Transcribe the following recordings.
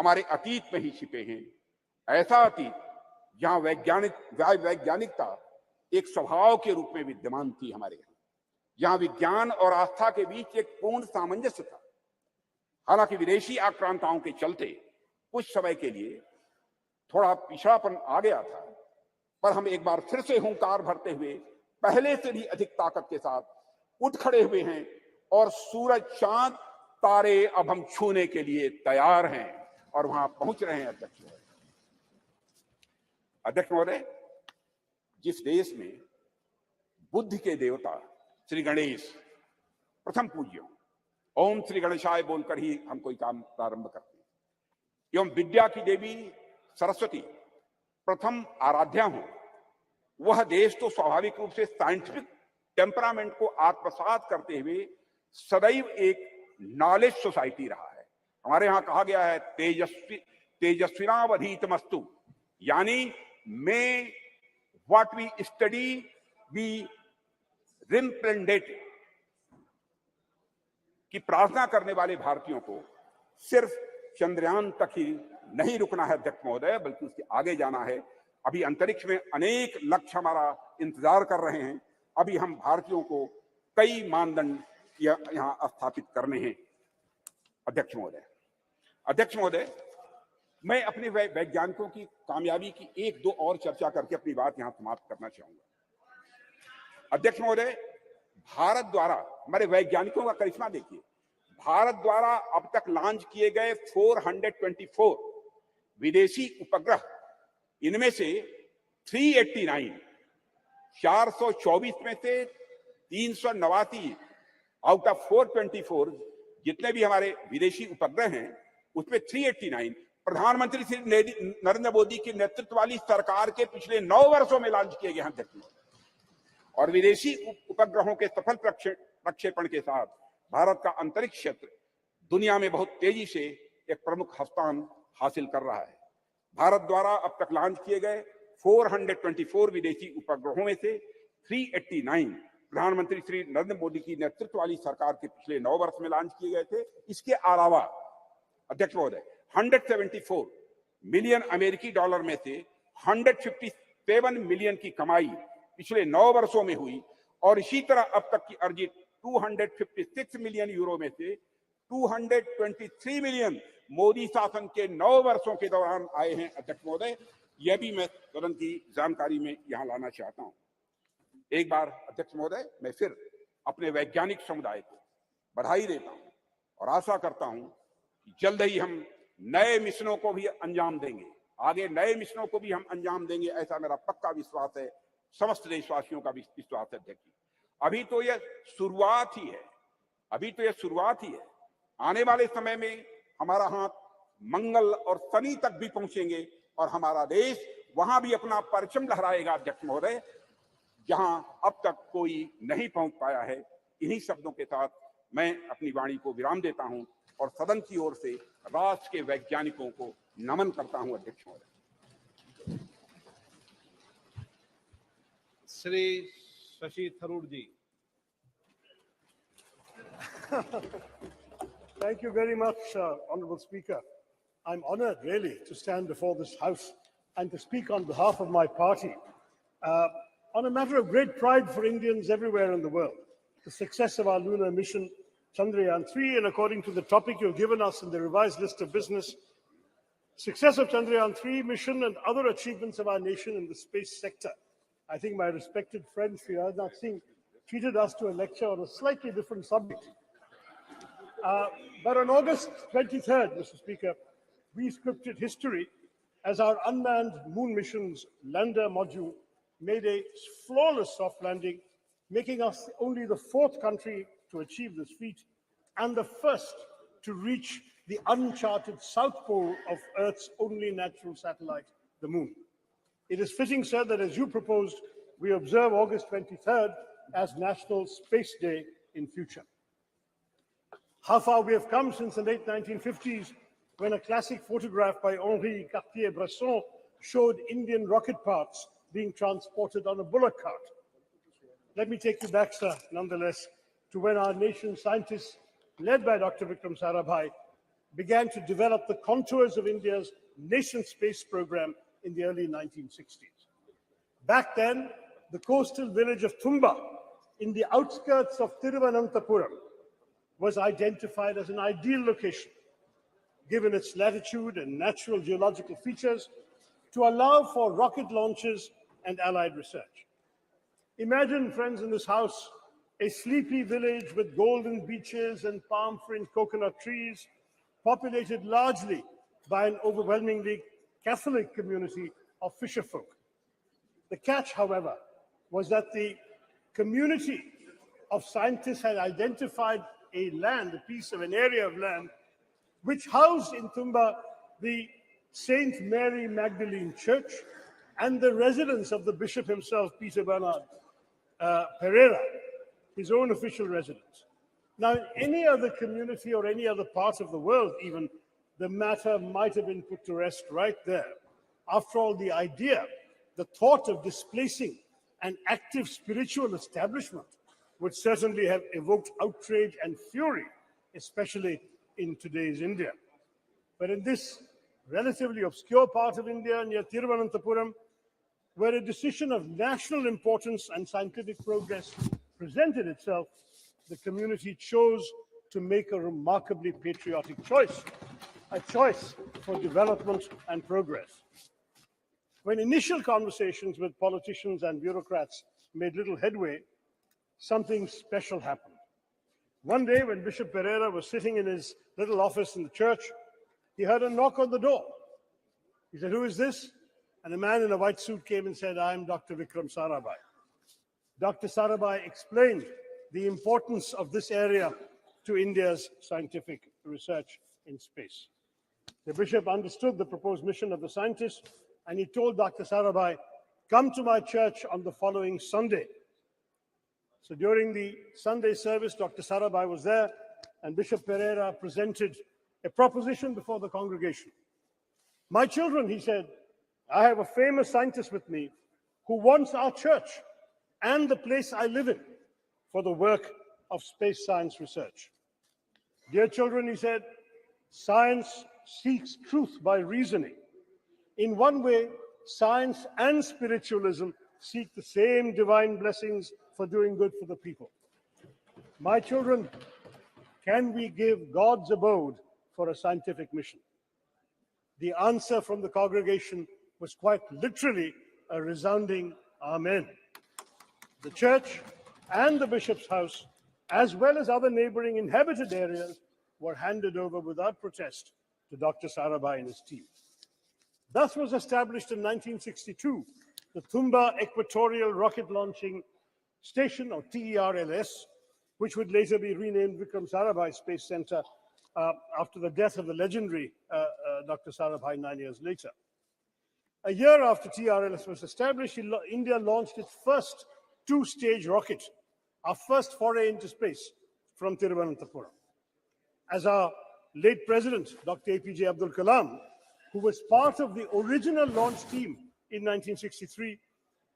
हमारे अतीत में ही छिपे हैं। ऐसा अतीत जहां वैज्ञानिकता एक स्वभाव के रूप में विद्यमान थी हमारे यहाँ, जहां विज्ञान और आस्था के बीच एक पूर्ण सामंजस्य था। हालांकि विदेशी आक्रांताओं के चलते कुछ समय के लिए थोड़ा पिछड़ापन आ गया था, पर हम एक बार फिर से हुंकार भरते हुए पहले से भी अधिक ताकत के साथ उठ खड़े हुए हैं और सूरज, चांद, तारे अब हम छूने के लिए तैयार हैं और वहां पहुंच रहे हैं। अध्यक्ष महोदय, जिस देश में बुद्धि के देवता श्री गणेश प्रथम पूज्य, ओम श्री गणेशाय बोलकर ही हम कोई काम प्रारंभ करते हैं, एवं विद्या की देवी सरस्वती प्रथम आराध्या हो, वह देश तो स्वाभाविक रूप से साइंटिफिक टेम्परामेंट को आत्मसात करते हुए सदैव एक नॉलेज सोसाइटी रहा है। हमारे यहां कहा गया है तेजस्विनावधीतमस्तु, यानी may what we study be represented, कि प्रार्थना करने वाले भारतीयों को सिर्फ चंद्रयान तक ही नहीं रुकना है अध्यक्ष महोदय, बल्कि उसके आगे जाना है। अभी अंतरिक्ष में अनेक लक्ष्य हमारा इंतजार कर रहे हैं। अभी हम भारतीयों को कई मानदंड यहां स्थापित करने हैं। अध्यक्ष महोदय, मैं अपने वैज्ञानिकों की कामयाबी की एक दो और चर्चा करके अपनी बात यहां समाप्त करना चाहूंगा। अध्यक्ष महोदय, भारत द्वारा, हमारे वैज्ञानिकों का करिश्मा देखिए, भारत द्वारा अब तक लॉन्च किए गए 424 विदेशी उपग्रह, इनमें से 389, 424 में से 389 आउट ऑफ 424 जितने भी हमारे विदेशी उपग्रह हैं, उसमें 389 प्रधानमंत्री श्री नरेंद्र मोदी के नेतृत्व वाली सरकार के पिछले 9 वर्षों में लॉन्च किए गए हैं। और विदेशी उपग्रहों के सफल प्रक्षेपण के साथ भारत का अंतरिक्ष क्षेत्र दुनिया में बहुत तेजी से एक प्रमुख स्थान हासिल कर रहा है। भारत द्वारा अब तक लॉन्च किए गए 424 विदेशी उपग्रहों में से 389 प्रधानमंत्री श्री नरेंद्र मोदी की नेतृत्व वाली सरकार के पिछले 9 वर्ष में लॉन्च किए गए थे। इसके अलावा अध्यक्ष महोदय, 174 मिलियन अमेरिकी डॉलर में से 157 मिलियन की कमाई पिछले 9 वर्षों में हुई, और इसी तरह अब तक की अर्जित 256 मिलियन यूरो में से 223 मिलियन मोदी शासन के 9 वर्षों के दौरान आए हैं। अध्यक्ष महोदय, यह भी मैं सदन की जानकारी में यहां लाना चाहता हूं। एक बार अध्यक्ष महोदय, मैं फिर अपने वैज्ञानिक समुदाय को बधाई देता हूं और आशा करता हूं कि जल्द ही हम नए मिशनों को भी अंजाम देंगे, आगे नए मिशनों को भी हम अंजाम देंगे, ऐसा मेरा पक्का विश्वास है, समस्त देशवासियों का भी विश्वास है। अध्यक्ष जी, अभी तो यह शुरुआत ही है, आने वाले समय में हमारा हाथ मंगल और शनि तक भी पहुंचेंगे और हमारा देश वहां भी अपना परचम लहराएगा। अध्यक्ष महोदय, जहां अब तक कोई नहीं पहुंच पाया है। इन्हीं शब्दों के साथ मैं अपनी वाणी को विराम देता हूं और सदन की ओर से राष्ट्र के वैज्ञानिकों को नमन करता हूं। अध्यक्ष महोदय। श्री शशि थरूर जी। Thank you very much, Honorable Speaker. I'm honored, really, to stand before this House and to speak on behalf of my party on a matter of great pride for Indians everywhere in the world, the success of our lunar mission, Chandrayaan-3, and according to the topic you've given us in the revised list of business, success of Chandrayaan-3 mission and other achievements of our nation in the space sector. I think my respected friend, Sri Rajnath Singh, treated us to a lecture on a slightly different subject. But on August 23rd, Mr. Speaker, we scripted history as our unmanned moon mission's lander module made a flawless soft landing, making us only the 4th country to achieve this feat and the first to reach the uncharted south pole of Earth's only natural satellite, the moon. It is fitting, sir, that as you proposed, we observe August 23rd as National Space Day in future. How far we have come since the late 1950s, when a classic photograph by Henri Cartier-Bresson showed Indian rocket parts being transported on a bullock cart. Let me take you back, sir, nonetheless, to when our nation's scientists, led by Dr. Vikram Sarabhai, began to develop the contours of India's nascent space program in the early 1960s. Back then, the coastal village of Thumba, in the outskirts of Thiruvananthapuram, was identified as an ideal location, given its latitude and natural geological features, to allow for rocket launches and allied research. Imagine, friends in this house, a sleepy village with golden beaches and palm-fringed coconut trees, populated largely by an overwhelmingly Catholic community of fisherfolk. The catch, however, was that the community of scientists had identified a piece of an area of land, which housed in Thumba the Saint Mary Magdalene Church and the residence of the bishop himself, Peter Bernard Pereira, his own official residence. Now, in any other community or any other part of the world, even, the matter might have been put to rest right there. After all, the idea, the thought of displacing an active spiritual establishment would certainly have evoked outrage and fury, especially in today's India. But in this relatively obscure part of India near Thiruvananthapuram, where a decision of national importance and scientific progress presented itself, the community chose to make a remarkably patriotic choice, a choice for development and progress. When initial conversations with politicians and bureaucrats made little headway, something special happened. One day, when Bishop Pereira was sitting in his little office in the church, he heard a knock on the door. He said, "Who is this?" And a man in a white suit came and said, "I am Dr. Vikram Sarabhai." Dr. Sarabhai explained the importance of this area to India's scientific research in space. The bishop understood the proposed mission of the scientists, and he told Dr. Sarabhai, "Come to my church on the following Sunday." So during the Sunday service, Dr. Sarabhai was there, and Bishop Pereira presented a proposition before the congregation. "My children," he said, "I have a famous scientist with me who wants our church and the place I live in for the work of space science research. Dear children," he said, "science seeks truth by reasoning. In one way, science and spiritualism seek the same divine blessings for doing good for the people. My children, can we give God's abode for a scientific mission?" The answer from the congregation was quite literally a resounding amen. The church and the bishop's house, as well as other neighboring inhabited areas, were handed over without protest to Dr. Sarabhai and his team. Thus was established in 1962 the Thumba Equatorial Rocket Launching Station, or TERLS, which would later be renamed Vikram Sarabhai Space Center after the death of the legendary Dr. Sarabhai 9 years later. A year after TRLS was established, India launched its first two-stage rocket, our first foray into space, from Thiruvananthapuram. As our late president, Dr. APJ Abdul Kalam, who was part of the original launch team in 1963,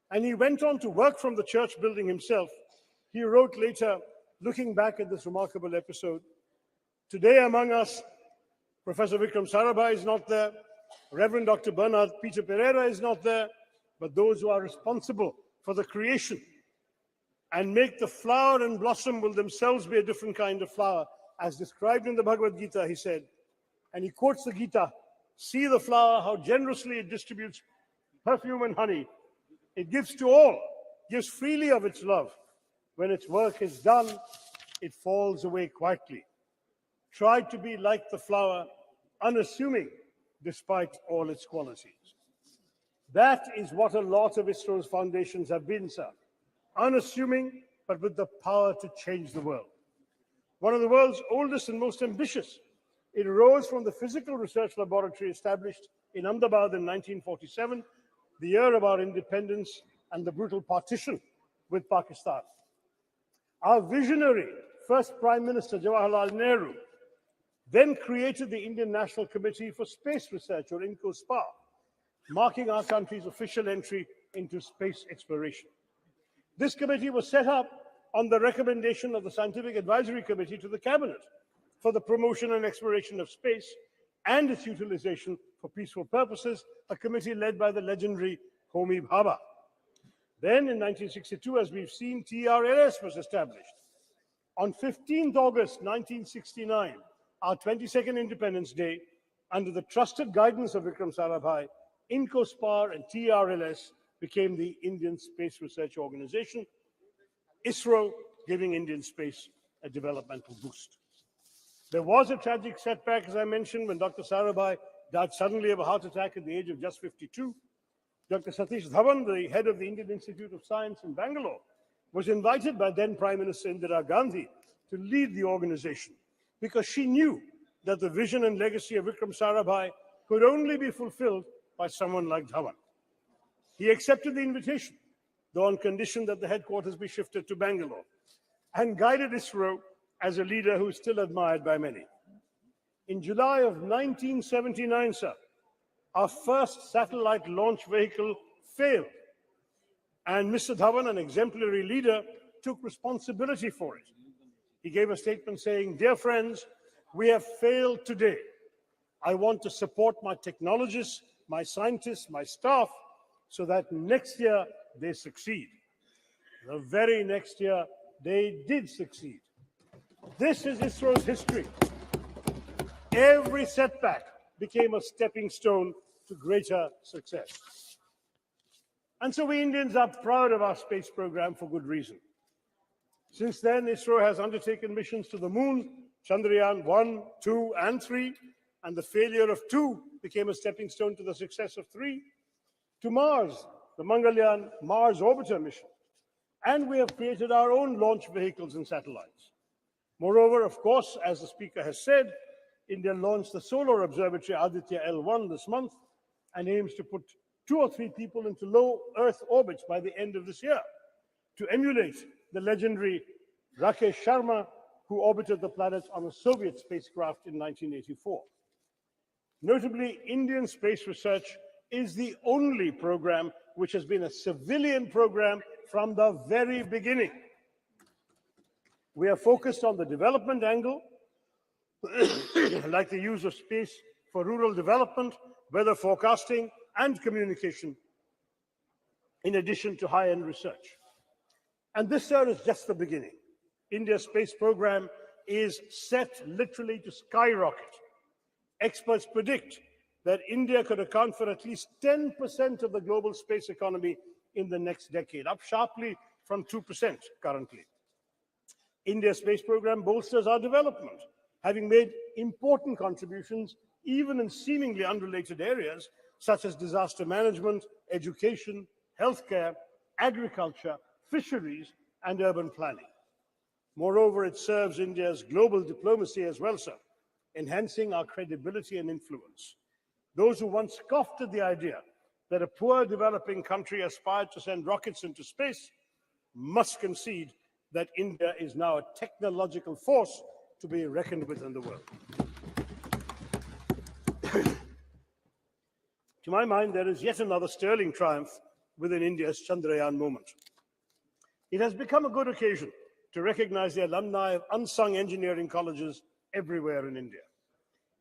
and he went on to work from the church building himself, he wrote later, looking back at this remarkable episode, "Today among us, Professor Vikram Sarabhai is not there, Reverend Dr. Bernard Peter Pereira is not there, but those who are responsible for the creation and make the flower and blossom will themselves be a different kind of flower, as described in the Bhagavad Gita," he said. And he quotes the Gita, "See the flower, how generously it distributes perfume and honey. It gives to all, gives freely of its love. When its work is done, it falls away quietly. Try to be like the flower, unassuming despite all its qualities." That is what a lot of ISRO's foundations have been, sir. Unassuming, but with the power to change the world. One of the world's oldest and most ambitious, it arose from the physical research laboratory established in Ahmedabad in 1947, the year of our independence and the brutal partition with Pakistan. Our visionary first Prime Minister, Jawaharlal Nehru, then created the Indian National Committee for Space Research, or INCOSPA, marking our country's official entry into space exploration. This committee was set up on the recommendation of the Scientific Advisory Committee to the Cabinet for the promotion and exploration of space and its utilization for peaceful purposes, a committee led by the legendary Homi Bhabha. Then in 1962, as we've seen, TRLS was established. On 15th August 1969, our 22nd Independence Day, under the trusted guidance of Vikram Sarabhai, INCOSPAR and TRLS became the Indian Space Research Organization, ISRO giving Indian space a developmental boost. There was a tragic setback, as I mentioned, when Dr. Sarabhai died suddenly of a heart attack at the age of just 52. Dr. Satish Dhawan, the head of the Indian Institute of Science in Bangalore, was invited by then Prime Minister Indira Gandhi to lead the organization because she knew that the vision and legacy of Vikram Sarabhai could only be fulfilled by someone like Dhawan. He accepted the invitation, though on condition that the headquarters be shifted to Bangalore, and guided ISRO as a leader who is still admired by many. In July of 1979, sir, our first satellite launch vehicle failed, and Mr. Dhawan, an exemplary leader, took responsibility for it. He gave a statement saying, "Dear friends, we have failed today. I want to support my technologists, my scientists, my staff, so that next year they succeed." The very next year, they did succeed. This is ISRO's history. Every setback became a stepping stone to greater success. And so we Indians are proud of our space program for good reason. Since then, ISRO has undertaken missions to the moon, Chandrayaan 1, 2, and 3, and the failure of 2 became a stepping stone to the success of 3, to Mars, the Mangalyaan Mars Orbiter mission. And we have created our own launch vehicles and satellites. Moreover, of course, as the speaker has said, India launched the solar observatory Aditya L1 this month and aims to put 2 or 3 people into low Earth orbits by the end of this year to emulate the legendary Rakesh Sharma, who orbited the planet on a Soviet spacecraft in 1984. Notably, Indian space research is the only program which has been a civilian program from the very beginning. We are focused on the development angle, like the use of space for rural development, weather forecasting, and communication, in addition to high-end research. And this, sir, is just the beginning. India's space program is set literally to skyrocket. Experts predict that India could account for at least 10% of the global space economy in the next decade, up sharply from 2% currently. India's space program bolsters our development, having made important contributions even in seemingly unrelated areas such as disaster management, education, healthcare, agriculture, fisheries, and urban planning. Moreover, it serves India's global diplomacy as well, sir, enhancing our credibility and influence. Those who once scoffed at the idea that a poor developing country aspired to send rockets into space must concede that India is now a technological force to be reckoned with in the world. To my mind, there is yet another sterling triumph within India's Chandrayaan moment. It has become a good occasion to recognize the alumni of unsung engineering colleges everywhere in India.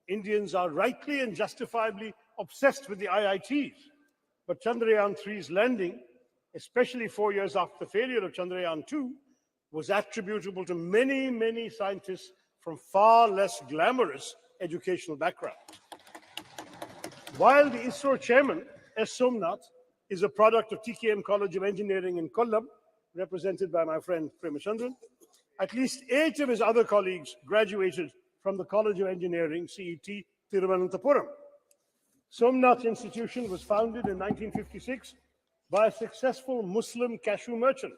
Indians are rightly and justifiably obsessed with the IITs, but Chandrayaan 3's landing, especially 4 years after the failure of Chandrayaan 2, was attributable to many, many scientists from far less glamorous educational backgrounds. While the ISRO chairman, S. Somnath, is a product of TKM College of Engineering in Kollam, represented by my friend Premachandran, at least 8 of his other colleagues graduated from the College of Engineering, CET, Thiruvananthapuram. Somnath Institution was founded in 1956 by a successful Muslim cashew merchant,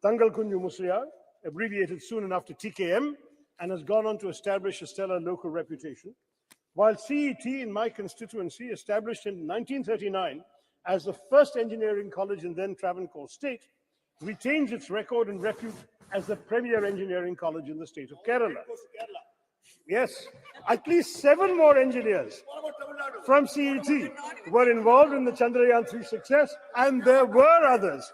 Tangal Kunju Musliar, abbreviated soon enough to TKM, and has gone on to establish a stellar local reputation. While CET in my constituency, established in 1939 as the first engineering college in then Travancore state, retains its record and repute as the premier engineering college in the state of Kerala. Yes, at least 7 more engineers from CET were involved in the Chandrayaan 3 success, and there were others,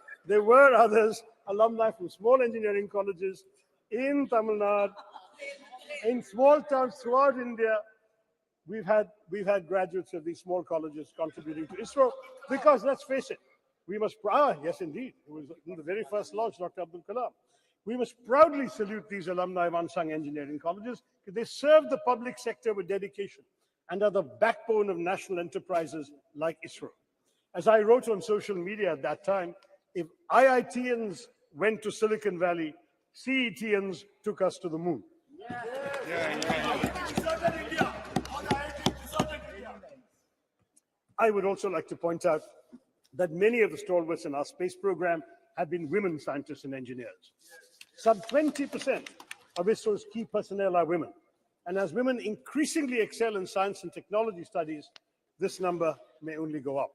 alumni from small engineering colleges in Tamil Nadu In small towns throughout India, we've had graduates of these small colleges contributing to ISRO because, let's face it, we must, yes indeed, it was in the very first launch, Dr. Abdul Kalam. We must proudly salute these alumni of unsung engineering colleges because they serve the public sector with dedication and are the backbone of national enterprises like ISRO. As I wrote on social media at that time, if IITians went to Silicon Valley, CETians took us to the moon. I would also like to point out that many of the stalwarts in our space program have been women scientists and engineers. Some 20% of ISRO's key personnel are women. And as women increasingly excel in science and technology studies, this number may only go up.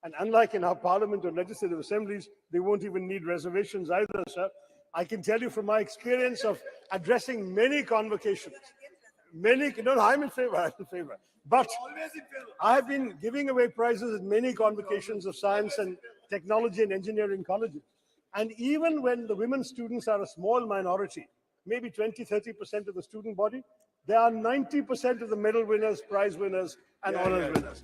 And unlike in our parliament or legislative assemblies, they won't even need reservations either, sir. I can tell you from my experience of addressing many convocations, no, I'm in favor. But I've been giving away prizes at many convocations of science and technology and engineering colleges. And even when the women students are a small minority, maybe 20, 30% of the student body, there are 90% of the medal winners, prize winners, and honors winners.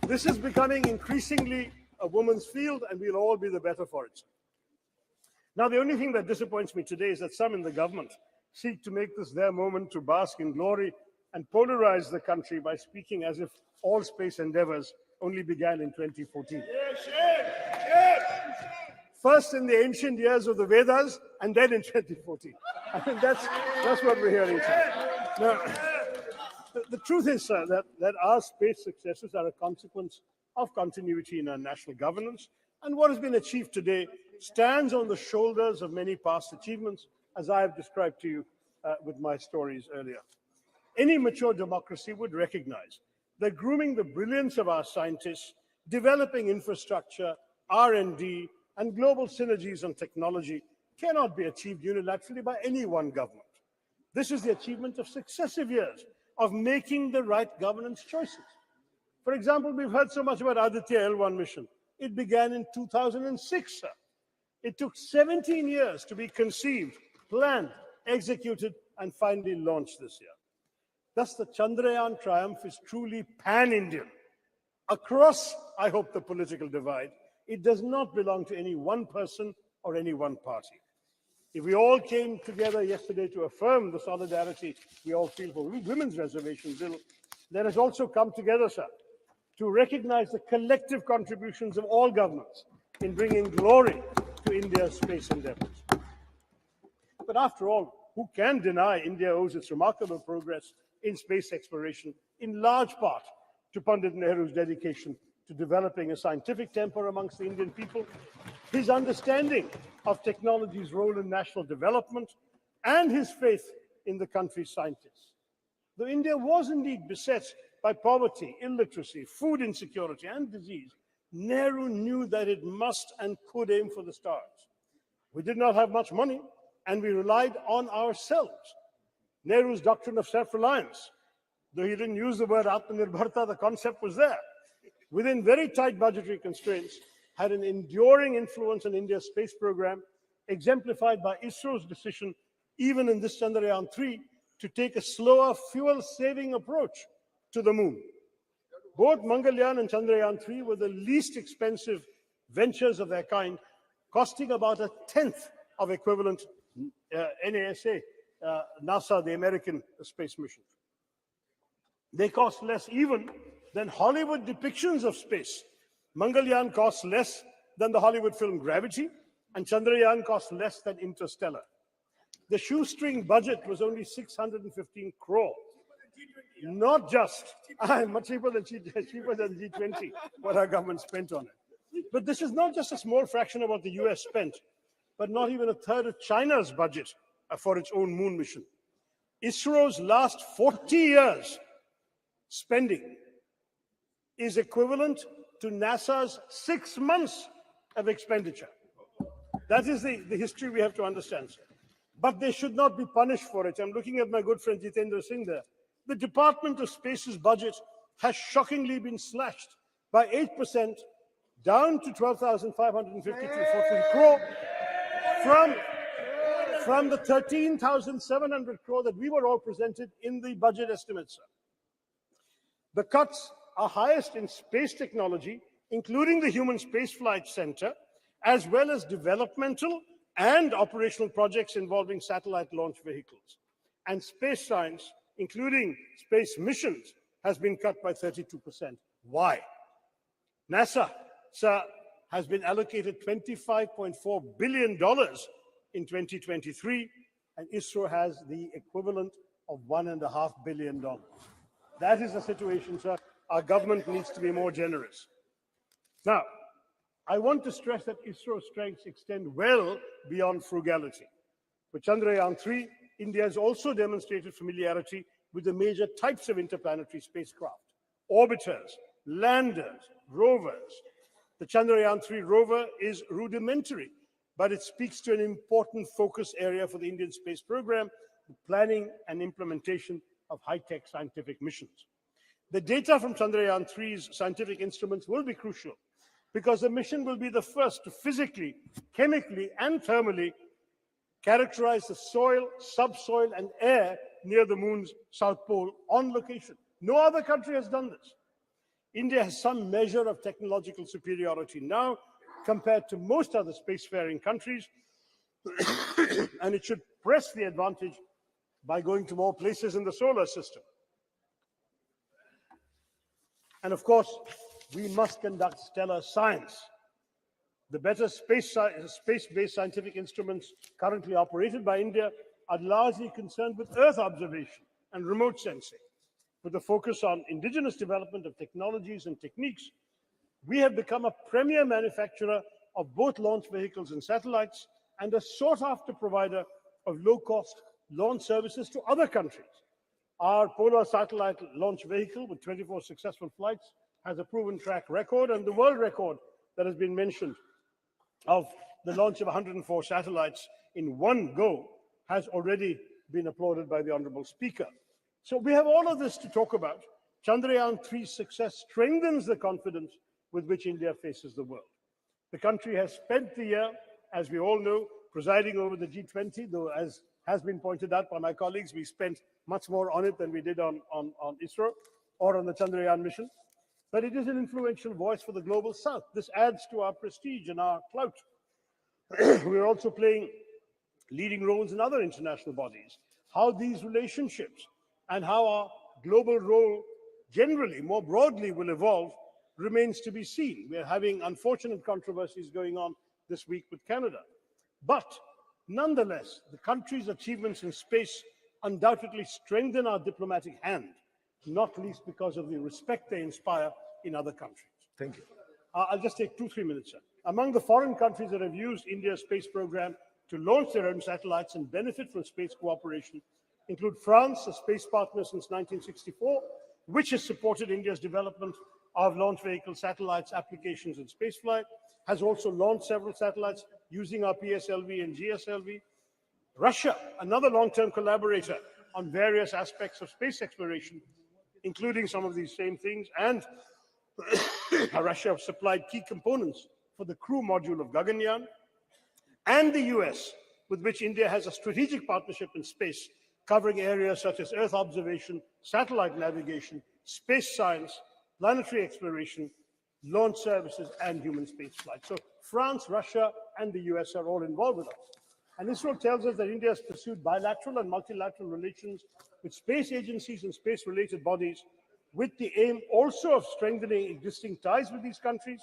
This is becoming increasingly a woman's field, and we'll all be the better for it. Now, the only thing that disappoints me today is that some in the government seek to make this their moment to bask in glory and polarize the country by speaking as if all space endeavors only began in 2014. First in the ancient years of the Vedas, and then in 2014. I mean, that's what we're hearing today. Now, the truth is, sir, that our space successes are a consequence of continuity in our national governance, and what has been achieved today stands on the shoulders of many past achievements, as I have described to you with my stories earlier. Any mature democracy would recognize that grooming the brilliance of our scientists, developing infrastructure, R&D, and global synergies on technology cannot be achieved unilaterally by any one government. This is the achievement of successive years of making the right governance choices. For example, we've heard so much about Aditya L1 mission. It began in 2006, sir. It took 17 years to be conceived, planned, executed, and finally launched this year. Thus, the Chandrayaan triumph is truly pan-Indian. Across, I hope, the political divide, it does not belong to any one person or any one party. If we all came together yesterday to affirm the solidarity we all feel for women's reservation bill, let us also come together, sir, to recognize the collective contributions of all governments in bringing glory to India's space endeavors. But after all, who can deny India owes its remarkable progress in space exploration in large part to Pandit Nehru's dedication to developing a scientific temper amongst the Indian people, his understanding of technology's role in national development, and his faith in the country's scientists. Though India was indeed beset by poverty, illiteracy, food insecurity, and disease, Nehru knew that it must and could aim for the stars. We did not have much money, and we relied on ourselves. Nehru's doctrine of self-reliance, though he didn't use the word Atmanirbharta, the concept was there, within very tight budgetary constraints, had an enduring influence on India's space program, exemplified by ISRO's decision, even in this Chandrayaan-3, to take a slower, fuel-saving approach to the moon. Both Mangalyaan and Chandrayaan-3 were the least expensive ventures of their kind, costing about 1/10 of equivalent NASA, NASA, the American space mission. They cost less even than Hollywood depictions of space. Mangalyaan costs less than the Hollywood film Gravity, and Chandrayaan costs less than Interstellar. The shoestring budget was only 615 crore. Not just, much cheaper than G20, what our government spent on it. But this is not just a small fraction of what the US spent, but not even 1/3 of China's budget for its own moon mission. ISRO's last 40 years spending is equivalent to NASA's 6 months of expenditure. That is the history we have to understand, sir. But they should not be punished for it. I'm looking at my good friend Jitendra Singh there. The Department of Space's budget has shockingly been slashed by 8%, down to 12,552 crore from the 13,700 crore that we were all presented in the budget estimates, sir. The cuts are highest in space technology, including the Human Spaceflight Center, as well as developmental and operational projects involving satellite launch vehicles. And space science, including space missions, has been cut by 32%. Why? NASA, sir, has been allocated $25.4 billion in 2023, and ISRO has the equivalent of $1.5 billion. That is the situation, sir. Our government needs to be more generous. Now, I want to stress that ISRO's strengths extend well beyond frugality. For Chandrayaan-3, India has also demonstrated familiarity with the major types of interplanetary spacecraft: orbiters, landers, rovers. The Chandrayaan-3 rover is rudimentary, but it speaks to an important focus area for the Indian space program, the planning and implementation of high-tech scientific missions. The data from Chandrayaan-3's scientific instruments will be crucial because the mission will be the first to physically, chemically, and thermally characterize the soil, subsoil, and air near the moon's south pole on location. No other country has done this. India has some measure of technological superiority now compared to most other spacefaring countries, and it should press the advantage by going to more places in the solar system. And of course, we must conduct stellar science. The better space-based scientific instruments currently operated by India are largely concerned with Earth observation and remote sensing. With a focus on indigenous development of technologies and techniques, we have become a premier manufacturer of both launch vehicles and satellites and a sought-after provider of low-cost launch services to other countries. Our Polar satellite launch vehicle with 24 successful flights has a proven track record, and the world record that has been mentioned of the launch of 104 satellites in one go has already been applauded by the Honorable Speaker. So we have all of this to talk about. Chandrayaan-3's success strengthens the confidence with which India faces the world. The country has spent the year, as we all know, presiding over the G20, though as has been pointed out by my colleagues, we spent much more on it than we did on ISRO or on the Chandrayaan mission. But it is an influential voice for the global south. This adds to our prestige and our clout. We're also playing leading roles in other international bodies. How these relationships and how our global role generally, more broadly, will evolve remains to be seen. We're having unfortunate controversies going on this week with Canada. But nonetheless, the country's achievements in space undoubtedly strengthen our diplomatic hand, not least because of the respect they inspire in other countries. Thank you. I'll just take 2-3 minutes, sir. Among the foreign countries that have used India's space program to launch their own satellites and benefit from space cooperation include France, a space partner since 1964, which has supported India's development of launch vehicle satellites, applications, and spaceflight, has also launched several satellites using our PSLV and GSLV. Russia, another long-term collaborator on various aspects of space exploration, including some of these same things, and Russia supplied key components for the crew module of Gaganyaan, and the US, with which India has a strategic partnership in space, covering areas such as Earth observation, satellite navigation, space science, planetary exploration, launch services, and human spaceflight. So France, Russia, and the US are all involved with us. And ISRO tells us that India has pursued bilateral and multilateral relations with space agencies and space-related bodies with the aim also of strengthening existing ties with these countries,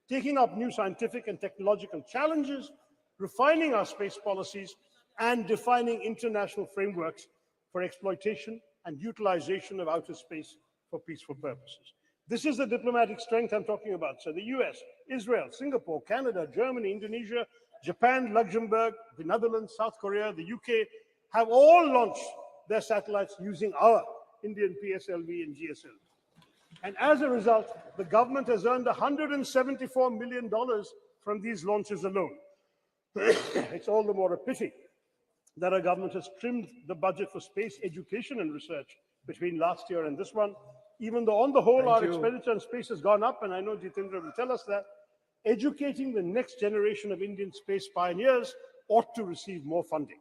taking up new scientific and technological challenges, refining our space policies, and defining international frameworks for exploitation and utilization of outer space for peaceful purposes. This is the diplomatic strength I'm talking about. So the US, Israel, Singapore, Canada, Germany, Indonesia, Japan, Luxembourg, the Netherlands, South Korea, the UK have all launched their satellites using our Indian PSLV and GSLV. And as a result, the government has earned $174 million from these launches alone. It's all the more a pity that our government has trimmed the budget for space education and research between last year and this one, even though on the whole our expenditure on space has gone up, and I know Jitendra will tell us that. Educating the next generation of Indian space pioneers ought to receive more funding.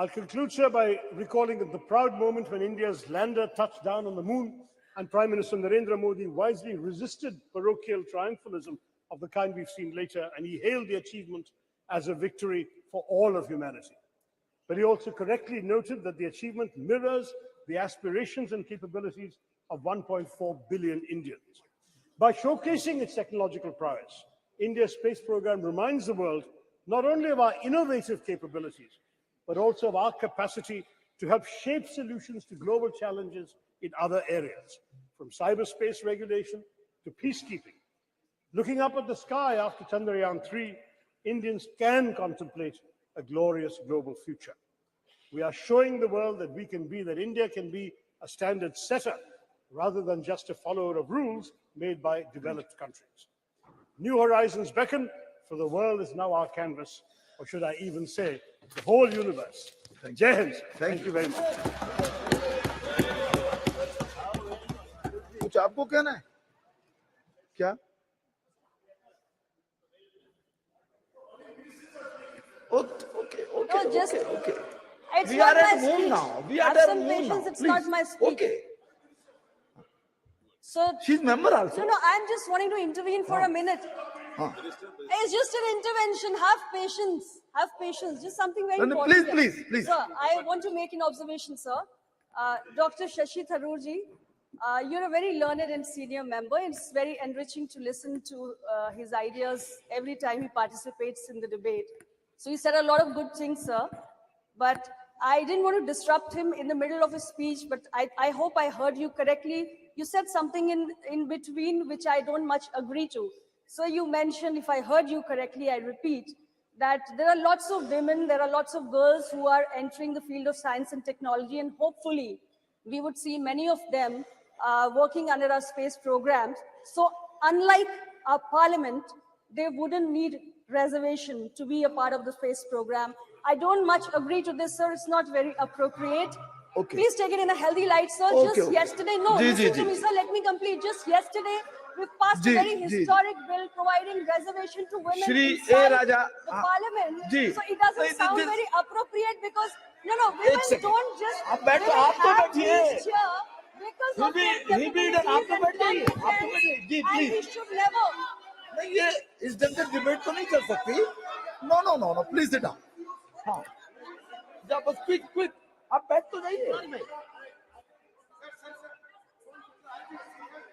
I'll conclude, sir, by recalling the proud moment when India's lander touched down on the moon and Prime Minister Narendra Modi wisely resisted parochial triumphalism of the kind we've seen later, and he hailed the achievement as a victory for all of humanity. But he also correctly noted that the achievement mirrors the aspirations and capabilities of 1.4 billion Indians. By showcasing its technological prowess, India's space program reminds the world not only of our innovative capabilities, but also of our capacity to help shape solutions to global challenges in other areas, from cyberspace regulation to peacekeeping. Looking up at the sky after Chandrayaan-3, Indians can contemplate a glorious global future. We are showing the world that India can be a standard setter rather than just a follower of rules made by developed countries. New horizons beckon, for the world is now our canvas, or should I even say, the whole universe. Jai Hind. Thank you very much. कुछ आपको कहना है क्या? Okay. No, just- Okay. It's We not are my at home speech. now. We are Have at some home patience, now. it's Please. not my speech. Okay. So, She's member also. no, I'm just wanting to intervene for a minute. Huh. It's just an intervention. Have patience. Have patience. Just something very No, no, important. please. Sir, I want to make an observation, sir. Dr. Shashi Tharoor ji, you're a very learned and senior member. It's very enriching to listen to his ideas every time he participates in the debate. So he said a lot of good things, sir. But I didn't want to disrupt him in the middle of his speech, but I hope I heard you correctly. You said something in between which I don't much agree to. So you mentioned, if I heard you correctly, I repeat, that there are lots of women, there are lots of girls who are entering the field of science and technology, and hopefully we would see many of them working under our space programs. So unlike our parliament, they wouldn't need reservation to be a part of the space program. I don't much agree to this, sir. It's not very appropriate. Okay. Please take it in a healthy light, sir. Okay, Just okay. yesterday, no, Ji, listen ji, to me, ji. sir. Let me complete. Just yesterday, we passed Ji, a very ji. historic bill providing reservation to women Shri inside A. Raja, the parliament. ji. So it doesn't This- sound this- very appropriate because, women second. don't just आप बैठो, women आप तो have बैठिए। these here because of their he be done, आप तो capabilities and बैठ जाइए, आप तो competence, बैठिए। जी, and please. we should never. नहीं, ये इस ढंग से डिबेट तो नहीं चल सकती. No. Please sit down. हाँ. जब बस quick. आप बैठ तो जाइए.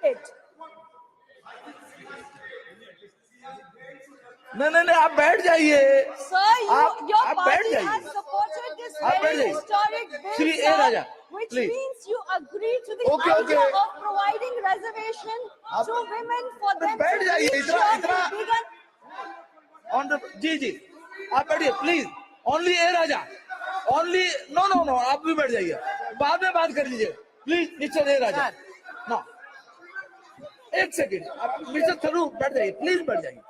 It. नहीं, आप बैठ जाइए. Sir, your आप बैठ party जाइए. has supported this आप बैठ very जाइए. historic bill, Shri A. sir, Raja, which please. means you agree to the Okay, idea okay. of providing reservation to women for them बैठ to जाइए, reach इतना- bigger. On the जी. आप बैठिए, please. Only A. Raja. Only no. आप भी बैठ जाइए. बाद में बात कर लीजिए. Please, Mr. A. Raja. No. एक सेकंड. आप मिस्टर थरूर बैठ जाइए. Please बैठ जाइए.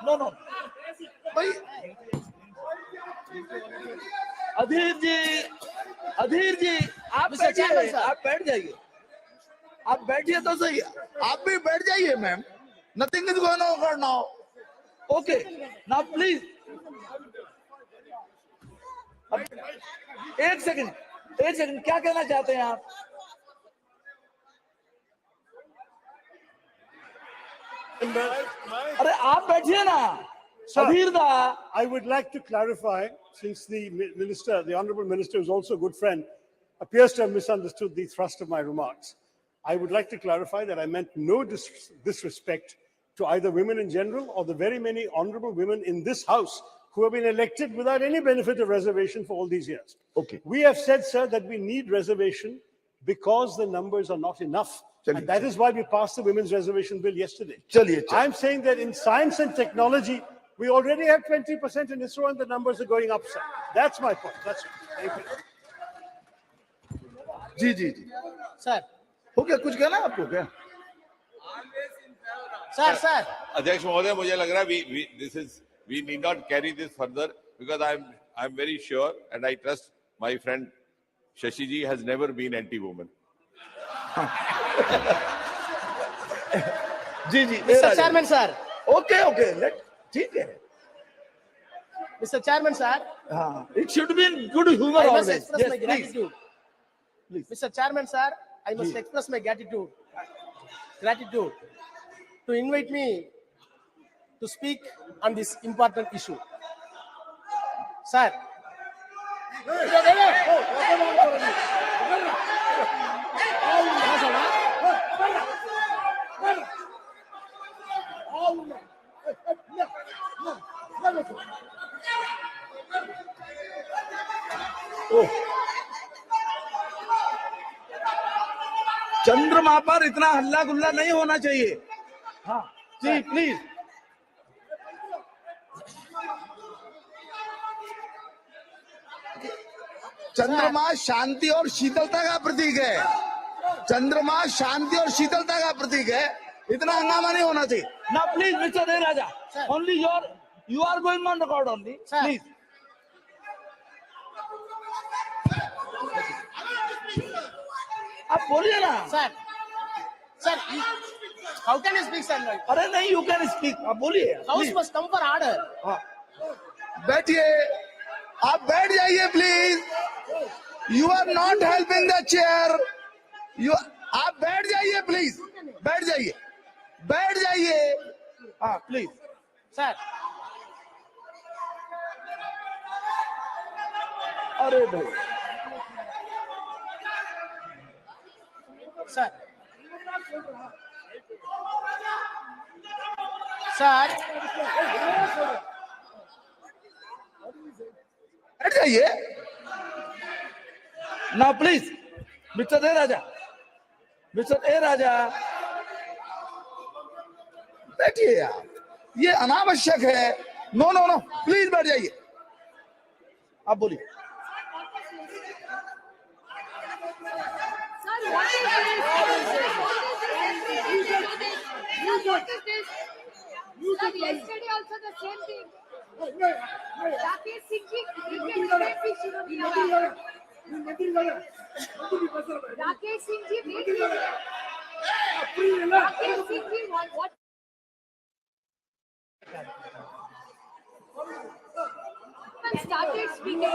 No. भाई. अधीर जी, आप बैठिए. आप बैठ जाइए. आप बैठिए तो सही. आप भी बैठ जाइए, ma'am. Nothing is going on now. Okay. Now please. एक सेकंड. क्या कहना चाहते हैं आप? अरे आप बैठिए ना. Sir, अधीर दा. I would like to clarify, since the minister, the honorable minister, who's also a good friend, appears to have misunderstood the thrust of my remarks. I would like to clarify that I meant no disrespect to either women in general or the very many honorable women in this house who have been elected without any benefit of reservation for all these years. Okay. We have said, sir, that we need reservation because the numbers are not enough. And that is why we passed the women's reservation bill yesterday. चलिए. I'm saying that in science and technology, we already have 20% in ISRO and the numbers are going up, sir. That's my point. That's it. Thank you. Ji. Sir. हो गया, कुछ कहना है आपको क्या? Sir. अध्यक्ष महोदय, मुझे लग रहा है we need not carry this further because I'm very sure and I trust my friend Shashi ji has never been anti-woman. Ji. Mr. Chairman, sir. Okay. ठीक है. Mr. Chairman, sir. It should be in good humor I must always. express Yes, my please. gratitude. Mr. Chairman, sir, I must express my gratitude to invite me to speak on this important issue. Sir, चंद्रमा पर इतना हल्ला गुल्ला नहीं होना चाहिए. हाँ जी please. चंद्रमा शांति और शीतलता का प्रतीक है. चंद्रमा शांति और शीतलता का प्रतीक है. इतना हंगामा नहीं होना चाहिए. Now please, Mr. De Raja, only you are going on record only. Sir. Please. आप बोलिए ना. sir, how can you speak, sir? अरे नहीं, you can speak. आप बोलिए. House Please. must come for order. बैठिए. आप बैठ जाइए please. You are not helping the chair. आप बैठ जाइए प्लीज. बैठ जाइए. बैठ जाइए. हाँ प्लीज. Sir, अरे भाई. sir. Sir, बैठ जाइए. Now please, Mr. De Raja. Mr. De Raja. बैठिए आप. ये अनावश्यक है. नो नो नो प्लीज बैठ जाइए. आप बोलिए. Sir, what is this? What is this? Sir, yesterday also the same thing. Rakesh Singh ji, you can wait with Shiromiyawala. Rakesh Singh ji, wait with Rakesh Singh ji, what? Started speaking.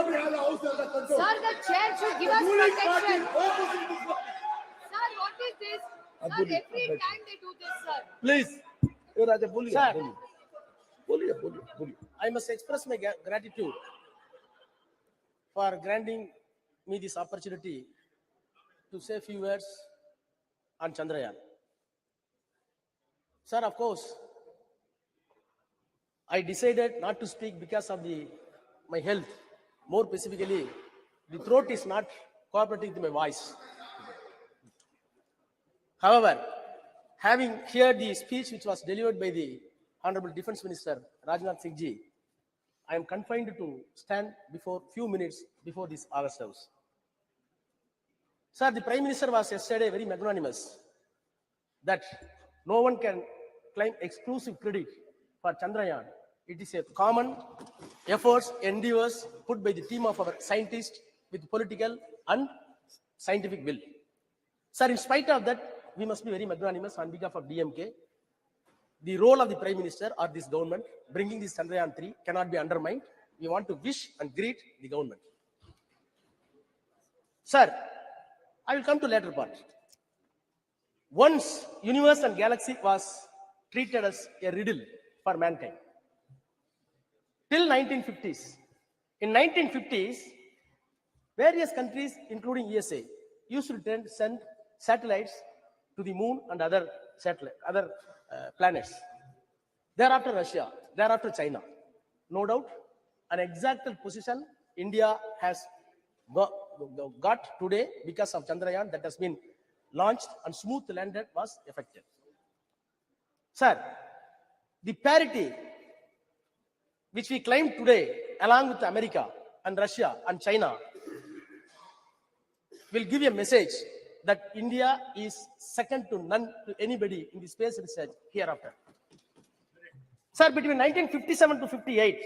Sir, the chair should give us protection. Sir, what is this? Sir, every time they do this, sir. Please. De Raja बोलिए. Sir. बोलिए. बोलिए. I must express my gratitude for granting me this opportunity to say a few words on Chandrayaan. Sir, of course, I decided not to speak because of my health. More specifically, the throat is not cooperating with my voice. However, having heard the speech which was delivered by the Honorable Defense Minister Rajnath Singh ji, I am confined to stand before few minutes before this August House. Sir, the Prime Minister was yesterday very magnanimous that no one can claim exclusive credit for Chandrayaan. It is a common efforts, endeavors put by the team of our scientists with political and scientific will. Sir, in spite of that, we must be very magnanimous on behalf of DMK. The role of the Prime Minister or this government bringing this Chandrayaan 3 cannot be undermined. We want to wish and greet the government. Sir, I will come to later part. Once universe and galaxy was treated as a riddle for mankind. Till 1950s. In 1950s, various countries, including USA, used to send satellites to the moon and other planets. Thereafter Russia, thereafter China. No doubt, an exact position India has got today because of Chandrayaan that has been launched and smooth landed was effective. Sir, the parity which we claim today along with America and Russia and China will give a message that India is second to none to anybody in the space research hereafter. Sir, between 1957 to 58,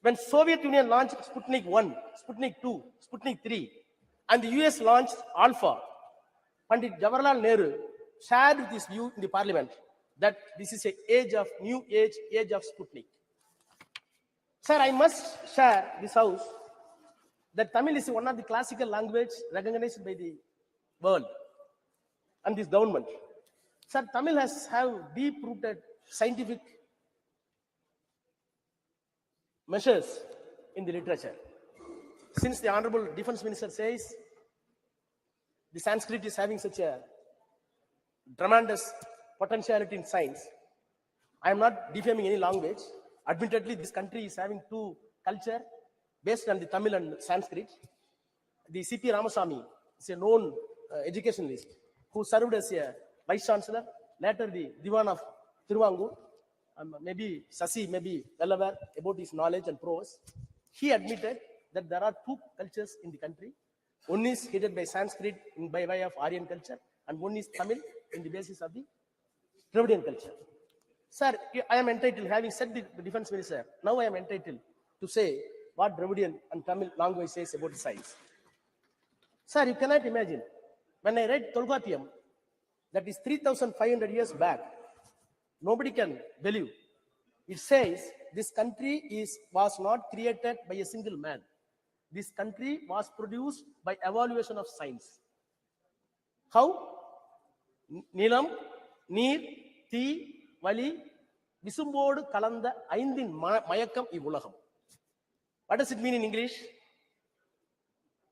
when Soviet Union launched Sputnik 1, Sputnik 2, Sputnik 3, and the US launched Alpha, Pandit Jawaharlal Nehru shared with his view in the parliament that this is a new age of Sputnik. Sir, I must share this house that Tamil is one of the classical language recognized by the world and this government. Sir, Tamil has have deep-rooted scientific measures in the literature. Since the Honorable Defense Minister says the Sanskrit is having such a tremendous potentiality in science, I am not defaming any language. Admittedly, this country is having two culture based on the Tamil and Sanskrit. The C.P. Ramasamy is a known educationalist who served as a vice chancellor, later the Diwan of Thiruvangur. Maybe Sasi may be well aware about his knowledge and prowess. He admitted that there are two cultures in the country. One is headed by Sanskrit by way of Aryan culture, and one is Tamil in the basis of the Dravidian culture. Sir, I am entitled, having said the defense minister, now I am entitled to say what Dravidian and Tamil language says about science. Sir, you cannot imagine. When I read Tolkappiyam, that is 3,500 years back, nobody can believe. It says this country was not created by a single man. This country was produced by evaluation of science. How? Nilam, Neer, Thi, Vali, Visumbodu Kalanda, Aindin Mayakam Ivulaham. What does it mean in English?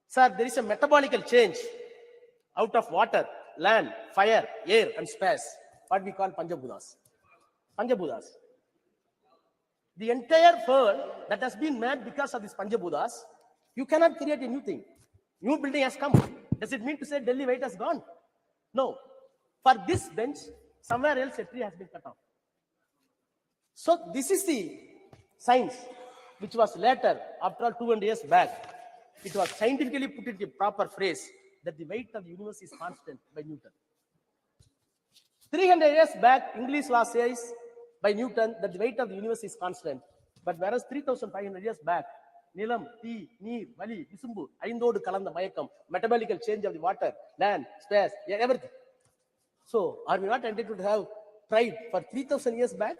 Sir, there is a metabolical change out of water, land, fire, air, and space, what we call Panchabhutas. Panchabhutas. The entire world that has been made because of these Panchabhutas, you cannot create a new thing. New building has come. Does it mean to say Delhi weight has gone? No. For this bench, somewhere else a tree has been cut off. So this is the science which was later, after all 200 years back, it was scientifically put in a proper phrase that the weight of the universe is constant by Newton. 300 years back, English law says by Newton that the weight of the universe is constant. But whereas 3,500 years back, Nilam, Thi, Neer, Vali, Visumbu, Aindodu Kalanda Mayakam, metabolical change of the water, land, space, everything. So, are we not entitled to have pride for 3,000 years back?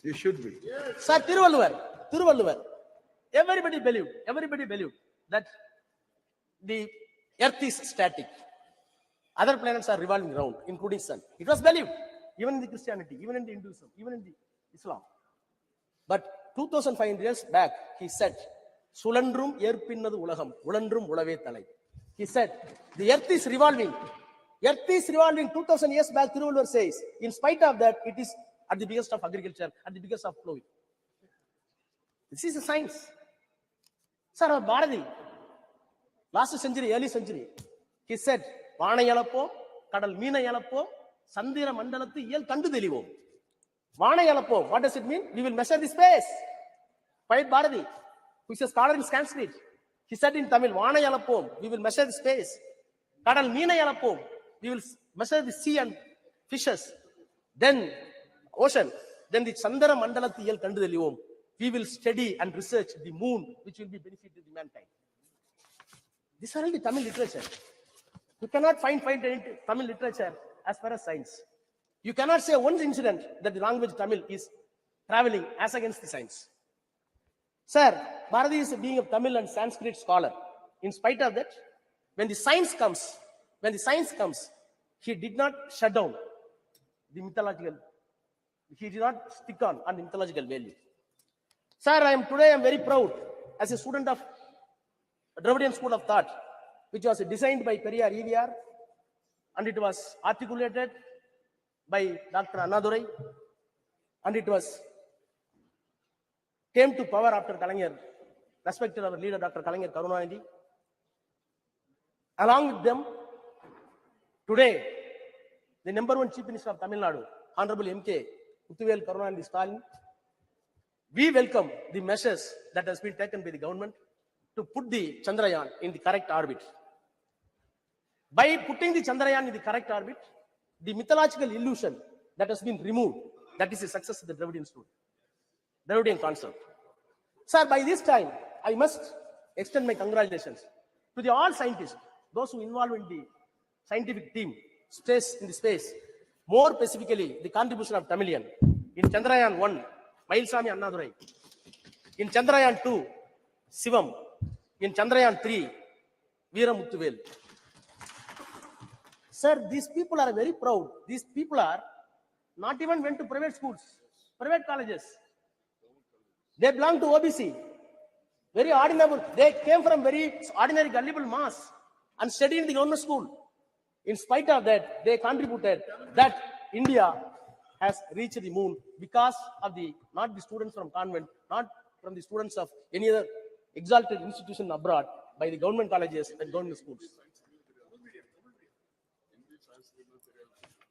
You should be. Yes. Sir, Tiruvalluvar, everybody believed that the earth is static. Other planets are revolving around, including sun. It was believed, even in the Christianity, even in the Hinduism, even in the Islam. But 2,500 years back, he said, Sulandrum Yerpinnadu Ulaham, Ulandrum Ulave Talai. He said, the earth is revolving. Earth is revolving 2,000 years back, Tiruvalluvar says. In spite of that, it is at the biggest of agriculture, at the biggest of flowing. This is a science. Sir, our Bharati, last century, early century, he said, Vana Yalapo, Kadal Meena Yalapo, Sandira Mandalati Yel Kandu Delivo. Vana Yalapo, what does it mean? We will measure the space. Poet Bharati, who is a scholar in Sanskrit, he said in Tamil, Vana Yalapo, we will measure the space. Kadal Meena Yalapo, we will measure the sea and fishes. Then ocean. Then the Chandara Mandalati Yel Kandu Delivo. We will study and research the moon, which will be benefit to the mankind. These are all the Tamil literature. You cannot find any Tamil literature as far as science. You cannot say one incident that the language Tamil is traveling as against the science. Sir, Bharati is being a Tamil and Sanskrit scholar. In spite of that, when the science comes, he did not shut down the mythological. He did not stick on the mythological value. Sir, today I am very proud as a student of Dravidian School of Thought, which was designed by Periyar EVR, and it was articulated by Dr. Annadurai, and it came to power after Kalaignar, respected our leader Dr. Kalaignar Karunanidhi. Along with them, today, the #1 Chief Minister of Tamil Nadu, Honorable M.K. Muthuvel Karunanidhi Stalin, we welcome the measures that has been taken by the government to put the Chandrayaan in the correct orbit. By putting the Chandrayaan in the correct orbit, the mythological illusion that has been removed, that is the success of the Dravidian story, Dravidian concept. Sir, by this time, I must extend my congratulations to the all scientists, those who involved in the scientific team, in the space, more specifically, the contribution of Tamilian in Chandrayaan 1, Mailsami Annadurai, In Chandrayaan 2, Shivam. In Chandrayaan 3, Veeramuthuvel. Sir, these people are very proud. These people are not even went to private schools, private colleges. They belong to OBC. Very ordinary. They came from very ordinary gullible mass and studied in the government school. In spite of that, they contributed that India has reached the moon because of not the students from convent, not from the students of any other exalted institution abroad, by the government colleges and government schools.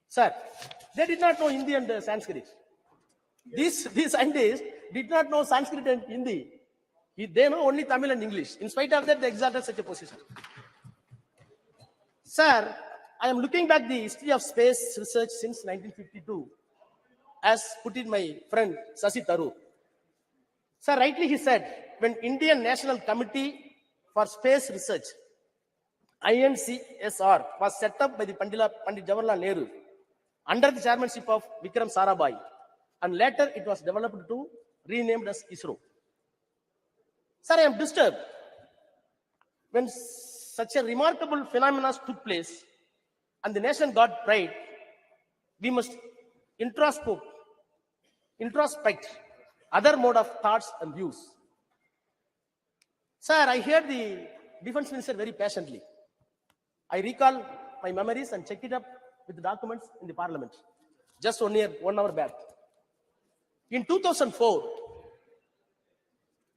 Sir, they did not know Hindi and Sanskrit. These scientists did not know Sanskrit and Hindi. They know only Tamil and English. In spite of that, they exalted such a position. Sir, I am looking back the history of space research since 1952, as put in my friend Shashi Tharoor. Sir, rightly he said, when Indian National Committee for Space Research, INCSR, was set up by the Pandit Jawaharlal Nehru under the chairmanship of Vikram Sarabhai, and later it was developed to renamed as ISRO. Sir, I am disturbed when such a remarkable phenomenon took place and the nation got pride. We must introspect other mode of thoughts and views. Sir, I heard the defense minister very patiently. I recall my memories and check it up with the documents in the parliament just 1 hour back. In 2004,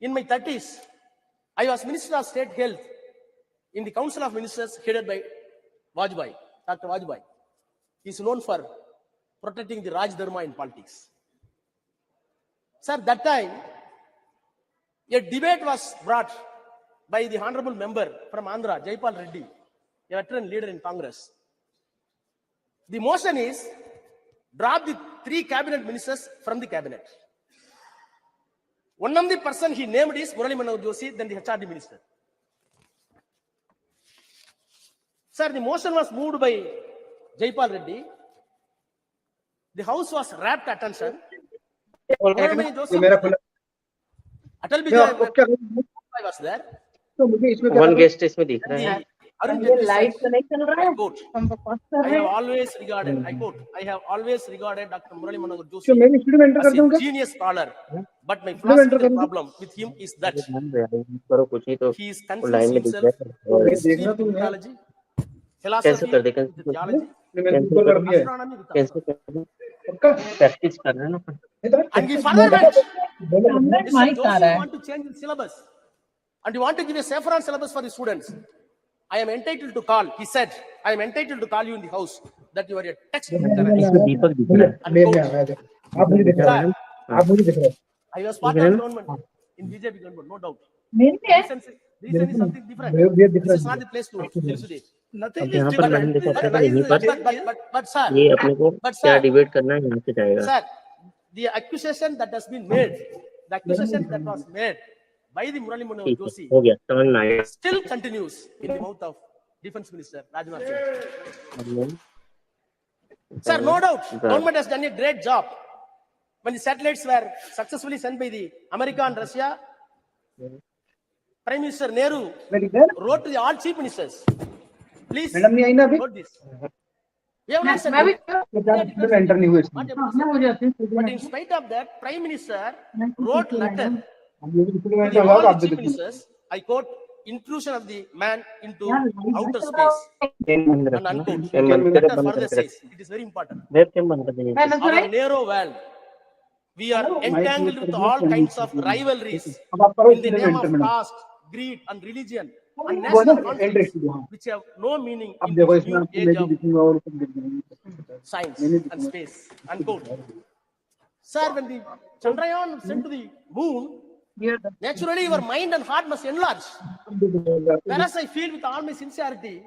in my 30s, I was Minister of State Health in the Council of Ministers headed by Vajpayee, Dr. Vajpayee. He is known for protecting the Raj Dharma in politics. Sir, that time, a debate was brought by the honorable member from Andhra, Jaipal Reddy, a veteran leader in Congress. The motion is drop the 3 cabinet ministers from the cabinet. One of the person he named is Murali Manohar Joshi, then the HRD minister. Sir, the motion was moved by Jaipal Reddy. The house was rapt attention. Atal Bijay was there. One guest इसमें दिख रहा है. Arun Jaitley said, I quote, I have always regarded Dr. Murali Manohar Joshi as a genius scholar, but my philosophical problem with him is that he is confused himself with history with mythology, philosophy with theology, astronomy with astrology. Practice कर रहे हैं ना. And he further went, Mr. Joshi want to change the syllabus and you want to give a saffron syllabus for the students. I am entitled to call, he said, I am entitled to call you in the house that you are a textbook terrorist. I was part of the government in BJP government, no doubt. Reason is something different. This is not the place to elucidate. Nothing is different. But sir, sir, the accusation that has been made, the accusation that was made by the Murali Manohar Joshi still continues in the mouth of Defense Minister Rajnath Singh. Sir, no doubt, government has done a great job. When the satellites were successfully sent by the America and Russia, Prime Minister Nehru wrote to the all chief ministers, please vote this. We have not sent it. But in spite of that, Prime Minister wrote letter to the all the chief ministers, I quote, intrusion of the man into outer space. And unquote. Letter further says, it is very important. Our narrow world, we are entangled with all kinds of rivalries in the name of caste, greed, and religion, and national conflicts, which have no meaning in this new age of science and space. Unquote. Sir, when the Chandrayaan sent to the moon, naturally your mind and heart must enlarge. Whereas I feel with all my sincerity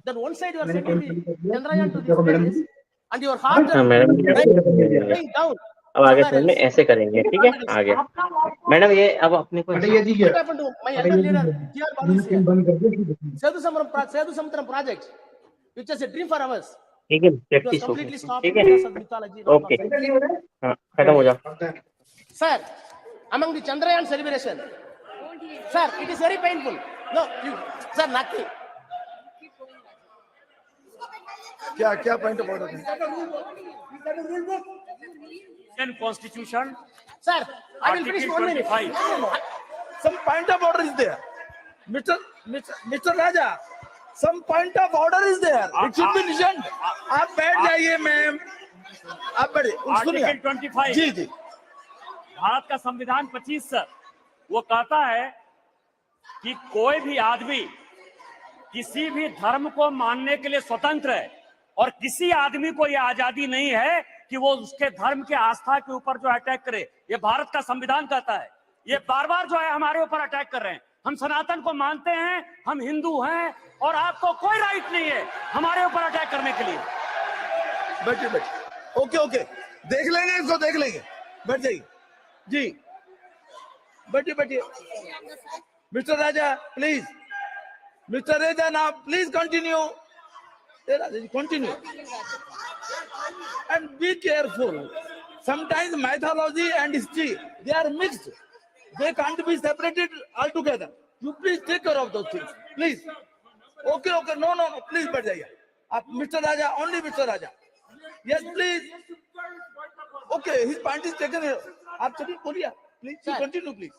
that one side you are sending the Chandrayaan to the space, and your heart is going down. अब आगे समझ में ऐसे करेंगे, ठीक है? आगे madam ये अब अपने को Sedu Samudram project, which is a dream for us. ठीक है, प्रैक्टिस हो गई, ठीक है? ओके, हाँ, खत्म हो जाओ. Sir, among the Chandrayaan celebration. Sir, it is very painful. No, sir, nothing. क्या point of order है? Indian Constitution. Sir, I will finish 1 minute. Some point of order is there. Mr. Raja, some point of order is there. It should be listened. आप बैठ जाइए ma'am. आप बैठिए. सुनिए. Article 25 जी जी. भारत का संविधान 25 वो कहता है कि कोई भी आदमी किसी भी धर्म को मानने के लिए स्वतंत्र है और किसी आदमी को यह आजादी नहीं है कि वो उसके धर्म के आस्था के ऊपर जो अटैक करे. ये भारत का संविधान कहता है. ये बार बार जो है हमारे ऊपर अटैक कर रहे हैं. हम सनातन को मानते हैं, हम हिंदू हैं और आपको कोई राइट नहीं है हमारे ऊपर अटैक करने के लिए. बैठिए. ओके. देख लेंगे इसको, देख लेंगे. बैठ जाइए. जी. बैठिए. Mr. Raja, please. Mr. Raja, now please continue. Continue. And be careful. Sometimes mythology and history, they are mixed. They can't be separated altogether. You please take care of those things. Please. Okay. No. Please, बैठ जाइए. आप Mr. Raja, only Mr. Raja. Yes, please. Okay, his point is taken here. आप चलिए बोलिए. Please, you continue, please.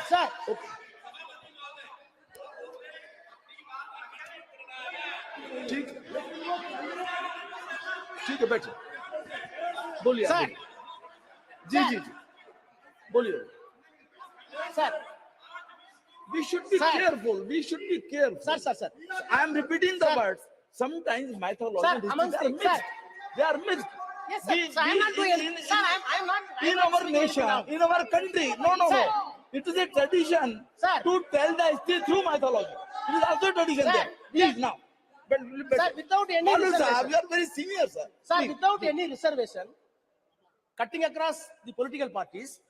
Sir. Okay. ठीक है बैठिए. बोलिए. Sir. जी. बोलिए. Sir. We should be careful. Sir. I am repeating the words. Sometimes mythology and history, they are mixed. Yes, sir. Sir, I am not doing anything. Sir, I am not. In our nation, in our country, no. It is a tradition to tell the history through mythology. It is also a tradition there. Please now. Sir, without any reservation. You are very senior, sir. Sir, without any reservation, cutting across the political parties,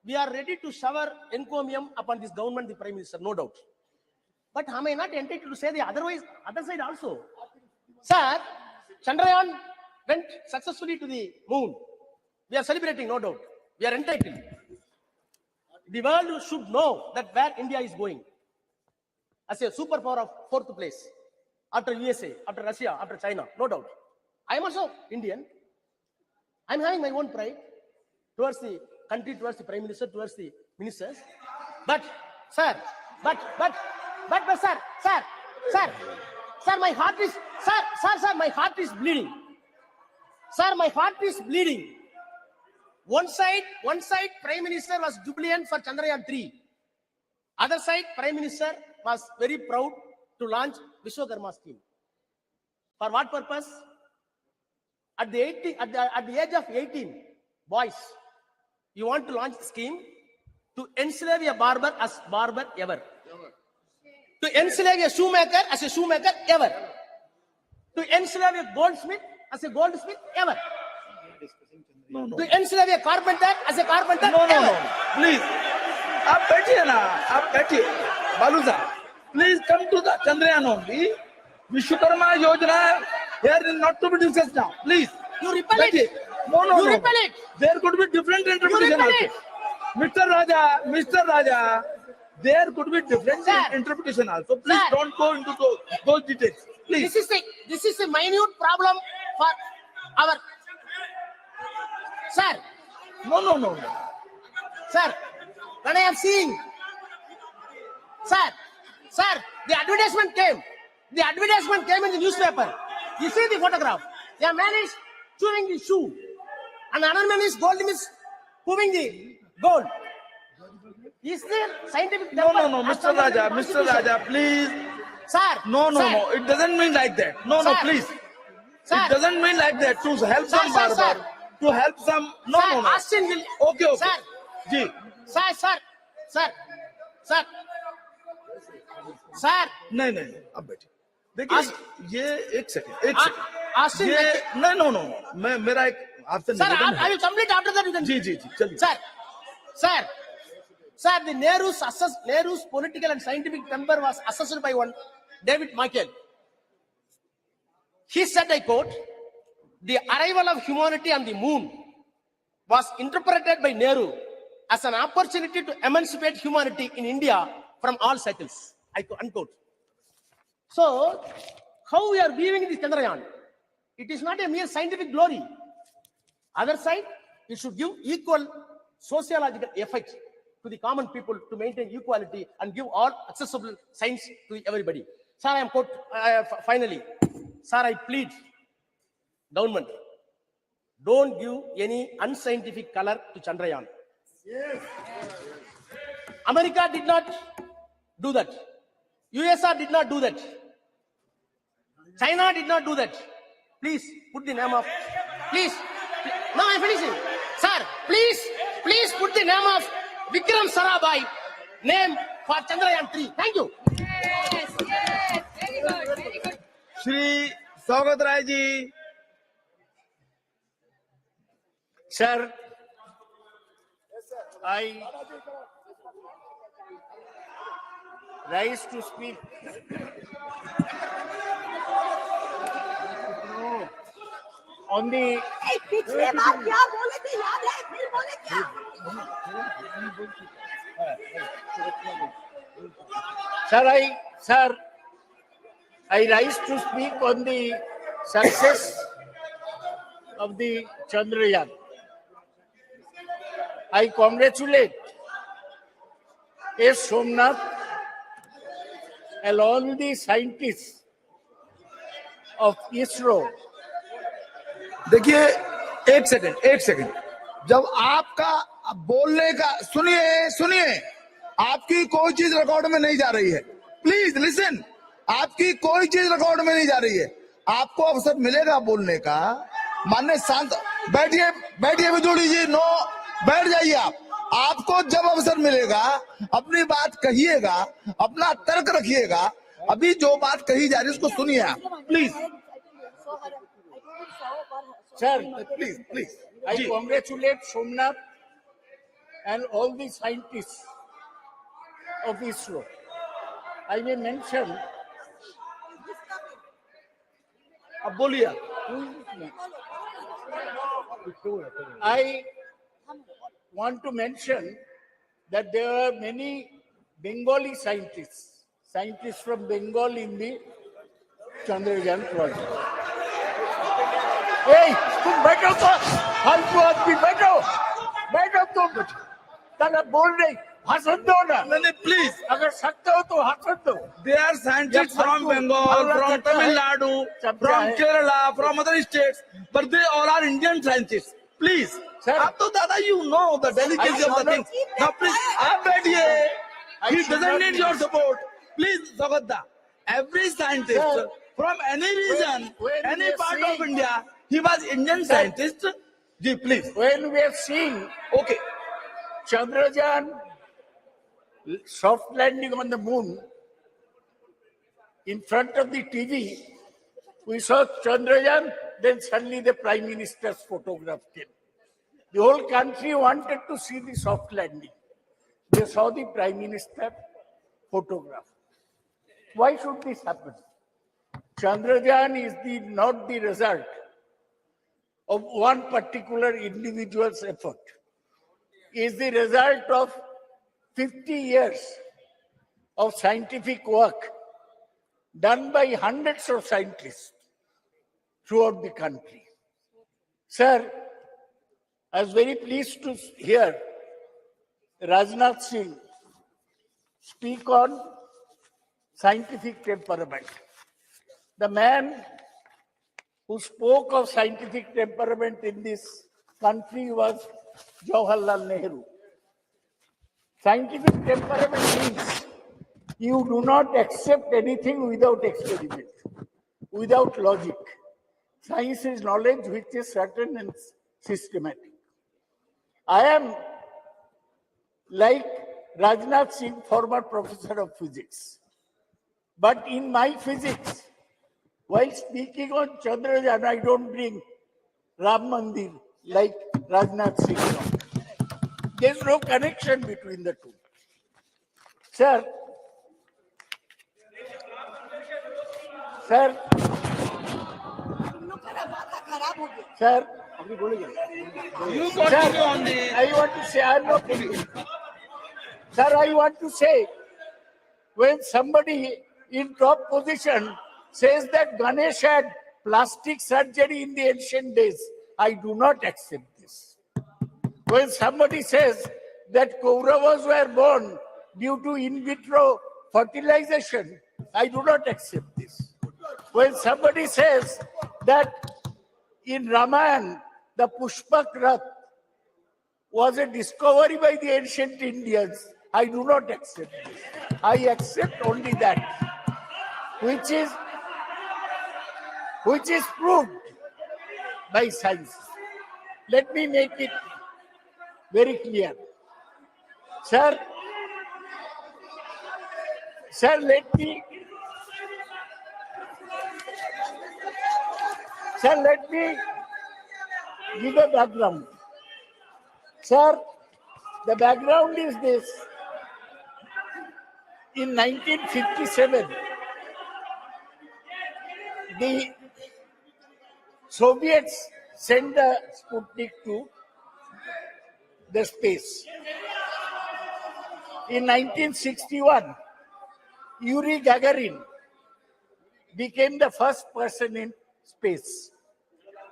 we are ready to shower encomium upon this government, the Prime Minister, no doubt. But am I not entitled to say the other side also? Sir, Chandrayaan went successfully to the moon. We are celebrating, no doubt. We are entitled. The world should know that where India is going as a superpower of 4th place after USA, after Russia, after China, no doubt. I am also Indian. I am having my own pride towards the country, towards the Prime Minister, towards the ministers. But, sir, my heart is, my heart is bleeding. Sir, my heart is bleeding. One side, Prime Minister was jubilant for Chandrayaan 3. Other side, Prime Minister was very proud to launch Vishwakarma scheme. For what purpose? At the age of 18, boys, you want to launch a scheme to enslave a barber as barber ever. To enslave a shoemaker as a shoemaker ever. To enslave a goldsmith as a goldsmith ever. No. To enslave a carpenter as a carpenter No. ever. Please. आप बैठिए. बालू साहब, please come to the Chandrayaan only. Vishwakarma Yojana here is not to be discussed now. Please. You repel it. No. You repel it. There could be different interpretation repel also. it. Mr. Raja, there could be different interpretation also. Please don't go into those details. Please. This is a minute problem for our. Sir. No. Sir, when I am seeing. Sir, the advertisement came. The advertisement came in the newspaper. You see the photograph. The man is chewing the shoe. And another man is moving the gold. Is there scientific? No, Mr. Raja, please. Sir. No. It doesn't mean like that. No, please. Sir. It doesn't mean like that. To help some barber. Sir. To help some. No. Austin will. Okay. Sir. Ji. Sir. नहीं. अब बैठिए. देखिए ये एक second. Austin. No. मेरा एक आपसे निवेदन है. I will complete after that. You can. जी. चलिए. Sir, the Nehru's political and scientific temper was assessed by one David Michael. He said, I quote, "The arrival of humanity on the moon was interpreted by Nehru as an opportunity to emancipate humanity in India from all cycles. Unquote. So, how we are viewing this Chandrayaan? It is not a mere scientific glory. Other side, it should give equal sociological effect to the common people to maintain equality and give all accessible science to everybody. Sir, I am finally, sir, I plead, government, don't give any unscientific color to Chandrayaan. Yes. America did not do that. USSR did not do that. China did not do that. Please put the name of, please, now I'm finishing. Sir, please put the name of Vikram Sarabhai, name for Chandrayaan 3. Thank you. Yes, very good, very good. Shri Saugat Rai ji. Sir, I rise to speak on the पिछले बार क्या बोले थे याद है फिर बोले क्या Sir, I rise to speak on the success of the Chandrayaan. I congratulate S. Somnath and all the scientists of ISRO. देखिए एक सेकंड जब आपका बोलने का सुनिए आपकी कोई चीज रिकॉर्ड में नहीं जा रही है. Please listen. आपकी कोई चीज रिकॉर्ड में नहीं जा रही है. आपको अवसर मिलेगा बोलने का. माननीय शांत बैठिए विदुड़ी जी. नो, बैठ जाइए आप. आपको जब अवसर मिलेगा अपनी बात कहिएगा, अपना तर्क रखिएगा. अभी जो बात कही जा रही है उसको सुनिए आप please. Sir, please. I congratulate Somnath and all the scientists of ISRO. I may mention. अब बोलिए. I want to mention that there are many Bengali scientists from Bengal in the Chandrayaan project. Hey, तुम बैठो तो, फालतू आदमी बैठो तुम. ताला बोल नहीं, भाषण दो ना. नहीं प्लीज. अगर सकते हो तो भाषण दो. They are scientists from Bengal, from Tamil Nadu, from Kerala, from other states, but they all are Indian scientists. Please. Sir, आप तो दादा you know the delicacy of the things. Now please, आप बैठिए. He doesn't need your support. Please, Sagadda. Every scientist Sir, from any region, any we are part seeing- of India, he was Indian scientist. Ji, please. when we are seeing Okay. Chandrayaan soft landing on the moon, in front of the TV, we saw Chandrayaan, then suddenly the Prime Minister's photograph came. The whole country wanted to see the soft landing. They saw the Prime Minister photograph. Why should this happen? Chandrayaan is not the result of one particular individual's effort. It is the result of 50 years of scientific work done by hundreds of scientists throughout the country. Sir, I was very pleased to hear Rajnath Singh speak on scientific temperament. The man who spoke of scientific temperament in this country was Jawaharlal Nehru. Scientific temperament means you do not accept anything without experiment, without logic. Science is knowledge which is certain and systematic. I am like Rajnath Singh, former professor of physics. But in my physics, while speaking on Chandrayaan, I don't bring Ram Mandir like Rajnath Singh. There's no connection between the two. Sir, You continue on the. I want to say, I'm not Sir, I want to say, when somebody in top position says that Ganesh had plastic surgery in the ancient days, I do not accept this. When somebody says that Kauravas were born due to in vitro fertilization, I do not accept this. When somebody says that in Ramayana, the Pushpak Rath was a discovery by the ancient Indians, I do not accept this. I accept only that which is proved by science. Let me make it very clear. Sir, let me give a background. Sir, the background is this. In 1957, the Soviets sent the Sputnik to the space. In 1961, Yuri Gagarin became the first person in space.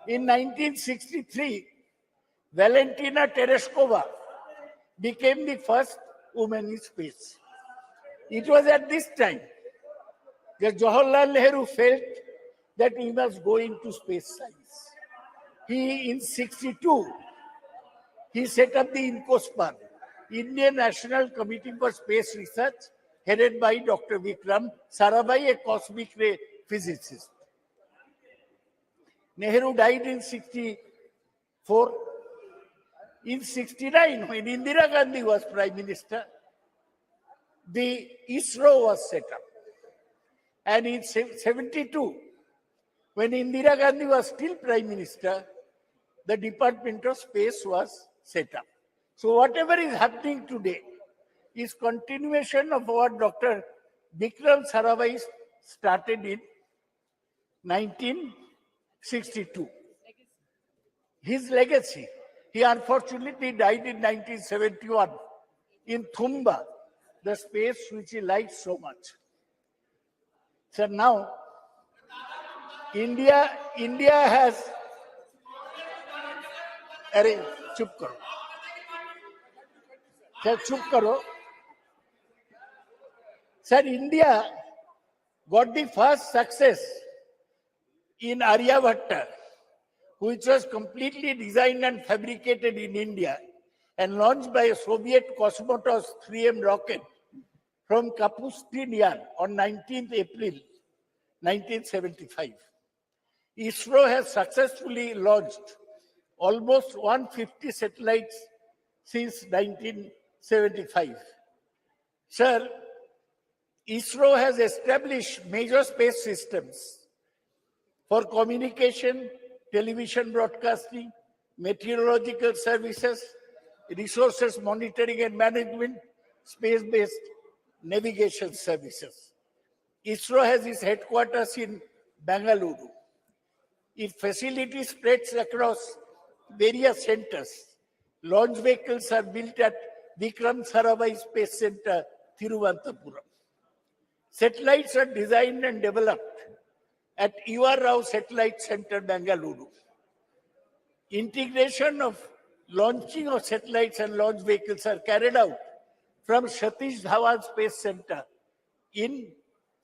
In 1963, Valentina Tereshkova became the first woman in space. It was at this time that Jawaharlal Nehru felt that we must go into space science. In 1962, he set up the INCOSPAR, Indian National Committee for Space Research, headed by Dr. Vikram Sarabhai, a cosmic ray physicist. Nehru died in 1964. In 1969, when Indira Gandhi was Prime Minister, the ISRO was set up. And in 1972, when Indira Gandhi was still Prime Minister, the Department of Space was set up. So whatever is happening today is continuation of what Dr. Vikram Sarabhai started in 1962. His legacy. He unfortunately died in 1971 in Thumba, the space which he liked so much. So now, India has. Arey, chup karo. Sir, chup karo. Sir, India got the first success in Aryabhatta, which was completely designed and fabricated in India and launched by a Soviet Cosmotos 3M rocket from Kapustin Yar on 19th April 1975. ISRO has successfully launched almost 150 satellites since 1975. Sir, ISRO has established major space systems for communication, television broadcasting, meteorological services, resources monitoring and management, space-based navigation services. ISRO has its headquarters in Bengaluru. Its facility spreads across various centers. Launch vehicles are built at Vikram Sarabhai Space Center, Thiruvananthapuram. Satellites are designed and developed at U.R. Rao Satellite Center, Bengaluru. Integration of launching of satellites and launch vehicles are carried out from Satish Dhawan Space Center in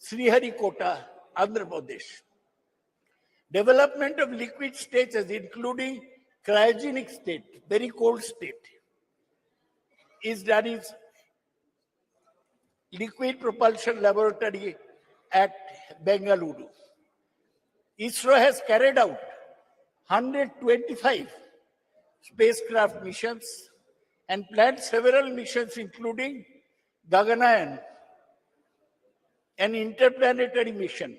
Sriharikota, Andhra Pradesh. Development of liquid stages, including cryogenic state, very cold state, is done in Liquid Propulsion Laboratory at Bengaluru. ISRO has carried out 125 spacecraft missions and planned several missions, including Gaganayan, an interplanetary mission,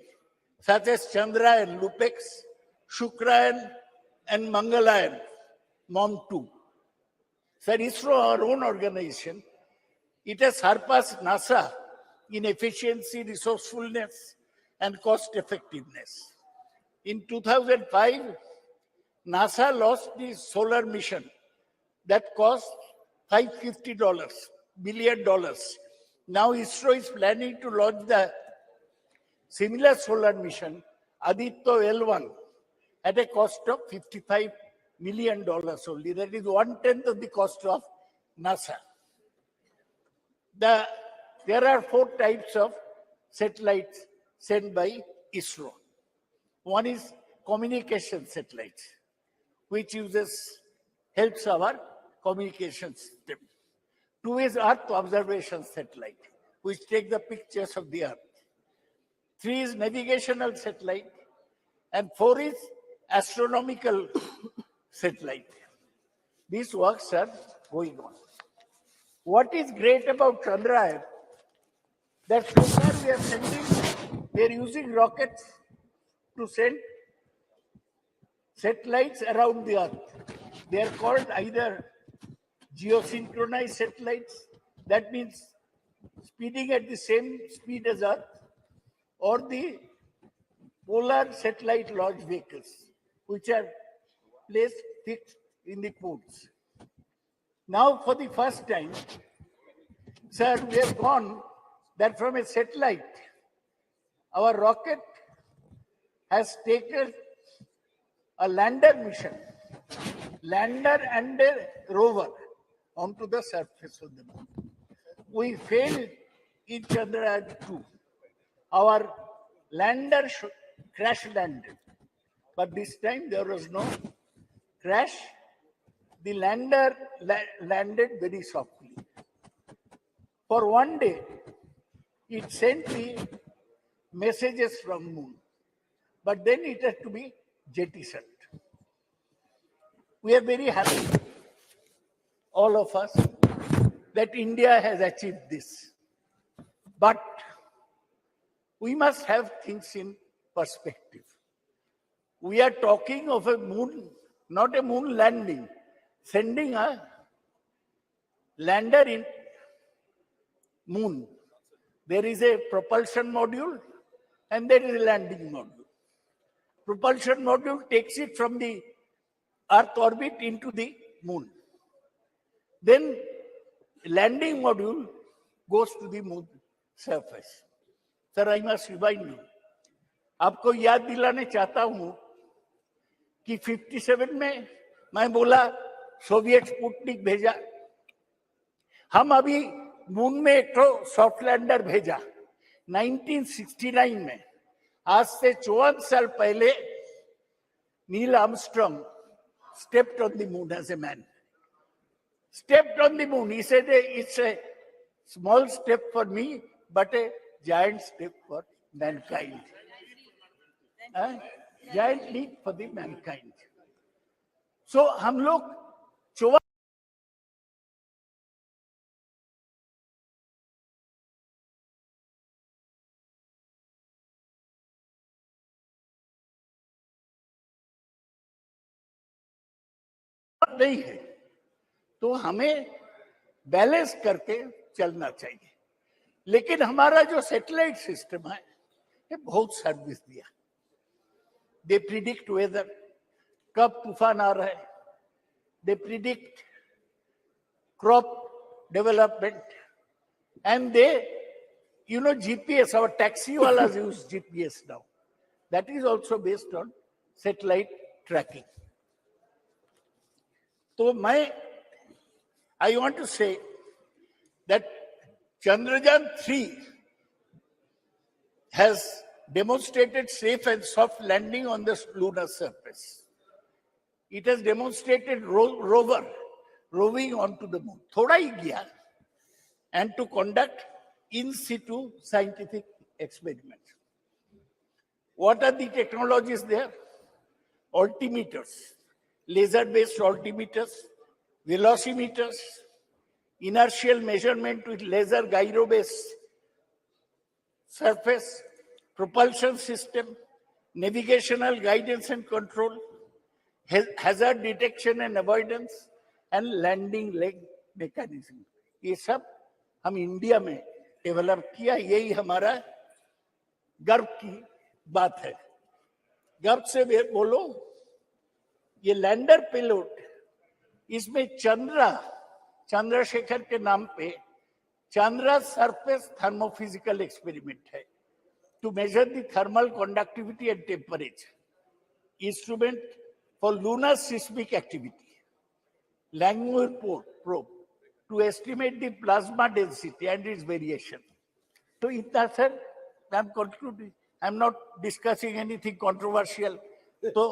such as Chandrayaan, Lupex, Shukrayan, and Mangalayan, MOM-2. Sir, ISRO, our own organization, it has surpassed NASA in efficiency, resourcefulness, and cost effectiveness. In 2005, NASA launched the solar mission that cost $550 billion. Now ISRO is planning to launch the similar solar mission, Aditya L1, at a cost of $55 million only. That is 1/10 of the cost of NASA. There are 4 types of satellites sent by ISRO. One is communication satellites, which helps our communication system. 2 is Earth observation satellite, which take the pictures of the Earth. 3 is navigational satellite, and 4 is astronomical satellite. These works are going on. What is great about Chandrayaan, that so far we are using rockets to send satellites around the Earth. They are called either geosynchronized satellites, that means speeding at the same speed as Earth, or the polar satellite launch vehicles, which are placed fixed in the poles. Now, for the first time, sir, we have gone that from a satellite, our rocket has taken a lander mission, lander and a rover, onto the surface of the moon. We failed in Chandrayaan 2. Our lander crash landed, but this time there was no crash. The lander landed very softly. For one day, it sent the messages from moon, but then it had to be jettisoned. We are very happy, all of us, that India has achieved this. But we must have things in perspective. We are talking of a moon, not a moon landing, sending a lander in moon. There is a propulsion module and there is a landing module. Propulsion module takes it from the Earth orbit into the moon. Then landing module goes to the moon surface. Sir, I must remind you, आपको याद दिलाने चाहता हूं कि 57 में मैं बोला Soviet Sputnik भेजा, हम अभी मून में एक तो सॉफ्ट लैंडर भेजा 1969 में. आज से 54 साल पहले Neil Armstrong stepped on the moon as a man. Stepped on the moon. He said, it's a small step for me, but a giant step for mankind. Giant leap for the mankind. So, हम लोग 54 नहीं है, तो हमें balance करके चलना चाहिए. लेकिन हमारा जो सैटेलाइट सिस्टम है, ये बहुत सर्विस दिया. दे प्रिडिक्ट वेदर, कब तूफान आ रहा है, they predict crop development, and they GPS, our taxi walas use GPS now. That is also based on satellite tracking. So I want to say that Chandrayaan 3 has demonstrated safe and soft landing on the lunar surface. It has demonstrated rover roving onto the moon. Thoda hi gaya, and to conduct in situ scientific experiments. What are the technologies there? Altimeters, laser-based altimeters, velocimeters, inertial measurement with laser gyro-based surface, propulsion system, navigational guidance and control, hazard detection and avoidance, and landing leg mechanism. ये सब हम India में develop किया. यही हमारा गर्व की बात है. गर्व से बोलो ये लैंडर पेलोड, इसमें चंद्रशेखर के नाम पे चंद्रा सरफेस थर्मोफिजिकल एक्सपेरिमेंट है to measure the thermal conductivity and temperature. Instrument for lunar seismic activity. Langmuir probe to estimate the plasma density and its variation. So itna sir, I am concluding. I am not discussing anything controversial. तो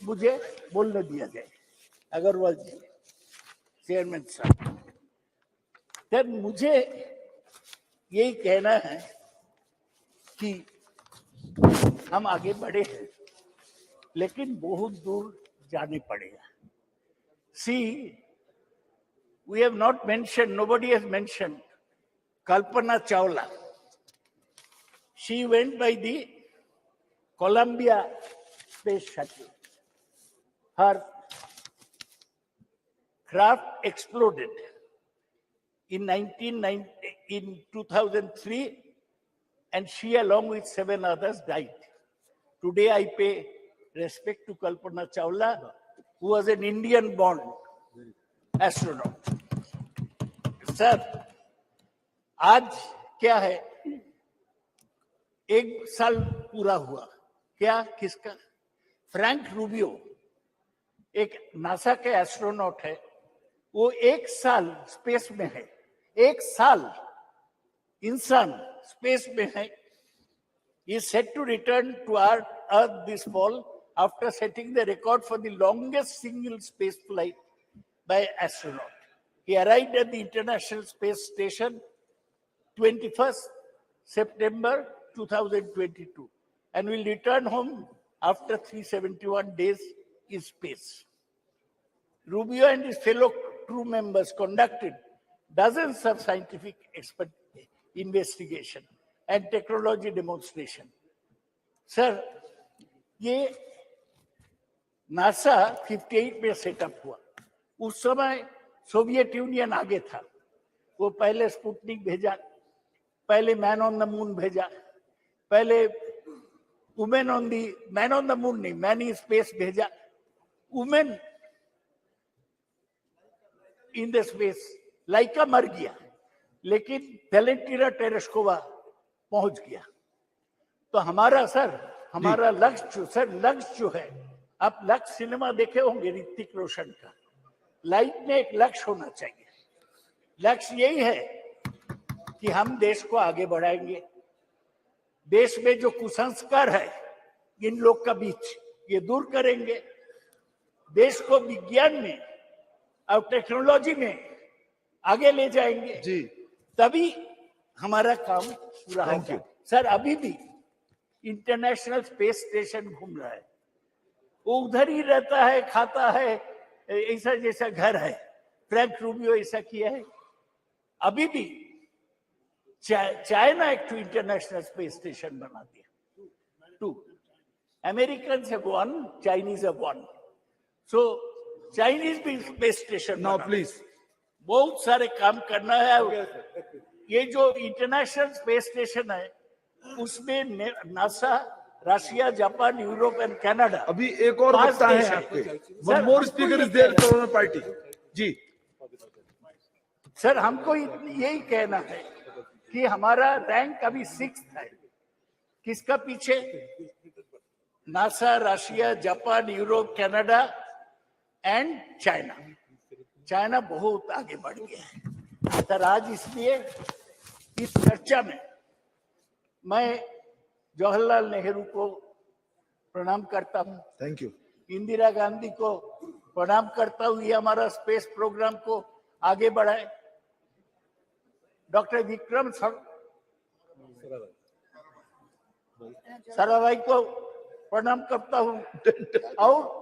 मुझे बोलने दिया जाए. अग्रवाल जी, chairman साहब. Sir मुझे यही कहना है कि हम आगे बढ़े हैं, लेकिन बहुत दूर जाने पड़ेगा. See, we have not mentioned, nobody has mentioned Kalpana Chawla. She went by the Columbia Space Shuttle. Her craft exploded in 2003, and she, along with 7 others, died. Today, I pay respect to Kalpana Chawla, who was an Indian-born astronaut. Sir, आज क्या है? 1 साल पूरा हुआ. क्या? किसका? Frank Rubio, एक NASA के एस्ट्रोनॉट है. वो 1 साल स्पेस में है. 1 साल इंसान स्पेस में है. He is set to return to Earth this fall after setting the record for the longest single space flight by astronaut. He arrived at the International Space Station 21st September 2022 and will return home after 371 days in space. Rubio and his fellow crew members conducted dozens of scientific investigation and technology demonstration. Sir, ये NASA 58 में setup हुआ. उस समय Soviet union आगे था. वो पहले Sputnik भेजा, पहले मैन ऑन द मून भेजा, पहले मैन ऑन द मून नहीं, मैन इन स्पेस भेजा, वुमेन इन द स्पेस. लाइका मर गया, लेकिन वेलेंटिना टेरेस्कोवा पहुंच गया. तो हमारा लक्ष्य जो है, आप लक्ष्य सिनेमा देखे होंगे ऋतिक रोशन का. लाइफ में एक लक्ष्य होना चाहिए. लक्ष्य यही है कि हम देश को आगे बढ़ाएंगे. देश में जो कुसंस्कार है इन लोग का बीच, ये दूर करेंगे. देश को विज्ञान में और टेक्नोलॉजी में आगे ले जाएंगे जी, तभी हमारा काम पूरा होगा. सर, अभी भी इंटरनेशनल स्पेस स्टेशन घूम रहा है. वो उधर ही रहता है, खाता है, ऐसा जैसा घर है. फ्रैंक रूबियो ऐसा किया है. अभी भी चाइना एक इंटरनेशनल स्पेस स्टेशन बना दिया. 2 American have 1, Chinese have 1. So Chinese भी स्पेस स्टेशन. नाउ प्लीज, बहुत सारे काम करना है. ये जो इंटरनेशनल स्पेस स्टेशन है, उसमें NASA, Russia, Japan, Europe and Canada. अभी एक और बता है आपके. One more speaker is there from party ji. Sir, हमको यही कहना है कि हमारा रैंक अभी 6th है. किसका पीछे? NASA, Russia, Japan, Europe, Canada and China. China बहुत आगे बढ़ गया है. सर, आज इसलिए इस चर्चा में मैं जवाहरलाल नेहरू को प्रणाम करता हूं. Thank you. इंदिरा इंदिरा गांधी को प्रणाम करता हूं. ये हमारा स्पेस प्रोग्राम को आगे बढ़ाए. डॉक्टर विक्रम साराभाई को प्रणाम करता हूं. और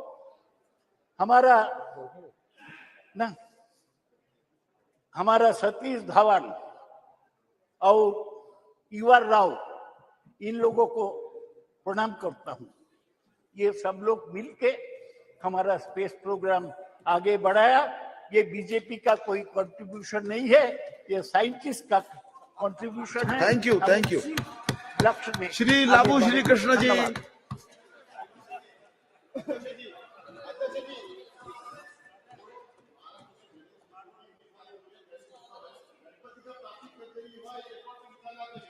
हमारा सतीश धवन और युवा राव, इन लोगों को प्रणाम करता हूं. ये सब लोग मिलके हमारा स्पेस प्रोग्राम आगे बढ़ाया. ये बीजेपी का कोई कंट्रीब्यूशन नहीं है, ये साइंटिस्ट का कंट्रीब्यूशन है. Thank you. Thank you. लक्ष्य में श्री लाबू श्री कृष्ण जी.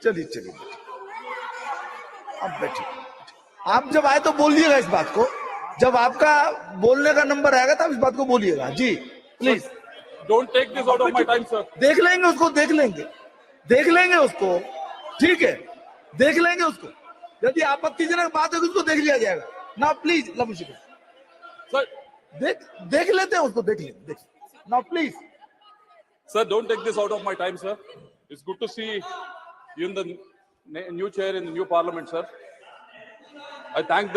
चलिए चलिए, आप बैठिए। आप जब आए तो बोलिएगा इस बात को, जब आपका बोलने का नंबर आएगा तब इस बात को बोलिएगा जी, please. Don't take this out of my time, sir. देख लेंगे उसको, देख लेंगे उसको, ठीक है, देख लेंगे उसको। यदि आपत्तिजनक बात होगी उसको देख लिया जाएगा ना, प्लीज लमुशी Sir, देख लेते हैं उसको, देख लेंगे ना, please. sir, don't take this out of my time, sir. It's good to see you in the new chair in the new parliament, sir. I thank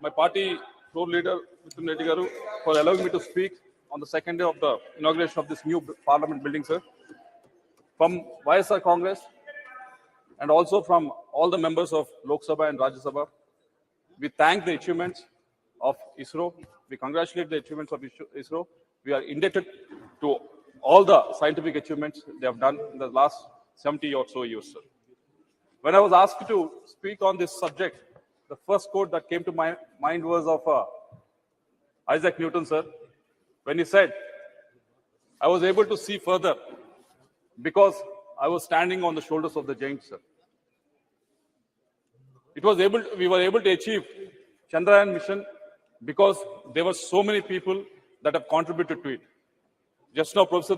my party floor leader, Mr. Reddy Garu, for allowing me to speak on the second day of the inauguration of this new parliament building, sir. From YSR Congress and also from all the members of Lok Sabha and Rajya Sabha, we thank the achievements of ISRO. We congratulate the achievements of ISRO. We are indebted to all the scientific achievements they have done in the last 70 or so years, sir. When I was asked to speak on this subject, the first quote that came to my mind was of Isaac Newton, sir, when he said, I was able to see further because I was standing on the shoulders of the giants, sir. We were able to achieve Chandrayaan mission because there were so many people that have contributed to it. Just now, Professor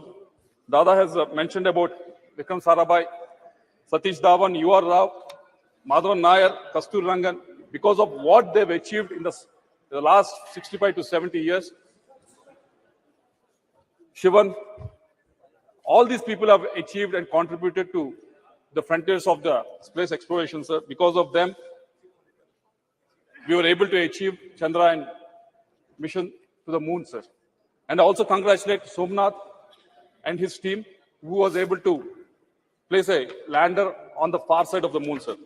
Dada has mentioned about Vikram Sarabhai, Satish Dhawan, U.R. Rao, Madhavan Nair, Kastur Rangan. Because of what they've achieved in the last 65 to 70 years, Shivan, all these people have achieved and contributed to the frontiers of the space exploration, sir. Because of them, we were able to achieve Chandrayaan mission to the moon, sir. And I also congratulate Somnath and his team, who was able to place a lander on the far side of the moon, sir.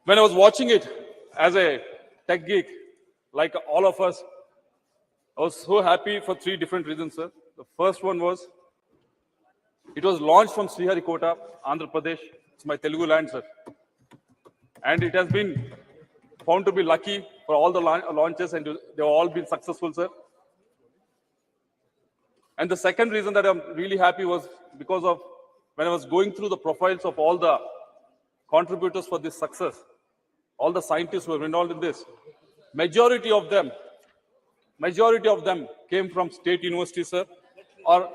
When I was watching it as a tech geek, like all of us, I was so happy for three different reasons, sir. The first one was, it was launched from Sriharikota, Andhra Pradesh. It's my Telugu land, sir. And it has been found to be lucky for all the launches, and they've all been successful, sir. And the second reason that I'm really happy was because of when I was going through the profiles of all the contributors for this success, all the scientists who were involved in this, majority of them came from state universities, sir, or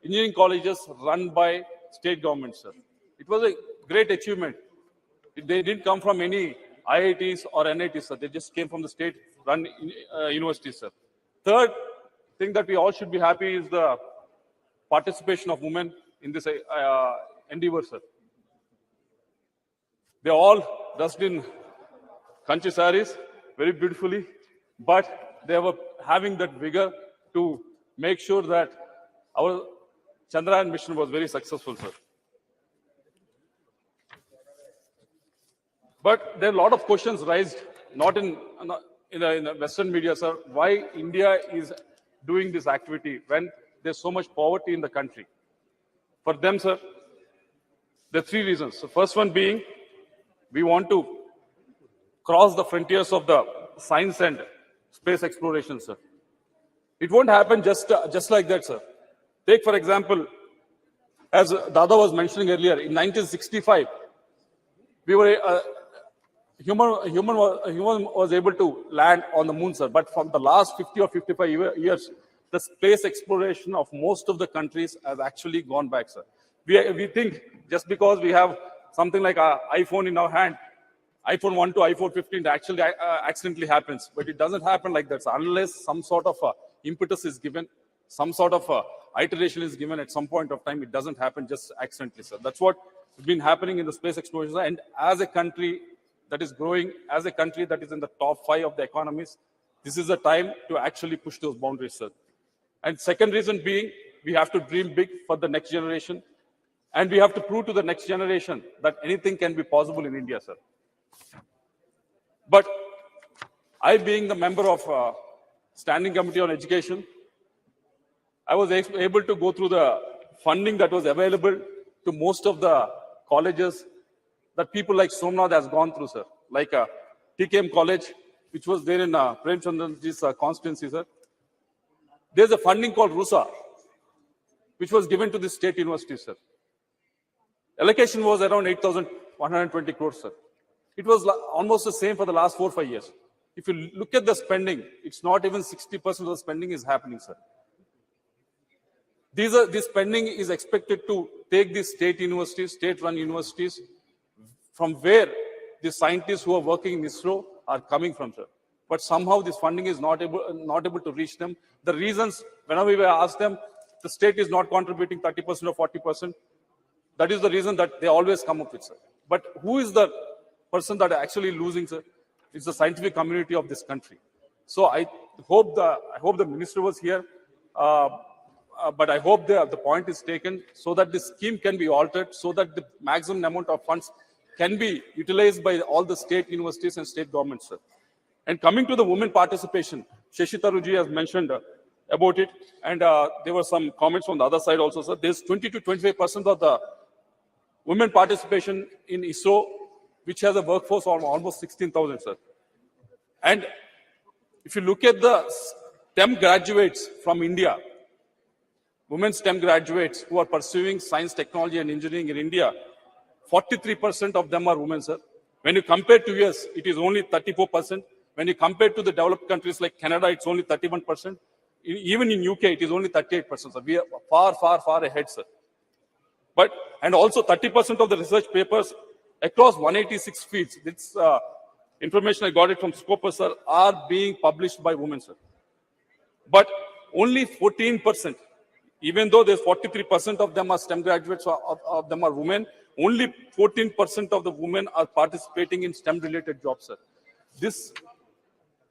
engineering colleges run by state government, sir. It was a great achievement. They didn't come from any IITs or NITs, sir. They just came from the state-run universities, sir. Third thing that we all should be happy is the participation of women in this endeavor, sir. They all dressed in country saris, very beautifully, but they were having that vigor to make sure that our Chandrayaan mission was very successful, sir. But there are a lot of questions raised, not in the Western media, sir, why India is doing this activity when there's so much poverty in the country. For them, sir, there are three reasons. The first one being, we want to cross the frontiers of the science and space exploration, sir. It won't happen just like that, sir. Take, for example, as Dada was mentioning earlier, in 1965, we were human was able to land on the moon, sir. But from the last 50 or 55 years, the space exploration of most of the countries has actually gone back, sir. We think just because we have something like an iPhone in our hand, iPhone 1 to iPhone 15 actually accidentally happens. But it doesn't happen like that, sir. Unless some sort of impetus is given, some sort of iteration is given at some point of time, it doesn't happen just accidentally, sir. That's what has been happening in the space exploration. And as a country that is growing, as a country that is in the top 5 of the economies, this is the time to actually push those boundaries, sir. And second reason being, we have to dream big for the next generation. And we have to prove to the next generation that anything can be possible in India, sir. But I, being the member of Standing Committee on Education, I was able to go through the funding that was available to most of the colleges that people like Somnath has gone through, sir. Like TKM College, which was there in Prem Chandranji's constituency, sir. There's a funding called RUSA, which was given to the state university, sir. allocation was around 8,120 crores, sir. It was almost the same for the last 4 or 5 years. If you look at the spending, it's not even 60% of the spending is happening, sir. This spending is expected to take these state universities, state-run universities, from where the scientists who are working in ISRO are coming from, sir. But somehow this funding is not able to reach them. The reasons, whenever we ask them, the state is not contributing 30% or 40%. That is the reason that they always come up with, sir. But who is the person that are actually losing, sir? It's the scientific community of this country. So I hope the minister was here, but I hope the point is taken so that this scheme can be altered, so that the maximum amount of funds can be utilized by all the state universities and state governments, sir. And coming to the women participation, Shashi Tharoor ji has mentioned about it, and there were some comments from the other side also, sir. There's 20 to 25% of the women participation in ISRO, which has a workforce of almost 16,000, sir. And if you look at the STEM graduates from India, women STEM graduates who are pursuing science, technology, and engineering in India, 43% of them are women, sir. When you compare to US, it is only 34%. When you compare to the developed countries like Canada, it's only 31%. Even in UK, it is only 38%. So we are far, far, far ahead, sir. And also 30% of the research papers across 186 fields, this information I got it from Scopus, sir, are being published by women, sir. But only 14%, even though there's 43% of them are STEM graduates, of them are women, only 14% of the women are participating in STEM-related jobs, sir.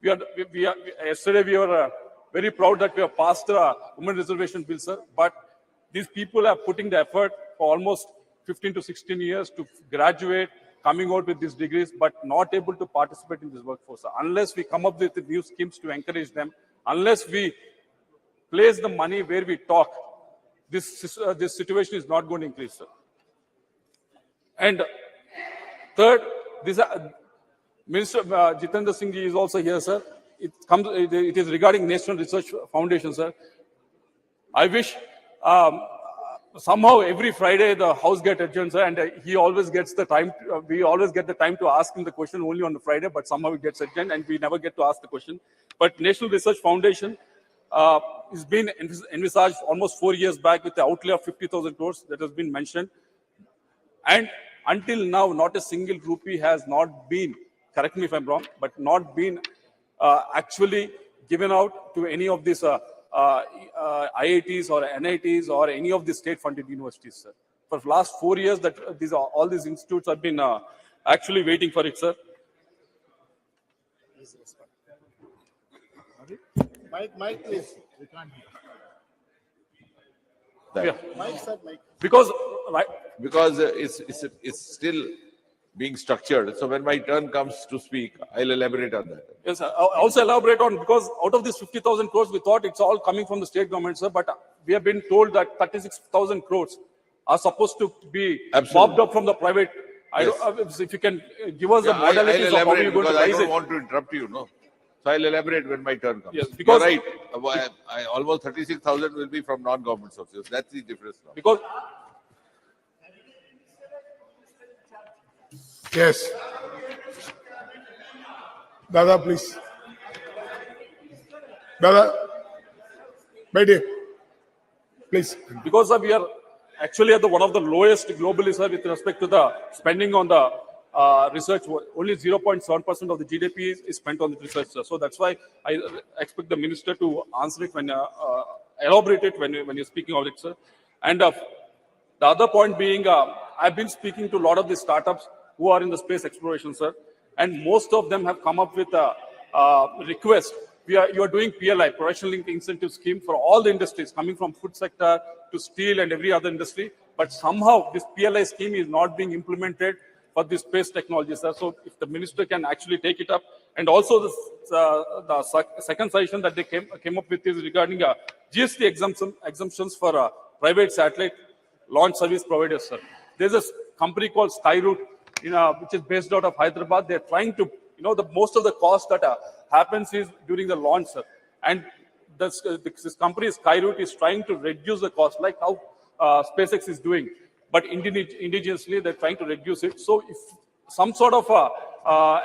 Yesterday we were very proud that we have passed a women reservation bill, sir. But these people are putting the effort for almost 15 to 16 years to graduate, coming out with these degrees, but not able to participate in this workforce, sir. Unless we come up with new schemes to encourage them, unless we place the money where we talk, this situation is not going to increase, sir. And third, Minister Jitendra Singh ji is also here, sir. It is regarding National Research Foundation, sir. I wish somehow every Friday the house gets adjourned, sir, and he always gets the time. We always get the time to ask him the question only on the Friday, but somehow it gets adjourned and we never get to ask the question. But National Research Foundation has been envisaged almost 4 years back with the outlay of 50,000 crores that has been mentioned. And until now, not a single rupee has not been, correct me if I'm wrong, but not been actually given out to any of these IITs or NITs or any of the state-funded universities, sir. For the last 4 years, that all these institutes have been actually waiting for it, sir. Mike, please. Yeah. Mike, sir, Mike. Because it's still being structured. So when my turn comes to speak, I'll elaborate on that. Yes, sir. I'll also elaborate on, because out of this 50,000 crores, we thought it's all coming from the state government, sir. But we have been told that 36,000 crores are supposed to be mopped up from the private. Yes. If you can give us the modalities of how you're going to I raise don't it. want to interrupt you, no. So I'll elaborate when my turn comes. Yes, because you're right. Almost 36,000 will be from non-government sources. That's the difference now. Because yes. Dada, please. Dada, please. Because we are actually at one of the lowest globally, sir, with respect to the spending on the research. Only 0.7% of the GDP is spent on the research, sir. So that's why I expect the minister to answer it when elaborate it when you're speaking of it, sir. And the other point being, I've been speaking to a lot of the startups who are in the space exploration, sir, and most of them have come up with a request. You are doing PLI, Production Linked Incentive Scheme, for all the industries, coming from food sector to steel and every other industry. But somehow this PLI scheme is not being implemented for this space technology, sir. So if the minister can actually take it up. And also the second suggestion that they came up with is regarding GST exemptions for private satellite launch service providers, sir. There's a company called Skyroot, which is based out of Hyderabad. They're trying to, most of the cost that happens is during the launch, sir. And this company, Skyroot, is trying to reduce the cost, like how SpaceX is doing. but indigenously they're trying to reduce it. So if some sort of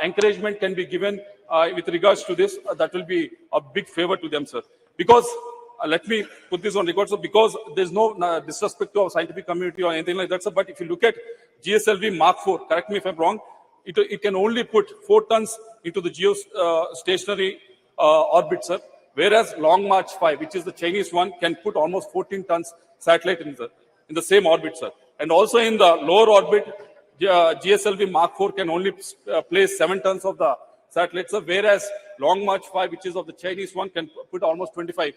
encouragement can be given with regards to this, that will be a big favor to them, sir. Because let me put this on record, sir, because there's no disrespect to our scientific community or anything like that, sir. But if you look at GSLV Mark IV, correct me if I'm wrong, it can only put 4 tons into the geostationary orbit, sir. Whereas Long March 5, which is the Chinese one, can put almost 14 tons satellite in the same orbit, sir. And also in the lower orbit, GSLV Mark IV can only place 7 tons of the satellites, sir. Whereas Long March 5, which is of the Chinese one, can put almost 25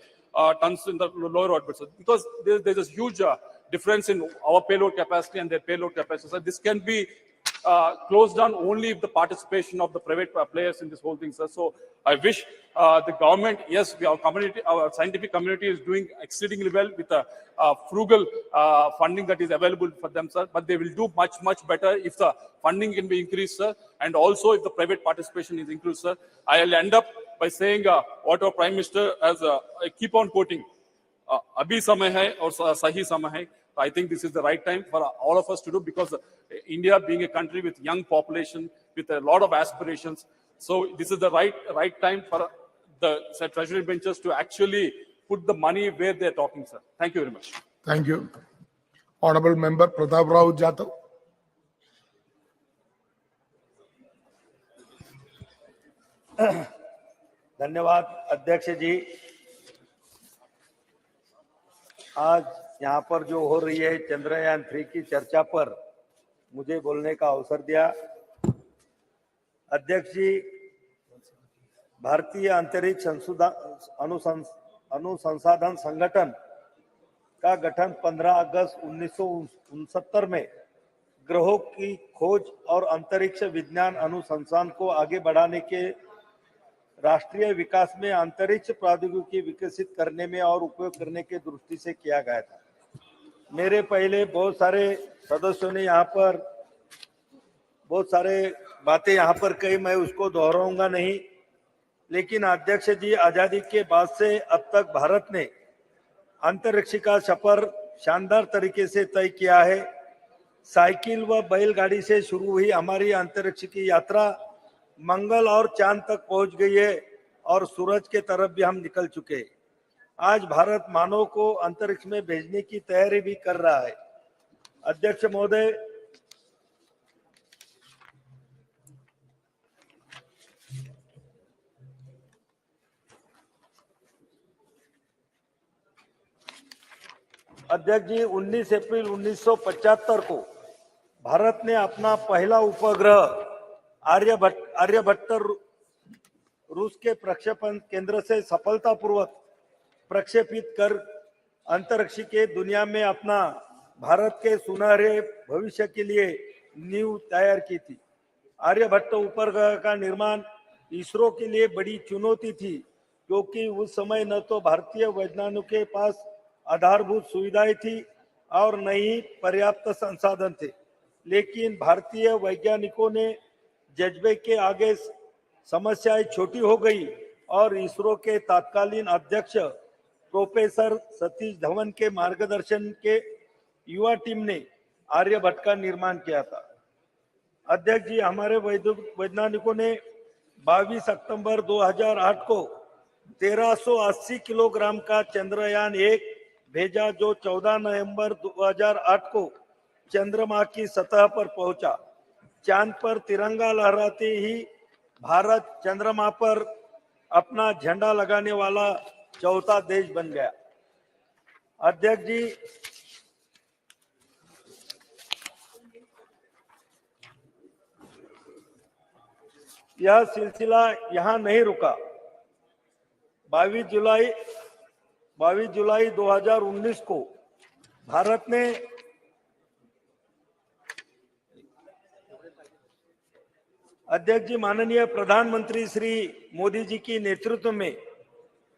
tons in the lower orbit, sir. Because there's a huge difference in our payload capacity and their payload capacity. So this can be closed down only if the participation of the private players in this whole thing, sir. So I wish the government, yes, our scientific community is doing exceedingly well with the frugal funding that is available for them, sir. But they will do much, much better if the funding can be increased, sir. And also if the private participation is increased, sir. I'll end up by saying what our Prime Minister has, I keep on quoting, abhi samay hai aur sahi samay hai. I think this is the right time for all of us to do, because India being a country with young population, with a lot of aspirations, so this is the right time for the treasury benches to actually put the money where they're talking, sir. Thank you very much. Thank you. Honorable Member Pratap Rao Jadhav. धन्यवाद अध्यक्ष जी। आज यहाँ पर जो हो रही है चंद्रयान 3 की चर्चा पर मुझे बोलने का अवसर दिया। अध्यक्ष जी, भारतीय अंतरिक्ष अनुसंधान संगठन का गठन 15 अगस्त 1969 में ग्रहों की खोज और अंतरिक्ष विज्ञान अनुसंधान को आगे बढ़ाने के राष्ट्रीय विकास में अंतरिक्ष प्रौद्योगिकी विकसित करने में और उपयोग करने के दृष्टि से किया गया था। मेरे पहले बहुत सारे सदस्यों ने यहाँ पर बहुत सारे बातें यहाँ पर कही, मैं उसको दोहराऊंगा नहीं। लेकिन अध्यक्ष जी, आजादी के बाद से अब तक भारत ने अंतरिक्ष का सफर शानदार तरीके से तय किया है। साइकिल व बैलगाड़ी से शुरू हुई हमारी अंतरिक्ष की यात्रा मंगल और चांद तक पहुंच गई है और सूरज के तरफ भी हम निकल चुके हैं। आज भारत मानव को अंतरिक्ष में भेजने की तैयारी भी कर रहा है। अध्यक्ष महोदय, अध्यक्ष जी, 19 अप्रैल 1975 को भारत ने अपना पहला उपग्रह आर्यभट्ट रूस के प्रक्षेपण केंद्र से सफलतापूर्वक प्रक्षेपित कर अंतरिक्ष के दुनिया में अपना भारत के सुनहरे भविष्य के लिए नींव तैयार की थी। आर्यभट्ट उपग्रह का निर्माण इसरो के लिए बड़ी चुनौती थी, क्योंकि उस समय न तो भारतीय वैज्ञानिकों के पास आधारभूत सुविधाएं थी और न ही पर्याप्त संसाधन थे। लेकिन भारतीय वैज्ञानिकों ने जज्बे के आगे समस्याएं छोटी हो गई और इसरो के तत्कालीन अध्यक्ष प्रोफेसर सतीश धवन के मार्गदर्शन के युवा टीम ने आर्यभट्ट का निर्माण किया था। अध्यक्ष जी, हमारे वैज्ञानिकों ने 22 सितंबर 2008 को 1380 किलोग्राम का चंद्रयान 1 भेजा, जो 14 नवंबर 2008 को चंद्रमा की सतह पर पहुंचा। चांद पर तिरंगा लहराते ही भारत चंद्रमा पर अपना झंडा लगाने वाला चौथा देश बन गया। अध्यक्ष जी, यह सिलसिला यहाँ नहीं रुका। 22 जुलाई 2019 को भारत ने अध्यक्ष जी, माननीय प्रधानमंत्री श्री मोदी जी की नेतृत्व में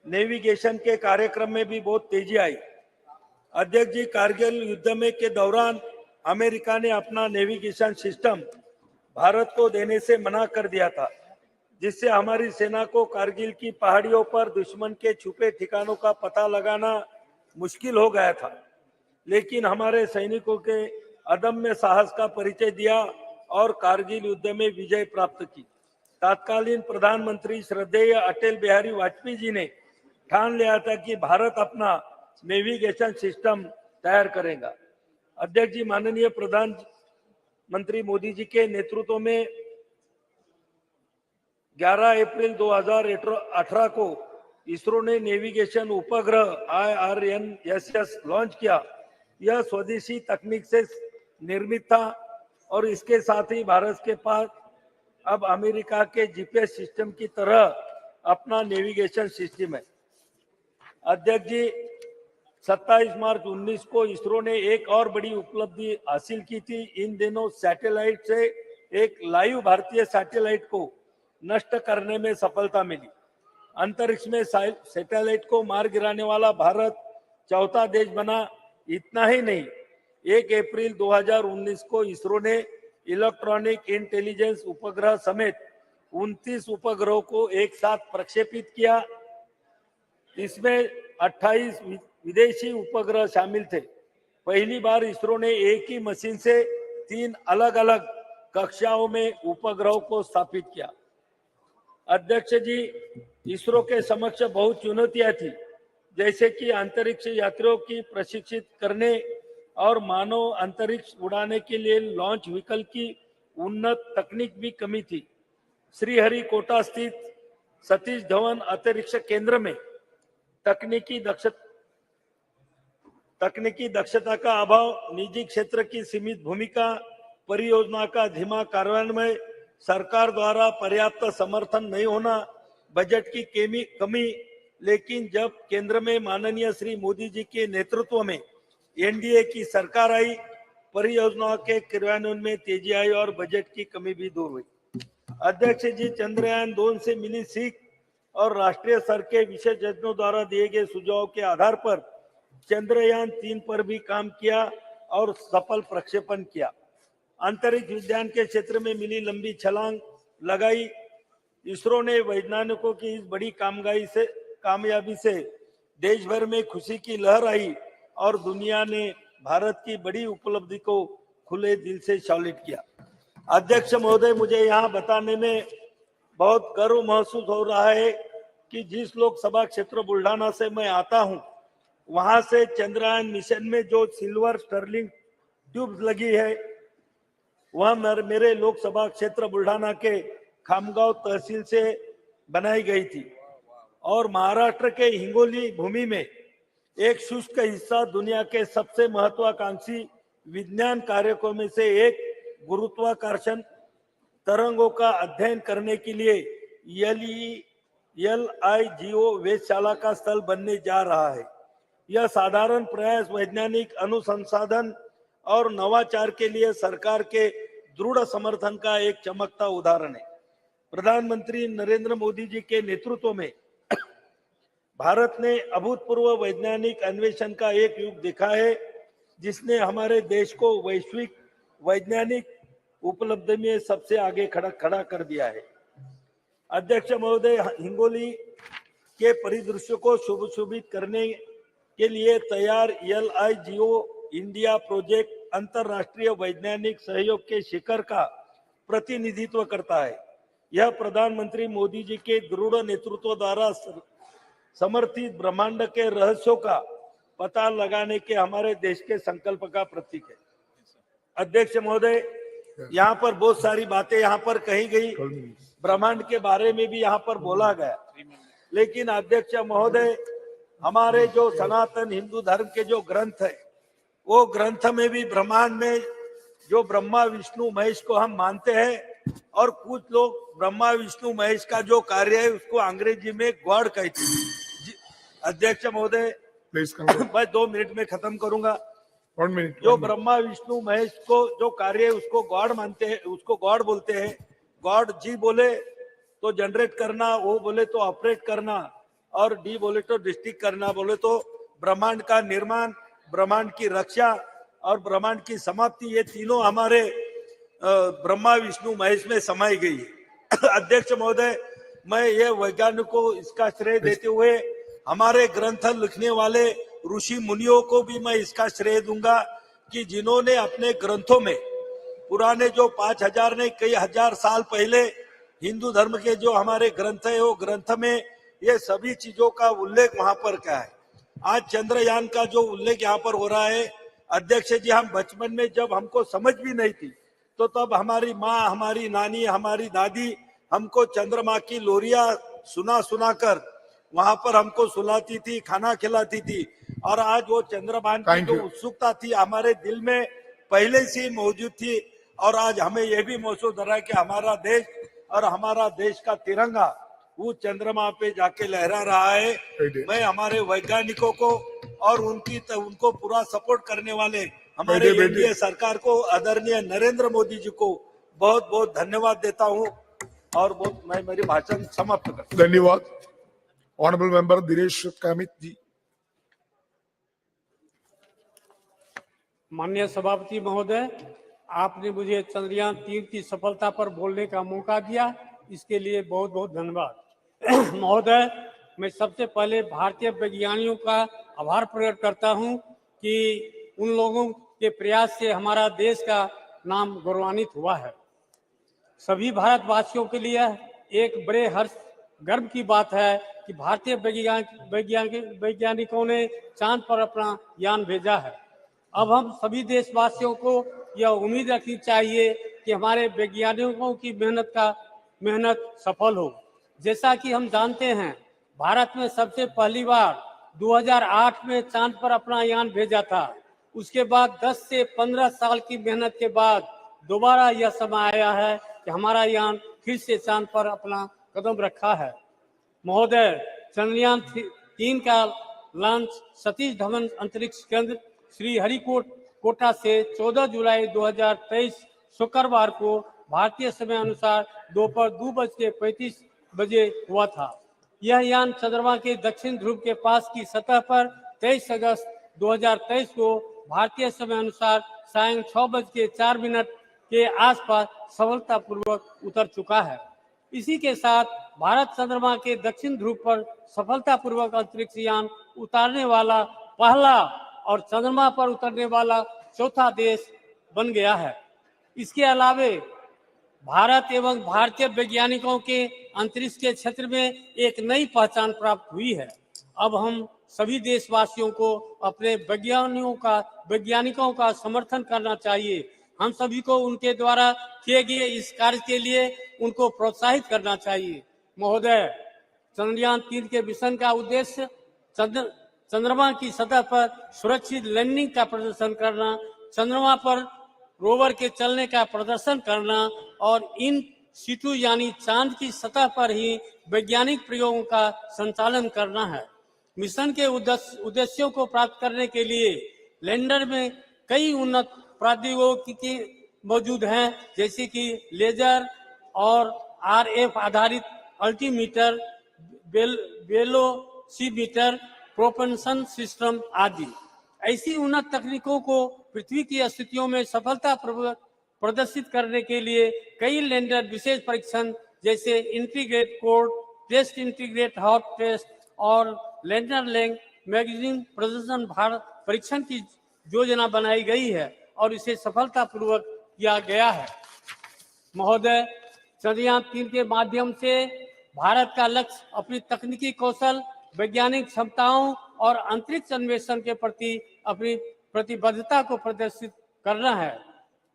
नेविगेशन के कार्यक्रम में भी बहुत तेजी आई। अध्यक्ष जी, कारगिल युद्ध में के दौरान अमेरिका ने अपना नेविगेशन सिस्टम भारत को देने से मना कर दिया था, जिससे हमारी सेना को कारगिल की पहाड़ियों पर दुश्मन के छुपे ठिकानों का पता लगाना मुश्किल हो गया था। लेकिन हमारे सैनिकों के अदम्य साहस का परिचय दिया और कारगिल युद्ध में विजय प्राप्त की। तत्कालीन प्रधानमंत्री श्रद्धेय अटल बिहारी वाजपेयी जी ने ठान लिया था कि भारत अपना नेविगेशन सिस्टम तैयार करेगा। अध्यक्ष जी, माननीय प्रधानमंत्री मोदी जी के नेतृत्व में 11 अप्रैल 2018 को इसरो ने नेविगेशन उपग्रह IRNSS लॉन्च किया। यह स्वदेशी तकनीक से निर्मित था और इसके साथ ही भारत के पास अब अमेरिका के जीपीएस सिस्टम की तरह अपना नेविगेशन सिस्टम है। अध्यक्ष जी, 27 मार्च 19 को इसरो ने एक और बड़ी उपलब्धि हासिल की थी। इन दिनों सैटेलाइट से एक लाइव भारतीय सैटेलाइट को नष्ट करने में सफलता मिली। अंतरिक्ष में सैटेलाइट को मार गिराने वाला भारत चौथा देश बना। इतना ही नहीं, 1 अप्रैल 2019 को इसरो ने इलेक्ट्रॉनिक इंटेलिजेंस उपग्रह समेत 29 उपग्रहों को एक साथ प्रक्षेपित किया। इसमें 28 विदेशी उपग्रह शामिल थे। पहली बार इसरो ने एक ही मशीन से 3 अलग अलग कक्षाओं में उपग्रहों को स्थापित किया। अध्यक्ष जी, इसरो के समक्ष बहुत चुनौतियां थी, जैसे कि अंतरिक्ष यात्रियों की प्रशिक्षित करने और मानव अंतरिक्ष उड़ाने के लिए लॉन्च व्हीकल की उन्नत तकनीक भी कमी थी। श्रीहरिकोटा स्थित सतीश धवन अंतरिक्ष केंद्र में तकनीकी दक्षता का अभाव, निजी क्षेत्र की सीमित भूमिका, परियोजना का धीमा कार्यान्वयन, सरकार द्वारा पर्याप्त समर्थन नहीं होना, बजट की कमी। लेकिन जब केंद्र में माननीय श्री मोदी जी के नेतृत्व में एनडीए की सरकार आई, परियोजनाओं के क्रियान्वयन में तेजी आई और बजट की कमी भी दूर हुई। अध्यक्ष जी, चंद्रयान 2 से मिली सीख और राष्ट्रीय स्तर के विशेषज्ञों द्वारा दिए गए सुझावों के आधार पर चंद्रयान 3 पर भी काम किया और सफल प्रक्षेपण किया। अंतरिक्ष विज्ञान के क्षेत्र में मिली लंबी छलांग लगाई। इसरो ने वैज्ञानिकों की इस बड़ी कामयाबी से देश भर में खुशी की लहर आई और दुनिया ने भारत की बड़ी उपलब्धि को खुले दिल से सैल्यूट किया। अध्यक्ष महोदय, मुझे यहाँ बताने में बहुत गर्व महसूस हो रहा है कि जिस लोकसभा क्षेत्र बुल्ढाना से मैं आता हूँ, वहां से चंद्रयान मिशन में जो सिल्वर स्टर्लिंग ट्यूब्स लगी है, वह मेरे लोकसभा क्षेत्र बुल्ढाना के खामगांव तहसील से बनाई गई थी और महाराष्ट्र के हिंगोली भूमि में एक शुष्क हिस्सा दुनिया के सबसे महत्वाकांक्षी विज्ञान कार्यक्रमों में से एक गुरुत्वाकर्षण तरंगों का अध्ययन करने के लिए LIGO वेधशाला का स्थल बनने जा रहा है। यह साधारण प्रयास वैज्ञानिक अनुसंधान और नवाचार के लिए सरकार के दृढ़ समर्थन का एक चमकता उदाहरण है। प्रधानमंत्री नरेंद्र मोदी जी के नेतृत्व में भारत ने अभूतपूर्व वैज्ञानिक अन्वेषण का एक युग देखा है, जिसने हमारे देश को वैश्विक वैज्ञानिक उपलब्धि में सबसे आगे खड़ा कर दिया है। अध्यक्ष महोदय, हिंगोली के परिदृश्य को सुशोभित करने के लिए तैयार LIGO इंडिया प्रोजेक्ट अंतरराष्ट्रीय वैज्ञानिक सहयोग के शिखर का प्रतिनिधित्व करता है। यह प्रधानमंत्री मोदी जी के दृढ़ नेतृत्व द्वारा समर्थित ब्रह्मांड के रहस्यों का पता लगाने के हमारे देश के संकल्प का प्रतीक है। अध्यक्ष महोदय, यहाँ पर बहुत सारी बातें यहाँ पर कही गई, ब्रह्मांड के बारे में भी यहाँ पर बोला गया, लेकिन अध्यक्ष महोदय, हमारे जो सनातन हिंदू धर्म के जो ग्रंथ है, वो ग्रंथ में भी ब्रह्मांड में जो ब्रह्मा विष्णु महेश को हम मानते हैं और कुछ लोग ब्रह्मा विष्णु महेश का जो कार्य है उसको अंग्रेजी में गॉड कहते हैं। अध्यक्ष महोदय, मैं 2 मिनट में खत्म करूंगा। 1 मिनट। जो ब्रह्मा विष्णु महेश को जो कार्य है उसको गॉड मानते हैं, उसको गॉड बोलते हैं। गॉड जी बोले तो जनरेट करना, वो बोले तो ऑपरेट करना, और डी बोले तो डिस्ट्रिक्ट करना, बोले तो ब्रह्मांड का निर्माण, ब्रह्मांड की रक्षा और ब्रह्मांड की समाप्ति, ये तीनों हमारे ब्रह्मा विष्णु महेश में समाई गई है। अध्यक्ष महोदय, मैं ये वैज्ञानिक को इसका श्रेय देते हुए हमारे ग्रंथ लिखने वाले ऋषि मुनियों को भी मैं इसका श्रेय दूंगा कि जिन्होंने अपने ग्रंथों में पुराने जो 5000 ने कई हजार साल पहले हिंदू धर्म के जो हमारे ग्रंथ है वो ग्रंथ में ये सभी चीजों का उल्लेख वहां पर क्या है। आज चंद्रयान का जो उल्लेख यहाँ पर हो रहा है, अध्यक्ष जी, हम बचपन में जब हमको समझ भी नहीं थी तो तब हमारी माँ, हमारी नानी, हमारी दादी हमको चंद्रमा की लोरियां सुना कर वहां पर हमको सुलाती थी, खाना खिलाती थी। और आज वो चंद्रमान की जो उत्सुकता थी हमारे दिल में पहले से मौजूद थी। और आज हमें यह भी महसूस हो रहा है कि हमारा देश और हमारा देश का तिरंगा वो चंद्रमा पे जाके लहरा रहा है। मैं हमारे वैज्ञानिकों को और उनको पूरा सपोर्ट करने वाले हमारे एनडीए सरकार को, आदरणीय नरेंद्र मोदी जी को बहुत बहुत धन्यवाद देता हूं और मैं मेरी भाषण समाप्त करता हूं। धन्यवाद। ऑनरेबल मेंबर दिनेश कामित जी। माननीय सभापति महोदय, आपने मुझे चंद्रयान 3 की सफलता पर बोलने का मौका दिया, इसके लिए बहुत बहुत धन्यवाद। महोदय, मैं सबसे पहले भारतीय वैज्ञानिकों का आभार प्रकट करता हूं कि उन लोगों के प्रयास से हमारा देश का नाम गौरवान्वित हुआ है। सभी भारतवासियों के लिए एक बड़े हर्ष गर्व की बात है कि भारतीय वैज्ञानिकों ने चांद पर अपना यान भेजा है। अब हम सभी देशवासियों को यह उम्मीद रखनी चाहिए कि हमारे वैज्ञानिकों की मेहनत सफल हो। जैसा कि हम जानते हैं, भारत में सबसे पहली बार 2008 में चांद पर अपना यान भेजा था। उसके बाद 10 से 15 साल की मेहनत के बाद दोबारा यह समय आया है कि हमारा यान फिर से चांद पर अपना कदम रखा है। महोदय, चंद्रयान 3 का लॉन्च सतीश धवन अंतरिक्ष केंद्र श्रीहरिकोटा से 14 जुलाई 2023 शुक्रवार को भारतीय समय अनुसार दोपहर 2:35 बजे हुआ था। यह यान चंद्रमा के दक्षिण ध्रुव के पास की सतह पर 23 अगस्त 2023 को भारतीय समय अनुसार सायं 6:04 के आसपास सफलतापूर्वक उतर चुका है। इसी के साथ भारत चंद्रमा के दक्षिण ध्रुव पर सफलतापूर्वक अंतरिक्ष यान उतारने वाला पहला और चंद्रमा पर उतरने वाला चौथा देश बन गया है। इसके अलावे भारत एवं भारतीय वैज्ञानिकों के अंतरिक्ष के क्षेत्र में एक नई पहचान प्राप्त हुई है। अब हम सभी देशवासियों को अपने वैज्ञानिकों का समर्थन करना चाहिए। हम सभी को उनके द्वारा किए गए इस कार्य के लिए उनको प्रोत्साहित करना चाहिए। महोदय, चंद्रयान 3 के मिशन का उद्देश्य चंद्रमा की सतह पर सुरक्षित लैंडिंग का प्रदर्शन करना, चंद्रमा पर रोवर के चलने का प्रदर्शन करना और इन सिटू यानी चांद की सतह पर ही वैज्ञानिक प्रयोगों का संचालन करना है। मिशन के उद्देश्यों को प्राप्त करने के लिए लैंडर में कई उन्नत प्रौद्योगिकी मौजूद हैं, जैसे कि लेजर और RF आधारित अल्टीमीटर, वेलोसीमीटर, प्रोपल्शन सिस्टम आदि। ऐसी उन्नत तकनीकों को पृथ्वी की स्थितियों में सफलता प्रदर्शित करने के लिए कई लैंडर विशेष परीक्षण जैसे integrate core test, integrate hot test और लैंडर लैंग मैगजीन प्रदर्शन भारत परीक्षण की योजना बनाई गई है और इसे सफलतापूर्वक किया गया है। महोदय, चंद्रयान 3 के माध्यम से भारत का लक्ष्य अपनी तकनीकी कौशल, वैज्ञानिक क्षमताओं और अंतरिक्ष अन्वेषण के प्रति अपनी प्रतिबद्धता को प्रदर्शित करना है।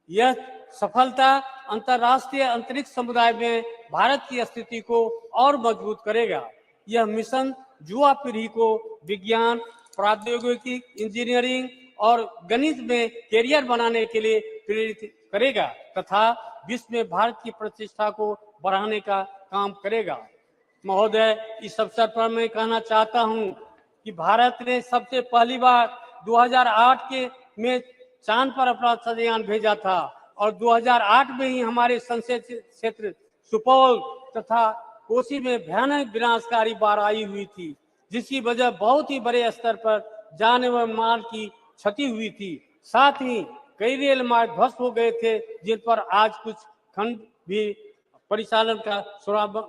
यह सफलता अंतर्राष्ट्रीय अंतरिक्ष समुदाय में भारत की स्थिति को और मजबूत करेगा। यह मिशन युवा पीढ़ी को विज्ञान, प्रौद्योगिकी, इंजीनियरिंग और गणित में कैरियर बनाने के लिए प्रेरित करेगा तथा विश्व में भारत की प्रतिष्ठा को बढ़ाने का काम करेगा। महोदय, इस अवसर पर मैं कहना चाहता हूं कि भारत ने सबसे पहली बार 2008 में चांद पर अपना चंद्रयान भेजा था और 2008 में ही हमारे संसदीय क्षेत्र सुपौल तथा कोसी में भयानक विनाशकारी बाढ़ आई हुई थी, जिसकी वजह बहुत ही बड़े स्तर पर जान एवं माल की क्षति हुई थी। साथ ही कई रेल मार्ग ध्वस्त हो गए थे, जिन पर आज कुछ खंड भी परिचालन का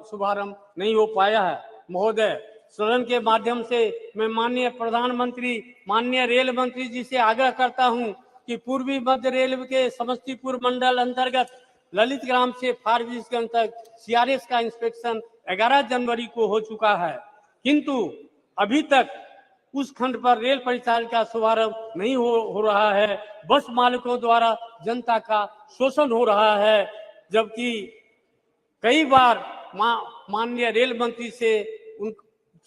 शुभारंभ नहीं हो पाया है। महोदय, सदन के माध्यम से मैं माननीय प्रधानमंत्री, माननीय रेल मंत्री जी से आग्रह करता हूं कि पूर्वी मध्य रेलवे के समस्तीपुर मंडल अंतर्गत ललित ग्राम से फारबिसगंज तक सीआरएस का इंस्पेक्शन 11 जनवरी को हो चुका है, किंतु अभी तक उस खंड पर रेल परिचालन का शुभारंभ नहीं हो रहा है। बस मालिकों द्वारा जनता का शोषण हो रहा है, जबकि कई बार माननीय रेल मंत्री से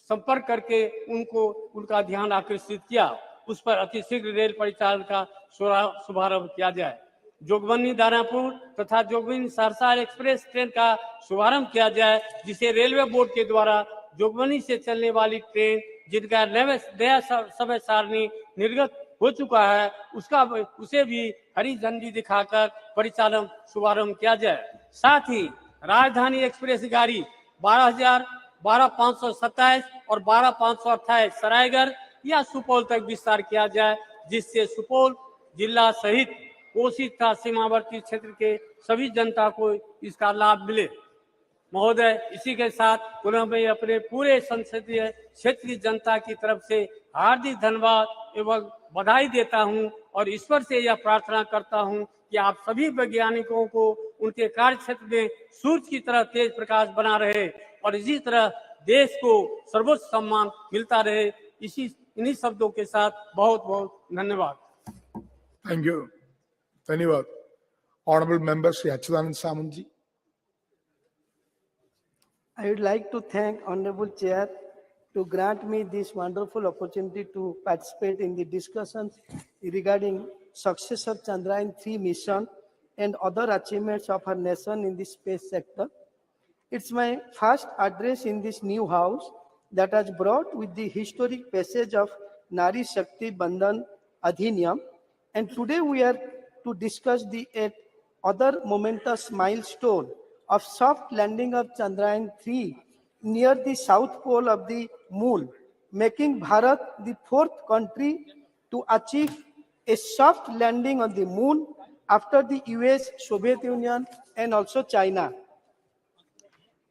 संपर्क करके उनका ध्यान आकर्षित किया, उस पर अतिशीघ्र रेल परिचालन का शुभारंभ किया जाए। जोगबनी दानापुर तथा जोगबनी सहरसा एक्सप्रेस ट्रेन का शुभारंभ किया जाए, जिसे रेलवे बोर्ड के द्वारा जोगबनी से चलने वाली ट्रेन जिनका नया समय सारणी निर्गत हो चुका है उसे भी हरी झंडी दिखाकर परिचालन शुभारंभ किया जाए। साथ ही राजधानी एक्सप्रेस गाड़ी 12,527 और 12,528 सरायगढ़ या सुपौल तक विस्तार किया जाए, जिससे सुपौल जिला सहित कोसी तथा सीमावर्ती क्षेत्र के सभी जनता को इसका लाभ मिले। महोदय, इसी के साथ पुनः मैं अपने पूरे संसदीय क्षेत्र की जनता की तरफ से हार्दिक धन्यवाद एवं बधाई देता हूं और ईश्वर से यह प्रार्थना करता हूं कि आप सभी वैज्ञानिकों को उनके कार्य क्षेत्र में सूर्य की तरह तेज प्रकाश बना रहे और इसी तरह देश को सर्वोच्च सम्मान मिलता रहे। इन्हीं शब्दों के साथ बहुत बहुत धन्यवाद। Thank you. धन्यवाद। Honorable Member Shri Achyutanand Samant ji. I would like to thank Honorable Chair to grant me this wonderful opportunity to participate in the discussions regarding success of Chandrayaan-3 mission and other achievements of our nation in the space sector. It's my first address in this new house that has brought with the historic passage of Nari Shakti Bandhan Adhiniyam, and today we are to discuss the other momentous milestone of soft landing of Chandrayaan-3 near the south pole of the moon, making Bharat the fourth country to achieve a soft landing on the moon after the US, Soviet Union, and also China.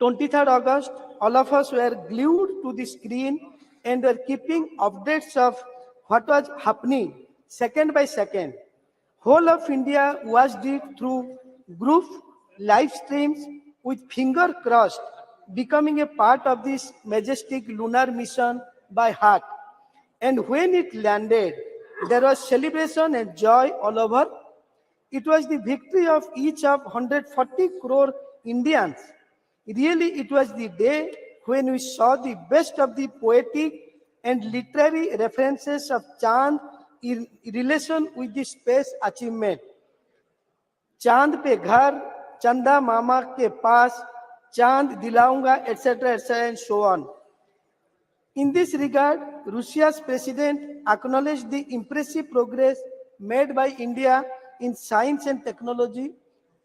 23rd August, all of us were glued to the screen and were keeping updates of what was happening second by second. Whole of India watched it through group live streams with finger crossed, becoming a part of this majestic lunar mission by heart. And when it landed, there was celebration and joy all over. It was the victory of each of 140 crore Indians. Really, it was the day when we saw the best of the poetic and literary references of Chand in relation with the space achievement. Chand pe ghar, Chanda mama ke paas, Chand dilaunga, etc., etc., and so on. In this regard, Russia's president acknowledged the impressive progress made by India in science and technology.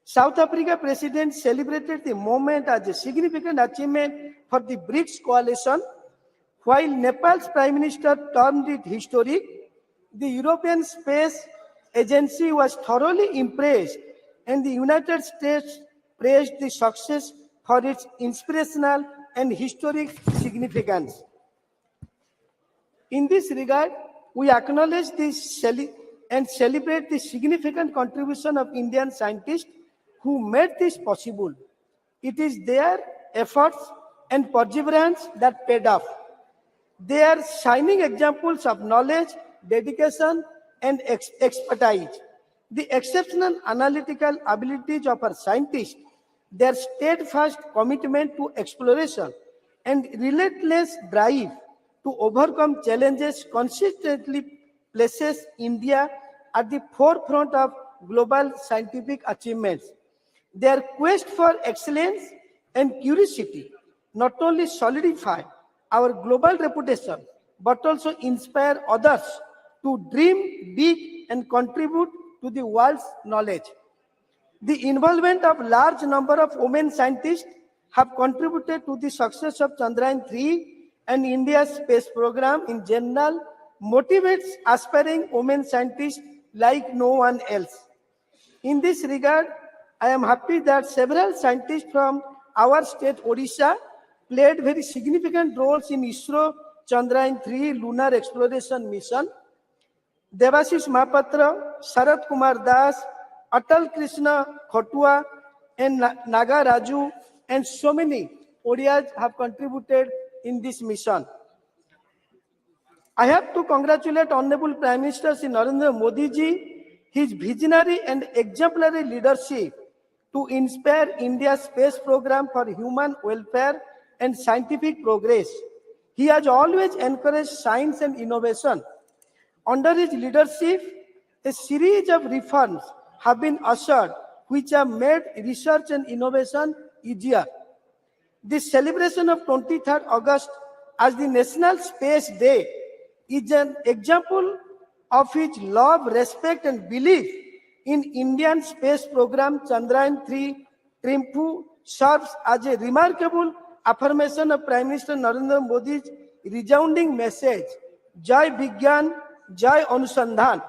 South Africa president celebrated the moment as a significant achievement for the BRICS coalition, while Nepal's prime minister termed it historic. The European Space Agency was thoroughly impressed, and the United States praised the success for its inspirational and historic significance. In this regard, we acknowledge this and celebrate the significant contribution of Indian scientists who made this possible. It is their efforts and perseverance that paid off. They are shining examples of knowledge, dedication, and expertise. The exceptional analytical abilities of our scientists, their steadfast commitment to exploration, and relentless drive to overcome challenges consistently places India at the forefront of global scientific achievements. Their quest for excellence and curiosity not only solidify our global reputation, but also inspire others to dream big and contribute to the world's knowledge. The involvement of large number of women scientists have contributed to the success of Chandrayaan-3 and India's space program in general, motivates aspiring women scientists like no one else. In this regard, I am happy that several scientists from our state, Odisha, played very significant roles in ISRO Chandrayaan-3 lunar exploration mission. Devashish Mahapatra, Sarath Kumar Das, Atal Krishna Khotua, and Naga Raju, and so many Odias have contributed in this mission. I have to congratulate Honorable Prime Minister Shri Narendra Modi ji, his visionary and exemplary leadership to inspire India's space program for human welfare and scientific progress. He has always encouraged science and innovation. Under his leadership, a series of reforms have been ushered which have made research and innovation easier. The celebration of 23rd August as the National Space Day is an example of his love, respect and belief in Indian space program. Chandrayaan-3 Trimpu serves as a remarkable affirmation of Prime Minister Narendra Modi's resounding message, Jai Vigyan, Jai Anusandhan.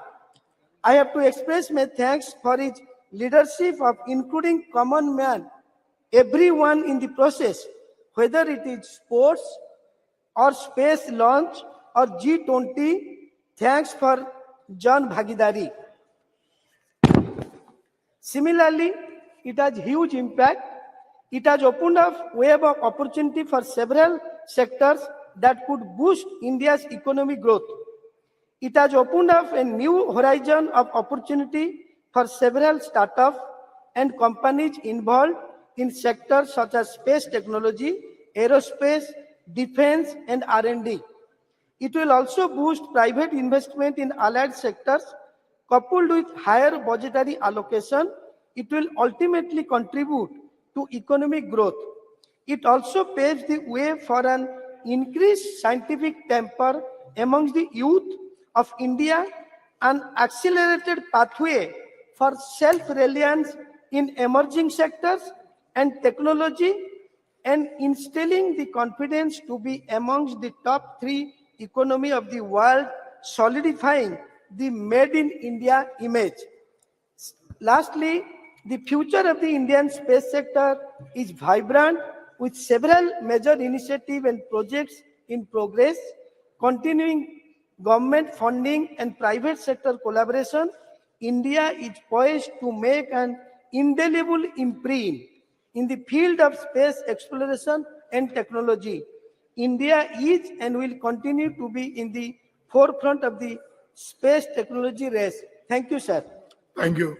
I have to express my thanks for his leadership of including common man, everyone in the process, whether it is sports or space launch or G20. Thanks for Jan Bhagidari. Similarly, it has huge impact. It has opened up web of opportunity for several sectors that could boost India's economic growth. It has opened up a new horizon of opportunity for several startups and companies involved in sectors such as space technology, aerospace, defense, and R&D. It will also boost private investment in allied sectors. Coupled with higher budgetary allocation, it will ultimately contribute to economic growth. It also paves the way for an increased scientific temper amongst the youth of India, an accelerated pathway for self-reliance in emerging sectors and technology, and instilling the confidence to be amongst the top 3 economy of the world, solidifying the Made in India image. Lastly, the future of the Indian space sector is vibrant with several major initiatives and projects in progress, continuing government funding and private sector collaboration. India is poised to make an indelible imprint in the field of space exploration and technology. India is and will continue to be in the forefront of the space technology race. Thank you, sir. Thank you.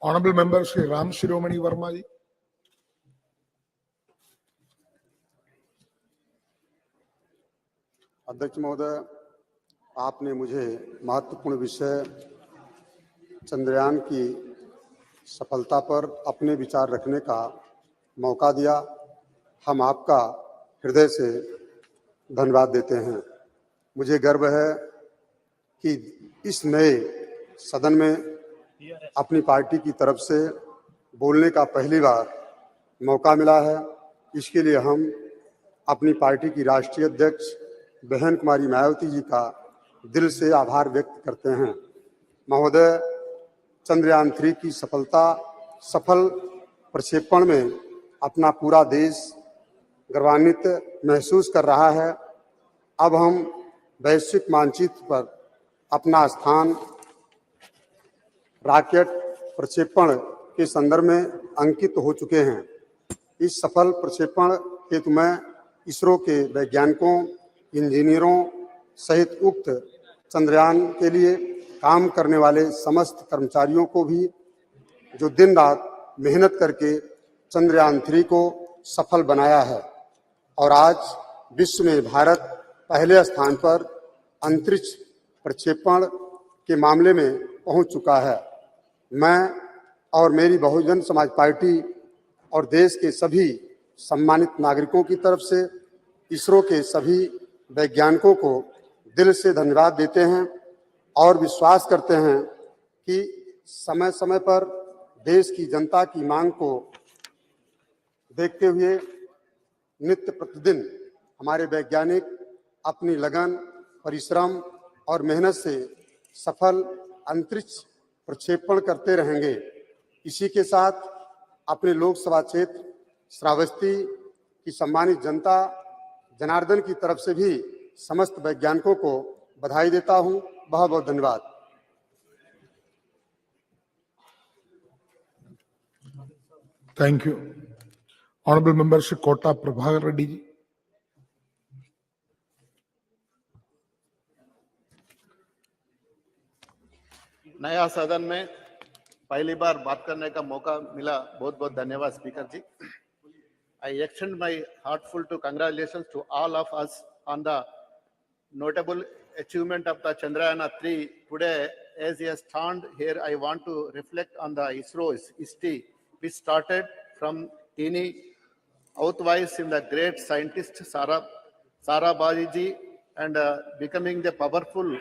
Honorable Member Shri Ram Shiromani Verma ji. अध्यक्ष महोदय, आपने मुझे महत्वपूर्ण विषय चंद्रयान की सफलता पर अपने विचार रखने का मौका दिया। हम आपका हृदय से धन्यवाद देते हैं। मुझे गर्व है कि इस नए सदन में अपनी पार्टी की तरफ से बोलने का पहली बार मौका मिला है। इसके लिए हम अपनी पार्टी की राष्ट्रीय अध्यक्ष बहन कुमारी मायावती जी का दिल से आभार व्यक्त करते हैं। महोदय, चंद्रयान-3 की सफल प्रक्षेपण में अपना पूरा देश गर्वान्वित महसूस कर रहा है। अब हम वैश्विक मानचित्र पर अपना स्थान रॉकेट प्रक्षेपण के संदर्भ में अंकित हो चुके हैं। इस सफल प्रक्षेपण हेतु मैं इसरो के वैज्ञानिकों, इंजीनियरों सहित उक्त चंद्रयान के लिए काम करने वाले समस्त कर्मचारियों को भी, जो दिन रात मेहनत करके चंद्रयान-3 को सफल बनाया है और आज विश्व में भारत पहले स्थान पर अंतरिक्ष प्रक्षेपण के मामले में पहुंच चुका है। मैं और मेरी बहुजन समाज पार्टी और देश के सभी सम्मानित नागरिकों की तरफ से इसरो के सभी वैज्ञानिकों को दिल से धन्यवाद देते हैं और विश्वास करते हैं कि समय समय पर देश की जनता की मांग को देखते हुए नित्य प्रतिदिन हमारे वैज्ञानिक अपनी लगन, परिश्रम और मेहनत से सफल अंतरिक्ष प्रक्षेपण करते रहेंगे। इसी के साथ अपने लोकसभा क्षेत्र श्रावस्ती की सम्मानित जनता जनार्दन की तरफ से भी समस्त वैज्ञानिकों को बधाई देता हूं, बहुत बहुत धन्यवाद। Thank you. Honorable Member Shri Kota Prabhakar Reddy ji. नया सदन में पहली बार बात करने का मौका मिला, बहुत बहुत धन्यवाद speaker ji. I extend my heartfelt congratulations to all of us on the notable achievement of the Chandrayaan-3 today. As I stand here, I want to reflect on the ISRO's history, which started from teeny outwise in the great scientist Sarabhaji ji and becoming the powerful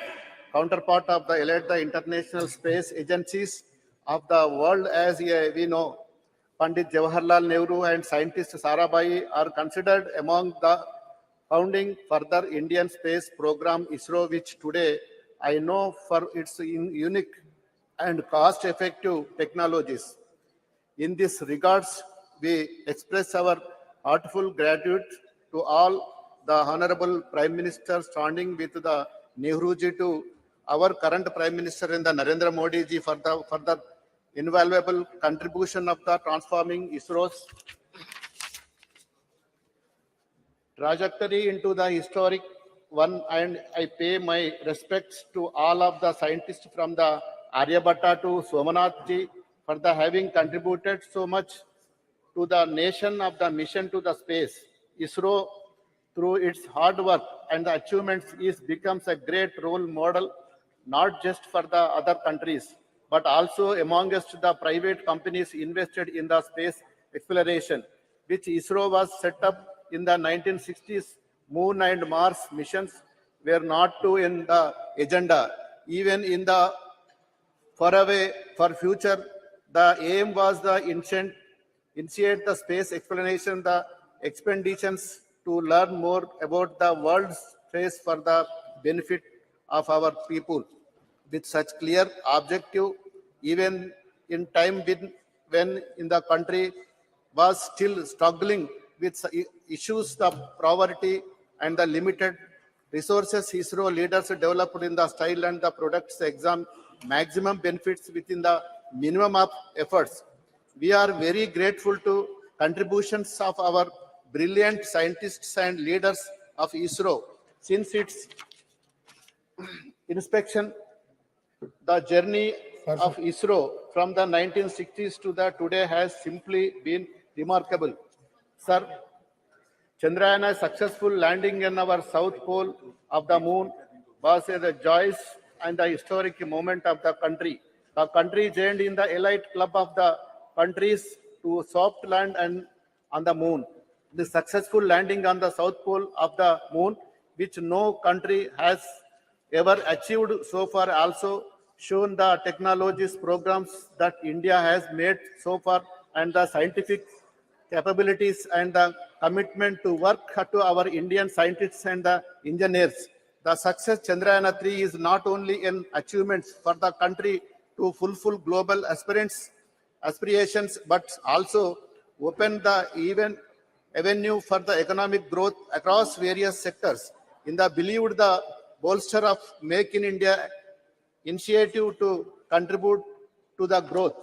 counterpart of the elite the international space agencies of the world. As we know, Pandit Jawaharlal Nehru and scientist Sarabhai are considered among the founding further Indian space program ISRO, which today I know for its unique and cost-effective technologies. In this regards, we express our heartfelt gratitude to all the Honorable Prime Minister standing with the Nehruji to our current Prime Minister and the Narendra Modi ji for the invaluable contribution of the transforming ISRO's trajectory into the historic one, and I pay my respects to all of the scientists from the Aryabhatta to Somanath ji for the having contributed so much to the nation of the mission to the space. ISRO, through its hard work and the achievements, becomes a great role model, not just for the other countries, but also amongst the private companies invested in the space exploration, which ISRO was set up in the 1960s. Moon and Mars missions were not too in the agenda. Even in the faraway for future, the aim was the initiate the space exploration, the expeditions to learn more about the world's space for the benefit of our people. With such clear objective, even in time when in the country was still struggling with issues of poverty and the limited resources, ISRO leaders developed in the style and the products exam maximum benefits within the minimum of efforts. We are very grateful to contributions of our brilliant scientists and leaders of ISRO. Since its inspection, the journey of ISRO from the 1960s to the today has simply been remarkable. Sir, Chandrayana's successful landing in our south pole of the moon was a joyous and the historic moment of the country. The country joined in the elite club of the countries to soft land and on the moon. The successful landing on the south pole of the moon, which no country has ever achieved so far, also shown the technologies programs that India has made so far and the scientific capabilities and the commitment to work to our Indian scientists and the engineers. The success Chandrayaan-3 is not only an achievement for the country to fulfill global aspirations, but also open the avenue for the economic growth across various sectors. In the believed the bolster of Make in India initiative to contribute to the growth.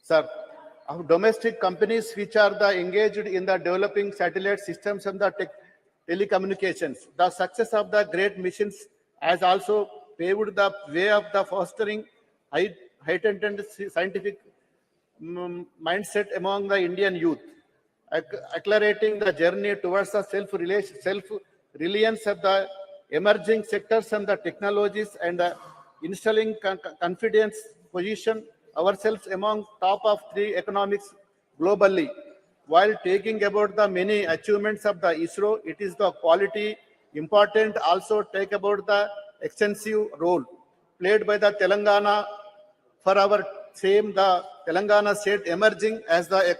Sir, of domestic companies which are engaged in the developing satellite systems and the telecommunications. The success of the great missions has also paved the way of the fostering heightened scientific mindset among the Indian youth, accelerating the journey towards the self-reliance of the emerging sectors and the technologies, and installing confidence position ourselves among top of 3 economics globally. While taking about the many achievements of the ISRO, it is the quality important also take about the extensive role played by the Telangana for our same the Telangana state emerging as the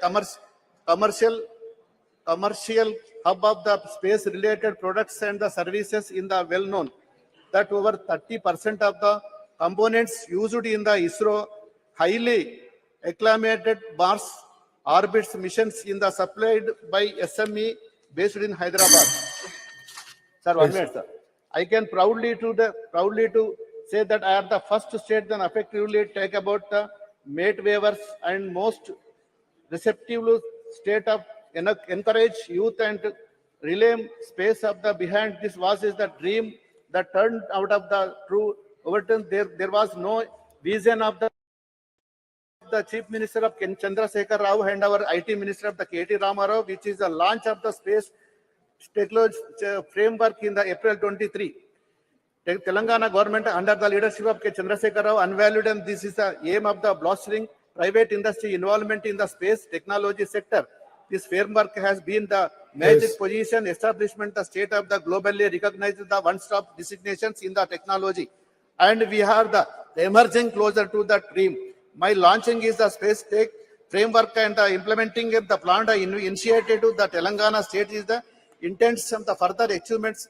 commercial hub of the space related products and the services in the well known that over 30% of the components used in the ISRO highly acclamated Mars orbits missions in the supplied by SME based in Hyderabad. Sir, 1 minute, sir. I can proudly to say that I am the first state that effectively take about the mate waivers and most receptive state of encourage youth and relay space of the behind this was is the dream that turned out of the true overturn. There was no vision of the Chief Minister of Chandrasekhar Rao and our IT Minister of the K.T. Ramarao, which is the launch of the space technology framework in the April 23. Telangana government under the leadership of K. Chandrasekhar Rao unvalued, and this is the aim of the blostering private industry involvement in the space technology sector. This framework has been the magic position establishment, the state of the globally recognized the one-stop designations in the technology. And we are the emerging closer to the dream. My launching is the space tech framework and the implementing of the plan initiated to the Telangana state is the intents of the further achievements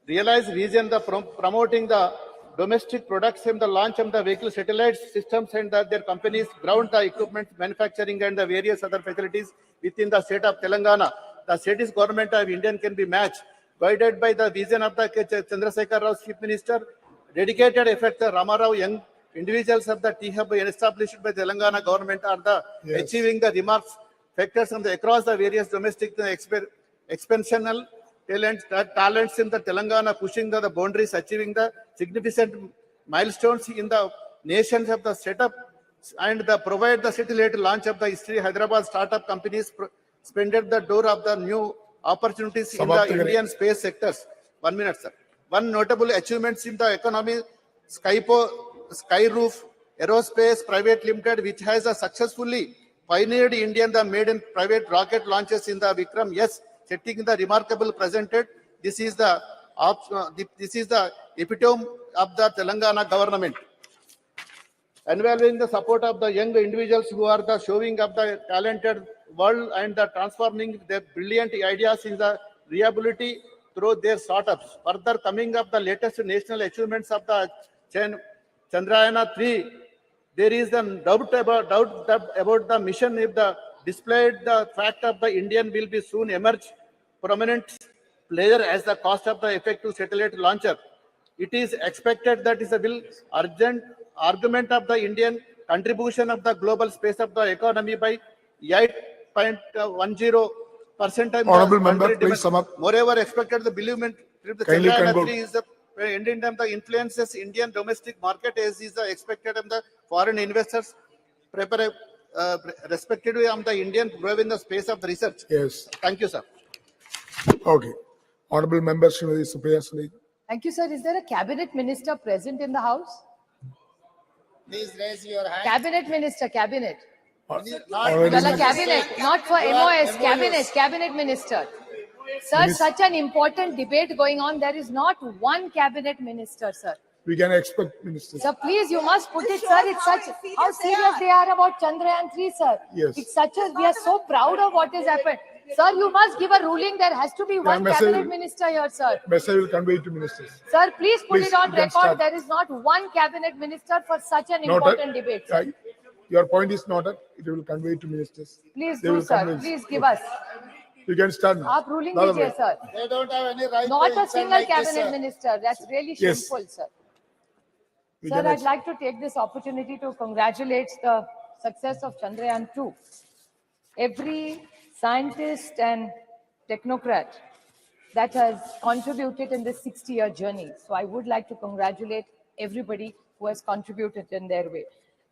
realize vision the promoting the domestic products and the launch of the vehicle satellite systems and their companies ground the equipment manufacturing and the various other facilities within the state of Telangana. The state's government of India can be matched, guided by the vision of the Chandrasekhar Rao Chief Minister, dedicated effect the Ramarao young individuals of the T-Hub established by Telangana government are the achieving the remarks factors from the across the various domestic expansional talents in the Telangana, pushing the boundaries, achieving the significant milestones in the nations of the setup and the provide the satellite launch of the history. Hyderabad startup companies spended the door of the new opportunities in the Indian space sectors. 1 minute, sir. One notable achievements in the economy, Skyroof Aerospace Private Limited, which has successfully pioneered Indian the made in private rocket launches in the Vikram. Yes, setting the remarkable presented. This is the epitome of the Telangana government. Involving the support of the young individuals who are the showing of the talented world and the transforming their brilliant ideas in the reliability through their startups. Further coming up the latest national achievements of the Chandrayaan-3, there is a doubt about the mission if the displayed the fact of the Indian will be soon emerge prominent player as the cost of the effective satellite launcher. It is expected that is a will urgent argument of the Indian contribution of the global space of the economy by 8.10%. Honorable member, please sum up. Moreover, expected the believement the Chandrayaan-3 is the ending time the influences Indian domestic market as is the expected of the foreign investors respectively of the Indian grow in the space of the research. Yes. Thank you, sir. Okay. Honorable member, Srimati Supriya Sule. Thank you, sir. Is there a cabinet minister present in the house? Please raise your hand. Cabinet minister, cabinet. Well, Honorable a cabinet, not for MOS, cabinet minister. Sir, such an important debate going on. There is not one cabinet minister, sir. We can expect ministers. Sir, please, you must put it, sir. It's such how serious they are about Chandrayaan-3, sir. Yes. It's such a, we are so proud of what has happened. Sir, you must give a ruling. There has to be one cabinet minister here, sir. Message will convey to ministers. Sir, please put it on record. Start. There is not one cabinet minister for such an important debate. Sir. Your point is noted. It will convey to ministers. Please do, sir. Please give us. You can start now. Aap ruling dijiye, sir. They don't have any right. Not to a single like cabinet this, minister. That's really shameful, sir. Sir, I'd like to take this opportunity to congratulate the success of Chandrayaan-2. Every scientist and technocrat that has contributed in this 60-year journey. So I would like to congratulate everybody who has contributed in their way.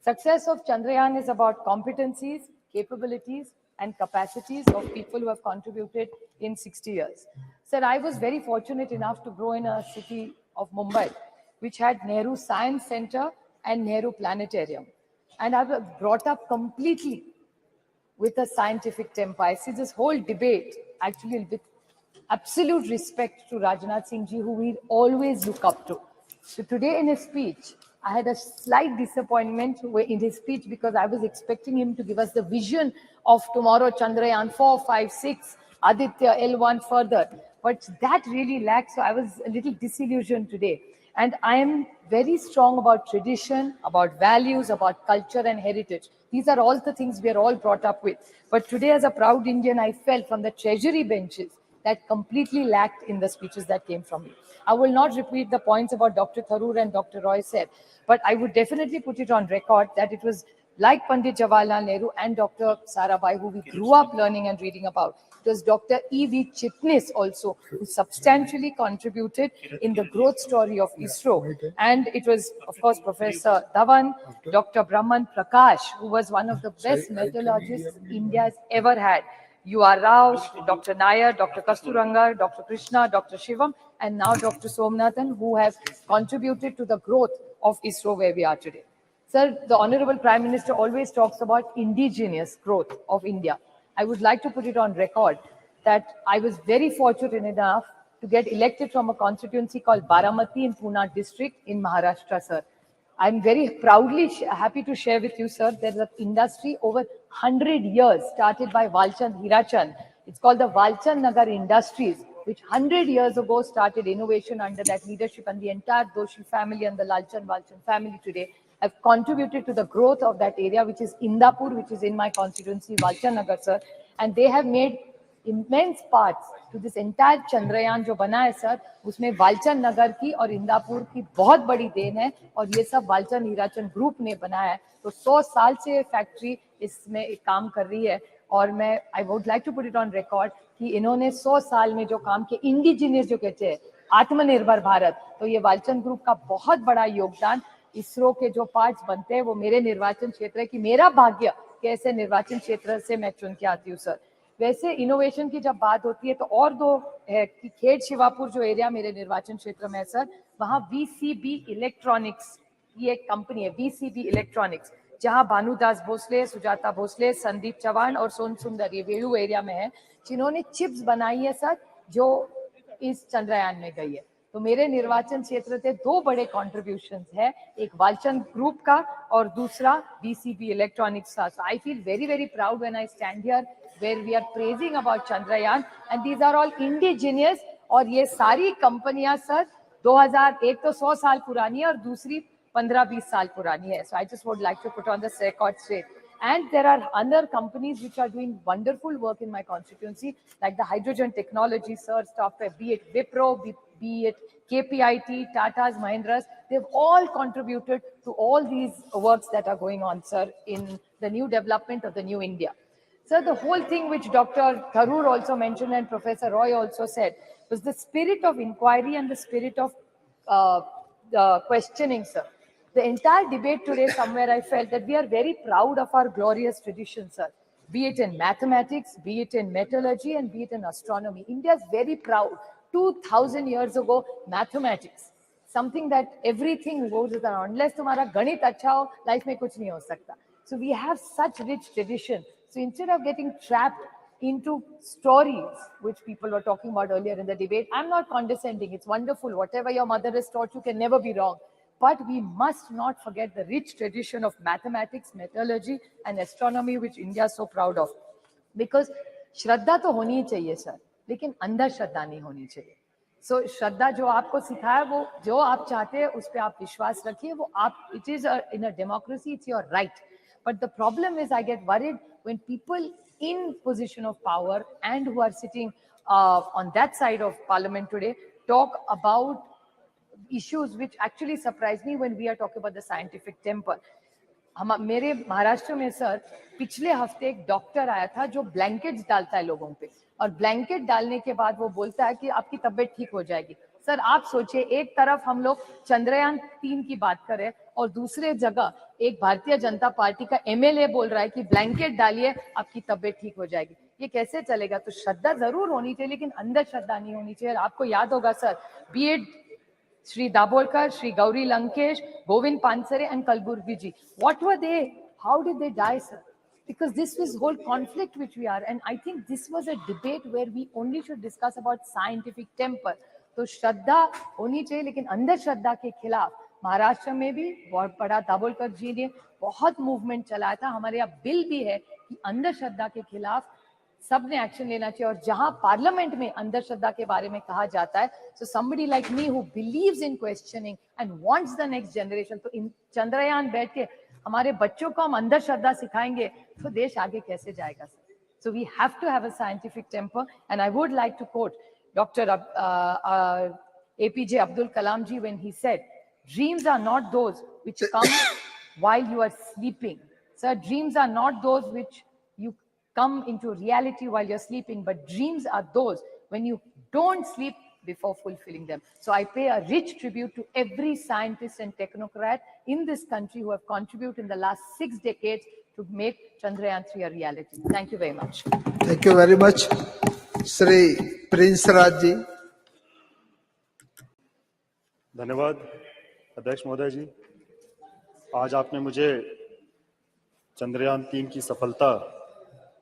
Success of Chandrayaan is about competencies, capabilities, and capacities of people who have contributed in 60 years. Sir, I was very fortunate enough to grow in a city of Mumbai, which had Nehru Science Center and Nehru Planetarium. And I was brought up completely with a scientific temper. I see this whole debate actually with absolute respect to Rajnath Singh ji, who we always look up to. So today in his speech, I had a slight disappointment in his speech because I was expecting him to give us the vision of tomorrow, Chandrayaan 4, 5, 6, Aditya, L1 further. But that really lacked, so I was a little disillusioned today. And I am very strong about tradition, about values, about culture and heritage. These are all the things we are all brought up with. But today as a proud Indian, I felt from the treasury benches, that completely lacked in the speeches that came from you. I will not repeat the points about Dr. Tharoor and Dr. Roy said, but I would definitely put it on record that it was like Pandit Jawaharlal Nehru and Dr. Sarabhai, who we grew up learning and reading about. It was Dr. E.V. Chitnis also, who substantially contributed in the growth story of ISRO. And it was, of course, Professor Dhawan, Dr. Brahman Prakash, who was one of the best metallurgists India has ever had. U.R. Rao, Dr. Nair, Dr. Kasturanga, Dr. Krishna, Dr. Shivam, and now Dr. Somnathan, who have contributed to the growth of ISRO where we are today. Sir, the Honorable Prime Minister always talks about indigenous growth of India. I would like to put it on record that I was very fortunate enough to get elected from a constituency called Baramati in Pune district in Maharashtra, sir. I'm very proudly happy to share with you, sir, there's an industry over 100 years started by Walchand Hirachand. It's called the Walchand Nagar Industries, which 100 years ago started innovation under that leadership, and the entire Doshi family and the Lalchand Walchand family today have contributed to the growth of that area, which is Indapur, which is in my constituency, Walchand Nagar, sir. And they have made immense parts to this entire Chandrayaan जो बना है sir, उसमें वालचंद नगर की और इंदापुर की बहुत बड़ी then है, और ये सब वालचंद हीराचंद ग्रुप ने बनाया है. तो 100 साल से फैक्ट्री इसमें एक काम कर रही है, और मैं I would like to put it on record कि इन्होंने 100 साल में जो काम किया, इंडिजिनियस जो कहते हैं आत्मनिर्भर भारत, तो ये वालचंद ग्रुप का बहुत बड़ा योगदान. इसरो के जो पार्ट्स बनते हैं वो मेरे निर्वाचन क्षेत्र है कि मेरा भाग्य कैसे निर्वाचन क्षेत्र से मैं चुन के आती हूँ सर. वैसे इनोवेशन की जब बात होती है तो और दो है कि खेड़ शिवापुर जो एरिया मेरे निर्वाचन क्षेत्र में है सर, वहाँ VCB इलेक्ट्रॉनिक्स ये एक कंपनी है, VCB इलेक्ट्रॉनिक्स, जहाँ भानुदास भोसले, सुजाता भोसले, संदीप चौहान और सोन सुंदर ये वेलू एरिया में है, जिन्होंने चिप्स बनाई है सर जो इस चंद्रयान में गई है. तो मेरे निर्वाचन क्षेत्र से दो बड़े कॉन्ट्रीब्यूशंस है, एक वालचंद ग्रुप का और दूसरा VCB इलेक्ट्रॉनिक्स का. So I feel very very proud when I stand here where we are praising about Chandrayaan, and these are all indigenous. और ये सारी कंपनियां सर 2001 तो 100 साल पुरानी है और दूसरी 15-20 साल पुरानी है. So I just would like to put on this record straight. And there are other companies which are doing wonderful work in my constituency, like the hydrogen technology, sir, software, be it Wipro, be it KPIT, Tata's, Mahindra's, they've all contributed to all these works that are going on, sir, in the new development of the new India. Sir, the whole thing which Dr. Tharoor also mentioned and Professor Roy also said was the spirit of inquiry and the spirit of questioning, sir. The entire debate today, somewhere I felt that we are very proud of our glorious tradition, sir. Be it in mathematics, be it in metallurgy, and be it in astronomy. India is very proud. 2000 years ago, mathematics, something that everything goes around. Unless तुम्हारा गणित अच्छा हो, life में कुछ नहीं हो सकता. So we have such rich tradition. So instead of getting trapped into stories, which people were talking about earlier in the debate, I'm not condescending. It's wonderful. Whatever your mother has taught you can never be wrong. But we must not forget the rich tradition of mathematics, metallurgy, and astronomy, which India is so proud of. Because श्रद्धा तो होनी ही चाहिए sir, लेकिन अंधश्रद्धा श्रद्धा नहीं होनी चाहिए. So श्रद्धा जो आपको सिखाया वो जो आप चाहते हैं उस पे आप विश्वास रखिए, वो आप, it is in a democracy, it's your right. But the problem is I get worried when people in position of power and who are sitting on that side of parliament today talk about issues which actually surprise me when we are talking about the scientific temper. मेरे महाराष्ट्र में sir पिछले हफ्ते एक doctor आया था जो blankets डालता है लोगों पे, और ब्लैंकेट डालने के बाद वो बोलता है कि आपकी तबीयत ठीक हो जाएगी. सर आप सोचिए, एक तरफ हम लोग चंद्रयान 3 की बात करें और दूसरे जगह एक भारतीय जनता पार्टी का MLA बोल रहा है कि ब्लैंकेट डालिए आपकी तबीयत ठीक हो जाएगी. ये कैसे चलेगा? तो श्रद्धा जरूर होनी चाहिए लेकिन अंधश्रद्धा नहीं होनी चाहिए. आपको याद होगा sir, B it Shri Dabolkar, Shri Gauri Lankesh, Govind Pansare and Kalburgi ji. What were they? How did they die, sir? Because this was whole conflict which we are. And I think this was a debate where we only should discuss about scientific temper. तो श्रद्धा होनी चाहिए लेकिन अंधश्रद्धा के खिलाफ महाराष्ट्र में भी बहुत बड़ा दाभोलकर जी ने बहुत मूवमेंट चलाया था. हमारे यहाँ बिल भी है कि अंधश्रद्धा के खिलाफ सबने एक्शन लेना चाहिए. और जहां पार्लियामेंट में अंधश्रद्धा के बारे में कहा जाता है, so somebody like me who believes in questioning and wants the next generation, तो इन चंद्रयान बैठ के हमारे बच्चों को हम अंधश्रद्धा सिखाएंगे तो देश आगे कैसे जाएगा sir? So we have to have a scientific temper. And I would like to quote Dr. APJ Abdul Kalam ji when he said, dreams are not those which come while you are sleeping. Sir, dreams are not those which you come into reality while you're sleeping, but dreams are those when you don't sleep before fulfilling them. So I pay a rich tribute to every scientist and technocrat in this country who have contributed in the last 6 decades to make Chandrayaan-3 a reality. Thank you very much. Thank you very much. Shri Prince Raj ji. धन्यवाद अध्यक्ष महोदय जी। आज आपने मुझे चंद्रयान-3 की सफलता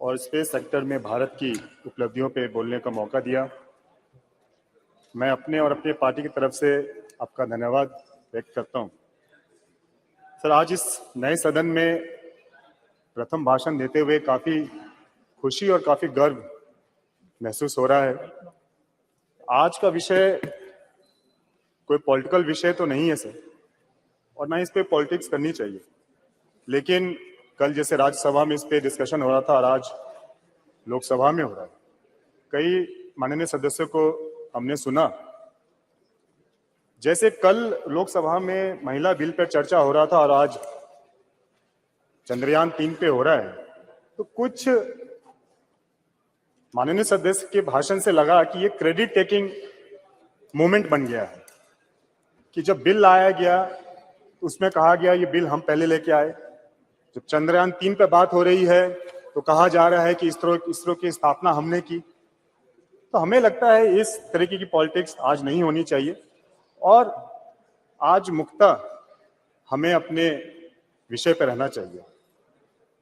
और space sector में भारत की उपलब्धियों पे बोलने का मौका दिया। मैं अपने और अपने पार्टी की तरफ से आपका धन्यवाद व्यक्त करता हूं। सर, आज इस नए सदन में प्रथम भाषण देते हुए काफ़ी खुशी और काफ़ी गर्व महसूस हो रहा है। आज का विषय कोई पॉलिटिकल विषय तो नहीं है सर, और ना इस पे पॉलिटिक्स करनी चाहिए, लेकिन कल जैसे राज्यसभा में इस पे डिस्कशन हो रहा था और आज लोकसभा में हो रहा है। कई माननीय सदस्यों को हमने सुना, जैसे कल लोकसभा में महिला बिल पर चर्चा हो रहा था और आज चंद्रयान-3 पे हो रहा है, तो कुछ माननीय सदस्य के भाषण से लगा कि ये क्रेडिट टेकिंग मूवमेंट बन गया है कि जब बिल लाया गया तो उसमें कहा गया ये बिल हम पहले लेके आए। जब चंद्रयान-3 पे बात हो रही है तो कहा जा रहा है कि इसरो की स्थापना हमने की। तो हमें लगता है इस तरीके की पॉलिटिक्स आज नहीं होनी चाहिए और आज मुक्तः हमें अपने विषय पर रहना चाहिए।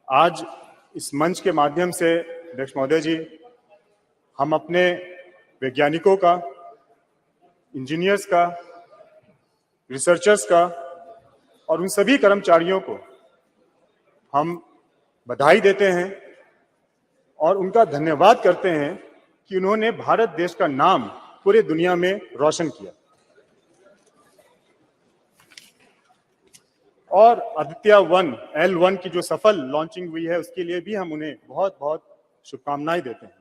आज इस मंच के माध्यम से अध्यक्ष महोदय जी, हम अपने वैज्ञानिकों का, इंजीनियर्स का, रिसर्चर्स का और उन सभी कर्मचारियों को हम बधाई देते हैं और उनका धन्यवाद करते हैं कि उन्होंने भारत देश का नाम पूरे दुनिया में रोशन किया। और आदित्य 1 L1 की जो सफल लॉन्चिंग हुई है उसके लिए भी हम उन्हें बहुत बहुत शुभकामनाएं देते हैं।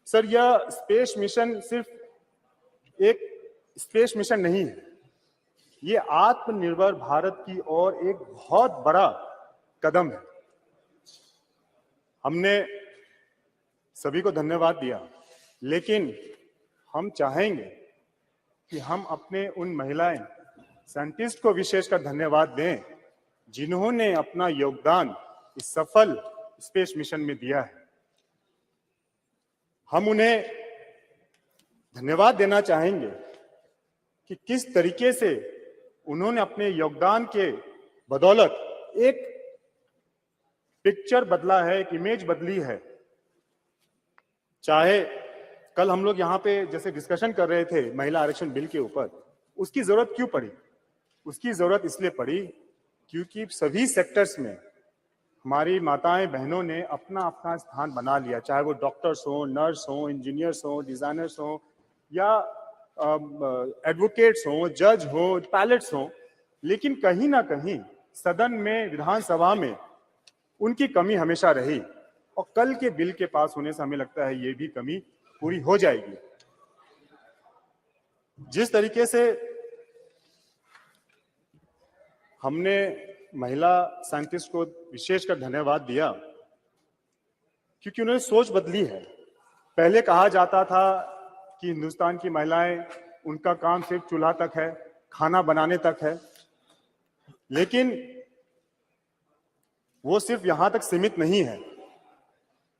सर, यह स्पेस मिशन सिर्फ एक स्पेस मिशन नहीं है, ये आत्मनिर्भर भारत की ओर एक बहुत बड़ा कदम है। हमने सभी को धन्यवाद दिया, लेकिन हम चाहेंगे कि हम अपने उन महिलाएं साइंटिस्ट को विशेषकर धन्यवाद दें जिन्होंने अपना योगदान इस सफल स्पेस मिशन में दिया है। हम उन्हें धन्यवाद देना चाहेंगे कि किस तरीके से उन्होंने अपने योगदान के बदौलत एक पिक्चर बदला है, एक इमेज बदली है। चाहे कल हम लोग यहाँ पे जैसे डिस्कशन कर रहे थे महिला आरक्षण बिल के ऊपर, उसकी जरूरत क्यों पड़ी? उसकी जरूरत इसलिए पड़ी क्योंकि सभी सेक्टर्स में हमारी माताएं बहनों ने अपना अपना स्थान बना लिया, चाहे वो डॉक्टर्स हो, नर्स हो, इंजीनियर्स हो, डिजाइनर्स हो या एडवोकेट्स हो, जज हो, पायलट्स हो, लेकिन कहीं ना कहीं सदन में, विधानसभा में उनकी कमी हमेशा रही और कल के बिल के पास होने से हमें लगता है ये भी कमी पूरी हो जाएगी। जिस तरीके से हमने महिला साइंटिस्ट को विशेषकर धन्यवाद दिया क्योंकि उन्होंने सोच बदली है। पहले कहा जाता था कि हिंदुस्तान की महिलाएं, उनका काम सिर्फ चूल्हा तक है, खाना बनाने तक है, लेकिन वो सिर्फ यहां तक सीमित नहीं है।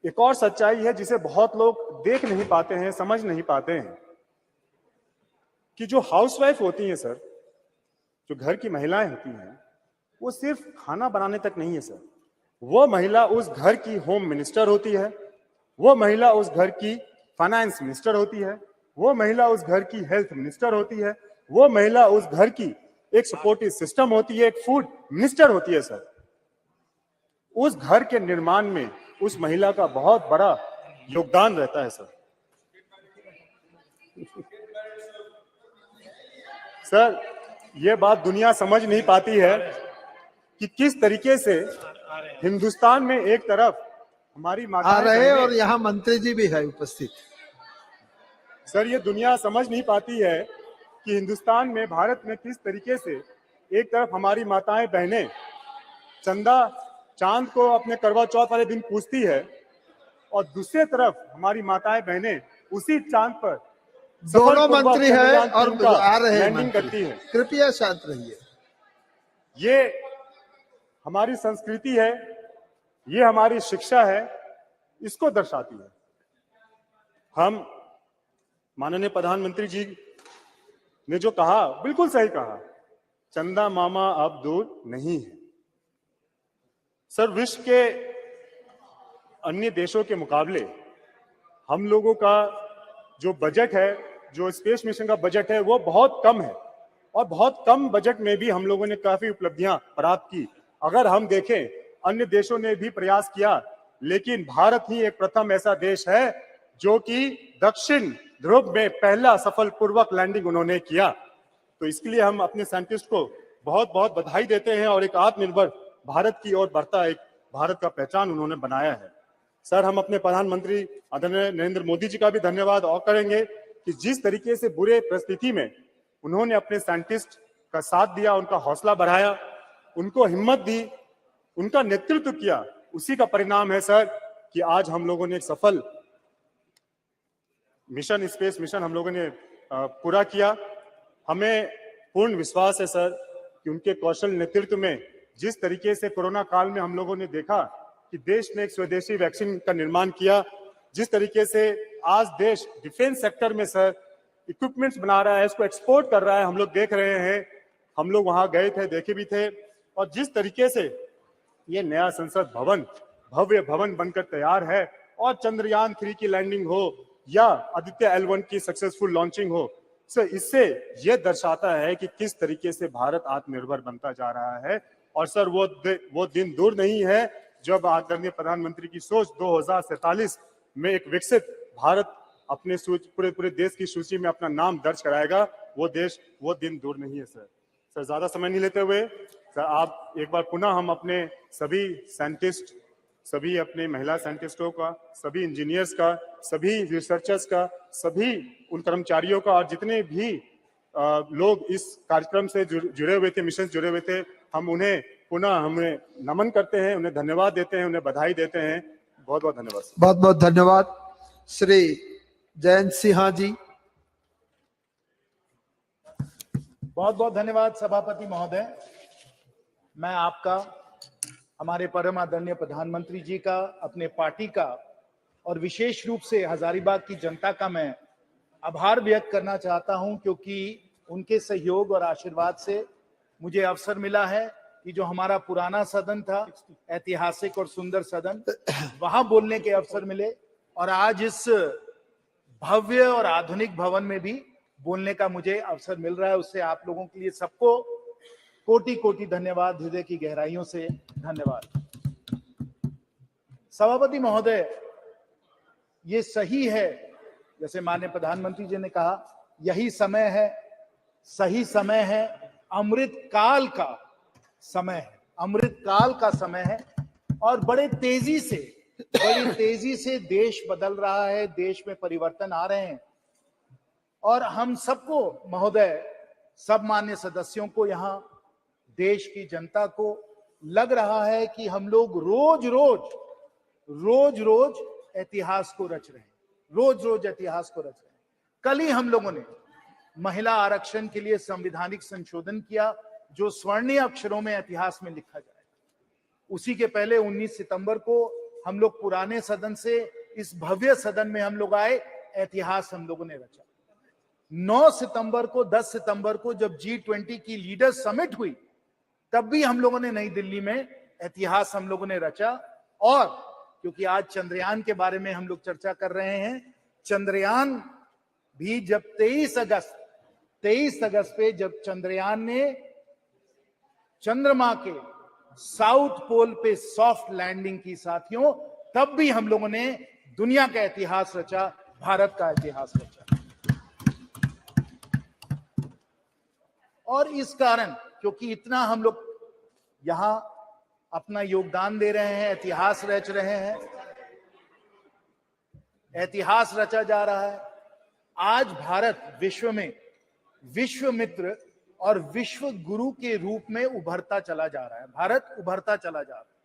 एक और सच्चाई है जिसे बहुत लोग देख नहीं पाते हैं, समझ नहीं पाते हैं कि जो हाउसवाइफ होती हैं सर, जो घर की महिलाएं होती हैं, वो सिर्फ खाना बनाने तक नहीं है सर। वो महिला उस घर की होम मिनिस्टर होती है, वो महिला उस घर की फाइनेंस मिनिस्टर होती है, वो महिला उस घर की हेल्थ मिनिस्टर होती है, वो महिला उस घर की एक सपोर्टिव सिस्टम होती है, एक फूड मिनिस्टर होती है सर। उस घर के निर्माण में उस महिला का बहुत बड़ा योगदान रहता है सर। सर, ये बात दुनिया समझ नहीं पाती है कि किस तरीके से हिंदुस्तान में एक तरफ हमारी आ माताएं रहे बहनें, और यहाँ मंत्री जी भी है उपस्थित। सर ये दुनिया समझ नहीं पाती है कि हिंदुस्तान में, भारत में किस तरीके से एक तरफ हमारी माताएं बहनें चंदा चांद को अपने करवा चौथ वाले दिन पूजती है और दूसरी तरफ हमारी माताएं बहनें उसी चांद पर दोनों मंत्री है चंद्रयान और 3 का आ रहे हैं लैंडिंग करती मंत्री। है। कृपया शांत रहिए। ये हमारी संस्कृति है, ये हमारी शिक्षा है, इसको दर्शाती है। हम माननीय प्रधानमंत्री जी ने जो कहा बिल्कुल सही कहा, चंदा मामा अब दूर नहीं है। सर विश्व के अन्य देशों के मुकाबले हम लोगों का जो बजट है, जो स्पेस मिशन का बजट है, वो बहुत कम है और बहुत कम बजट में भी हम लोगों ने काफी उपलब्धियां प्राप्त की। अगर हम देखें अन्य देशों ने भी प्रयास किया, लेकिन भारत ही एक प्रथम ऐसा देश है जो कि दक्षिण ध्रुव में पहला सफलपूर्वक लैंडिंग उन्होंने किया। तो इसके लिए हम अपने साइंटिस्ट को बहुत बहुत बधाई देते हैं और एक आत्मनिर्भर भारत की ओर बढ़ता एक भारत का पहचान उन्होंने बनाया है। सर हम अपने प्रधानमंत्री आदरणीय नरेंद्र मोदी जी का भी धन्यवाद और करेंगे कि जिस तरीके से बुरे परिस्थिति में उन्होंने अपने साइंटिस्ट का साथ दिया, उनका हौसला बढ़ाया, उनको हिम्मत दी, उनका नेतृत्व किया, उसी का परिणाम है सर कि आज हम लोगों ने एक सफल मिशन, स्पेस मिशन हम लोगों ने पूरा किया। हमें पूर्ण विश्वास है सर कि उनके कौशल नेतृत्व में जिस तरीके से कोरोना काल में हम लोगों ने देखा कि देश ने एक स्वदेशी वैक्सीन का निर्माण किया, जिस तरीके से आज देश डिफेंस सेक्टर में सर इक्विपमेंट्स बना रहा है, इसको एक्सपोर्ट कर रहा है, हम लोग देख रहे हैं, हम लोग वहां गए थे, देखे भी थे। और जिस तरीके से ये नया संसद भवन भव्य भवन बनकर तैयार है और चंद्रयान 3 की लैंडिंग हो या आदित्य L1 की सक्सेसफुल लॉन्चिंग हो, सर इससे यह दर्शाता है कि किस तरीके से भारत आत्मनिर्भर बनता जा रहा है। और सर वो दिन दूर नहीं है जब आदरणीय प्रधानमंत्री की सोच 2047 में एक विकसित भारत अपने पूरे देश की सूची में अपना नाम दर्ज कराएगा। वो दिन दूर नहीं है सर ज्यादा समय नहीं लेते हुए सर आप एक बार पुनः हम अपने सभी साइंटिस्ट, सभी अपने महिला साइंटिस्टों का, सभी इंजीनियर्स का, सभी रिसर्चर्स का, सभी उन कर्मचारियों का और जितने भी लोग इस कार्यक्रम से जुड़े हुए थे, मिशन जुड़े हुए थे, हम उन्हें पुनः हमें नमन करते हैं, उन्हें धन्यवाद देते हैं, उन्हें बधाई देते हैं। बहुत बहुत धन्यवाद। बहुत बहुत धन्यवाद। श्री जयंत सिन्हा जी। बहुत बहुत धन्यवाद सभापति महोदय। मैं आपका, हमारे परम आदरणीय प्रधानमंत्री जी का, अपने पार्टी का और विशेष रूप से हजारीबाग की जनता का मैं आभार व्यक्त करना चाहता हूं, क्योंकि उनके सहयोग और आशीर्वाद से मुझे अवसर मिला है कि जो हमारा पुराना सदन था, ऐतिहासिक और सुंदर सदन, वहां बोलने के अवसर मिले और आज इस भव्य और आधुनिक भवन में भी बोलने का मुझे अवसर मिल रहा है। उससे आप लोगों के लिए सबको कोटि कोटि धन्यवाद, हृदय की गहराइयों से धन्यवाद। सभापति महोदय, ये सही है जैसे माननीय प्रधानमंत्री जी ने कहा, यही समय है, सही समय है, अमृत काल का समय है, अमृत काल का समय है और बड़ी तेजी से देश बदल रहा है, देश में परिवर्तन आ रहे हैं और हम सबको महोदय, सब मान्य सदस्यों को, यहाँ देश की जनता को लग रहा है कि हम लोग रोज रोज इतिहास को रच रहे हैं, रोज इतिहास को रच रहे हैं। कल ही हम लोगों ने महिला आरक्षण के लिए संवैधानिक संशोधन किया जो स्वर्णीय अक्षरों में इतिहास में लिखा जाएगा। उसी के पहले 19 सितंबर को हम लोग पुराने सदन से इस भव्य सदन में हम लोग आए, इतिहास हम लोगों ने रचा। 9 सितंबर को, 10 सितंबर को जब G20 की लीडर्स समिट हुई, तब भी हम लोगों ने नई दिल्ली में इतिहास हम लोगों ने रचा। और क्योंकि आज चंद्रयान के बारे में हम लोग चर्चा कर रहे हैं, चंद्रयान भी जब 23 अगस्त पे जब चंद्रयान ने चंद्रमा के साउथ पोल पे सॉफ्ट लैंडिंग की साथियों, तब भी हम लोगों ने दुनिया का इतिहास रचा, भारत का इतिहास रचा। और इस कारण, क्योंकि इतना हम लोग यहां अपना योगदान दे रहे हैं, इतिहास रच रहे हैं, इतिहास रचा जा रहा है। आज भारत विश्व में विश्व मित्र और विश्व गुरु के रूप में उभरता चला जा रहा है। भारत उभरता चला जा रहा है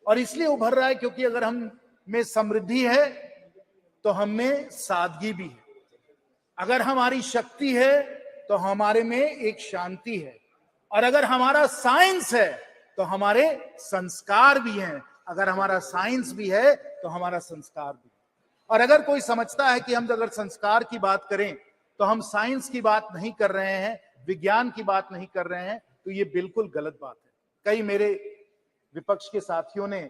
और इसलिए उभर रहा है क्योंकि अगर हम में समृद्धि है तो हम में सादगी भी है। अगर हमारी शक्ति है तो हमारे में एक शांति है, और अगर हमारा साइंस है तो हमारे संस्कार भी हैं। अगर हमारा साइंस भी है तो हमारा संस्कार भी है। और अगर कोई समझता है कि हम अगर संस्कार की बात करें तो हम साइंस की बात नहीं कर रहे हैं, विज्ञान की बात नहीं कर रहे हैं, तो ये बिल्कुल गलत बात है। कई मेरे विपक्ष के साथियों ने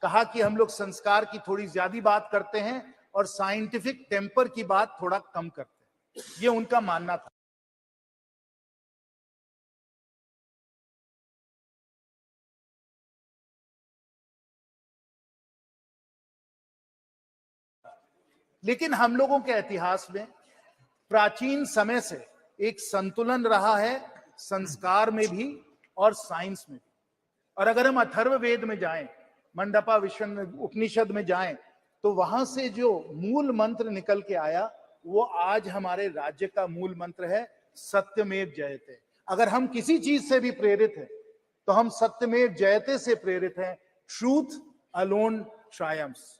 कहा कि हम लोग संस्कार की थोड़ी ज्यादा बात करते हैं और साइंटिफिक टेम्पर की बात थोड़ा कम करते हैं। ये उनका मानना था। लेकिन हम लोगों के इतिहास में प्राचीन समय से एक संतुलन रहा है, संस्कार में भी और साइंस में भी। और अगर हम अथर्ववेद में जाएं, मंडपा विश्वन उपनिषद में जाएं, तो वहां से जो मूल मंत्र निकल के आया वो आज हमारे राज्य का मूल मंत्र है, सत्यमेव जयते। अगर हम किसी चीज से भी प्रेरित हैं तो हम सत्यमेव जयते से प्रेरित हैं। Truth alone triumphs.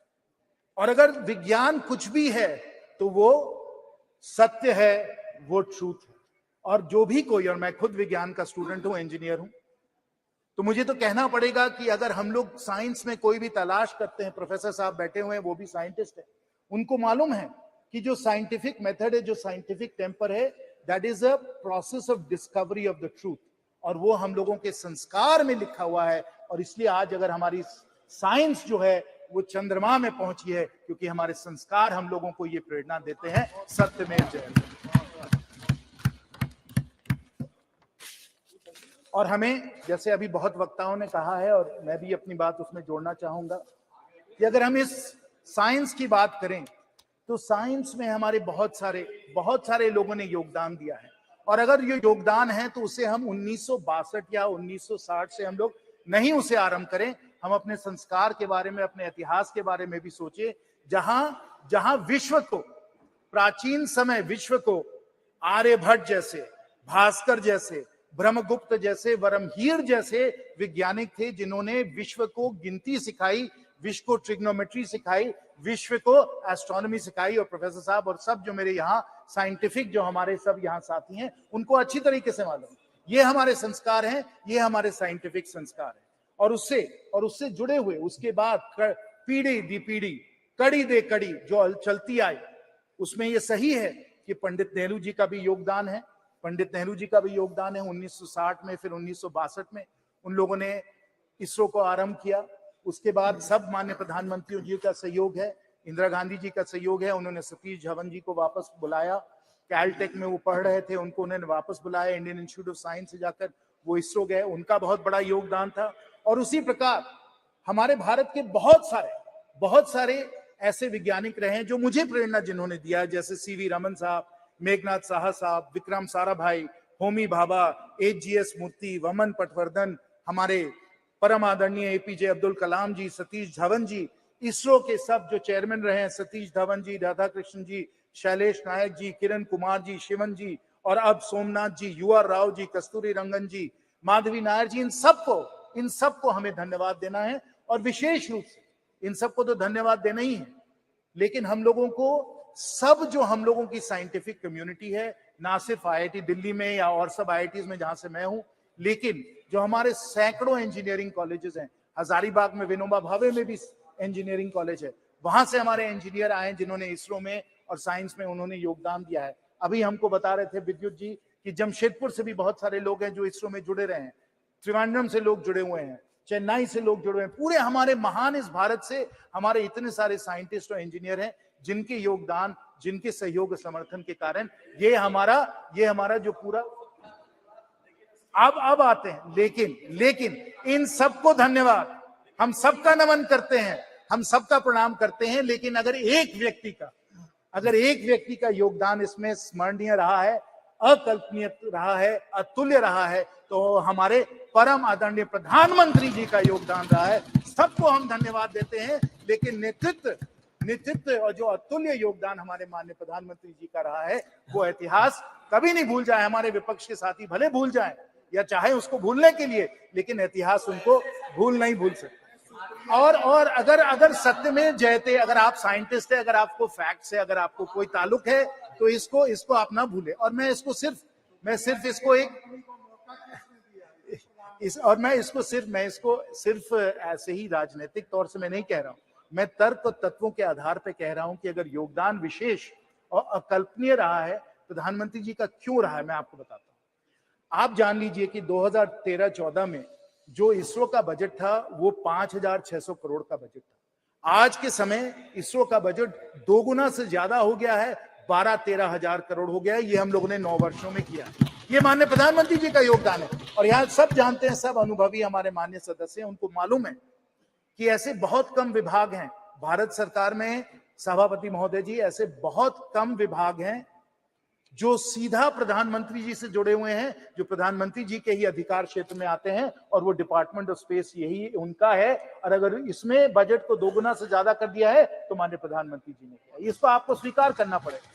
और अगर विज्ञान कुछ भी है तो वो सत्य है, वो ट्रूथ है। और जो भी कोई, और मैं खुद विज्ञान का स्टूडेंट हूं, इंजीनियर हूं, तो मुझे तो कहना पड़ेगा कि अगर हम लोग साइंस में कोई भी तलाश करते हैं, प्रोफेसर साहब बैठे हुए हैं, वो भी साइंटिस्ट है, उनको मालूम है कि जो साइंटिफिक मेथड है, जो साइंटिफिक टेम्पर है, that is a process of discovery of the truth. और वो हम लोगों के संस्कार में लिखा हुआ है। और इसलिए आज अगर हमारी साइंस जो है वो चंद्रमा में पहुंची है, क्योंकि हमारे संस्कार हम लोगों को ये प्रेरणा देते हैं, सत्यमेव जयते। और हमें, जैसे अभी बहुत वक्ताओं ने कहा है और मैं भी अपनी बात उसमें जोड़ना चाहूंगा, कि अगर हम इस साइंस की बात करें तो साइंस में हमारे बहुत सारे लोगों ने योगदान दिया है। और अगर ये योगदान है तो उसे हम 1962 या 1960 से हम लोग नहीं उसे आरंभ करें। हम अपने संस्कार के बारे में, अपने इतिहास के बारे में भी सोचे। जहां विश्व को, प्राचीन समय विश्व को आर्यभट्ट जैसे, भास्कर जैसे, ब्रह्मगुप्त जैसे, वरमहीर जैसे वैज्ञानिक थे जिन्होंने विश्व को गिनती सिखाई, विश्व को ट्रिग्नोमेट्री सिखाई, विश्व को एस्ट्रोनॉमी सिखाई। और प्रोफेसर साहब और सब जो मेरे यहाँ साइंटिफिक जो हमारे सब यहाँ साथी हैं, उनको अच्छी तरीके से मालूम, ये हमारे संस्कार हैं, ये हमारे साइंटिफिक संस्कार हैं। और उससे जुड़े हुए उसके बाद पीढ़ी दी पीढ़ी, कड़ी दे कड़ी जो चलती आई, उसमें ये सही है कि पंडित नेहरू जी का भी योगदान है। पंडित नेहरू जी का भी योगदान है। 1960 में, फिर 1962 में उन लोगों ने इसरो को आरंभ किया। उसके बाद सब माननीय प्रधानमंत्रियों जी का सहयोग है, इंदिरा गांधी जी का सहयोग है। उन्होंने सतीश धवन जी को वापस बुलाया। कैलटेक में वो पढ़ रहे थे, उनको उन्होंने वापस बुलाया। इंडियन इंस्टीट्यूट ऑफ साइंस से जाकर वो इसरो गए, उनका बहुत बड़ा योगदान था। और उसी प्रकार हमारे भारत के बहुत सारे ऐसे वैज्ञानिक रहे हैं जो मुझे प्रेरणा जिन्होंने दिया है, जैसे सीवी रमन साहब, मेघनाथ साहा साहब, विक्रम साराभाई, होमी भाभा, एचजीएस मूर्ति, वमन पटवर्धन, हमारे परम आदरणीय एपीजे अब्दुल कलाम जी, सतीश धवन जी, इसरो के सब जो चेयरमैन रहे हैं, सतीश धवन जी, राधा कृष्ण जी, शैलेश नायक जी, किरण कुमार जी, शिवन जी, और अब सोमनाथ जी, यूआर राव जी, कस्तूरी रंगन जी, माधवी नायर जी, इन सबको हमें धन्यवाद देना है। और विशेष रूप से इन सबको तो धन्यवाद देना ही है, लेकिन हम लोगों को सब जो हम लोगों की साइंटिफिक कम्युनिटी है, ना सिर्फ आईआईटी दिल्ली में या और सब आईआईटीज में जहां से मैं हूं, लेकिन जो हमारे सैकड़ों इंजीनियरिंग कॉलेजेस हैं, हजारीबाग में विनोबा भावे में भी इंजीनियरिंग कॉलेज है, वहां से हमारे इंजीनियर आए जिन्होंने इसरो में और साइंस में उन्होंने योगदान दिया है। अभी हमको बता रहे थे विद्युत जी कि जमशेदपुर से भी बहुत सारे लोग हैं जो इसरो में जुड़े रहे हैं, त्रिवेंद्रम से लोग जुड़े हुए हैं, चेन्नई से लोग जुड़े हुए हैं। पूरे हमारे महान इस भारत से हमारे इतने सारे साइंटिस्ट और इंजीनियर हैं जिनके योगदान, जिनके सहयोग समर्थन के कारण ये हमारा जो पूरा अब आते हैं। लेकिन इन सबको धन्यवाद, हम सबका नमन करते हैं, हम सबका प्रणाम करते हैं। लेकिन अगर एक व्यक्ति का योगदान इसमें स्मरणीय रहा है, अकल्पनीय रहा है, अतुल्य रहा है, तो हमारे परम आदरणीय प्रधानमंत्री जी का योगदान रहा है। सबको हम धन्यवाद देते हैं। लेकिन नेतृत्व और जो अतुल्य योगदान हमारे माननीय प्रधानमंत्री जी का रहा है, वो इतिहास कभी नहीं भूल जाए। हमारे विपक्ष के साथी भले भूल जाएं या चाहे उसको भूलने के लिए, लेकिन इतिहास उनको भूल सकते। और अगर सत्य में जयते, अगर आप साइंटिस्ट है, अगर आपको फैक्ट से अगर आपको कोई ताल्लुक है, तो इसको आप ना भूले। और मैं इसको सिर्फ ऐसे ही राजनीतिक तौर से मैं नहीं कह रहा हूं, मैं तर्क और तत्वों के आधार पे कह रहा हूं कि अगर योगदान विशेष और अकल्पनीय रहा है प्रधानमंत्री जी का, क्यों रहा है, मैं आपको बताता हूं। आप जान लीजिए कि 2013-14 में जो इसरो का बजट था वो 5,600 करोड़ का बजट था। आज के समय इसरो का बजट 2 गुना से ज्यादा हो गया है, 12-13 हजार करोड़ हो गया है। ये हम लोगों ने 9 वर्षों में किया। ये माननीय प्रधानमंत्री जी का योगदान है। और यहाँ सब जानते हैं, सब अनुभवी हमारे माननीय सदस्य हैं, उनको मालूम है कि ऐसे बहुत कम विभाग हैं भारत सरकार में, सभापति महोदय जी, ऐसे बहुत कम विभाग हैं जो सीधा प्रधानमंत्री जी से जुड़े हुए हैं, जो प्रधानमंत्री जी के ही अधिकार क्षेत्र में आते हैं, और वो डिपार्टमेंट ऑफ स्पेस यही उनका है। और अगर इसमें बजट को 2 गुना से ज्यादा कर दिया है तो माननीय प्रधानमंत्री जी ने किया, इसको आपको स्वीकार करना पड़ेगा।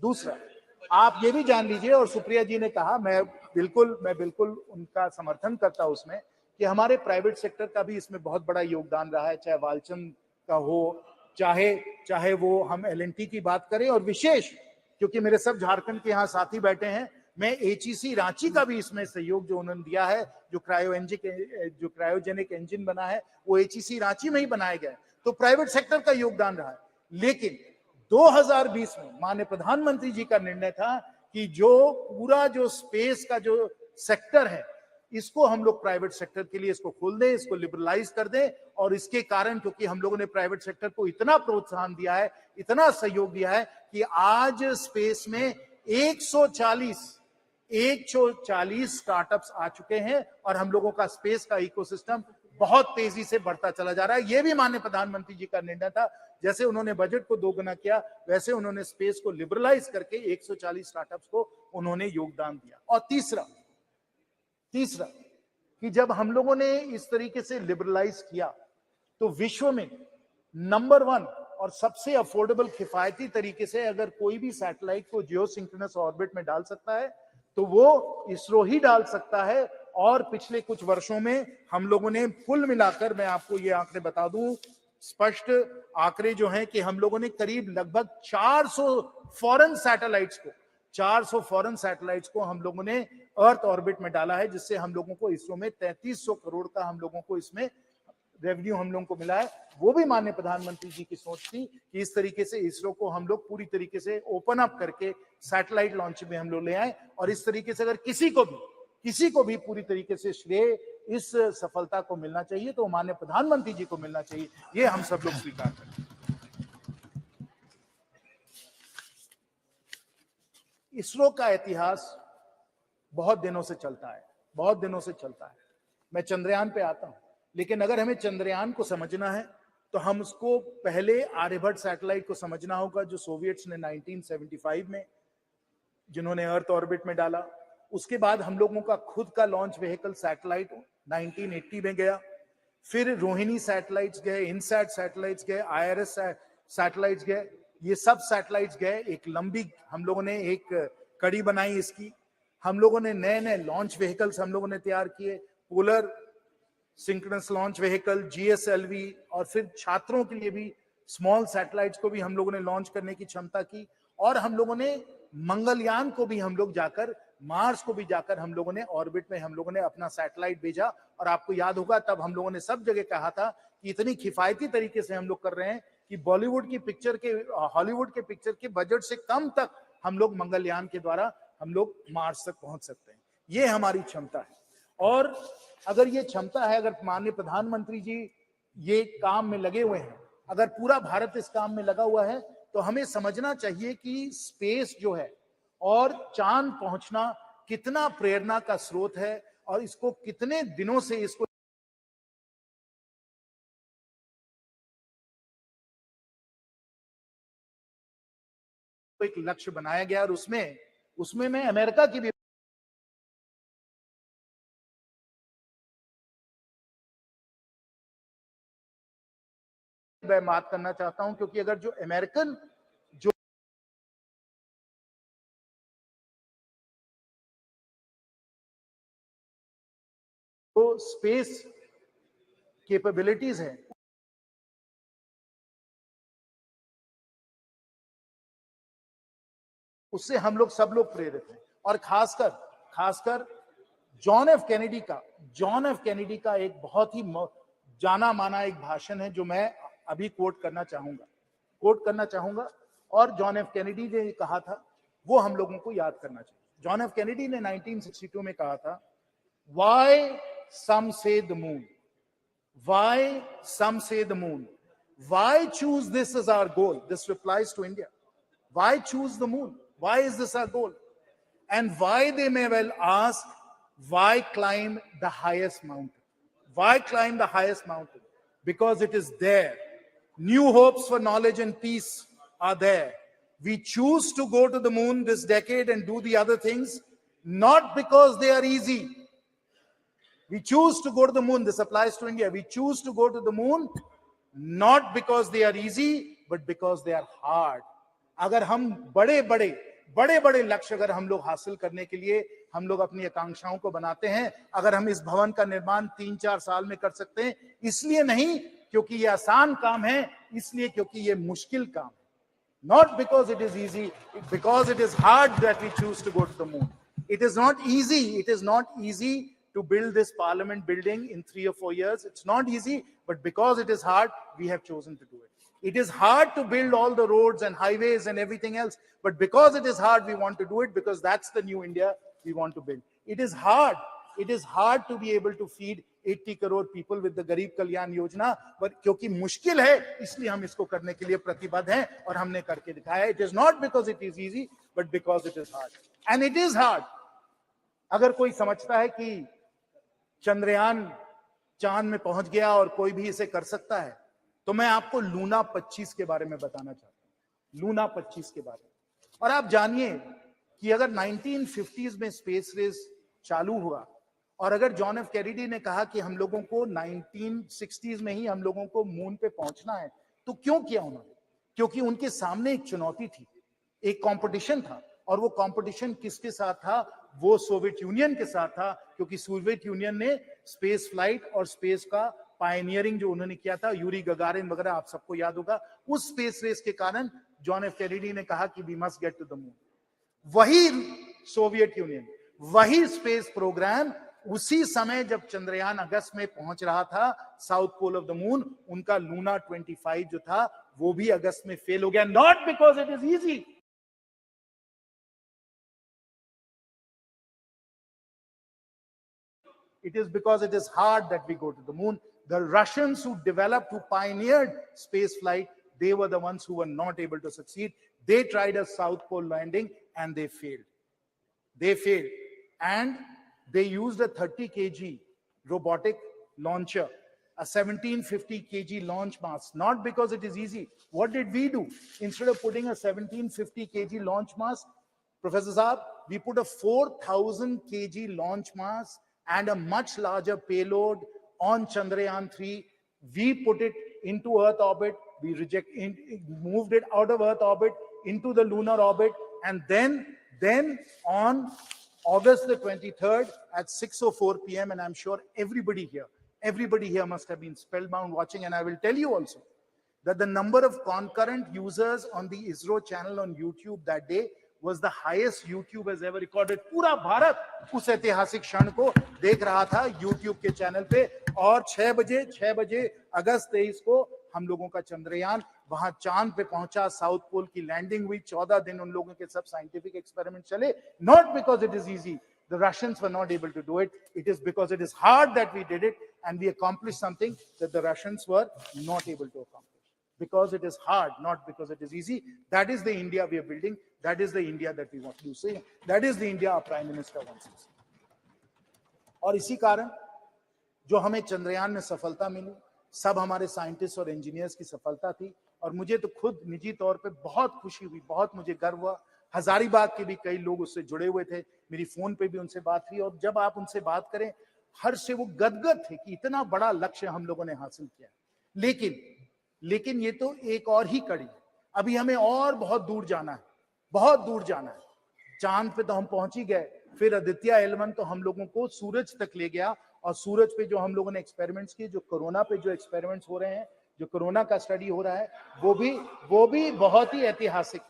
दूसरा आप ये भी जान लीजिए, और सुप्रिया जी ने कहा, मैं बिल्कुल उनका समर्थन करता हूं उसमें, कि हमारे प्राइवेट सेक्टर का भी इसमें बहुत बड़ा योगदान रहा है, चाहे वालचंद का हो, चाहे वो हम LNT की बात करें, और विशेष क्योंकि मेरे सब झारखंड के यहाँ साथी बैठे हैं, मैं HEC रांची का भी इसमें सहयोग जो उन्होंने दिया है, जो क्रायोजेनिक इंजन बना है वो HEC रांची में ही बनाया गया है, तो प्राइवेट सेक्टर का योगदान रहा है। लेकिन 2020 में माननीय प्रधानमंत्री जी का निर्णय था कि जो पूरा जो स्पेस का जो सेक्टर है, इसको हम लोग प्राइवेट सेक्टर के लिए इसको खोल दें, इसको लिबरलाइज कर दें। और इसके कारण, क्योंकि हम लोगों ने प्राइवेट सेक्टर को इतना प्रोत्साहन दिया है, इतना सहयोग दिया है, कि आज स्पेस में 140 स्टार्टअप्स आ चुके हैं, और हम लोगों का स्पेस का इकोसिस्टम बहुत तेजी से बढ़ता चला जा रहा है। यह भी माननीय प्रधानमंत्री जी का निर्णय था। जैसे उन्होंने बजट को 2 गुना किया, वैसे उन्होंने स्पेस को लिबरलाइज करके 140 स्टार्टअप्स को उन्होंने योगदान दिया। और तीसरा कि जब हम लोगों ने इस तरीके से लिबरलाइज किया, तो विश्व में नंबर 1 और सबसे अफोर्डेबल किफायती तरीके से अगर कोई भी सैटेलाइट को जियोसिंक्रोनस ऑर्बिट में डाल सकता है, तो वो इसरो ही डाल सकता है। और पिछले कुछ वर्षों में हम लोगों ने कुल मिलाकर, मैं आपको ये आंकड़े बता दूं, स्पष्ट आंकड़े जो हैं, कि हम लोगों ने करीब लगभग 400 फॉरेन सैटेलाइट्स को हम लोगों ने अर्थ ऑर्बिट में डाला है, जिससे हम लोगों को इसरो में 3300 करोड़ का हम लोगों को इसमें रेवेन्यू हम लोगों को मिला है। वो भी माननीय प्रधानमंत्री जी की सोच थी कि इस तरीके से इसरो को हम लोग पूरी तरीके से ओपन अप करके सैटेलाइट लॉन्च में हम लोग ले आए। और इस तरीके से अगर किसी को भी पूरी तरीके से श्रेय इस सफलता को मिलना चाहिए, तो माननीय प्रधानमंत्री जी को मिलना चाहिए। ये हम सब लोग स्वीकार करें। इसरो का इतिहास बहुत दिनों से चलता है। मैं चंद्रयान पे आता हूं, लेकिन अगर हमें चंद्रयान को समझना है, तो हम उसको पहले आर्यभट्ट सैटेलाइट को समझना होगा, जो सोवियट्स ने 1975 में जिन्होंने अर्थ ऑर्बिट में डाला। उसके बाद हम लोगों का खुद का लॉन्च व्हीकल सैटेलाइट 1980 में गया। फिर रोहिणी सैटेलाइट्स गए, इनसैट सैटेलाइट्स गए, IRS सैटेलाइट्स गए। ये सब सैटेलाइट्स गए, एक लंबी हम लोगों ने एक कड़ी बनाई इसकी। हम लोगों ने नए लॉन्च व्हीकल्स हम लोगों ने तैयार किए, polar synchronous launch vehicle, GSLV, और फिर छात्रों के लिए भी स्मॉल सैटेलाइट्स को भी हम लोगों ने लॉन्च करने की क्षमता की। और हम लोगों ने मंगलयान को भी हम लोग जाकर, मार्स को भी जाकर हम लोगों ने ऑर्बिट में हम लोगों ने अपना सैटेलाइट भेजा। और आपको याद होगा, तब हम लोगों ने सब जगह कहा था कि इतनी किफायती तरीके से हम लोग कर रहे हैं कि हॉलीवुड की पिक्चर के बजट से कम तक हम लोग मंगलयान के द्वारा हम लोग मार्स तक पहुंच सकते हैं। ये हमारी क्षमता है। और अगर ये क्षमता है, अगर माननीय प्रधानमंत्री जी ये काम में लगे हुए हैं, अगर पूरा भारत इस काम में लगा हुआ है, तो हमें समझना चाहिए कि स्पेस जो है और चांद पहुंचना कितना प्रेरणा का स्रोत है, और इसको कितने दिनों से इसको एक लक्ष्य बनाया गया। और उसमें मैं अमेरिका की भी मैं बात करना चाहता हूं, क्योंकि अगर जो अमेरिकन जो स्पेस कैपेबिलिटीज हैं, उससे हम लोग सब लोग प्रेरित हैं। और खासकर जॉन एफ कैनेडी का एक बहुत ही जाना माना एक भाषण है जो मैं अभी कोट करना चाहूंगा। और जॉन एफ कैनेडी ने कहा था, वो हम लोगों को याद करना चाहिए। जॉन एफ कैनेडी ने 1962 में कहा था, Why some say the moon? Why some say the moon? Why choose this as our goal? This replies to India. Why choose the moon? Why is this our goal? And why, they may well ask, why climb the highest mountain? Why climb the highest mountain? Because it is there. New hopes for knowledge and peace are there. We choose to go to the moon this decade and do the other things, not because they are easy. We choose to go to the moon. This applies to India. We choose to go to the moon not because they are easy, but because they are hard. अगर हम बड़े लक्ष्य अगर हम लोग हासिल करने के लिए हम लोग अपनी आकांक्षाओं को बनाते हैं, अगर हम इस भवन का निर्माण 3-4 साल में कर सकते हैं, इसलिए नहीं क्योंकि ये आसान काम है, इसलिए क्योंकि ये मुश्किल काम है. Not because it is easy, because it is hard that we choose to go to the moon. It is not easy to build this parliament building in 3 or 4 years. It's not easy, but because it is hard, we have chosen to do it. It is hard to build all the roads and highways and everything else, but because it is hard, we want to do it, because that's the new India we want to build. It is hard to be able to feed 80 crore people with the Garib Kalyan Yojana, but क्योंकि मुश्किल है, इसलिए हम इसको करने के लिए प्रतिबद्ध हैं और हमने करके दिखाया. It is not because it is easy, but because it is hard. And it is hard. अगर कोई समझता है कि चंद्रयान चांद में पहुंच गया और कोई भी इसे कर सकता है, तो मैं आपको लूना 25 के बारे में बताना चाहता हूं. लूना 25 के बारे में. और आप जानिए कि अगर 1950s में स्पेस रेस चालू हुआ और अगर जॉन एफ कैनेडी ने कहा कि हम लोगों को 1960s में ही हम लोगों को मून पे पहुंचना है, तो क्यों किया उन्होंने? क्योंकि उनके सामने एक चुनौती थी, एक कंपटीशन था. और वो कंपटीशन किसके साथ था? वो सोवियत यूनियन के साथ था, क्योंकि सोवियत यूनियन ने स्पेस फ्लाइट और स्पेस का पायनियरिंग जो उन्होंने किया था, यूरी गगारिन वगैरह आप सबको याद होगा. उस स्पेस रेस के कारण जॉन एफ कैनेडी ने कहा कि we must get to the moon. वही सोवियत यूनियन, वही स्पेस प्रोग्राम उसी समय जब चंद्रयान अगस्त में पहुंच रहा था south pole of the moon, उनका लूना 25 जो था वो भी अगस्त में फेल हो गया. Not because it is easy, it is because it is hard that we go to the moon. The Russians who developed, who pioneered space flight, they were the ones who were not able to succeed. They tried a South Pole landing and they failed. And they used a 30 kg robotic launcher, a 1750 kg launch mass, not because it is easy. What did we do? Instead of putting a 1750 kg launch mass, Professor Saab, we put a 4000 kg launch mass and a much larger payload on Chandrayaan 3. We put it into Earth orbit. We moved it out of Earth orbit into the lunar orbit. And then on August the 23rd at 6:04 p.m., and I'm sure everybody here must have been spellbound watching. And I will tell you also that the number of concurrent users on the ISRO channel on YouTube that day was the highest YouTube has ever recorded. पूरा भारत उस ऐतिहासिक क्षण को देख रहा था YouTube के channel पे. और 6 बजे अगस्त 23 को हम लोगों का चंद्रयान वहां चांद पे पहुंचा. साउथ पोल की लैंडिंग हुई. 14 दिन उन लोगों के सब साइंटिफिक एक्सपेरिमेंट चले. Not because it is easy. The Russians were not able to do it. It is because it is hard that we did it, and we accomplished something that the Russians were not able to accomplish. Because it is hard, not because it is easy. That is the India we are building. That is the India that we want to see. That is the India our Prime Minister wants to see. और इसी कारण जो हमें चंद्रयान में सफलता मिली, सब हमारे scientist और इंजीनियर्स की सफलता थी. और मुझे तो खुद निजी तौर पे बहुत खुशी हुई, बहुत मुझे गर्व हुआ. हजारीबाग के भी कई लोग उससे जुड़े हुए थे, मेरी फोन पे भी उनसे बात हुई. और जब आप उनसे बात करें, हर से वो गदगद थे कि इतना बड़ा लक्ष्य हम लोगों ने हासिल किया. लेकिन लेकिन ये तो एक और ही कड़ी है। अभी हमें और बहुत दूर जाना है, बहुत दूर जाना है। चांद पे तो हम पहुंच ही गए, फिर आदित्य L1 तो हम लोगों को सूरज तक ले गया, और सूरज पे जो हम लोगों ने एक्सपेरिमेंट्स किए, जो कोरोना पे जो एक्सपेरिमेंट्स हो रहे हैं, जो कोरोना का स्टडी हो रहा है, वो भी बहुत ही ऐतिहासिक है।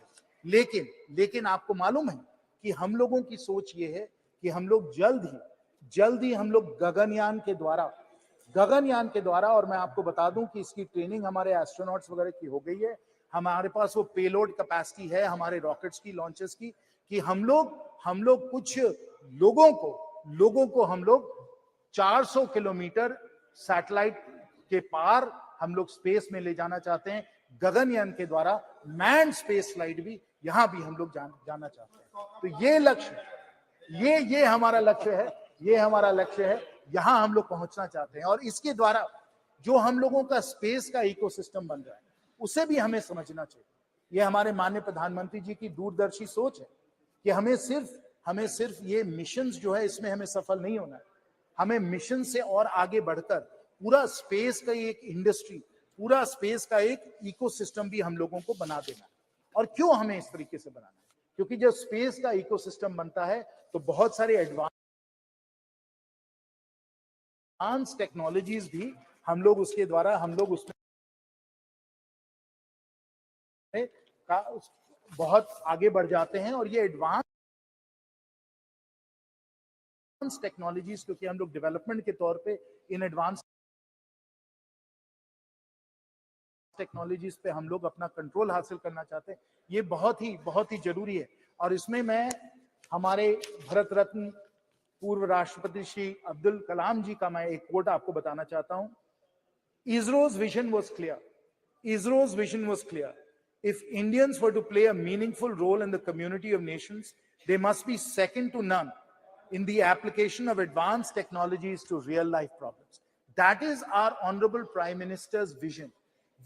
लेकिन आपको मालूम है कि हम लोगों की सोच ये है कि हम लोग जल्द ही हम लोग गगनयान के द्वारा, और मैं आपको बता दूं कि इसकी ट्रेनिंग हमारे एस्ट्रोनॉट्स वगैरह की हो गई है। हमारे पास वो पेलोड कैपेसिटी है हमारे रॉकेट्स की, लॉन्चेस की, कि हम लोग कुछ लोगों को हम लोग 400 किलोमीटर सैटेलाइट के पार हम लोग स्पेस में ले जाना चाहते हैं। गगनयान के द्वारा मैन्ड स्पेस फ्लाइट भी यहां भी हम लोग जाना चाहते हैं। तो ये लक्ष्य, ये हमारा लक्ष्य है, यहां हम लोग पहुंचना चाहते हैं। और इसके द्वारा जो हम लोगों का स्पेस का इकोसिस्टम बन रहा है, उसे भी हमें समझना चाहिए। ये हमारे माननीय प्रधानमंत्री जी की दूरदर्शी सोच है कि हमें सिर्फ ये मिशंस जो है, इसमें हमें सफल नहीं होना है। हमें मिशन से और आगे बढ़कर पूरा स्पेस का एक इंडस्ट्री, पूरा स्पेस का एक इकोसिस्टम भी हम लोगों को बना देना है। और क्यों हमें इस तरीके से बनाना है? क्योंकि जब स्पेस का इकोसिस्टम बनता है तो बहुत सारे एडवांस टेक्नोलॉजीज भी हम लोग उसके द्वारा उसमें बहुत आगे बढ़ जाते हैं। और ये एडवांस टेक्नोलॉजीज, क्योंकि हम लोग डेवलपमेंट के तौर पे इन एडवांस टेक्नोलॉजीज पे हम लोग अपना कंट्रोल हासिल करना चाहते हैं, ये बहुत ही जरूरी है। और इसमें मैं हमारे भारत रत्न पूर्व राष्ट्रपति श्री अब्दुल कलाम जी का मैं एक कोट आपको बताना चाहता हूं। ISRO's vision was clear. If Indians were to play a meaningful role in the community of nations, they must be second to none in the application of advanced technologies to real life problems. That is our Honorable Prime Minister's vision.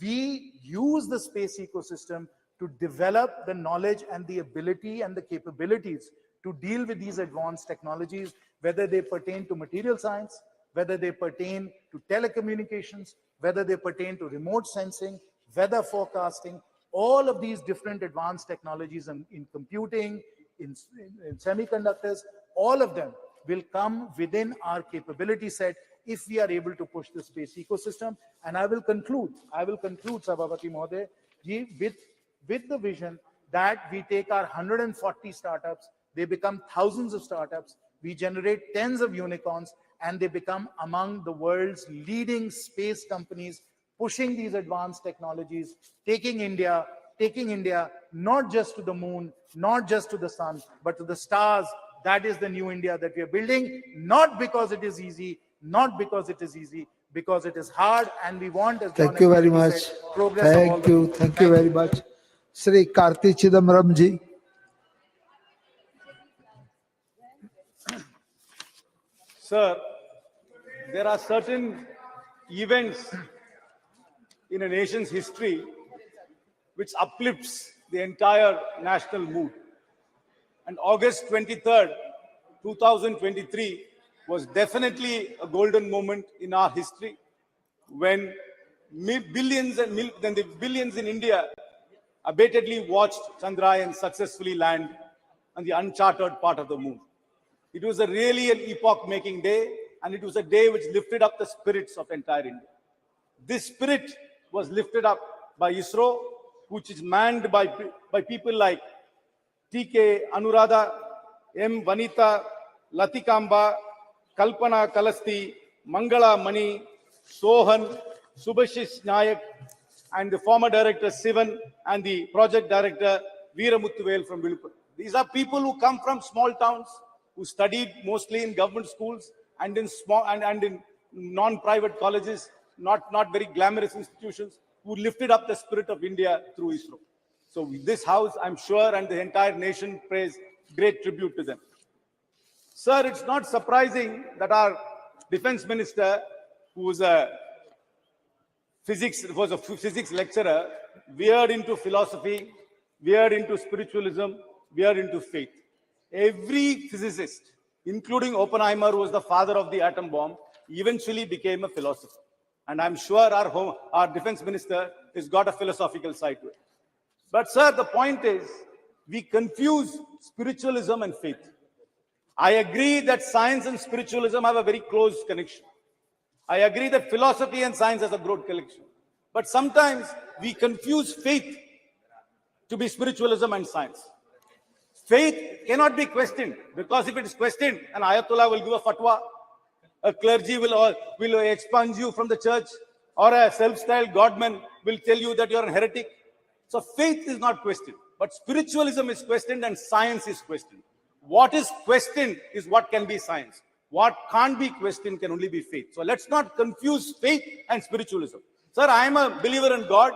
We use the space ecosystem to develop the knowledge and the ability and the capabilities to deal with these advanced technologies, whether they pertain to material science, whether they pertain to telecommunications, whether they pertain to remote sensing, weather forecasting, all of these different advanced technologies in computing, in semiconductors, all of them will come within our capability set if we are able to push the space ecosystem. And I will conclude, Sabhavati Mahoday, with the vision that we take our 140 startups, they become thousands of startups, we generate tens of unicorns, and they become among the world's leading space companies, pushing these advanced technologies, taking India not just to the moon, not just to the sun, but to the stars. That is the new India that we are building, not because it is easy, because it is hard, and we want, as Thank you very much. progress. Thank you very much. Sri Karti Chidambaram ji. Sir, there are certain events in a nation's history which uplifts the entire national mood. And August 23rd, 2023 was definitely a golden moment in our history when billions in India abatedly watched Chandrayaan successfully land on the uncharted part of the moon. It was really an epoch-making day, and it was a day which lifted up the spirits of entire India. This spirit was lifted up by ISRO, which is manned by people like TK Anuradha, M. Vanita, Latikamba, Kalpana Kalasti, Mangala Mani, Sohan, Subhashish Nayak, and the former director Sivan, and the project director Veeramuthuvel from Vilupur. These are people who come from small towns, who studied mostly in government schools and in in non-private colleges, not very glamorous institutions, who lifted up the spirit of India through ISRO. So this house, I'm sure, and the entire nation pays great tribute to them. Sir, it's not surprising that our defense minister, who was a physics lecturer, veered into philosophy, veered into spiritualism, veered into faith. Every physicist, including Oppenheimer, who was the father of the atom bomb, eventually became a philosopher. And I'm sure our defense minister has got a philosophical side to it. But sir, the point is, we confuse spiritualism and faith. I agree that science and spiritualism have a very close connection. I agree that philosophy and science has a broad connection. But sometimes we confuse faith to be spiritualism and science. Faith cannot be questioned, because if it is questioned, an ayatollah will give a fatwa, a clergy will expunge you from the church, or a self-styled godman will tell you that you're a heretic. So faith is not questioned, but spiritualism is questioned and science is questioned. What is questioned is what can be science. What can't be questioned can only be faith. So let's not confuse faith and spiritualism. Sir, I am a believer in God.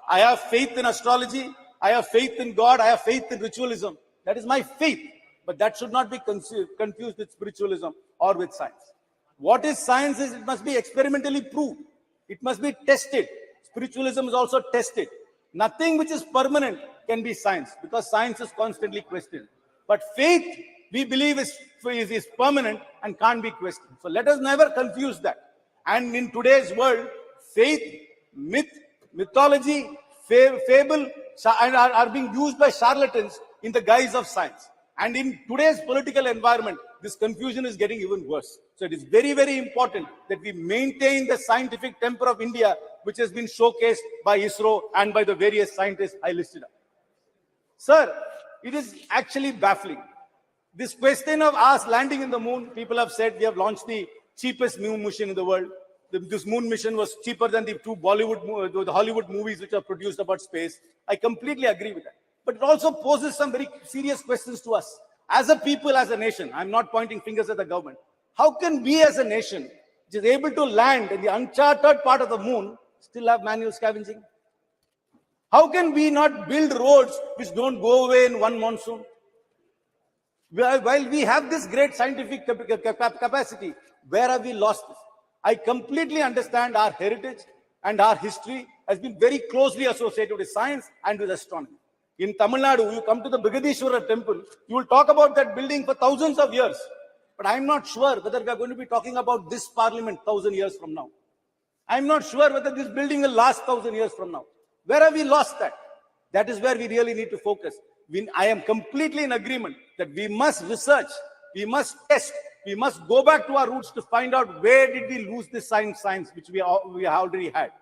I have faith in astrology. I have faith in God. I have faith in ritualism. That is my faith. But that should not be confused with spiritualism or with science. What is science is it must be experimentally proved. It must be tested. Spiritualism is also tested. Nothing which is permanent can be science, because science is constantly questioned. But faith, we believe, is permanent and can't be questioned. So let us never confuse that. And in today's world, faith, myth, mythology, fable are being used by charlatans in the guise of science. And in today's political environment, this confusion is getting even worse. So it is very, very important that we maintain the scientific temper of India, which has been showcased by ISRO and by the various scientists I listed up. Sir, it is actually baffling. This question of us landing in the moon, people have said we have launched the cheapest moon mission in the world. This moon mission was cheaper than the two Hollywood movies which are produced about space. I completely agree with that. But it also poses some very serious questions to us. As a people, as a nation, I'm not pointing fingers at the government. How can we as a nation, which is able to land in the uncharted part of the moon, still have manual scavenging? How can we not build roads which don't go away in one monsoon? While we have this great scientific capacity, where have we lost this? I completely understand our heritage and our history has been very closely associated with science and with astronomy. In Tamil Nadu, you come to the Brigadishwara temple, you will talk about that building for thousands of years. But I'm not sure whether we are going to be talking about this parliament 1,000 years from now. I'm not sure whether this building will last 1,000 years from now. Where have we lost that? That is where we really need to focus. I am completely in agreement that we must research, we must test, we must go back to our roots to find out where did we lose this science which we already had.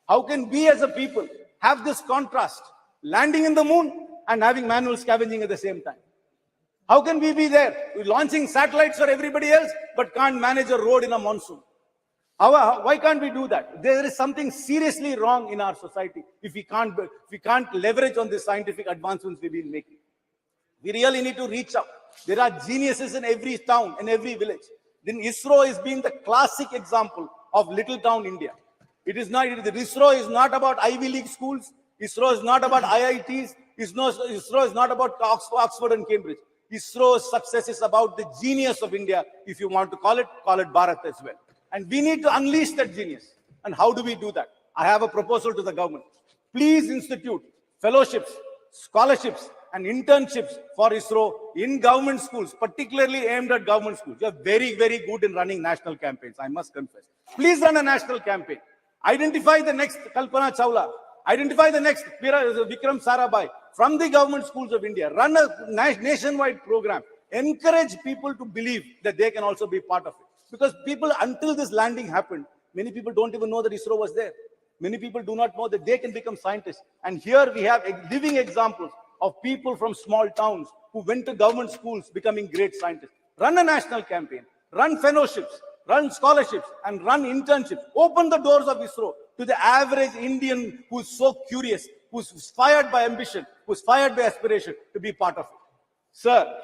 How can we as a people have this contrast, landing in the moon and having manual scavenging at the same time? How can we be there? We're launching satellites for everybody else, but can't manage a road in a monsoon. Why can't we do that? There is something seriously wrong in our society if we can't leverage on the scientific advancements we've been making. We really need to reach out. There are geniuses in every town, in every village. Then ISRO is being the classic example of little town India. ISRO is not about Ivy League schools. ISRO is not about IITs. ISRO is not about Oxford and Cambridge. ISRO's success is about the genius of India. If you want to call it Bharat as well. And we need to unleash that genius. And how do we do that? I have a proposal to the government. Please institute fellowships, scholarships, and internships for ISRO in government schools, particularly aimed at government schools. You are very, very good in running national campaigns, I must confess. Please run a national campaign. Identify the next Kalpana Chawla. Identify the next Vikram Sarabhai from the government schools of India. Run a nationwide program. Encourage people to believe that they can also be part of it. Because people, until this landing happened, many people don't even know that ISRO was there. Many people do not know that they can become scientists. And here we have living examples of people from small towns who went to government schools becoming great scientists. Run a national campaign, run fellowships, run scholarships, and run internships. Open the doors of ISRO to the average Indian who's so curious, who's fired by ambition, who's fired by aspiration to be part of it. Sir,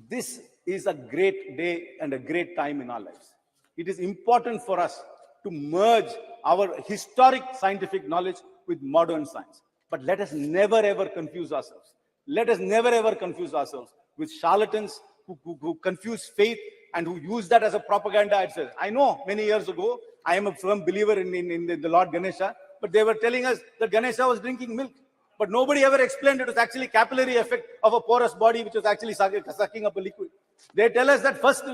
this is a great day and a great time in our lives. It is important for us to merge our historic scientific knowledge with modern science. But let us never ever confuse ourselves. Let us never ever confuse ourselves with charlatans who confuse faith and who use that as a propaganda. I know many years ago, I am a firm believer in the Lord Ganesha, but they were telling us that Ganesha was drinking milk. But nobody ever explained it was actually capillary effect of a porous body which was actually sucking up a liquid. They tell us that first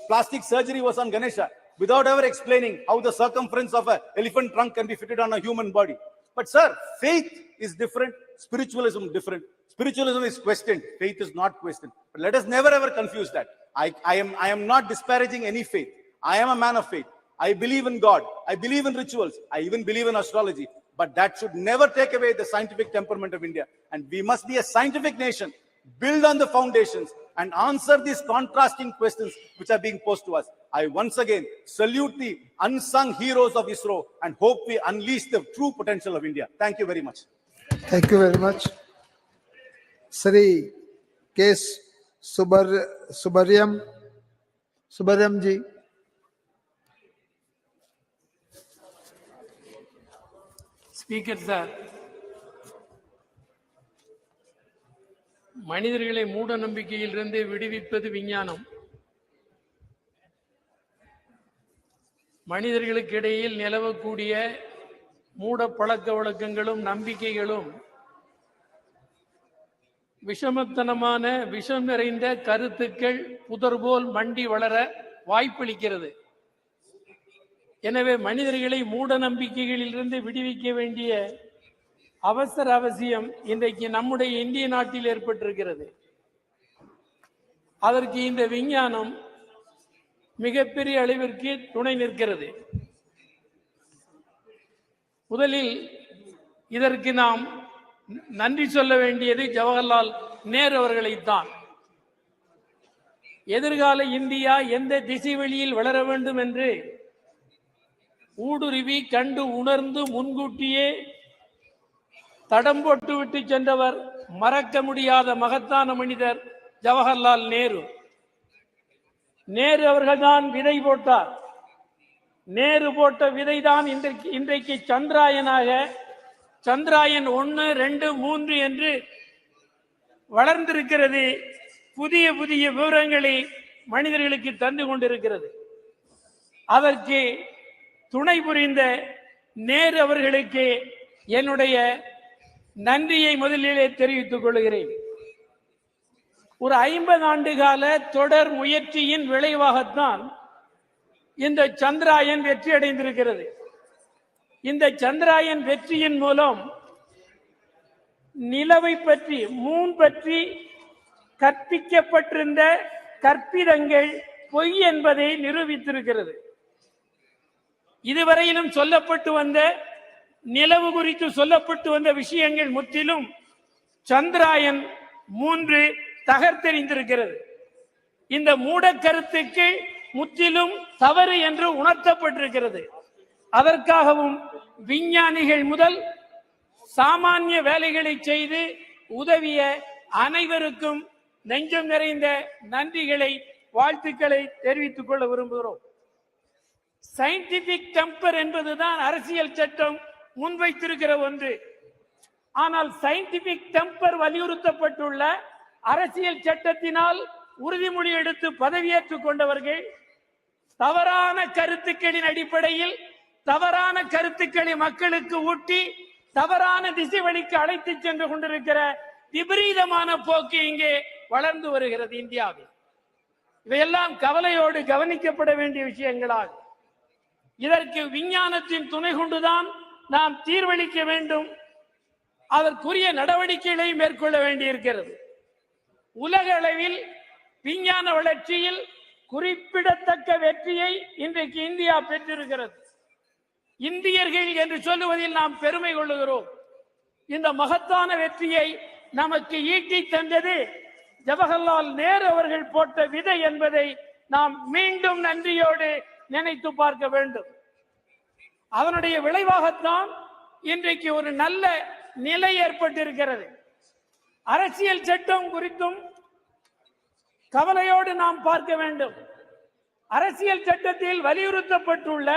plastic surgery was on Ganesha. without ever explaining how the circumference of an elephant trunk can be fitted on a human body. But sir, faith is different, spiritualism different. Spiritualism is questioned, faith is not questioned. But let us never ever confuse that. I am not disparaging any faith. I am a man of faith. I believe in God. I believe in rituals. I even believe in astrology. But that should never take away the scientific temperament of India. And we must be a scientific nation, build on the foundations, and answer these contrasting questions which are being posed to us. I once again salute the unsung heroes of ISRO and hope we unleash the true potential of India. Thank you very much. Thank you very much. Sri K. Subaryam ji. Speaker sir, மனிதர்களை மூட நம்பிக்கையிலிருந்து விடுவிப்பது விஞ்ஞானம். மனிதர்களுக்கு இடையில் நிலவக்கூடிய மூட பழக்க வழக்கங்களும் நம்பிக்கைகளும் விஷமத்தனமான விஷம் நிறைந்த கருத்துக்கள் புதர்போல் மண்டி வளர வாய்ப்பளிக்கிறது. எனவே மனிதர்களை மூட நம்பிக்கைகளிலிருந்து விடுவிக்க வேண்டிய அவசியம் இன்றைக்கு நம்முடைய இந்திய நாட்டில் ஏற்பட்டிருக்கிறது. அதற்கு இந்த விஞ்ஞானம் மிகப்பெரிய அளவிற்கு துணை நிற்கிறது. முதலில் இதற்கு நாம் நன்றி சொல்ல வேண்டியது ஜவஹர்லால் நேரு அவர்களைத்தான். எதிர்கால இந்தியா எந்த திசை வழியில் வளர வேண்டும் என்று ஊடுருவி கண்டு உணர்ந்து முன்கூட்டியே தடம் போட்டு விட்டு சென்றவர் மறக்க முடியாத மகத்தான மனிதர் ஜவஹர்லால் நேரு. நேரு அவர்கள்தான் விதை போட்டார். நேரு போட்ட விதைதான் இன்றைக்கு சந்திராயனாக சந்திராயன் 1, 2, 3 என்று வளர்ந்திருக்கிறது. புதிய புதிய விவரங்களை மனிதர்களுக்கு தந்து கொண்டிருக்கிறது. அதற்கு துணை புரிந்த நேரு அவர்களுக்கு என்னுடைய நன்றியை முதலிலே தெரிவித்துக் கொள்கிறேன். ஒரு 50 ஆண்டு கால தொடர் முயற்சியின் விளைவாகத்தான் இந்த சந்திராயன் வெற்றி அடைந்திருக்கிறது. இந்த சந்திராயன் வெற்றியின் மூலம் நிலவை பற்றி மூன் பற்றி கற்பிக்கப்பட்டிருந்த கற்பிதங்கள் பொய் என்பதை நிரூபித்திருக்கிறது. இதுவரையிலும் சொல்லப்பட்டு வந்த நிலவு குறித்து சொல்லப்பட்டு வந்த விஷயங்கள் முற்றிலும் சந்திராயன் 3 தகர்த்தெறிந்திருக்கிறது. இந்த மூட கருத்துக்கு முற்றிலும் தவறு என்று உணர்த்தப்பட்டிருக்கிறது. அதற்காகவும் விஞ்ஞானிகள் முதல் சாமானிய வேலைகளை செய்து உதவிய அனைவருக்கும் நெஞ்சம் நிறைந்த நன்றிகளை வாழ்த்துக்களை தெரிவித்துக் கொள்ள விரும்புகிறோம். சயின்டிபிக் டெம்பர் என்பதுதான் அரசியல் சட்டம் முன்வைத்திருக்கிற ஒன்று. ஆனால் சயின்டிபிக் டெம்பர் வலியுறுத்தப்பட்டுள்ள அரசியல் சட்டத்தினால் உறுதிமொழி எடுத்து பதவியேற்றுக் கொண்டவர்கள் தவறான கருத்துக்களின் அடிப்படையில் தவறான கருத்துக்களை மக்களுக்கு ஊட்டி தவறான திசை வழிக்கு அழைத்து சென்று கொண்டிருக்கிற விபரீதமான போக்கு இங்கே வளர்ந்து வருகிறது இந்தியாவில். இவையெல்லாம் கவலையோடு கவனிக்கப்பட வேண்டிய விஷயங்களாகும். இதற்கு விஞ்ஞானத்தின் துணை கொண்டுதான் நாம் தீர்வளிக்க வேண்டும். அதற்குரிய நடவடிக்கைகளை மேற்கொள்ள வேண்டியிருக்கிறது. உலக அளவில் விஞ்ஞான வளர்ச்சியில் குறிப்பிடத்தக்க வெற்றியை இன்றைக்கு இந்தியா பெற்றிருக்கிறது. இந்தியர்கள் என்று சொல்லுவதில் நாம் பெருமை கொள்ளுகிறோம். இந்த மகத்தான வெற்றியை நமக்கு ஈட்டி தந்தது ஜவஹர்லால் நேரு அவர்கள் போட்ட விதை என்பதை நாம் மீண்டும் நன்றியோடு நினைத்து பார்க்க வேண்டும். அதனுடைய விளைவாகத்தான் இன்றைக்கு ஒரு நல்ல நிலை ஏற்பட்டிருக்கிறது. அரசியல் சட்டம் குறித்தும் கவலையோடு நாம் பார்க்க வேண்டும். அரசியல் சட்டத்தில் வலியுறுத்தப்பட்டுள்ள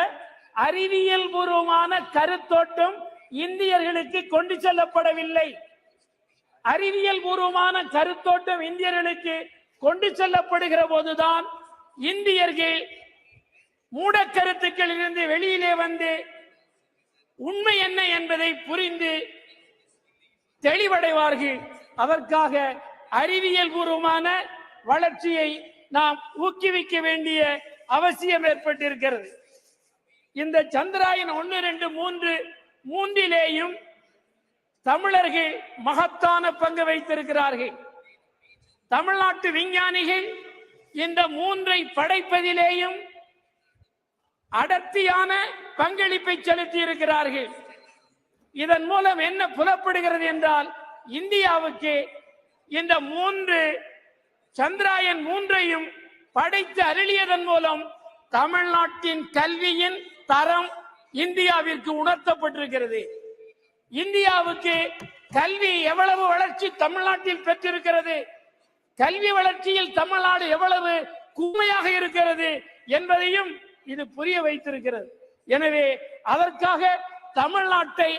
அறிவியல் பூர்வமான கருத்தோட்டம் இந்தியர்களுக்கு கொண்டு செல்லப்படவில்லை. அறிவியல் பூர்வமான கருத்தோட்டம் இந்தியர்களுக்கு கொண்டு செல்லப்படுகிற போதுதான் இந்தியர்கள் மூட கருத்துக்களிலிருந்து வெளியிலே வந்து உண்மை என்ன என்பதை புரிந்து தெளிவடைவார்கள். அதற்காக அறிவியல் பூர்வமான வளர்ச்சியை நாம் ஊக்குவிக்க வேண்டிய அவசியம் ஏற்பட்டிருக்கிறது. இந்த சந்திராயன் 1, 2, 3 மூன்றிலேயும் தமிழர்கள் மகத்தான பங்கு வைத்திருக்கிறார்கள். தமிழ்நாட்டு விஞ்ஞானிகள் இந்த 3ஐ படைப்பதிலேயும் அடர்த்தியான பங்களிப்பை செலுத்தி இருக்கிறார்கள். இதன் மூலம் என்ன புலப்படுகிறது என்றால், இந்தியாவுக்கு இந்த 3 சந்திராயன் 3ஐயும் படைத்து அருளியதன் மூலம் தமிழ்நாட்டின் கல்வியின் தரம் இந்தியாவிற்கு உணர்த்தப்பட்டிருக்கிறது. இந்தியாவுக்கு கல்வி எவ்வளவு வளர்ச்சி தமிழ்நாட்டில் பெற்றிருக்கிறது, கல்வி வளர்ச்சியில் தமிழ்நாடு எவ்வளவு கூர்மையாக இருக்கிறது என்பதையும் இது புரிய வைத்திருக்கிறது. எனவே அதற்காக தமிழ்நாட்டை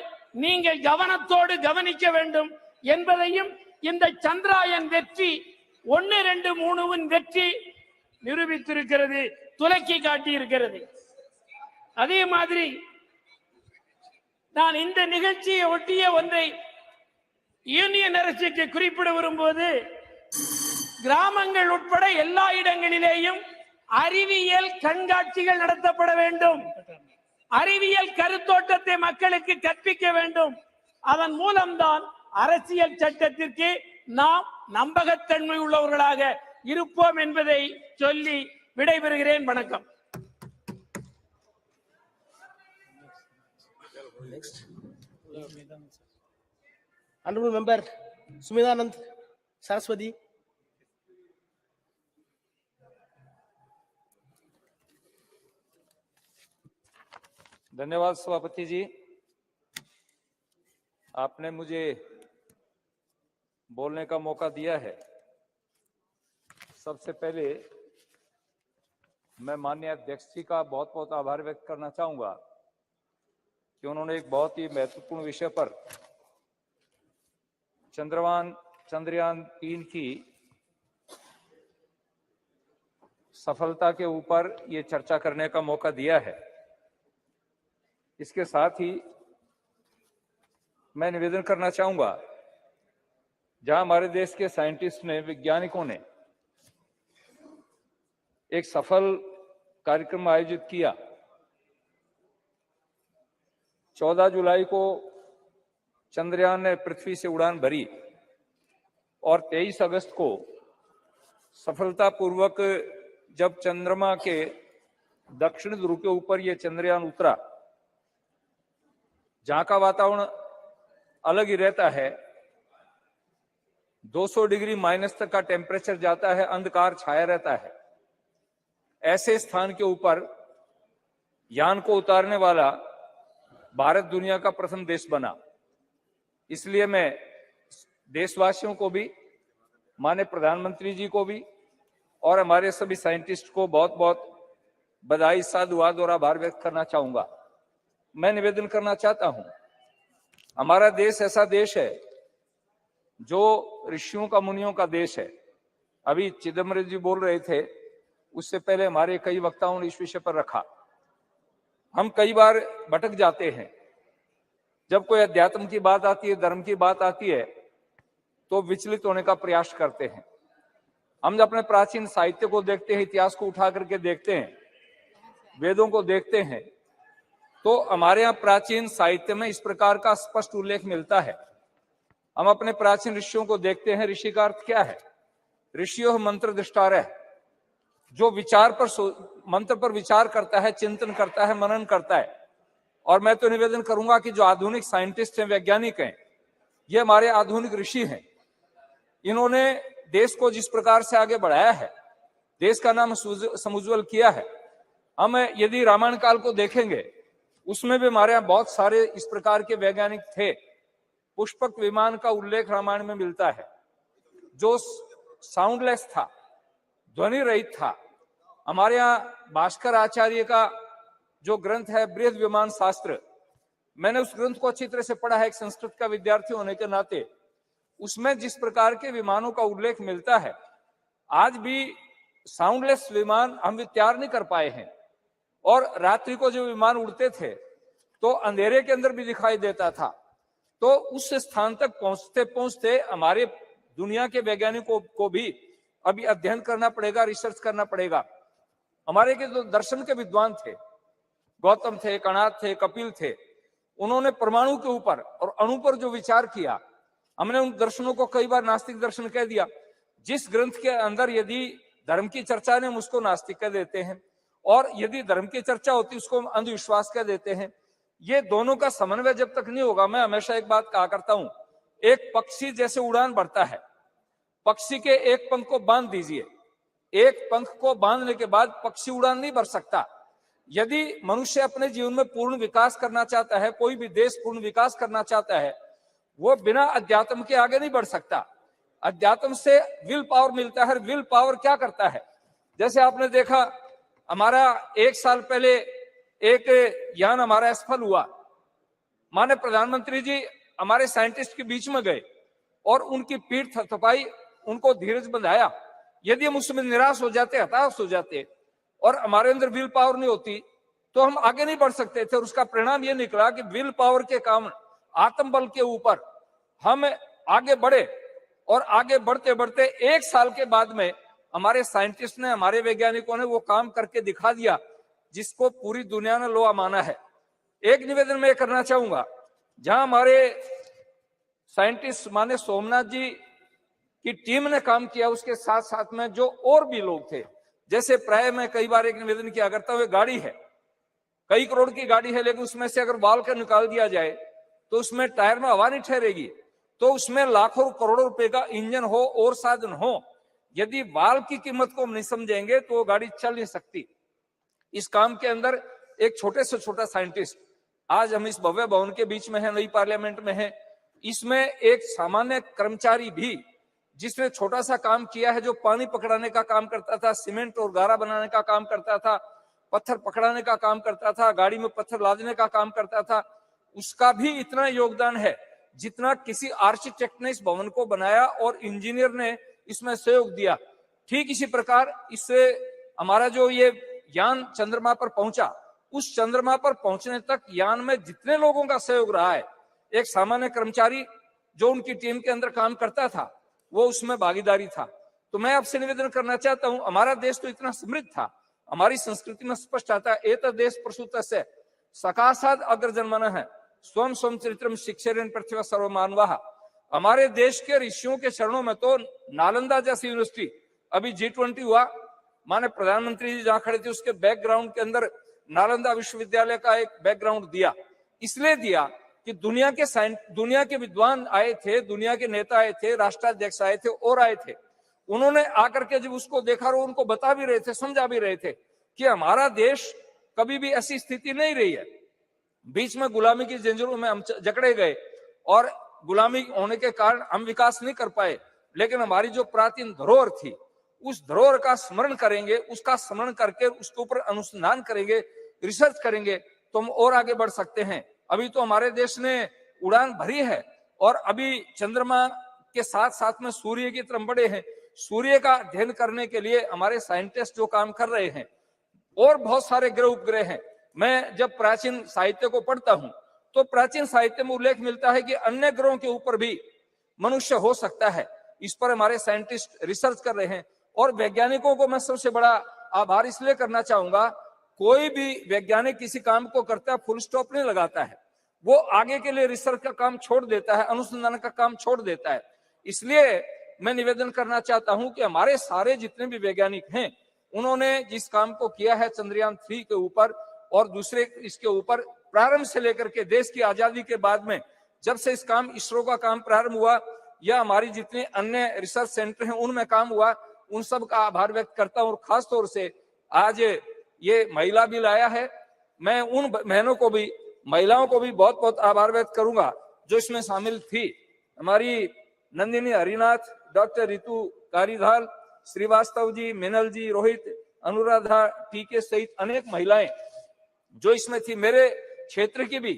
நீங்கள் கவனத்தோடு கவனிக்க வேண்டும் என்பதையும் இந்த சந்திராயன் வெற்றி 1, 2, 3 வெற்றி நிரூபித்திருக்கிறது, துலக்கி காட்டியிருக்கிறது. அதே மாதிரி நான் இந்த நிகழ்ச்சியை ஒட்டிய ஒன்றை யூனியன் அரசுக்கு குறிப்பிட வரும்போது, கிராமங்கள் உட்பட எல்லா இடங்களிலேயும் அறிவியல் கண்காட்சிகள் நடத்தப்பட வேண்டும். அறிவியல் கருத்தோட்டத்தை மக்களுக்கு கற்பிக்க வேண்டும். அதன் மூலம்தான் அரசியல் சட்டத்திற்கு நாம் நம்பகத்தன்மை உள்ளவர்களாக இருப்போம் என்பதை சொல்லி விடைபெறுகிறேன். வணக்கம். Honorable Member Sumidanand Saraswati. धन्यवाद सभापति जी, आपने मुझे बोलने का मौका दिया है। सबसे पहले मैं माननीय अध्यक्ष जी का बहुत बहुत आभार व्यक्त करना चाहूंगा कि उन्होंने एक बहुत ही महत्वपूर्ण विषय पर चंद्रयान 3 की सफलता के ऊपर ये चर्चा करने का मौका दिया है। इसके साथ ही मैं निवेदन करना चाहूंगा, जहां हमारे देश के साइंटिस्ट ने, वैज्ञानिकों ने एक सफल कार्यक्रम आयोजित किया। 14 जुलाई को चंद्रयान ने पृथ्वी से उड़ान भरी और 23 अगस्त को सफलतापूर्वक जब चंद्रमा के दक्षिण ध्रुव के ऊपर यह चंद्रयान उतरा, जहां का वातावरण अलग ही रहता है, 200 डिग्री माइनस तक का टेम्परेचर जाता है, अंधकार छाया रहता है, ऐसे स्थान के ऊपर यान को उतारने वाला भारत दुनिया का प्रथम देश बना। इसलिए मैं देशवासियों को भी, माननीय प्रधानमंत्री जी को भी और हमारे सभी साइंटिस्ट को बहुत बहुत बधाई, साधुवाद और आभार व्यक्त करना चाहूंगा। मैं निवेदन करना चाहता हूं, हमारा देश ऐसा देश है जो ऋषियों का, मुनियों का देश है। अभी चिदम्बरम जी बोल रहे थे, उससे पहले हमारे कई वक्ताओं ने इस विषय पर रखा। हम कई बार भटक जाते हैं, जब कोई अध्यात्म की बात आती है, धर्म की बात आती है, तो विचलित होने का प्रयास करते हैं। हम अपने प्राचीन साहित्य को देखते हैं, इतिहास को उठा करके देखते हैं, वेदों को देखते हैं, तो हमारे यहाँ प्राचीन साहित्य में इस प्रकार का स्पष्ट उल्लेख मिलता है। हम अपने प्राचीन ऋषियों को देखते हैं, ऋषि का अर्थ क्या है? ऋषियों मंत्र दृष्टारः, जो विचार पर, मंत्र पर विचार करता है, चिंतन करता है, मनन करता है। और मैं तो निवेदन करूंगा कि जो आधुनिक साइंटिस्ट हैं, वैज्ञानिक हैं, ये हमारे आधुनिक ऋषि हैं। इन्होंने देश को जिस प्रकार से आगे बढ़ाया है, देश का नाम समुज्वल किया है। हम यदि रामायण काल को देखेंगे, उसमें भी हमारे यहाँ बहुत सारे इस प्रकार के वैज्ञानिक थे। पुष्पक विमान का उल्लेख रामायण में मिलता है, जो साउंडलेस था, ध्वनि रहित था। हमारे यहाँ भास्कराचार्य का जो ग्रंथ है बृहद विमान शास्त्र, मैंने उस ग्रंथ को अच्छी तरह से पढ़ा है एक संस्कृत का विद्यार्थी होने के नाते। उसमें जिस प्रकार के विमानों का उल्लेख मिलता है, आज भी साउंडलेस विमान हम तैयार नहीं कर पाए हैं। और रात्रि को जो विमान उड़ते थे तो अंधेरे के अंदर भी दिखाई देता था। तो उस स्थान तक पहुंचते पहुंचते हमारे दुनिया के वैज्ञानिकों को भी अभी अध्ययन करना पड़ेगा, रिसर्च करना पड़ेगा। हमारे के जो दर्शन के विद्वान थे, गौतम थे, कणाद थे, कपिल थे, उन्होंने परमाणु के ऊपर और अणु पर जो विचार किया, हमने उन दर्शनों को कई बार नास्तिक दर्शन कह दिया। जिस ग्रंथ के अंदर यदि धर्म की चर्चा ने उसको नास्तिक कह देते हैं, और यदि धर्म की चर्चा होती उसको अंधविश्वास कह देते हैं। ये दोनों का समन्वय जब तक नहीं होगा, मैं हमेशा एक बात कहा करता हूं, एक पक्षी जैसे उड़ान भरता है, पक्षी के एक पंख को बांध दीजिए, एक पंख को बांधने के बाद पक्षी उड़ान नहीं भर सकता। यदि मनुष्य अपने जीवन में पूर्ण विकास करना चाहता है, कोई भी देश पूर्ण विकास करना चाहता है, वो बिना अध्यात्म के आगे नहीं बढ़ सकता। अध्यात्म से विल पावर मिलता है। विल पावर क्या करता है? जैसे आपने देखा, हमारा 1 साल पहले एक यान हमारा असफल हुआ, माननीय प्रधानमंत्री जी हमारे साइंटिस्ट के बीच में गए और उनकी पीठ थपथपाई, उनको धीरज बंधाया। यदि हम उसमें निराश हो जाते, हताश हो जाते और हमारे अंदर विल पावर नहीं होती तो हम आगे नहीं बढ़ सकते थे। और उसका परिणाम यह निकला कि विल पावर के कारण, आत्मबल के ऊपर हम आगे बढ़े, और आगे बढ़ते बढ़ते 1 साल के बाद में हमारे साइंटिस्ट ने, हमारे वैज्ञानिकों ने वो काम करके दिखा दिया जिसको पूरी दुनिया ने लोहा माना है। एक निवेदन मैं करना चाहूंगा, जहां हमारे साइंटिस्ट माने सोमनाथ जी की टीम ने काम किया, उसके साथ साथ में जो और भी लोग थे, जैसे प्राय मैं कई बार एक निवेदन किया करता हूं, गाड़ी है, कई करोड़ की गाड़ी है, लेकिन उसमें से अगर बाल का निकाल दिया जाए तो उसमें टायर में हवा नहीं ठहरेगी। तो उसमें लाखों करोड़ों रुपए का इंजन हो और साधन हो, यदि बाल की कीमत को हम नहीं समझेंगे तो वो गाड़ी चल नहीं सकती। इस काम के अंदर एक छोटे से छोटा साइंटिस्ट, आज हम इस भव्य भवन के बीच में है, नई पार्लियामेंट में है, इसमें एक सामान्य कर्मचारी भी जिसने छोटा सा काम किया है, जो पानी पकड़ाने का काम करता था, सीमेंट और गारा बनाने का काम करता था, पत्थर पकड़ाने का काम करता था, गाड़ी में पत्थर लादने का काम करता था, उसका भी इतना योगदान है जितना किसी आर्किटेक्ट ने इस भवन को बनाया और इंजीनियर ने इसमें सहयोग दिया। ठीक इसी प्रकार इससे हमारा जो ये यान चंद्रमा पर पहुंचा, उस चंद्रमा पर पहुंचने तक यान में जितने लोगों का सहयोग रहा है, एक सामान्य कर्मचारी जो उनकी टीम के अंदर काम करता था, वो उसमें भागीदारी था। तो मैं आपसे निवेदन करना चाहता हूं, हमारा देश तो इतना समृद्ध था, हमारी संस्कृति में स्पष्ट आता है, एत देश प्रसूतस्य सकाशाद अग्रजन्मनः स्वयं स्वयं चरित्रम शिक्षेरन पृथ्वी सर्वमानवः। हमारे देश के ऋषियों के चरणों में तो नालंदा जैसी यूनिवर्सिटी, अभी G20 हुआ, माने प्रधानमंत्री जी जहां खड़े थे उसके बैकग्राउंड के अंदर नालंदा विश्वविद्यालय का एक बैकग्राउंड दिया, इसलिए दिया कि दुनिया के विद्वान आए थे, दुनिया के नेता आए थे, राष्ट्राध्यक्ष आए थे और आए थे। उन्होंने आकर के जब उसको देखा और उनको बता भी रहे थे, समझा भी रहे थे कि हमारा देश कभी भी ऐसी स्थिति नहीं रही है। बीच में गुलामी की जंजीरों में हम जकड़े गए और गुलामी होने के कारण हम विकास नहीं कर पाए, लेकिन हमारी जो प्राचीन धरोहर थी, उस धरोहर का स्मरण करेंगे, उसका स्मरण करके उसके ऊपर अनुसंधान करेंगे, रिसर्च करेंगे तो हम और आगे बढ़ सकते हैं। अभी तो हमारे देश ने उड़ान भरी है और अभी चंद्रमा के साथ साथ में सूर्य की तरफ बढ़े हैं। सूर्य का अध्ययन करने के लिए हमारे साइंटिस्ट जो काम कर रहे हैं, और बहुत सारे ग्रह उपग्रह हैं। मैं जब प्राचीन साहित्य को पढ़ता हूं तो प्राचीन साहित्य में उल्लेख मिलता है कि अन्य ग्रहों के ऊपर भी मनुष्य हो सकता है। इस पर हमारे साइंटिस्ट रिसर्च कर रहे हैं और वैज्ञानिकों को मैं सबसे बड़ा आभार इसलिए करना चाहूंगा, कोई भी वैज्ञानिक किसी काम को करता है फुल स्टॉप नहीं लगाता है, वो आगे के लिए रिसर्च का काम छोड़ देता है, अनुसंधान का काम छोड़ देता है। इसलिए मैं निवेदन करना चाहता हूं कि हमारे सारे जितने भी वैज्ञानिक हैं, उन्होंने जिस काम को किया है चंद्रयान 3 के ऊपर और दूसरे इसके ऊपर, प्रारंभ से लेकर के देश की आजादी के बाद में जब से इस काम इसरो का काम प्रारंभ हुआ या हमारी जितने अन्य रिसर्च सेंटर हैं उनमें काम हुआ, उन सब का आभार व्यक्त करता हूं। और खास तौर से आज ये महिला बिल आया है, मैं उन बहनों को भी, महिलाओं को भी बहुत बहुत आभार व्यक्त करूंगा जो इसमें शामिल थी। हमारी नंदिनी हरिनाथ, डॉक्टर रितु कारीधाल, श्रीवास्तव जी, मिनल जी, रोहित, अनुराधा टीके सहित अनेक महिलाएं जो इसमें थी। मेरे क्षेत्र की भी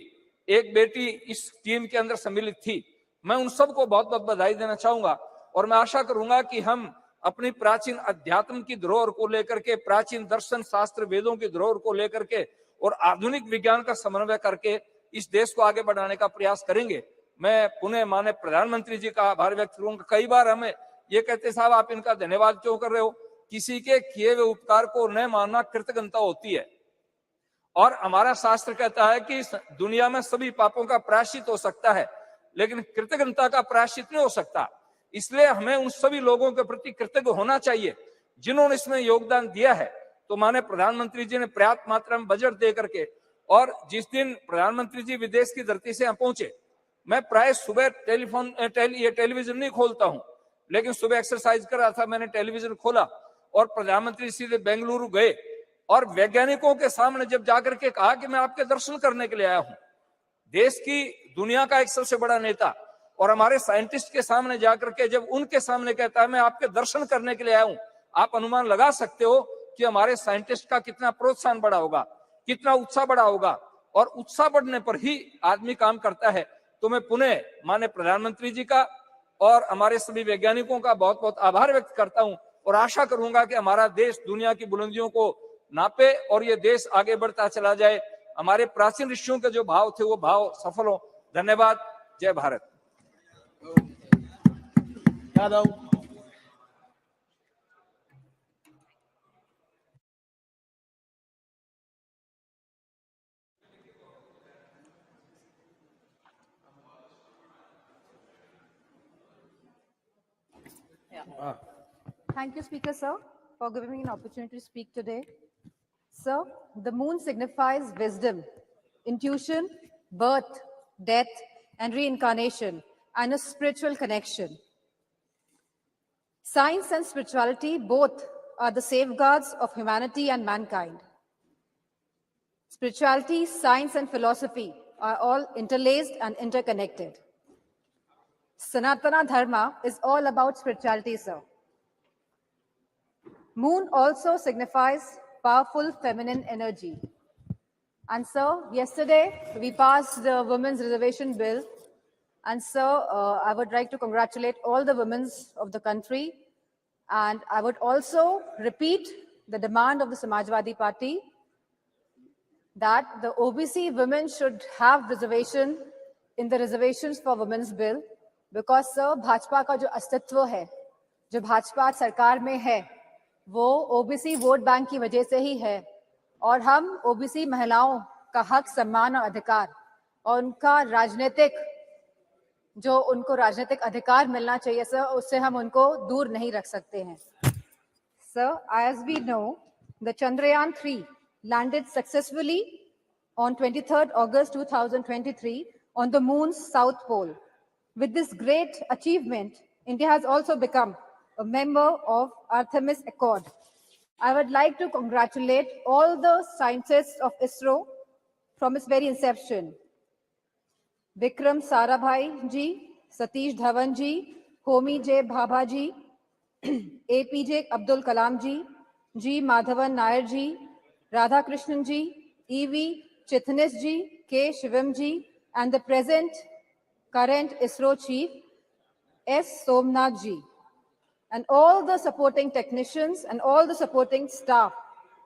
एक बेटी इस टीम के अंदर सम्मिलित थी। मैं उन सबको बहुत बहुत बधाई देना चाहूंगा और मैं आशा करूंगा कि हम अपनी प्राचीन अध्यात्म की धरोहर को लेकर के, प्राचीन दर्शन शास्त्र वेदों की धरोहर को लेकर के और आधुनिक विज्ञान का समन्वय करके इस देश को आगे बढ़ाने का प्रयास करेंगे। मैं पुनः माननीय प्रधानमंत्री जी का आभार व्यक्त करूंगा। कई बार हमें ये कहते साहब आप इनका धन्यवाद क्यों कर रहे हो, किसी के किए हुए उपकार को न मानना कृतज्ञता होती है। और हमारा शास्त्र कहता है कि दुनिया में सभी पापों का प्रायश्चित हो सकता है, लेकिन कृतज्ञता का प्रायश्चित नहीं हो सकता। इसलिए हमें उन सभी लोगों के प्रति कृतज्ञ होना चाहिए जिन्होंने इसमें योगदान दिया है। तो माने प्रधानमंत्री जी ने पर्याप्त मात्रा में बजट दे करके, और जिस दिन प्रधानमंत्री जी विदेश की धरती से यहाँ पहुंचे, मैं प्राय सुबह टेलीविजन नहीं खोलता हूं, लेकिन सुबह एक्सरसाइज कर रहा था, मैंने टेलीविजन खोला और प्रधानमंत्री सीधे बेंगलुरु गए और वैज्ञानिकों के सामने जब जाकर के कहा कि मैं आपके दर्शन करने के लिए आया हूं। देश की दुनिया का एक सबसे बड़ा नेता और हमारे साइंटिस्ट के सामने जाकर के जब उनके सामने कहता है मैं आपके दर्शन करने के लिए आया हूं, आप अनुमान लगा सकते हो कि हमारे साइंटिस्ट का कितना प्रोत्साहन बढ़ा होगा, कितना उत्साह बढ़ा होगा। और उत्साह बढ़ने पर ही आदमी काम करता है। तो मैं पुनः माननीय प्रधानमंत्री जी का और हमारे सभी वैज्ञानिकों का बहुत बहुत आभार व्यक्त करता हूं और आशा करूंगा कि हमारा देश दुनिया की बुलंदियों को नापे और ये देश आगे बढ़ता चला जाए। हमारे प्राचीन ऋषियों के जो भाव थे वो भाव सफल हो। धन्यवाद। जय Bharat. Yadav. Thank you, Speaker, sir, for giving me an opportunity to speak today. Sir, the moon signifies wisdom, intuition, birth, death, and reincarnation, and a spiritual connection. Science and spirituality both are the safeguards of humanity and mankind. Spirituality, science, and philosophy are all interlaced and interconnected. Sanatana Dharma is all about spirituality, sir. Moon also signifies powerful feminine energy. And sir, yesterday we passed the Women's Reservation Bill. And sir, I would like to congratulate all the women of the country. And I would also repeat the demand of the Samajwadi Party that the OBC women should have reservation in the reservations for Women's Bill. Because sir, Bhajpa का जो अस्तित्व है, जो भाजपा सरकार में है, वो OBC vote bank की वजह से ही है। और हम ओबीसी महिलाओं का हक, सम्मान और अधिकार और उनका उनको राजनीतिक अधिकार मिलना चाहिए सर, उससे हम उनको दूर नहीं रख सकते हैं। Sir, as we know, the Chandrayaan 3 landed successfully on 23rd August 2023 on the moon's south pole. With this great achievement, India has also become a member of Artemis Accord. I would like to congratulate all the scientists of ISRO from its very inception. Vikram Sarabhai ji, Satish Dhawan ji, Homi J. Bhabha ji, APJ Abdul Kalam ji, G. Madhavan Nair ji, Radha Krishnan ji, E.V. Chitnis ji, K. Shivam ji, and the current ISRO chief, S. Somnath ji, and all the supporting technicians and all the supporting staff.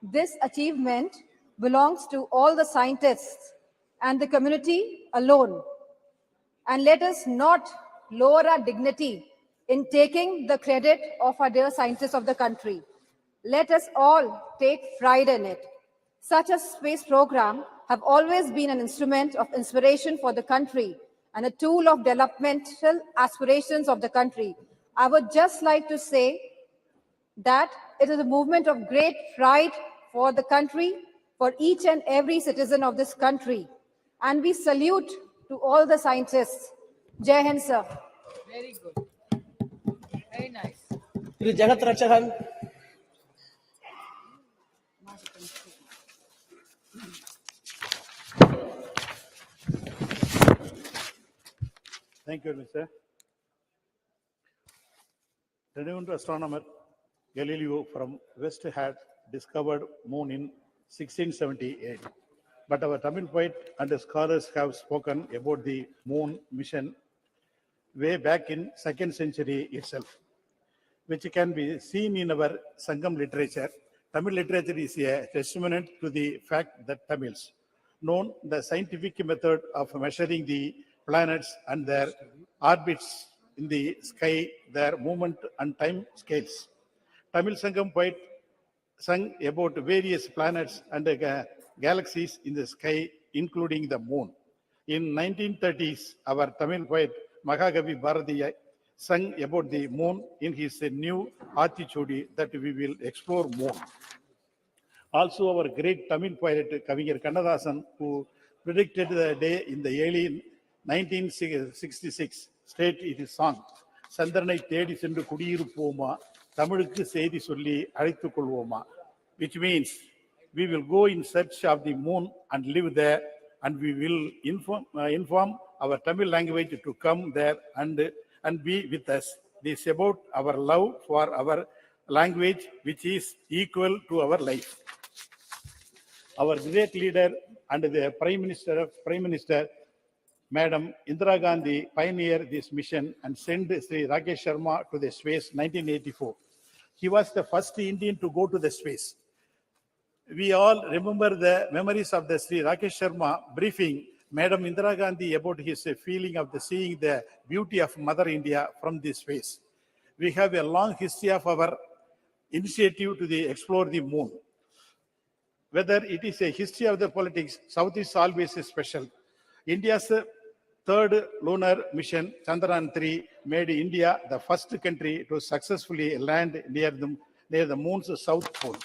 This achievement belongs to all the scientists and the community alone. And let us not lower our dignity in taking the credit of our dear scientists of the country. Let us all take pride in it. Such a space program have always been an instrument of inspiration for the country and a tool of developmental aspirations of the country. I would just like to say that it is a movement of great pride for the country, for each and every citizen of this country. And we salute to all the scientists. Jai Hind, sir. Very good. Very nice. Jagat Rachakan. Thank you, Mr. Renowned astronomer Galileo from West had discovered moon in 1678. But our Tamil poet and scholars have spoken about the moon mission way back in 2nd century itself, which can be seen in our Sangam literature. Tamil literature is a testament to the fact that Tamils know the scientific method of measuring the planets and their orbits in the sky, their movement and time scales. Tamil Sangam poet sung about various planets and galaxies in the sky, including the moon. In 1930s, our Tamil poet Mahagavi Bharatiya sung about the moon in his new Aathichudi that we will explore more. Also, our great Tamil poet Kaviyar Kannadasan, who predicted the day in the early 1966, stated in his song, Sandranai Thedi Sendu Kudiyirupoma, Tamilukku Seidi Solli Azhaithu Kolvoma, which means we will go in search of the moon and live there, and we will inform our Tamil language to come there and be with us. This is about our love for our language, which is equal to our life. Our great leader and the Prime Minister, Madam Indira Gandhi, pioneered this mission and sent Sri Rakesh Sharma to the space 1984. He was the first Indian to go to the space. We all remember the memories of the Sri Rakesh Sharma briefing Madam Indira Gandhi about his feeling of seeing the beauty of Mother India from this space. We have a long history of our initiative to explore the moon. Whether it is a history of the politics, South is always special. India's third lunar mission, Chandrayaan-3, made India the first country to successfully land near the moon's south pole.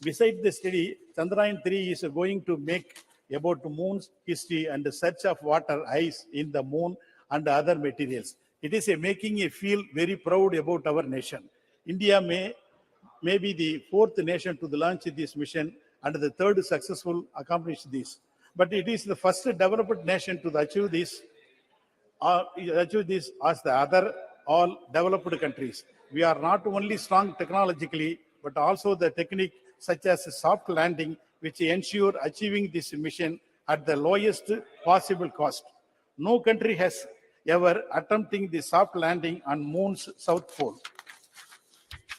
Besides the study, Chandrayaan-3 is going to make about the moon's history and the search of water, ice in the moon and other materials. It is making me feel very proud about our nation. India may be the fourth nation to launch this mission and the third successful accomplish this. But it is the first developed nation to achieve this as the other all developed countries. We are not only strong technologically, but also the technique such as soft landing, which ensure achieving this mission at the lowest possible cost. No country has ever attempted the soft landing on moon's south pole.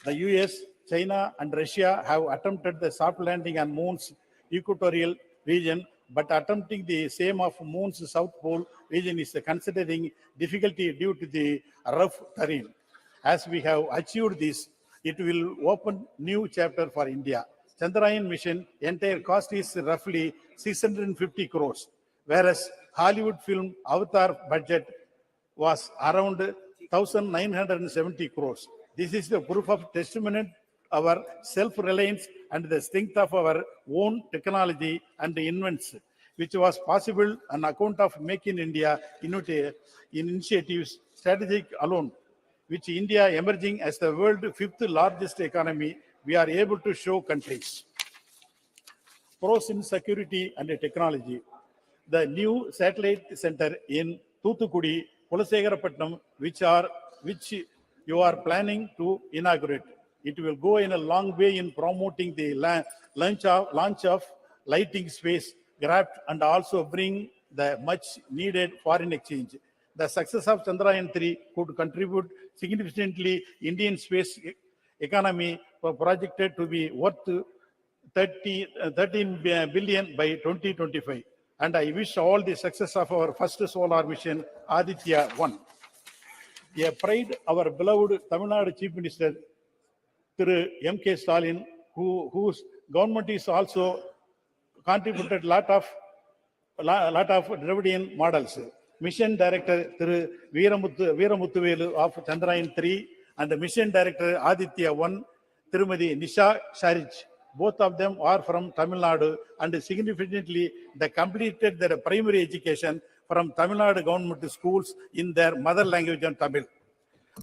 The US, China and Russia have attempted the soft landing on moon's equatorial region, but attempting the same of moon's south pole region is considering difficulty due to the rough terrain. As we have achieved this, it will open new chapter for India. Chandrayaan mission entire cost is roughly 650 crores, whereas Hollywood film Avatar budget was around 1,970 crores. This is the proof of testimony our self-reliance and the strength of our own technology and invents, which was possible on account of Make in India initiatives strategic alone, which India emerging as the world's fifth largest economy, we are able to show countries. Pros in security and technology. The new satellite center in Thoothukudi, Kulasegarapatnam, which you are planning to inaugurate. It will go in a long way in promoting the launch of lighting space craft and also bring the much needed foreign exchange. The success of Chandrayaan-3 could contribute significantly Indian space economy projected to be worth 13 billion by 2025. And I wish all the success of our first solar mission, Aditya 1. A pride, our beloved Tamil Nadu Chief Minister, Thiru M.K. Stalin, whose government is also contributed lot of Dravidian models. Mission Director Thiru Veeramuthuvelu of Chandrayaan-3 and the Mission Director Aditya 1, Tirumadi Nisha Sharij. Both of them are from Tamil Nadu and significantly they completed their primary education from Tamil Nadu government schools in their mother language and Tamil,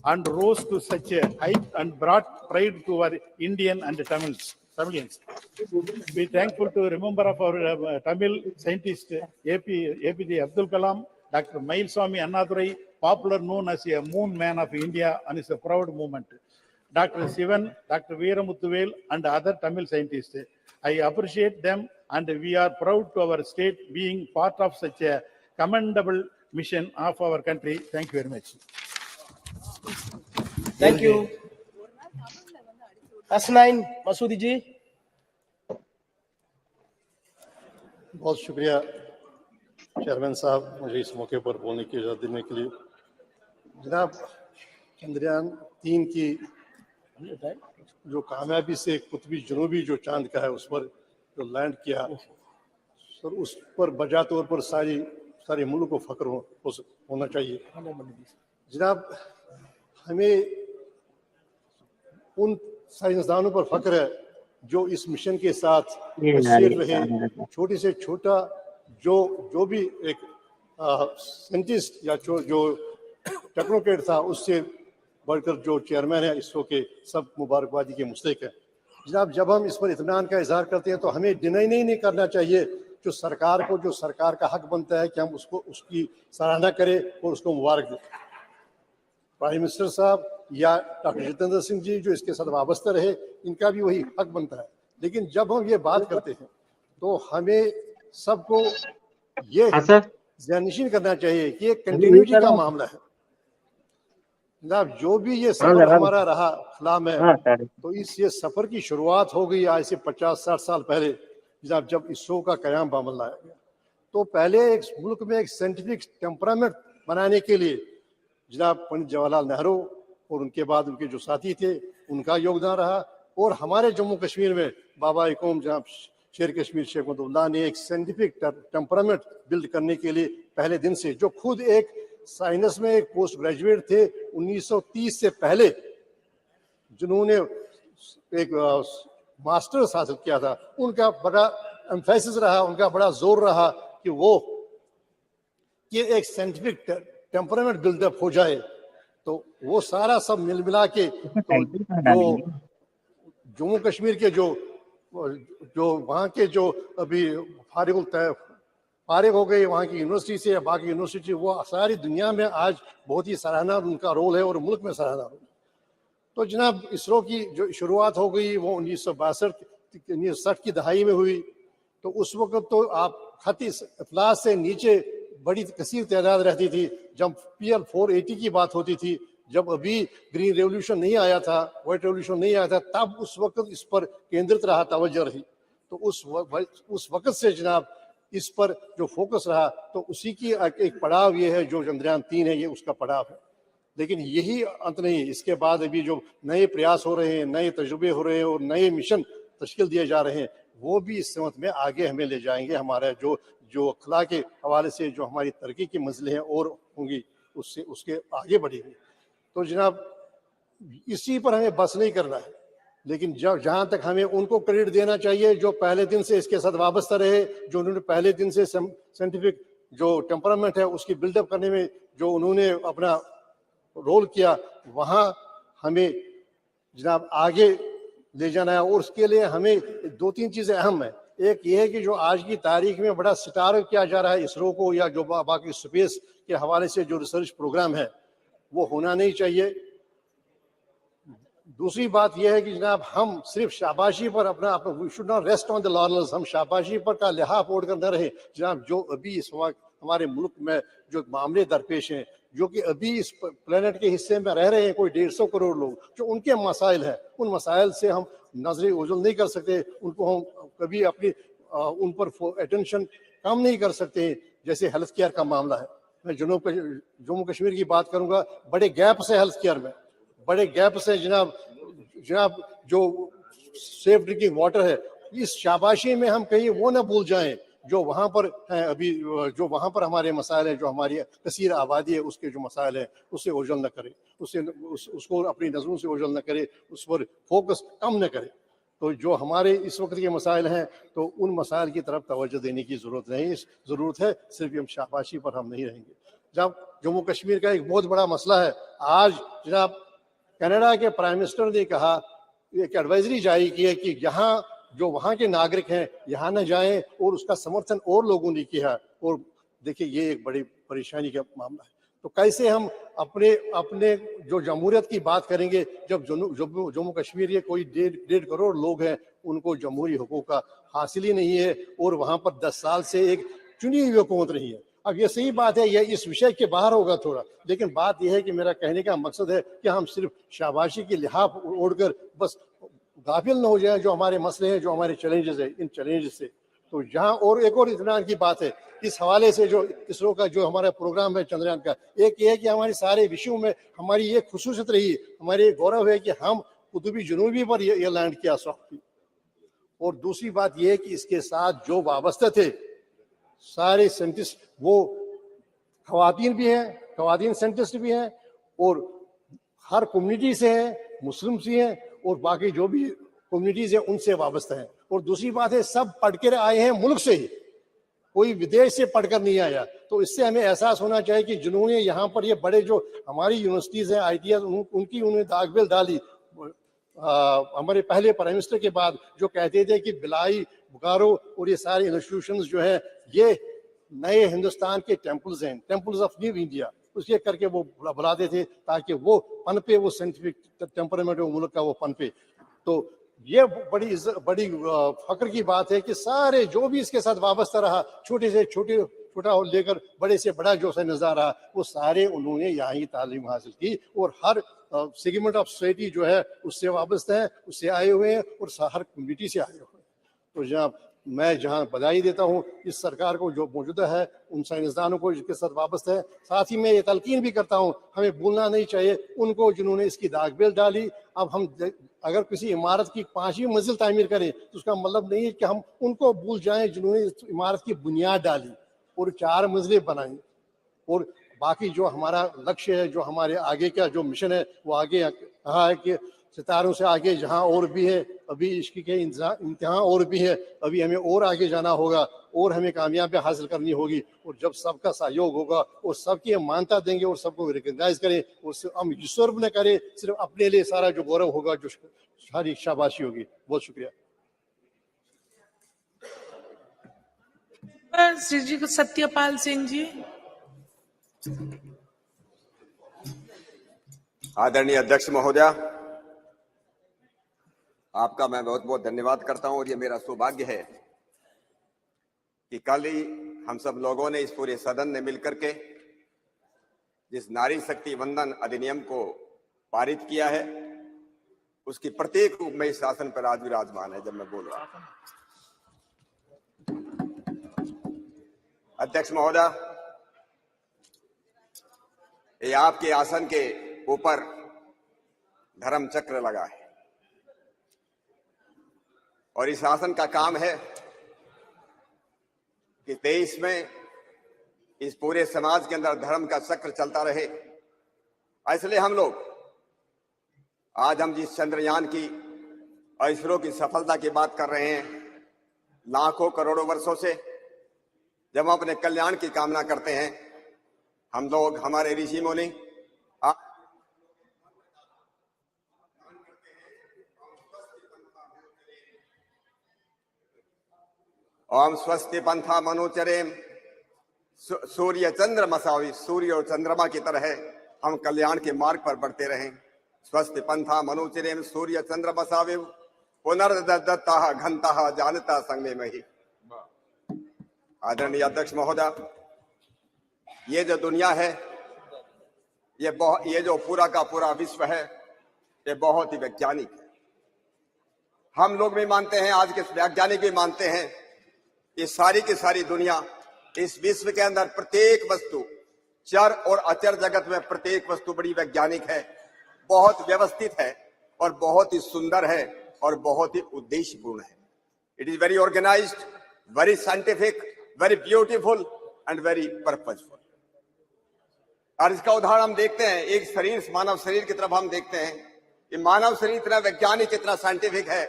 and rose to such a height and brought pride to our Indian and Tamilians. We are thankful to remember of our Tamil scientist APJ Abdul Kalam, Dr. Mailswamy Annadurai, popular known as a moon man of India, and is a proud moment. Dr. Sivan, Dr. Veeramuthuvel and other Tamil scientists. I appreciate them and we are proud to our state being part of such a commendable mission of our country. Thank you very much. Thank you. S9 Masoodi ji. बहुत शुक्रिया chairman साहब मुझे इस मौके पर बोलने की इजाज़त देने के लिए। जनाब, चंद्रयान 3 की जो कामयाबी से कुतबी जनूबी जो चांद का है उस पर जो लैंड किया सर, उस पर बजा तौर पर सारे मुल्क को फख्र होना चाहिए। जनाब, हमें उन साइंसदानों पर फख्र है जो इस मिशन के साथ एसोसिएट रहे, छोटे से छोटा जो भी एक साइंटिस्ट या जो टेक्नोक्रेट था उससे बढ़कर जो चेयरमैन है इसरो के, सब मुबारकबादी के मुस्तहिक है। जनाब, जब हम इस पर इत्मीनान का इजहार करते हैं तो हमें डिनाई नहीं करना चाहिए जो सरकार का हक बनता है कि हम उसकी सराहना करें और उसको मुबारक दें। प्राइम मिनिस्टर साहब या डॉक्टर जितेंद्र सिंह जी जो इसके साथ वाबस्ता रहे, इनका भी वही हक बनता है। लेकिन जब हम ये बात करते हैं तो हमें सबको ये ज़हननशीन करना चाहिए कि एक कंटिन्यूटी का मामला है। जनाब, जो भी ये सफर हमारा रहा खला में, तो ये सफर की शुरुआत हो गई आज से 50-60 साल पहले। जनाब, जब इसरो का कयाम बामल लाया गया तो पहले एक मुल्क में एक साइंटिफिक टेम्परामेंट बनाने के लिए जनाब पंडित जवाहरलाल नेहरू और उनके बाद उनके जो साथी थे उनका योगदान रहा। और हमारे जम्मू कश्मीर में बाबा कौम जनाब शेर कश्मीर शेख महमूदुल्लाह ने एक साइंटिफिक टेम्परामेंट बिल्ड करने के लिए पहले दिन से, जो खुद एक साइंस में एक पोस्ट ग्रेजुएट थे 1930 से पहले, जिन्होंने एक मास्टर्स हासिल किया था, उनका बड़ा एम्फेसिस रहा, उनका बड़ा जोर रहा कि ये एक साइंटिफिक टेम्परामेंट बिल्डअप हो जाए। तो वो सारा सब मिला के तो जो जम्मू कश्मीर के जो वहाँ के जो अभी फारिग हो गए वहाँ की यूनिवर्सिटी से या बाकी यूनिवर्सिटी, वो सारी दुनिया में आज बहुत ही सराहना उनका रोल है और मुल्क में सराहना रोल। तो जनाब, इसरो की जो शुरुआत हो गई वो 1962-1960 की दहाई में हुई। तो उस वक्त तो आप खती अफलास से नीचे बड़ी कसीर तादाद रहती थी। जब PL 480 की बात होती थी, जब अभी ग्रीन रेवोल्यूशन नहीं आया था, व्हाइट रेवोल्यूशन नहीं आया था, तब उस वक्त इस पर केंद्रित रहा, तवज्जो रही। तो उस वक्त से जनाब इस पर जो फोकस रहा, तो उसी की एक पड़ाव ये है जो चंद्रयान 3 है, ये उसका पड़ाव है। लेकिन यही अंत नहीं, इसके बाद अभी जो नए प्रयास हो रहे हैं, नए तजुर्बे हो रहे हैं और नए मिशन तश्कील दिए जा रहे हैं, वो भी इस समत में आगे हमें ले जाएंगे। हमारा जो अखला के हवाले से जो हमारी तरक्की की मंजिलें हैं और होंगी, उसके आगे बढ़ेंगी। तो जनाब, इसी पर हमें बस नहीं करना है, लेकिन जहाँ तक हमें उनको क्रेडिट देना चाहिए जो पहले दिन से इसके साथ वाबस्ता रहे, जो उन्होंने पहले दिन से साइंटिफिक जो टेम्परामेंट है उसकी बिल्डअप करने में जो उन्होंने अपना रोल किया, वहाँ हमें जनाब आगे ले जाना है। और उसके लिए हमें 2-3 चीज़ें अहम है। एक ये है कि जो आज की तारीख में बड़ा सितारा किया जा रहा है इसरो को, या जो बाकी स्पेस के हवाले से जो रिसर्च प्रोग्राम है, वो होना नहीं चाहिए। दूसरी बात यह है कि जनाब, हम सिर्फ शाबाशी पर अपना we should not rest on the laurels, हम शाबाशी पर का लिहाफ ओढ़ कर न रहे। जनाब, जो अभी इस वक्त हमारे मुल्क में जो मामले दरपेश हैं, जो कि अभी इस प्लेनेट के हिस्से में रह रहे हैं कोई 150 करोड़ लोग, जो उनके मसाइल हैं, उन मसाइल से हम नजर ओझल नहीं कर सकते, उनको हम कभी अपनी उन पर अटेंशन कम नहीं कर सकते। जैसे हेल्थ केयर का मामला है, मैं जम्मू कश्मीर की बात करूंगा, बड़े गैप से हेल्थ केयर में, बड़े गैप से जनाब जो सेफ ड्रिंकिंग वाटर है, इस शाबाशी में हम कहीं वो ना भूल जाएं जो वहाँ पर हैं अभी, जो वहाँ पर हमारे मसाइल हैं, जो हमारी कसीर आबादी है उसके जो मसाइल हैं, उससे ओझल न करे, उसको अपनी नज़रों से ओझल न करे, उस पर फोकस कम न करे। तो जो हमारे इस वक्त के मसाइल हैं, तो उन मसाइल की तरफ तवज्जो देने की ज़रूरत नहीं, ज़रूरत है सिर्फ हम शाबाशी पर हम नहीं रहेंगे। जब जम्मू कश्मीर का एक बहुत बड़ा मसला है, आज जनाब कनाडा के प्राइम मिनिस्टर ने कहा, एक एडवाइजरी जारी की है कि यहाँ जो वहाँ के नागरिक हैं यहाँ न जाएं, और उसका समर्थन और लोगों ने किया। और देखिए, ये एक बड़ी परेशानी का मामला है। तो कैसे हम अपने जो जमहूरियत की बात करेंगे, जब जम्मू कश्मीर के कोई 1.5 करोड़ लोग हैं, उनको जमहूरी हुकूक का हासिल ही नहीं है, और वहाँ पर 10 साल से एक चुनी हुई हुकूमत रही है। अब ये सही बात है, यह इस विषय के बाहर होगा थोड़ा, लेकिन बात यह है कि मेरा कहने का मकसद है कि हम सिर्फ शाबाशी की लिहाफ ओढ़कर बस गाफिल न हो जाए जो हमारे मसले हैं, जो हमारे चैलेंजेस हैं, इन चैलेंजेस से। तो यहाँ और एक और इत्मीनान की बात है इस हवाले से, जो इसरो का जो हमारा प्रोग्राम है चंद्रयान का, एक ये है कि हमारे सारे विषयों में हमारी ये खुसूसियत रही, हमारी ये गौरव है कि हम कुतुबी जनूबी पर ये लैंड किया सॉफ्ट। और दूसरी बात ये है कि इसके साथ जो वाबस्ते थे सारे साइंटिस्ट, वो खवातीन भी हैं, खवातीन साइंटिस्ट भी हैं, और हर कम्युनिटी से हैं, मुस्लिम से हैं, और बाकी जो भी कम्युनिटीज हैं उनसे वाबस्ता हैं। और दूसरी बात है, सब पढ़ कर आए हैं मुल्क से ही, कोई विदेश से पढ़कर नहीं आया। तो इससे हमें एहसास होना चाहिए कि जिन्होंने यहाँ पर ये बड़े जो हमारी यूनिवर्सिटीज हैं, ITIs, उनकी उन्होंने दागबिल डाली। हमारे पहले प्राइम मिनिस्टर के बाद जो कहते थे कि बिलाई, बुकारो और ये सारे इंस्टीट्यूशंस जो है ये नए हिंदुस्तान के टेम्पल्स हैं, टेम्पल्स ऑफ न्यू इंडिया, उसके करके वो बुलाते थे ताकि वो पनपे, वो साइंटिफिक टेम्परामेंट वो मुल्क का वो पनपे। तो ये बड़ी फख्र की बात है कि सारे जो भी इसके साथ वाबस्ता रहा, छोटे से छोटा लेकर बड़े से बड़ा जो साइंसदान रहा, वो सारे उन्होंने यहाँ ही तालीम हासिल की, और हर सेगमेंट ऑफ सोसाइटी जो है उससे वाबस्ता है, उससे आए हुए हैं, और हर कम्युनिटी से आए हुए हैं। तो मैं जहाँ बधाई देता हूँ इस सरकार को जो मौजूदा है, उन साइंसदानों को जिसके साथ वाबस्ता है। साथ ही मैं ये तलकीन भी करता हूँ, हमें भूलना नहीं चाहिए उनको जिन्होंने इसकी दागबिल डाली। अब हम अगर किसी इमारत की 5वीं मंजिल तामीर करें तो उसका मतलब नहीं है कि हम उनको भूल जाएं जिन्होंने इस इमारत की बुनियाद डाली और 4 मंजिलें बनाई। और बाकी जो हमारा लक्ष्य है, जो हमारे आगे का जो मिशन है, वो आगे कहा है कि सितारों से आगे जहाँ और भी है, अभी इश्क के इम्तिहान और भी है, अभी हमें और आगे जाना होगा, और हमें कामयाबी हासिल करनी होगी। और जब सबका सहयोग होगा और सबकी हम मान्यता देंगे और सबको रिकग्नाइज करें, और हम सर्व न करें, सिर्फ अपने लिए सारा जो गौरव होगा, जो सारी शाबाशी होगी। बहुत शुक्रिया। श्री जी सत्यपाल सिंह जी। आदरणीय अध्यक्ष महोदया, आपका मैं बहुत बहुत धन्यवाद करता हूं। और ये मेरा सौभाग्य है कि कल ही हम सब लोगों ने, इस पूरे सदन ने मिलकर के जिस नारी शक्ति वंदन अधिनियम को पारित किया है, उसकी प्रत्येक रूप में इस शासन पर आज विराजमान है। जब मैं बोल रहा हूं, अध्यक्ष महोदया, ये आपके आसन के ऊपर धर्म चक्र लगा है, और इस शासन का काम है कि देश में इस पूरे समाज के अंदर धर्म का चक्र चलता रहे। इसलिए हम लोग आज हम जिस चंद्रयान की और इसरो की सफलता की बात कर रहे हैं, लाखों करोड़ों वर्षों से जब हम अपने कल्याण की कामना करते हैं, हम लोग, हमारे ऋषि मुनि ओम स्वस्ति पंथा मनोचरेम, सूर्य चंद्र मसावी, सूर्य और चंद्रमा की तरह हम कल्याण के मार्ग पर बढ़ते रहें। स्वस्ति पंथा मनोचरेम, सूर्य चंद्र मसावे, पुनर्दत्ता घंता जानता संगे में ही। आदरणीय अध्यक्ष महोदय, ये जो दुनिया है, ये जो पूरा का पूरा विश्व है, ये बहुत ही वैज्ञानिक है। हम लोग भी मानते हैं, आज के वैज्ञानिक भी मानते हैं, ये सारी की सारी दुनिया, इस विश्व के अंदर प्रत्येक वस्तु, चर और अचर जगत में प्रत्येक वस्तु बड़ी वैज्ञानिक है, बहुत व्यवस्थित है, और बहुत ही सुंदर है, और बहुत ही उद्देश्यपूर्ण है। It is very organised, very scientific, very beautiful and very purposeful. और इसका उदाहरण हम देखते हैं, एक शरीर, मानव शरीर की तरफ हम देखते हैं कि मानव शरीर इतना वैज्ञानिक, इतना साइंटिफिक है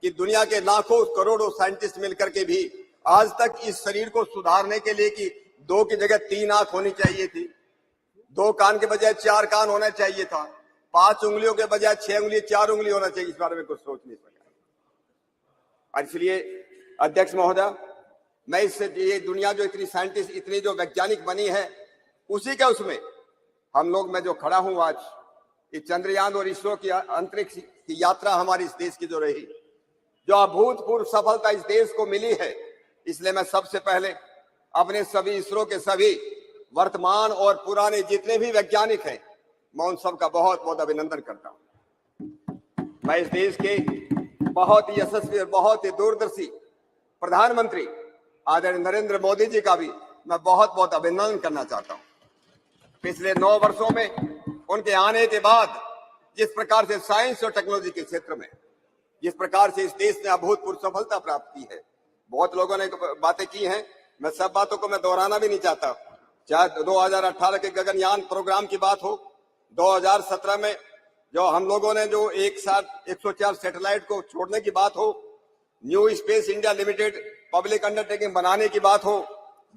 कि दुनिया के लाखों करोड़ों साइंटिस्ट मिलकर के भी आज तक इस शरीर को सुधारने के लिए कि 2 की जगह 3 आंख होनी चाहिए थी, 2 कान के बजाय 4 कान होना चाहिए था, 5 उंगलियों के बजाय 6 उंगली 4 उंगली होना चाहिए, इस बारे में कुछ सोच नहीं सका। इसलिए अध्यक्ष महोदय, मैं इससे, ये दुनिया जो इतनी साइंटिस्ट, इतनी जो वैज्ञानिक बनी है, उसी के उसमें हम लोग, मैं जो खड़ा हूं आज, इस चंद्रयान और इसरो की अंतरिक्ष की यात्रा हमारी इस देश की जो रही, जो अभूतपूर्व सफलता इस देश को मिली है, इसलिए मैं सबसे पहले अपने सभी इसरो के सभी वर्तमान और पुराने जितने भी वैज्ञानिक हैं, मैं उन सबका बहुत बहुत अभिनंदन करता हूं। मैं इस देश के बहुत ही यशस्वी और बहुत ही दूरदर्शी प्रधानमंत्री आदरणीय नरेंद्र मोदी जी का भी मैं बहुत बहुत अभिनंदन करना चाहता हूं। पिछले 9 वर्षों में उनके आने के बाद जिस प्रकार से साइंस और टेक्नोलॉजी के क्षेत्र में जिस प्रकार से इस देश ने अभूतपूर्व सफलता प्राप्त की है, बहुत लोगों ने बातें की हैं, मैं सब बातों को मैं दोहराना भी नहीं चाहता। चाहे 2018 के गगनयान प्रोग्राम की बात हो, 2017 में जो हम लोगों ने जो एक साथ 104 सैटेलाइट को छोड़ने की बात हो, new space India limited public undertaking बनाने की बात हो,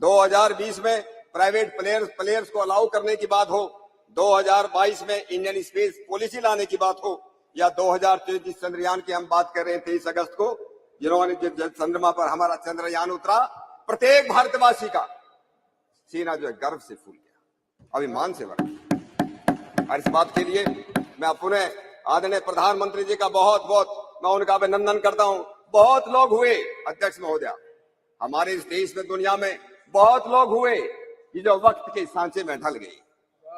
2020 में प्राइवेट प्लेयर्स को अलाउ करने की बात हो, 2022 में इंडियन स्पेस पॉलिसी लाने की बात हो, या 2023 जिस चंद्रयान की हम बात कर रहे हैं 23 अगस्त को, जिन्होंने जिस चंद्रमा पर हमारा चंद्रयान उतरा, प्रत्येक भारतवासी का सीना जो है गर्व से फूल गया, अभिमान से भर गया। और इस बात के लिए मैं पुनः आदरणीय प्रधानमंत्री जी का बहुत बहुत मैं उनका अभिनंदन करता हूं। बहुत लोग हुए अध्यक्ष महोदया, हमारे इस देश में दुनिया में बहुत लोग हुए कि जो वक्त के सांचे में ढल गए,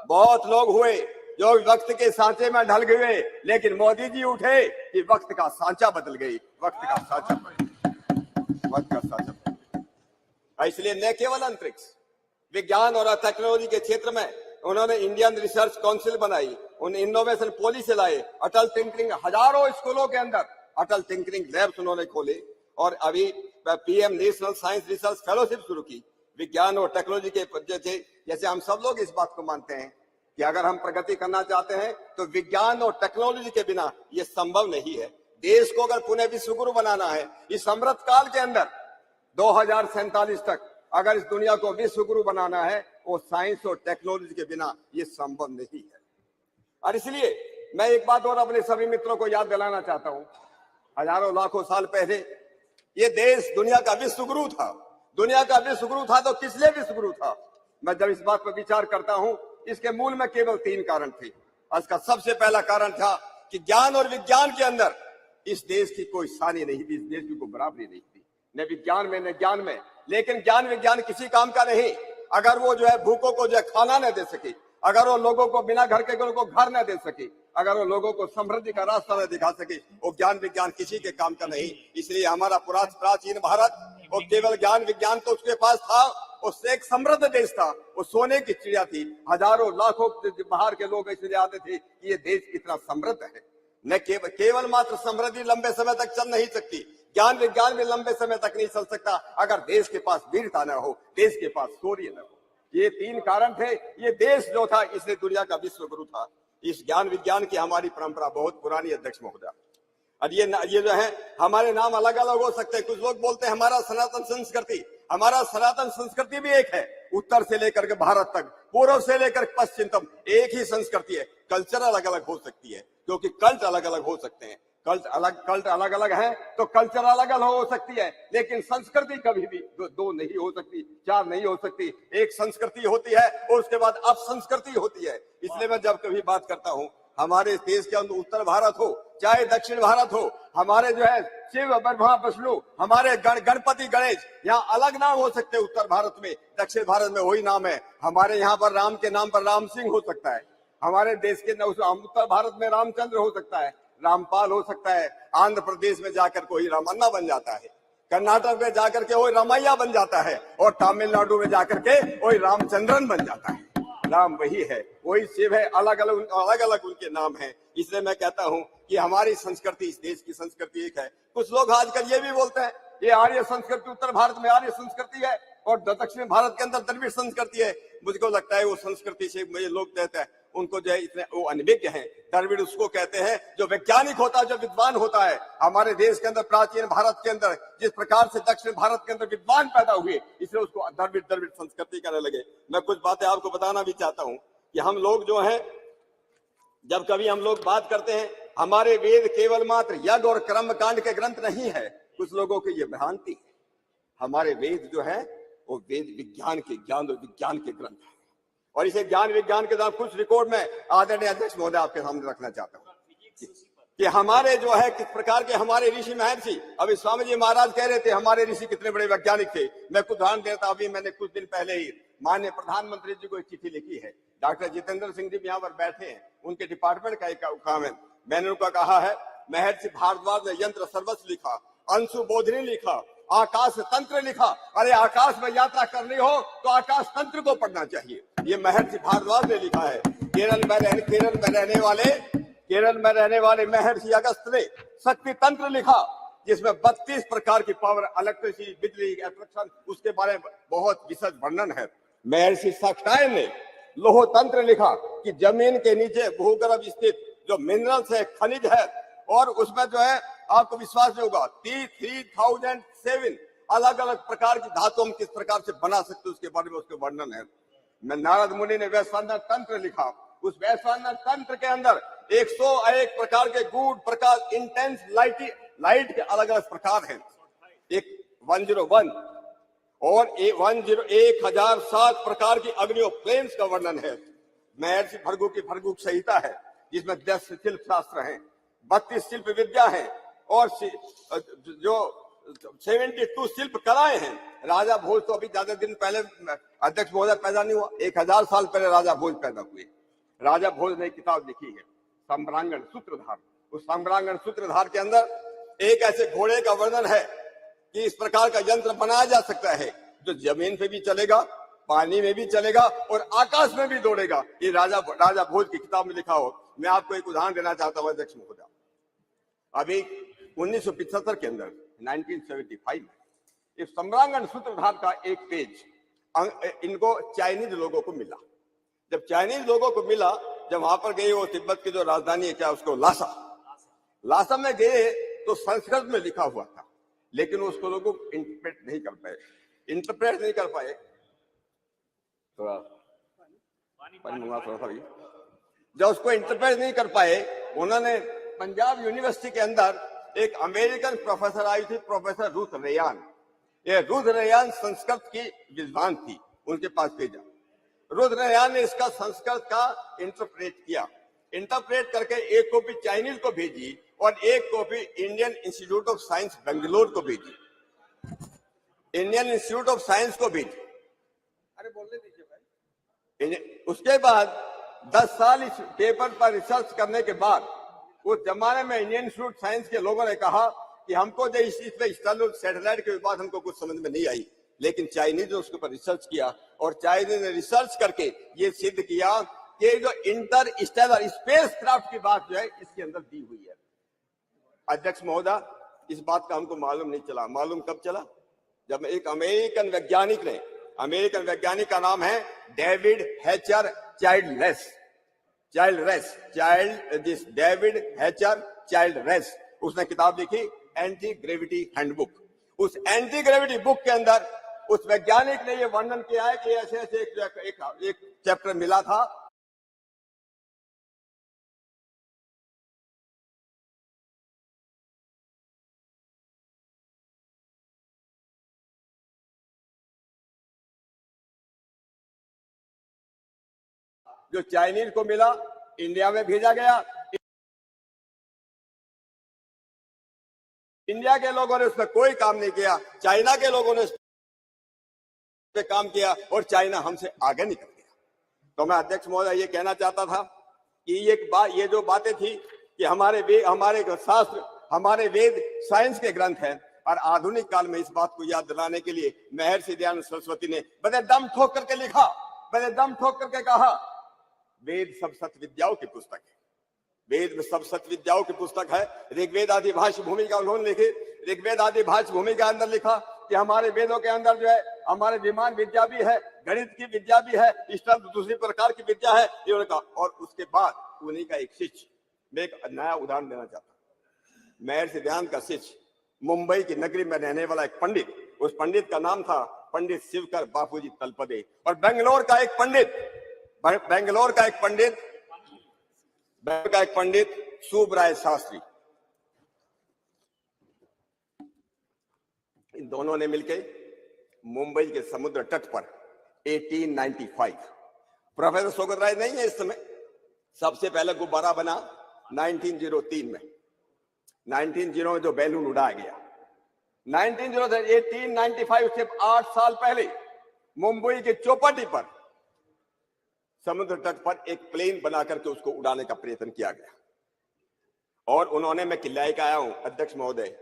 बहुत लोग हुए जो वक्त के सांचे में ढल गए, लेकिन मोदी जी उठे कि वक्त का सांचा बदल गई, वक्त का सांचा बदल गई। इसलिए न केवल अंतरिक्ष विज्ञान और टेक्नोलॉजी के क्षेत्र में उन्होंने इंडियन रिसर्च काउंसिल बनाई, उन इनोवेशन पॉलिसी लाए, अटल टिंकरिंग, हजारों स्कूलों के अंदर अटल टिंकरिंग लैब्स उन्होंने खोले, और अभी PM national science research fellowship शुरू की। विज्ञान और टेक्नोलॉजी के जैसे हम सब लोग इस बात को मानते हैं कि अगर हम प्रगति करना चाहते हैं तो विज्ञान और टेक्नोलॉजी के बिना यह संभव नहीं है। देश को अगर पुनः विश्व गुरु बनाना है इस अमृत काल के अंदर 2047 तक, अगर इस दुनिया को विश्व गुरु बनाना है, वो साइंस और टेक्नोलॉजी के बिना ये संभव नहीं है। और इसलिए मैं एक बात और अपने सभी मित्रों को याद दिलाना चाहता हूं, हजारों लाखों साल पहले ये देश दुनिया का विश्व गुरु था। दुनिया का विश्व गुरु था तो किस लिए विश्व गुरु था? मैं जब इस बात पर विचार करता हूं, इसके मूल में केवल 3 कारण थे। इसका सबसे पहला कारण था कि ज्ञान और विज्ञान के अंदर इस देश की कोई सानी नहीं थी, इस देश की कोई बराबरी नहीं थी, न विज्ञान में न ज्ञान में। लेकिन ज्ञान विज्ञान किसी काम का नहीं अगर वो जो है भूखों को जो है खाना न दे सके, अगर वो लोगों को बिना घर के को घर न दे सके, अगर वो लोगों को समृद्धि का रास्ता न दिखा सके, वो ज्ञान विज्ञान किसी के काम का नहीं। इसलिए हमारा प्राचीन भारत वो केवल ज्ञान विज्ञान तो उसके पास था, उससे एक समृद्ध देश था, वो सोने की चिड़िया थी। हजारों लाखों बाहर के लोग इसलिए आते थे कि ये देश कितना समृद्ध है। न केवल मात्र समृद्धि लंबे समय तक चल नहीं सकती, ज्ञान विज्ञान भी लंबे समय तक नहीं चल सकता अगर देश के पास वीरता न हो, देश के पास शौर्य न हो। ये 3 कारण थे। ये देश जो था इसलिए दुनिया का विश्व गुरु था। इस ज्ञान विज्ञान की हमारी परंपरा बहुत पुरानी अध्यक्ष महोदय। और ये जो है हमारे नाम अलग अलग हो सकते हैं। कुछ लोग बोलते हैं हमारा सनातन संस्कृति, हमारा सनातन संस्कृति भी एक है। उत्तर से लेकर के भारत तक, पूर्व से लेकर पश्चिम तक एक ही संस्कृति है। कल्चर अलग अलग हो सकती है क्योंकि कल्ट अलग अलग हो सकते हैं। कल्ट अलग अलग है तो कल्चर अलग अलग हो सकती है, लेकिन संस्कृति कभी भी दो नहीं हो सकती, 4 नहीं हो सकती। एक संस्कृति होती है और उसके बाद अपसंस्कृति होती है। इसलिए मैं जब कभी बात करता हूँ हमारे देश के अंदर उत्तर भारत हो चाहे दक्षिण भारत हो, हमारे जो है शिव ब्रह्मा विष्णु, हमारे गणपति गणेश, यहाँ अलग नाम हो सकते हैं उत्तर भारत में, दक्षिण भारत में वही नाम है। हमारे यहाँ पर राम के नाम पर राम सिंह हो सकता है, हमारे देश के उत्तर भारत में रामचंद्र हो सकता है, रामपाल हो सकता है, आंध्र प्रदेश में जाकर कोई रामन्ना बन जाता है, कर्नाटक में जाकर के वही रामैया बन जाता है, और तमिलनाडु में जाकर के वही रामचंद्रन बन जाता है। नाम वही है, वही शिव है, अलग अलग उनके नाम है। इसलिए मैं कहता हूं कि हमारी संस्कृति, इस देश की संस्कृति एक है। कुछ लोग आजकल ये भी बोलते हैं ये आर्य संस्कृति, उत्तर भारत में आर्य संस्कृति है और दक्षिण भारत के अंदर द्रविड़ संस्कृति है। मुझको लगता है वो संस्कृति से मुझे लोग कहते हैं उनको जो है इतने वो अनभिज्ञ हैं। द्रविड़ उसको कहते हैं जो वैज्ञानिक होता है, जो विद्वान होता है। हमारे देश के अंदर, प्राचीन भारत के अंदर जिस प्रकार से दक्षिण भारत के अंदर विद्वान पैदा हुए, इसलिए उसको द्रविड़ संस्कृति कहने लगे। मैं कुछ बातें आपको बताना भी चाहता हूं कि हम लोग जो है जब कभी हम लोग बात करते हैं हमारे वेद केवल मात्र यज्ञ और कर्म कांड के ग्रंथ नहीं है। कुछ लोगों की ये भ्रांति है। हमारे वेद जो है वो वेद विज्ञान के ज्ञान और विज्ञान के ग्रंथ है, और इसे ज्ञान विज्ञान के साथ कुछ रिकॉर्ड में आदरणीय अध्यक्ष महोदय आपके सामने रखना चाहता हूँ कि हमारे जो है किस प्रकार के हमारे ऋषि महर्षि। अभी स्वामी जी महाराज कह रहे थे हमारे ऋषि कितने बड़े वैज्ञानिक थे। मैं कुछ उदाहरण देता। अभी मैंने कुछ दिन पहले ही माननीय प्रधानमंत्री जी को एक चिट्ठी लिखी है। डॉक्टर जितेंद्र सिंह जी भी यहाँ पर बैठे हैं, उनके डिपार्टमेंट का एक काम है। मैंने उनका कहा है महर्षि भारद्वाज ने यंत्र सर्वस्व लिखा, अंशु बोधनी लिखा, आकाश तंत्र लिखा। अरे आकाश में यात्रा करनी हो तो आकाश तंत्र को पढ़ना चाहिए, ये महर्षि भारद्वाज ने लिखा है। केरल में रहने वाले केरल में रहने वाले महर्षि अगस्त ने शक्ति तंत्र लिखा, जिसमें 32 प्रकार की पावर, इलेक्ट्रिसिटी, बिजली, अट्रैक्शन, उसके बारे में बहुत विशद वर्णन है। महर्षि साक्षायन ने लोह तंत्र लिखा कि जमीन के नीचे भूगर्भ स्थित जो मिनरल्स है, खनिज है, और उसमें जो है आपको विश्वास नहीं होगा 3007 अलग अलग प्रकार की धातु हम किस प्रकार से बना सकते, उसके बारे में उसके वर्णन है। नारद मुनि ने वैश्वानर तंत्र लिखा, उस वैश्वानर तंत्र के अंदर 101 प्रकार के गूढ़ प्रकाश, इंटेंस लाइट के अलग अलग प्रकार हैं। एक 101 और 1007 प्रकार की अग्नियों फ्लेम्स का वर्णन है। महर्षि भृगु की भृगु संहिता है, जिसमें 10 शिल्प शास्त्र हैं, 32 शिल्प विद्या है, और जो 72 शिल्प कलाएं हैं। राजा भोज तो अभी ज्यादा दिन पहले अध्यक्ष महोदय पैदा नहीं हुआ, 1000 साल पहले राजा भोज पैदा हुए। राजा भोज ने किताब लिखी है सम्रांगण सूत्रधार। उस सम्रांगण सूत्रधार के अंदर एक ऐसे घोड़े का वर्णन है कि इस प्रकार का यंत्र बनाया जा सकता है जो जमीन पे भी चलेगा, पानी में भी चलेगा और आकाश में भी दौड़ेगा। ये राजा भोज की किताब में लिखा हो। मैं आपको एक उदाहरण देना चाहता हूं अध्यक्ष महोदय। अभी 1975 के अंदर 1975 में इस सम्रांगण सूत्रधार का एक पेज इनको चाइनीज लोगों को मिला। जब चाइनीज लोगों को मिला, जब वहां पर गए, वो तिब्बत की जो राजधानी है क्या उसको लासा में गए, तो संस्कृत में लिखा हुआ था, लेकिन उसको लोगों इंटरप्रेट नहीं कर पाए। थोड़ा पानी मंगा थोड़ा सा। जब उसको इंटरप्रेट नहीं कर पाए, उन्होंने पंजाब यूनिवर्सिटी के अंदर एक अमेरिकन प्रोफेसर आई थी, प्रोफेसर रूथ रेयान। ये रूथ रेयान संस्कृत की विद्वान थी, उनके पास भेजा। रूथ रेयान ने इसका संस्कृत का इंटरप्रेट किया। इंटरप्रेट करके एक कॉपी चाइनीज को भेजी और एक copy Indian institute of science Bangalore को भेजी। इंडियन इंस्टीट्यूट ऑफ साइंस को भेजी। अरे बोलने दीजिए भाई। उसके बाद 10 साल इस पेपर पर रिसर्च करने के बाद, उस जमाने में इंडियन इंस्टीट्यूट साइंस के लोगों ने कहा कि हमको जो इस पे सैटेलाइट के बात हमको कुछ समझ में नहीं आई, लेकिन चाइनीज ने उसके ऊपर रिसर्च किया और चाइनीज ने रिसर्च करके ये सिद्ध किया कि जो इंटर स्टेलर स्पेस क्राफ्ट की बात जो है इसके अंदर दी हुई है। अध्यक्ष महोदय, इस बात का हमको मालूम नहीं चला। मालूम कब चला? जब एक अमेरिकन वैज्ञानिक का नाम है डेविड हैचर चाइल्डरेस, उसने किताब लिखी एंटी ग्रेविटी हैंडबुक। उस एंटी ग्रेविटी बुक के अंदर उस वैज्ञानिक ने यह वर्णन किया है कि ऐसे ऐसे एक चैप्टर मिला था। जो चाइनीज को मिला, इंडिया में भेजा गया। इंडिया के लोगों ने उस पर कोई काम नहीं किया, चाइना के लोगों ने उस पे काम किया और चाइना हमसे आगे निकल गया। तो मैं अध्यक्ष महोदय ये कहना चाहता था कि ये जो बातें थी कि हमारे शास्त्र, हमारे वेद साइंस के ग्रंथ हैं, और आधुनिक काल में इस बात को याद दिलाने के लिए महर्षि दयानंद सरस्वती ने बड़े दम ठोक करके लिखा, बड़े दम ठोक करके कहा, वेद सब सत्य विद्याओं की पुस्तक है। वेद में सब सत्य विद्याओं की पुस्तक है। ऋग्वेद आदि भाष्य भूमि का उन्होंने लिखे। ऋग्वेद आदि भाष्य भूमि के अंदर लिखा कि हमारे वेदों के अंदर जो है हमारे विमान विद्या भी है, गणित की विद्या भी है, इस तरह दूसरी प्रकार की विद्या है, इन्होंने कहा। और उसके बाद उन्हीं का एक शिष्य, मैं एक नया उदाहरण देना चाहता हूँ। महर्षि दयानंद का शिष्य, मुंबई की नगरी में रहने वाला एक पंडित, उस पंडित का नाम था पंडित शिवकर बापूजी तलपदे। और बेंगलोर का एक पंडित सुबराय शास्त्री। इन दोनों ने मिलकर मुंबई के समुद्र तट पर 1895, प्रोफेसर सोगत राय नहीं है इस समय, सबसे पहले गुब्बारा बना 1903 में। 1900 में जो बैलून उड़ाया गया 1895 से 8 साल पहले मुंबई के चौपाटी पर समुद्र तट पर एक प्लेन बना करके उसको उड़ाने का प्रयत्न किया गया। और उन्होंने, मैं किल्लाए का आया हूं अध्यक्ष महोदय,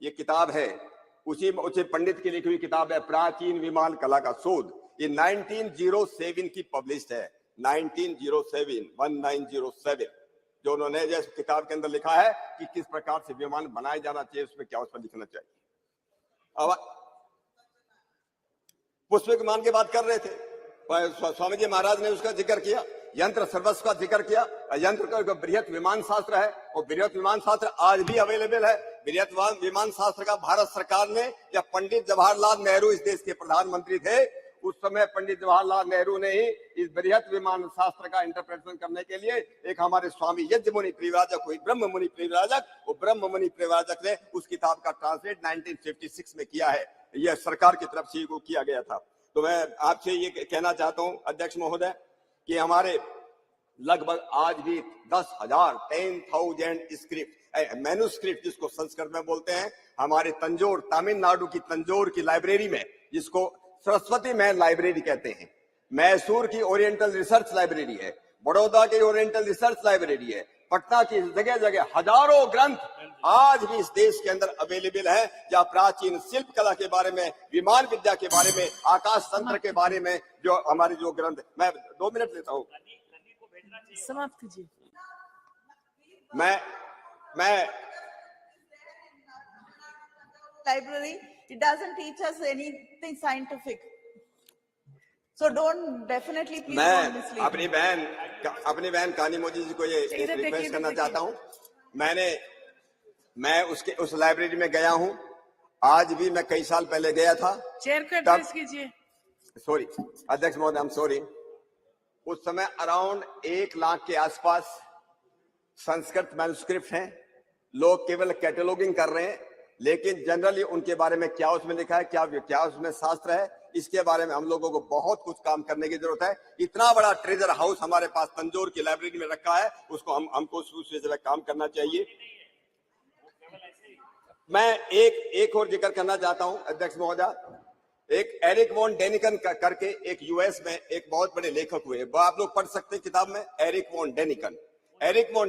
ये किताब है उसी पंडित की लिखी हुई किताब है, प्राचीन विमान कला का शोध। ये 1907 की पब्लिश्ड है, 1907 जो उन्होंने जिस किताब के अंदर लिखा है कि किस प्रकार से विमान बनाया जाना चाहिए, उसमें क्या उसमें लिखना चाहिए। अब पुष्प विमान की बात कर रहे थे, स्वामी जी महाराज ने उसका जिक्र किया, यंत्र सर्वस्व का जिक्र किया। यंत्र का बृहत विमान शास्त्र है, और बृहत विमान शास्त्र आज भी अवेलेबल है। बृहत विमान शास्त्र का भारत सरकार ने, जब पंडित जवाहरलाल नेहरू इस देश के प्रधानमंत्री थे, उस समय पंडित जवाहरलाल नेहरू ने ही इस बृहत विमान शास्त्र का इंटरप्रिटेशन करने के लिए एक हमारे स्वामी यज्ञ मुनि परिव्राजक हुई, ब्रह्म मुनि परिव्राजक, वो ब्रह्म मुनि परिव्राजक ने उस किताब का ट्रांसलेट 1956 में किया है। यह सरकार की तरफ से को किया गया था। तो मैं आपसे ये कहना चाहता हूं अध्यक्ष महोदय कि हमारे लगभग आज भी 10,000 स्क्रिप्ट मैन्युस्क्रिप्ट जिसको संस्कृत में बोलते हैं, हमारे तंजौर तमिलनाडु की तंजौर की लाइब्रेरी में, जिसको सरस्वती महल लाइब्रेरी कहते हैं, मैसूर की ओरिएंटल रिसर्च लाइब्रेरी है, बड़ौदा की ओरिएंटल रिसर्च लाइब्रेरी है, पटना की जगह जगह हजारों ग्रंथ आज भी इस देश के अंदर अवेलेबल है, जहाँ प्राचीन शिल्प कला के बारे में, विमान विद्या के बारे में, आकाश तंत्र के बारे में जो हमारे जो ग्रंथ। मैं 2 मिनट लेता हूँ, समाप्त कीजिए। मैं library, it doesn't teach us anything scientific, so don't definitely please don't mislead. अपनी बहन कानी मोदी जी को ये रिक्वेस्ट करना चाहता हूँ। मैं उस लाइब्रेरी में गया हूँ, आज भी मैं कई साल पहले गया था। चेयर को एड्रेस कीजिए। सॉरी अध्यक्ष महोदय, आई एम सॉरी। उस समय अराउंड 1 लाख के आसपास संस्कृत मैन्युस्क्रिप्ट हैं। लोग केवल कैटलॉगिंग कर रहे हैं, लेकिन जनरली उनके बारे में क्या उसमें लिखा है, क्या उसमें शास्त्र है, इसके बारे में हम लोगों को बहुत कुछ काम करने की जरूरत है। इतना बड़ा ट्रेजर हाउस हमारे पास तंजौर की लाइब्रेरी में रखा है, उसको हमको उस जगह काम करना चाहिए। मैं एक और जिक्र करना चाहता हूं अध्यक्ष महोदय। एक एरिक वॉन डेनिकन करके एक यूएस में एक बहुत बड़े लेखक हुए, वो आप लोग पढ़ सकते हैं किताब में, एरिक वॉन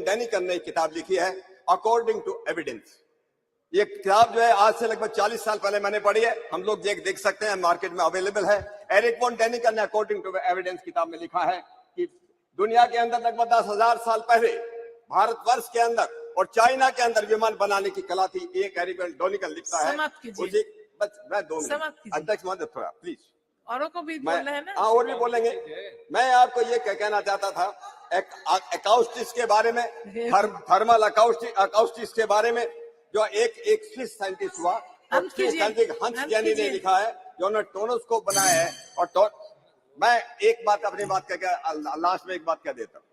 डेनिकन ने एक किताब लिखी है अकॉर्डिंग टू एविडेंस। ये किताब जो है आज से लगभग 40 साल पहले मैंने पढ़ी है, हम लोग देख सकते हैं, मार्केट में अवेलेबल है। एरिक वॉन डेनिकन ने अकॉर्डिंग टू एविडेंस किताब में लिखा है कि दुनिया के अंदर लगभग 10,000 साल पहले भारतवर्ष के अंदर और चाइना के अंदर विमान बनाने की कला थी। एक एरिक वॉन डेनिकन लिखता है। बस मैं 2 मिनट अध्यक्ष महोदय, थोड़ा प्लीज, औरों को भी बोलना है ना। हाँ, और भी बोलेंगे। मैं आपको ये कहना चाहता था अकाउस्टिक्स के बारे में, थर्मल अकाउस्टिक्स के बारे में, जो एक स्विस साइंटिस्ट हुआ, हंस जैनी ने लिखा है, जो उन्होंने टोनोस्कोप बनाया है। और मैं एक बात अपनी बात कह लास्ट में एक बात कह देता हूं।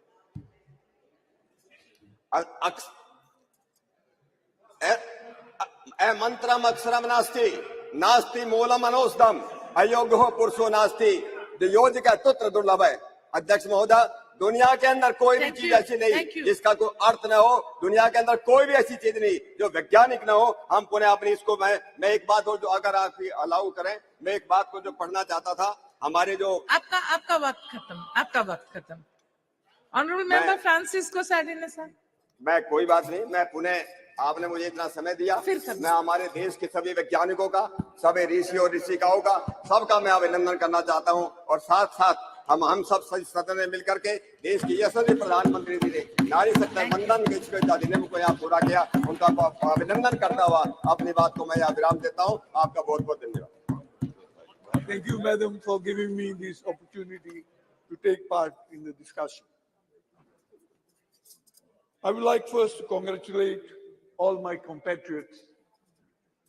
मंत्रम अक्षरम नास्ति मूलम अनोस्दम अयोग्यो पुरुषो नास्ति योजिका तुत्र दुर्लभ है। अध्यक्ष महोदय, दुनिया के अंदर कोई भी चीज ऐसी नहीं जिसका कोई अर्थ न हो, दुनिया के अंदर कोई भी ऐसी चीज नहीं जो वैज्ञानिक न हो। हम पुनः अपनी इसको मैं एक बात और, जो अगर आप अलाउ करें, मैं एक बात को जो पढ़ना चाहता था, हमारे जो आपका वक्त खत्म। Honourable member Francisco Sardinha sir. मैं कोई बात नहीं, मैं पुनः, आपने मुझे इतना समय दिया, मैं हमारे देश के सभी वैज्ञानिकों का, सभी ऋषि और ऋषिकाओं का, सबका मैं अभिनंदन करना चाहता हूं। और साथ साथ हम सब सदन में मिलकर के देश के यशस्वी प्रधानमंत्री जी ने नारी शक्ति वंदन के अधिनियम को यहाँ पूरा किया, उनका अभिनंदन करता हुआ अपनी बात को मैं यहाँ विराम देता हूँ। आपका बहुत बहुत धन्यवाद। Thank you, madam, for giving me this opportunity to take part in the discussion. I would like first to congratulate all my compatriots,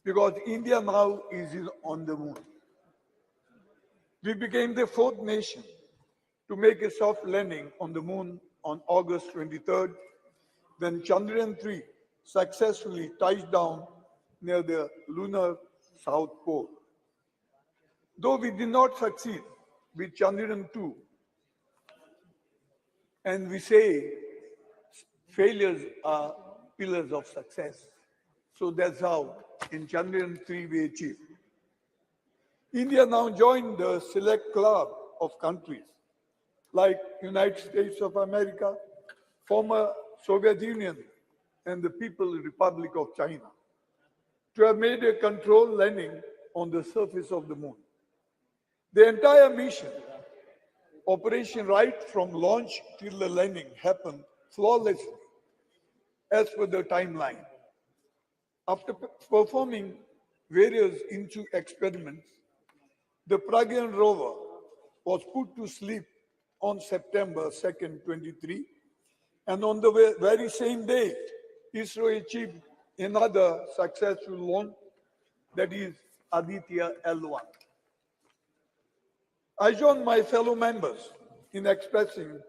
because India now is on the moon. We became the 4th nation to make a soft landing on the moon on August 23rd, when Chandrayaan-3 successfully touched down near the lunar South Pole. Though we did not succeed with Chandrayaan-2, and we say failures are pillars of success. So that's how in Chandrayaan-3 we achieved. India now joined the select club of countries like United States of America, former Soviet Union, and the People's Republic of China to have made a controlled landing on the surface of the moon. The entire mission, operation right from launch till the landing, happened flawlessly as per the timeline. After performing various INCHU experiments, the Pragyan rover was put to sleep on September 2nd, 23, and on the very same day, ISRO achieved another successful launch, that is Aditya L1. I join my fellow members in expressing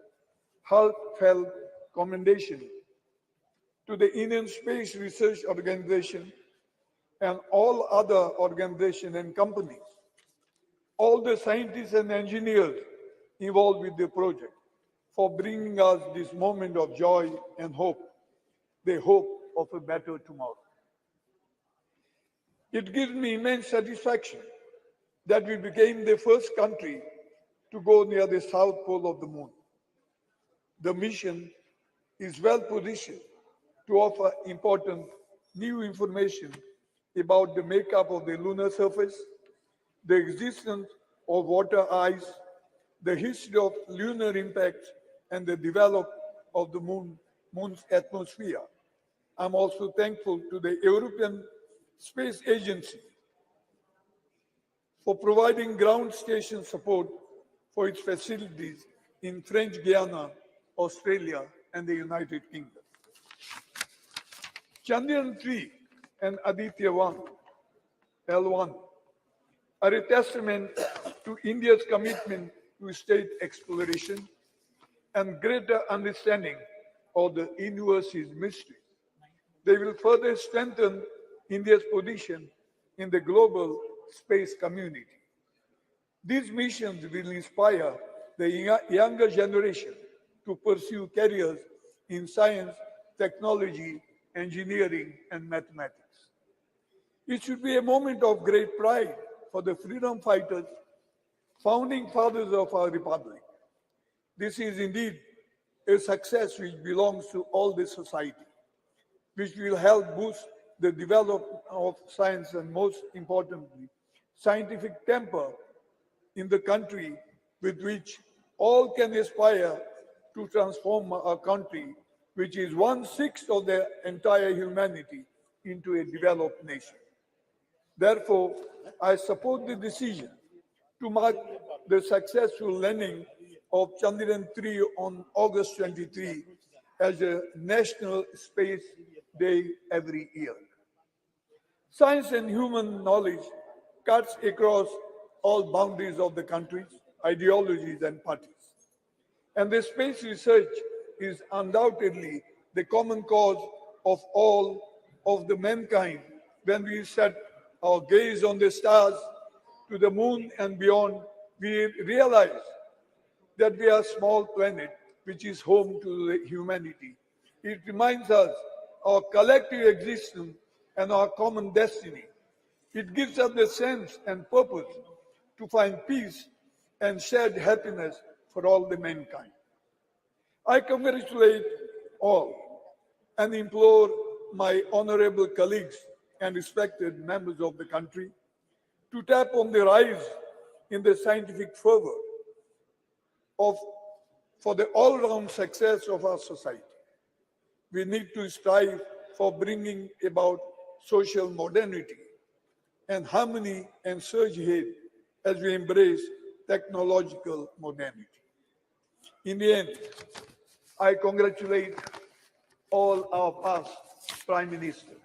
heartfelt commendation to the Indian Space Research Organization and all other organizations and companies, all the scientists and engineers involved with the project, for bringing us this moment of joy and hope, the hope of a better tomorrow. It gives me immense satisfaction that we became the first country to go near the south pole of the moon. The mission is well positioned to offer important new information about the makeup of the lunar surface, the existence of water ice, the history of lunar impacts, and the development of the moon's atmosphere. I'm also thankful to the European Space Agency for providing ground station support for its facilities in French Guiana, Australia, and the United Kingdom. Chandrayaan 3 and Aditya L1 are a testament to India's commitment to state exploration and greater understanding of the universe's mystery. They will further strengthen India's position in the global space community. These missions will inspire the younger generation to pursue careers in science, technology, engineering, and mathematics. It should be a moment of great pride for the freedom fighters, founding fathers of our republic. This is indeed a success which belongs to all the society, which will help boost the development of science and, most importantly, scientific temper in the country, with which all can aspire to transform our country, which is 1/6 of the entire humanity, into a developed nation. Therefore, I support the decision to mark the successful landing of Chandrayaan 3 on August 23 as a National Space Day every year. Science and human knowledge cuts across all boundaries of the countries, ideologies, and parties. And the space research is undoubtedly the common cause of all of the mankind when we set our gaze on the stars, to the moon and beyond. We realize that we are a small planet which is home to the humanity. It reminds us our collective existence and our common destiny. It gives us the sense and purpose to find peace and shared happiness for all the mankind. I congratulate all and implore my honorable colleagues and respected members of the country to tap on the rise in the scientific fervor for the all-round success of our society. We need to strive for bringing about social modernity and harmony and surge ahead as we embrace technological modernity. In the end, I congratulate all our past Prime Ministers,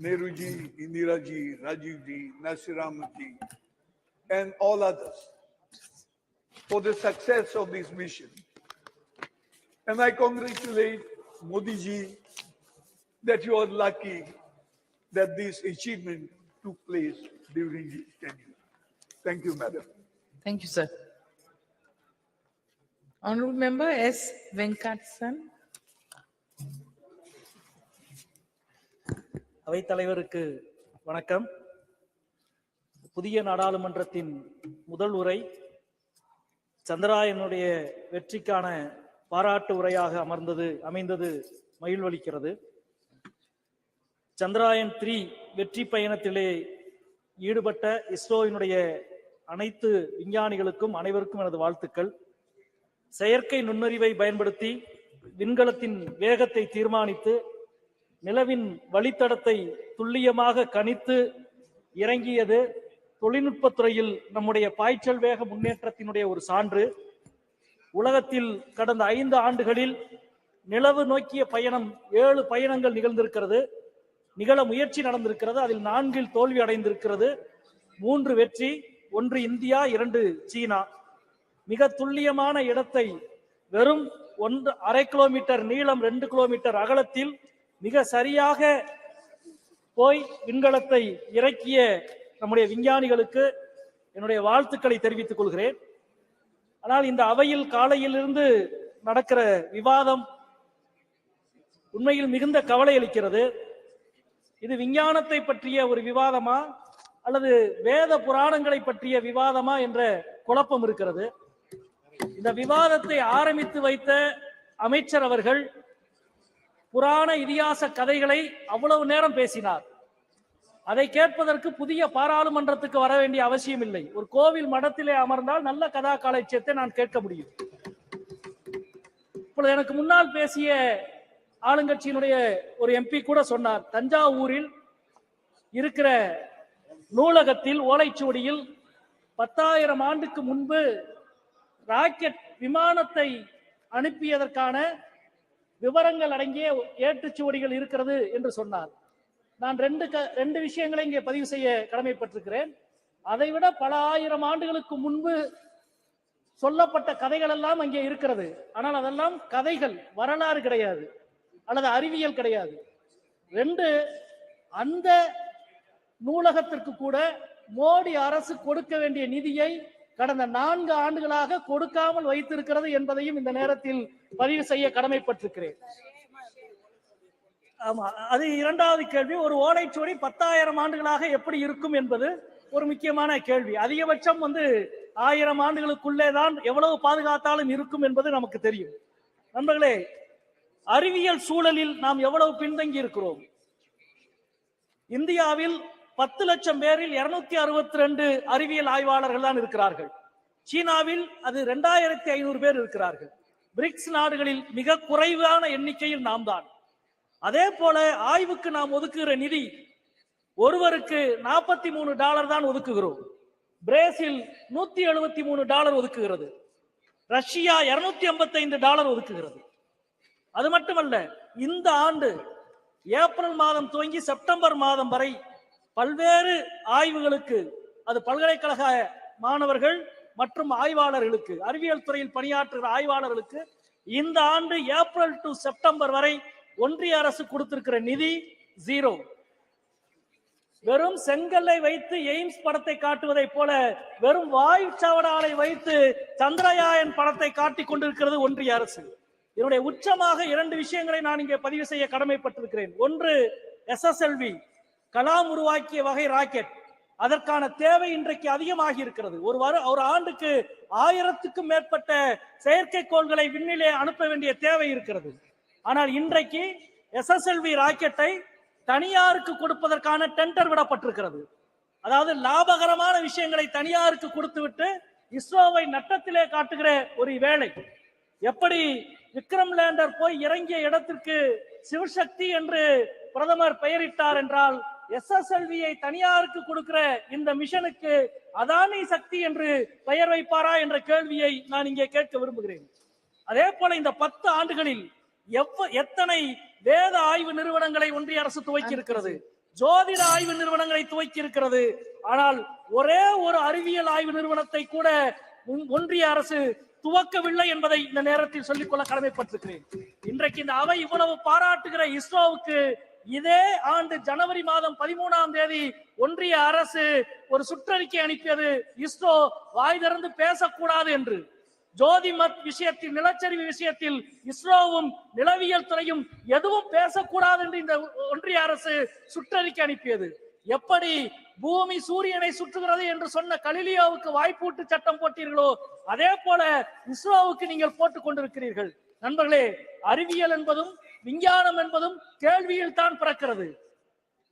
Nehruji, Indiraji, Rajivji, Nasiramati, and all others for the success of this mission. And I congratulate Modi ji that you are lucky that this achievement took place during his tenure. Thank you, Madam. Thank you, sir. Honorable Member S. Venkatsan. அவைத்தலைவருக்கு வணக்கம். புதிய நாடாளுமன்றத்தின் முதல் உரை சந்திராயனுடைய வெற்றிக்கான பாராட்டு உரையாக அமைந்தது மகிழ்வளிக்கிறது. சந்திராயன் 3 வெற்றி பயணத்திலே ஈடுபட்ட இஸ்ரோவினுடைய அனைத்து விஞ்ஞானிகளுக்கும் அனைவருக்கும் எனது வாழ்த்துக்கள். செயற்கை நுண்ணறிவை பயன்படுத்தி விண்கலத்தின் வேகத்தை தீர்மானித்து நிலவின் வழித்தடத்தை துல்லியமாக கணித்து இறங்கியது தொழில்நுட்பத்துறையில் நம்முடைய பாய்ச்சல் வேக முன்னேற்றத்தினுடைய ஒரு சான்று. உலகத்தில் கடந்த 5 ஆண்டுகளில் நிலவு நோக்கிய பயணம் 7 பயணங்கள் நிகழ்ந்திருக்கிறது, நிகழ முயற்சி நடந்திருக்கிறது. அதில் 4 தோல்வி அடைந்திருக்கிறது, 3 வெற்றி, 1 இந்தியா, 2 சீனா. மிக துல்லியமான இடத்தை வெறும் 1.5 கிலோமீட்டர் நீளம், 2 கிலோமீட்டர் அகலத்தில் மிக சரியாக போய் விண்கலத்தை இறக்கிய நம்முடைய விஞ்ஞானிகளுக்கு என்னுடைய வாழ்த்துக்களை தெரிவித்துக் கொள்கிறேன். ஆனால் இந்த அவையில் காலையிலிருந்து நடக்கிற விவாதம் உண்மையில் மிகுந்த கவலை அளிக்கிறது. இது விஞ்ஞானத்தை பற்றிய ஒரு விவாதமா அல்லது வேத புராணங்களை பற்றிய விவாதமா என்ற குழப்பம் இருக்கிறது. இந்த விவாதத்தை ஆரம்பித்து வைத்த அமைச்சர் அவர்கள் புராண இதிகாச கதைகளை அவ்வளவு நேரம் பேசினார். அதை கேட்பதற்கு புதிய பாராளுமன்றத்துக்கு வர வேண்டிய அவசியம் இல்லை. ஒரு கோவில் மடத்திலே அமர்ந்தால் நல்ல கதா காலட்சியத்தை நான் கேட்க முடியும். இப்பொழுது எனக்கு முன்னால் பேசிய ஆளுங்கட்சியினுடைய ஒரு எம்பி கூட சொன்னார், தஞ்சாவூரில் இருக்கிற நூலகத்தில் ஓலைச்சுவடியில் 10,000 ஆண்டுக்கு முன்பு ராக்கெட் விமானத்தை அனுப்பியதற்கான விவரங்கள் அடங்கிய ஏட்டுச்சுவடிகள் இருக்கிறது என்று சொன்னார். நான் ரெண்டு விஷயங்களை இங்கே பதிவு செய்ய கடமைப்பட்டிருக்கிறேன். அதைவிட பல 1000 ஆண்டுகளுக்கு முன்பு சொல்லப்பட்ட கதைகள் எல்லாம் அங்கே இருக்கிறது. ஆனால் அதெல்லாம் கதைகள், வரலாறு கிடையாது அல்லது அறிவியல் கிடையாது. 2, அந்த நூலகத்திற்கு கூட மோடி அரசு கொடுக்க வேண்டிய நிதியை கடந்த 4 ஆண்டுகளாக கொடுக்காமல் வைத்திருக்கிறது என்பதையும் இந்த நேரத்தில் பதிவு செய்ய கடமைப்பட்டிருக்கிறேன். ஆமா, அது 2வது கேள்வி. ஒரு ஓலைச்சுவடி 10,000 ஆண்டுகளாக எப்படி இருக்கும் என்பது ஒரு முக்கியமான கேள்வி. அதிகபட்சம் 1000 ஆண்டுகளுக்குள்ளே தான் எவ்வளவு பாதுகாத்தாலும் இருக்கும் என்பது நமக்கு தெரியும். நண்பர்களே, அறிவியல் சூழலில் நாம் எவ்வளவு பின்தங்கி இருக்கிறோம். இந்தியாவில் 10 லட்சம் பேரில் 262 அறிவியல் ஆய்வாளர்கள் தான் இருக்கிறார்கள். சீனாவில் அது 2500 பேர் இருக்கிறார்கள். பிரிக்ஸ் நாடுகளில் மிக குறைவான எண்ணிக்கையில் நாம் தான். அதே போல ஆய்வுக்கு நாம் ஒதுக்குகிற நிதி ஒருவருக்கு $43 தான் ஒதுக்குகிறோம். பிரேசில் $173 ஒதுக்குகிறது. ரஷ்யா $255 ஒதுக்குகிறது. அது மட்டுமல்ல, இந்த ஆண்டு ஏப்ரல் மாதம் துவங்கி செப்டம்பர் மாதம் வரை பல்வேறு ஆய்வுகளுக்கு, அது பல்கலைக்கழக மாணவர்கள் மற்றும் ஆய்வாளர்களுக்கு, அறிவியல் துறையில் பணியாற்றுகிற ஆய்வாளர்களுக்கு இந்த ஆண்டு ஏப்ரல் டு செப்டம்பர் வரை ஒன்றிய அரசு கொடுத்திருக்கிற நிதி 0. வெறும் செங்கல்லை வைத்து எய்ம்ஸ் படத்தை காட்டுவதை போல வெறும் வாயு சாவடாலை வைத்து சந்திரயான் படத்தை காட்டிக் கொண்டிருக்கிறது ஒன்றிய அரசு. இதனுடைய உச்சமாக 2 விஷயங்களை நான் இங்கே பதிவு செய்ய கடமைப்பட்டிருக்கிறேன். ஒன்று, SSLV கலாம் உருவாக்கிய வகை ராக்கெட். அதற்கான தேவை இன்றைக்கு அதிகமாகி இருக்கிறது. ஒரு ஆண்டுக்கு 1000க்கும் மேற்பட்ட செயற்கைக்கோள்களை விண்ணிலே அனுப்ப வேண்டிய தேவை இருக்கிறது. ஆனால் இன்றைக்கு SSLV ராக்கெட்டை தனியாருக்கு கொடுப்பதற்கான டெண்டர் விடப்பட்டிருக்கிறது. அதாவது லாபகரமான விஷயங்களை தனியாருக்கு கொடுத்துவிட்டு இஸ்ரோவை நட்டத்திலே காட்டுகிற ஒரு வேலை. எப்படி விக்ரம் லேண்டர் போய் இறங்கிய இடத்திற்கு சிவசக்தி என்று பிரதமர் பெயரிட்டார் என்றால், SSLV-யை தனியாருக்கு கொடுக்கிற இந்த மிஷனுக்கு அதானி சக்தி என்று பெயர் வைப்பாரா என்ற கேள்வியை நான் இங்கே கேட்க விரும்புகிறேன். அதே போல இந்த 10 ஆண்டுகளில் எத்தனை வேத ஆய்வு நிறுவனங்களை ஒன்றிய அரசு துவக்கி இருக்கிறது, ஜோதிட ஆய்வு நிறுவனங்களை துவக்கி இருக்கிறது. ஆனால் ஒரே ஒரு அறிவியல் ஆய்வு நிறுவனத்தை கூட ஒன்றிய அரசு துவக்கவில்லை என்பதை இந்த நேரத்தில் சொல்லிக்கொள்ள கடமைப்பட்டிருக்கிறேன். இன்றைக்கு இந்த அவை இவ்வளவு பாராட்டுகிற இஸ்ரோவுக்கு இதே ஆண்டு ஜனவரி மாதம் 13ஆம் தேதி ஒன்றிய அரசு ஒரு சுற்றறிக்கை அனுப்பியது, இஸ்ரோ வாய் திறந்து பேசக்கூடாது என்று. ஜோதிமத் விஷயத்தில், நிலச்சரிவு விஷயத்தில் இஸ்ரோவும் நிலவியல் துறையும் எதுவும் பேசக்கூடாது என்று இந்த ஒன்றிய அரசு சுற்றறிக்கை அனுப்பியது. எப்படி பூமி சூரியனை சுற்றுகிறது என்று சொன்ன கலிலியோவுக்கு வாய்ப்பூட்டு சட்டம் போட்டீர்களோ, அதே போல இஸ்ரோவுக்கு நீங்கள் போட்டுக் கொண்டிருக்கிறீர்கள். நண்பர்களே, அறிவியல் என்பதும் விஞ்ஞானம் என்பதும் கேள்வியில் தான் பிறக்கிறது.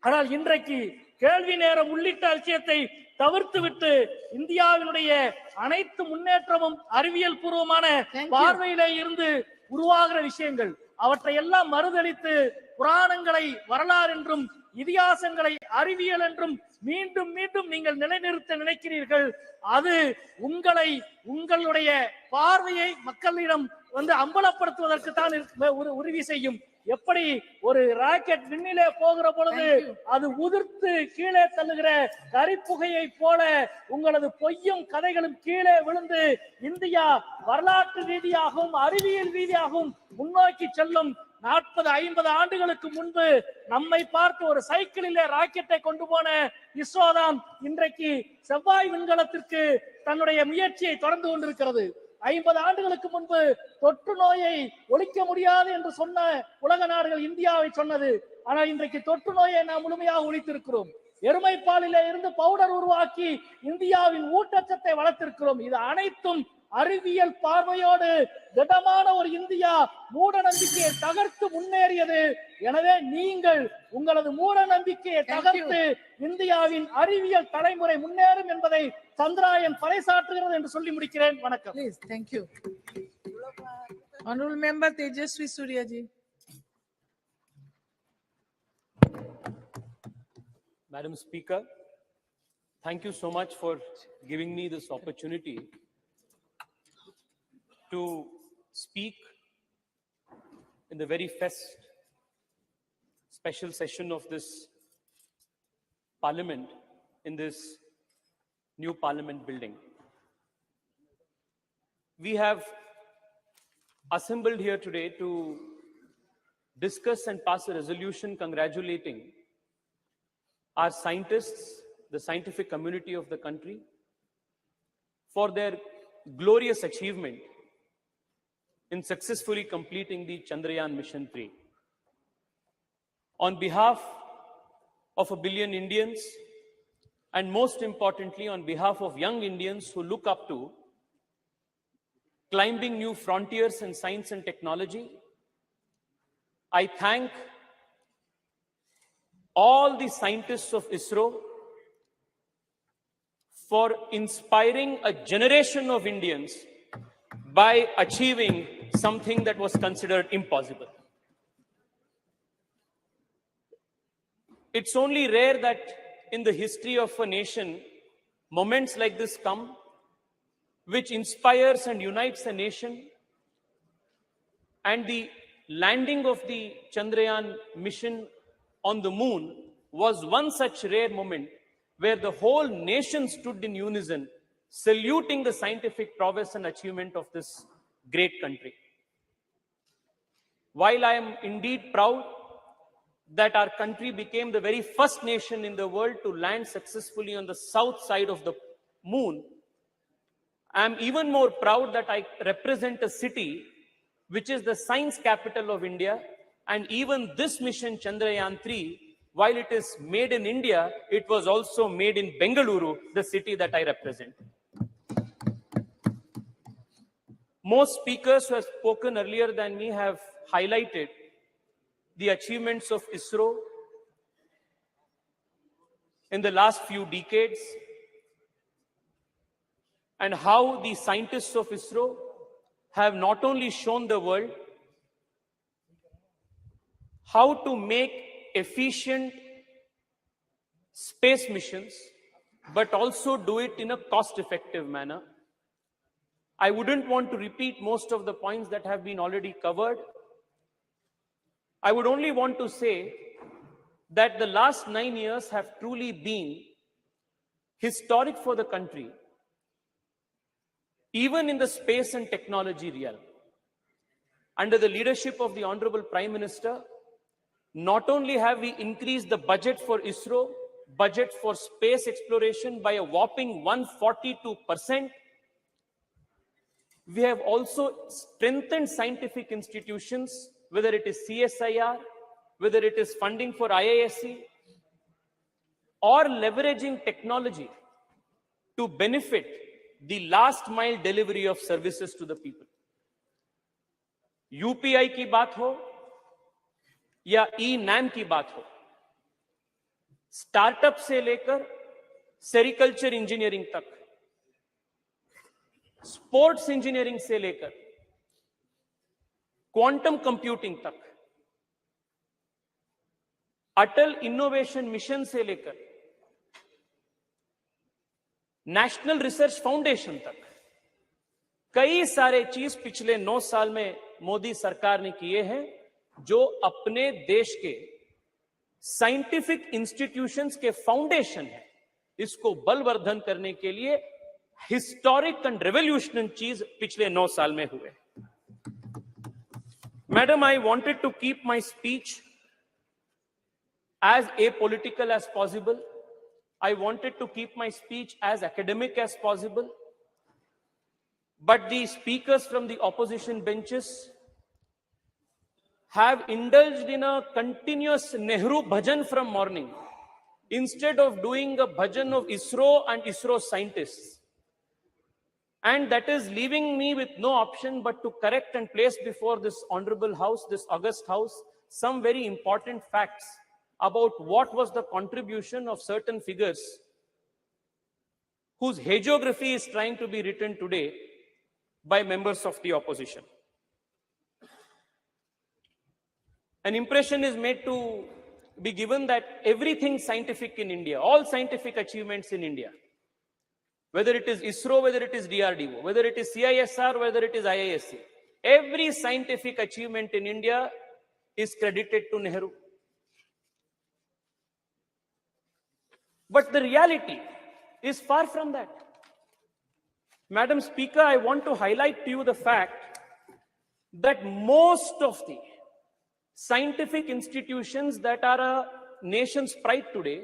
ஆனால் இன்றைக்கு கேள்வி நேரம் உள்ளிட்ட விஷயத்தை தவிர்த்து விட்டு இந்தியாவினுடைய அனைத்து முன்னேற்றமும் அறிவியல் பூர்வமான பார்வையிலே இருந்து உருவாகிற விஷயங்கள். அவற்றை எல்லாம் மறுதலித்து புராணங்களை வரலாறு என்றும் இதிகாசங்களை அறிவியல் என்றும் மீண்டும் மீண்டும் நீங்கள் நிலைநிறுத்த நினைக்கிறீர்கள். அது உங்களுடைய பார்வையை மக்களிடம் அம்பலப்படுத்துவதற்கு தான் உறுதி செய்யும். எப்படி ஒரு ராக்கெட் விண்ணிலே போகிற பொழுது அது உதிர்த்து கீழே தள்ளுகிற கரிப்புகையை போல உங்களது பொய்யும் கதைகளும் கீழே விழுந்து இந்தியா வரலாற்று ரீதியாகவும் அறிவியல் ரீதியாகவும் முன்னோக்கி செல்லும். 40-50 ஆண்டுகளுக்கு முன்பு நம்மை பார்த்து ஒரு சைக்கிளிலே ராக்கெட்டை கொண்டு போன இஸ்ரோ தான் இன்றைக்கு செவ்வாய் விண்கலத்திற்கு தன்னுடைய முயற்சியை தொடர்ந்து கொண்டிருக்கிறது. 50 ஆண்டுகளுக்கு முன்பு தொற்று நோயை ஒழிக்க முடியாது என்று சொன்ன உலக நாடுகள் இந்தியாவை சொன்னது. ஆனால் இன்றைக்கு தொற்று நோயை நாம் முழுமையாக ஒழித்திருக்கிறோம். எருமைப்பாலிலே இருந்து பவுடர் உருவாக்கி இந்தியாவின் ஊட்டச்சத்தை வளர்த்திருக்கிறோம். இது அனைத்தும் அறிவியல் பார்வையோடு திடமான ஒரு இந்தியா மூட நம்பிக்கையை தகர்த்து முன்னேறியது. எனவே நீங்கள் உங்களது மூட நம்பிக்கையை தகர்த்து இந்தியாவின் அறிவியல் தலைமுறை முன்னேறும் என்பதை சந்திராயன் பறைசாற்றுகிறது என்று சொல்லி முடிக்கிறேன். வணக்கம். Thank you. Honorable Member Tejaswi Surya ji. Madam Speaker, thank you so much for giving me this opportunity to speak in the very first special session of this parliament in this new parliament building. We have assembled here today to discuss and pass a resolution congratulating our scientists, the scientific community of the country, for their glorious achievement in successfully completing the Chandrayaan Mission 3. On behalf of 1 billion Indians, and most importantly, on behalf of young Indians who look up to climbing new frontiers in science and technology, I thank all the scientists of ISRO for inspiring a generation of Indians by achieving something that was considered impossible. It's only rare that in the history of a nation, moments like this come, which inspires and unites a nation. And the landing of the Chandrayaan mission on the moon was one such rare moment where the whole nation stood in unison, saluting the scientific prowess and achievement of this great country. While I am indeed proud that our country became the very first nation in the world to land successfully on the south side of the moon, I am even more proud that I represent a city which is the science capital of India, and even this mission Chandrayaan 3, while it is made in India, it was also made in Bengaluru, the city that I represent. Most speakers who have spoken earlier than me have highlighted the achievements of ISRO in the last few decades and how the scientists of ISRO have not only shown the world how to make efficient space missions, but also do it in a cost-effective manner. I wouldn't want to repeat most of the points that have been already covered. I would only want to say that the last 9 years have truly been historic for the country, even in the space and technology realm. Under the leadership of the Honorable Prime Minister, not only have we increased the budget for ISRO, budget for space exploration by a whopping 142%, we have also strengthened scientific institutions, whether it is CSIR, whether it is funding for IISc, or leveraging technology to benefit the last mile delivery of services to the people. UPI की बात हो या E-NAM की बात हो, startup से लेकर sericulture engineering तक, स्पोर्ट्स इंजीनियरिंग से लेकर क्वांटम कंप्यूटिंग तक, अटल इनोवेशन मिशन से लेकर नेशनल रिसर्च फाउंडेशन तक कई सारे चीज पिछले 9 साल में मोदी सरकार ने किए हैं, जो अपने देश के साइंटिफिक इंस्टीट्यूशंस के फाउंडेशन है, इसको बलवर्धन करने के लिए हिस्टोरिक एंड रेवोल्यूशनरी चीज पिछले 9 साल में हुए। Madam, I wanted to keep my speech as apolitical as possible. I wanted to keep my speech as academic as possible. But the speakers from the opposition benches have indulged in a continuous Nehru bhajan from morning, instead of doing a bhajan of ISRO and ISRO scientists. And that is leaving me with no option but to correct and place before this honorable house, this august house, some very important facts about what was the contribution of certain figures whose hagiography is trying to be written today by members of the opposition. An impression is made to be given that everything scientific in India, all scientific achievements in India, whether it is ISRO, whether it is DRDO, whether it is CISR, whether it is IISc, every scientific achievement in India is credited to Nehru. But the reality is far from that. Madam Speaker, I want to highlight to you the fact that most of the scientific institutions that are a nation's pride today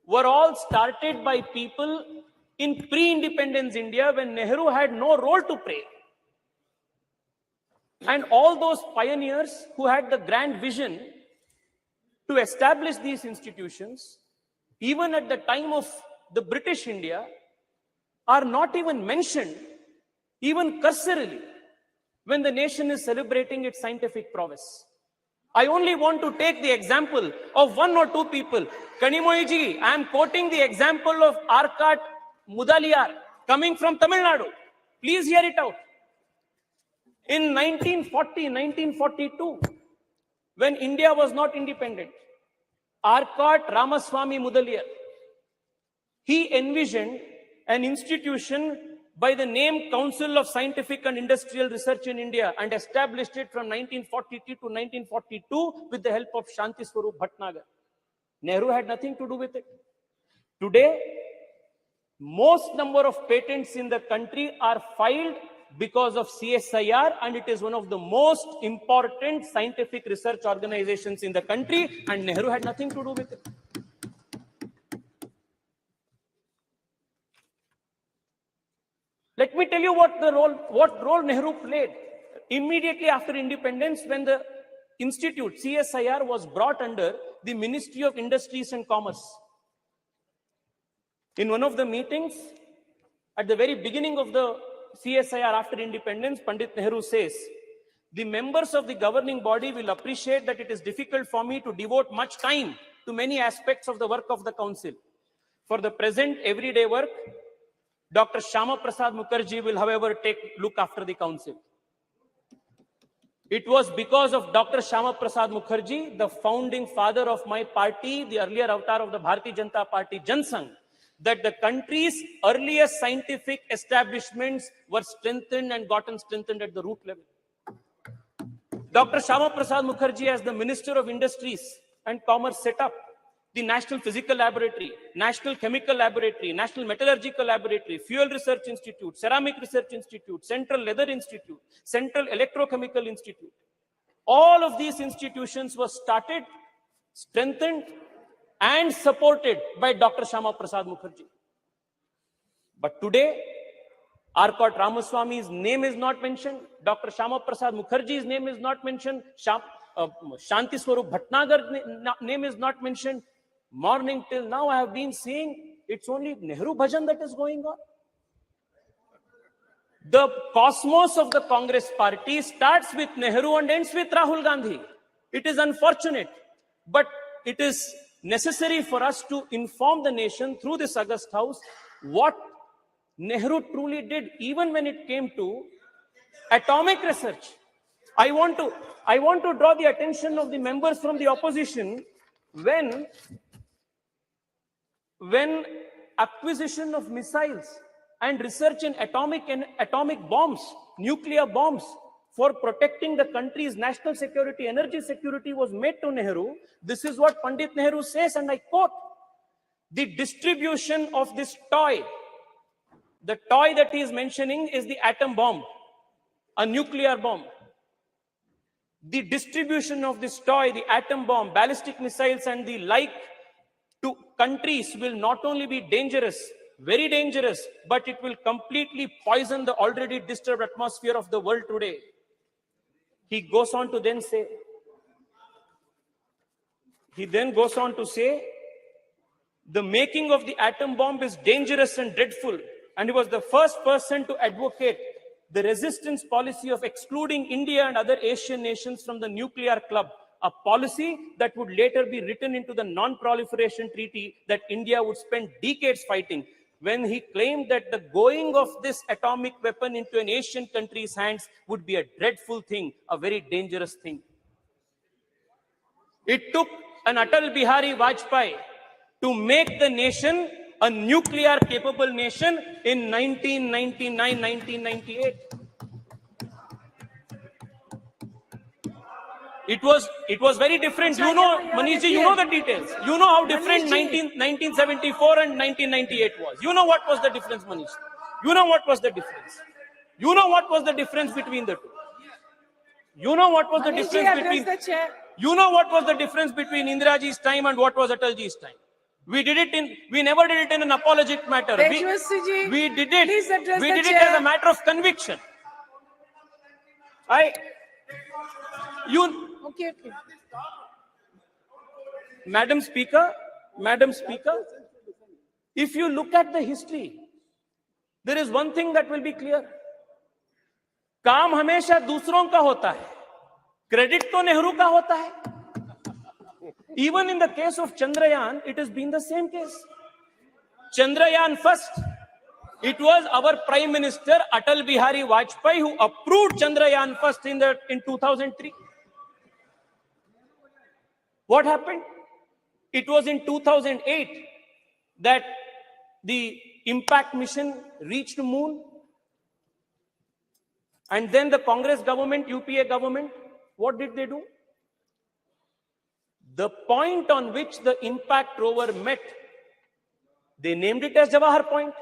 were all started by people in pre-independence India when Nehru had no role to play. And all those pioneers who had the grand vision to establish these institutions, even at the time of the British India, are not even mentioned, even cursorily, when the nation is celebrating its scientific prowess. I only want to take the example of 1 or 2 people. Kanimoyiji, I am quoting the example of Arkat Mudaliar, coming from Tamil Nadu. Please hear it out. In 1940, 1942, when India was not independent, Arkat Ramaswamy Mudaliar, he envisioned an institution by the name Council of Scientific and Industrial Research in India and established it from 1943 to 1942 with the help of Shanti Swarup Bhatnagar. Nehru had nothing to do with it. Today, most number of patents in the country are filed because of CSIR, and it is one of the most important scientific research organizations in the country, and Nehru had nothing to do with it. Let me tell you what role Nehru played. Immediately after independence, when the institute, CSIR, was brought under the Ministry of Industries and Commerce. In one of the meetings, at the very beginning of the CSIR after independence, Pandit Nehru says, the members of the governing body will appreciate that it is difficult for me to devote much time to many aspects of the work of the council. For the present everyday work, Dr. Shyama Prasad Mukherjee will, however, look after the council. It was because of Dr. Shyama Prasad Mukherjee, the founding father of my party, the earlier avatar of the Bharatiya Janata Party, Jan Sangh, that the country's earliest scientific establishments were strengthened and gotten strengthened at the root level. Dr. Shyama Prasad Mukherjee, as the Minister of Industries and Commerce, set up the National Physical Laboratory, National Chemical Laboratory, National Metallurgical Laboratory, Fuel Research Institute, Ceramic Research Institute, Central Leather Institute, Central Electrochemical Institute. All of these institutions were started, strengthened, and supported by Dr. Shyama Prasad Mukherjee. But today, Arkat Ramaswamy's name is not mentioned. Dr. Shyama Prasad Mukherjee's name is not mentioned. Shanti Swarup Bhatnagar's name is not mentioned. Morning till now, I have been seeing it's only Nehru Bhajan that is going on. The cosmos of the Congress party starts with Nehru and ends with Rahul Gandhi. It is unfortunate, but it is necessary for us to inform the nation through this August House what Nehru truly did, even when it came to atomic research. I want to draw the attention of the members from the opposition when acquisition of missiles and research in atomic bombs, nuclear bombs, for protecting the country's national security, energy security was made to Nehru. This is what Pandit Nehru says, and I quote, the distribution of this toy, the toy that he is mentioning is the atom bomb, a nuclear bomb. The distribution of this toy, the atom bomb, ballistic missiles and the like to countries will not only be dangerous, very dangerous, but it will completely poison the already disturbed atmosphere of the world today. He goes on to then say, the making of the atom bomb is dangerous and dreadful. And he was the first person to advocate the resistance policy of excluding India and other Asian nations from the nuclear club, a policy that would later be written into the non-proliferation treaty that India would spend decades fighting, when he claimed that the going of this atomic weapon into an Asian country's hands would be a dreadful thing, a very dangerous thing. It took an Atal Bihari Vajpayee to make the nation a nuclear capable nation in 1999, 1998. It was very different. You know, Manish ji, you know the details. You know how different 1974 and 1998 was. You know what was the difference, Manish? You know what was the difference. You know what was the difference between the two. You know what was the difference between. You know what was the difference between Indira ji's time and what was Atal ji's time. We never did it in an apologetic matter. We did it as a matter of conviction. Okay. Madam Speaker, if you look at the history, there is one thing that will be clear. काम हमेशा दूसरों का होता है, credit तो नेहरू का होता है. Even in the case of Chandrayaan, it has been the same case. Chandrayaan first, it was our Prime Minister Atal Bihari Vajpayee who approved Chandrayaan first in 2003. What happened? It was in 2008 that the impact mission reached the moon. And then the Congress government, UPA government, what did they do? The point on which the impact rover met, they named it as Jawahar Point.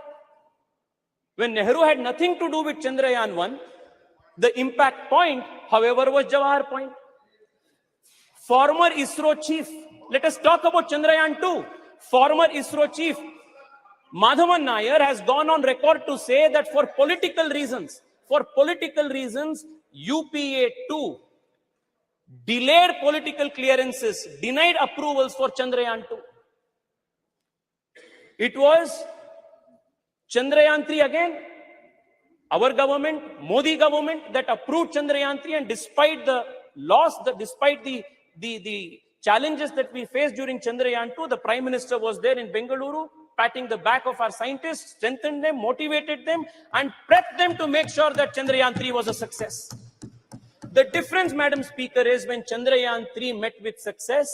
When Nehru had nothing to do with Chandrayaan 1, the impact point, however, was Jawahar Point. Former ISRO chief, let us talk about Chandrayaan 2. Former ISRO chief Madhavan Nair has gone on record to say that for political reasons, UPA2 delayed political clearances, denied approvals for Chandrayaan 2. It was Chandrayaan 3 again, our government, Modi government, that approved Chandrayaan 3, and despite the loss, despite the challenges that we faced during Chandrayaan 2, the Prime Minister was there in Bengaluru, patting the back of our scientists, strengthened them, motivated them, and prepped them to make sure that Chandrayaan 3 was a success. The difference, Madam Speaker, is when Chandrayaan 3 met with success,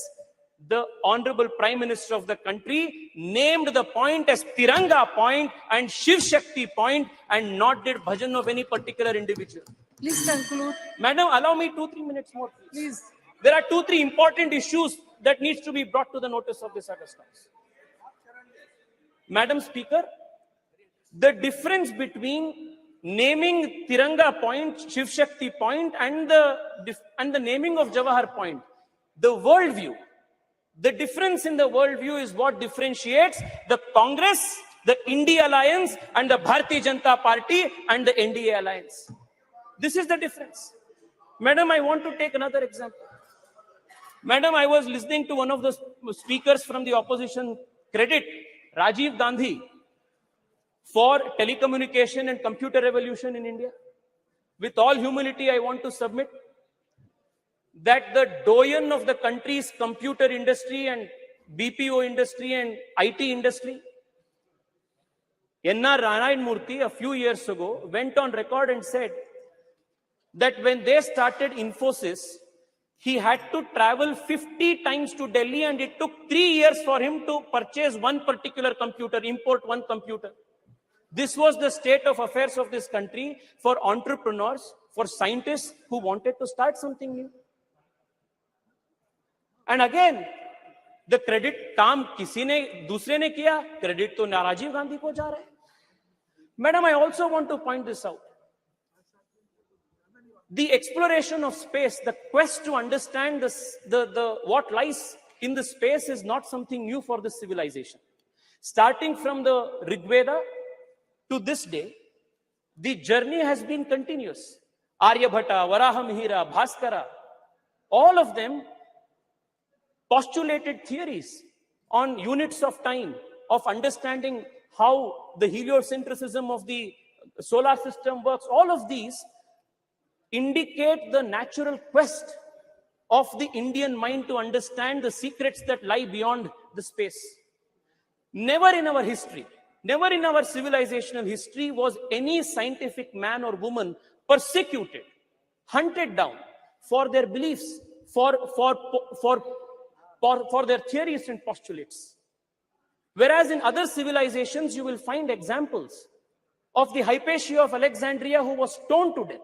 the Honorable Prime Minister of the country named the point as Tiranga Point and Shiv Shakti Point, and not did bhajan of any particular individual. Please conclude. Madam, allow me 2-3 minutes more, Please. There are 2-3 important issues that needs to be brought to the notice of this August House. Madam Speaker, the difference between naming Tiranga Point, Shiv Shakti Point, and the naming of Jawahar Point, the worldview, the difference in the worldview is what differentiates the Congress, the India Alliance, and the Bharatiya Janata Party and the NDA Alliance. This is the difference. Madam, I want to take another example. Madam, I was listening to one of the speakers from the opposition credit Rajiv Gandhi for telecommunication and computer revolution in India. With all humility, I want to submit that the doyen of the country's computer industry and BPO industry and IT industry, N.R. Narayan Murthy, a few years ago, went on record and said that when they started Infosys, he had to travel 50 times to Delhi, and it took 3 years for him to purchase one particular computer, import one computer. This was the state of affairs of this country for entrepreneurs, for scientists who wanted to start something new. And again, the credit काम किसी ने दूसरे ने किया, credit तो राजीव गांधी को जा रहा है. Madam, I also want to point this out. The exploration of space, the quest to understand what lies in the space is not something new for this civilization. Starting from the Rig Veda to this day, the journey has been continuous. Aryabhata, Varahamihira, Bhaskara, all of them postulated theories on units of time, of understanding how the heliocentrism of the solar system works. All of these indicate the natural quest of the Indian mind to understand the secrets that lie beyond the space. Never in our history, never in our civilizational history was any scientific man or woman persecuted, hunted down for their beliefs, for their theories and postulates. Whereas in other civilizations, you will find examples of the Hypatia of Alexandria who was stoned to death.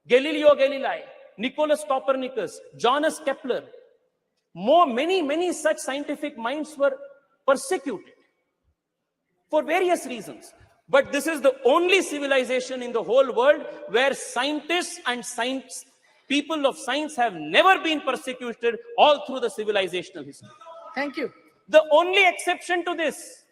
Galileo Galilei, Nicholas Copernicus, Johannes Kepler, many such scientific minds were persecuted for various reasons. But this is the only civilization in the whole world where scientists and people of science have never been persecuted all through the civilizational history. Thank you. The only exception to this,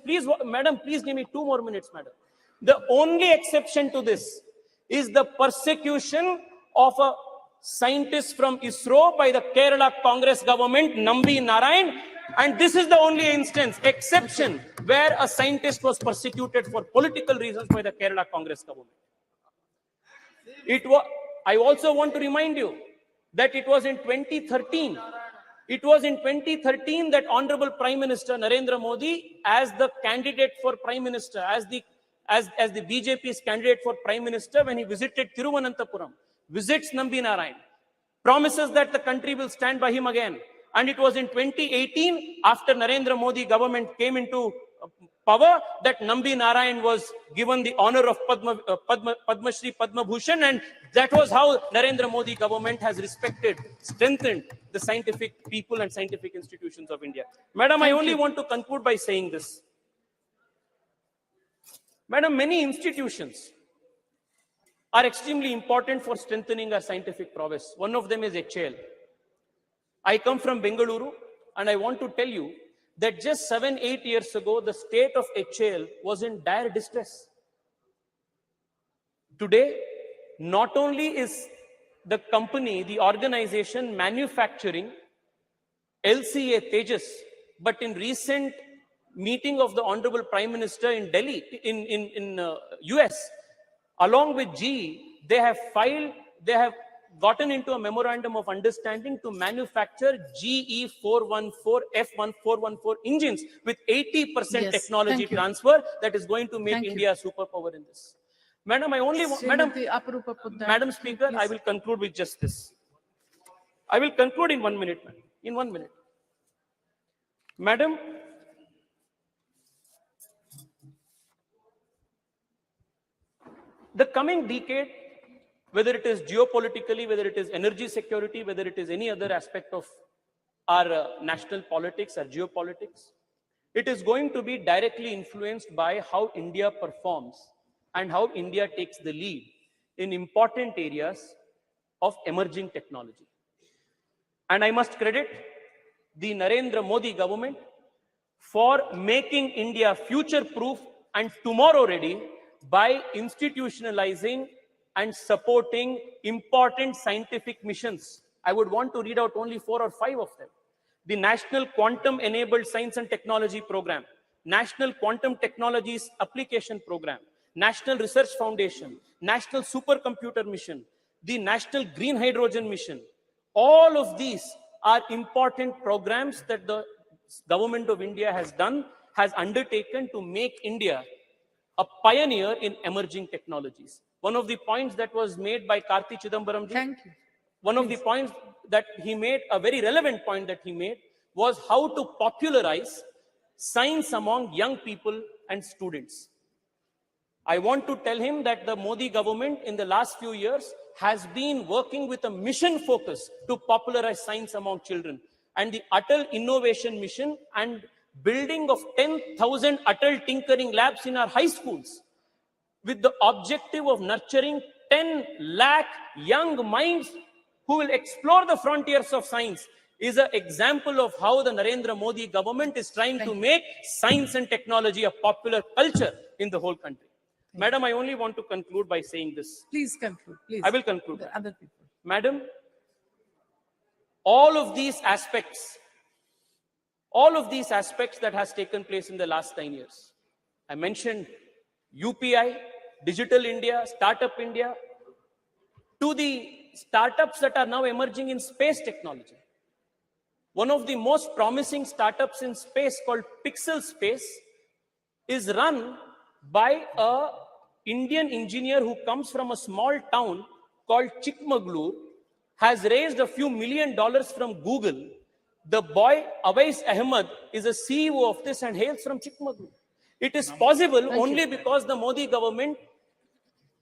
please, madam, please give me 2 more minutes, madam. The only exception to this is the persecution of a scientist from ISRO by the Kerala Congress government, Nambi Narayan. And this is the only exception where a scientist was persecuted for political reasons by the Kerala Congress government. I also want to remind you that it was in 2013 that Honorable Prime Minister Narendra Modi, as the candidate for Prime Minister, as the BJP's candidate for Prime Minister, when he visited Thiruvananthapuram, visits Nambi Narayan, promises that the country will stand by him again. And it was in 2018, after Narendra Modi government came into power, that Nambi Narayan was given the honor of Padma Shri, Padma Bhushan, and that was how Narendra Modi government has respected, strengthened the scientific people and scientific institutions of India. Madam, I only want to conclude by saying this. Madam, many institutions are extremely important for strengthening our scientific prowess. One of them is HAL. I come from Bengaluru, and I want to tell you that just 7-8 years ago, the state of HAL was in dire distress. Today, not only is the company, the organization manufacturing LCA Tejas, but in recent meeting of the Honorable Prime Minister in Delhi, in US, along with GE, they have gotten into a memorandum of understanding to manufacture GE 414, F1414 engines with 80% technology transfer that is going to make India a superpower in this. Madam, Madam Speaker, I will conclude with just this. I will conclude in 1 minute, madam. In 1 minute. Madam, the coming decade, whether it is geopolitically, whether it is energy security, whether it is any other aspect of our national politics, our geopolitics, it is going to be directly influenced by how India performs and how India takes the lead in important areas of emerging technology. And I must credit the Narendra Modi government for making India future-proof and tomorrow-ready by institutionalizing and supporting important scientific missions. I would want to read out only 4 or 5 of them. The National Quantum Enabled Science and Technology Program, National Quantum Technologies Application Program, National Research Foundation, National Supercomputer Mission, the National Green Hydrogen Mission. All of these are important programs that the government of India has undertaken to make India a pioneer in emerging technologies. one of the points that was made by Karti Chidambaram ji, Thank you. one of the points that he made, a very relevant point that he made, was how to popularize science among young people and students. I want to tell him that the Modi government in the last few years has been working with a mission focus to popularize science among children. And the Atal Innovation Mission and building of 10,000 Atal Tinkering Labs in our high schools, with the objective of nurturing 10 lakh young minds who will explore the frontiers of science, is an example of how the Narendra Modi government is trying to make science and technology a popular culture in the whole country. Madam, I only want to conclude by saying this. Please conclude. Please. I will conclude. The other people. Madam, all of these aspects that has taken place in the last 9 years. I mentioned UPI, Digital India, Startup India, to the startups that are now emerging in space technology. One of the most promising startups in space, called Pixel Space, is run by an Indian engineer who comes from a small town called Chikmagalur, has raised a few $1 million from Google. The boy, Awais Ahmed, is a CEO of this and hails from Chikmagalur. It is possible only because the Modi government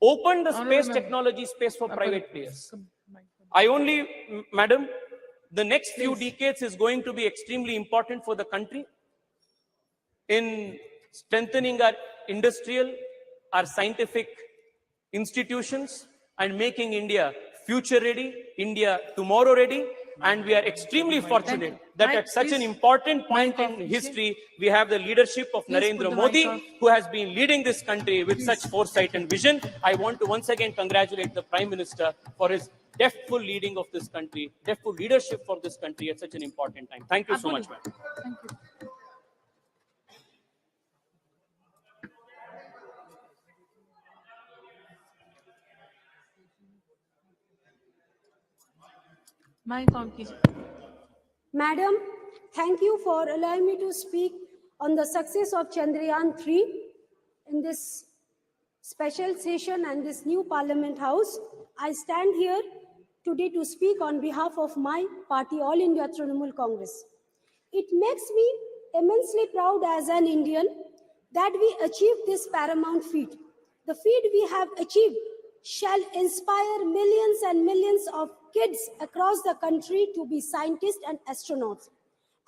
opened the space technology space for private players. Madam, the next few decades is going to be extremely important for the country in strengthening our industrial, our scientific institutions, and making India future ready, India tomorrow ready. And we are extremely fortunate that at such an important point in history, we have the leadership of Narendra Modi, who has been leading this country with such foresight and vision. I want to once again congratulate the Prime Minister for his deftful leading of this country, deftful leadership for this country at such an important time. Thank you so much, ma'am. Thank you. Madam, thank you for allowing me to speak on the success of Chandrayaan 3 in this special session and this new Parliament House. I stand here today to speak on behalf of my party, All India Trinamool Congress. It makes me immensely proud as an Indian that we achieved this paramount feat. The feat we have achieved shall inspire millions and millions of kids across the country to be scientists and astronauts.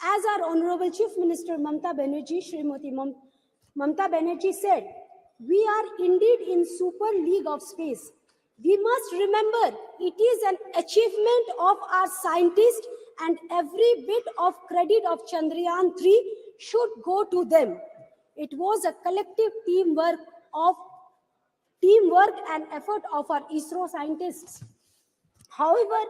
As our Honorable Chief Minister Mamta Banerjee, Mamta Banerjee said, we are indeed in super league of space. We must remember it is an achievement of our scientists, and every bit of credit of Chandrayaan 3 should go to them. It was a collective teamwork and effort of our ISRO scientists. However,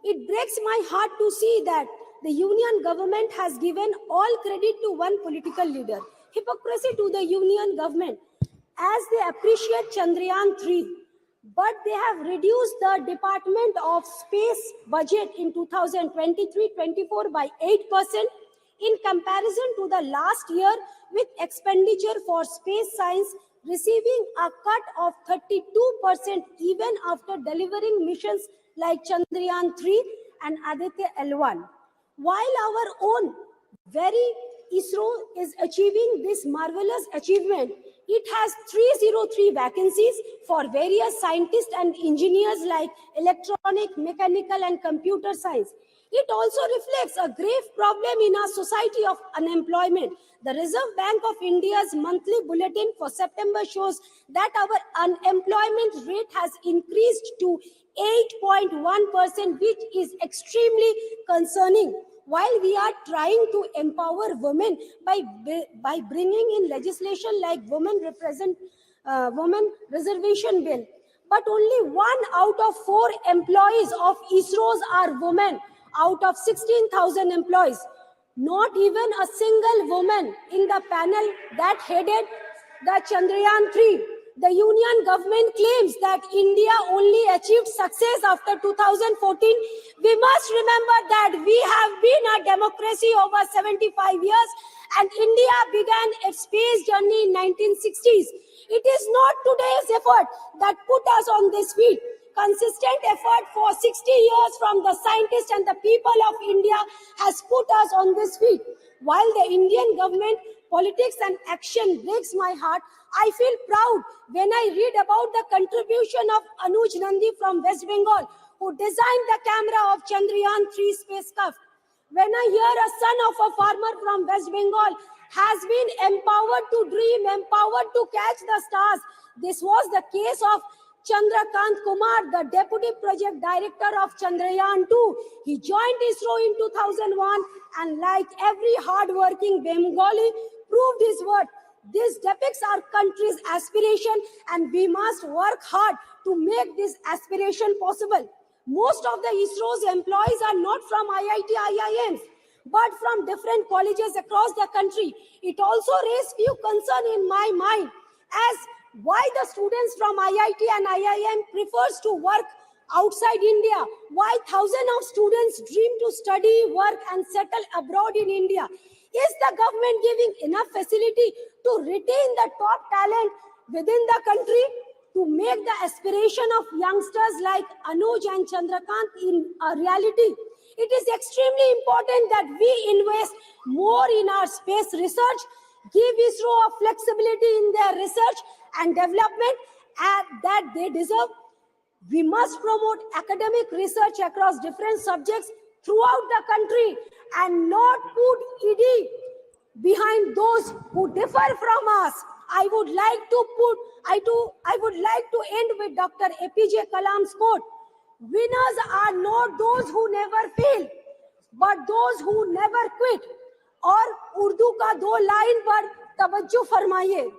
it breaks my heart to see that the union government has given all credit to one political leader. Hypocrisy to the union government, as they appreciate Chandrayaan 3, but they have reduced the Department of Space budget in 2023-24 by 8% in comparison to the last year, with expenditure for space science receiving a cut of 32% even after delivering missions like Chandrayaan 3 and Aditya L1. While our own very ISRO is achieving this marvelous achievement, it has 303 vacancies for various scientists and engineers like electronic, mechanical, and computer science. It also reflects a grave problem in our society of unemployment. The Reserve Bank of India's monthly bulletin for September shows that our unemployment rate has increased to 8.1%, which is extremely concerning. While we are trying to empower women by bringing in legislation like women reservation bill, but only 1 out of 4 employees of ISROs are women out of 16,000 employees. Not even a single woman in the panel that headed the Chandrayaan 3. The union government claims that India only achieved success after 2014. We must remember that we have been a democracy over 75 years, and India began its space journey in 1960s. It is not today's effort that put us on this feet. Consistent effort for 60 years from the scientists and the people of India has put us on this feet. While the Indian government, politics and action breaks my heart, I feel proud when I read about the contribution of Anuj Nandi from West Bengal, who designed the camera of Chandrayaan-3 spacecraft. When I hear a son of a farmer from West Bengal has been empowered to dream, empowered to catch the stars, this was the case of Chandrakant Kumar, the Deputy Project Director of Chandrayaan-2. He joined ISRO in 2001 and like every hard-working Bengali, proved his worth. This depicts our country's aspiration and we must work hard to make this aspiration possible. Most of the ISRO's employees are not from IIT, IIMs, but from different colleges across the country. It also raised few concerns in my mind as why the students from IIT and IIM prefers to work outside India, why thousands of students dream to study, work and settle abroad in India. Is the government giving enough facility to retain the top talent within the country to make the aspiration of youngsters like Anuj and Chandrakant in a reality? It is extremely important that we invest more in our space research, give ISRO a flexibility in their research and development that they deserve. We must promote academic research across different subjects throughout the country and not put ED behind those who differ from us. I would like to end with Dr. APJ Kalam's quote. Winners are not those who never fail, but those who never quit. और उर्दू का 2 line पर तवज्जो फरमाइए.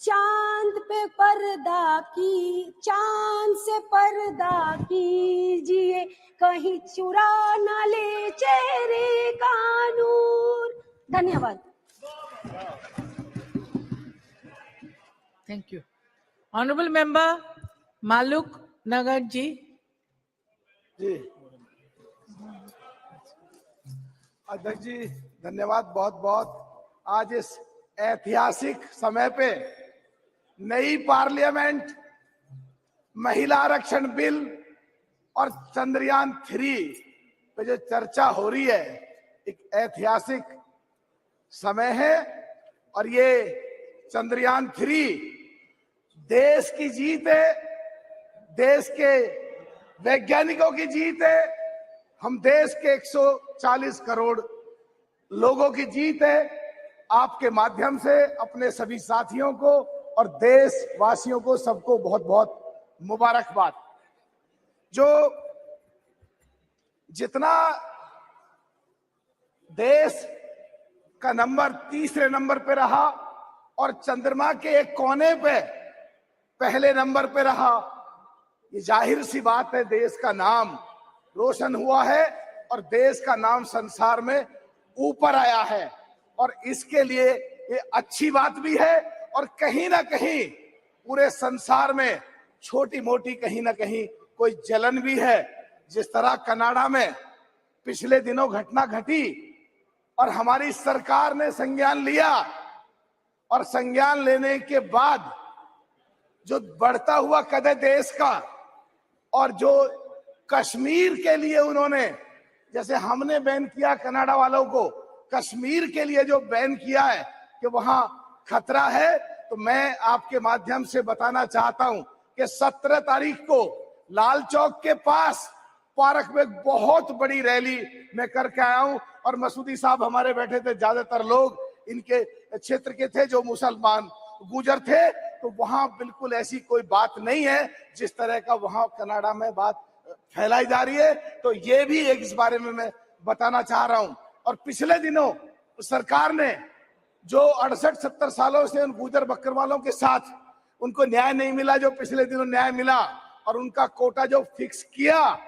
चांद पे पर्दा की, चांद से पर्दा कीजिए, कहीं चुरा ना ले चेहरे का नूर. धन्यवाद. Thank you. Honorable Member Maluk Nagar ji. जी अध्यक्ष जी धन्यवाद बहुत बहुत. आज इस ऐतिहासिक समय पे नई पार्लियामेंट, महिला आरक्षण बिल और चंद्रयान-3 पे जो चर्चा हो रही है, एक ऐतिहासिक समय है. और ये चंद्रयान-3 देश की जीत है, देश के वैज्ञानिकों की जीत है, हम देश के 140 करोड़ लोगों की जीत है. आपके माध्यम से अपने सभी साथियों को और देशवासियों को सबको बहुत बहुत मुबारकबाद. जो जितना देश का नंबर तीसरे नंबर पे रहा और चंद्रमा के एक कोने पे पहले नंबर पे रहा, ये जाहिर सी बात है देश का नाम रोशन हुआ है और देश का नाम संसार में ऊपर आया है. और इसके लिए ये अच्छी बात भी है और कहीं ना कहीं पूरे संसार में छोटी मोटी कहीं ना कहीं कोई जलन भी है. जिस तरह कनाडा में पिछले दिनों घटना घटी और हमारी सरकार ने संज्ञान लिया और संज्ञान लेने के बाद जो बढ़ता हुआ कद है देश का, और जो कश्मीर के लिए उन्होंने, जैसे हमने बैन किया कनाडा वालों को, कश्मीर के लिए जो बैन किया है कि वहां खतरा है, तो मैं आपके माध्यम से बताना चाहता हूं कि 17 तारीख को लाल चौक के पास पार्क में बहुत बड़ी रैली मैं करके आया हूं. और मसूदी साहब हमारे बैठे थे, ज्यादातर लोग इनके क्षेत्र के थे जो मुसलमान गुजर थे. तो वहां बिल्कुल ऐसी कोई बात नहीं है जिस तरह का वहां कनाडा में बात फैलाई जा रही है. तो ये भी एक इस बारे में मैं बताना चाह रहा हूं. और पिछले दिनों सरकार ने जो 68-70 सालों से उन गुजर बकरवालों के साथ उनको न्याय नहीं मिला, जो पिछले दिनों न्याय मिला और उनका कोटा जो फिक्स किया,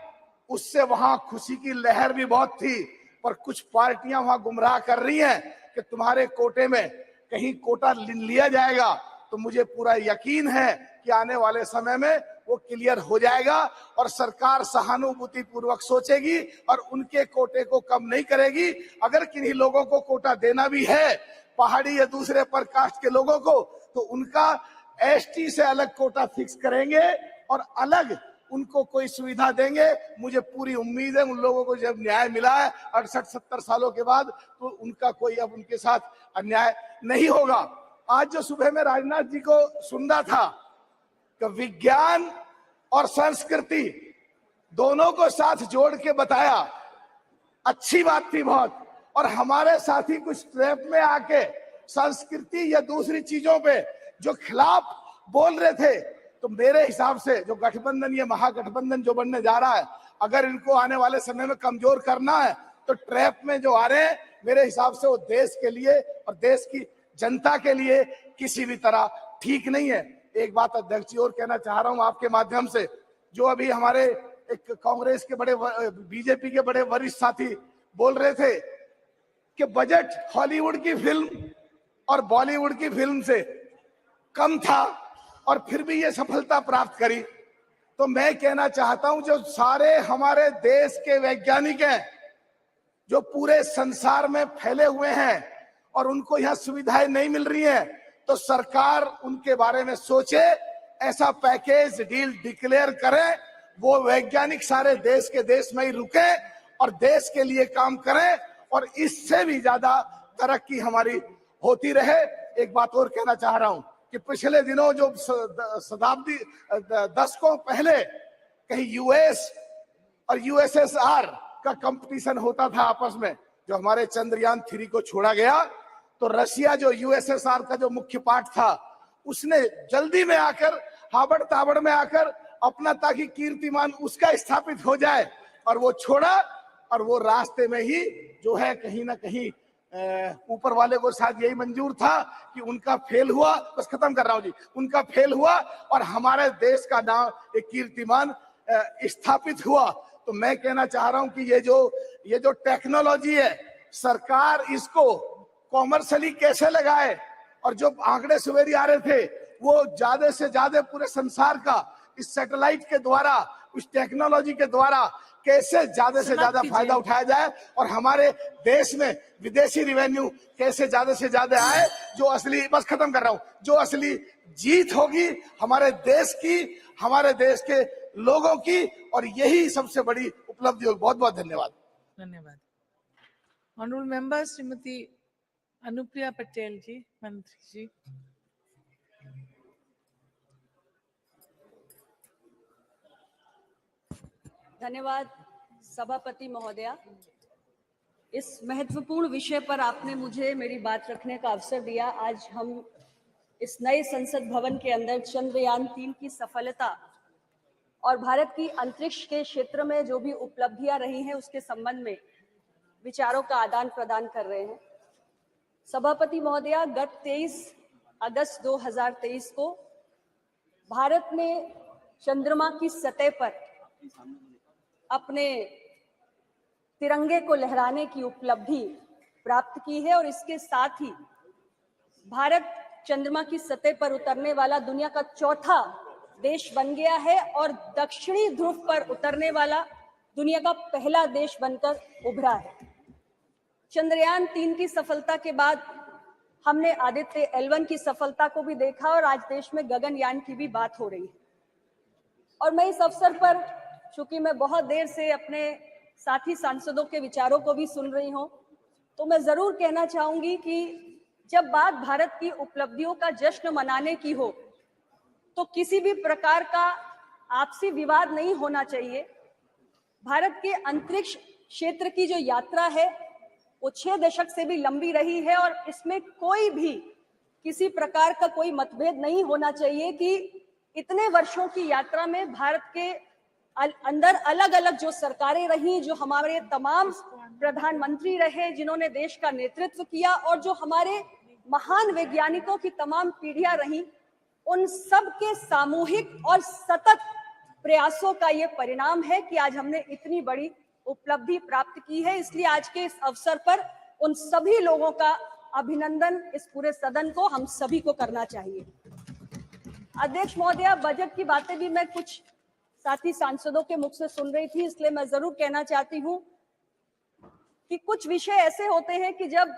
उससे वहां खुशी की लहर भी बहुत थी. पर कुछ पार्टियां वहां गुमराह कर रही हैं कि तुम्हारे कोटे में कहीं कोटा लिया जाएगा. तो मुझे पूरा यकीन है कि आने वाले समय में वो क्लियर हो जाएगा और सरकार सहानुभूति पूर्वक सोचेगी और उनके कोटे को कम नहीं करेगी। अगर किन्हीं लोगों को कोटा देना भी है, पहाड़ी या दूसरे पर कास्ट के लोगों को, तो उनका एसटी से अलग कोटा फिक्स करेंगे और अलग उनको कोई सुविधा देंगे। मुझे पूरी उम्मीद है उन लोगों को जब न्याय मिला है 68-70 सालों के बाद, तो उनका कोई अब उनके साथ अन्याय नहीं होगा। आज जो सुबह में राजनाथ जी को सुनना था कि विज्ञान और संस्कृति दोनों को साथ जोड़ के बताया, अच्छी बात थी बहुत। और हमारे साथी कुछ ट्रैप में आके संस्कृति या दूसरी चीजों पे जो खिलाफ बोल रहे थे, तो मेरे हिसाब से जो गठबंधन, ये महागठबंधन जो बनने जा रहा है, अगर इनको आने वाले समय में कमजोर करना है तो ट्रैप में जो आ रहे हैं, मेरे हिसाब से वो देश के लिए और देश की जनता के लिए किसी भी तरह ठीक नहीं है। एक बात अध्यक्ष जी और कहना चाह रहा हूं आपके माध्यम से, जो अभी हमारे एक कांग्रेस के बड़े, बीजेपी के बड़े वरिष्ठ साथी बोल रहे थे कि बजट हॉलीवुड की फिल्म और बॉलीवुड की फिल्म से कम था और फिर भी ये सफलता प्राप्त करी, तो मैं कहना चाहता हूं जो सारे हमारे देश के वैज्ञानिक हैं जो पूरे संसार में फैले हुए हैं और उनको यहाँ सुविधाएं नहीं मिल रही हैं, तो सरकार उनके बारे में सोचे, ऐसा पैकेज डील डिक्लेयर करे, वो वैज्ञानिक सारे देश के देश में ही रुके और देश के लिए काम करें और इससे भी ज्यादा तरक्की हमारी होती रहे। एक बात और कहना चाह रहा हूं कि पिछले दिनों जो शताब्दी दशकों पहले कहीं यूएस और यूएसएसआर का कंपटीशन होता था आपस में, जो हमारे चंद्रयान 3 को छोड़ा गया, तो रशिया जो यूएसएसआर का जो मुख्य पार्ट था, उसने जल्दी में आकर, हाबड़ ताबड़ में आकर अपना, ताकि कीर्तिमान उसका स्थापित हो जाए, और वो छोड़ा। और वो रास्ते में ही जो है कहीं ना कहीं ऊपर वाले को शायद यही मंजूर था कि उनका फेल हुआ, बस खत्म कर रहा हूं जी, उनका फेल हुआ और हमारे देश का नाम, एक कीर्तिमान स्थापित हुआ। तो मैं कहना चाह रहा हूं कि ये जो टेक्नोलॉजी है, सरकार इसको कॉमर्शियली कैसे लगाए, और जो आंकड़े सवेरे आ रहे थे वो ज्यादा से ज्यादा पूरे संसार का इस सैटेलाइट के द्वारा, उस टेक्नोलॉजी के द्वारा कैसे ज्यादा से ज्यादा फायदा उठाया जाए और हमारे देश में विदेशी रिवेन्यू कैसे ज्यादा से ज्यादा आए, जो असली, बस खत्म कर रहा हूं, जो असली जीत होगी हमारे देश की, हमारे देश के लोगों की, और यही सबसे बड़ी उपलब्धि होगी। बहुत बहुत धन्यवाद। धन्यवाद। ऑनरेबल मेंबर श्रीमती अनुप्रिया पटेल जी, मंत्री जी। धन्यवाद सभापति महोदया। इस महत्वपूर्ण विषय पर आपने मुझे मेरी बात रखने का अवसर दिया। आज हम इस नए संसद भवन के अंदर चंद्रयान 3 की सफलता और भारत की अंतरिक्ष के क्षेत्र में जो भी उपलब्धियां रही हैं उसके संबंध में विचारों का आदान प्रदान कर रहे हैं। सभापति महोदया, गत 23 अगस्त 2023 को भारत ने चंद्रमा की सतह पर अपने तिरंगे को लहराने की उपलब्धि प्राप्त की है और इसके साथ ही भारत चंद्रमा की सतह पर उतरने वाला दुनिया का चौथा देश बन गया है और दक्षिणी ध्रुव पर उतरने वाला दुनिया का पहला देश बनकर उभरा है। चंद्रयान 3 की सफलता के बाद हमने आदित्य L1 की सफलता को भी देखा और आज देश में गगनयान की भी बात हो रही है। और मैं इस अवसर पर, चूंकि मैं बहुत देर से अपने साथी सांसदों के विचारों को भी सुन रही हूं, तो मैं जरूर कहना चाहूंगी कि जब बात भारत की उपलब्धियों का जश्न मनाने की हो तो किसी भी प्रकार का आपसी विवाद नहीं होना चाहिए। भारत के अंतरिक्ष क्षेत्र की जो यात्रा है वो 6 दशक से भी लंबी रही है और इसमें कोई भी किसी प्रकार का कोई मतभेद नहीं होना चाहिए कि इतने वर्षों की यात्रा में भारत के अंदर अलग अलग जो सरकारें रही, जो हमारे तमाम प्रधानमंत्री रहे जिन्होंने देश का नेतृत्व किया, और जो हमारे महान वैज्ञानिकों की तमाम पीढ़ियां रही, उन सब के सामूहिक और सतत प्रयासों का ये परिणाम है कि आज हमने इतनी बड़ी उपलब्धि प्राप्त की है। इसलिए आज के इस अवसर पर उन सभी लोगों का अभिनंदन इस पूरे सदन को, हम सभी को करना चाहिए। अध्यक्ष महोदया, बजट की बातें भी मैं कुछ साथी सांसदों के मुख से सुन रही थी, इसलिए मैं जरूर कहना चाहती हूं कि कुछ विषय ऐसे होते हैं कि जब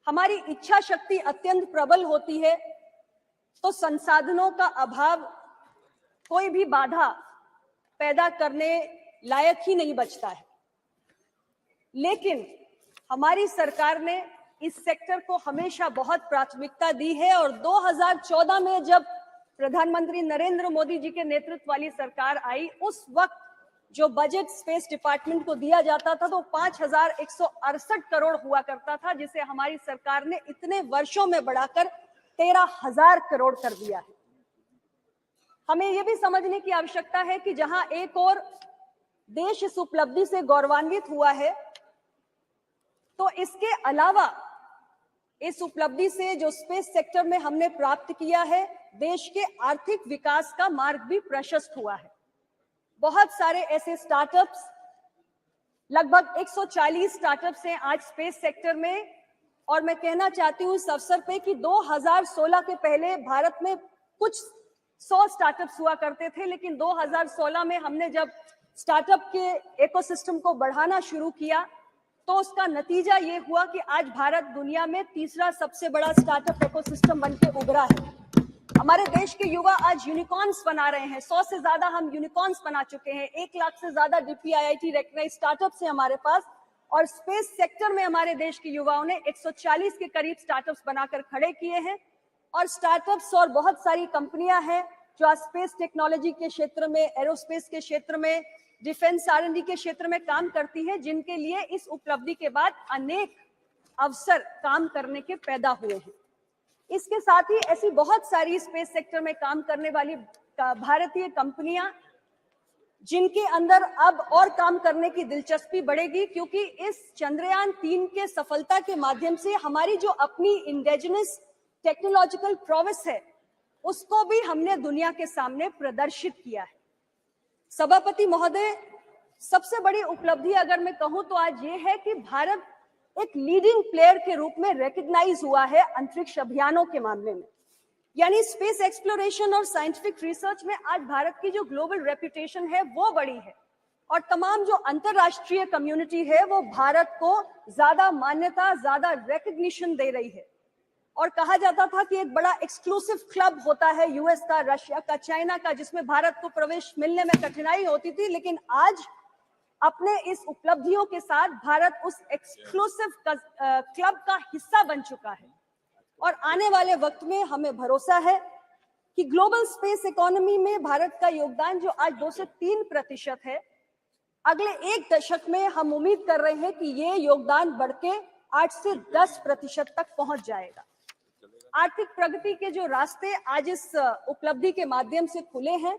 हमारी इच्छा शक्ति अत्यंत प्रबल होती है तो संसाधनों का अभाव कोई भी बाधा पैदा करने लायक ही नहीं बचता है। लेकिन हमारी सरकार ने इस सेक्टर को हमेशा बहुत प्राथमिकता दी है और 2014 में जब प्रधानमंत्री नरेंद्र मोदी जी के नेतृत्व वाली सरकार आई, उस वक्त जो बजट स्पेस डिपार्टमेंट को दिया जाता था तो 5,168 करोड़ हुआ करता था, जिसे हमारी सरकार ने इतने वर्षों में बढ़ाकर 13,000 करोड़ कर दिया है। हमें यह भी समझने की आवश्यकता है कि जहां एक और देश इस उपलब्धि से गौरवान्वित हुआ है, तो इसके अलावा इस उपलब्धि से जो स्पेस सेक्टर में हमने प्राप्त किया है, देश के आर्थिक विकास का मार्ग भी प्रशस्त हुआ है। बहुत सारे ऐसे स्टार्टअप्स, लगभग 140 स्टार्टअप्स हैं आज स्पेस सेक्टर में, और मैं कहना चाहती हूं इस अवसर पे कि 2016 के पहले भारत में कुछ 100 स्टार्टअप्स हुआ करते थे, लेकिन 2016 में हमने जब स्टार्टअप के इकोसिस्टम को बढ़ाना शुरू किया तो उसका नतीजा ये हुआ कि आज भारत दुनिया में तीसरा सबसे बड़ा स्टार्टअप इकोसिस्टम बनके उभरा है। हमारे देश के युवा आज यूनिकॉर्न्स बना रहे हैं, 100 से ज्यादा हम यूनिकॉर्न्स बना चुके हैं, 1 लाख से ज्यादा DPIIT रेकग्नाइज्ड स्टार्टअप्स हैं हमारे पास, और स्पेस सेक्टर में हमारे देश के युवाओं ने 140 के करीब स्टार्टअप्स बनाकर खड़े किए हैं। और स्टार्टअप्स और बहुत सारी कंपनियां हैं जो आज स्पेस टेक्नोलॉजी के क्षेत्र में, एरोस्पेस के क्षेत्र में, डिफेंस R&D के क्षेत्र में काम करती हैं, जिनके लिए इस उपलब्धि के बाद अनेक अवसर काम करने के पैदा हुए हैं। इसके साथ ही ऐसी बहुत सारी स्पेस सेक्टर में काम करने वाली भारतीय कंपनियां, जिनके अंदर अब और काम करने की दिलचस्पी बढ़ेगी, क्योंकि इस चंद्रयान 3 के सफलता के माध्यम से हमारी जो अपनी इंडिजिनस टेक्नोलॉजिकल प्रोवेस है, उसको भी हमने दुनिया के सामने प्रदर्शित किया है। सभापति महोदय, सबसे बड़ी उपलब्धि अगर मैं कहूं तो आज ये है कि भारत एक लीडिंग प्लेयर के रूप में रिकॉग्नाइज हुआ है अंतरिक्ष अभियानों के मामले में। यानी स्पेस एक्सप्लोरेशन और साइंटिफिक रिसर्च में आज भारत की जो ग्लोबल रेपुटेशन है वो बड़ी है, और तमाम जो अंतरराष्ट्रीय कम्युनिटी है वो भारत को ज्यादा मान्यता, ज्यादा रिकॉग्निशन दे रही है। और कहा जाता था कि एक बड़ा एक्सक्लूसिव क्लब होता है US का, रशिया का, चाइना का, जिसमें भारत को प्रवेश मिलने में कठिनाई होती थी, लेकिन आज अपने इस उपलब्धियों के साथ भारत उस एक्सक्लूसिव क्लब का हिस्सा बन चुका है। और आने वाले वक्त में हमें भरोसा है कि ग्लोबल स्पेस इकोनॉमी में भारत का योगदान जो आज 2 से 3% है, अगले 1 दशक में हम उम्मीद कर रहे हैं कि ये योगदान बढ़ के 8 से 10% तक पहुंच जाएगा। आर्थिक प्रगति के जो रास्ते आज इस उपलब्धि के माध्यम से खुले हैं,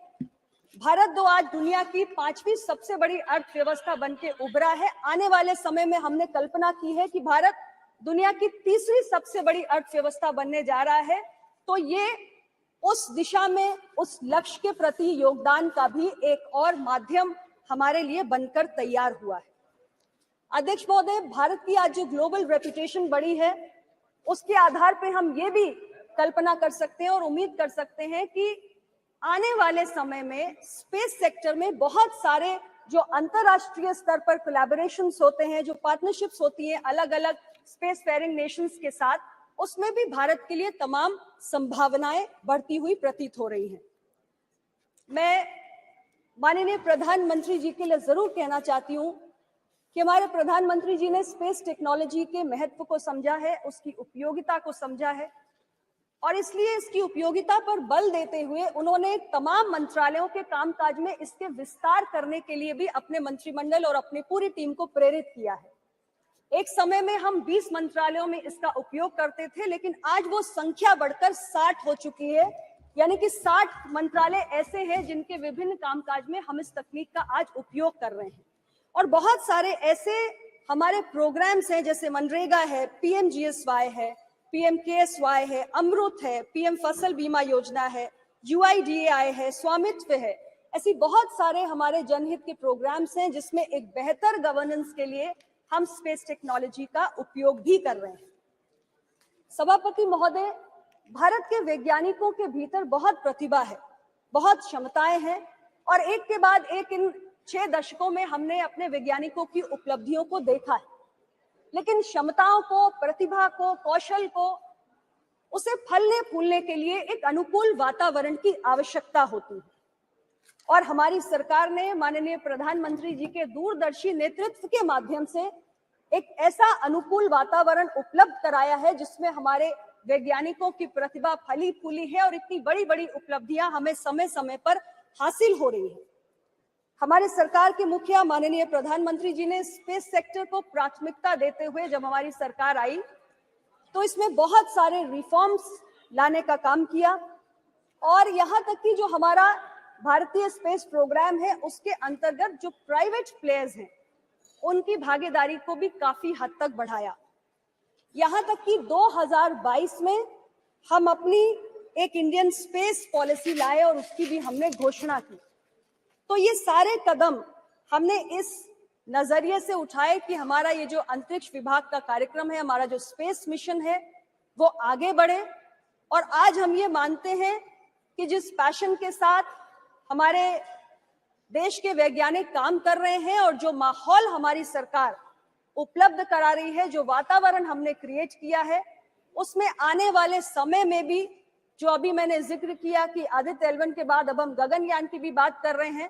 भारत आज दुनिया की 5वीं सबसे बड़ी अर्थव्यवस्था बनके उभरा है। आने वाले समय में हमने कल्पना की है कि भारत दुनिया की 3री सबसे बड़ी अर्थव्यवस्था बनने जा रहा है। तो ये उस दिशा में, उस लक्ष्य के प्रति योगदान का भी एक और माध्यम हमारे लिए बनकर तैयार हुआ है। अध्यक्ष महोदय, भारत की आज जो ग्लोबल रेपुटेशन बढ़ी है, उसके आधार पे हम ये भी कल्पना कर सकते हैं और उम्मीद कर सकते हैं कि आने वाले समय में स्पेस सेक्टर में बहुत सारे जो अंतरराष्ट्रीय स्तर पर कोलैबोरेशंस होते हैं, जो पार्टनरशिप्स होती हैं अलग अलग स्पेस फेयरिंग नेशंस के साथ, उसमें भी भारत के लिए तमाम संभावनाएं बढ़ती हुई प्रतीत हो रही हैं। मैं माननीय प्रधानमंत्री जी के लिए जरूर कहना चाहती हूं कि हमारे प्रधानमंत्री जी ने स्पेस टेक्नोलॉजी के महत्व को समझा है, उसकी उपयोगिता को समझा है, और इसलिए इसकी उपयोगिता पर बल देते हुए उन्होंने तमाम मंत्रालयों के कामकाज में इसके विस्तार करने के लिए भी अपने मंत्रिमंडल और अपनी पूरी टीम को प्रेरित किया है। एक समय में हम 20 मंत्रालयों में इसका उपयोग करते थे, लेकिन आज वो संख्या बढ़कर 60 हो चुकी है। यानी कि 60 मंत्रालय ऐसे हैं जिनके विभिन्न कामकाज में हम इस तकनीक का आज उपयोग कर रहे हैं। और बहुत सारे ऐसे हमारे प्रोग्राम्स हैं, जैसे मनरेगा है, PMGSY है, PMKSY है, अमृत है, PM फसल बीमा योजना है, UIDAI है, स्वामित्व है। ऐसी बहुत सारे हमारे जनहित के प्रोग्राम्स हैं जिसमें एक बेहतर गवर्नेंस के लिए हम स्पेस टेक्नोलॉजी का उपयोग भी कर रहे हैं। सभापति महोदय, भारत के वैज्ञानिकों के भीतर बहुत प्रतिभा है, बहुत क्षमताएं हैं और एक के बाद एक इन 6 दशकों में हमने अपने वैज्ञानिकों की उपलब्धियों को देखा है। लेकिन क्षमताओं को, प्रतिभा को, कौशल को, उसे फलने फूलने के लिए एक अनुकूल वातावरण की आवश्यकता होती है। और हमारी सरकार ने माननीय प्रधानमंत्री जी के दूरदर्शी नेतृत्व के माध्यम से एक ऐसा अनुकूल वातावरण उपलब्ध कराया है जिसमें हमारे वैज्ञानिकों की प्रतिभा फली फूली है और इतनी बड़ी बड़ी उपलब्धियां हमें समय समय पर हासिल हो रही है। हमारे सरकार के मुखिया माननीय प्रधानमंत्री जी ने स्पेस सेक्टर को प्राथमिकता देते हुए जब हमारी सरकार आई तो इसमें बहुत सारे रिफॉर्म्स लाने का काम किया और यहाँ तक कि जो हमारा भारतीय स्पेस प्रोग्राम है उसके अंतर्गत जो प्राइवेट प्लेयर्स हैं उनकी भागीदारी को भी काफी हद तक बढ़ाया। यहाँ तक कि 2022 में हम अपनी एक इंडियन स्पेस पॉलिसी लाए और उसकी भी हमने घोषणा की। तो ये सारे कदम हमने इस नजरिए से उठाए कि हमारा ये जो अंतरिक्ष विभाग का कार्यक्रम है, हमारा जो स्पेस मिशन है वो आगे बढ़े। और आज हम ये मानते हैं कि जिस पैशन के साथ हमारे देश के वैज्ञानिक काम कर रहे हैं और जो माहौल हमारी सरकार उपलब्ध करा रही है, जो वातावरण हमने क्रिएट किया है, उसमें आने वाले समय में भी जो अभी मैंने जिक्र किया कि आदित्य L1 के बाद अब हम गगनयान की भी बात कर रहे हैं,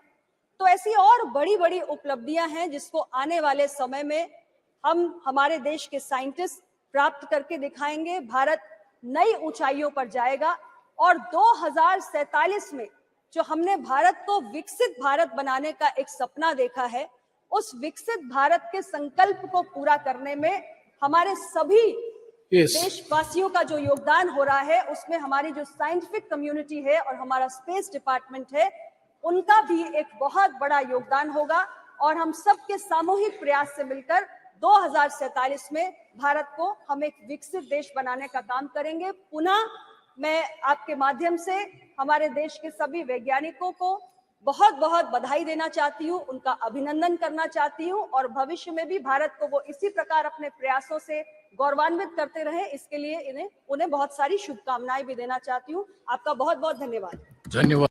तो ऐसी और बड़ी बड़ी उपलब्धियां हैं जिसको आने वाले समय में हम हमारे देश के साइंटिस्ट प्राप्त करके दिखाएंगे। भारत नई ऊंचाइयों पर जाएगा और 2047 में जो हमने भारत को विकसित भारत बनाने का एक सपना देखा है, उस विकसित भारत के संकल्प को पूरा करने में हमारे सभी देशवासियों का जो योगदान हो रहा है, उसमें हमारी जो साइंटिफिक कम्युनिटी है और हमारा स्पेस डिपार्टमेंट है, उनका भी एक बहुत बड़ा योगदान होगा और हम सबके सामूहिक प्रयास से मिलकर 2047 में भारत को हम एक विकसित देश बनाने का काम करेंगे। पुनः मैं आपके माध्यम से हमारे देश के सभी वैज्ञानिकों को बहुत बहुत बधाई देना चाहती हूँ, उनका अभिनंदन करना चाहती हूँ और भविष्य में भी भारत को वो इसी प्रकार अपने प्रयासों से गौरवान्वित करते रहे, इसके लिए उन्हें बहुत सारी शुभकामनाएं भी देना चाहती हूँ। आपका बहुत बहुत धन्यवाद। धन्यवाद।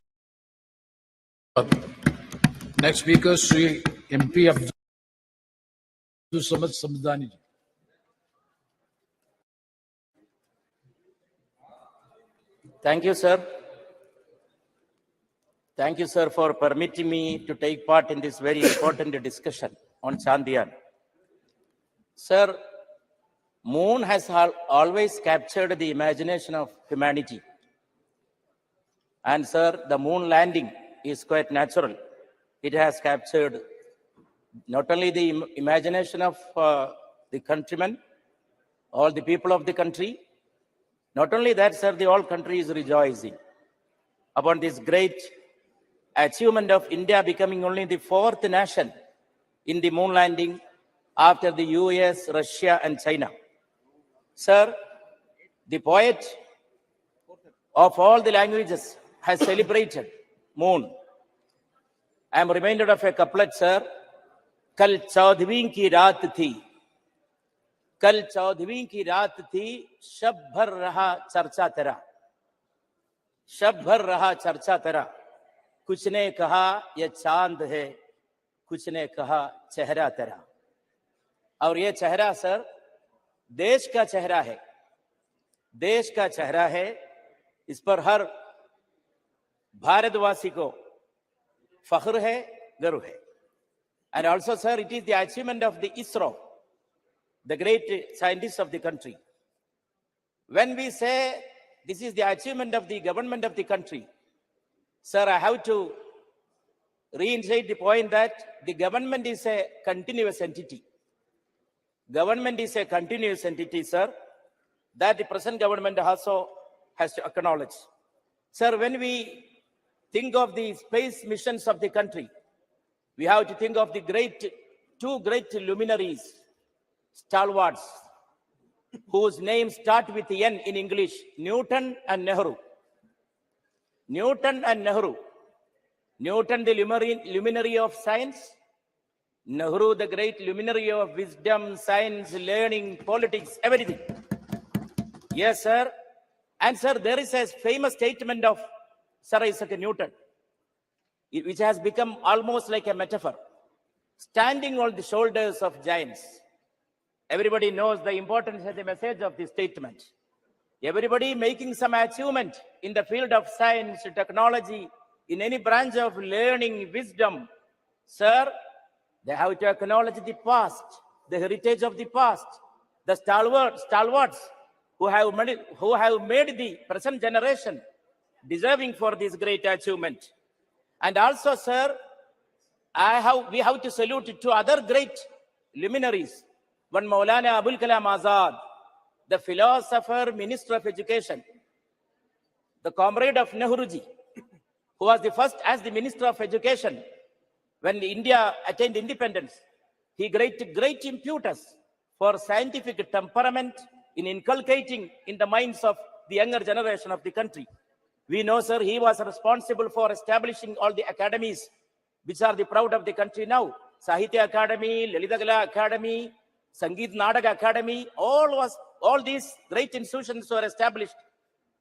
Next speaker Shri MP Abdul Samad Samdani ji. Thank you, sir. Thank you, sir, for permitting me to take part in this very important discussion on Chandrayaan. Sir, Moon has always captured the imagination of humanity. And sir, the moon landing is quite natural. It has captured not only the imagination of the countrymen, all the people of the country. Not only that, sir, the whole country is rejoicing upon this great achievement of India becoming only the 4th nation in the moon landing after the US, Russia, and China. Sir, the poet of all the languages has celebrated moon. I am reminded of a couplet, sir. Kal 14वीं की रात थी, कल 14वीं की रात थी, शब भर रहा चर्चा तेरा, शब भर रहा चर्चा तेरा। कुछ ने कहा यह चांद है, कुछ ने कहा चेहरा तेरा। और ये चेहरा सर देश का चेहरा है, देश का चेहरा है। इस पर हर भारतवासी को फख्र है, गर्व है। And also, sir, it is the achievement of the ISRO, the great scientists of the country. When we say this is the achievement of the government of the country, sir, I have to reiterate the point that the government is a continuous entity. Government is a continuous entity, sir, that the present government also has to acknowledge. Sir, when we think of the space missions of the country, we have to think of the two great luminaries, stalwarts, whose names start with N in English, Newton and Nehru. Newton and Nehru. Newton, the luminary of science. Nehru, the great luminary of wisdom, science, learning, politics, everything. Yes, sir. And sir, there is a famous statement of Sir Isaac Newton, which has become almost like a metaphor. Standing on the shoulders of giants. Everybody knows the importance and the message of this statement. Everybody making some achievement in the field of science, technology, in any branch of learning, wisdom. Sir, they have to acknowledge the past, the heritage of the past, the stalwarts who have made the present generation deserving for this great achievement. And also, sir, we have to salute to other great luminaries. One Maulana Abul Kalam Azad, the philosopher, minister of education, the comrade of Nehruji, who was the first as the minister of education when India attained independence. He great impetus for scientific temperament in inculcating in the minds of the younger generation of the country. We know, sir, he was responsible for establishing all the academies which are the proud of the country now. Sahitya Academy, Lalitagala Academy, Sangeet Nadaga Academy, all these great institutions were established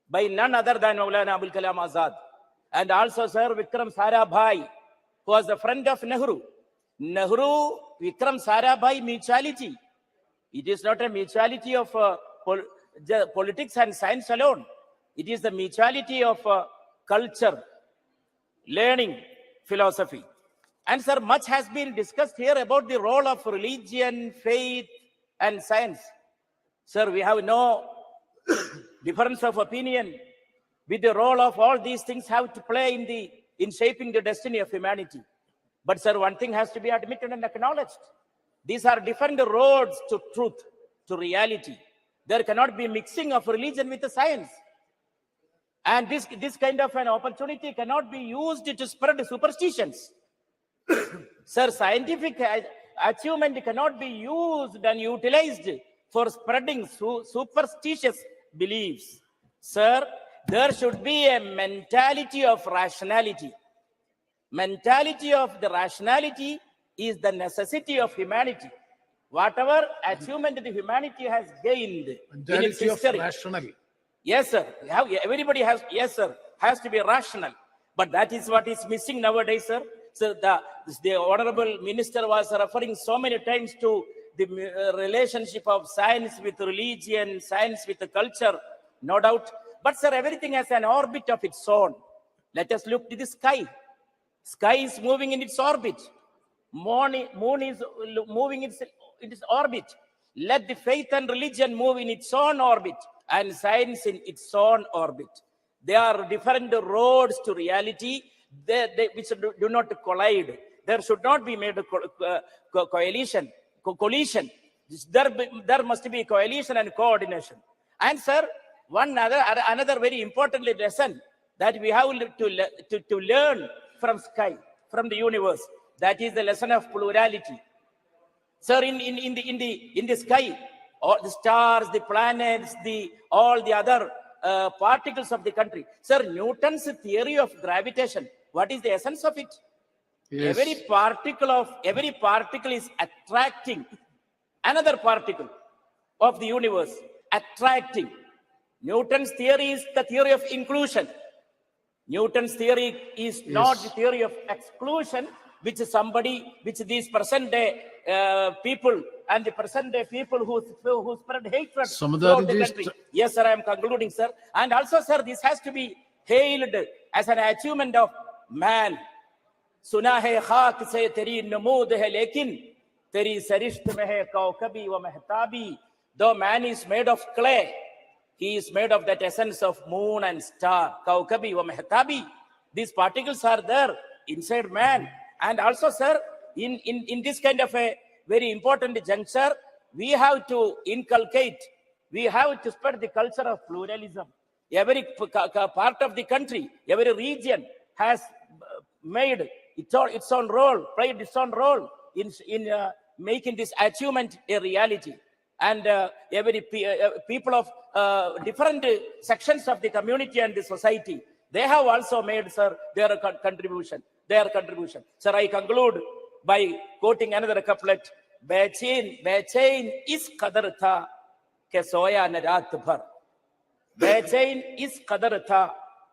by none other than Maulana Abul Kalam Azad. And also, sir, Vikram Sarabhai, who was the friend of Nehru. Nehru, Vikram Sarabhai mutuality. It is not a mutuality of politics and science alone. It is the mutuality of culture, learning, philosophy. And sir, much has been discussed here about the role of religion, faith, and science. Sir, we have no difference of opinion with the role of all these things have to play in shaping the destiny of humanity. But sir, one thing has to be admitted and acknowledged. These are different roads to truth, to reality. There cannot be mixing of religion with the science. And this kind of an opportunity cannot be used to spread superstitions. Sir, scientific achievement cannot be used and utilized for spreading superstitious beliefs. Sir, there should be a mentality of rationality. Mentality of the rationality is the necessity of humanity. Whatever achievement the humanity has gained in its history. Rational. Yes, sir. Everybody has, yes, sir, has to be rational. But that is what is missing nowadays, sir. So the honorable minister was referring so many times to the relationship of science with religion, science with the culture, no doubt. But sir, everything has an orbit of its own. Let us look to the sky. Sky is moving in its orbit. Moon is moving in its orbit. Let the faith and religion move in its own orbit and science in its own orbit. They are different roads to reality which do not collide. There should not be made a collision. There must be coalition and coordination. And sir, another very important lesson that we have to learn from sky, from the universe, that is the lesson of plurality. Sir, in the sky, all the stars, the planets, all the other particles of the country. Sir, Newton's theory of gravitation, what is the essence of it? Yes. Every particle is attracting another particle of the universe, attracting. Newton's theory is the theory of inclusion. Newton's theory is not the theory of exclusion, which these present day people and the present day people who spread hatred throughout the country. Yes, sir, I am concluding, sir. And also, sir, this has to be hailed as an achievement of man. Suna hai khak se teri namood hai, lekin teri sarisht mein hai kaukabi wa mehtabi. Though man is made of clay, he is made of that essence of moon and star. Kaukabi wa mehtabi. These particles are there inside man. And also, sir, in this kind of a very important juncture, we have to inculcate, we have to spread the culture of pluralism. Every part of the country, every region has made its own role, played its own role in making this achievement a reality. And every people of different sections of the community and the society, they have also made, sir, their contribution. Sir, I conclude by quoting another couplet. Bechain is qadar tha ke soya na raat bhar. बेचैन इस कदर था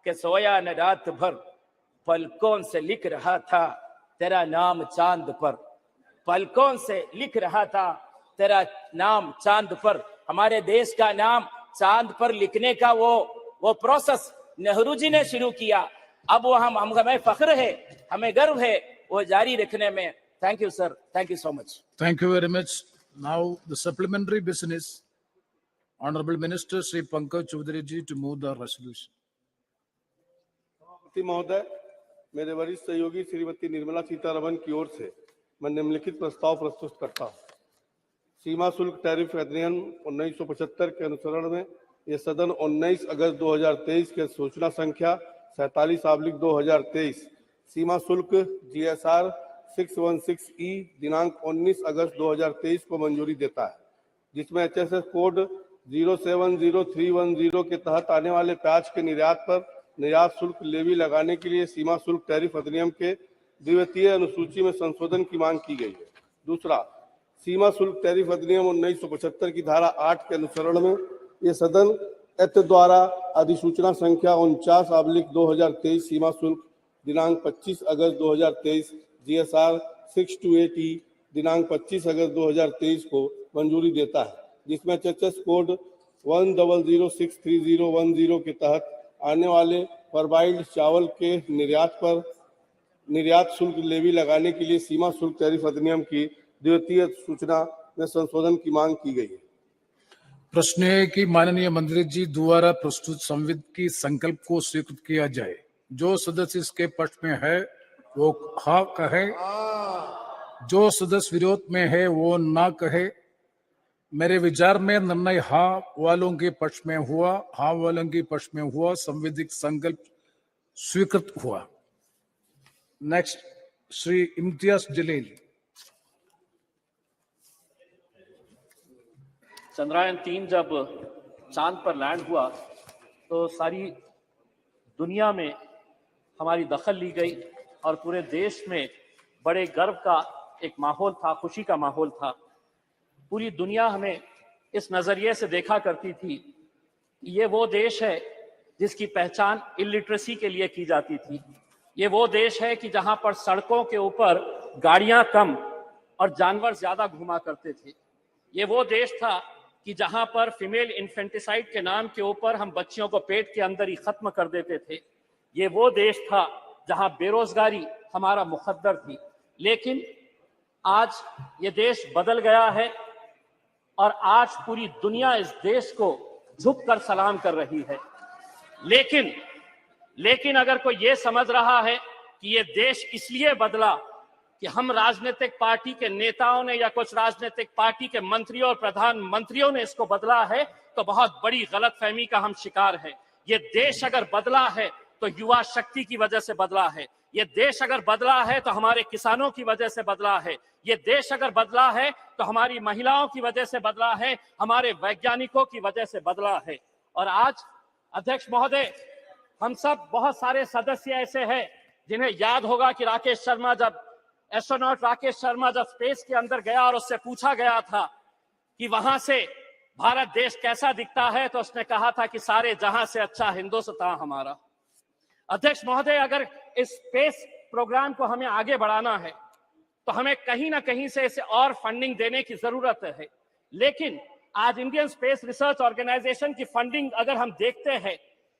कि सोया न रात भर, पलकों से लिख रहा था तेरा नाम चांद पर, पलकों से लिख रहा था तेरा नाम चांद पर। हमारे देश का नाम चांद पर लिखने का वो प्रोसेस नेहरू जी ने शुरू किया। अब वो हमें फख्र है, हमें गर्व है वो जारी रखने में। Thank you sir, thank you so much. Thank you very much. Now the supplementary business. Honorable Minister Sri Pankaj Chaudhary ji to move the resolution. महोदय, मेरे वरिष्ठ सहयोगी श्रीमती निर्मला सीतारमण की ओर से मैं निम्नलिखित प्रस्ताव प्रस्तुत करता हूँ। सीमा शुल्क टैरिफ अधिनियम 1975 के अनुसरण में ये सदन 19 अगस्त 2023 के सूचना संख्या 47/2023 सीमा शुल्क GSR 616E दिनांक 19 अगस्त 2023 को मंजूरी देता है, जिसमें HSS कोड 070310 के तहत आने वाले प्याज के निर्यात पर निर्यात शुल्क लेवी लगाने के लिए सीमा शुल्क टैरिफ अधिनियम के द्वितीय अनुसूची में संशोधन की मांग की गई है। दूसरा, सीमा शुल्क टैरिफ अधिनियम 1975 की धारा 8 के अनुसरण में ये सदन एत द्वारा अधिसूचना संख्या 49/2023 सीमा शुल्क दिनांक 25 अगस्त 2023 GSR 628E दिनांक 25 अगस्त 2023 को मंजूरी देता है, जिसमें HSS कोड 10063010 के तहत आने वाले परबाइल्ड चावल के निर्यात पर निर्यात शुल्क लेवी लगाने के लिए सीमा शुल्क टैरिफ अधिनियम की द्वितीय सूचना में संशोधन की मांग की गई है। प्रश्न है कि माननीय मंत्री जी द्वारा प्रस्तुत संविधान की संकल्प को स्वीकृत किया जाए। जो सदस्य इसके पक्ष में है वो हाँ कहे, जो सदस्य विरोध में है वो ना कहे। मेरे विचार में निर्णय हाँ वालों के पक्ष में हुआ, हाँ वालों के पक्ष में हुआ, संवैधानिक संकल्प स्वीकृत हुआ। नेक्स्ट, श्री इम्तियाज जलील। चंद्रयान 3 जब चांद पर लैंड हुआ तो सारी दुनिया में हमारी दखल ली गई और पूरे देश में बड़े गर्व का एक माहौल था, खुशी का माहौल था। पूरी दुनिया हमें इस नजरिए से देखा करती थी, ये वो देश है जिसकी पहचान इलिटरेसी के लिए की जाती थी। ये वो देश है कि जहां पर सड़कों के ऊपर गाड़ियां कम और जानवर ज्यादा घुमा करते थे। ये वो देश था कि जहां पर फीमेल इन्फेंटिसाइड के नाम के ऊपर हम बच्चियों को पेट के अंदर ही खत्म कर देते थे। ये वो देश था जहां बेरोजगारी हमारा मुकद्दर थी। लेकिन आज ये देश बदल गया है और आज पूरी दुनिया इस देश को झुककर सलाम कर रही है। लेकिन अगर कोई ये समझ रहा है कि ये देश इसलिए बदला कि हम राजनीतिक पार्टी के नेताओं ने या कुछ राजनीतिक पार्टी के मंत्रियों और प्रधानमंत्रियों ने इसको बदला है, तो बहुत बड़ी गलतफहमी का हम शिकार हैं। ये देश अगर बदला है तो युवा शक्ति की वजह से बदला है। ये देश अगर बदला है तो हमारे किसानों की वजह से बदला है। ये देश अगर बदला है तो हमारी महिलाओं की वजह से बदला है, हमारे वैज्ञानिकों की वजह से बदला है। और आज अध्यक्ष महोदय, हम सब बहुत सारे सदस्य ऐसे हैं जिन्हें याद होगा कि एस्ट्रोनॉट राकेश शर्मा जब स्पेस के अंदर गया और उससे पूछा गया था कि वहां से भारत देश कैसा दिखता है, तो उसने कहा था कि सारे जहां से अच्छा हिंदुस्तान हमारा। अध्यक्ष महोदय, अगर इस स्पेस प्रोग्राम को हमें आगे बढ़ाना है तो हमें कहीं ना कहीं से इसे और फंडिंग देने की जरूरत है। लेकिन आज इंडियन स्पेस रिसर्च ऑर्गेनाइजेशन की फंडिंग अगर हम देखते हैं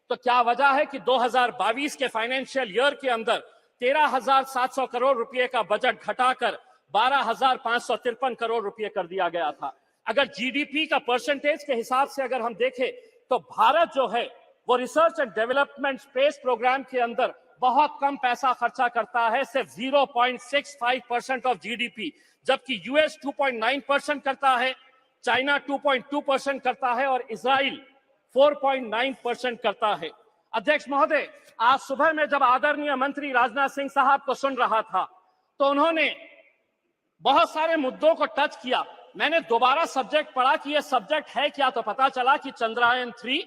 तो क्या वजह है कि 2022 के फाइनेंशियल ईयर के अंदर 13,700 करोड़ रुपए का बजट घटाकर 12,553 करोड़ रुपए कर दिया गया था। अगर जीडीपी का परसेंटेज के हिसाब से अगर हम देखें तो भारत जो है वो research and development space programme के अंदर बहुत कम पैसा खर्चा करता है, सिर्फ 0.65% ऑफ जीडीपी, जबकि यूएस 2.9% करता है, चाइना 2.2% करता है और इजराइल 4.9% करता है। अध्यक्ष महोदय, आज सुबह में जब आदरणीय मंत्री राजनाथ सिंह साहब को सुन रहा था तो उन्होंने बहुत सारे मुद्दों को टच किया। मैंने दोबारा सब्जेक्ट पढ़ा कि यह सब्जेक्ट है क्या, तो पता चला कि चंद्रयान 3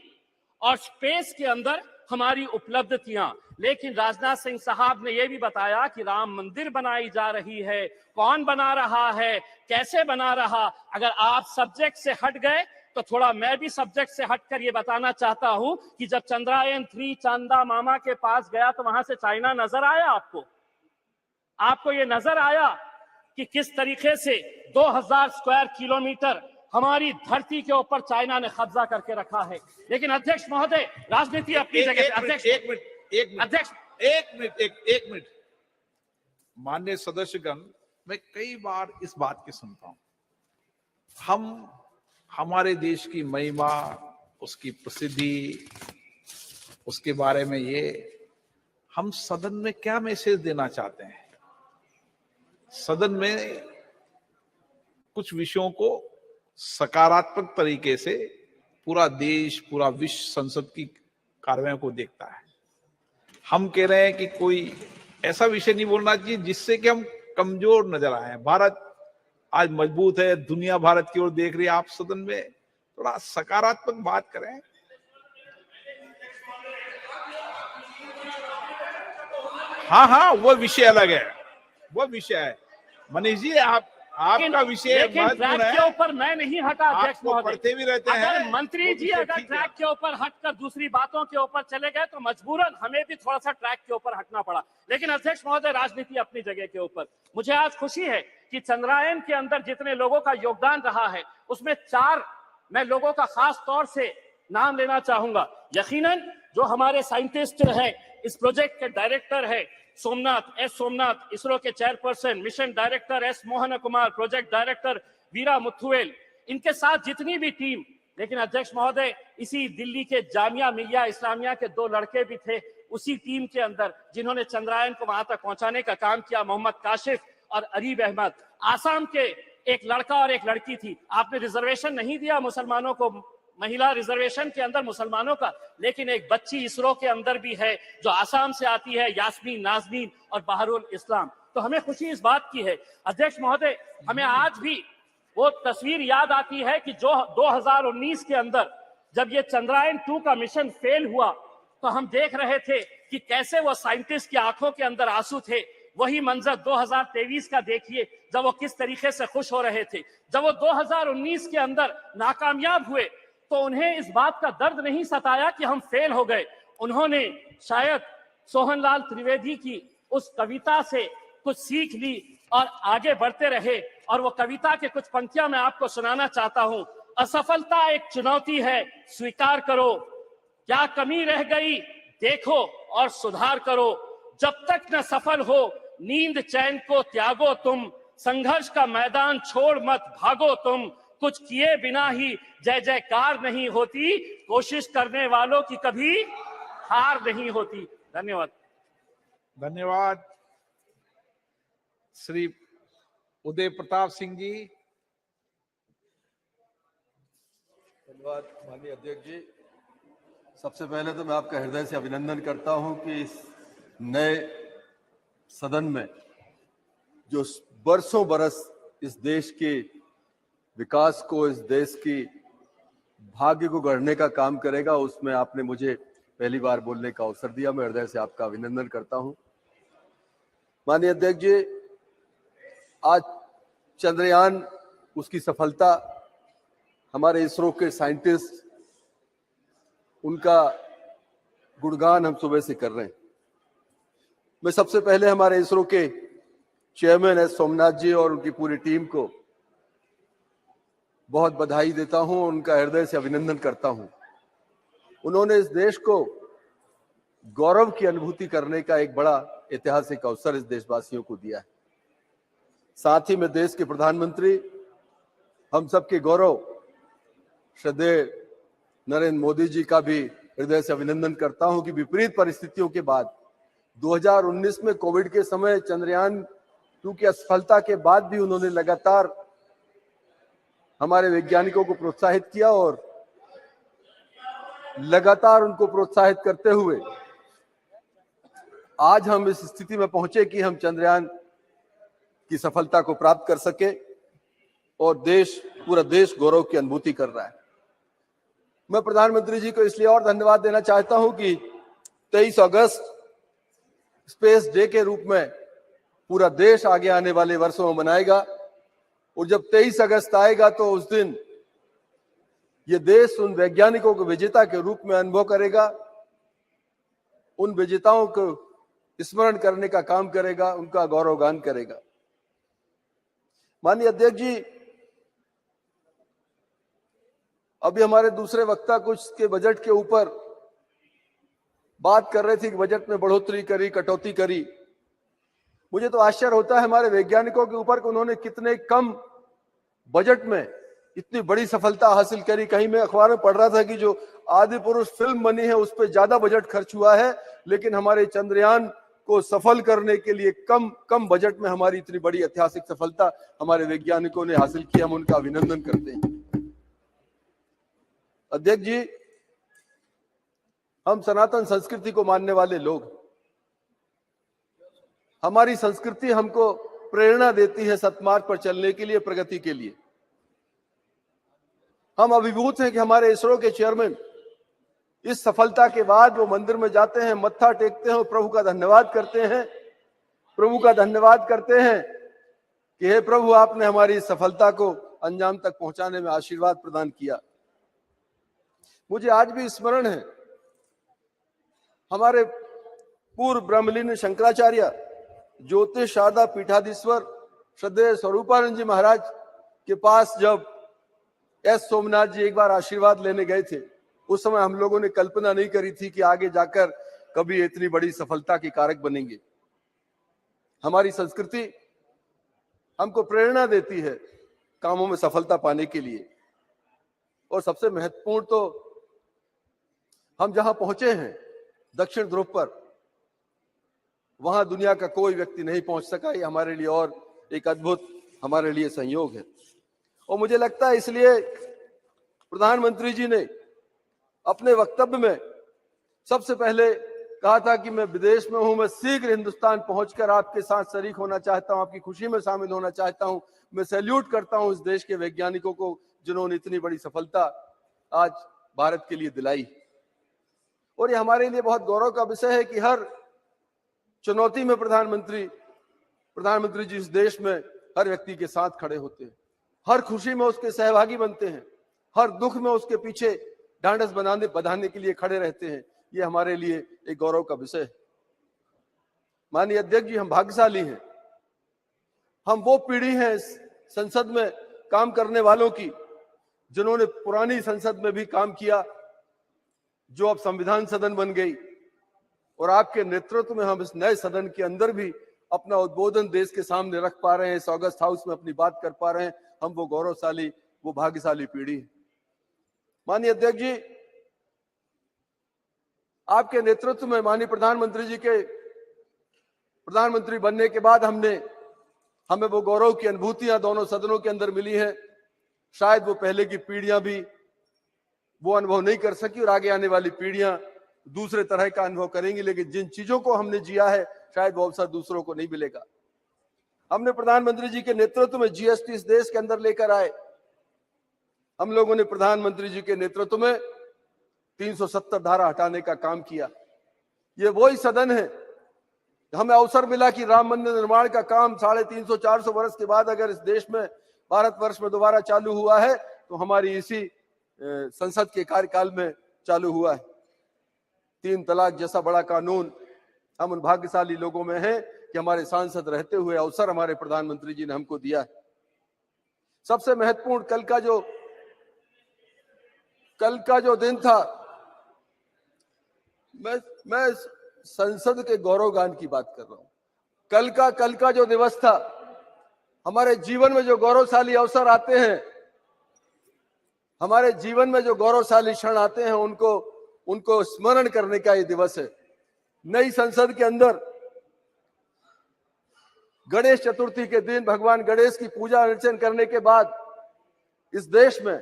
और स्पेस के अंदर हमारी उपलब्धियां। लेकिन राजनाथ सिंह साहब ने यह भी बताया कि राम मंदिर बनाई जा रही है, कौन बना रहा है, कैसे बना रहा। अगर आप सब्जेक्ट से हट गए तो थोड़ा मैं भी सब्जेक्ट से हटकर ये बताना चाहता हूं कि जब चंद्रयान 3 चांदा मामा के पास गया तो वहां से चाइना नजर आया आपको? आपको ये नजर आया कि किस तरीके से 2000 स्क्वायर किलोमीटर हमारी धरती के ऊपर चाइना ने कब्जा करके रखा है? लेकिन अध्यक्ष महोदय, राजनीति अपनी जगह पे। अध्यक्ष एक मिनट माननीय सदस्यगण, मैं कई बार इस बात की सुनता हूं, हम हमारे देश की महिमा, उसकी प्रसिद्धि, उसके बारे में हम सदन में क्या मैसेज देना चाहते हैं? सदन में कुछ विषयों को सकारात्मक तरीके से पूरा देश, पूरा विश्व संसद की कार्रवाई को देखता है। हम कह रहे हैं कि कोई ऐसा विषय नहीं बोलना चाहिए जिससे कि हम कमजोर नजर आए। भारत आज मजबूत है, दुनिया भारत की ओर देख रही है। आप सदन में थोड़ा सकारात्मक बात करें। हाँ, वो विषय अलग है, वो विषय है। मनीष जी, आपका विषय महत्वपूर्ण है। के ऊपर मैं नहीं हटा अध्यक्ष महोदय, पढ़ते भी रहते हैं। अगर मंत्री जी अगर ट्रैक के ऊपर हटकर दूसरी बातों के ऊपर चले गए तो मजबूरन हमें भी थोड़ा सा ट्रैक के ऊपर हटना पड़ा। लेकिन अध्यक्ष महोदय, राजनीति अपनी जगह के ऊपर। मुझे आज खुशी है कि चंद्रयान के अंदर जितने लोगों का योगदान रहा है उसमें 4 मैं लोगों का खास तौर से नाम लेना चाहूंगा। यकीनन जो हमारे साइंटिस्ट हैं, इस प्रोजेक्ट के डायरेक्टर है सोमनाथ, इसरो के chairperson, mission director S Mohan Kumar, project director Veera Muthuvel, इनके साथ जितनी भी टीम। लेकिन अध्यक्ष महोदय, इसी दिल्ली के जामिया मिलिया इस्लामिया के 2 लड़के भी थे उसी टीम के अंदर जिन्होंने चंद्रयान को वहां तक पहुंचाने का काम किया, मोहम्मद काशिफ और अरीब अहमद। आसाम के एक लड़का और एक लड़की थी। आपने रिजर्वेशन नहीं दिया मुसलमानों को, महिला रिजर्वेशन के अंदर मुसलमानों का, लेकिन एक बच्ची इसरो के अंदर भी है जो आसाम से आती है, यास्मीन नाजनीन और बहरुल इस्लाम। तो हमें खुशी इस बात की है अध्यक्ष महोदय, हमें आज भी वो तस्वीर याद आती है कि जो 2019 के अंदर जब ये चंद्रयान 2 का मिशन फेल हुआ तो हम देख रहे थे कि कैसे वो साइंटिस्ट की आंखों के अंदर आंसू थे। वही मंजर 2023 का देखिए, जब वो किस तरीके से खुश हो रहे थे। जब वो 2019 के अंदर नाकामयाब हुए तो उन्हें इस बात का दर्द नहीं सताया कि हम फेल हो गए। उन्होंने शायद सोहनलाल त्रिवेदी की उस कविता से कुछ सीख ली और आगे बढ़ते रहे। और वो कविता के कुछ पंक्तियां मैं आपको सुनाना चाहता हूं। असफलता एक चुनौती है, स्वीकार करो, क्या कमी रह गई देखो और सुधार करो, जब तक न सफल हो नींद चैन को त्यागो तुम, संघर्ष का मैदान छोड़ मत भागो तुम, कुछ किए बिना ही जय जयकार नहीं होती, कोशिश करने वालों की कभी हार नहीं होती। धन्यवाद। धन्यवाद। श्री उदय प्रताप सिंह जी। धन्यवाद माननीय अध्यक्ष जी। सबसे पहले तो मैं आपका हृदय से अभिनंदन करता हूं कि इस नए सदन में जो बरसों बरस इस देश के विकास को, इस देश की भाग्य को गढ़ने का काम करेगा, उसमें आपने मुझे पहली बार बोलने का अवसर दिया। मैं हृदय से आपका अभिनंदन करता हूं। माननीय अध्यक्ष जी, आज चंद्रयान, उसकी सफलता, हमारे इसरो के साइंटिस्ट, उनका गुणगान हम सुबह से कर रहे हैं। मैं सबसे पहले हमारे इसरो के चेयरमैन एस सोमनाथ जी और उनकी पूरी टीम को बहुत बधाई देता हूं, उनका हृदय से अभिनंदन करता हूं। उन्होंने इस देश को गौरव की अनुभूति करने का एक बड़ा ऐतिहासिक अवसर इस देशवासियों को दिया है। साथ ही मैं देश के प्रधानमंत्री, हम सबके गौरव श्रद्धेय नरेंद्र मोदी जी का भी हृदय से अभिनंदन करता हूं कि विपरीत परिस्थितियों के बाद 2019 में कोविड के समय चंद्रयान 2 की असफलता के बाद भी उन्होंने लगातार हमारे वैज्ञानिकों को प्रोत्साहित किया और लगातार उनको प्रोत्साहित करते हुए आज हम इस स्थिति में पहुंचे कि हम चंद्रयान की सफलता को प्राप्त कर सके और पूरा देश गौरव की अनुभूति कर रहा है। मैं प्रधानमंत्री जी को इसलिए और धन्यवाद देना चाहता हूं कि 23 अगस्त स्पेस डे के रूप में पूरा देश आगे आने वाले वर्षों में मनाएगा और जब 23 अगस्त आएगा तो उस दिन ये देश उन वैज्ञानिकों को विजेता के रूप में अनुभव करेगा, उन विजेताओं को स्मरण करने का काम करेगा, उनका गौरवगान करेगा। माननीय अध्यक्ष जी, अभी हमारे दूसरे वक्ता कुछ के बजट के ऊपर बात कर रहे थे कि बजट में बढ़ोतरी करी, कटौती करी। मुझे तो आश्चर्य होता है हमारे वैज्ञानिकों के ऊपर कि उन्होंने कितने कम बजट में इतनी बड़ी सफलता हासिल करी। कहीं मैं अखबार में पढ़ रहा था कि जो आदि पुरुष फिल्म बनी है उस पर ज्यादा बजट खर्च हुआ है, लेकिन हमारे चंद्रयान को सफल करने के लिए कम बजट में हमारी इतनी बड़ी ऐतिहासिक सफलता हमारे वैज्ञानिकों ने हासिल की। हम उनका अभिनंदन करते हैं। अध्यक्ष जी, हम सनातन संस्कृति को मानने वाले लोग, हमारी संस्कृति हमको प्रेरणा देती है सतमार्ग पर चलने के लिए, प्रगति के लिए। हम अभिभूत हैं कि हमारे इसरो के चेयरमैन इस सफलता के बाद वो मंदिर में जाते हैं, मत्था टेकते हैं और प्रभु का धन्यवाद करते हैं, प्रभु का धन्यवाद करते हैं कि हे प्रभु, आपने हमारी इस सफलता को अंजाम तक पहुंचाने में आशीर्वाद प्रदान किया। मुझे आज भी स्मरण है हमारे पूर्व ब्रह्मलीन शंकराचार्य ज्योतिष शारदा पीठाधीश्वर श्रद्धेय स्वरूपानंद जी महाराज के पास जब एस सोमनाथ जी एक बार आशीर्वाद लेने गए थे, उस समय हम लोगों ने कल्पना नहीं करी थी कि आगे जाकर कभी इतनी बड़ी सफलता के कारक बनेंगे। हमारी संस्कृति हमको प्रेरणा देती है कामों में सफलता पाने के लिए। और सबसे महत्वपूर्ण तो हम जहां पहुंचे हैं दक्षिण ध्रुव पर, वहां दुनिया का कोई व्यक्ति नहीं पहुंच सका। ये हमारे लिए और एक अद्भुत हमारे लिए संयोग है। और मुझे लगता है इसलिए प्रधानमंत्री जी ने अपने वक्तव्य में सबसे पहले कहा था कि मैं विदेश में हूं, मैं शीघ्र हिंदुस्तान पहुंचकर आपके साथ शरीक होना चाहता हूं, आपकी खुशी में शामिल होना चाहता हूं। मैं सैल्यूट करता हूं इस देश के वैज्ञानिकों को जिन्होंने इतनी बड़ी सफलता आज भारत के लिए दिलाई। और ये हमारे लिए बहुत गौरव का विषय है कि हर चुनौती में प्रधानमंत्री जी इस देश में हर व्यक्ति के साथ खड़े होते हैं, हर खुशी में उसके सहभागी बनते हैं, हर दुख में उसके पीछे ढांढस बंधाने के लिए खड़े रहते हैं। ये हमारे लिए एक गौरव का विषय है। माननीय अध्यक्ष जी, हम भाग्यशाली हैं, हम वो पीढ़ी हैं संसद में काम करने वालों की जिन्होंने पुरानी संसद में भी काम किया, जो अब संविधान सदन बन गई, और आपके नेतृत्व में हम इस नए सदन के अंदर भी अपना उद्बोधन देश के सामने रख पा रहे हैं, इस ऑगस्ट हाउस में अपनी बात कर पा रहे हैं। हम वो गौरवशाली, वो भाग्यशाली पीढ़ी है। माननीय अध्यक्ष जी, आपके नेतृत्व में माननीय प्रधानमंत्री जी के प्रधानमंत्री बनने के बाद हमें वो गौरव की अनुभूतियां दोनों सदनों के अंदर मिली है। शायद वो पहले की पीढ़ियां भी वो अनुभव नहीं कर सकी और आगे आने वाली पीढ़ियां दूसरे तरह का अनुभव करेंगी, लेकिन जिन चीजों को हमने जिया है शायद वो अवसर दूसरों को नहीं मिलेगा। हमने प्रधानमंत्री जी के नेतृत्व में जीएसटी इस देश के अंदर लेकर आए। हम लोगों ने प्रधानमंत्री जी के नेतृत्व में 370 धारा हटाने का काम किया। ये वही सदन है, हमें अवसर मिला कि राम मंदिर निर्माण का काम 350-400 वर्ष के बाद अगर इस देश में, भारतवर्ष में दोबारा चालू हुआ है तो हमारी इसी संसद के कार्यकाल में चालू हुआ है। 3 तलाक जैसा बड़ा कानून हम उन भाग्यशाली लोगों में हैं कि हमारे सांसद रहते हुए अवसर हमारे प्रधानमंत्री जी ने हमको दिया है। सबसे महत्वपूर्ण कल का जो दिन था, मैं संसद के गौरवगान की बात कर रहा हूं। कल का जो दिवस था, हमारे जीवन में जो गौरवशाली अवसर आते हैं, हमारे जीवन में जो गौरवशाली क्षण आते हैं, उनको स्मरण करने का ये दिवस है। नई संसद के अंदर गणेश चतुर्थी के दिन भगवान गणेश की पूजा अर्चन करने के बाद इस देश में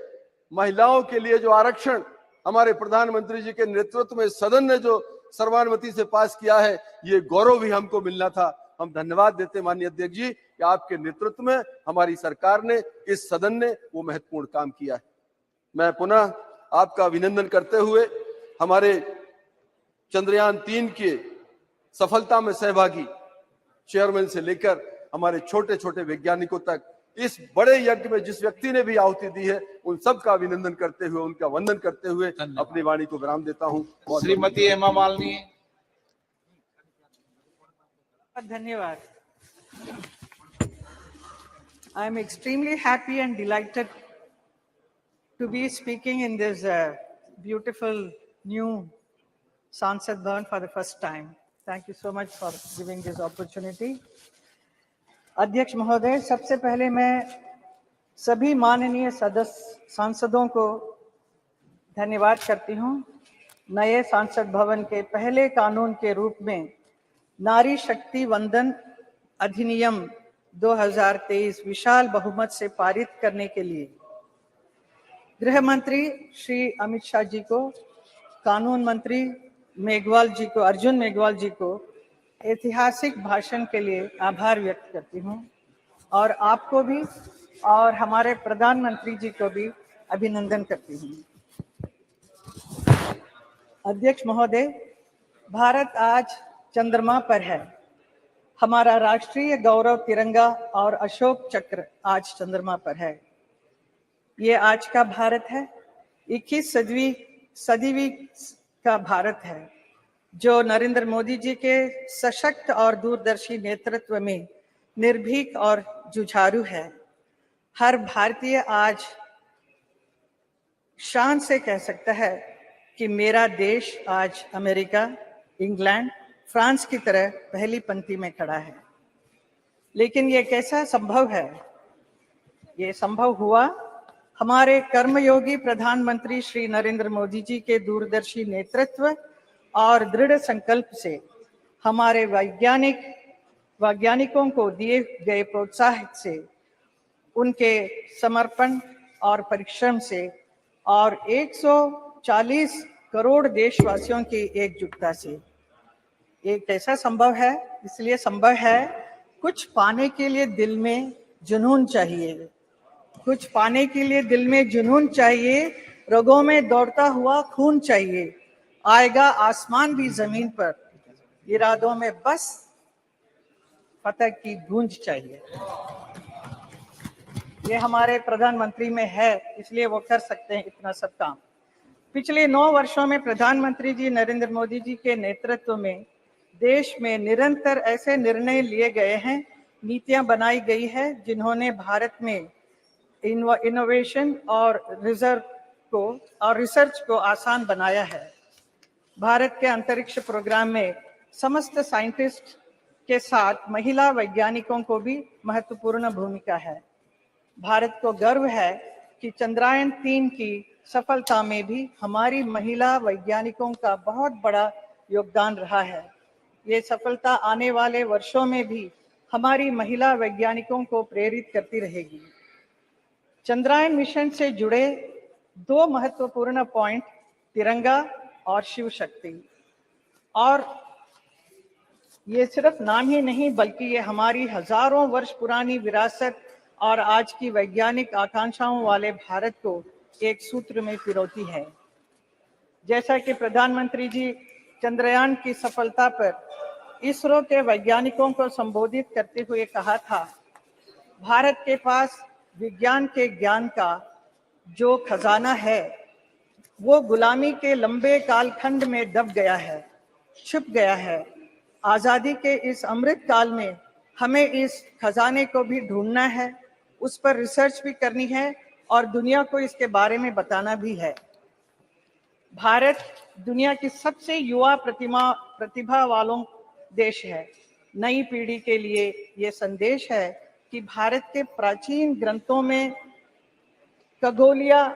महिलाओं के लिए जो आरक्षण हमारे प्रधानमंत्री जी के नेतृत्व में सदन ने जो सर्वानुमति से पास किया है, ये गौरव भी हमको मिलना था। हम धन्यवाद देते माननीय अध्यक्ष जी कि आपके नेतृत्व में हमारी सरकार ने, इस सदन ने वो महत्वपूर्ण काम किया है। मैं पुनः आपका अभिनंदन करते हुए हमारे चंद्रयान 3 के सफलता में सहभागी चेयरमैन से लेकर हमारे छोटे छोटे वैज्ञानिकों तक इस बड़े यज्ञ में जिस व्यक्ति ने भी आहुति दी है उन सब का अभिनंदन करते हुए, उनका वंदन करते हुए अपनी वाणी को विराम देता हूं। श्रीमती हेमा मालिनी। धन्यवाद। I am extremely happy and delighted to be speaking in this beautiful new Sansad Bhavan for the first time. Thank you so much for giving this opportunity. अध्यक्ष महोदय, सबसे पहले मैं सभी माननीय सदस्य सांसदों को धन्यवाद करती हूं। नए सांसद भवन के पहले कानून के रूप में नारी शक्ति वंदन अधिनियम 2023 विशाल बहुमत से पारित करने के लिए गृह मंत्री श्री अमित शाह जी को, कानून मंत्री मेघवाल जी को, अर्जुन मेघवाल जी को ऐतिहासिक भाषण के लिए आभार व्यक्त करती हूं और आपको भी और हमारे प्रधानमंत्री जी को भी अभिनंदन करती हूं। अध्यक्ष महोदय, भारत आज चंद्रमा पर है। हमारा राष्ट्रीय गौरव तिरंगा और अशोक चक्र आज चंद्रमा पर है। ये आज का भारत है, 21 सदी का भारत है, जो नरेंद्र मोदी जी के सशक्त और दूरदर्शी नेतृत्व में निर्भीक और जुझारू है। हर भारतीय आज शान से कह सकता है कि मेरा देश आज अमेरिका, इंग्लैंड, फ्रांस की तरह पहली पंक्ति में खड़ा है। लेकिन ये कैसा संभव है? ये संभव हुआ हमारे कर्मयोगी प्रधानमंत्री श्री नरेंद्र मोदी जी के दूरदर्शी नेतृत्व और दृढ़ संकल्प से, हमारे वैज्ञानिकों को दिए गए प्रोत्साहन से, उनके समर्पण और परिश्रम से और 140 करोड़ देशवासियों की एकजुटता से। ये कैसा संभव है? इसलिए संभव है, कुछ पाने के लिए दिल में जुनून चाहिए, कुछ पाने के लिए दिल में जुनून चाहिए, रगों में दौड़ता हुआ खून चाहिए, आएगा आसमान भी जमीन पर, इरादों में बस फतह की गूंज चाहिए। ये हमारे प्रधानमंत्री में है, इसलिए वो कर सकते हैं इतना सब काम। पिछले 9 वर्षों में प्रधानमंत्री जी नरेंद्र मोदी जी के नेतृत्व में देश में निरंतर ऐसे निर्णय लिए गए हैं, नीतियां बनाई गई है, जिन्होंने भारत में इनोवेशन और रिसर्च को आसान बनाया है। भारत के अंतरिक्ष प्रोग्राम में समस्त साइंटिस्ट के साथ महिला वैज्ञानिकों को भी महत्वपूर्ण भूमिका है। भारत को गर्व है कि चंद्रयान 3 की सफलता में भी हमारी महिला वैज्ञानिकों का बहुत बड़ा योगदान रहा है। ये सफलता आने वाले वर्षों में भी हमारी महिला वैज्ञानिकों को प्रेरित करती रहेगी। चंद्रयान मिशन से जुड़े 2 महत्वपूर्ण पॉइंट, तिरंगा और शिव शक्ति, और ये सिर्फ नाम ही नहीं बल्कि ये हमारी हजारों वर्ष पुरानी विरासत और आज की वैज्ञानिक आकांक्षाओं वाले भारत को एक सूत्र में पिरोती है। जैसा कि प्रधानमंत्री जी चंद्रयान की सफलता पर इसरो के वैज्ञानिकों को संबोधित करते हुए कहा था, भारत के पास विज्ञान के ज्ञान का जो खजाना है वो गुलामी के लंबे कालखंड में दब गया है, छुप गया है। आजादी के इस अमृत काल में हमें इस खजाने को भी ढूंढना है, उस पर रिसर्च भी करनी है और दुनिया को इसके बारे में बताना भी है। भारत दुनिया की सबसे युवा प्रतिभा वालों देश है। नई पीढ़ी के लिए ये संदेश है कि भारत के प्राचीन ग्रंथों में खगोलीय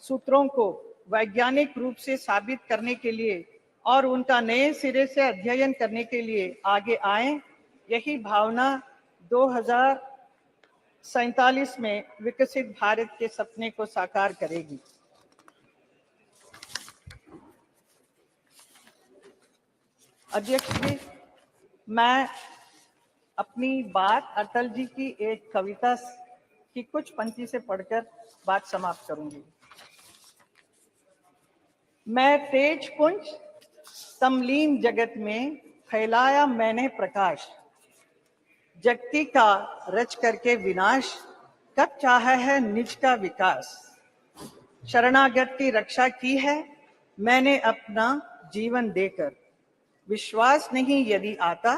सूत्रों को वैज्ञानिक रूप से साबित करने के लिए और उनका नए सिरे से अध्ययन करने के लिए आगे आए। यही भावना 2047 में विकसित भारत के सपने को साकार करेगी। अध्यक्ष जी, मैं अपनी बात अटल जी की एक कविता की कुछ पंक्ति से पढ़कर बात समाप्त करूंगी। मैं तेज पुंज तमलीन जगत में फैलाया मैंने प्रकाश, जगती का रच करके विनाश, कब चाहा है निज का विकास, शरणागत की रक्षा की है मैंने अपना जीवन देकर। विश्वास नहीं यदि आता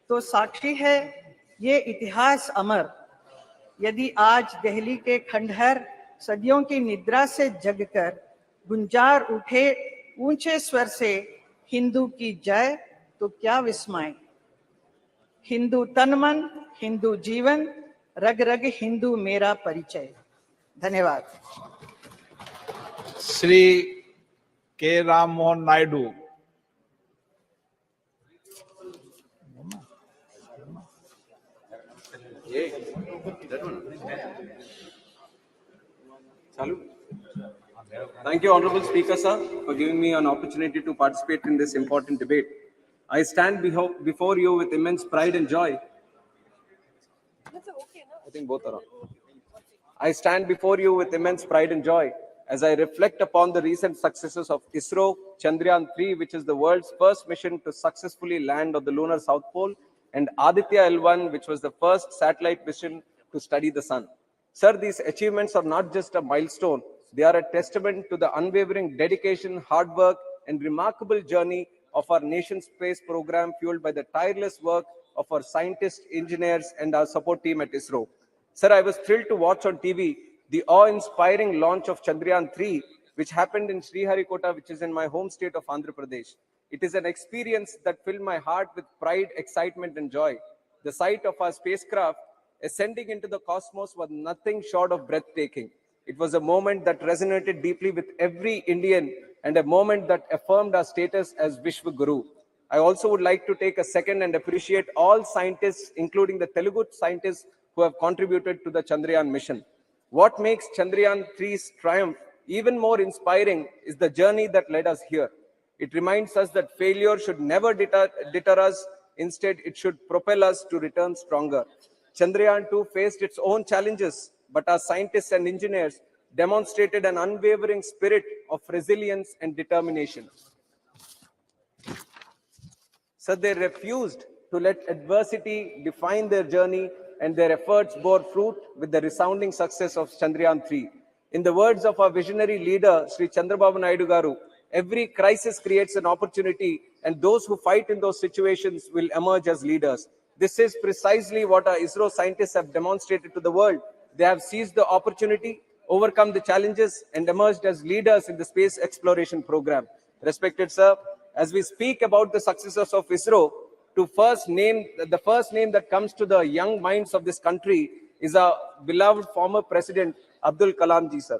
तो साक्षी है ये इतिहास अमर। यदि आज दिल्ली के खंडहर सदियों की निद्रा से जगकर गुंजार उठे ऊंचे स्वर से हिंदू की जय, तो क्या विस्मय। हिंदू तन मन, हिंदू जीवन, रग रग हिंदू मेरा परिचय। धन्यवाद। श्री के Ram Mohan Naidu. Thank you, Honorable Speaker, sir, for giving me an opportunity to participate in this important debate. I stand before you with immense pride and joy. I think both are on. I stand before you with immense pride and joy as I reflect upon the recent successes of ISRO Chandrayaan-3, which is the world's first mission to successfully land on the lunar South Pole, and Aditya L1, which was the first satellite mission to study the sun. Sir, these achievements are not just a milestone. They are a testament to the unwavering dedication, hard work, and remarkable journey of our nation's space program, fueled by the tireless work of our scientists, engineers, and our support team at ISRO. Sir, I was thrilled to watch on TV the awe-inspiring launch of Chandrayaan-3, which happened in Sriharikota, which is in my home state of Andhra Pradesh. It is an experience that filled my heart with pride, excitement, and joy. The sight of our spacecraft ascending into the cosmos was nothing short of breathtaking. It was a moment that resonated deeply with every Indian and a moment that affirmed our status as Vishwa Guru. I also would like to take a second and appreciate all scientists, including the Telugu scientists who have contributed to the Chandrayaan mission. What makes Chandrayaan-3's triumph even more inspiring is the journey that led us here. It reminds us that failure should never deter us. Instead, it should propel us to return stronger. Chandrayaan-2 faced its own challenges, but our scientists and engineers demonstrated an unwavering spirit of resilience and determination. So they refused to let adversity define their journey, and their efforts bore fruit with the resounding success of Chandrayaan-3. In the words of our visionary leader, Sri Chandrababu Naidu Garu, every crisis creates an opportunity, and those who fight in those situations will emerge as leaders. This is precisely what our ISRO scientists have demonstrated to the world. They have seized the opportunity, overcome the challenges, and emerged as leaders in the space exploration program. Respected sir, as we speak about the successes of ISRO, the first name that comes to the young minds of this country is our beloved former president, Abdul Kalam ji, sir.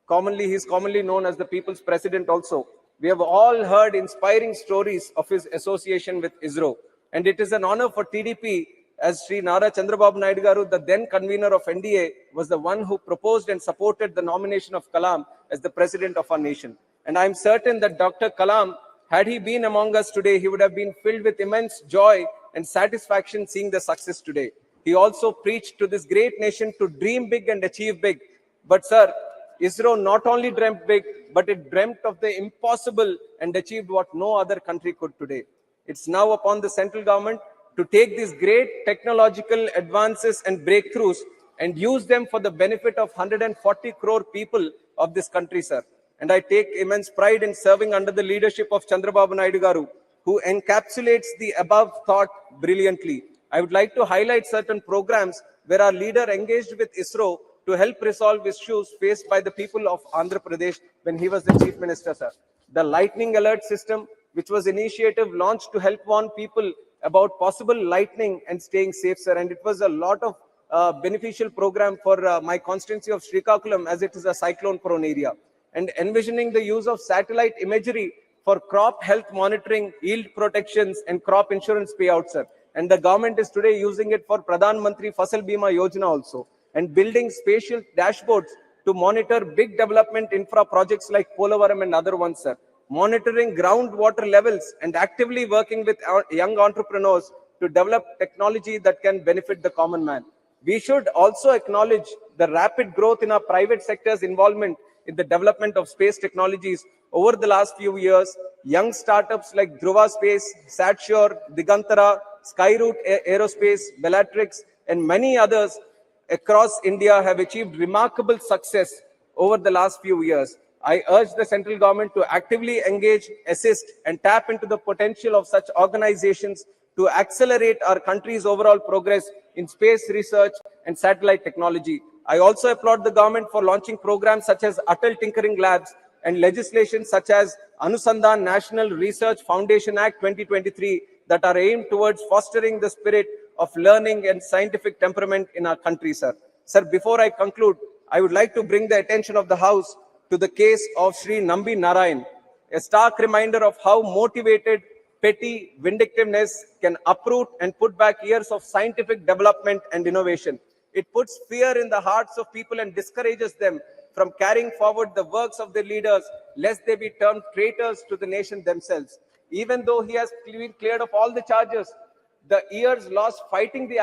He is commonly known as the people's president also. We have all heard inspiring stories of his association with ISRO. And it is an honor for TDP, as Sri Nara Chandrababu Naidu Garu, the then convener of NDA, was the one who proposed and supported the nomination of Kalam as the president of our nation. And I'm certain that Dr. Kalam, had he been among us today, he would have been filled with immense joy and satisfaction seeing the success today. He also preached to this great nation to dream big and achieve big. But sir, ISRO not only dreamt big, but it dreamt of the impossible and achieved what no other country could today. It's now upon the central government to take these great technological advances and breakthroughs and use them for the benefit of 140 crore people of this country, sir. And I take immense pride in serving under the leadership of Chandrababu Naidu Garu, who encapsulates the above thought brilliantly. I would like to highlight certain programs where our leader engaged with ISRO to help resolve issues faced by the people of Andhra Pradesh when he was the chief minister, sir. The lightning alert system, which was initiative launched to help warn people about possible lightning and staying safe, sir. And it was a lot of beneficial program for my constituency of Srikakulam, as it is a cyclone-prone area. And envisioning the use of satellite imagery for crop health monitoring, yield protections, and crop insurance payouts, sir. And the government is today using it for Pradhan Mantri Fasal Bima Yojana also. And building spatial dashboards to monitor big development infra projects like Polavaram and other ones, sir. Monitoring groundwater levels and actively working with our young entrepreneurs to develop technology that can benefit the common man. We should also acknowledge the rapid growth in our private sector's involvement in the development of space technologies over the last few years. Young startups like Dhruva Space, SatSure, Digantara, Skyroot Aerospace, Bellatrix, and many others across India have achieved remarkable success over the last few years. I urge the central government to actively engage, assist, and tap into the potential of such organizations to accelerate our country's overall progress in space research and satellite technology. I also applaud the government for launching programs such as Atal Tinkering Labs and legislation such as Anusandhan National Research Foundation Act 2023 that are aimed towards fostering the spirit of learning and scientific temperament in our country, sir. Sir, before I conclude, I would like to bring the attention of the House to the case of Sri Nambi Narayan, a stark reminder of how motivated, petty vindictiveness can uproot and put back years of scientific development and innovation. It puts fear in the hearts of people and discourages them from carrying forward the works of their leaders, lest they be termed traitors to the nation themselves. Even though he has been cleared of all the charges, the years lost fighting the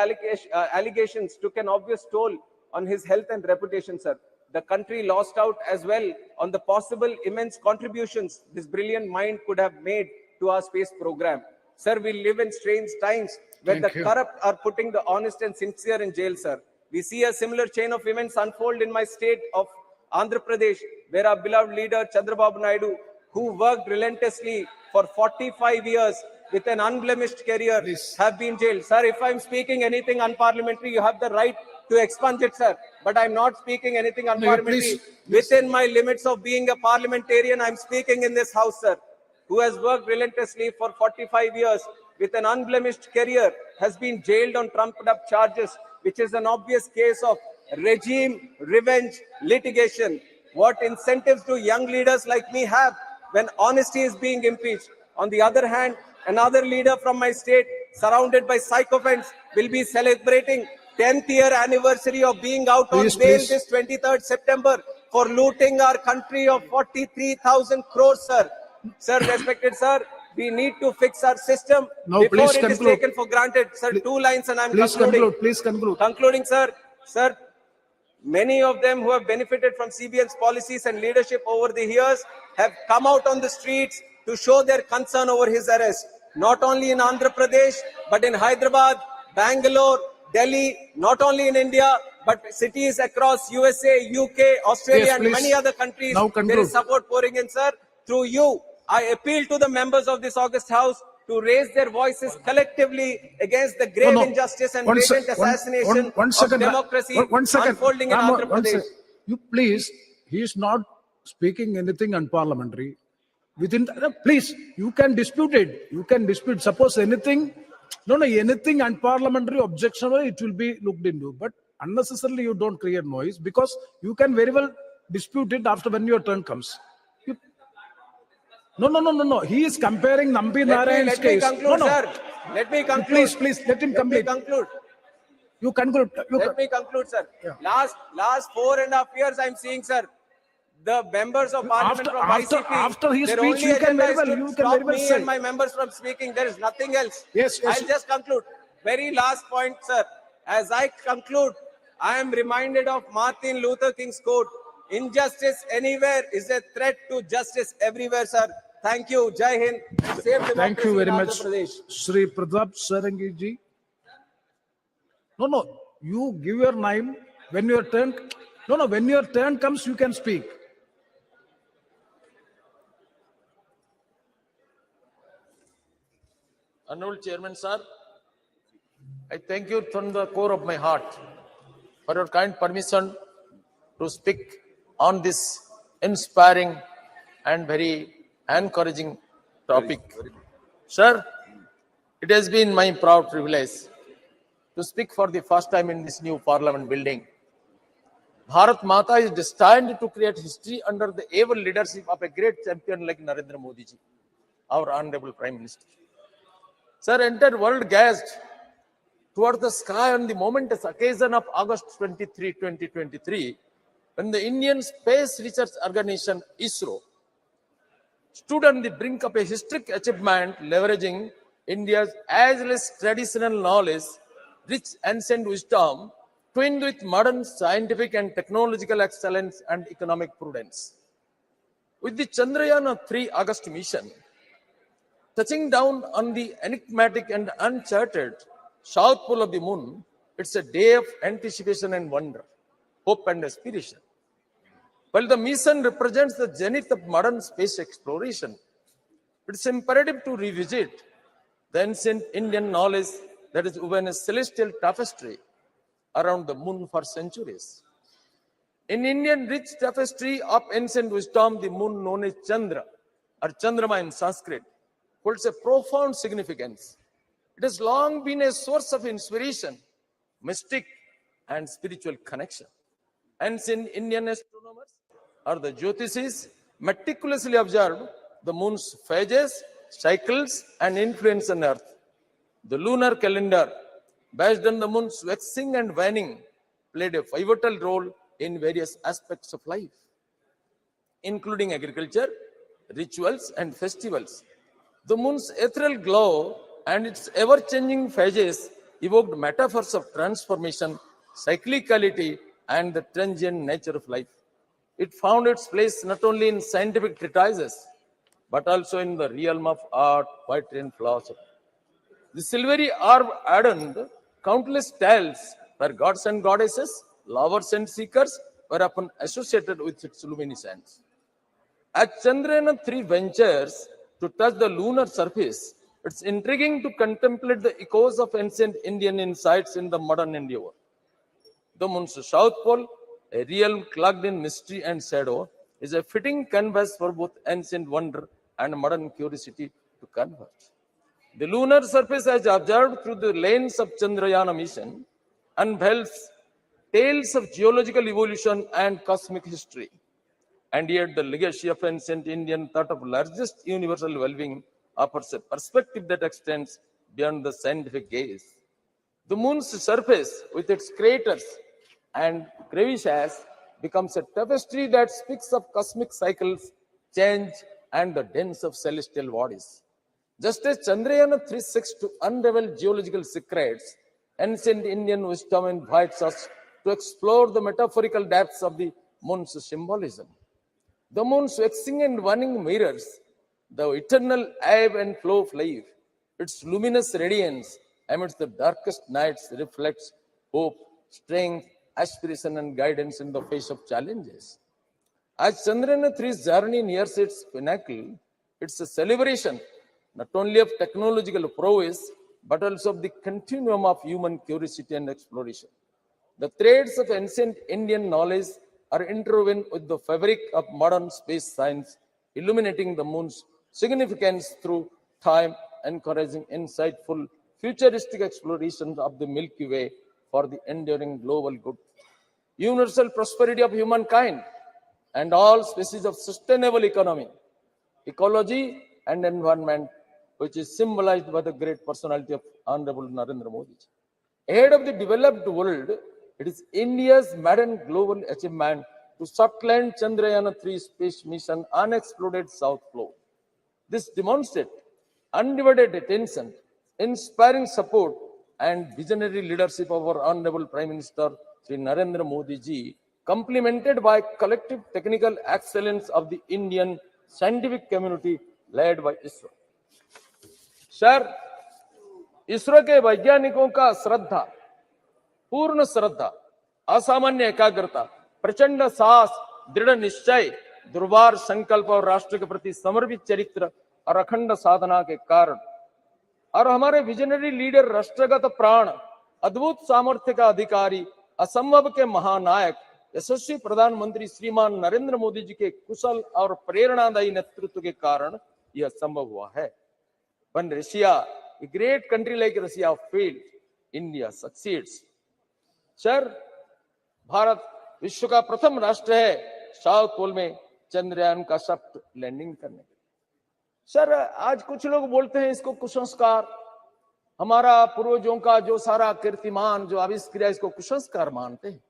allegations took an obvious toll on his health and reputation, sir. The country lost out as well on the possible immense contributions this brilliant mind could have made to our space program. Sir, we live in strange times where the corrupt are putting the honest and sincere in jail, sir. We see a similar chain of events unfold in my state of Andhra Pradesh, where our beloved leader Chandrababu Naidu, who worked relentlessly for 45 years with an unblemished career, have been jailed. Sir, if I'm speaking anything unparliamentary, you have the right to expunge it, sir. But I'm not speaking anything unparliamentary. Within my limits of being a parliamentarian, I'm speaking in this house, sir, who has worked relentlessly for 45 years with an unblemished career, has been jailed on trumped-up charges, which is an obvious case of regime revenge litigation. What incentives do young leaders like me have when honesty is being impeached? On the other hand, another leader from my state, surrounded by sycophants, will be celebrating 10th year anniversary of being out on bail this 23rd September for looting our country of 43,000 crores, sir. Sir, respected sir, we need to fix our system before it is taken for granted. Sir, 2 lines and I'm concluding. Please conclude. Concluding, sir. Sir, many of them who have benefited from CBN's policies and leadership over the years have come out on the streets to show their concern over his arrest. Not only in Andhra Pradesh, but in Hyderabad, Bangalore, Delhi, not only in India, but cities across USA, UK, Australia, and many other countries. There is support pouring in, sir. Through you, I appeal to the members of this august house to raise their voices collectively against the grave injustice and blatant assassination of democracy unfolding in Andhra Pradesh. You please, he is not speaking anything unparliamentary. Please, you can dispute it. You can dispute. Suppose anything, anything unparliamentary, objectionable, it will be looked into. But unnecessarily, you don't create noise because you can very well dispute it after when your turn comes. No. He is comparing Nambi Narayan's case. Let me conclude, sir. Let me conclude. Please, let him complete. You conclude. Let me conclude, sir. Yeah. Last 4.5 years, I'm seeing, sir, the members of parliament from ICP. After his speech, you can very well say. And my members from speaking. There is nothing else. Yes. I'll just conclude. Very last point, sir. As I conclude, I am reminded of Martin Luther King's quote: "Injustice anywhere is a threat to justice everywhere," sir. Thank you. Jai Hind. Thank you very much, Sri Pratap Sarangi ji. No. You give your name when your turn. No. When your turn comes, you can speak. Honorable Chairman, sir, I thank you from the core of my heart for your kind permission to speak on this inspiring and very encouraging topic. Sir, it has been my proud privilege to speak for the first time in this new parliament building. Bharat Mata is destined to create history under the able leadership of a great champion like Narendra Modi ji, our honorable Prime Minister. Sir, entire world gazed towards the sky on the momentous occasion of August 23, 2023, when the Indian Space Research Organization, ISRO, stood on the brink of a historic achievement, leveraging India's ageless traditional knowledge, rich ancient wisdom, twinned with modern scientific and technological excellence and economic prudence. With the Chandrayaan-3 August mission, touching down on the enigmatic and uncharted south pole of the moon, It's a day of anticipation and wonder, hope and aspiration. While the mission represents the zenith of modern space exploration, it's imperative to revisit the ancient Indian knowledge that is woven a celestial tapestry around the moon for centuries. In Indian rich tapestry of ancient wisdom, the moon, known as Chandra or Chandrama in Sanskrit, holds a profound significance. It has long been a source of inspiration, mystic, and spiritual connection. Ancient Indian astronomers or the Jyotishis meticulously observed the moon's phases, cycles, and influence on Earth. The lunar calendar, based on the moon's waxing and waning, played a pivotal role in various aspects of life, including agriculture, rituals, and festivals. The moon's ethereal glow and its ever-changing phases evoked metaphors of transformation, cyclicality, and the transient nature of life. It found its place not only in scientific treatises, but also in the realm of art, poetry, and philosophy. The silvery orb adorned countless tales where gods and goddesses, lovers and seekers were often associated with its luminescence. As Chandrayaan-3 ventures to touch the lunar surface, it's intriguing to contemplate the echoes of ancient Indian insights in the modern endeavor. The moon's south pole, a realm clogged in mystery and shadow, is a fitting canvas for both ancient wonder and modern curiosity to converge. The lunar surface, as observed through the lens of Chandrayaan mission, unveils tales of geological evolution and cosmic history. And yet the legacy of ancient Indian thought of largest universal well-being offers a perspective that extends beyond the scientific gaze. The moon's surface, with its craters and crevices, becomes a tapestry that speaks of cosmic cycles, change, and the dance of celestial bodies. Just as Chandrayaan-3 seeks to unravel geological secrets, ancient Indian wisdom invites us to explore the metaphorical depths of the moon's symbolism. The moon's waxing and waning mirrors the eternal ebb and flow of life. Its luminous radiance amidst the darkest nights reflects hope, strength, aspiration, and guidance in the face of challenges. As Chandrayaan-3's journey nears its pinnacle, it's a celebration not only of technological prowess, but also of the continuum of human curiosity and exploration. The threads of ancient Indian knowledge are interwoven with the fabric of modern space science, illuminating the moon's significance through time, encouraging insightful, futuristic explorations of the Milky Way for the enduring global good, universal prosperity of humankind, and all species of sustainable economy, ecology, and environment, which is symbolized by the great personality of Honorable Narendra Modi. Ahead of the developed world, it is India's maiden global achievement to soft land Chandrayaan-3 space mission unexploded South Pole. This demonstrates undivided attention, inspiring support, and visionary leadership of our Honorable Prime Minister Sri Narendra Modi ji, complemented by collective technical excellence of the Indian scientific community led by ISRO. Sir, ISRO के वैज्ञानिकों का श्रद्धा, पूर्ण श्रद्धा, असामान्य एकाग्रता, प्रचंड साहस, दृढ़ निश्चय, दुर्वार संकल्प और राष्ट्र के प्रति समर्पित चरित्र और अखंड साधना के कारण और हमारे विजनरी लीडर, राष्ट्रगत प्राण, अद्भुत सामर्थ्य का अधिकारी, असंभव के महानायक, यशस्वी प्रधानमंत्री श्रीमान नरेंद्र मोदी जी के कुशल और प्रेरणादायी नेतृत्व के कारण यह संभव हुआ है. When Russia, a great country like Russia, failed, India succeeds. Sir, Bharat विश्व का प्रथम राष्ट्र है साउथ पोल में चंद्रयान का सॉफ्ट लैंडिंग करने के लिए. सर, आज कुछ लोग बोलते हैं इसको कुसंस्कार, हमारा पूर्वजों का जो सारा कीर्तिमान, जो आविष्कार, इसको कुसंस्कार मानते हैं.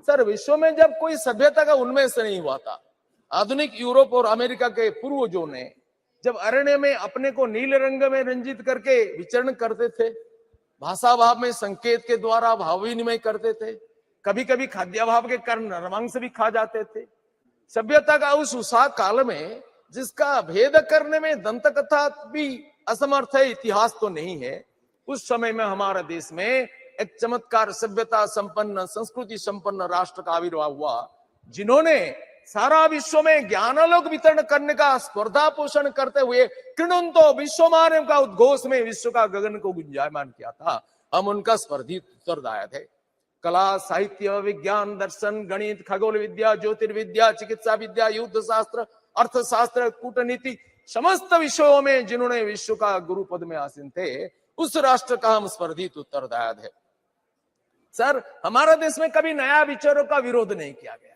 सर, विश्व में जब कोई सभ्यता का उन्मेष नहीं हुआ था, आधुनिक यूरोप और अमेरिका के पूर्वजों ने जब अरण्य में अपने को नीले रंग में रंजित करके विचरण करते थे, भाषा भाव में संकेत के द्वारा भाव विनिमय करते थे, कभी कभी खाद्याभाव के कारण नरमांस भी खा जाते थे. सभ्यता का उस उषा काल में जिसका भेद करने में दंत कथा भी असमर्थ है, इतिहास तो नहीं है, उस समय में हमारे देश में एक चमत्कार सभ्यता संपन्न संस्कृति संपन्न राष्ट्र का आविर्भाव हुआ, जिन्होंने सारा विश्व में ज्ञानालोक वितरण करने का स्पर्धा पोषण करते हुए किणुंतो विश्वमानव का उद्घोष में विश्व का गगन को गुंजायमान किया था। हम उनका स्पर्धी उत्तरदायी थे। कला, साहित्य, विज्ञान, दर्शन, गणित, खगोल विद्या, ज्योतिर्विद्या, चिकित्सा विद्या, युद्ध शास्त्र, अर्थशास्त्र, कूटनीति, समस्त विषयों में जिन्होंने विश्व का गुरु पद में आसीन थे, उस राष्ट्र का हम स्पर्धी उत्तरदायी थे। सर, हमारा देश में कभी नया विचारों का विरोध नहीं किया गया।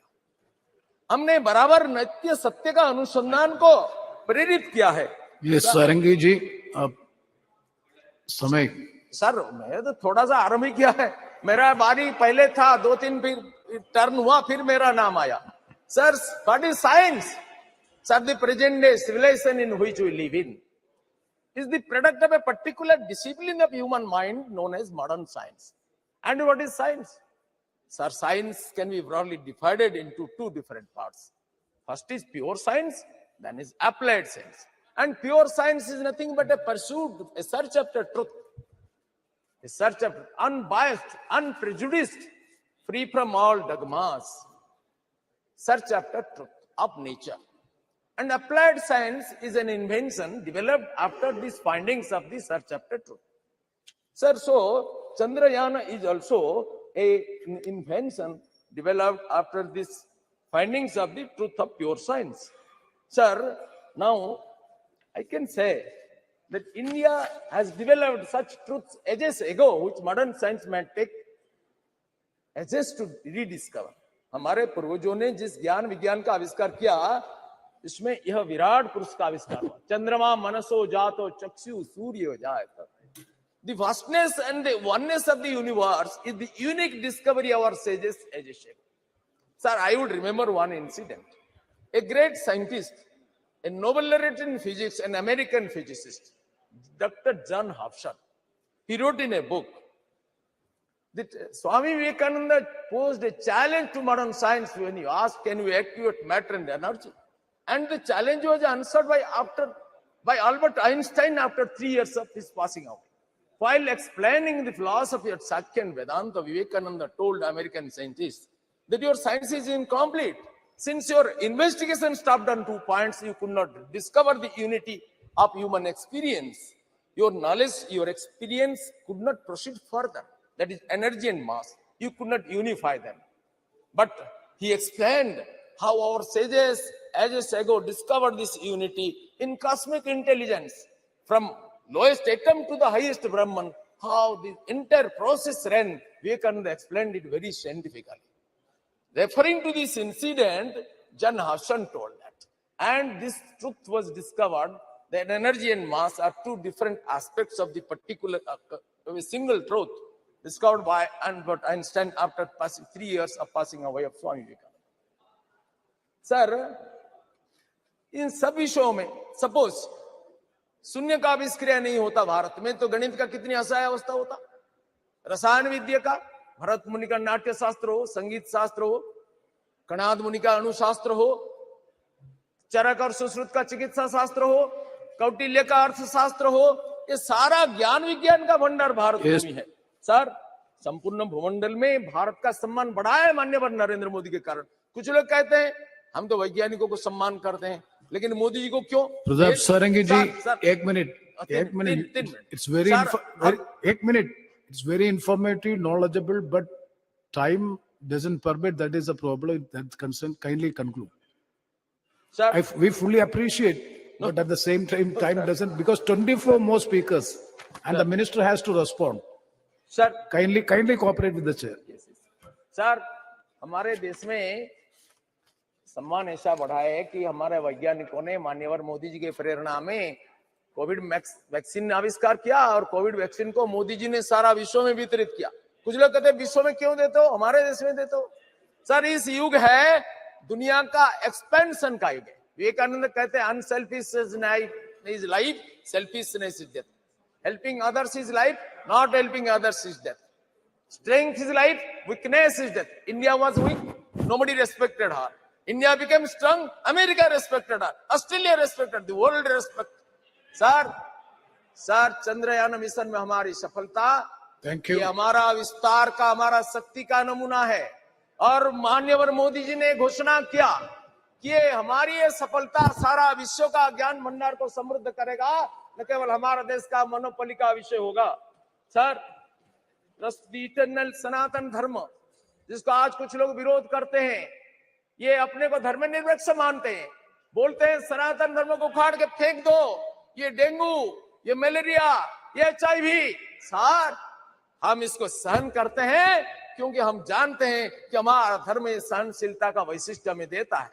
हमने बराबर नित्य सत्य का अनुसंधान को प्रेरित किया है। ये सारंगी जी, आप समय। सर, मैं तो थोड़ा सा आरंभ ही किया है। मेरा बारी पहले था, 2-3 फिर टर्न हुआ, फिर मेरा नाम आया। Sir, what is science? Sir, the present day civilization in which we live in is the product of a particular discipline of human mind known as modern science. And what is science? Sir, science can be broadly divided into two different parts. First is pure science, then is applied science. And pure science is nothing but a pursuit, a search after truth, a search after unbiased, unprejudiced, free from all dogmas, search after truth of nature. And applied science is an invention developed after these findings of the search after truth. Sir, so Chandrayaan is also an invention developed after these findings of the truth of pure science. Sir, now I can say that India has developed such truths ages ago, which modern science might take ages to rediscover. हमारे पूर्वजों ने जिस ज्ञान विज्ञान का आविष्कार किया, इसमें यह विराट पुरुष का आविष्कार हुआ। चंद्रमा मनसो जातो चक्षु सूर्य जायत। The vastness and the oneness of the universe is the unique discovery of our sages ages ago. Sir, I would remember one incident. A great scientist, a Nobel laureate in physics, an American physicist, Dr. John Hofstra, he wrote in a book that Swami Vivekananda posed a challenge to modern science when he asked, can we activate matter and energy? And the challenge was answered by Albert Einstein after 3 years of his passing out. While explaining the philosophy of Sakya and Vedanta, Vivekananda told American scientists that your science is incomplete. Since your investigation stopped on 2 points, you could not discover the unity of human experience. Your knowledge, your experience could not proceed further. That is energy and mass. You could not unify them. But he explained how our sages ages ago discovered this unity in cosmic intelligence. From lowest atom to the highest Brahman, how the entire process ran, Vivekananda explained it very scientifically. Referring to this incident, John Hofstra told that. And this truth was discovered that energy and mass are two different aspects of the particular, a single truth discovered by Albert Einstein after 3 years of passing away of Swami Vivekananda. Sir, इन सब विषयों में suppose शून्य का आविष्कार नहीं होता भारत में, तो गणित का कितनी असहाय अवस्था होता। रसायन विद्या का भरत मुनि का नाट्य शास्त्र हो, संगीत शास्त्र हो, कणाद मुनि का अणुशास्त्र हो, चरक और सुश्रुत का चिकित्सा शास्त्र हो, कौटिल्य का अर्थशास्त्र हो, ये सारा ज्ञान विज्ञान का भंडार भारत में है। सर, संपूर्ण भूमंडल में भारत का सम्मान बढ़ा है माननीय नरेंद्र मोदी के कारण। कुछ लोग कहते हैं हम तो वैज्ञानिकों को सम्मान करते हैं, लेकिन मोदी जी को क्यों? प्रताप सारंगी जी, एक मिनट, it's very, एक minute, it's very informative, knowledgeable, but time doesn't permit. That is a problem. That's concerned. Kindly conclude. Sir, We fully appreciate, but at the same time, time doesn't, because 24 more speakers and the minister has to respond. Sir, kindly cooperate with the chair. Sir, हमारे देश में सम्मान ऐसा बढ़ा है कि हमारे वैज्ञानिकों ने माननीय मोदी जी के प्रेरणा में कोविड वैक्सीन आविष्कार किया, और कोविड वैक्सीन को मोदी जी ने सारा विश्व में वितरित किया। कुछ लोग कहते हैं विश्व में क्यों देते हो, हमारे देश में देते हो। सर, इस युग है दुनिया का एक्सपेंशन का युग है। विवेकानंद कहते हैं unselfishness is life, selfishness is death. Helping others is life, not helping others is death. Strength is life, weakness is death. India was weak, nobody respected her. India became strong, America respected her, Australia respected, the world respected. Sir, Chandrayaan mission में हमारी सफलता thank you. ये हमारा विस्तार का, हमारा शक्ति का नमूना है। और माननीय मोदी जी ने घोषणा किया कि ये हमारी ये सफलता सारा विश्व का ज्ञान भंडार को समृद्ध करेगा, न केवल हमारा देश का मोनोपोली का विषय होगा। सर, इटर्नल सनातन धर्म, जिसको आज कुछ लोग विरोध करते हैं, ये अपने को धर्मनिरपेक्ष मानते हैं, बोलते हैं सनातन धर्म को उखाड़ के फेंक दो, ये डेंगू, ये मलेरिया, ये HIV। सर, हम इसको सहन करते हैं क्योंकि हम जानते हैं कि हमारा धर्म सहनशीलता का वैशिष्ट्य हमें देता है।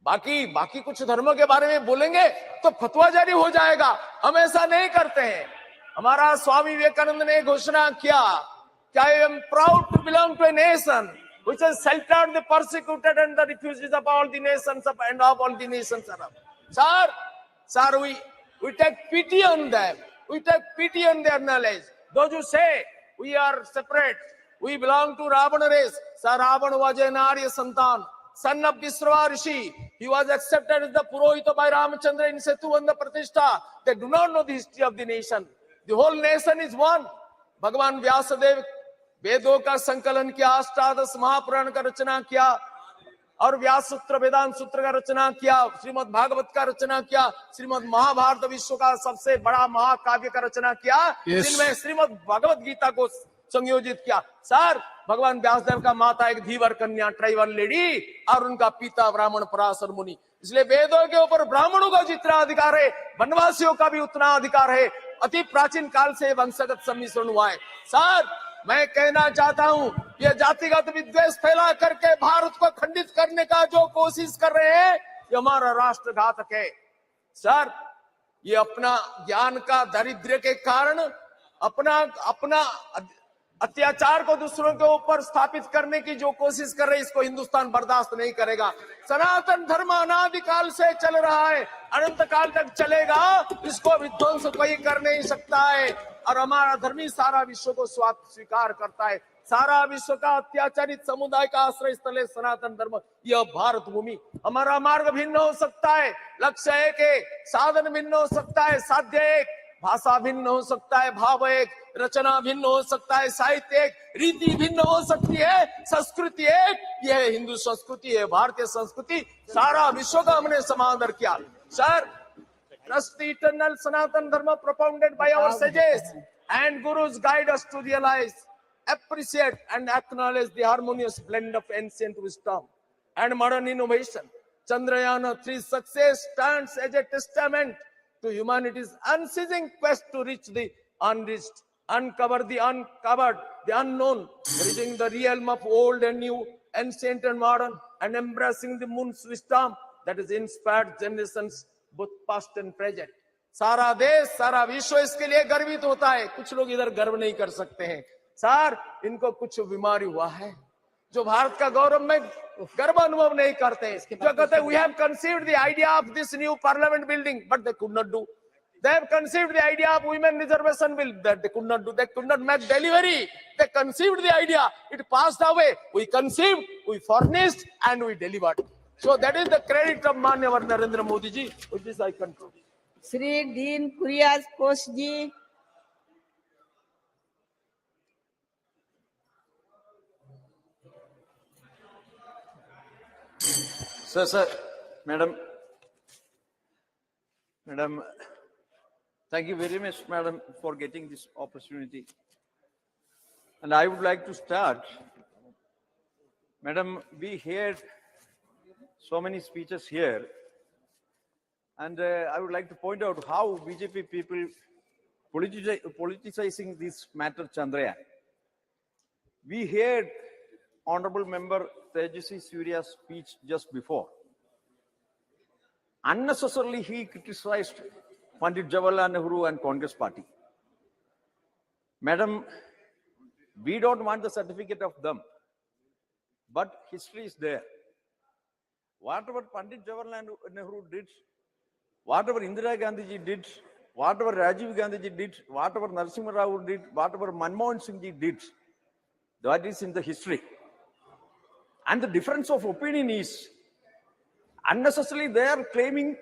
बाकी कुछ धर्मों के बारे में बोलेंगे तो फतवा जारी हो जाएगा। हम ऐसा नहीं करते हैं। हमारा स्वामी विवेकानंद ने घोषणा किया कि I am proud to belong to a nation which has sheltered the persecuted and the refugees of all the nations of and of all the nations around. Sir, we take pity on them. We take pity on their knowledge. Those who say we are separate, we belong to Ravana race. Sir, Ravana was an Arya Santan, son of Visrava Rishi. He was accepted as the Purohita by Ramachandra in Setu and the Pratishtha. They do not know the history of the nation. The whole nation is one. Bhagavan Vyasadev वेदों का संकलन किया, अष्टादश महापुराण का रचना किया और व्यास सूत्र, वेदांत सूत्र का रचना किया, श्रीमद् भागवत का रचना किया, श्रीमद् महाभारत विश्व का सबसे बड़ा महाकाव्य का रचना किया, जिनमें श्रीमद् भगवत गीता को संयोजित किया। सर, भगवान व्यासदेव का माता एक धीवर कन्या, ट्राइबल लेडी, और उनका पिता ब्राह्मण पराशर मुनि। इसलिए वेदों के ऊपर ब्राह्मणों का जितना अधिकार है, वनवासियों का भी उतना अधिकार है। अति प्राचीन काल से वंशगत सम्मिश्रण हुआ है। सर, मैं कहना चाहता हूं, ये जातिगत विद्वेष फैला करके भारत को खंडित करने का जो कोशिश कर रहे हैं, ये हमारा राष्ट्रघातक है। सर, ये अपना ज्ञान का दारिद्र्य के कारण अपना अत्याचार को दूसरों के ऊपर स्थापित करने की जो कोशिश कर रहे हैं, इसको हिंदुस्तान बर्दाश्त नहीं करेगा। सनातन धर्म अनादिकाल से चल रहा है, अनंत काल तक चलेगा, इसको विध्वंस कोई कर नहीं सकता है। और हमारा धर्मी सारा विश्व को स्वीकार करता है। सारा विश्व का अत्याचारित समुदाय का आश्रय स्थल है सनातन धर्म, यह भारत भूमि। हमारा मार्ग भिन्न हो सकता है, लक्ष्य एक है, साधन भिन्न हो सकता है, साध्य एक, भाषा भिन्न हो सकता है, भाव एक, रचना भिन्न हो सकता है, साहित्य एक, रीति भिन्न हो सकती है, संस्कृति एक। यह हिंदू संस्कृति है, भारतीय संस्कृति, सारा विश्व का हमने समादर किया। Sir, trust the eternal Sanatan Dharma propounded by our sages and gurus guide us to realize, appreciate and acknowledge the harmonious blend of ancient wisdom and modern innovation. Chandrayaan-3's success stands as a testament to humanity's unceasing quest to reach the unreached, uncover the uncovered, the unknown, bridging the realm of old and new, ancient and modern, and embracing the moon's wisdom that has inspired generations both past and present. सारा देश, सारा विश्व इसके लिए गर्वित होता है। कुछ लोग इधर गर्व नहीं कर सकते हैं। सर, इनको कुछ बीमारी हुआ है, जो भारत का गौरव में गर्व अनुभव नहीं करते हैं। जो कहते हैं, we have conceived the idea of this new parliament building, but they could not do. They have conceived the idea of women reservation bill, that they could not do. They could not make delivery. They conceived the idea, it passed away. We conceived, we furnished, and we delivered. So that is the credit of Manya Narendra Modi ji. With this I conclude. Sri Dean Kurias Kosh ji. Sir, Madam, thank you very much, Madam, for getting this opportunity. And I would like to start. Madam, we heard so many speeches here, and I would like to point out how BJP people politicizing this matter, Chandrayaan. We heard Honorable Member Tejasvi Surya's speech just before. Unnecessarily, he criticized Pandit Jawaharlal Nehru and Congress party. Madam, we don't want the certificate of them, but history is there. Whatever Pandit Jawaharlal Nehru did, whatever Indira Gandhi ji did, whatever Rajiv Gandhi ji did, whatever Narasimha Rao did, whatever Manmohan Singh ji did, that is in the history. And the difference of opinion is, unnecessarily they are claiming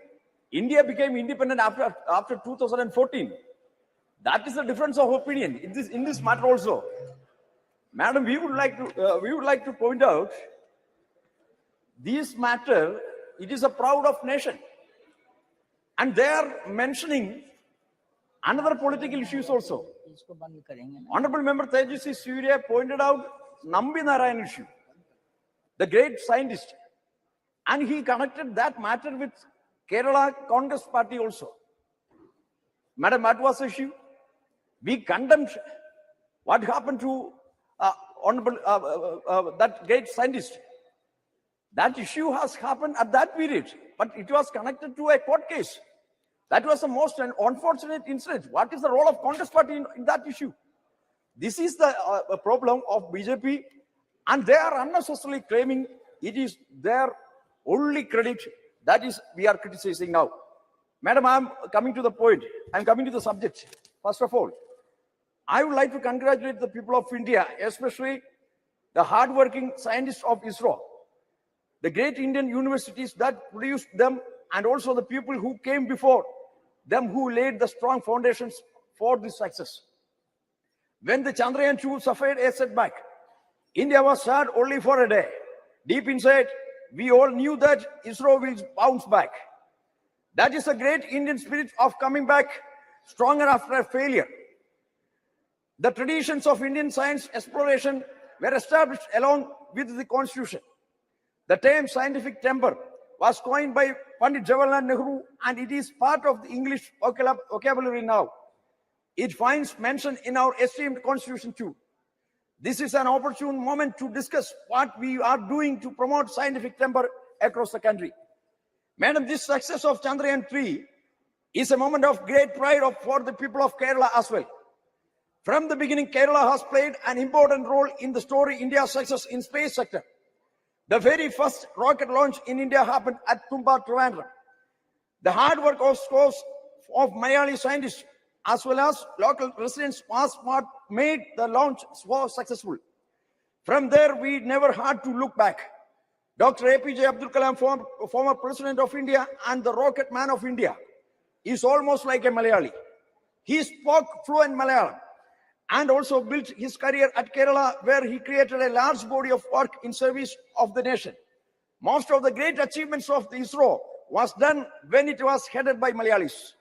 India became independent after 2014. That is the difference of opinion in this matter also. Madam, we would like to point out this matter. It is a proud of nation, and they are mentioning another political issues also. Honorable Member Tejasvi Surya pointed out Nambi Narayan issue, the great scientist, and he connected that matter with Kerala Congress Party also. Madam, what was the issue? We condemned what happened to that great scientist. That issue has happened at that period, but it was connected to a court case. That was the most unfortunate incident. What is the role of Congress Party in that issue? This is the problem of BJP, and they are unnecessarily claiming it is their only credit. That is, we are criticizing now. Madam, I am coming to the point. I am coming to the subject. First of all, I would like to congratulate the people of India, especially the hardworking scientists of ISRO, the great Indian universities that produced them, and also the people who came before them who laid the strong foundations for this success. When the Chandrayaan-2 suffered a setback, India was sad only for a day. Deep inside, we all knew that ISRO will bounce back. That is a great Indian spirit of coming back stronger after a failure. The traditions of Indian science exploration were established along with the constitution. The term scientific temper was coined by Pandit Jawaharlal Nehru, and it is part of the English vocabulary now. It finds mention in our esteemed constitution too. This is an opportune moment to discuss what we are doing to promote scientific temper across the country. Madam, this success of Chandrayaan-3 is a moment of great pride for the people of Kerala as well. From the beginning, Kerala has played an important role in the story India's success in space sector. The very first rocket launch in India happened at Tumba, Trivandrum. The hard work of scores of Malayali scientists as well as local residents was what made the launch so successful. From there, we never had to look back. Dr. APJ Abdul Kalam, former President of India and the rocket man of India, is almost like a Malayali. He spoke fluent Malayalam and also built his career at Kerala, where he created a large body of work in service of the nation. Most of the great achievements of the ISRO was done when it was headed by Malayalis.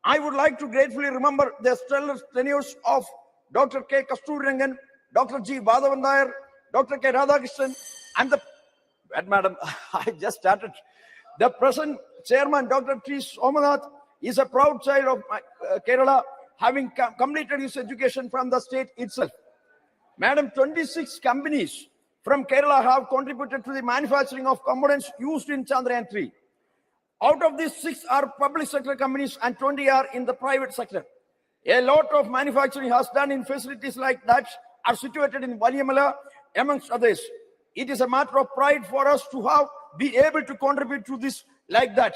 I would like to gratefully remember the stellar tenures of Dr. K. Kasturirangan, Dr. G. Badhavan Nair, Dr. K. Radhakrishnan, and Madam, I just started. The present chairman, Dr. T. Somanath, is a proud child of Kerala, having completed his education from the state itself. Madam, 26 companies from Kerala have contributed to the manufacturing of components used in Chandrayaan-3. Out of these, 6 are public sector companies and 20 are in the private sector. A lot of manufacturing has done in facilities like that are situated in Valiamala, amongst others. It is a matter of pride for us to be able to contribute to this like that.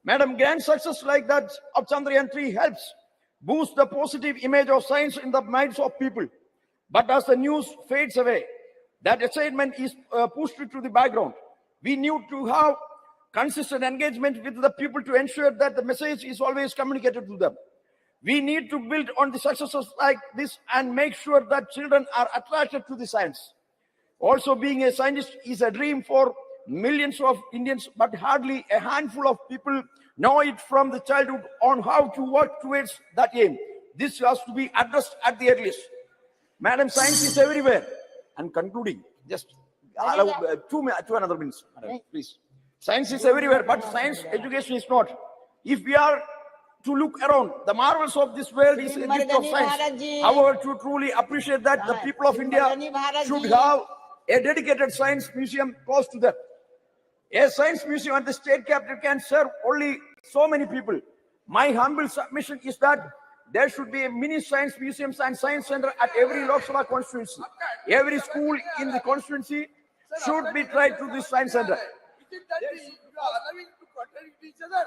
Madam, grand success like that of Chandrayaan-3 helps boost the positive image of science in the minds of people. But as the news fades away, that excitement is pushed to the background. We need to have consistent engagement with the people to ensure that the message is always communicated to them. We need to build on the successes like this and make sure that children are attracted to the science. Also, being a scientist is a dream for millions of Indians, but hardly a handful of people know it from the childhood on how to work towards that aim. This has to be addressed at the earliest. Madam, science is everywhere. And concluding, just allow 2 another minutes, madam, please. Science is everywhere, but science education is not. If we are to look around, the marvels of this world is a gift of science. However, to truly appreciate that, the people of India should have a dedicated science museum close to them. A science museum at the state capital can serve only so many people. My humble submission is that there should be a mini science museums and science center at every Lok Sabha constituency. Every school in the constituency should be tried to this science center. You are allowing to contradict each other.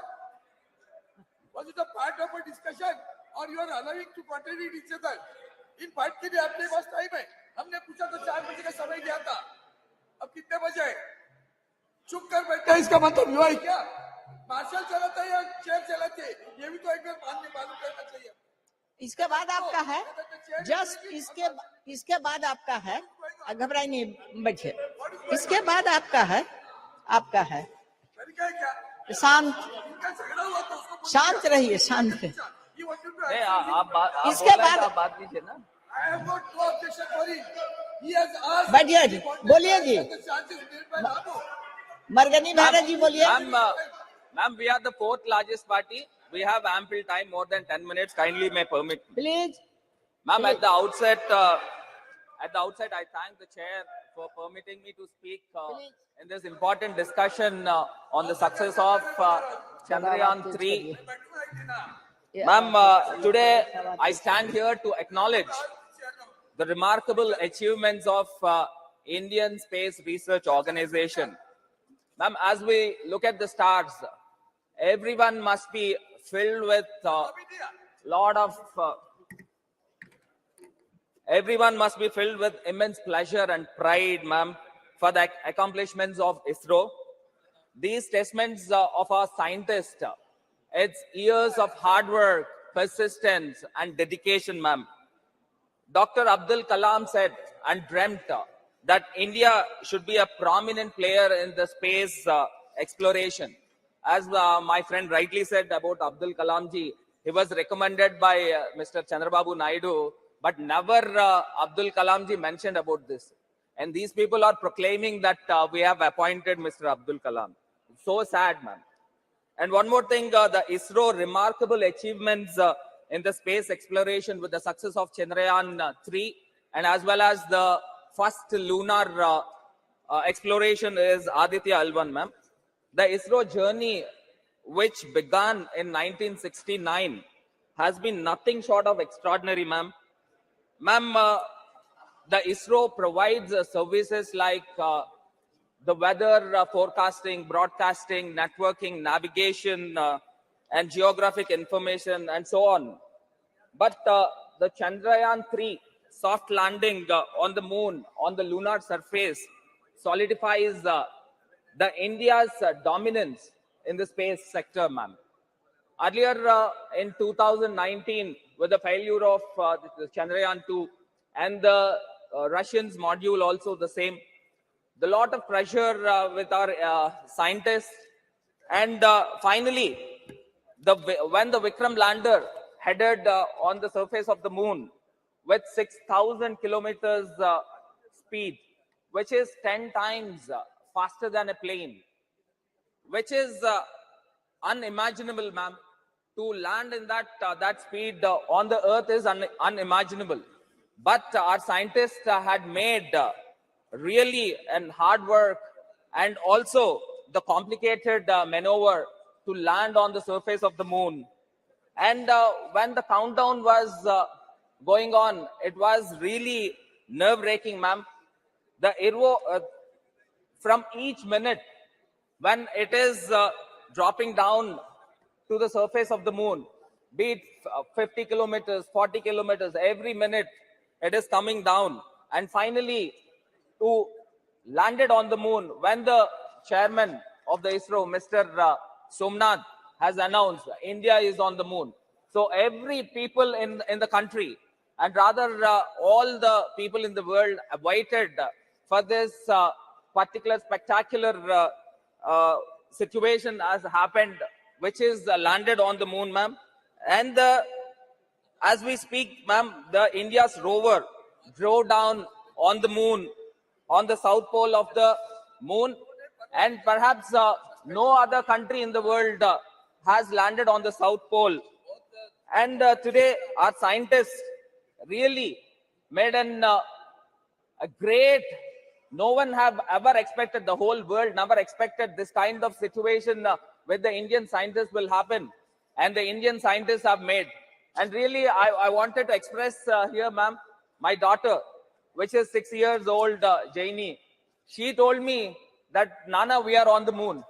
Was it a part of a discussion, or you are allowing to contradict each other? इन बात के लिए आपके पास time है. हमने पूछा तो 4 बजे का समय दिया था. अब कितने बजे? चुप कर बैठे हैं, इसका मतलब हुआ है क्या? मार्शल चलाता है या चेयर चलाते हैं? ये भी तो एक बार मालूम करना चाहिए. इसके बाद आपका है, जस्ट इसके बाद आपका है, घबराई नहीं बच्चे, इसके बाद आपका है शांत रहिए, शांत रहिए। इसके बाद आप बात कीजिए ना। बैठिए जी, बोलिए जी, मरगनी भारत जी बोलिए। Ma'am, we are the fourth largest party. We have ample time, more than 10 minutes. Kindly may permit me. Please. Ma'am, at the outset, I thank the chair for permitting me to speak in this important discussion on the success of Chandrayaan 3. Ma'am, today I stand here to acknowledge the remarkable achievements of Indian Space Research Organization. Ma'am, as we look at the stars, everyone must be filled with everyone must be filled with immense pleasure and pride, ma'am, for the accomplishments of ISRO. These testaments of our scientists, it's years of hard work, persistence, and dedication, ma'am. Dr. Abdul Kalam said and dreamt that India should be a prominent player in the space exploration. As my friend rightly said about Abdul Kalam ji, he was recommended by Mr. Chandrababu Naidu, but never Abdul Kalam ji mentioned about this. And these people are proclaiming that we have appointed Mr. Abdul Kalam. So sad, man. And one more thing, the ISRO remarkable achievements in the space exploration with the success of Chandrayaan 3 and as well as the first lunar exploration is Aditya L1, ma'am. The ISRO journey, which began in 1969, has been nothing short of extraordinary, ma'am. Ma'am, the ISRO provides services like the weather forecasting, broadcasting, networking, navigation, and geographic information, and so on. But the Chandrayaan 3 soft landing on the moon, on the lunar surface, solidifies the India's dominance in the space sector, ma'am. Earlier in 2019, with the failure of the Chandrayaan 2 and the Russians module also the same, the lot of pressure with our scientists, and finally, when the Vikram lander headed on the surface of the moon with 6,000 kilometers speed, which is 10 times faster than a plane, which is unimaginable, ma'am. To land in that speed on the earth is unimaginable. But our scientists had made really and hard work and also the complicated maneuver to land on the surface of the moon. And when the countdown was going on, it was really nerve-wracking, ma'am. The aero, from each minute, when it is dropping down to the surface of the moon, be it 50 kilometers, 40 kilometers, every minute it is coming down. And finally, to landed on the moon, when the chairman of the ISRO, Mr. Somnath, has announced India is on the moon. So every people in the country, and rather all the people in the world waited for this particular spectacular situation has happened, which is landed on the moon, ma'am. And as we speak, ma'am, the India's rover drove down on the moon, on the south pole of the moon, and perhaps no other country in the world has landed on the south pole. And today our scientists really made a great, no one have ever expected, the whole world never expected this kind of situation with the Indian scientists will happen, and the Indian scientists have made. And really, I wanted to express here, ma'am, my daughter, which is 6 years old, Jaini, she told me that, Nana, we are on the moon.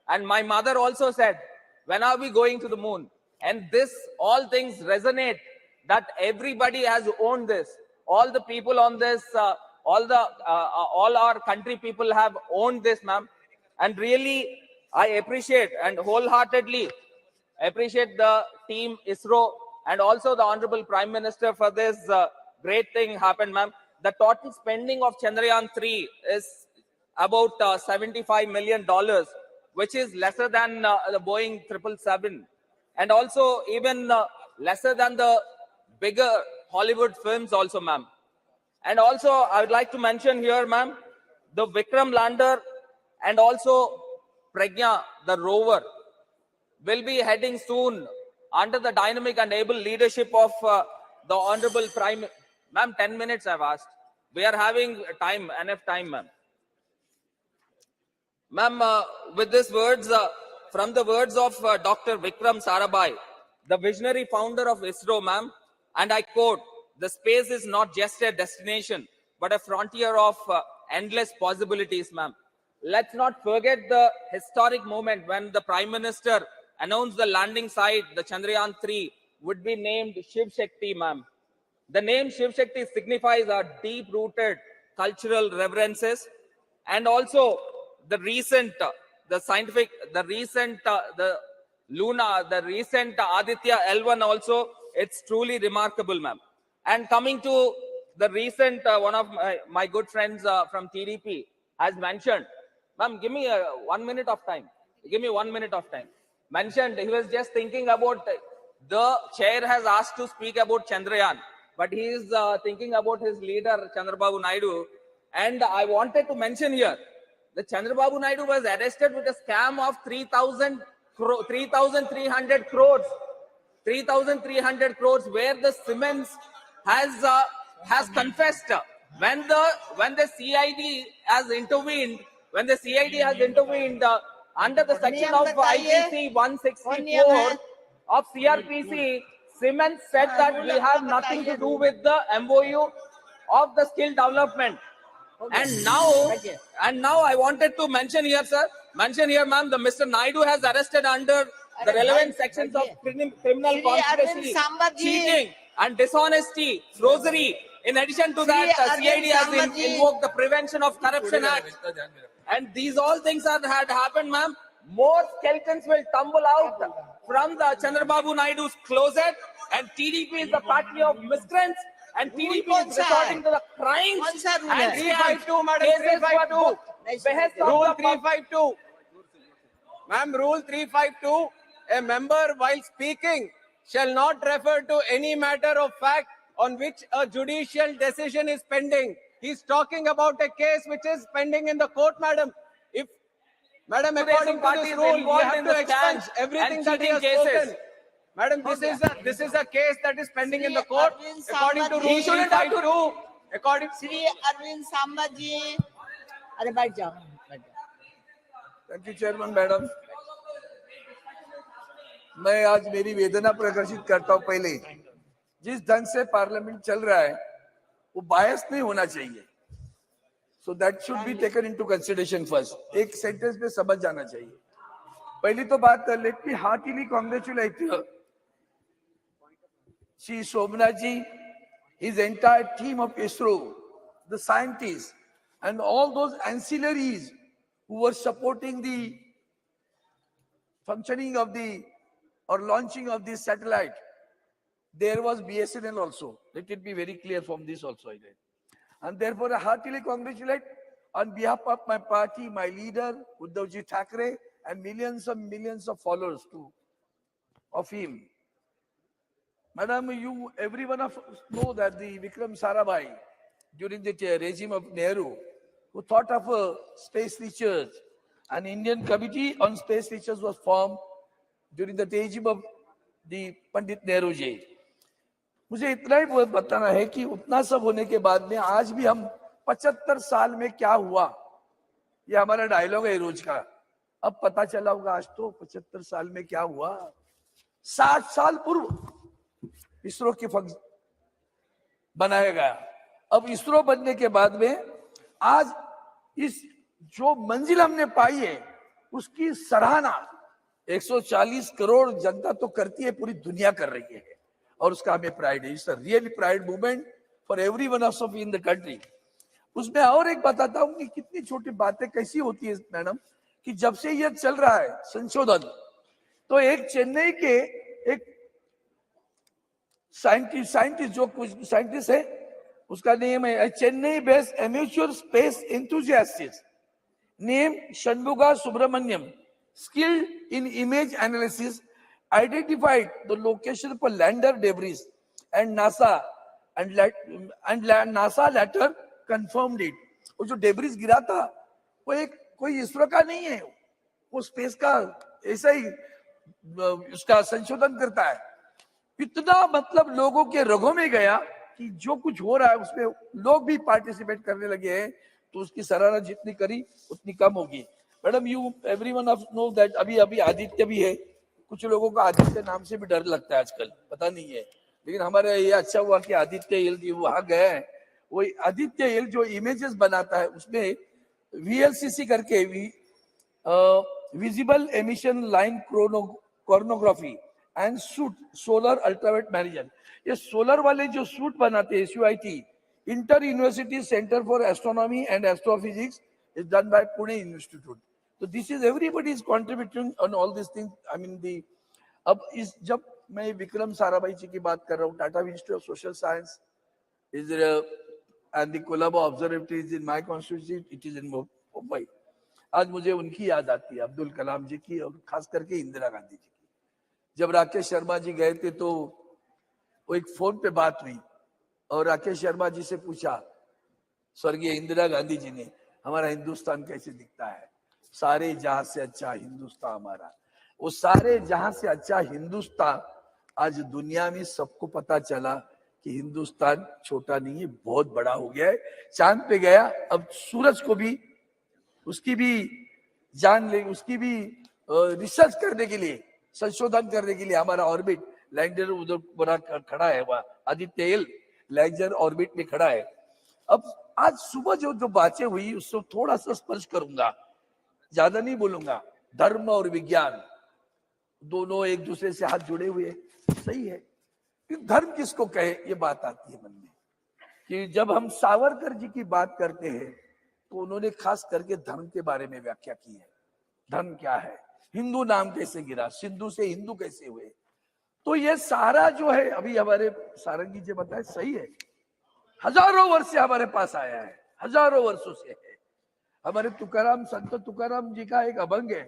And my mother also said, when are we going to the moon? And this, all things resonate, that everybody has owned this. All the people on this, all our country people have owned this, ma'am. And really, I appreciate and wholeheartedly appreciate the team ISRO and also the Honorable Prime Minister for this great thing happened, ma'am. The total spending of Chandrayaan-3 is about $75 million, which is lesser than the Boeing 777, and also even lesser than the bigger Hollywood films also, ma'am. And also, I would like to mention here, ma'am, the Vikram lander and also Pragya, the rover, will be heading soon under the dynamic and able leadership of the Honorable Prime. Ma'am, 10 minutes I've asked. We are having time, enough time, ma'am. Ma'am, with these words, from the words of Dr. Vikram Sarabhai, the visionary founder of ISRO, ma'am, and I quote, "The space is not just a destination, but a frontier of endless possibilities," ma'am. Let's not forget the historic moment when the Prime Minister announced the landing site, the Chandrayaan-3, would be named Shiv Shakti, ma'am. The name Shiv Shakti signifies our deep-rooted cultural reverences, and also the recent, the Luna, the recent Aditya L1 also, it's truly remarkable, ma'am. And coming to the recent, one of my good friends from TDP has mentioned, ma'am, give me 1 minute of time. Give me 1 minute of time. Mentioned, he was just thinking about, the chair has asked to speak about Chandrayaan, but he is thinking about his leader, Chandrababu Naidu. And I wanted to mention here, the Chandrababu Naidu was arrested with a scam of 3,300 crores. 3,300 crores, where the Siemens has confessed when the CID has intervened, under the section of IPC 164 of CRPC, Siemens said that we have nothing to do with the MOU of the skill development. And now I wanted to mention here, sir, ma'am, the Mr. Naidu has arrested under the relevant sections of criminal conspiracy, cheating and dishonesty, forgery. In addition to that, CID has invoked the Prevention of Corruption Act. And these all things had happened, ma'am. More skeletons will tumble out from the Chandrababu Naidu's closet, and TDP is the party of miscreants, and TDP is resorting to the crimes and 352, Madam, 352. Rule 352. Ma'am, Rule 352, a member while speaking shall not refer to any matter of fact on which a judicial decision is pending. He's talking about a case which is pending in the court, madam. If, madam, according to this rule, you have to expunge everything that he has spoken. Madam, this is a case that is pending in the court. According to Rule 352, according to Shri Arvind Sambaji. अरे बैठ जाओ. Thank you chairman madam. मैं आज मेरी वेदना प्रदर्शित करता हूं. पहले जिस ढंग से पार्लियामेंट चल रहा है वो बायस नहीं होना चाहिए. So that should be taken into consideration first. एक सेंटेंस में समझ जाना चाहिए. पहली तो बात, let me heartily congratulate Shri Shobhanaji, his entire team of ISRO, the scientists, and all those ancillaries who were supporting the functioning of launching of this satellite. There was BSNL also. Let it be very clear from this also. And therefore, I heartily congratulate on behalf of my party, my leader, Uddhavji Thackeray, and millions of followers too, of him. Madam, every one of us know that the Vikram Sarabhai, during the regime of Nehru, who thought of space research, an Indian committee on space research was formed during the regime of the Pandit Nehru ji. मुझे इतना ही बताना है कि उतना सब होने के बाद में आज भी हम 75 साल में क्या हुआ, ये हमारा डायलॉग है रोज का. अब पता चला होगा आज तो 75 साल में क्या हुआ. 60 साल पूर्व इसरो की बनाया गया. अब इसरो बनने के बाद में आज इस जो मंजिल हमने पाई है उसकी सराहना 140 करोड़ जनता तो करती है, पूरी दुनिया कर रही है, और उसका हमें प्राइड है. It's a really pride movement for every one of in the country. उसमें और एक बताता हूं कि कितनी छोटी बातें कैसी होती है मैडम, कि जब से ये चल रहा है संशोधन, तो एक चेन्नई के एक साइंटिस्ट जो कुछ साइंटिस्ट है, उसका नेम है Chennai based amateur space enthusiast name Shanmuga Subramaniam, skilled in image analysis, identified the location for lander debris, and NASA later confirmed it. वो जो डेब्रिस गिरा था वो एक कोई इसरो का नहीं है, वो स्पेस का ऐसा ही उसका संशोधन करता है। इतना मतलब लोगों के रगों में गया कि जो कुछ हो रहा है उसमें लोग भी पार्टिसिपेट करने लगे हैं, तो उसकी सराहना जितनी करी उतनी कम होगी। Madam, you everyone of know that अभी आदित्य भी है, कुछ लोगों को आदित्य नाम से भी डर लगता है आजकल, पता नहीं है, लेकिन हमारे ये अच्छा हुआ कि आदित्य एल वहां गए हैं। वो आदित्य एल जो इमेजेस बनाता है उसमें VLCC करके visible emission line coronagraphy and suit solar ultraviolet imaging, ये सोलर वाले जो सूट बनाते हैं SUIT inter university centre for astronomy and astrophysics is done by Pune institute. तो this is everybody is contributing on all this thing. I mean the अब इस जब मैं विक्रम साराभाई जी की बात कर रहा हूँ, Tata institute of social science is and the Colombo observatory is in my constituency, it is in Mumbai. आज मुझे उनकी याद आती है, अब्दुल कलाम जी की और खास करके इंदिरा गांधी जी की। जब राकेश शर्मा जी गए थे तो वो एक फोन पे बात हुई और राकेश शर्मा जी से पूछा स्वर्गीय इंदिरा गांधी जी ने, हमारा हिंदुस्तान कैसे दिखता है? सारे जहां से अच्छा हिंदुस्तान हमारा। वो सारे जहां से अच्छा हिंदुस्तान आज दुनिया में सबको पता चला कि हिंदुस्तान छोटा नहीं है, बहुत बड़ा हो गया है, चांद पे गया। अब सूरज को भी उसकी भी जान ले, उसकी भी रिसर्च करने के लिए, संशोधन करने के लिए हमारा ऑर्बिट लैंडर उधर बड़ा खड़ा है, वहां आदित्य एल लैंडर ऑर्बिट में खड़ा है। अब आज सुबह जो बातें हुई उसको थोड़ा सा स्पर्श करूंगा, ज्यादा नहीं बोलूंगा। धर्म और विज्ञान दोनों एक दूसरे से हाथ जुड़े हुए, सही है। धर्म किसको कहे, ये बात आती है मन में कि जब हम सावरकर जी की बात करते हैं तो उन्होंने खास करके धर्म के बारे में व्याख्या की है। धर्म क्या है, हिंदू नाम कैसे गिरा, सिंधु से हिंदू कैसे हुए। तो ये सारा जो है अभी हमारे सारंगी जी बताए सही है, हजारों वर्ष से हमारे पास आया है, हजारों वर्षों से है। हमारे तुकाराम, संत तुकाराम जी का एक अभंग है,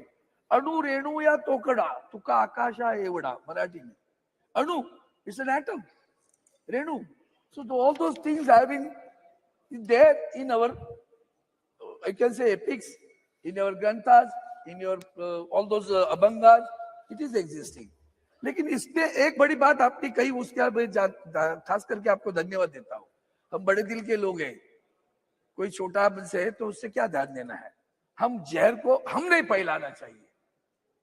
अणु रेणु या तोकडा तुका आकाशा एवढा, मराठी में। अणु is an atom, Renu, so all those things have been there in our I can say epics, in your granthas, in your all those abhangas, it is existing. लेकिन इसमें एक बड़ी बात आपने कही, उसके मैं खास करके आपको धन्यवाद देता हूँ। हम बड़े दिल के लोग हैं, कोई छोटा से है तो उससे क्या ध्यान देना है। हम जहर को हम नहीं फैलाना चाहिए,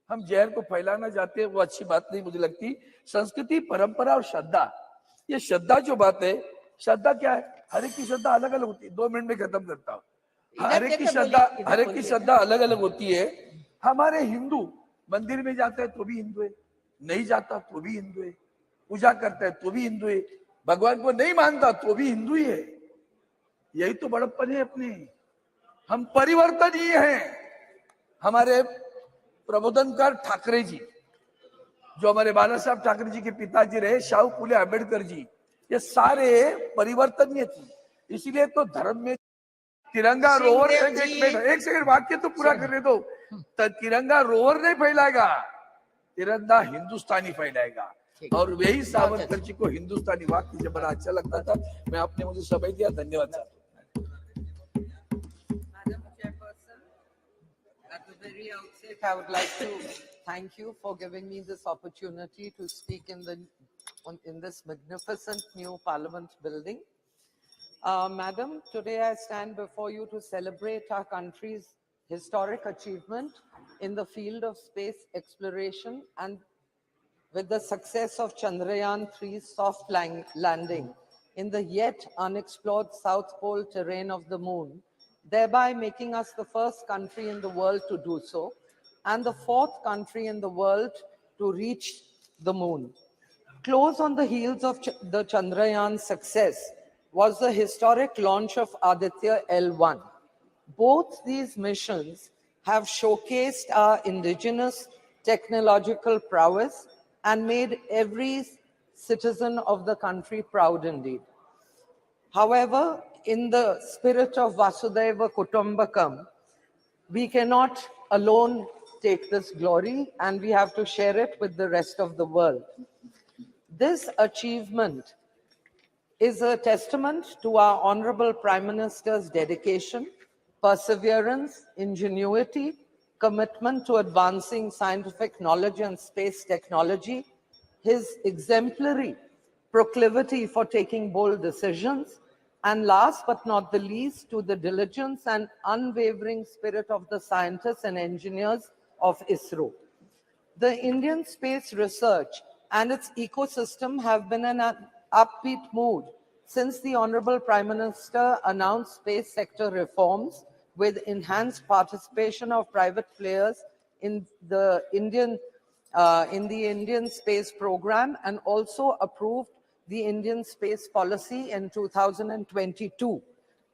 हम जहर को फैलाना चाहते हैं, वो अच्छी बात नहीं मुझे लगती। संस्कृति, परंपरा और श्रद्धा, ये श्रद्धा जो बात है, श्रद्धा क्या है, हर एक की श्रद्धा अलग अलग होती है। 2 मिनट में खत्म करता हूँ। हर एक की श्रद्धा अलग अलग होती है। हमारे हिंदू मंदिर में जाता है तो भी हिंदू है, नहीं जाता तो भी हिंदू है, पूजा करता है तो भी हिंदू है, भगवान को नहीं मानता तो भी हिंदू ही है। यही तो बड़प्पन है अपने। हम परिवर्तनीय हैं। हमारे प्रबोधनकार ठाकरे जी, जो हमारे बाला साहब ठाकरे जी के पिताजी रहे, शाहू फुले आंबेडकर जी, ये सारे परिवर्तनीय थे। इसीलिए तो धर्म में तिरंगा रोवर, एक सेकंड वाक्य तो पूरा करने दो। तिरंगा रोवर नहीं फैलाएगा, तिरंगा हिंदुस्तानी फैलाएगा। और वही सावरकर जी को हिंदुस्तानी वाक्य जब बड़ा अच्छा लगता था। मैं आपने मुझे समय दिया, धन्यवाद sir. At the very outset, I would like to thank you for giving me this opportunity to speak in this magnificent new Parliament building. Madam, today I stand before you to celebrate our country's historic achievement in the field of space exploration and with the success of Chandrayaan-3's soft landing in the yet unexplored South Pole terrain of the moon, thereby making us the first country in the world to do so, and the 4th country in the world to reach the moon. Close on the heels of the Chandrayaan success was the historic launch of Aditya L1. Both these missions have showcased our indigenous technological prowess and made every citizen of the country proud indeed. However, in the spirit of Vasudhaiva Kutumbakam, we cannot alone take this glory, and we have to share it with the rest of the world. This achievement is a testament to our Honorable Prime Minister's dedication, perseverance, ingenuity, commitment to advancing scientific knowledge and space technology, his exemplary proclivity for taking bold decisions, and last but not the least, to the diligence and unwavering spirit of the scientists and engineers of ISRO. The Indian space research and its ecosystem have been in an upbeat mood since the Honorable Prime Minister announced space sector reforms with enhanced participation of private players in the Indian space program, and also approved the Indian space policy in 2022.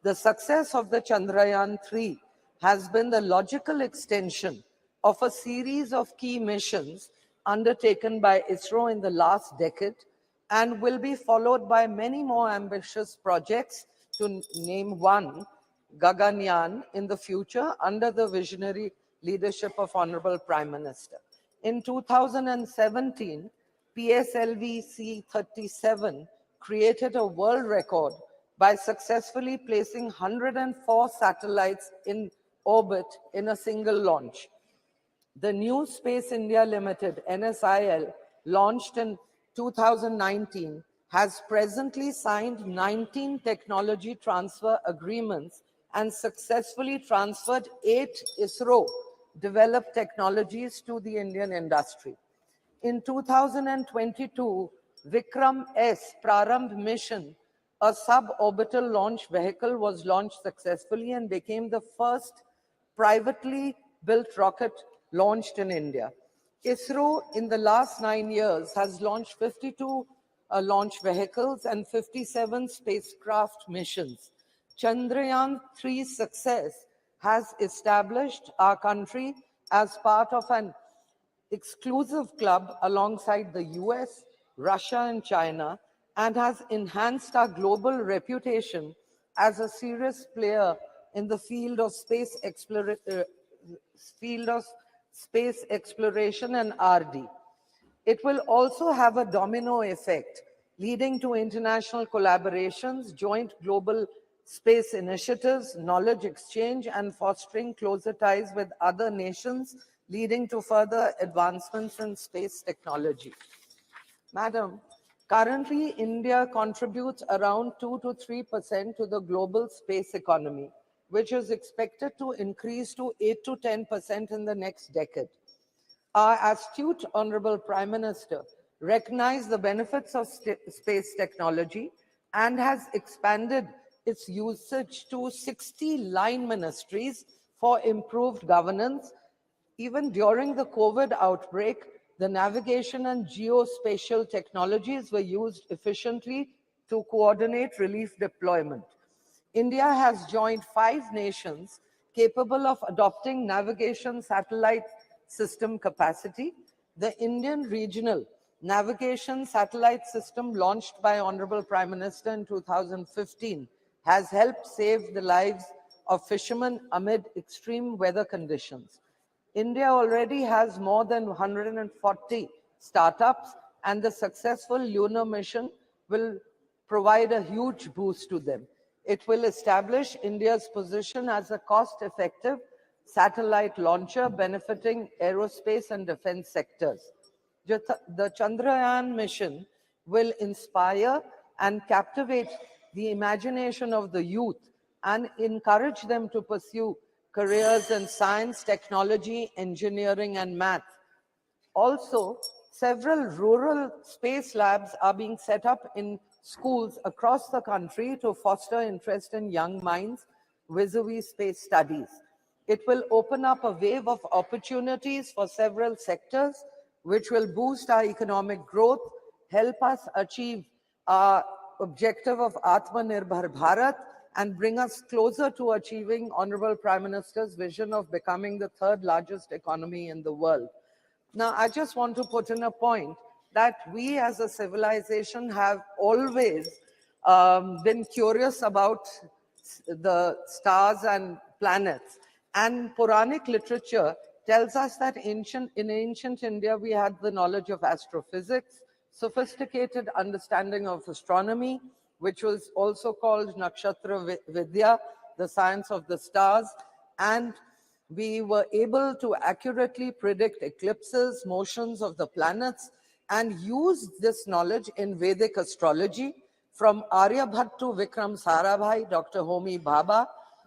The success of the Chandrayaan-3 has been the logical extension of a series of key missions undertaken by ISRO in the last decade, and will be followed by many more ambitious projects, to name one, Gaganyaan, in the future under the visionary leadership of Honorable Prime Minister. In 2017, PSLV C-37 created a world record by successfully placing 104 satellites in orbit in a single launch. The new Space India Limited, NSIL, launched in 2019, has presently signed 19 technology transfer agreements and successfully transferred 8 ISRO-developed technologies to the Indian industry. In 2022, Vikram S Prarambh mission, a suborbital launch vehicle, was launched successfully and became the first privately built rocket launched in India. ISRO in the last 9 years has launched 52 launch vehicles and 57 spacecraft missions. Chandrayaan-3's success has established our country as part of an exclusive club alongside the US, Russia, and China, and has enhanced our global reputation as a serious player in the field of space exploration and R&D. It will also have a domino effect, leading to international collaborations, joint global space initiatives, knowledge exchange, and fostering closer ties with other nations, leading to further advancements in space technology. Madam, currently India contributes around 2 to 3% to the global space economy, which is expected to increase to 8 to 10% in the next decade. Our astute Honorable Prime Minister recognized the benefits of space technology and has expanded its usage to 60 line ministries for improved governance. Even during the COVID outbreak, the navigation and geospatial technologies were used efficiently to coordinate relief deployment. India has joined 5 nations capable of adopting navigation satellite system capacity. The Indian Regional Navigation Satellite System, launched by Honorable Prime Minister in 2015, has helped save the lives of fishermen amid extreme weather conditions. India already has more than 140 startups, and the successful lunar mission will provide a huge boost to them. It will establish India's position as a cost-effective satellite launcher benefiting aerospace and defense sectors. The Chandrayaan mission will inspire and captivate the imagination of the youth and encourage them to pursue careers in science, technology, engineering, and math. Also, several rural space labs are being set up in schools across the country to foster interest in young minds vis-a-vis space studies. It will open up a wave of opportunities for several sectors, which will boost our economic growth, help us achieve our objective of Atmanirbhar Bharat, and bring us closer to achieving Honorable Prime Minister's vision of becoming the 3rd largest economy in the world. Now, I just want to put in a point that we as a civilization have always been curious about the stars and planets. And Puranic literature tells us that in ancient India, we had the knowledge of astrophysics, sophisticated understanding of astronomy, which was also called Nakshatra Vidya, the science of the stars, and we were able to accurately predict eclipses, motions of the planets, and use this knowledge in Vedic astrology. From Aryabhat to Vikram Sarabhai, Dr. Homi Bhabha,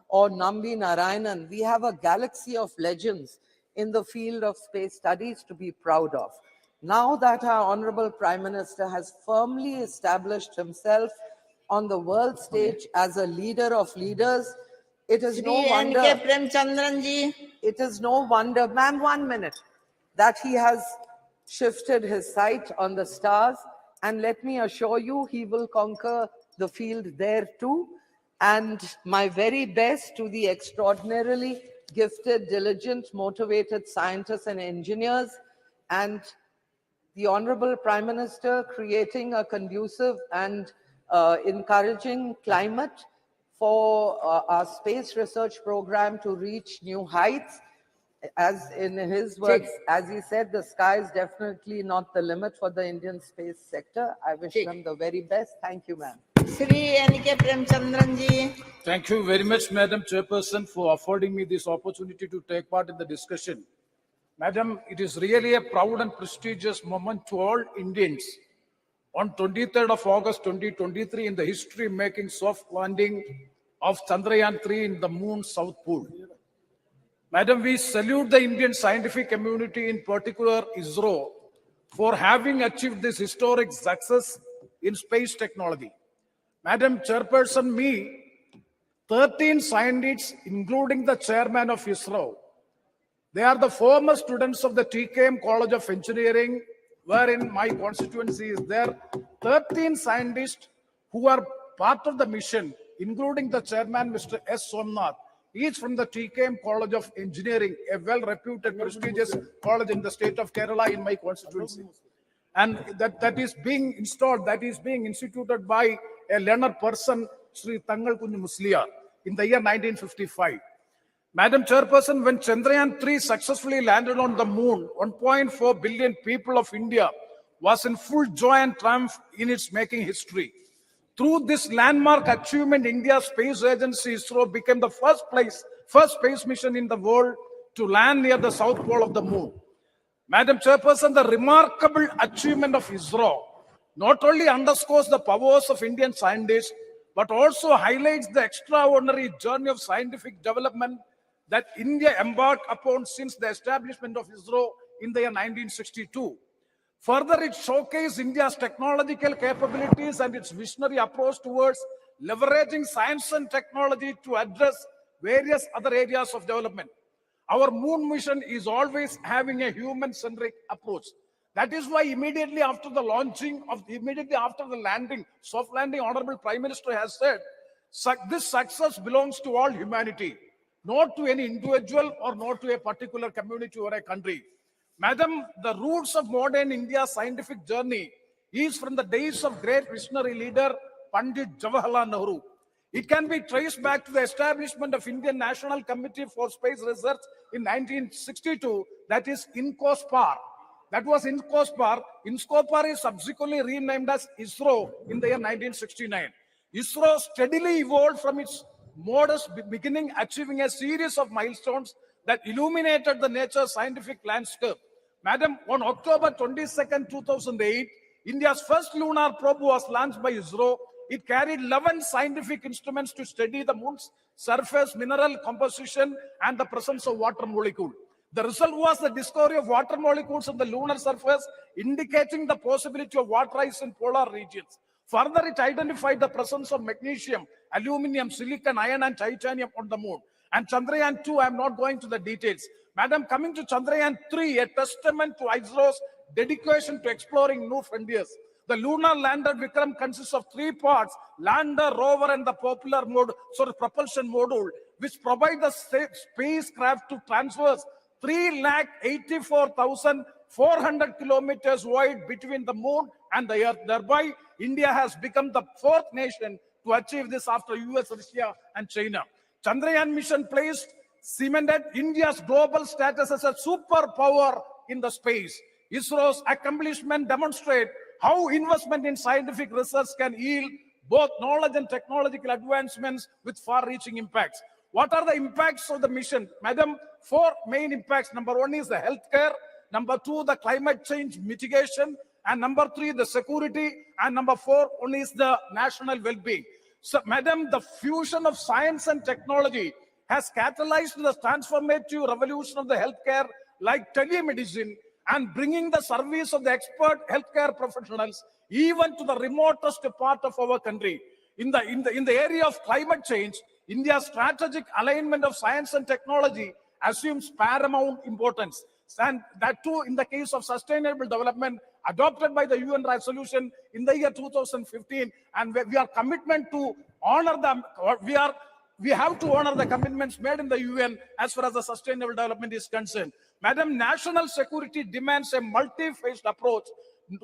or Nambi Narayanan, we have a galaxy of legends in the field of space studies to be proud of. Now that our Honorable Prime Minister has firmly established himself on the world stage as a leader of leaders, it is no wonder, it is no wonder, ma'am, 1 minute, that he has shifted his sight on the stars. And let me assure you, he will conquer the field there too. And my very best to the extraordinarily gifted, diligent, motivated scientists and engineers, and the Honorable Prime Minister creating a conducive and encouraging climate for our space research program to reach new heights. As in his words, as he said, the sky is definitely not the limit for the Indian space sector. I wish them the very best. Thank you, ma'am. Thank you very much, Madam Chairperson, for affording me this opportunity to take part in the discussion. Madam, it is really a proud and prestigious moment to all Indians. On 23rd of August 2023, in the history-making soft landing of Chandrayaan-3 in the moon's south pole. Madam, we salute the Indian scientific community, in particular ISRO, for having achieved this historic success in space technology. Madam Chairperson, 13 scientists, including the chairman of ISRO, they are the former students of the TKM College of Engineering, wherein my constituency is there. 13 scientists who are part of the mission, including the chairman, Mr. S. Somnath, each from the TKM College of Engineering, a well-reputed, prestigious college in the state of Kerala in my constituency. And that is being installed, that is being instituted by a learned person, Sri Tangal Kunju Musliya, in the year 1955. Madam Chairperson, when Chandrayaan-3 successfully landed on the moon, 1.4 billion people of India was in full joy and triumph in its making history. Through this landmark achievement, India's space agency ISRO became the first space mission in the world to land near the south pole of the moon. Madam Chairperson, the remarkable achievement of ISRO not only underscores the powers of Indian scientists, but also highlights the extraordinary journey of scientific development that India embarked upon since the establishment of ISRO in the year 1962. Further, it showcased India's technological capabilities and its visionary approach towards leveraging science and technology to address various other areas of development. Our moon mission is always having a human-centric approach. That is why immediately after the landing, soft landing, Honorable Prime Minister has said, this success belongs to all humanity, not to any individual or not to a particular community or a country. Madam, the roots of modern India's scientific journey is from the days of great visionary leader Pandit Jawaharlal Nehru. It can be traced back to the establishment of Indian National Committee for Space Research in 1962, that is INCOSPAR. That was INCOSPAR. INCOSPAR is subsequently renamed as ISRO in the year 1969. ISRO steadily evolved from its modest beginning, achieving a series of milestones that illuminated the nature scientific landscape. Madam, on October 22nd, 2008, India's first lunar probe was launched by ISRO. It carried 11 scientific instruments to study the moon's surface, mineral composition, and the presence of water molecule. The result was the discovery of water molecules on the lunar surface, indicating the possibility of water ice in polar regions. Further, it identified the presence of magnesium, aluminum, silicon, iron, and titanium on the moon. And Chandrayaan-2, I am not going to the details. Madam, coming to Chandrayaan-3, a testament to ISRO's dedication to exploring new frontiers. The lunar lander Vikram consists of 3 parts: lander, rover, and the propulsion module, which provide the spacecraft to traverse 3,84,000 400 kilometers wide between the moon and the earth. Thereby, India has become the fourth nation to achieve this after US, Russia, and China. Chandrayaan mission cemented India's global status as a superpower in the space. ISRO's accomplishment demonstrate how investment in scientific research can yield both knowledge and technological advancements with far-reaching impacts. What are the impacts of the mission? Madam, 4 main impacts. Number 1 is the healthcare. Number 2, the climate change mitigation. And number 3, the security. And number 4, one is the national well-being. So, Madam, the fusion of science and technology has catalyzed the transformative revolution of the healthcare like telemedicine and bringing the service of the expert healthcare professionals even to the remotest part of our country. In the area of climate change, India's strategic alignment of science and technology assumes paramount importance. And that too in the case of sustainable development adopted by the UN resolution in the year 2015. And we are commitment to honor them. We have to honor the commitments made in the UN as far as the sustainable development is concerned. Madam, national security demands a multi-phased approach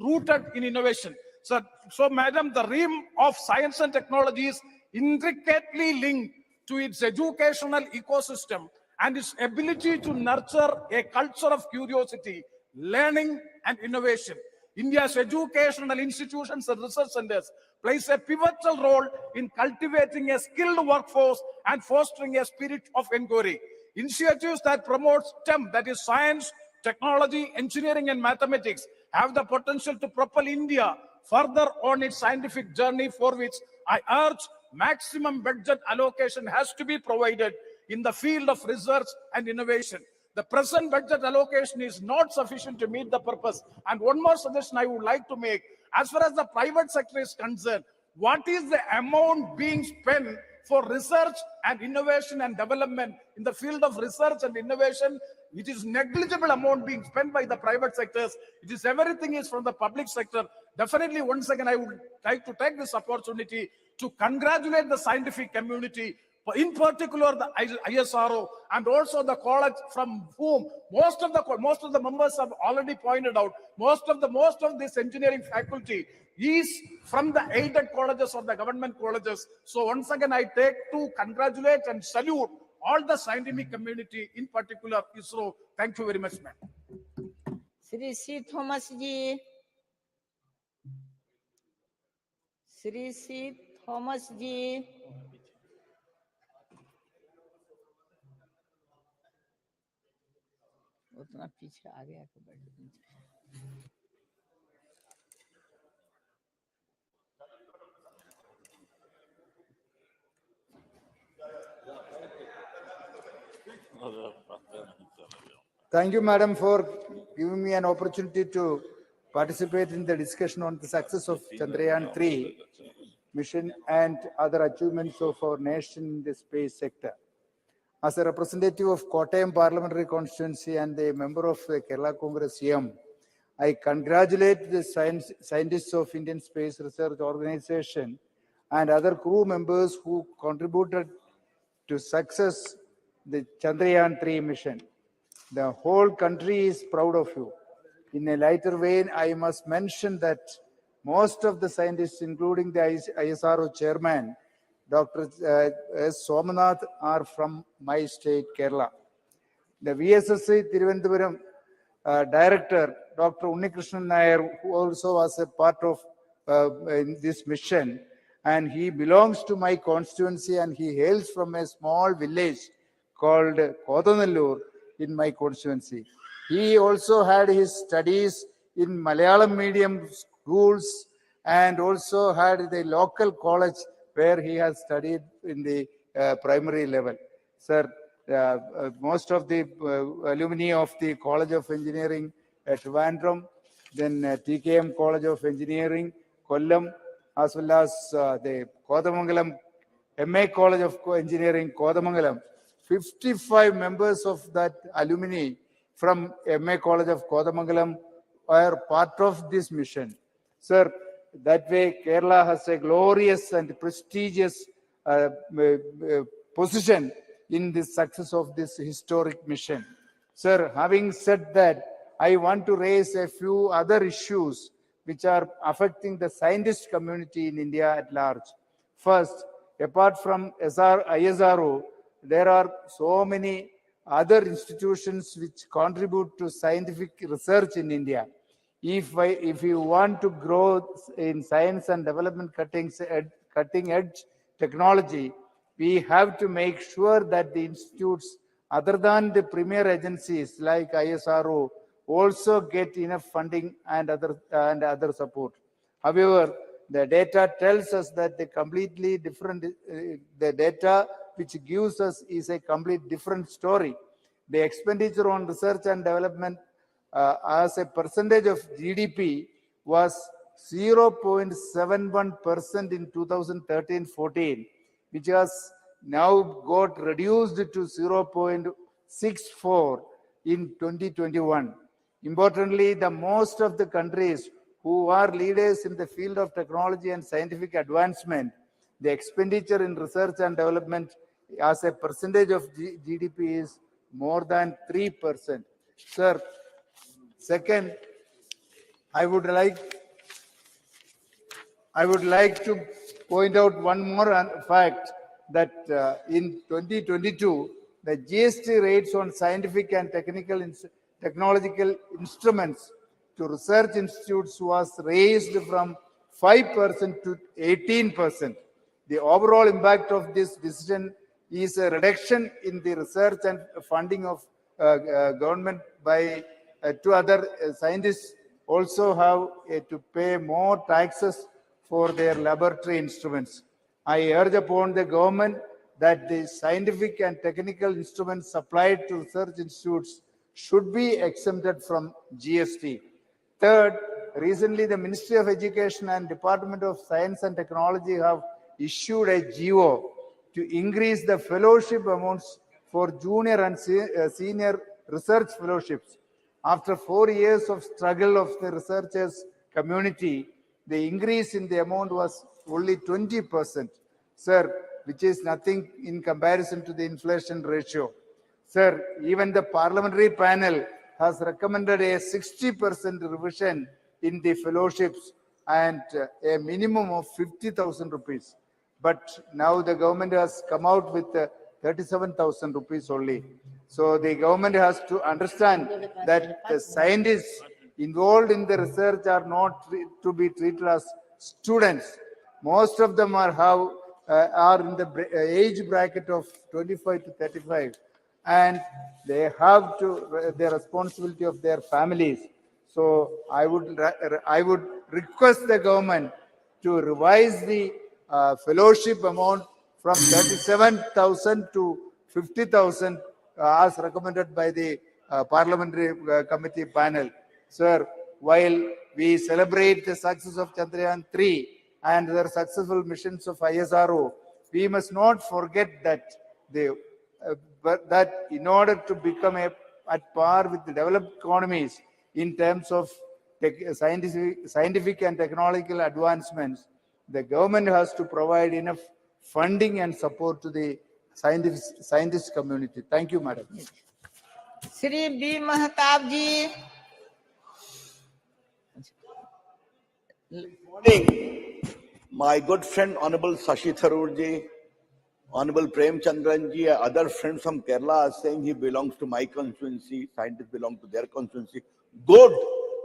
rooted in innovation. So, Madam, the realm of science and technology is intricately linked to its educational ecosystem and its ability to nurture a culture of curiosity, learning, and innovation. India's educational institutions and research centers plays a pivotal role in cultivating a skilled workforce and fostering a spirit of inquiry. Initiatives that promote STEM, that is science, technology, engineering, and mathematics, have the potential to propel India further on its scientific journey, for which I urge maximum budget allocation has to be provided in the field of research and innovation. The present budget allocation is not sufficient to meet the purpose. And one more suggestion I would like to make, as far as the private sector is concerned, what is the amount being spent for research and innovation and development in the field of research and innovation? It is negligible amount being spent by the private sectors. It is everything is from the public sector. Definitely, once again, I would like to take this opportunity to congratulate the scientific community, in particular the ISRO, and also the college from whom most of the members have already pointed out. Most of this engineering faculty is from the aided colleges or the government colleges. So once again, I take to congratulate and salute all the scientific community, in particular ISRO. Thank you very much, ma'am. Sri C. Thomas ji. Sri C. Thomas ji. उतना पीछे आ गया तो बैठ Thank you, Madam, for giving me an opportunity to participate in the discussion on the success of Chandrayaan-3 mission and other achievements of our nation in the space sector. As a representative of Kottayam Parliamentary Constituency and a member of the Kerala Congress EM, I congratulate the scientists of Indian Space Research Organization and other crew members who contributed to success the Chandrayaan-3 mission. The whole country is proud of you. In a lighter vein, I must mention that most of the scientists, including the ISRO chairman, Dr. S. Somanath, are from my state, Kerala. The VSSC Thiruvananthapuram director, Dr. Unnikrishnan Nair, who also was a part of in this mission, and he belongs to my constituency and he hails from a small village called Kodanallur in my constituency. He also had his studies in Malayalam medium schools and also had the local college where he has studied in the primary level. Sir, most of the alumni of the College of Engineering at Trivandrum, then TKM College of Engineering, Kollam, as well as the Kodamangalam MA College of Engineering, Kodamangalam. 55 members of that alumni from MA College of Kodamangalam are part of this mission. Sir, that way Kerala has a glorious and prestigious position in the success of this historic mission. Sir, having said that, I want to raise a few other issues which are affecting the scientist community in India at large. First, apart from ISRO, there are so many other institutions which contribute to scientific research in India. If you want to grow in science and development cutting edge technology, we have to make sure that the institutes other than the premier agencies like ISRO also get enough funding and other support. However, the data tells us that the completely different, the data which gives us is a complete different story. The expenditure on research and development as a percentage of GDP was 0.71% in 2013-14, which has now got reduced to 0.64 in 2021. Importantly, the most of the countries who are leaders in the field of technology and scientific advancement, the expenditure in research and development as a percentage of GDP is more than 3%. Sir, second, I would like to point out one more fact that in 2022, the GST rates on scientific and technological instruments to research institutes was raised from 5% to 18%. The overall impact of this decision is a reduction in the research and funding of government by two other scientists also have to pay more taxes for their laboratory instruments. I urge upon the government that the scientific and technical instruments supplied to research institutes should be exempted from GST. Third, recently the Ministry of Education and Department of Science and Technology have issued a GO to increase the fellowship amounts for junior and senior research fellowships. After 4 years of struggle of the researchers community, the increase in the amount was only 20%, sir, which is nothing in comparison to the inflation ratio. Sir, even the parliamentary panel has recommended a 60% revision in the fellowships and a minimum of 50,000 rupees. But now the government has come out with 37,000 rupees only. So the government has to understand that the scientists involved in the research are not to be treated as students. Most of them are in the age bracket of 25 to 35, and they have to the responsibility of their families. So I would request the government to revise the fellowship amount from 37,000 to 50,000 as recommended by the parliamentary committee panel. Sir, while we celebrate the success of Chandrayaan-3 and the successful missions of ISRO, we must not forget that that in order to become at par with the developed economies in terms of scientific and technological advancements, the government has to provide enough funding and support to the scientist community. Thank you, Madam. Shri B. Mahtab ji. Good morning. My good friend, Honorable Shashi Tharoor ji, Honorable Prem Chandran ji, other friends from Kerala are saying he belongs to my constituency, scientists belong to their constituency. Good,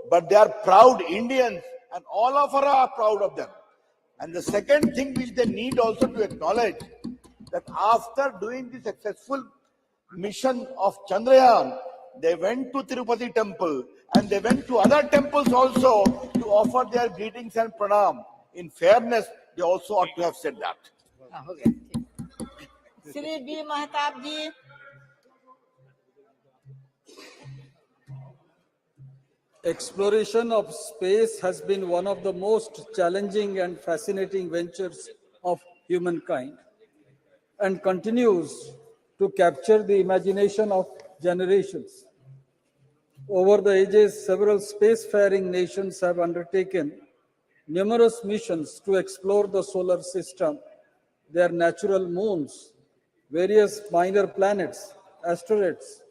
but they are proud Indians and all of us are proud of them. And the second thing which they need also to acknowledge that after doing the successful mission of Chandrayaan, they went to Tirupati temple and they went to other temples also to offer their greetings and pranam. In fairness, they also ought to have said that. Shri B. Mahtab ji. Exploration of space has been one of the most challenging and fascinating ventures of humankind and continues to capture the imagination of generations. Over the ages, several spacefaring nations have undertaken numerous missions to explore the solar system, their natural moons, various minor planets, asteroids,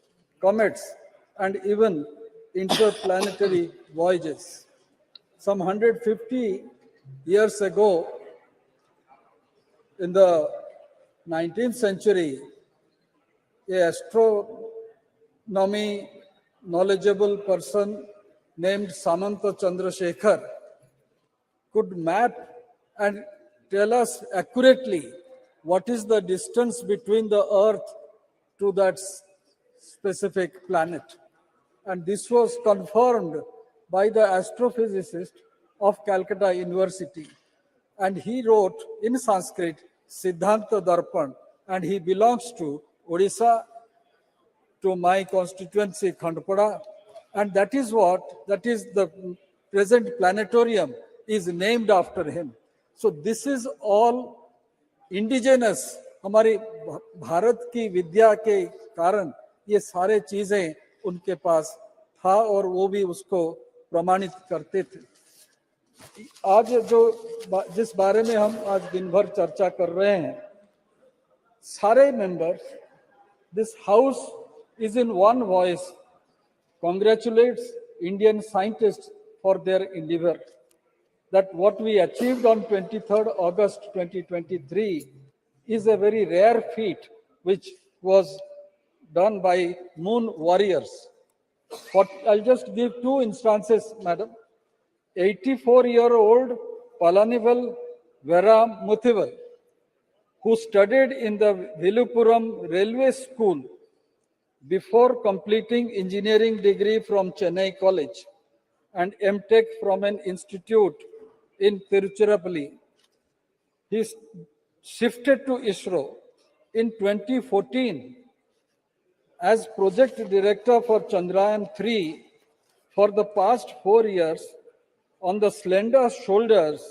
comets, and even interplanetary voyages. Some 150 years ago, in the 19th century, an astronomy knowledgeable person named Samanta Chandrasekhar could map and tell us accurately what is the distance between the Earth to that specific planet. And this was confirmed by the astrophysicist of Calcutta University. And he wrote in Sanskrit Siddhanta Darpan, and he belongs to Odisha, to my constituency Khandpada, and that is the present planetarium is named after him. So this is all indigenous. हमारी भारत की विद्या के कारण ये सारे चीजें उनके पास था और वो भी उसको प्रमाणित करते थे. आज जिस बारे में हम आज दिन भर चर्चा कर रहे हैं, सारे members, this house is in one voice congratulates Indian scientists for their endeavor. That what we achieved on 23rd August 2023 is a very rare feat which was done by moon warriors. I'll just give two instances, madam. 84-year-old Palanival Vera Muthival, who studied in the Vilupuram Railway School before completing engineering degree from Chennai College and MTech from an institute in Tiruchirappalli. He shifted to ISRO in 2014 as project director for Chandrayaan-3. For the past 4 years, on the slender shoulders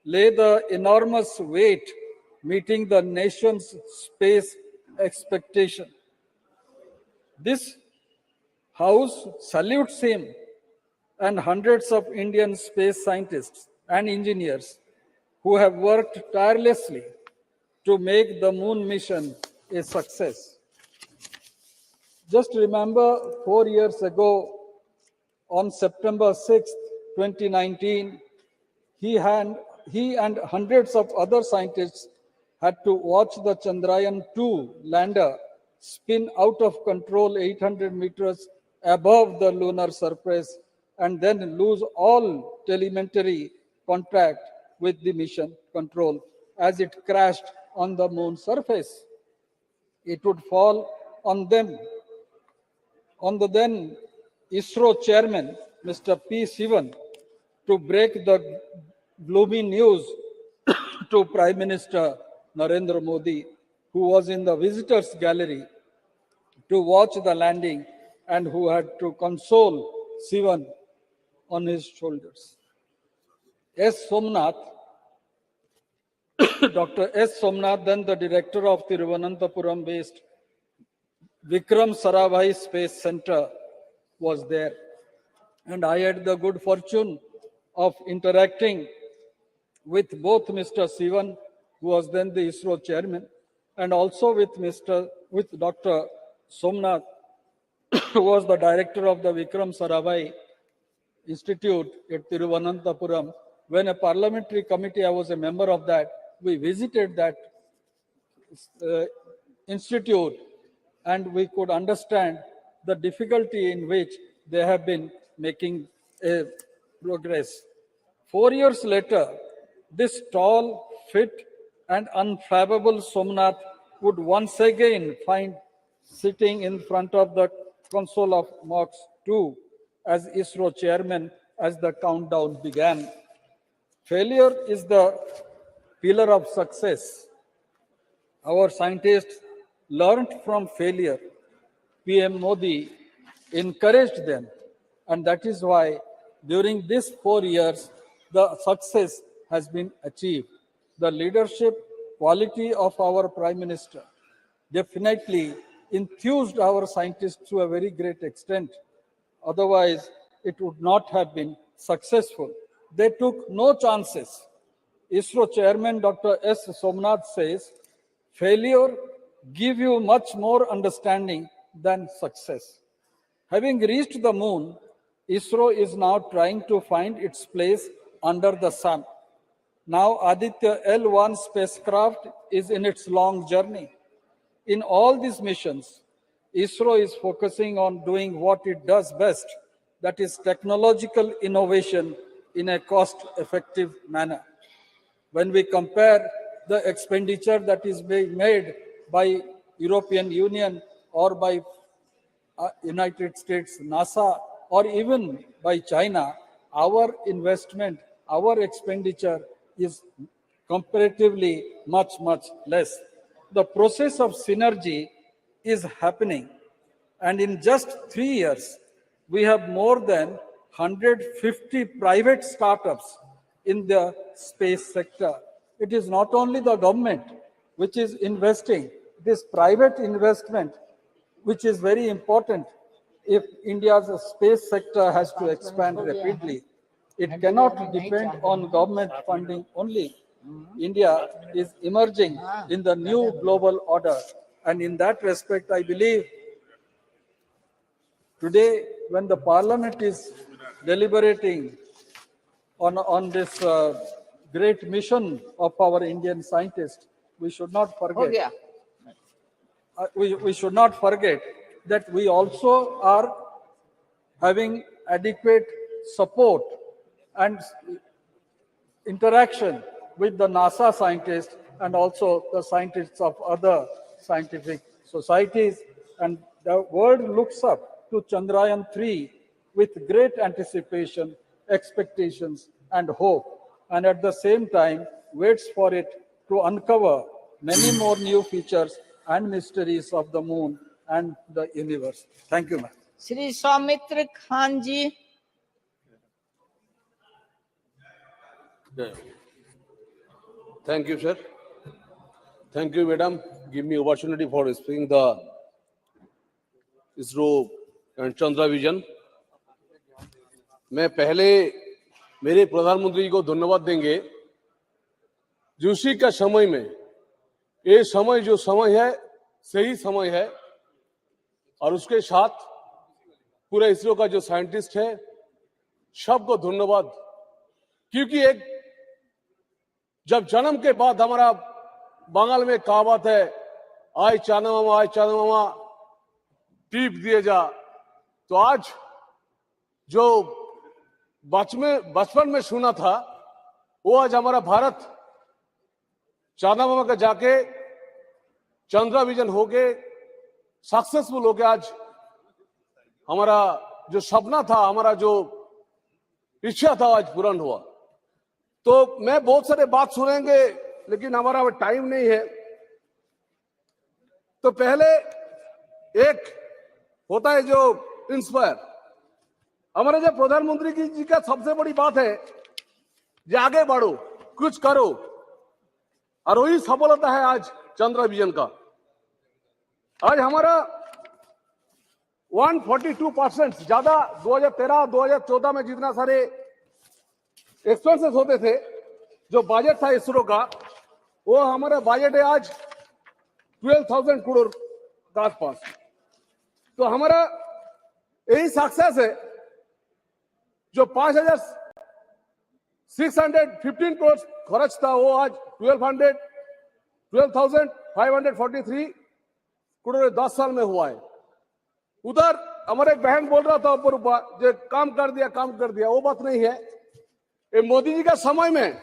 lay the enormous weight meeting the nation's space expectation. This house salutes him and hundreds of Indian space scientists and engineers who have worked tirelessly to make the moon mission a success. Just remember 4 years ago, on September 6, 2019, he and hundreds of other scientists had to watch the Chandrayaan-2 lander spin out of control 800 meters above the lunar surface and then lose all telemetry contact with the mission control as it crashed on the moon surface. It would fall on them, on the then ISRO chairman, Mr. P. Sivan, to break the gloomy news to Prime Minister Narendra Modi, who was in the visitors gallery to watch the landing and who had to console Sivan on his shoulders. S. Somnath, Dr. S. Somnath, then the director of Thiruvananthapuram-based Vikram Sarabhai Space Center, was there. And I had the good fortune of interacting with both Mr. Sivan, who was then the ISRO chairman, and also with Dr. Somnath, who was the director of the Vikram Sarabhai Institute at Thiruvananthapuram. When a parliamentary committee, I was a member of that, we visited that institute and we could understand the difficulty in which they have been making progress. 4 years later, this tall, fit, and unfathomable Somnath would once again find sitting in front of the console of MOX 2 as ISRO chairman as the countdown began. Failure is the pillar of success. Our scientists learned from failure. PM Modi encouraged them, and that is why during these 4 years, the success has been achieved. The leadership quality of our Prime Minister definitely enthused our scientists to a very great extent. Otherwise, it would not have been successful. They took no chances. ISRO chairman Dr. S. Somnath says, failure gives you much more understanding than success. Having reached the moon, ISRO is now trying to find its place under the sun. Now Aditya L1 spacecraft is in its long journey. In all these missions, ISRO is focusing on doing what it does best, that is technological innovation in a cost-effective manner. When we compare the expenditure that is being made by European Union or by United States, NASA, or even by China, our investment, our expenditure is comparatively much less. The process of synergy is happening, and in just 3 years, we have more than 150 private startups in the space sector. It is not only the government which is investing, it is private investment which is very important. If India's space sector has to expand rapidly, it cannot depend on government funding only. India is emerging in the new global order. And in that respect, I believe today, when the parliament is deliberating on this great mission of our Indian scientists, we should not forget. We should not forget that we also are having adequate support and interaction with the NASA scientists and also the scientists of other scientific societies. And the world looks up to Chandrayaan-3 with great anticipation, expectations, and hope, and at the same time waits for it to uncover many more new features and mysteries of the moon and the universe. Thank you, ma'am. Shri Soumitra Khan ji. Thank you, sir. Thank you, madam. Give me opportunity for speaking the ISRO and Chandra Vision. मैं पहले मेरे प्रधानमंत्री जी को धन्यवाद देंगे जो उसी का समय में ये समय जो समय है सही समय है और उसके साथ पूरे इसरो का जो साइंटिस्ट है सबको धन्यवाद क्योंकि एक जब जन्म के बाद हमारा बंगाल में कहावत है आय चांदा मामा टीप दिए जा तो आज जो बचपन में सुना था वो आज हमारा भारत चांदा मामा का जाके चंद्रा विजन होके सक्सेसफुल होके आज हमारा जो सपना था हमारा जो इच्छा था आज पूर्ण हुआ। तो मैं बहुत सारे बात सुनेंगे लेकिन हमारा टाइम नहीं है। तो पहले एक होता है जो इंस्पायर हमारे जो प्रधानमंत्री जी का सबसे बड़ी बात है जो आगे बढ़ो कुछ करो और वही सफलता है आज चंद्रा विजन का। आज हमारा 142% ज्यादा 2013-2014 में जितना सारे एक्सपेंसेस होते थे जो बजट था इसरो का वो हमारा बजट है आज 12,000 करोड़ के आसपास। तो हमारा यही सक्सेस है जो 5,615 करोड़ खर्च था वो आज 12,543 करोड़ 10 साल में हुआ है। उधर हमारे एक बहन बोल रहा था ऊपर जो काम कर दिया वो बात नहीं है। ये मोदी जी का समय में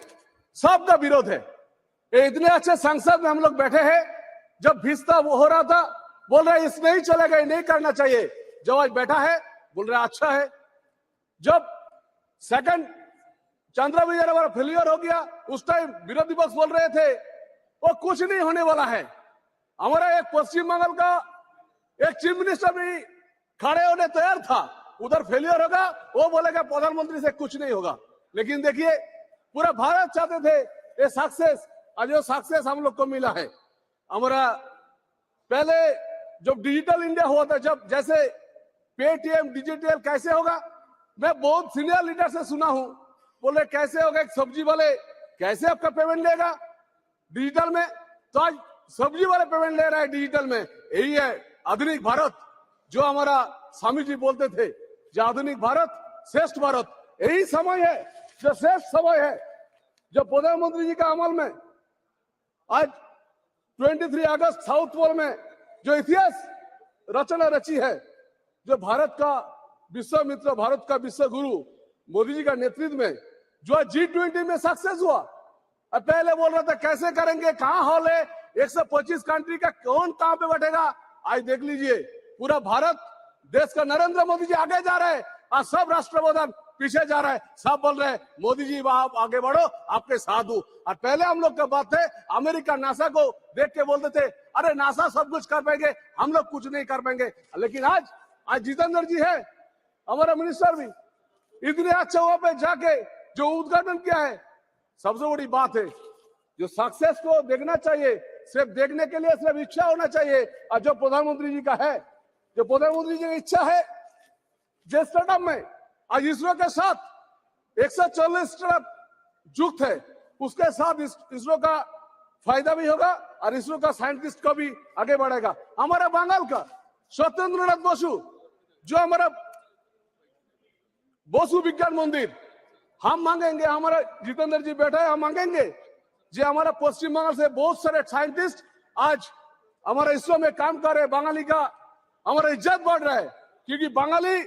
सबका विरोध है। ये इतने अच्छे संसद में हम लोग बैठे हैं जब भिस्ता वो हो रहा था बोल रहे इस नहीं चलेगा ये नहीं करना चाहिए। जब आज बैठा है बोल रहे अच्छा है। जब सेकंड चंद्रा विजन हमारा फेलियर हो गया उस टाइम विरोधी पक्ष बोल रहे थे वो कुछ नहीं होने वाला है। हमारा एक पश्चिम बंगाल का एक चीफ मिनिस्टर भी खड़े होने तैयार था उधर फेलियर होगा वो बोलेगा प्रधानमंत्री से कुछ नहीं होगा। लेकिन देखिए पूरा भारत चाहते थे ये सक्सेस आज जो सक्सेस हम लोग को मिला है। हमारा पहले जब डिजिटल इंडिया हुआ था जब जैसे पेटीएम डिजिटल कैसे होगा मैं बहुत सीनियर लीडर से सुना हूं बोले कैसे होगा एक सब्जी वाले कैसे आपका पेमेंट लेगा डिजिटल में। तो आज सब्जी वाले पेमेंट ले रहा है डिजिटल में। यही है आधुनिक भारत जो हमारा स्वामी जी बोलते थे जो आधुनिक भारत श्रेष्ठ भारत, यही समय है जो श्रेष्ठ समय है, जो प्रधानमंत्री जी का अमल में आज 23 अगस्त साउथ पोल में जो इतिहास रचना रची है, जो भारत का विश्व मित्र, भारत का विश्व गुरु मोदी जी का नेतृत्व में जो G20 में सक्सेस हुआ। और पहले बोल रहा था कैसे करेंगे, कहाँ हॉल है, 125 कंट्री का कौन कहाँ पे बैठेगा। आज देख लीजिए पूरा भारत देश का नरेंद्र मोदी जी आगे जा रहे हैं और सब राष्ट्रप्रधान पीछे जा रहा है। सब बोल रहे हैं मोदी जी आप आगे बढ़ो, आपके साथ हूं। और पहले हम लोग का बात है, अमेरिका नासा को देख के बोलते थे अरे नासा सब कुछ कर पाएंगे, हम लोग कुछ नहीं कर पाएंगे। लेकिन आज जितेंद्र जी है, हमारा मिनिस्टर भी, इतने अच्छे वहां पे जाके जो उद्घाटन किया है, सबसे बड़ी बात है जो सक्सेस को देखना चाहिए, सिर्फ देखने के लिए सिर्फ इच्छा होना चाहिए। और जो प्रधानमंत्री जी का है, जो प्रधानमंत्री जी की इच्छा है, जो स्टार्टअप में आज इसरो के साथ 140 स्टार्टअप जुक्त है, उसके साथ इसरो का फायदा भी होगा और इसरो का साइंटिस्ट को भी आगे बढ़ेगा। हमारा बंगाल का स्वतंत्रनाथ बसु, जो हमारा बसु विज्ञान मंदिर हम मांगेंगे, हमारा जितेंद्र जी बैठा है, हम मांगेंगे जो हमारा पश्चिम बंगाल से बहुत सारे साइंटिस्ट आज हमारा इसरो में काम कर रहे हैं। बंगाली का हमारा इज्जत बढ़ रहा है, क्योंकि बंगाली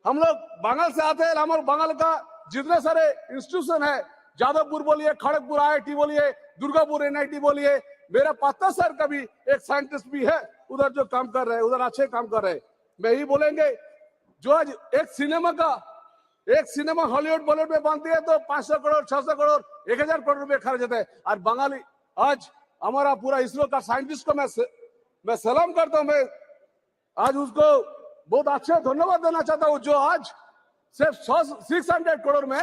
हम लोग बंगाल से आते हैं। हमारे बंगाल का जितने सारे इंस्टीट्यूशन है, जादवपुर बोलिए, खड़गपुर IIT बोलिए, दुर्गापुर NIT बोलिए, मेरा पाता सर का भी एक साइंटिस्ट भी है उधर जो काम कर रहे हैं, उधर अच्छे काम कर रहे हैं। मैं ही बोलेंगे जो आज एक सिनेमा हॉलीवुड बॉलीवुड में बनती है तो 500 करोड़ 600 करोड़ 1000 करोड़ रुपए खर्च होते हैं। और बंगाली आज हमारा पूरा इसरो का साइंटिस्ट को मैं सलाम करता हूं। मैं आज उसको बहुत अच्छे धन्यवाद देना चाहता हूं, जो आज सिर्फ 600 करोड़ में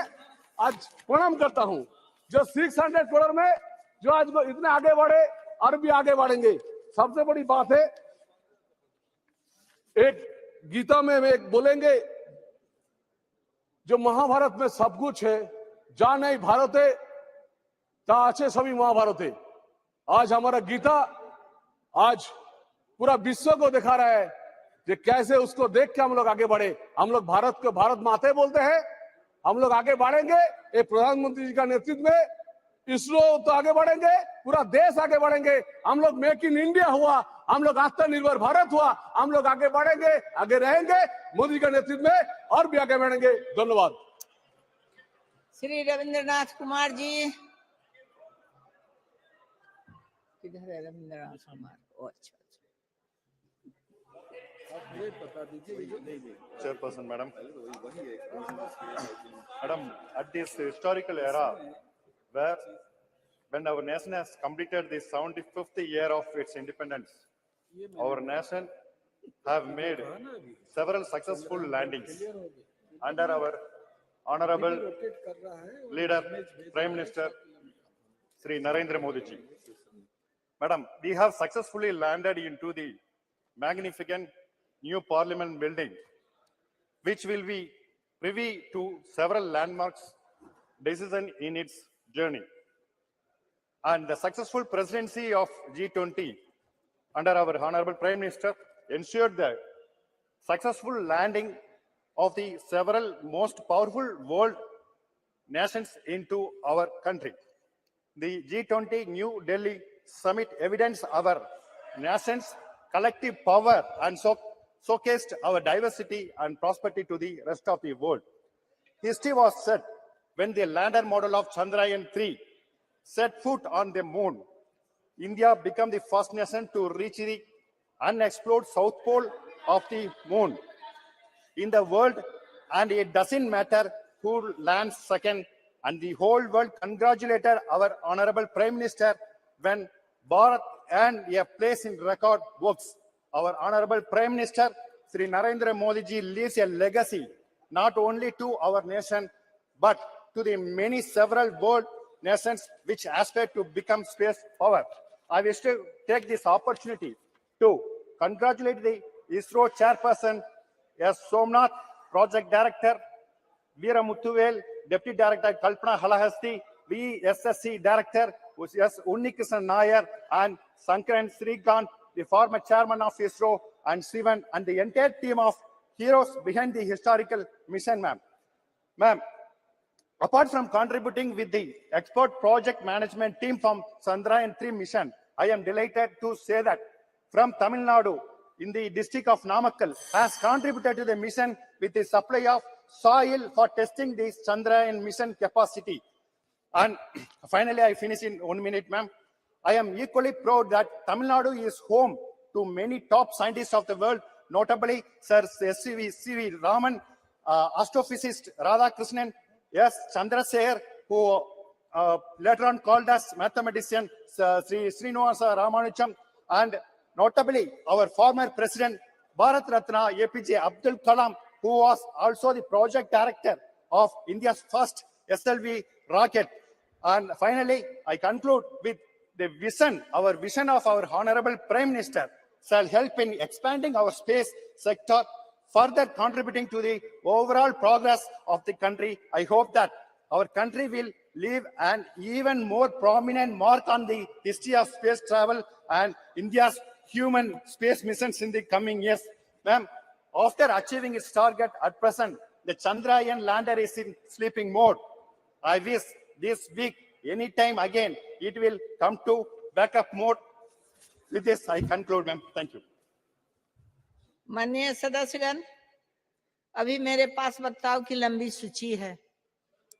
आज प्रणाम करता हूं, जो 600 करोड़ में जो आज इतने आगे बढ़े और भी आगे बढ़ेंगे। सबसे बड़ी बात है, एक गीता में एक बोलेंगे जो महाभारत में सब कुछ है, जा नहीं भारत है ता अच्छे सभी महाभारत है। आज हमारा गीता आज पूरा विश्व को दिखा रहा है कि कैसे उसको देख के हम लोग आगे बढ़े। हम लोग भारत को भारत माते बोलते हैं, हम लोग आगे बढ़ेंगे। ये प्रधानमंत्री जी का नेतृत्व में इसरो तो आगे बढ़ेंगे, पूरा देश आगे बढ़ेंगे। हम लोग मेक इन इंडिया हुआ, हम लोग आत्मनिर्भर भारत हुआ, हम लोग आगे बढ़ेंगे, आगे रहेंगे मोदी का नेतृत्व में और भी आगे बढ़ेंगे। धन्यवाद। श्री रविंद्रनाथ कुमार जी, किधर है रविंद्रनाथ कुमार? अच्छा, Chairperson, madam. Madam, at this historical era, when our nation has completed the 75th year of its independence, our nation have made several successful landings under our honorable leader, Prime Minister, Sri Narendra Modi ji. Madam, we have successfully landed into the magnificent new parliament building, which will be privy to several landmarks decisions in its journey. And the successful presidency of G20 under our Honorable Prime Minister ensured the successful landing of the several most powerful world nations into our country. The G20 New Delhi Summit evidenced our nation's collective power and showcased our diversity and prosperity to the rest of the world. History was set when the lander model of Chandrayaan-3 set foot on the moon. India became the first nation to reach the unexplored south pole of the moon in the world, and it doesn't matter who lands second, and the whole world congratulated our Honorable Prime Minister when Bharat earned a place in record books. Our Honorable Prime Minister, Sri Narendra Modi ji, leaves a legacy not only to our nation, but to the many several world nations which aspire to become space power. I wish to take this opportunity to congratulate the ISRO chairperson, S. Somnath, project director, Veera Muthuvel, deputy director, Kalpana Halahasti, VSSC director, S. Unnikishan Nair, and Sankaran Srikant, the former chairman of ISRO, and Sivan, and the entire team of heroes behind the historical mission, ma'am. Ma'am, apart from contributing with the expert project management team from Chandrayaan-3 mission, I am delighted to say that from Tamil Nadu in the district of Namakkal has contributed to the mission with the supply of soil for testing the Chandrayaan mission capacity. And finally, I finish in 1 minute, ma'am. I am equally proud that Tamil Nadu is home to many top scientists of the world, notably Sir C.V. Raman, astrophysicist Radhakrishnan, S. Chandrasekhar, who later on called as mathematician Sri Srinivasa Ramanujan, and notably our former president Bharat Ratna APJ Abdul Kalam, who was also the project director of India's first SLV rocket. And finally, I conclude with the vision, our vision of our Honorable Prime Minister shall help in expanding our space sector, further contributing to the overall progress of the country. I hope that our country will leave an even more prominent mark on the history of space travel and India's human space missions in the coming years. Ma'am, after achieving its target at present, the Chandrayaan lander is in sleeping mode. I wish this week, anytime again, it will come to backup mode. With this, I conclude, ma'am. Thank you. माननीय सदस्यगण, अभी मेरे पास वक्ताओं की लंबी सूची है।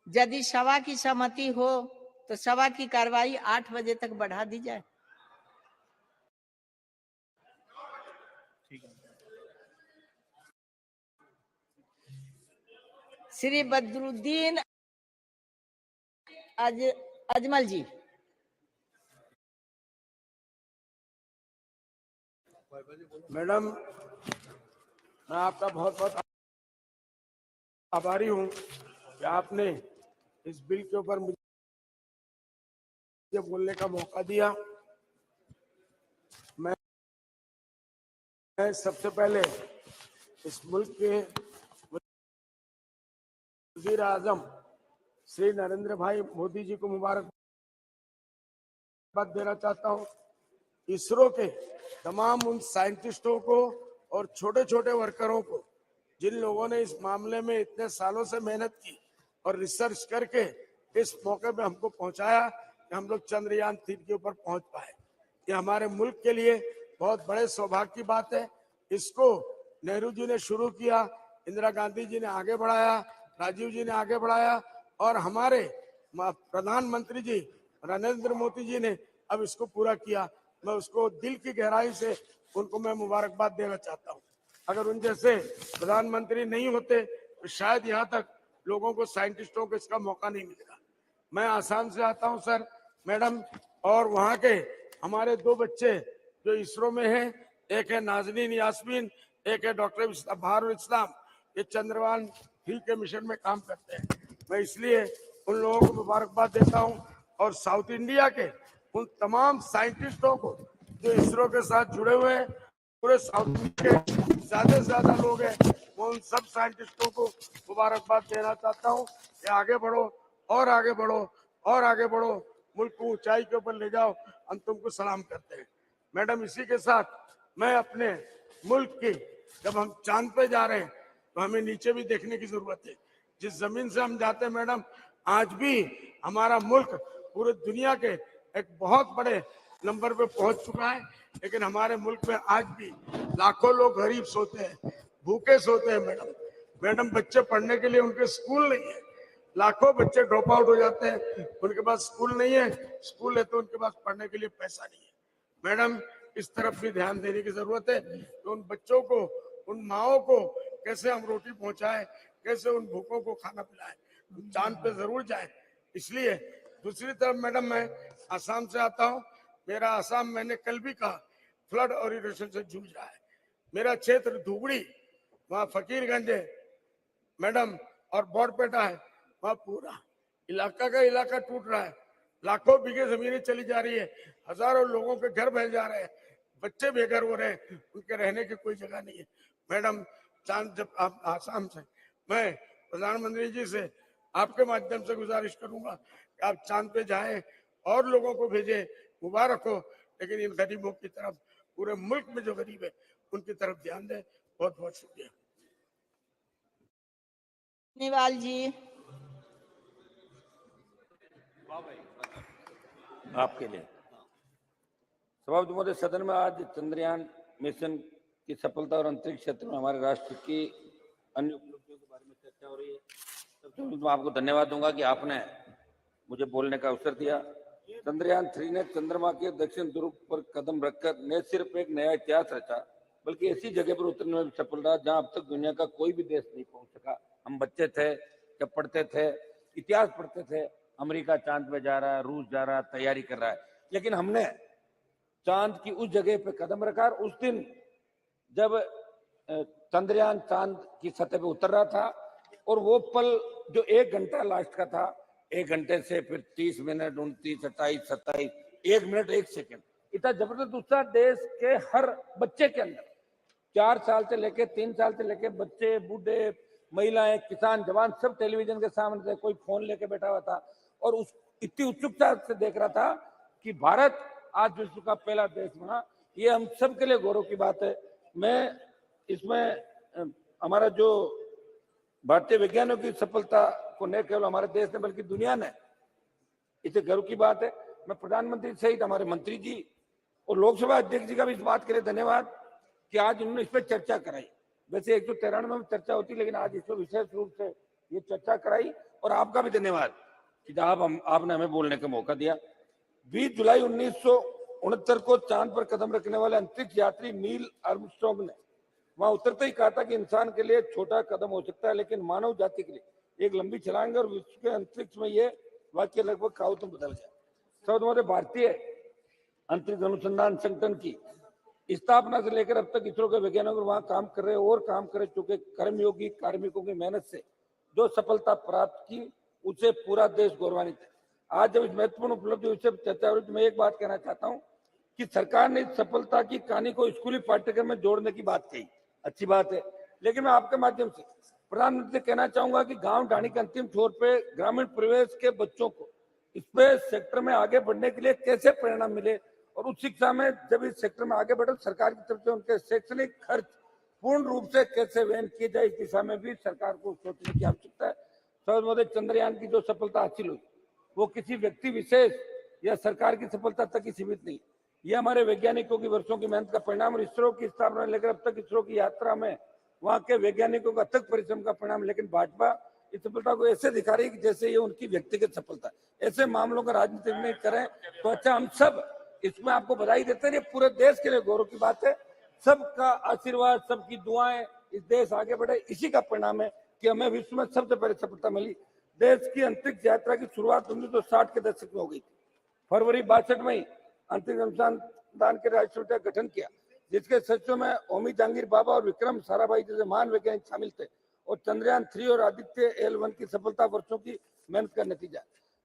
यदि सभा की सहमति हो तो सभा की कार्रवाई 8 बजे तक बढ़ा दी जाए। श्री बदरुद्दीन अजमल जी। मैडम, मैं आपका बहुत बहुत आभारी हूं कि आपने इस बिल के ऊपर मुझे बोलने का मौका दिया। मैं सबसे पहले इस मुल्क के वजीर आजम श्री नरेंद्र भाई मोदी जी को मुबारकबाद देना चाहता हूं। इसरो के तमाम उन साइंटिस्टों को और छोटे छोटे वर्करों को जिन लोगों ने इस मामले में इतने सालों से मेहनत की और रिसर्च करके इस मौके पे हमको पहुंचाया कि हम लोग चंद्रयान 3 के ऊपर पहुंच पाए। ये हमारे मुल्क के लिए बहुत बड़े सौभाग्य की बात है। इसको नेहरू जी ने शुरू किया, इंदिरा गांधी जी ने आगे बढ़ाया, राजीव जी ने आगे बढ़ाया और हमारे प्रधानमंत्री जी नरेंद्र मोदी जी ने अब इसको पूरा किया। मैं उसको दिल की गहराई से उनको मैं मुबारकबाद देना चाहता हूँ। अगर उन जैसे प्रधानमंत्री नहीं होते तो शायद यहाँ तक लोगों को, साइंटिस्टों को इसका मौका नहीं मिलेगा। मैं आसाम से आता हूँ सर, मैडम, और वहाँ के हमारे 2 बच्चे जो इसरो में हैं, एक है नाजनीन यास्मीन, एक है डॉक्टर बहारुल इस्लाम, ये चंद्रयान 3 के मिशन में काम करते हैं। मैं इसलिए उन लोगों को मुबारकबाद देता हूँ और साउथ इंडिया के उन तमाम साइंटिस्टों को जो इसरो के साथ जुड़े हुए हैं, पूरे साउथ इंडिया के ज्यादा से ज्यादा लोग हैं, मैं उन सब साइंटिस्टों को मुबारकबाद देना चाहता हूँ कि आगे बढ़ो और आगे बढ़ो और आगे बढ़ो, मुल्क को ऊंचाई के ऊपर ले जाओ। हम तुमको सलाम करते हैं। मैडम, इसी के साथ मैं अपने मुल्क की, जब हम चांद पे जा रहे हैं तो हमें नीचे भी देखने की जरूरत है। जिस जमीन से हम जाते हैं मैडम, आज भी हमारा मुल्क पूरे दुनिया के एक बहुत बड़े नंबर पे पहुंच चुका है, लेकिन हमारे मुल्क में आज भी लाखों लोग गरीब सोते हैं, भूखे सोते हैं। मैडम, बच्चे पढ़ने के लिए उनके स्कूल नहीं है, लाखों बच्चे ड्रॉप आउट हो जाते हैं, उनके पास स्कूल नहीं है, स्कूल है तो उनके पास पढ़ने के लिए पैसा नहीं है। मैडम, इस तरफ भी ध्यान देने की जरूरत है कि उन बच्चों को, उन माओ को कैसे हम रोटी पहुंचाएं, कैसे उन भूखों को खाना पिलाएं। चांद पे जरूर जाए। इसलिए दूसरी तरफ मैडम, मैं आसाम से आता हूँ। मेरा आसाम, मैंने कल भी कहा, फ्लड और इरोशन से जूझ रहा है। मेरा क्षेत्र धुबड़ी, वहाँ फकीरगंज है मैडम, और बोरपेटा है, वहाँ पूरा इलाका का इलाका टूट रहा है। लाखों बीघे जमीनें चली जा रही है, हजारों लोगों के घर बह जा रहे हैं, बच्चे बेघर हो रहे हैं, उनके रहने की कोई जगह नहीं है। मैडम, चांद, जब आप आसाम से, मैं प्रधानमंत्री जी से आपके माध्यम से गुजारिश करूंगा कि आप चांद पे जाएं और लोगों को भेजें, मुबारक हो, लेकिन इन गरीबों की तरफ, पूरे मुल्क में जो गरीब है उनकी तरफ ध्यान दें। बहुत बहुत शुक्रिया। निवाल जी। आपके लिए सभापति महोदय, सदन में आज चंद्रयान मिशन की सफलता और अंतरिक्ष क्षेत्र में हमारे राष्ट्र की अन्य उपलब्धियों के बारे में चर्चा हो रही है। सबसे पहले मैं आपको धन्यवाद दूंगा कि आपने मुझे बोलने का अवसर दिया। चंद्रयान 3 ने चंद्रमा के दक्षिण ध्रुव पर कदम रखकर न सिर्फ एक नया इतिहास रचा, बल्कि ऐसी जगह पर उतरने में सफल रहा जहां अब तक दुनिया का कोई भी देश नहीं पहुंच सका। हम बच्चे थे जब पढ़ते थे, इतिहास पढ़ते थे, अमेरिका चांद पे जा रहा है, रूस जा रहा है, तैयारी कर रहा है, लेकिन हमने चांद की उस जगह पे कदम रखा। और उस दिन जब चंद्रयान चांद की सतह पे उतर रहा था और वो पल जो 1 घंटा लास्ट का था, 1 घंटे से फिर 30 मिनट, 29, 28, 27, 1 मिनट 1 सेकंड, इतना जबरदस्त उत्साह देश के हर बच्चे के अंदर, 4 साल से लेके 3 साल से लेके बच्चे, बूढ़े, महिलाएं, किसान, जवान सब टेलीविजन के सामने थे, कोई फोन लेके बैठा हुआ था और उस इतनी उत्सुकता से देख रहा था कि भारत आज विश्व का पहला देश बना। ये हम सब के लिए गौरव की बात है। मैं इसमें हमारा जो भारतीय वैज्ञानिकों की सफलता को न केवल हमारे देश ने बल्कि दुनिया ने, इसे गर्व की बात है। मैं प्रधानमंत्री सहित हमारे मंत्री जी और लोकसभा अध्यक्ष जी का भी इस बात के लिए धन्यवाद कि आज उन्होंने इस पर चर्चा कराई। वैसे 193 में चर्चा होती, लेकिन आज इस पर विशेष रूप से ये चर्चा कराई। और आपका भी धन्यवाद कि आपने हमें बोलने का मौका दिया। 20 जुलाई 1969 को चांद पर कदम रखने वाले अंतरिक्ष यात्री नील आर्मस्ट्रांग ने वहां उतरते ही कहा था कि इंसान के लिए छोटा कदम हो सकता है, लेकिन मानव जाति के लिए एक लंबी छलांग। और विश्व के अंतरिक्ष में ये वाक्य लगभग कहावत में बदल गया। सब भारतीय अंतरिक्ष अनुसंधान संगठन की स्थापना से लेकर अब तक इसरो के वैज्ञानिक वहां काम कर रहे और काम कर चुके कर्मयोगी कार्मिकों की मेहनत से जो सफलता प्राप्त की, उसे पूरा देश गौरवान्वित है। आज जब इस महत्वपूर्ण उपलब्धि विषय पर चर्चा हो रही है, तो मैं एक बात कहना चाहता हूं कि सरकार ने इस सफलता की कहानी को स्कूली पाठ्यक्रम में जोड़ने की बात कही, अच्छी बात है। लेकिन मैं आपके माध्यम से प्रधानमंत्री से कहना चाहूंगा कि गांव ढाणी के अंतिम छोर पे ग्रामीण परिवेश के बच्चों को स्पेस सेक्टर में आगे बढ़ने के लिए कैसे प्रेरणा मिले, और उस शिक्षा में जब इस सेक्टर में आगे बढ़े, सरकार की तरफ से उनके शैक्षणिक खर्च पूर्ण रूप से कैसे वहन किए जाए, इस दिशा में भी सरकार को सोचने की आवश्यकता है। सर्वोदय चंद्रयान की जो सफलता हासिल हुई वो किसी व्यक्ति विशेष या सरकार की सफलता तक ही सीमित नहीं, ये हमारे वैज्ञानिकों की वर्षों की मेहनत का परिणाम और इसरो की स्थापना लेकर अब तक इसरो की यात्रा में वहां के वैज्ञानिकों का अथक परिश्रम का परिणाम। लेकिन भाजपा इस सफलता को ऐसे दिखा रही है जैसे ये उनकी व्यक्तिगत सफलता है। ऐसे मामलों का राजनीति नहीं करें तो अच्छा। हम सब इसमें आपको बधाई देते हैं, ये पूरे देश के लिए गौरव की बात है। सबका आशीर्वाद, सबकी दुआएं, इस देश आगे बढ़े, इसी का परिणाम है कि हमें विश्व में सबसे पहले सफलता मिली। देश की अंतरिक्ष यात्रा की शुरुआत 1960 के दशक में हो गई थी। फरवरी 62 में अंतरिक्ष अनुसंधान के राष्ट्रीय का गठन किया, जिसके सदस्यों में होमी जहांगीर बाबा और विक्रम साराभाई जैसे महान वैज्ञानिक शामिल थे। और चंद्रयान 3 और आदित्य L1 की सफलता वर्षों की मेहनत का नतीजा।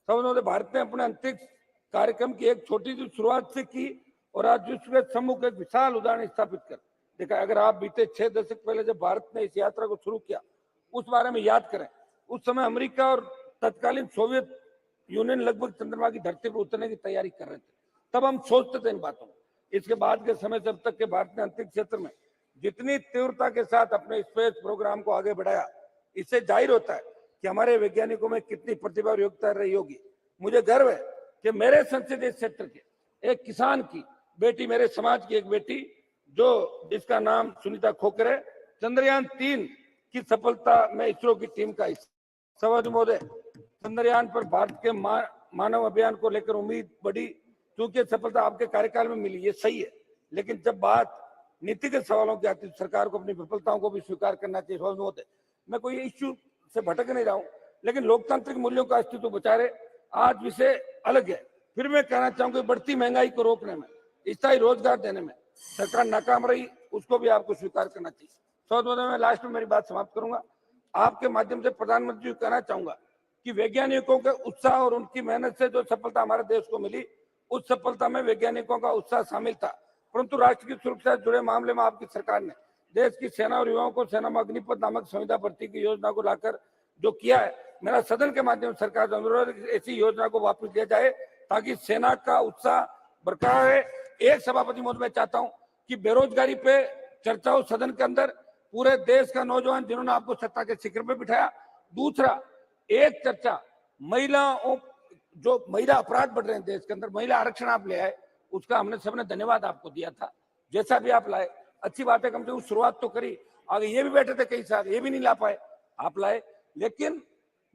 सब भारत ने अपने अंतरिक्ष कार्यक्रम की एक छोटी सी शुरुआत से की और आज विश्व के सम्मुख एक विशाल उदाहरण स्थापित कर देखा। अगर आप बीते 6 दशक पहले जब भारत ने इस यात्रा को शुरू किया उस बारे में याद करें, उस समय अमेरिका और तत्कालीन सोवियत यूनियन लगभग चंद्रमा की धरती पर उतरने की तैयारी कर रहे थे। तब हम सोचते थे इन बातों में। इसके बाद के समय से अब तक के भारत ने अंतरिक्ष क्षेत्र में जितनी तीव्रता के साथ अपने स्पेस प्रोग्राम को आगे बढ़ाया, इससे जाहिर होता है कि हमारे वैज्ञानिकों में कितनी प्रतिभा और योग्यता रही होगी। मुझे गर्व है कि मेरे संसदीय क्षेत्र के एक किसान की बेटी, मेरे समाज की एक बेटी, जो जिसका नाम सुनीता खोकर है, चंद्रयान 3 की सफलता में इसरो की टीम का हिस्सा। सवाद महोदय, चंद्रयान पर भारत के मानव अभियान को लेकर उम्मीद बढ़ी, क्योंकि सफलता आपके कार्यकाल में मिली, ये सही है। लेकिन जब बात नीतिगत सवालों की आती है, सरकार को अपनी विफलताओं को भी स्वीकार करना चाहिए। सवाद महोदय, मैं कोई इश्यू से भटक नहीं रहा हूँ, लेकिन लोकतांत्रिक मूल्यों का अस्तित्व बचा रहे। आज विषय अलग है, फिर मैं कहना चाहूंगा बढ़ती महंगाई को रोकने में, स्थायी रोजगार देने में सरकार नाकाम रही, उसको भी आपको स्वीकार करना चाहिए। सवाद महोदय, मैं लास्ट में मेरी बात समाप्त करूंगा। आपके माध्यम से प्रधानमंत्री जी को कहना चाहूंगा कि वैज्ञानिकों के उत्साह और उनकी मेहनत से जो सफलता हमारे देश को मिली, उस सफलता में वैज्ञानिकों का उत्साह शामिल था, परंतु राष्ट्र की सुरक्षा से जुड़े मामले में आपकी सरकार ने देश की सेना और युवाओं को सेना में अग्निपथ नामक संविदा भर्ती की योजना को लाकर जो किया है, मेरा सदन के माध्यम से सरकार से अनुरोध है कि ऐसी योजना को वापस लिया जाए ताकि सेना का उत्साह बरकरार रहे। एक सभापति महोदय, मैं चाहता हूं कि बेरोजगारी पे चर्चा हो सदन के अंदर। पूरे देश का नौजवान जिन्होंने आपको सत्ता के शिखर पे बिठाया, दूसरा, एक चर्चा महिलाओं, जो महिला अपराध बढ़ रहे हैं देश के अंदर, महिला आरक्षण आप ले आए, उसका हमने सबने धन्यवाद आपको दिया था। जैसा भी आप लाए अच्छी बात है, कम से कम शुरुआत तो करी। आगे ये भी बैठे थे कई साल, ये भी नहीं ला पाए, आप लाए। लेकिन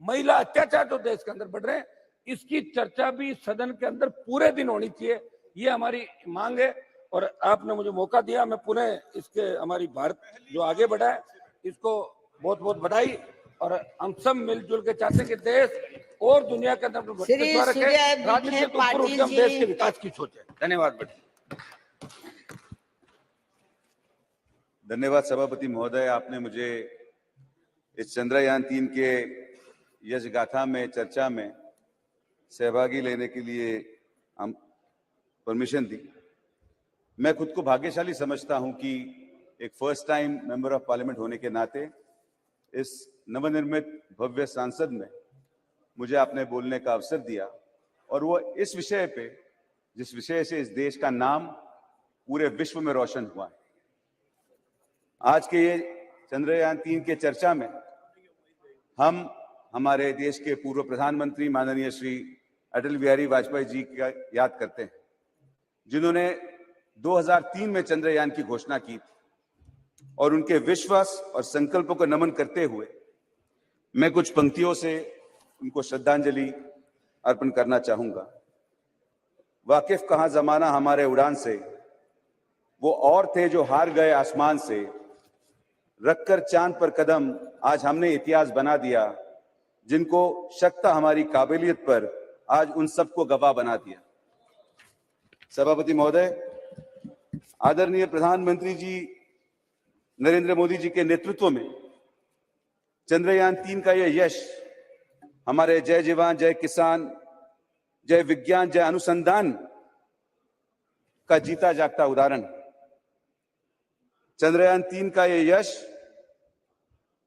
महिला अत्याचार जो देश के अंदर बढ़ रहे हैं, इसकी चर्चा भी सदन के अंदर पूरे दिन होनी चाहिए, ये हमारी मांग है। और आपने मुझे मौका दिया, मैं पुनः इसके हमारी भारत जो आगे बढ़ा है इसको बहुत बहुत बधाई। और हम सब मिलजुल के चाहते हैं कि देश और दुनिया के अंदर राज्य से तो ऊपर उठ के हम देश के विकास की सोचे। धन्यवाद बेटा। धन्यवाद सभापति महोदय, आपने मुझे इस चंद्रयान 3 के यश गाथा में चर्चा में सहभागी लेने के लिए हम परमिशन दी। मैं खुद को भाग्यशाली समझता हूं कि एक first time member of parliament होने के नाते इस नवनिर्मित भव्य संसद में मुझे आपने बोलने का अवसर दिया, और वो इस विषय पे जिस विषय से इस देश का नाम पूरे विश्व में रोशन हुआ है। आज के ये चंद्रयान 3 के चर्चा में हम हमारे देश के पूर्व प्रधानमंत्री माननीय श्री अटल बिहारी वाजपेयी जी का याद करते हैं, जिन्होंने 2003 में चंद्रयान की घोषणा की थी। और उनके विश्वास और संकल्पों को नमन करते हुए मैं कुछ पंक्तियों से उनको श्रद्धांजलि अर्पण करना चाहूंगा। वाकिफ कहां जमाना हमारे उड़ान से, वो और थे जो हार गए आसमान से, रखकर चांद पर कदम आज हमने इतिहास बना दिया, जिनको शक था हमारी काबिलियत पर आज उन सबको गवाह बना दिया। सभापति महोदय, आदरणीय प्रधानमंत्री जी नरेंद्र मोदी जी के नेतृत्व में चंद्रयान 3 का यह यश हमारे जय जवान जय किसान, जय विज्ञान जय अनुसंधान का जीता जागता उदाहरण। चंद्रयान 3 का यह यश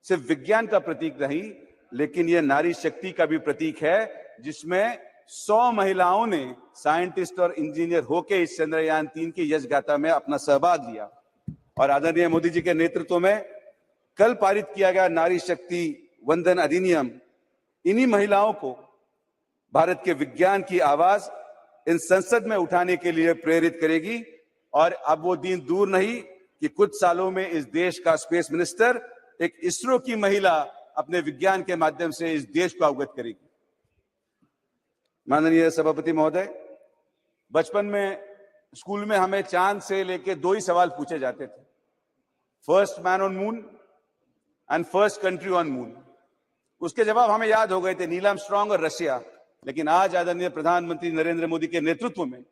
सिर्फ विज्ञान का प्रतीक नहीं, लेकिन यह नारी शक्ति का भी प्रतीक है, जिसमें 100 महिलाओं ने साइंटिस्ट और इंजीनियर होकर इस चंद्रयान 3 की यश गाथा में अपना सहभाग लिया। और आदरणीय मोदी जी के नेतृत्व में कल पारित किया गया नारी शक्ति वंदन अधिनियम इन्हीं महिलाओं को भारत के विज्ञान की आवाज इन संसद में उठाने के लिए प्रेरित करेगी। और अब वो दिन दूर नहीं कि कुछ सालों में इस देश का स्पेस मिनिस्टर एक इसरो की महिला अपने विज्ञान के माध्यम से इस देश को अवगत करेगी। माननीय सभापति महोदय, बचपन में स्कूल में हमें चांद से लेके 2 ही सवाल पूछे जाते थे, first man on moon and first country on moon. उसके जवाब हमें याद हो गए थे, नील आर्मस्ट्रांग और रशिया। लेकिन आज आदरणीय प्रधानमंत्री नरेंद्र मोदी के नेतृत्व में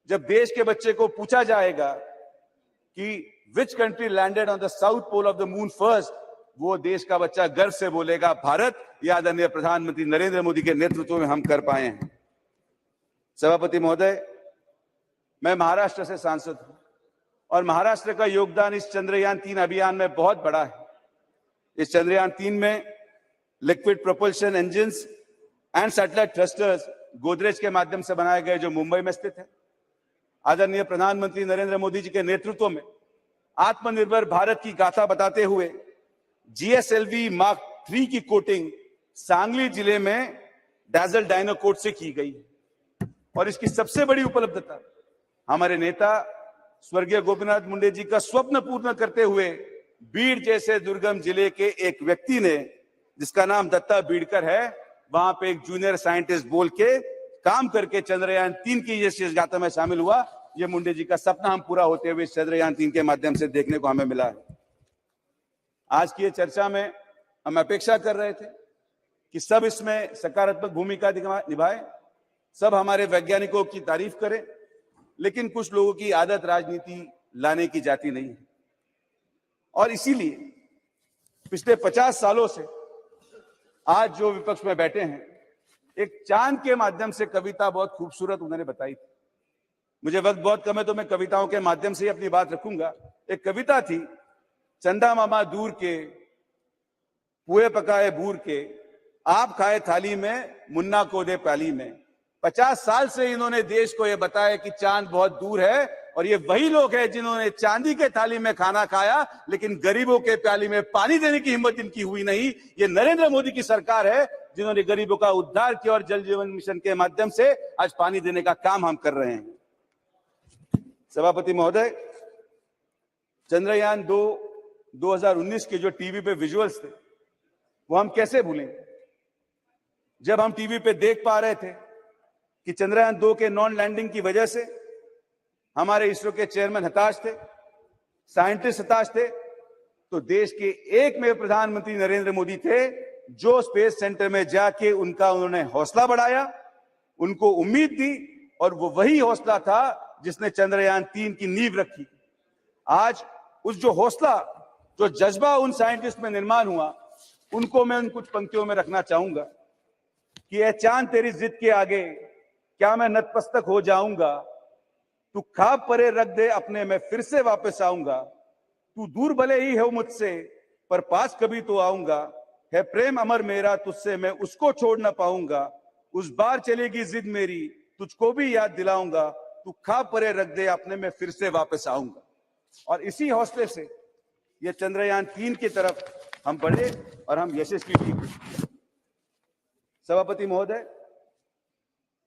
जब देश के बच्चे को पूछा जाएगा कि which country landed on the south pole of the moon first, वो देश का बच्चा गर्व से बोलेगा भारत। यह आदरणीय प्रधानमंत्री नरेंद्र मोदी के नेतृत्व में हम कर पाए हैं। सभापति महोदय, मैं महाराष्ट्र से सांसद हूं और महाराष्ट्र का योगदान इस चंद्रयान 3 अभियान में बहुत बड़ा है। इस चंद्रयान 3 में liquid propulsion engines and satellite thrusters Godrej के माध्यम से बनाए गए, जो मुंबई में स्थित है। आदरणीय प्रधानमंत्री नरेंद्र मोदी जी के नेतृत्व में आत्मनिर्भर भारत की गाथा बताते हुए GSLV Mark 3 की कोटिंग सांगली जिले में डैजल डायनाकोट से की गई। और इसकी सबसे बड़ी उपलब्धता हमारे नेता स्वर्गीय गोपीनाथ मुंडे जी का स्वप्न पूर्ण करते हुए बीड़ जैसे दुर्गम जिले के एक व्यक्ति ने, जिसका नाम दत्ता बीड़कर है, वहां पे एक जूनियर साइंटिस्ट बोल के काम करके चंद्रयान 3 की यश गाथा में शामिल हुआ। ये मुंडे जी का सपना हम पूरा होते हुए चंद्रयान 3 के माध्यम से देखने को हमें मिला है। आज की चर्चा में हम अपेक्षा कर रहे थे कि सब इसमें सकारात्मक भूमिका निभाए, सब हमारे वैज्ञानिकों की तारीफ करें, लेकिन कुछ लोगों की आदत राजनीति लाने की जाती नहीं है। और इसीलिए पिछले 50 सालों से आज जो विपक्ष में बैठे हैं, एक चांद के माध्यम से कविता बहुत खूबसूरत उन्होंने बताई थी। मुझे वक्त बहुत कम है तो मैं कविताओं के माध्यम से ही अपनी बात रखूंगा। एक कविता थी, चंदा मामा दूर के पुए पकाए बूर के, आप खाए थाली में मुन्ना को दे प्याली में। 50 साल से इन्होंने देश को यह बताया कि चांद बहुत दूर है और ये वही लोग हैं जिन्होंने चांदी के थाली में खाना खाया लेकिन गरीबों के प्याली में पानी देने की हिम्मत इनकी हुई नहीं। ये नरेंद्र मोदी की सरकार है जिन्होंने गरीबों का उद्धार किया और जल जीवन मिशन के माध्यम से आज पानी देने का काम हम कर रहे हैं। सभापति महोदय, चंद्रयान 2 2019 के जो टीवी पे विजुअल्स थे वो हम कैसे भूलें, जब हम टीवी पे देख पा रहे थे कि चंद्रयान 2 के नॉन लैंडिंग की वजह से हमारे इसरो के चेयरमैन हताश थे, साइंटिस्ट हताश थे, तो देश के एकमेव प्रधानमंत्री नरेंद्र मोदी थे जो स्पेस सेंटर में जाके उन्होंने हौसला बढ़ाया, उनको उम्मीद दी और वो वही हौसला था जिसने चंद्रयान 3 की नींव रखी। आज उस जो हौसला, जो जज्बा उन साइंटिस्ट में निर्माण हुआ, उनको मैं उन कुछ पंक्तियों में रखना चाहूंगा कि ए चांद तेरी जिद के आगे क्या मैं नतमस्तक हो जाऊंगा, तू खाब परे रख दे अपने मैं फिर से वापस आऊंगा, तू दूर भले ही हो मुझसे पर पास कभी तो आऊंगा, है प्रेम अमर मेरा तुझसे मैं उसको छोड़ ना पाऊंगा, उस बार चलेगी जिद मेरी तुझको भी याद दिलाऊंगा, तू खाब परे रख दे अपने मैं फिर से वापस आऊंगा। और इसी हौसले से ये चंद्रयान 3 की तरफ हम बढ़े और हम यशस्वी भी हुए। सभापति महोदय,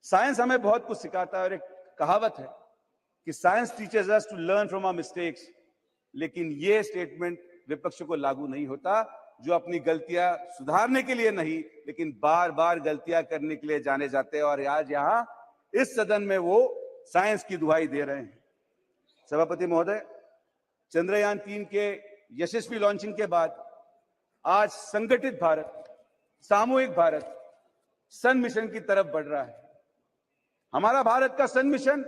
साइंस हमें बहुत कुछ सिखाता है और एक कहावत है कि science teaches us to learn from our mistakes, लेकिन ये स्टेटमेंट विपक्ष को लागू नहीं होता जो अपनी गलतियां सुधारने के लिए नहीं लेकिन बार बार गलतियां करने के लिए जाने जाते हैं, और आज यहां इस सदन में वो साइंस की दुहाई दे रहे हैं। सभापति महोदय, चंद्रयान 3 के यशस्वी लॉन्चिंग के बाद आज संगठित भारत, सामूहिक भारत सन मिशन की तरफ बढ़ रहा है। हमारा भारत का सन मिशन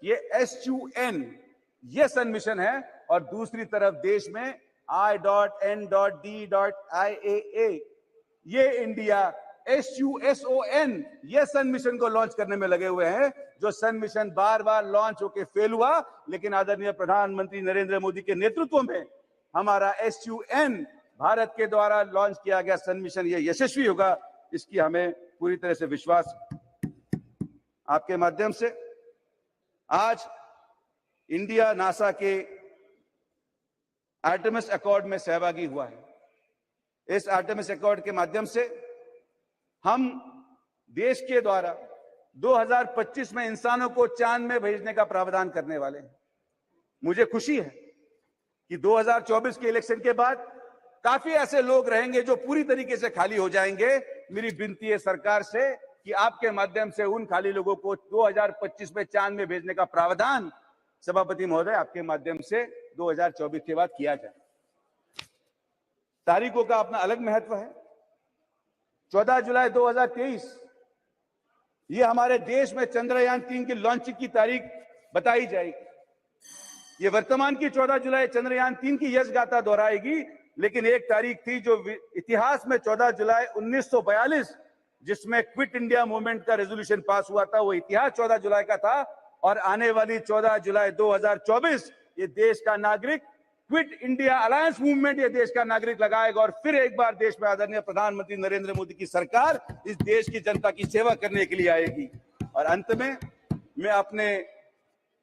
ये SUN ये सन मिशन है और दूसरी तरफ देश में I.N.D.IAA ये इंडिया SUSON ये सन मिशन को लॉन्च करने में लगे हुए हैं, जो सन मिशन बार बार लॉन्च होकर फेल हुआ, लेकिन आदरणीय प्रधानमंत्री नरेंद्र मोदी के नेतृत्व में हमारा SUN भारत के द्वारा लॉन्च किया गया सन मिशन ये यशस्वी होगा, इसकी हमें पूरी तरह से विश्वास। आपके माध्यम से आज इंडिया नासा के आर्टेमिस अकॉर्ड में सहभागी हुआ है। इस आर्टेमिस अकॉर्ड के माध्यम से हम देश के द्वारा 2025 में इंसानों को चांद में भेजने का प्रावधान करने वाले हैं। मुझे खुशी है कि 2024 के इलेक्शन के बाद काफी ऐसे लोग रहेंगे जो पूरी तरीके से खाली हो जाएंगे। मेरी विनती है सरकार से कि आपके माध्यम से उन खाली लोगों को 2025 में चांद में भेजने का प्रावधान सभापति महोदय आपके माध्यम से 2024 के बाद किया जाए। तारीखों का अपना अलग महत्व है। 14 जुलाई 2023 ये हमारे देश में चंद्रयान 3 की लॉन्चिंग की तारीख बताई जाएगी। ये वर्तमान की 14 जुलाई चंद्रयान 3 की यश गाथा दोहराएगी, लेकिन एक तारीख थी जो इतिहास में 14 जुलाई 1942 जिसमें क्विट इंडिया मूवमेंट का रेजोल्यूशन पास हुआ था, वो इतिहास 14 जुलाई का था। और आने वाली 14 जुलाई 2024 ये देश का नागरिक क्विट इंडिया अलायंस मूवमेंट ये देश का नागरिक लगाएगा और फिर एक बार देश में आदरणीय प्रधानमंत्री नरेंद्र मोदी की सरकार इस देश की जनता की सेवा करने के लिए आएगी। और अंत में मैं अपने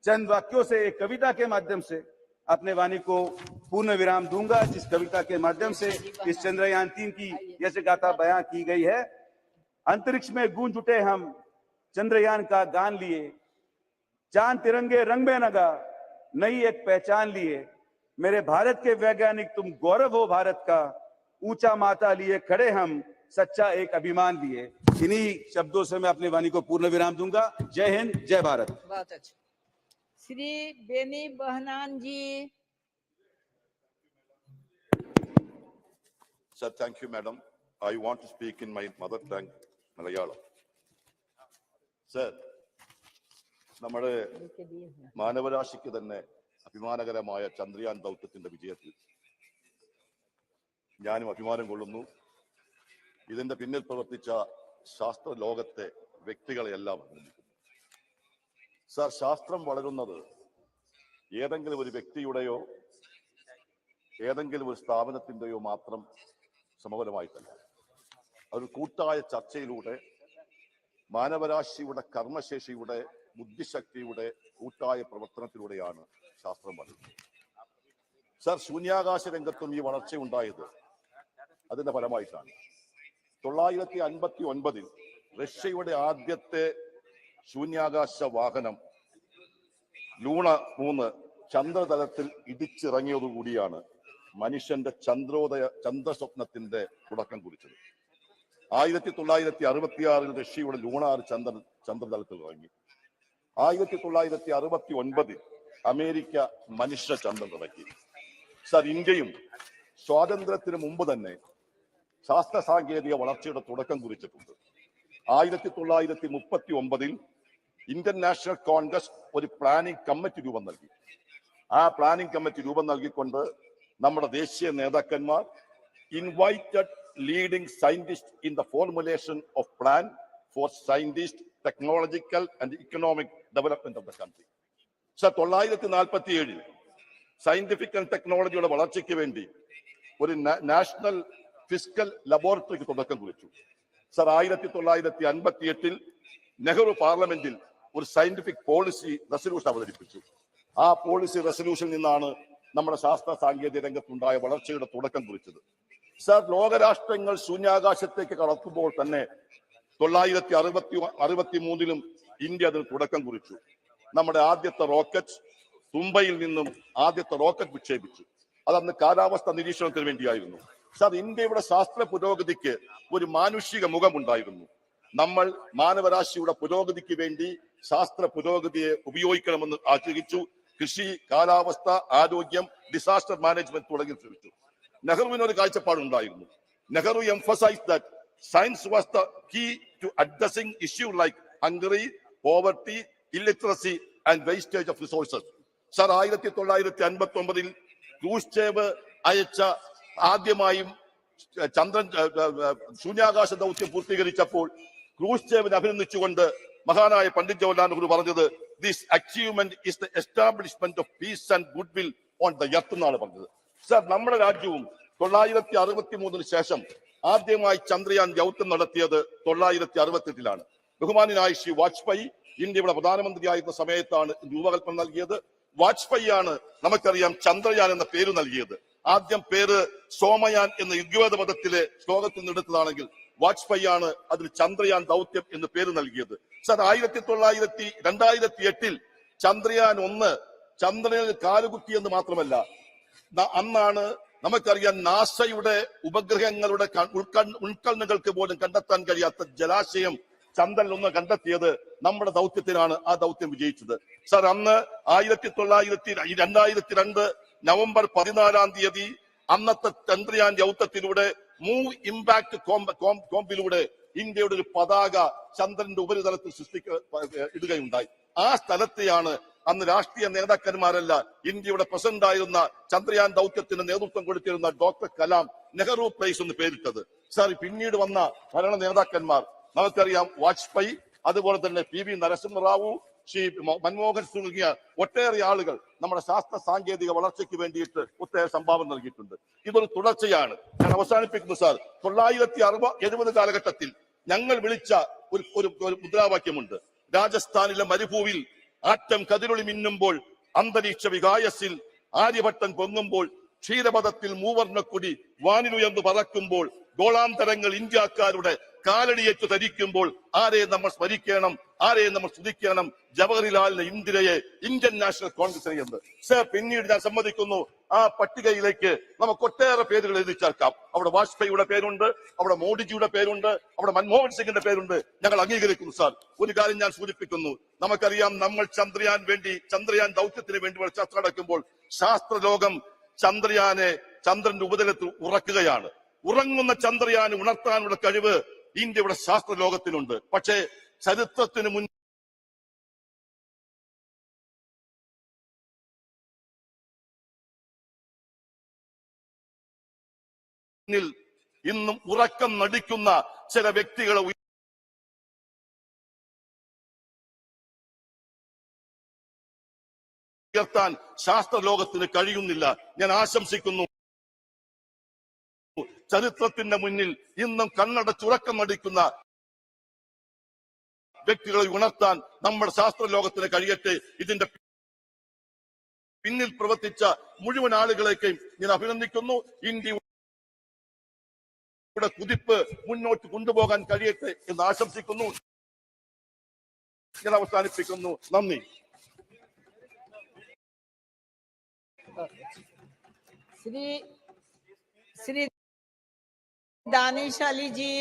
चंद वाक्यों से एक कविता के माध्यम से अपने वाणी को पूर्ण विराम दूंगा, जिस कविता के माध्यम से इस चंद्रयान 3 की यश गाथा बयां की गई है। अंतरिक्ष में गूंज उठे हम चंद्रयान का गान लिए, चांद तिरंगे रंग में नगा नई एक पहचान लिए, मेरे भारत के वैज्ञानिक तुम गौरव हो भारत का, ऊंचा माथा लिए खड़े हम सच्चा एक अभिमान लिए। इन्हीं शब्दों से मैं अपनी वाणी को पूर्ण विराम दूंगा। जय हिंद, जय भारत। बहुत अच्छा। श्री बेनी बहनान जी। Sir, thank you, madam. I want to speak in my mother tongue, Malayalam. Sir, നമ്മുടെ മാനവരാശിക്ക് തന്നെ അഭിമാനകരമായ ചന്ദ്രയാൻ ദൗത്യത്തിന്റെ വിജയത്തിൽ ഞാനും അഭിമാനം കൊള്ളുന്നു. ഇതിന്റെ പിന്നിൽ പ്രവർത്തിച്ച ശാസ്ത്ര ലോകത്തെ വ്യക്തികളെല്ലാം അഭിനന്ദിക്കുന്നു. സർ, ശാസ്ത്രം വളരുന്നത് ഏതെങ്കിലും ഒരു വ്യക്തിയുടെയോ ഏതെങ്കിലും ഒരു സ്ഥാപനത്തിന്റെയോ മാത്രം സമഫലമായിട്ടല്ല. ഒരു കൂട്ടായ ചർച്ചയിലൂടെ മാനവരാശിയുടെ കർമ്മശേഷിയുടെ ബുദ്ധിശക്തിയുടെ കൂട്ടായ പ്രവർത്തനത്തിലൂടെയാണ് ശാസ്ത്രം വളരുന്നത്. സർ, ശൂന്യാകാശ രംഗത്തും ഈ വളർച്ച ഉണ്ടായത് അതിന്റെ ഫലമായിട്ടാണ്. 959 റഷ്യയുടെ ആദ്യത്തെ ശൂന്യാകാശ വാഹനം ലൂണ 3 ചന്ദ്രതലത്തിൽ ഇടിച്ചിറങ്ങിയതുകൂടിയാണ് മനുഷ്യന്റെ ചന്ദ്രസ്വപ്നത്തിന്റെ തുടക്കം കുറിച്ചത്. 1966 റഷ്യയുടെ ലൂണാർ ചന്ദ്രതലത്തിൽ ഇറങ്ങി. 1969 അമേരിക്ക മനുഷ്യ ചന്ദ്രൻ ഇറക്കി. സർ, ഇന്ത്യയും സ്വാതന്ത്ര്യത്തിന് മുമ്പ് തന്നെ ശാസ്ത്ര സാങ്കേതിക വളർച്ചയുടെ തുടക്കം കുറിച്ചിട്ടുണ്ട്. 1939 ഇന്ത്യൻ നാഷണൽ കോൺഗ്രസ് ഒരു പ്ലാനിംഗ് കമ്മിറ്റി രൂപം നൽകി. ആ പ്ലാനിംഗ് കമ്മിറ്റി രൂപം നൽകിക്കൊണ്ട് നമ്മുടെ ദേശീയ നേതാക്കന്മാർ invited leading scientist in the formulation of plan for scientist technological and economic development of the country. Sir, 1947 scientific and ടെക്നോളജിയുടെ വളർച്ചയ്ക്ക് വേണ്ടി ഒരു നാഷണൽ ഫിസ്ക്കൽ ലബോറട്ടറിക്ക് തുടക്കം കുറിച്ചു. സർ, 1958 നെഹ്റു പാർലമെന്റിൽ ഒരു സയന്റിഫിക് പോളിസി റെസൊല്യൂഷൻ അവതരിപ്പിച്ചു. ആ പോളിസി റെസൊല്യൂഷനിൽ നിന്നാണ് നമ്മുടെ ശാസ്ത്ര സാങ്കേതിക രംഗത്തുണ്ടായ വളർച്ചയുടെ തുടക്കം കുറിച്ചത്. സർ, ലോകരാഷ്ട്രങ്ങൾ ശൂന്യാകാശത്തേക്ക് കടക്കുമ്പോൾ തന്നെ 1963 ഇന്ത്യ അതിന് തുടക്കം കുറിച്ചു. നമ്മുടെ ആദ്യത്തെ റോക്കറ്റ് തുമ്പയിൽ നിന്നും ആദ്യത്തെ റോക്കറ്റ് വിക്ഷേപിച്ചു. അതന്ന് കാലാവസ്ഥ നിരീക്ഷണത്തിന് വേണ്ടിയായിരുന്നു. സർ, ഇന്ത്യയുടെ ശാസ്ത്ര പുരോഗതിക്ക് ഒരു മാനുഷിക മുഖമുണ്ടായിരുന്നു. നമ്മൾ മാനവരാശിയുടെ പുരോഗതിക്ക് വേണ്ടി ശാസ്ത്ര പുരോഗതിയെ ഉപയോഗിക്കണമെന്ന് ആഗ്രഹിച്ചു. കൃഷി, കാലാവസ്ഥ, ആരോഗ്യം, ഡിസാസ്റ്റർ മാനേജ്മെന്റ് തുടങ്ങി ശ്രമിച്ചു. നെഹ്റുവിന് ഒരു കാഴ്ചപ്പാടുണ്ടായിരുന്നു. Nehru emphasized that science was the key to addressing issues like hunger, poverty, illiteracy and wastage of resources. Sir, 1959 Khrushchev അയച്ച ആദ്യമായും ശൂന്യാകാശ ദൗത്യം പൂർത്തീകരിച്ചപ്പോൾ ക്രൂഷ്ചേവിനെ അഭിനന്ദിച്ചുകൊണ്ട് മഹാനായ പണ്ഡിറ്റ് ജവഹർലാൽ നെഹ്റു പറഞ്ഞത്, this achievement is the establishment of peace and good will on the earth എന്നാണ് പറഞ്ഞത്. Sir, നമ്മുടെ രാജ്യവും 963 ശേഷം ആദ്യമായി ചന്ദ്രയാൻ ദൗത്യം നടത്തിയത് 968 ബഹുമാന്യനായ ശ്രീ വാജ്പേയി ഇന്ത്യയുടെ പ്രധാനമന്ത്രിയായിരുന്ന സമയത്താണ് രൂപകൽപ്പന നൽകിയത്. വാജ്പേയിയാണ് നമുക്കറിയാം ചന്ദ്രയാൻ എന്ന പേര് നൽകിയത്. ആദ്യം പേര് സോമയാൻ എന്ന ഋഗ്വേദ പദത്തിലെ ശ്ലോകത്തിൽ നിന്നെടുത്തതാണെങ്കിൽ വാജ്പേയിയാണ് അതിൽ ചന്ദ്രയാൻ ദൗത്യം എന്ന് പേര് നൽകിയത്. സർ, 2008 ചന്ദ്രയാൻ 1 ചന്ദ്രനിൽ കാലുകുത്തി എന്ന് മാത്രമല്ല, അന്നാണ് നമുക്കറിയാം നാസയുടെ ഉപഗ്രഹങ്ങളുടെ ഉൾക്കണ്ണുകൾക്ക് പോലും കണ്ടെത്താൻ കഴിയാത്ത ജലാശയം ചന്ദ്രനിൽ 1 കണ്ടെത്തിയത് നമ്മുടെ ദൗത്യത്തിനാണ്. ആ ദൗത്യം വിജയിച്ചത്. സർ, അന്ന് 2002 നവംബർ 14 അന്നത്തെ ചന്ദ്രയാൻ ദൗത്യത്തിലൂടെ മൂവ് ഇമ്പാക്ട് കോമ്പിലൂടെ ഇന്ത്യയുടെ ഒരു പതാക ചന്ദ്രന്റെ ഉപരിതലത്തിൽ ഇടുകയുണ്ടായി. ആ സ്ഥലത്തെയാണ് അന്ന് രാഷ്ട്രീയ നേതാക്കന്മാരല്ല, ഇന്ത്യയുടെ പ്രസിഡന്റ് ആയിരുന്ന ചന്ദ്രയാൻ ദൗത്യത്തിന് നേതൃത്വം കൊടുത്തിരുന്ന ഡോക്ടർ കലാം നെഹ്റു പ്ലേസ് എന്ന് പേരിട്ടത്. സാർ, പിന്നീട് വന്ന ഭരണ നേതാക്കന്മാർ നമുക്കറിയാം, വാജ്പേയി, അതുപോലെ തന്നെ PV നരസിംഹറാവു, ശ്രീ മൻമോഹൻ സിംഗ് തുടങ്ങിയ ഒട്ടേറെ ആളുകൾ നമ്മുടെ ശാസ്ത്ര സാങ്കേതിക വളർച്ചയ്ക്ക് വേണ്ടിയിട്ട് ഒട്ടേറെ സംഭാവന നൽകിയിട്ടുണ്ട്. ഇതൊരു തുടർച്ചയാണ്. ഞാൻ അവസാനിപ്പിക്കുന്നു സാർ. 1970 കാലഘട്ടത്തിൽ ഞങ്ങൾ വിളിച്ച ഒരു മുദ്രാവാക്യമുണ്ട്. രാജസ്ഥാനിലെ മരുഭൂവിൽ ആറ്റം കതിരൊളി മിന്നുമ്പോൾ, അന്തരീക്ഷ വികായസിൽ ആര്യഭട്ടൻ പൊങ്ങുമ്പോൾ, ക്ഷീരപഥത്തിൽ മൂവർണ്ണക്കുടി വാനിലുയർന്നു പറക്കുമ്പോൾ, ഗോളാന്തരങ്ങൾ ഇന്ത്യക്കാരുടെ കാലടിയേറ്റു ധരിക്കുമ്പോൾ ആരെ നമ്മൾ സ്മരിക്കണം, ആരെ നമ്മൾ സ്തുതിക്കണം? ജവഹർലാലിനെ, ഇന്ദിരയെ, ഇന്ത്യൻ നാഷണൽ കോൺഗ്രസിനെ എന്ന്. സർ, പിന്നീട് ഞാൻ സമ്മതിക്കുന്നു, ആ പട്ടികയിലേക്ക് നമുക്ക് ഒട്ടേറെ പേരുകൾ എഴുതി ചേർക്കാം. അവിടെ വാജ്പേയിയുടെ പേരുണ്ട്, അവിടെ മോഡിജിയുടെ പേരുണ്ട്, അവിടെ മൻമോഹൻ സിംഗിന്റെ പേരുണ്ട്. ഞങ്ങൾ അംഗീകരിക്കുന്നു സാർ. ഒരു കാര്യം ഞാൻ സൂചിപ്പിക്കുന്നു, നമുക്കറിയാം നമ്മൾ ചന്ദ്രയാൻ ദൗത്യത്തിന് വേണ്ടി ചർച്ച നടക്കുമ്പോൾ ശാസ്ത്രലോകം ചന്ദ്രന്റെ ഉപരിതലത്തിൽ ഉറക്കുകയാണ്. ഉറങ്ങുന്ന ചന്ദ്രയാനെ ഉണർത്താനുള്ള കഴിവ് ഇന്ത്യയുടെ ശാസ്ത്ര ലോകത്തിനുണ്ട്. പക്ഷേ ചരിത്രത്തിന് മുന്നിൽ ഇന്നും ഉറക്കം നടിക്കുന്ന ചില വ്യക്തികളെ ഉയർത്താൻ ശാസ്ത്ര ലോകത്തിന് കഴിയുന്നില്ല. ഞാൻ ആശംസിക്കുന്നു, ചരിത്രത്തിന്റെ മുന്നിൽ ഇന്നും കണ്ണടച്ചുറക്കം നടിക്കുന്ന വ്യക്തികളെ ഉണർത്താൻ നമ്മുടെ ശാസ്ത്ര ലോകത്തിന് കഴിയട്ടെ. ഇതിന്റെ പിന്നിൽ പ്രവർത്തിച്ച മുഴുവൻ ആളുകളെയും ഞാൻ അഭിനന്ദിക്കുന്നു. ഇന്ത്യയുടെ കുതിപ്പ് മുന്നോട്ട് കൊണ്ടുപോകാൻ കഴിയട്ടെ എന്ന് ആശംസിക്കുന്നു. ഞാൻ അവസാനിപ്പിക്കുന്നു. നന്ദി. श्री दानिश अली जी.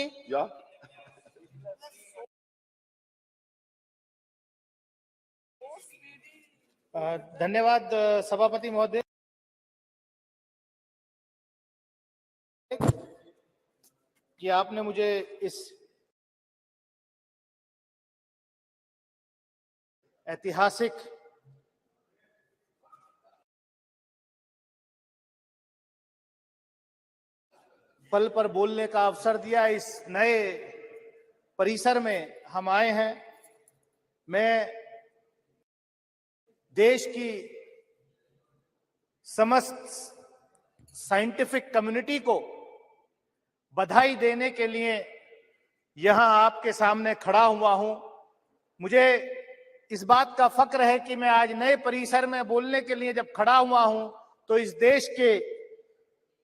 धन्यवाद सभापति महोदय कि आपने मुझे इस ऐतिहासिक पल पर बोलने का अवसर दिया। इस नए परिसर में हम आए हैं। मैं देश की समस्त साइंटिफिक कम्युनिटी को बधाई देने के लिए यहां आपके सामने खड़ा हुआ हूं। मुझे इस बात का फक्र है कि मैं आज नए परिसर में बोलने के लिए जब खड़ा हुआ हूं तो इस देश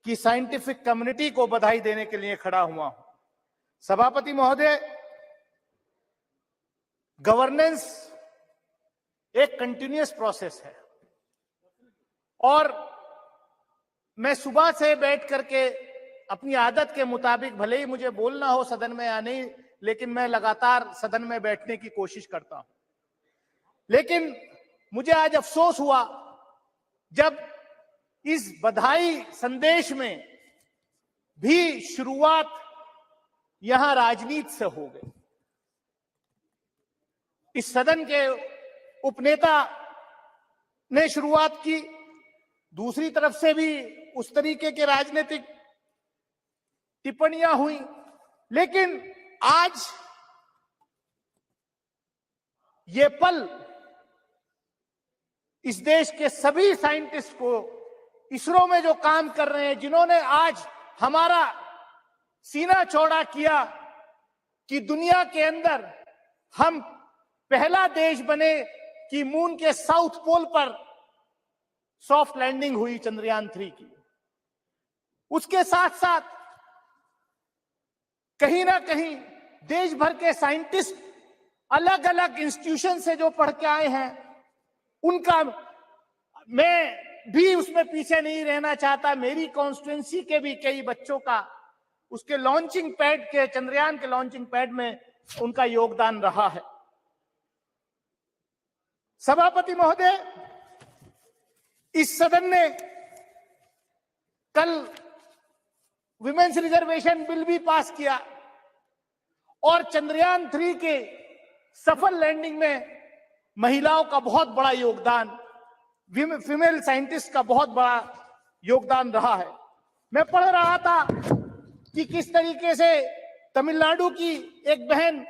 की साइंटिफिक कम्युनिटी को बधाई देने के लिए खड़ा हुआ हूं। सभापति महोदय, गवर्नेंस एक कंटिन्यूअस प्रोसेस है और मैं सुबह से बैठ करके अपनी आदत के मुताबिक, भले ही मुझे बोलना हो सदन में या नहीं, लेकिन मैं लगातार सदन में बैठने की कोशिश करता हूं। लेकिन मुझे आज अफसोस हुआ जब इस बधाई संदेश में भी शुरुआत यहां राजनीति से हो गई। इस सदन के उपनेता ने शुरुआत की, दूसरी तरफ से भी उस तरीके के राजनीतिक टिप्पणियां हुई। लेकिन आज ये पल इस देश के सभी साइंटिस्ट को, इसरो में जो काम कर रहे हैं, जिन्होंने आज हमारा सीना चौड़ा किया कि दुनिया के अंदर हम पहला देश बने कि मून के साउथ पोल पर सॉफ्ट लैंडिंग हुई चंद्रयान 3 की। उसके साथ साथ कहीं ना कहीं देश भर के साइंटिस्ट अलग अलग इंस्टीट्यूशन से जो पढ़ के आए हैं, उनका मैं भी उसमें पीछे नहीं रहना चाहता। मेरी कॉन्स्टिट्यूएंसी के भी कई बच्चों का उसके लॉन्चिंग पैड के, चंद्रयान के लॉन्चिंग पैड में उनका योगदान रहा है। सभापति महोदय, इस सदन ने कल विमेन्स रिजर्वेशन बिल भी पास किया और चंद्रयान 3 के सफल लैंडिंग में महिलाओं का बहुत बड़ा योगदान, फीमेल साइंटिस्ट का बहुत बड़ा योगदान रहा है। मैं पढ़ रहा था कि किस तरीके से तमिलनाडु की एक बहन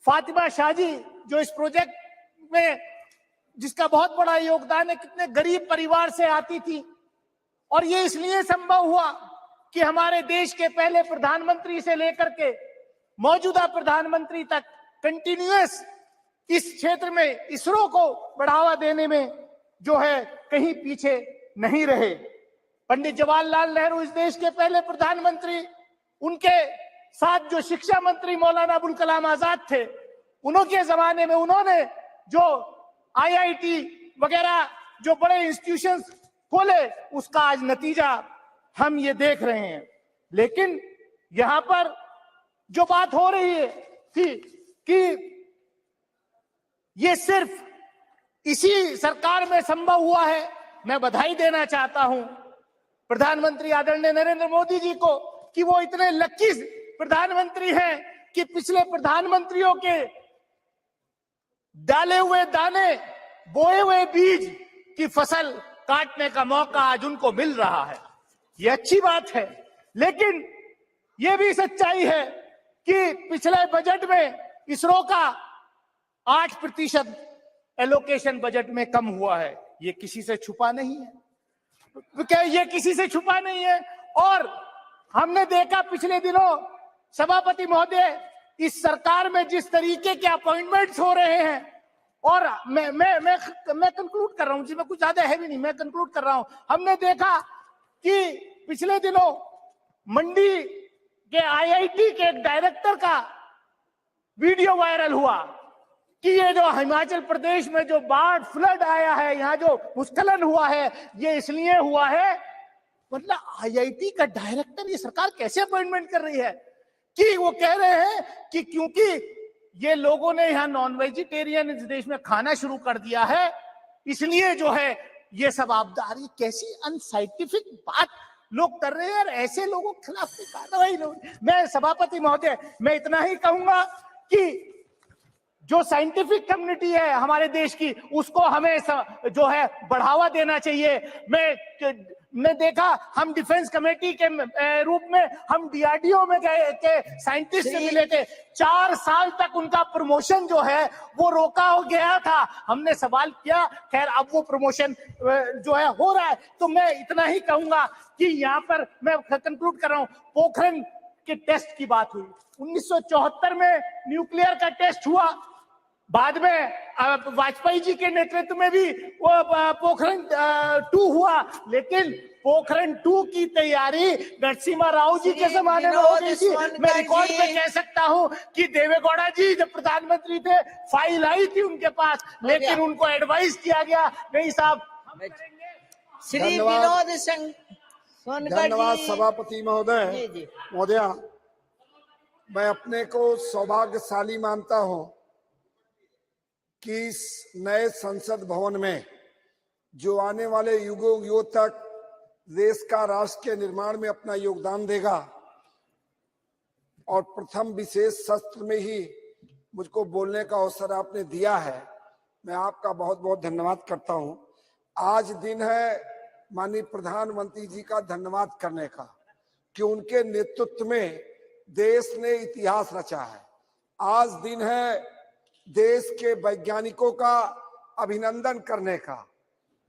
फातिमा शाजी, जो इस प्रोजेक्ट में जिसका बहुत बड़ा योगदान है, कितने गरीब परिवार से आती थी और ये इसलिए संभव हुआ कि हमारे देश के पहले प्रधानमंत्री से लेकर के मौजूदा प्रधानमंत्री तक कंटिन्यूअस इस क्षेत्र में इसरो को बढ़ावा देने में जो है कहीं पीछे नहीं रहे। पंडित जवाहरलाल नेहरू इस देश के पहले प्रधानमंत्री, उनके साथ जो शिक्षा मंत्री मौलाना अबुल कलाम आजाद थे, उनके जमाने में उन्होंने जो IIT वगैरह जो बड़े इंस्टीट्यूशंस खोले, उसका आज नतीजा हम ये देख रहे हैं। लेकिन यहां पर जो बात हो रही है कि ये सिर्फ इसी सरकार में संभव हुआ है। मैं बधाई देना चाहता हूं प्रधानमंत्री आदरणीय नरेंद्र मोदी जी को कि वो इतने लकी प्रधानमंत्री हैं कि पिछले प्रधानमंत्रियों के डाले हुए दाने, बोए हुए बीज की फसल काटने का मौका आज उनको मिल रहा है। ये अच्छी बात है, लेकिन ये भी सच्चाई है कि पिछले बजट में इसरो का 8% एलोकेशन बजट में कम हुआ है। ये किसी से छुपा नहीं है, क्या ये किसी से छुपा नहीं है। और हमने देखा पिछले दिनों सभापति महोदय इस सरकार में जिस तरीके के अपॉइंटमेंट्स हो रहे हैं, और मैं कंक्लूड कर रहा हूं, जिसमें कुछ ज्यादा है भी नहीं, मैं कंक्लूड कर रहा हूं। हमने देखा कि पिछले दिनों मंडी के आईआईटी के एक डायरेक्टर का वीडियो वायरल हुआ कि ये जो हिमाचल प्रदेश में जो बाढ़ फ्लड आया है, यहाँ जो भूस्खलन हुआ है, ये इसलिए हुआ है। मतलब आईआईटी का डायरेक्टर, ये सरकार कैसे अपॉइंटमेंट कर रही है कि वो कह रहे हैं कि क्योंकि ये लोगों ने यहाँ नॉन वेजिटेरियन इस देश में खाना शुरू कर दिया है, इसलिए जो है ये सब आपदा आ रही। कैसी अनसाइंटिफिक बात लोग कर रहे हैं यार, ऐसे लोगों के खिलाफ कार्रवाई। मैं सभापति महोदय, मैं इतना ही कहूंगा कि जो साइंटिफिक कम्युनिटी है हमारे देश की, उसको हमें जो है बढ़ावा देना चाहिए। मैं देखा, हम डिफेंस कमेटी के रूप में हम डीआरडीओ में गए के साइंटिस्ट से मिले थे। 4 साल तक उनका प्रमोशन जो है वो रोका हो गया था। हमने सवाल किया, खैर अब वो प्रमोशन जो है हो रहा है। तो मैं इतना ही कहूंगा कि यहाँ पर मैं कंक्लूड कर रहा हूँ। पोखरण के टेस्ट की बात हुई, 1974 में न्यूक्लियर का टेस्ट हुआ, बाद में वाजपेयी जी के नेतृत्व में भी वो पोखरण 2 हुआ, लेकिन पोखरण 2 की तैयारी नरसिम्हा राव जी के जमाने में हो गई थी। मैं रिकॉर्ड पे कह सकता हूं कि देवेगौड़ा जी जब प्रधानमंत्री थे, फाइल आई थी उनके पास, लेकिन उनको एडवाइस किया गया, नहीं साहब श्री विनोद सोनकर धन्यवाद जी। सभापति महोदय। महोदया, मैं अपने को सौभाग्यशाली मानता हूं कि इस नए संसद भवन में जो आने वाले युगों तक देश का राष्ट्र के निर्माण में अपना योगदान देगा, और प्रथम विशेष सत्र में ही मुझको बोलने का अवसर आपने दिया है, मैं आपका बहुत बहुत धन्यवाद करता हूं। आज दिन है माननीय प्रधानमंत्री जी का धन्यवाद करने का कि उनके नेतृत्व में देश ने इतिहास रचा है। आज दिन है देश के वैज्ञानिकों का अभिनंदन करने का,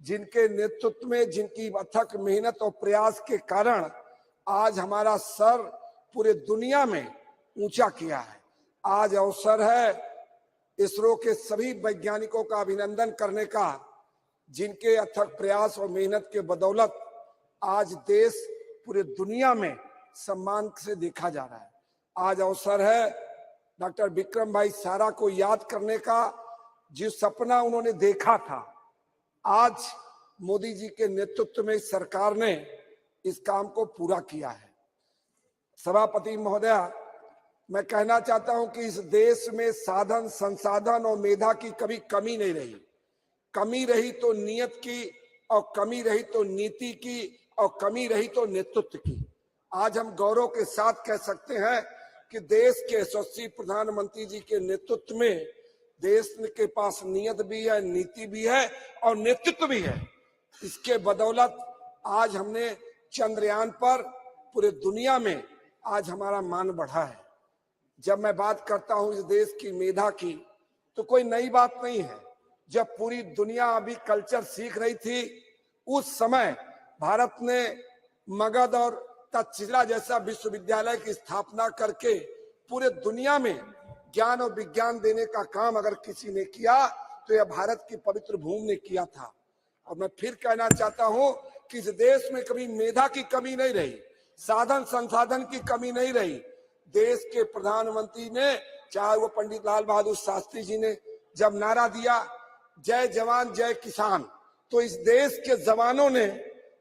जिनके नेतृत्व में, जिनकी अथक मेहनत और प्रयास के कारण आज हमारा सर पूरे दुनिया में ऊंचा किया है। आज अवसर है इसरो के सभी वैज्ञानिकों का अभिनंदन करने का, जिनके अथक प्रयास और मेहनत के बदौलत आज देश पूरे दुनिया में सम्मान से देखा जा रहा है। आज अवसर है डॉक्टर विक्रम भाई सारा को याद करने का, जिस सपना उन्होंने देखा था, आज मोदी जी के नेतृत्व में सरकार ने इस काम को पूरा किया है। सभापति महोदया, मैं कहना चाहता हूं कि इस देश में साधन, संसाधन और मेधा की कभी कमी नहीं रही। कमी रही तो नियत की, और कमी रही तो नीति की, और कमी रही तो नेतृत्व की। आज हम गौरव के साथ कह सकते हैं कि देश के यशस्वी प्रधानमंत्री जी के नेतृत्व में देश के पास नियत भी है, नीति भी है और नेतृत्व भी है। इसके बदौलत आज हमने चंद्रयान पर पूरे दुनिया में आज हमारा मान बढ़ा है। जब मैं बात करता हूं इस देश की मेधा की, तो कोई नई बात नहीं है। जब पूरी दुनिया अभी कल्चर सीख रही थी, उस समय भारत ने मगध और तक्षशिला जैसा विश्वविद्यालय की स्थापना करके पूरे दुनिया में ज्ञान और विज्ञान देने का काम अगर किसी ने किया तो यह भारत की पवित्र भूमि ने किया था। और मैं फिर कहना चाहता हूं कि इस देश में कभी मेधा की कमी नहीं रही, साधन संसाधन की कमी नहीं रही। देश के प्रधानमंत्री ने, चाहे वो पंडित लाल बहादुर शास्त्री जी ने जब नारा दिया जय जवान जय किसान, तो इस देश के जवानों ने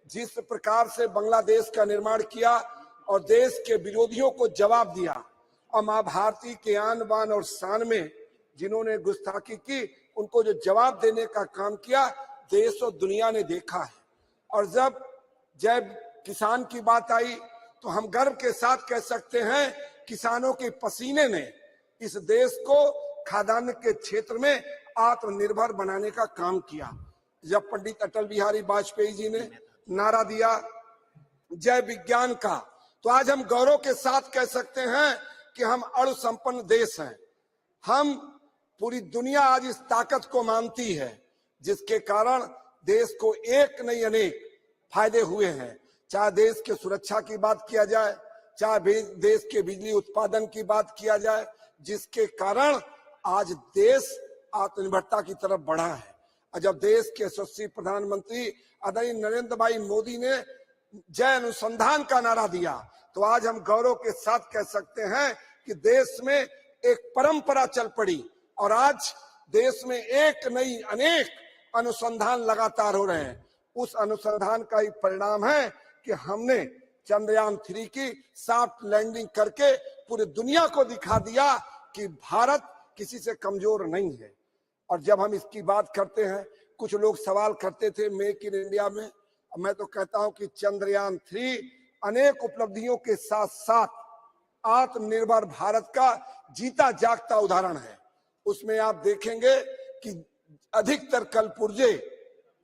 जिस प्रकार से बांग्लादेश का निर्माण किया और देश के विरोधियों को जवाब दिया, और मां भारती के आन बान और शान में जिन्होंने गुस्ताखी की, उनको जो जवाब देने का काम किया, देश और दुनिया ने देखा है। और जब जय किसान की बात आई तो हम गर्व के साथ कह सकते हैं, किसानों के पसीने ने इस देश को खाद्यान्न के क्षेत्र में आत्मनिर्भर बनाने का काम किया। जब पंडित अटल बिहारी वाजपेयी जी ने नारा दिया जय विज्ञान का, तो आज हम गौरव के साथ कह सकते हैं कि हम अणु संपन्न देश हैं। हम, पूरी दुनिया आज इस ताकत को मानती है, जिसके कारण देश को एक नहीं अनेक फायदे हुए हैं। चाहे देश के सुरक्षा की बात किया जाए, चाहे देश के बिजली उत्पादन की बात किया जाए, जिसके कारण आज देश आत्मनिर्भरता की तरफ बढ़ा है। और जब देश के यशस्वी प्रधानमंत्री आदरणीय नरेंद्र भाई मोदी ने जय अनुसंधान का नारा दिया, तो आज हम गौरव के साथ कह सकते हैं कि देश में एक परंपरा चल पड़ी और आज देश में एक नहीं अनेक अनुसंधान लगातार हो रहे हैं। उस अनुसंधान का ही परिणाम है कि हमने चंद्रयान 3 की सॉफ्ट लैंडिंग करके पूरी दुनिया को दिखा दिया कि भारत किसी से कमजोर नहीं है। और जब हम इसकी बात करते हैं, कुछ लोग सवाल करते थे मेक इन इंडिया में, मैं तो कहता हूं कि चंद्रयान 3 अनेक उपलब्धियों के साथ साथ आत्मनिर्भर भारत का जीता जागता उदाहरण है। उसमें आप देखेंगे कि अधिकतर कलपुर्जे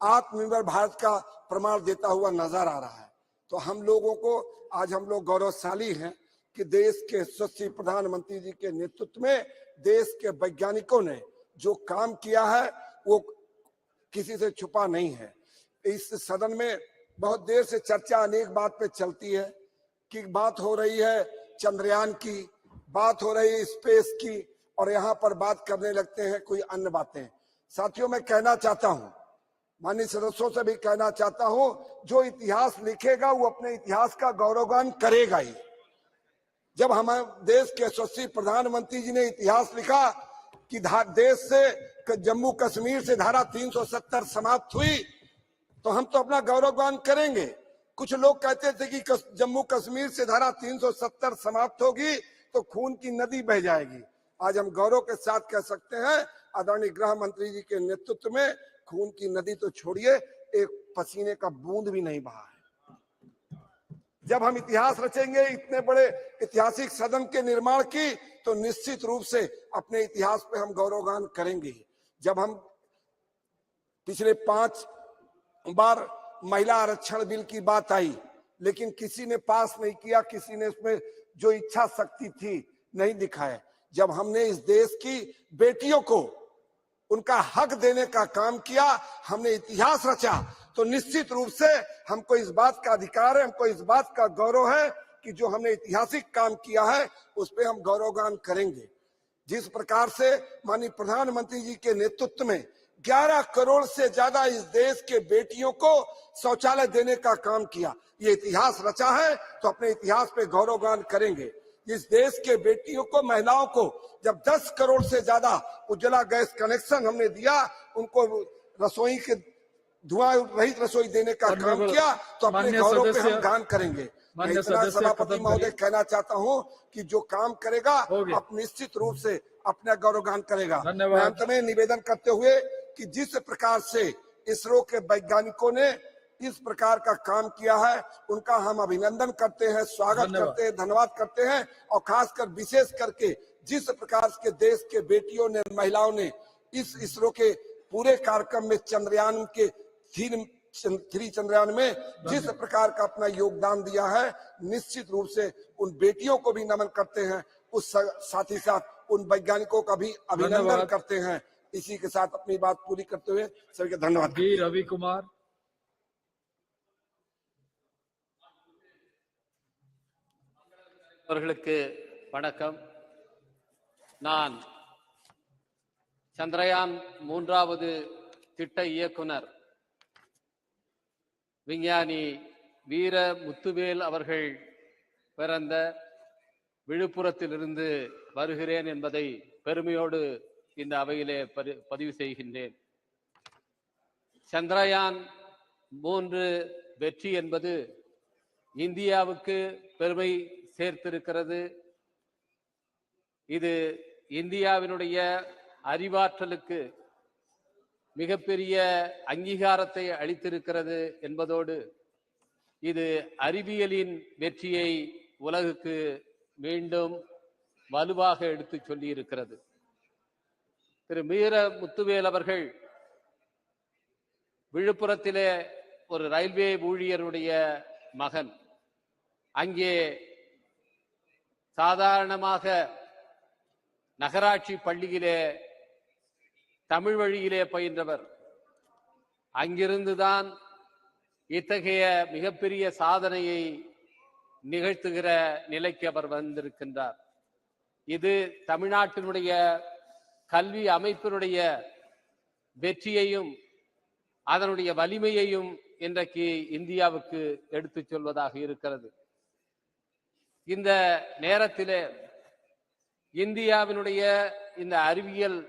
आत्मनिर्भर भारत का प्रमाण देता हुआ नजर आ रहा है। तो हम लोगों को आज हम लोग गौरवशाली हैं कि देश के यशस्वी प्रधानमंत्री जी के नेतृत्व में देश के वैज्ञानिकों ने जो काम किया है वो किसी से छुपा नहीं है। इस सदन में बहुत देर से चर्चा अनेक बात पे चलती है कि बात हो रही है चंद्रयान की, बात हो रही है स्पेस की, और यहाँ पर बात करने लगते हैं कोई अन्य बातें। साथियों, मैं कहना चाहता हूँ, माननीय सदस्यों से भी कहना चाहता हूँ, जो इतिहास लिखेगा वो अपने इतिहास का गौरवगान करेगा ही। जब हमारे देश के यशस्वी प्रधानमंत्री जी ने इतिहास लिखा कि देश से जम्मू कश्मीर से धारा 370 समाप्त हुई, तो हम तो अपना गौरवगान करेंगे। कुछ लोग कहते थे कि जम्मू कश्मीर से धारा 370 समाप्त होगी तो खून की नदी बह जाएगी। आज हम गौरव के साथ कह सकते हैं आदरणीय गृह मंत्री जी के नेतृत्व में खून की नदी तो छोड़िए, एक पसीने का बूंद भी नहीं बहा है। जब हम इतिहास रचेंगे इतने बड़े ऐतिहासिक सदन के निर्माण की, तो निश्चित रूप से अपने इतिहास पे हम गौरवगान करेंगे। जब हम पिछले 5 बार महिला आरक्षण बिल की बात आई, लेकिन किसी ने पास नहीं किया, किसी ने उसमें जो इच्छा शक्ति थी नहीं दिखाए। जब हमने इस देश की बेटियों को उनका हक देने का काम किया, हमने इतिहास रचा, तो निश्चित रूप से हमको इस बात का अधिकार है, हमको इस बात का गौरव है कि जो हमने ऐतिहासिक काम किया है उस पर हम गौरवगान करेंगे। जिस प्रकार से माननीय प्रधानमंत्री जी के नेतृत्व में 11 करोड़ से ज्यादा इस देश के बेटियों को शौचालय देने का काम किया, ये इतिहास रचा है, तो अपने इतिहास पे गौरवगान करेंगे। इस देश के बेटियों को, महिलाओं को जब 10 करोड़ से ज्यादा उज्ज्वला गैस कनेक्शन हमने दिया, उनको रसोई के धुआं रहित रसोई देने का काम किया, तो अपने गौरव पे हम गान करेंगे। मैं इतना सभापति महोदय कहना चाहता हूं कि जो काम करेगा अब निश्चित रूप से अपना गौरवगान करेगा। मैं अंत में निवेदन करते हुए कि जिस प्रकार से इसरो के वैज्ञानिकों ने इस प्रकार का काम किया है, उनका हम अभिनंदन करते हैं, स्वागत करते हैं, धन्यवाद करते हैं। और खासकर विशेष करके जिस प्रकार के देश के बेटियों ने, महिलाओं ने इस इसरो के पूरे कार्यक्रम में चंद्रयान के 3 चंद्रयान में जिस प्रकार का अपना योगदान दिया है, निश्चित रूप से उन बेटियों को भी नमन करते हैं, उस साथ ही साथ उन वैज्ञानिकों का भी अभिनंदन करते हैं। इसी के साथ अपनी बात पूरी करते हुए सभी को धन्यवाद। रवि कुमार। அவர்களுக்கு வணக்கம். நான் சந்திரயான் 3வது திட்ட இயக்குனர் விஞ்ஞானி வீர முத்துவேல் அவர்கள் பிறந்த விழுப்புரத்திலிருந்து வருகிறேன் என்பதை பெருமையோடு இந்த அவையிலே பதிவு செய்கின்றேன். சந்திரயான் 3 வெற்றி என்பது இந்தியாவுக்கு பெருமை சேர்த்திருக்கிறது. இது இந்தியாவினுடைய அறிவாற்றலுக்கு மிகப்பெரிய அங்கீகாரத்தை அளித்திருக்கிறது என்பதோடு இது அறிவியலின் வெற்றியை உலகுக்கு மீண்டும் வலுவாக எடுத்து சொல்லி இருக்கிறது. திரு வீர முத்துவேல் அவர்கள் விழுப்புரத்திலே ஒரு ரயில்வே ஊழியருடைய மகன். அங்கே சாதாரணமாக நகராட்சி பள்ளியிலே தமிழ் வழியிலே பயின்றவர். அங்கிருந்துதான் இத்தகைய மிகப்பெரிய சாதனையை நிகழ்த்துகிற நிலைக்கு அவர் வந்திருக்கின்றார். இது தமிழ்நாட்டினுடைய கல்வி அமைப்பினுடைய வெற்றியையும் அதனுடைய வலிமையையும் இன்றைக்கு இந்தியாவுக்கு எடுத்துச் சொல்வதாக இருக்கிறது. இந்த நேரத்திலே இந்தியாவினுடைய இந்த அறிவியல்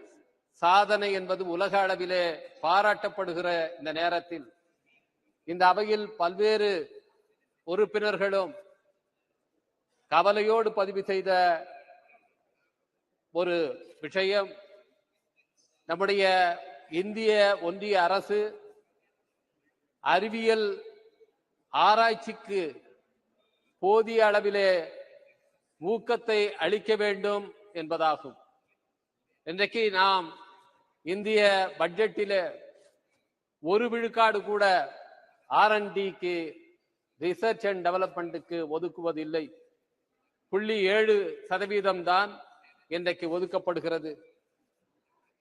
சாதனை என்பது உலக அளவிலே பாராட்டப்படுகிற இந்த நேரத்தில் இந்த அவையில் பல்வேறு உறுப்பினர்களும் கவலையோடு பதிவு செய்த ஒரு விஷயம், நம்முடைய இந்திய ஒன்றிய அரசு அறிவியல் ஆராய்ச்சிக்கு போதிய அளவிலே ஊக்கத்தை அளிக்க வேண்டும் என்பதாகும். இன்றைக்கு நாம் இந்திய பட்ஜெட்டிலே 1 விழுக்காடு கூட R&Dக்கு ரிசர்ச் அண்ட் டெவலப்மெண்ட்டுக்கு ஒதுக்குவதில்லை. 0.7% தான் இன்றைக்கு ஒதுக்கப்படுகிறது.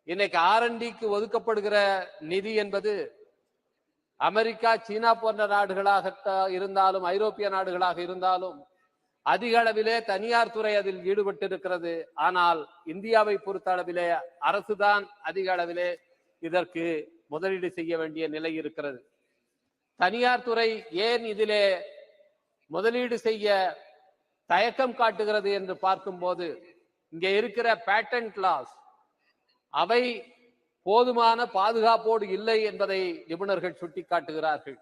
இன்னைக்கு R&Dக்கு ஒதுக்கப்படுகிற நிதி என்பது அமெரிக்கா, சீனா போன்ற நாடுகளாக இருந்தாலும், ஐரோப்பிய நாடுகளாக இருந்தாலும் அதிக அளவிலே தனியார் துறை அதில் ஈடுபட்டிருக்கிறது. ஆனால் இந்தியாவை பொறுத்த அளவிலே அரசுதான் அதிக அளவிலே இதற்கு முதலீடு செய்ய வேண்டிய நிலை இருக்கிறது. தனியார் துறை ஏன் இதிலே முதலீடு செய்ய தயக்கம் காட்டுகிறது என்று பார்க்கும்போது, இங்கே இருக்கிற பேட்டன்ட் லாஸ் அவை போதுமான பாதுகாப்போடு இல்லை என்பதை நிபுணர்கள் சுட்டிக்காட்டுகிறார்கள்.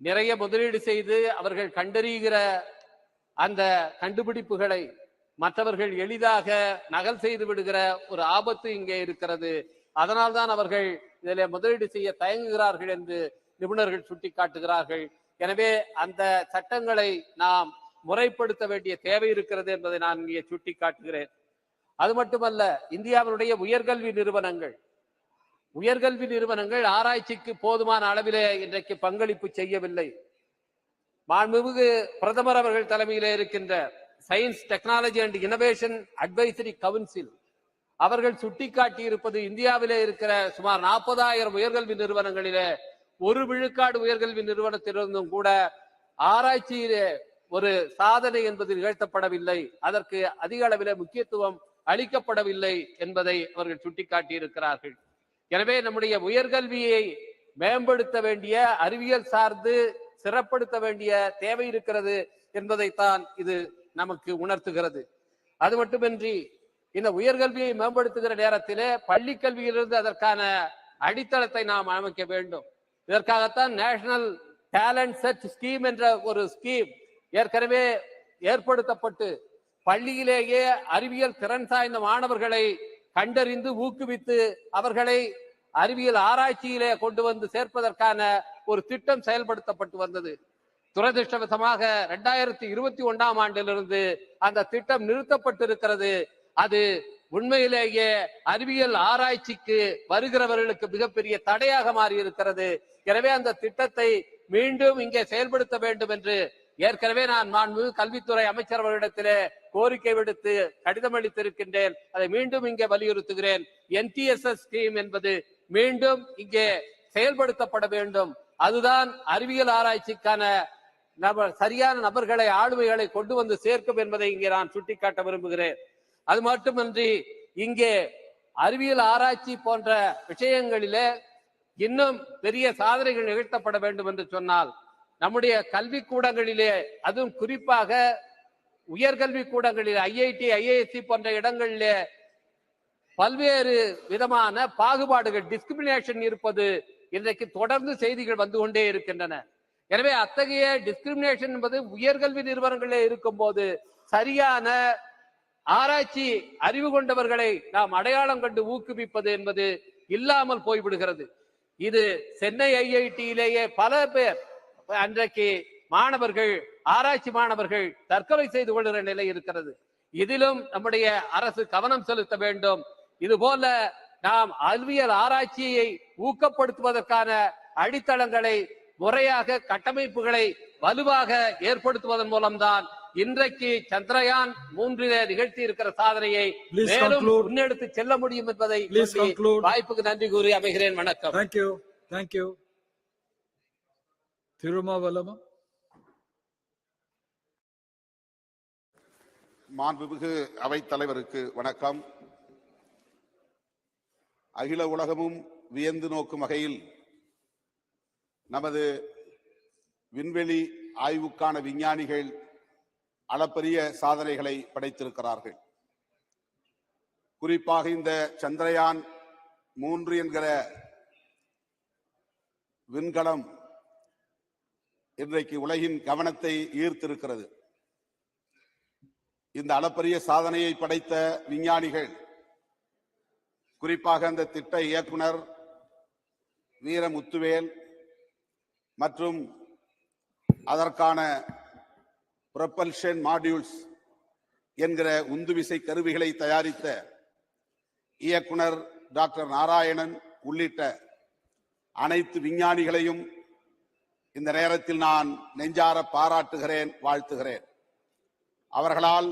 நிறைய முதலீடு செய்து அவர்கள் கண்டறிகிற அந்த கண்டுபிடிப்புகளை மற்றவர்கள் எளிதாக நகல் செய்து விடுகிற ஒரு ஆபத்து இங்கே இருக்கிறது. அதனால்தான் அவர்கள் இதில் முதலீடு செய்ய தயங்குகிறார்கள் என்று நிபுணர்கள் சுட்டிக்காட்டுகிறார்கள். எனவே அந்த சட்டங்களை நாம் முறைப்படுத்த வேண்டிய தேவை இருக்கிறது என்பதை நான் இங்கே சுட்டிக்காட்டுகிறேன். அது மட்டுமல்ல, இந்தியாவினுடைய உயர்கல்வி நிறுவனங்கள் ஆராய்ச்சிக்கு போதுமான அளவிலே இன்றைக்கு பங்களிப்பு செய்யவில்லை. மாண்புமிகு பிரதமர் அவர்கள் தலைமையிலே இருக்கின்ற science, technology and innovation advisory council அவர்கள் சுட்டிக்காட்டி இருப்பது, இந்தியாவிலே இருக்கிற சுமார் 40,000 உயர்கல்வி நிறுவனங்களிலே 1 விழுக்காடு உயர்கல்வி நிறுவனத்திலிருந்தும் கூட ஆராய்ச்சியிலே ஒரு சாதனை என்பது நிகழ்த்தப்படவில்லை, அதற்கு அதிக அளவிலே முக்கியத்துவம் அளிக்கப்படவில்லை என்பதை அவர்கள் சுட்டிக்காட்டி இருக்கிறார்கள். எனவே நம்முடைய உயர்கல்வியை மேம்படுத்த வேண்டிய, அறிவியல் சார்ந்து சிறப்படுத்த வேண்டிய தேவை இருக்கிறது என்பதைத்தான் இது நமக்கு உணர்த்துகிறது. அது மட்டுமின்றி இந்த உயர்கல்வியை மேம்படுத்துகிற நேரத்திலே பள்ளி கல்வியிலிருந்து அதற்கான அடித்தளத்தை நாம் அமைக்க வேண்டும். இதற்காகத்தான் நேஷனல் டேலண்ட் சர்ச் ஸ்கீம் என்ற ஒரு ஸ்கீம் ஏற்கனவே ஏற்படுத்தப்பட்டு பள்ளியிலேயே அறிவியல் திறன் சாய்ந்த மாணவர்களை கண்டறிந்து ஊக்குவித்து அவர்களை அறிவியல் ஆராய்ச்சியிலே கொண்டு வந்து சேர்ப்பதற்கான ஒரு திட்டம் செயல்படுத்தப்பட்டு வந்தது. துரதிருஷ்டவசமாக 2021ஆம் ஆண்டிலிருந்து அந்த திட்டம் நிறுத்தப்பட்டிருக்கிறது. அது உண்மையிலேயே அறிவியல் ஆராய்ச்சிக்கு வருகிறவர்களுக்கு மிகப்பெரிய தடையாக மாறி இருக்கிறது. எனவே அந்த திட்டத்தை மீண்டும் இங்கே செயல்படுத்த வேண்டும் என்று ஏற்கனவே நான் மாண்புமிகு கல்வித்துறை அமைச்சர் அவர்களிடத்திலே கோரிக்கை விடுத்து கடிதம் அளித்திருக்கின்றேன். அதை மீண்டும் இங்கே வலியுறுத்துகிறேன். NTSS ஸ்கீம் என்பது மீண்டும் இங்கே செயல்படுத்தப்பட வேண்டும். அதுதான் அறிவியல் ஆராய்ச்சிக்கான சரியான நபர்களை, ஆளுமைகளை கொண்டு வந்து சேர்க்கும் என்பதை இங்கே நான் சுட்டிக்காட்ட விரும்புகிறேன். அது மட்டுமின்றி இங்கே அறிவியல் ஆராய்ச்சி போன்ற விஷயங்களிலே இன்னும் பெரிய சாதனைகள் நிகழ்த்தப்பட வேண்டும் என்று சொன்னால், நம்முடைய கல்வி கூடங்களிலே, அதுவும் குறிப்பாக உயர்கல்வி கூடங்களிலே, IIT, IISc போன்ற இடங்களிலே பல்வேறு விதமான பாகுபாடுகள், டிஸ்கிரிமினேஷன் இருப்பது இன்றைக்கு தொடர்ந்து செய்திகள் வந்து கொண்டே இருக்கின்றன. எனவே அத்தகைய டிஸ்கிரிமினேஷன் என்பது உயர்கல்வி நிறுவனங்களிலே இருக்கும் போது சரியான ஆராய்ச்சி அறிவு கொண்டவர்களை நாம் அடையாளம் கண்டு ஊக்குவிப்பது என்பது இல்லாமல் போய்விடுகிறது. இது சென்னை IITயிலேயே பல பேர் அன்றைக்கு மாணவர்கள், ஆராய்ச்சி மாணவர்கள் தற்கொலை செய்து கொள்கிற நிலை இருக்கிறது. இதிலும் நம்முடைய அரசு கவனம் செலுத்த வேண்டும். இதுபோல நாம் அறிவியல் ஆராய்ச்சியை ஊக்கப்படுத்துவதற்கான அடித்தளங்களை, முறையாக கட்டமைப்புகளை வலுவாக ஏற்படுத்துவதன் மூலம்தான் இன்றைக்கு சந்திரயான் 3 நிகழ்த்தி இருக்கிற சாதனையை மேலும் முன்னெடுத்து செல்ல முடியும் என்பதை வாய்ப்புக்கு நன்றி கூறி அமைகிறேன். வணக்கம். Thank you. Thirumavalama. மாண்புமிகு அவைத் தலைவருக்கு வணக்கம். அகில உலகமும் வியந்து நோக்கும் வகையில் நமது விண்வெளி ஆய்வுக்கான விஞ்ஞானிகள் அளப்பரிய சாதனைகளை படைத்திருக்கிறார்கள். குறிப்பாக இந்த சந்திரயான் 3 என்கிற விண்கலம் இன்றைக்கு உலகின் கவனத்தை ஈர்த்திருக்கிறது. இந்த அளப்பரிய சாதனையை படைத்த விஞ்ஞானிகள், குறிப்பாக அந்த திட்ட இயக்குனர் வீரமுத்துவேல் மற்றும் அதற்கான ப்ரொபல்ஷன் மாடியூல்ஸ் என்கிற உந்துவிசை கருவிகளை தயாரித்த இயக்குனர் டாக்டர் நாராயணன் உள்ளிட்ட அனைத்து விஞ்ஞானிகளையும் இந்த நேரத்தில் நான் நெஞ்சார பாராட்டுகிறேன், வாழ்த்துகிறேன். அவர்களால்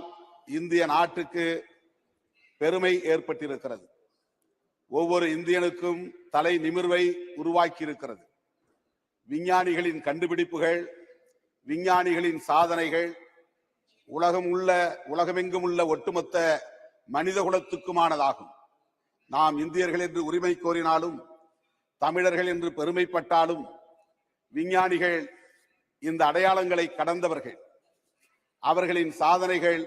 இந்திய நாட்டுக்கு பெருமை ஏற்பட்டிருக்கிறது. ஒவ்வொரு இந்தியனுக்கும் தலை நிமிர்வை உருவாக்கி இருக்கிறது. விஞ்ஞானிகளின் கண்டுபிடிப்புகள், விஞ்ஞானிகளின் சாதனைகள் உலகமெங்கும் உள்ள ஒட்டுமொத்த மனித குலத்துக்குமானதாகும். நாம் இந்தியர்கள் என்று உரிமை கோரினாலும், தமிழர்கள் என்று பெருமைப்பட்டாலும், விஞ்ஞானிகள் இந்த அடையாளங்களை கடந்தவர்கள். அவர்களின் சாதனைகள்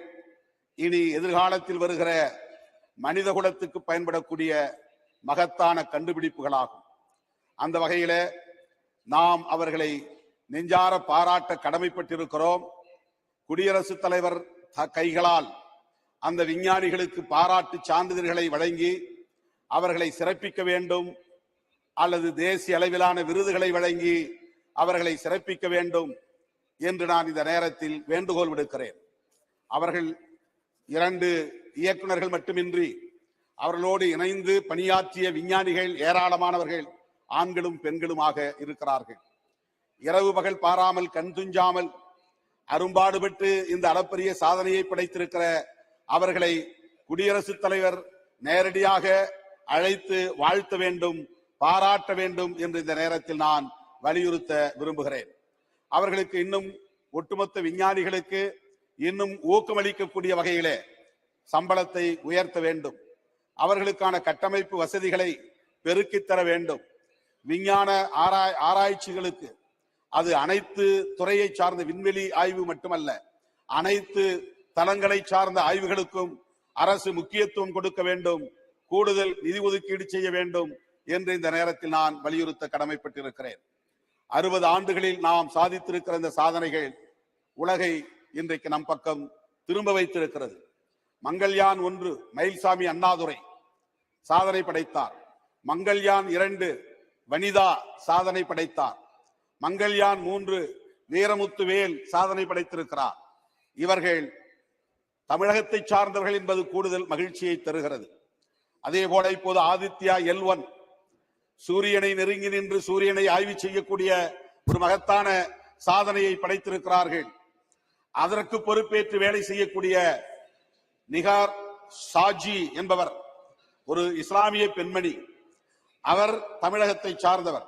இனி எதிர்காலத்தில் வருகிற மனித குலத்துக்கு பயன்படக்கூடிய மகத்தான கண்டுபிடிப்புகளாகும். அந்த வகையில நாம் அவர்களை நெஞ்சார பாராட்ட கடமைப்பட்டிருக்கிறோம். குடியரசுத் தலைவர் கைகளால் அந்த விஞ்ஞானிகளுக்கு பாராட்டு சான்றிதழ்களை வழங்கி அவர்களை சிறப்பிக்க வேண்டும், அல்லது தேசிய அளவிலான விருதுகளை வழங்கி அவர்களை சிறப்பிக்க வேண்டும் என்று நான் இந்த நேரத்தில் வேண்டுகோள் விடுக்கிறேன். அவர்கள் 2 இயக்குநர்கள் மட்டுமின்றி அவர்களோடு இணைந்து பணியாற்றிய விஞ்ஞானிகள் ஏராளமானவர்கள் ஆண்களும் பெண்களுமாக இருக்கிறார்கள். இரவு பகல் பாராமல் கண் துஞ்சாமல் அரும்பாடுபட்டு இந்த அளப்பரிய சாதனையை படைத்திருக்கிற அவர்களை குடியரசுத் தலைவர் நேரடியாக அழைத்து வாழ்த்த வேண்டும், பாராட்ட வேண்டும் என்று இந்த நேரத்தில் நான் வலியுறுத்த விரும்புகிறேன். அவர்களுக்கு இன்னும் ஒட்டுமொத்த விஞ்ஞானிகளுக்கு இன்னும் ஊக்கமளிக்கக்கூடிய வகையிலே சம்பளத்தை உயர்த்த வேண்டும். அவர்களுக்கான கட்டமைப்பு வசதிகளை பெருக்கித் தர வேண்டும். விஞ்ஞான ஆராய்ச்சிகளுக்கு, அது அனைத்து துறையை சார்ந்த விண்வெளி ஆய்வு மட்டுமல்ல, அனைத்து தளங்களை சார்ந்த ஆய்வுகளுக்கும் அரசு முக்கியத்துவம் கொடுக்க வேண்டும், கூடுதல் நிதி ஒதுக்கீடு செய்ய வேண்டும் என்று இந்த நேரத்தில் நான் வலியுறுத்த கடமைப்பட்டிருக்கிறேன். 60 ஆண்டுகளில் நாம் சாதித்திருக்கிற இந்த சாதனைகள் உலகை இன்றைக்கு நம் பக்கம் திரும்ப வைத்திருக்கிறது. மங்கள்யான் 1 மயில்சாமி அண்ணாதுரை சாதனை படைத்தார். மங்கள்யான் 2 வனிதா சாதனை படைத்தார். மங்கள்யான் 3 வீரமுத்துவேல் சாதனை படைத்திருக்கிறார். இவர்கள் தமிழகத்தை சார்ந்தவர்கள் என்பது கூடுதல் மகிழ்ச்சியை தருகிறது. அதே போல இப்போது ஆதித்யா L1 சூரியனை நெருங்கி நின்று சூரியனை ஆய்வு செய்யக்கூடிய ஒரு மகத்தான சாதனையை படைத்திருக்கிறார்கள். அதற்கு பொறுப்பேற்று வேலை செய்யக்கூடிய நிகார் ஷாஜி என்பவர் ஒரு இஸ்லாமிய பெண்மணி, அவர் தமிழகத்தை சார்ந்தவர்.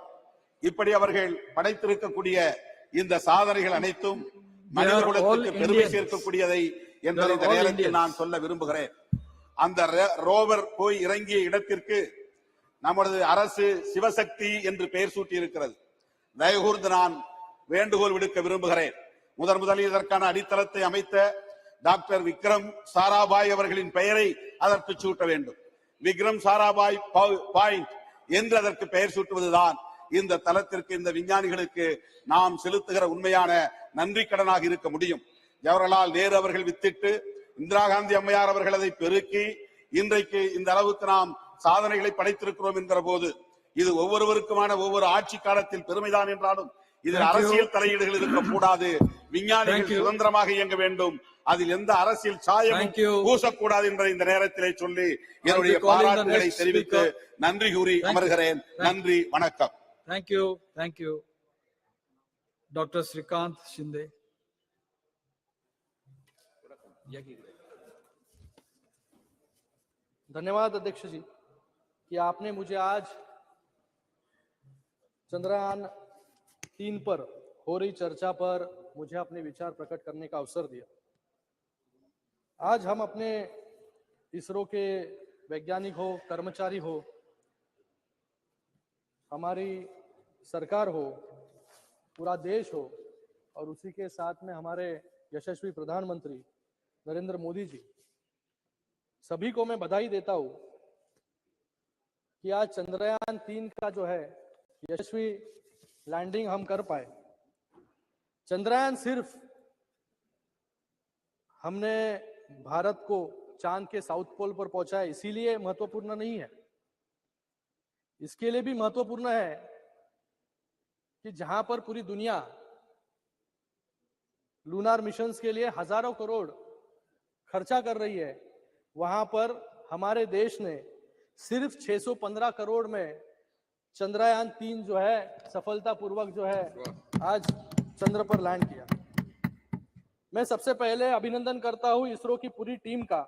இப்படி அவர்கள் படைத்திருக்கக்கூடிய இந்த சாதனைகள் அனைத்தும் மனித குலத்துக்கு பெருமை சேர்க்கக்கூடியதை என்பதை இந்த நேரத்தில் நான் சொல்ல விரும்புகிறேன். அந்த ரோவர் போய் இறங்கிய இடத்திற்கு நமது அரசு சிவசக்தி என்று பெயர் சூட்டி இருக்கிறது. தயவுகூர்ந்து நான் வேண்டுகோள் விடுக்க விரும்புகிறேன். முதலில் இதற்கான அடித்தளத்தை அமைத்த டாக்டர் விக்ரம் சாராபாய் அவர்களின் பெயரை அதற்கு சூட்ட வேண்டும். விக்ரம் சாராபாய் பாயிண்ட் என்று அதற்கு பெயர் சூட்டுவதுதான் இந்த தளத்திற்கு, இந்த விஞ்ஞானிகளுக்கு நாம் செலுத்துகிற உண்மையான நன்றி கடனாக இருக்க முடியும். ஜவஹர்லால் நேரு அவர்கள் வித்திட்டு இந்திரா காந்தி அம்மையார் அவர்கள் அதை பெருக்கி இன்றைக்கு இந்த அளவுக்கு நாம் சாதனைகளை படைத்திருக்கிறோம் என்கிற போது இது ஒவ்வொருவருக்குமான ஒவ்வொரு ஆட்சி காலத்தில் பெருமைதான் என்றாலும் இதில் அரசியல் தலையீடுகள் இருக்கக்கூடாது. விஞ்ஞானிகள் சுதந்திரமாக இயங்க வேண்டும், அதில் எந்த அரசியல் சாயம் பூசக்கூடாது என்பதை இந்த நேரத்திலே சொல்லி என்னுடைய பாராட்டுகளை தெரிவித்து நன்றி கூறி அமர்கிறேன். நன்றி, வணக்கம். Thank you. Dr. Srikanth Shinde. धन्यवाद अध्यक्ष जी कि आपने मुझे आज चंद्रयान 3 पर हो रही चर्चा पर मुझे अपने विचार प्रकट करने का अवसर दिया। आज हम अपने इसरो के वैज्ञानिक हो, कर्मचारी हो, हमारी सरकार हो, पूरा देश हो और उसी के साथ में हमारे यशस्वी प्रधानमंत्री नरेंद्र मोदी जी, सभी को मैं बधाई देता हूं कि आज चंद्रयान 3 का जो है यशस्वी लैंडिंग हम कर पाए। चंद्रयान सिर्फ हमने भारत को चांद के साउथ पोल पर पहुंचाया इसीलिए महत्वपूर्ण नहीं है, इसके लिए भी महत्वपूर्ण है कि जहां पर पूरी दुनिया लूनार मिशंस के लिए हजारों करोड़ खर्चा कर रही है, वहां पर हमारे देश ने सिर्फ 615 करोड़ में चंद्रयान 3 जो है सफलतापूर्वक जो है आज चंद्र पर लैंड किया। मैं सबसे पहले अभिनंदन करता हूं इसरो की पूरी टीम का,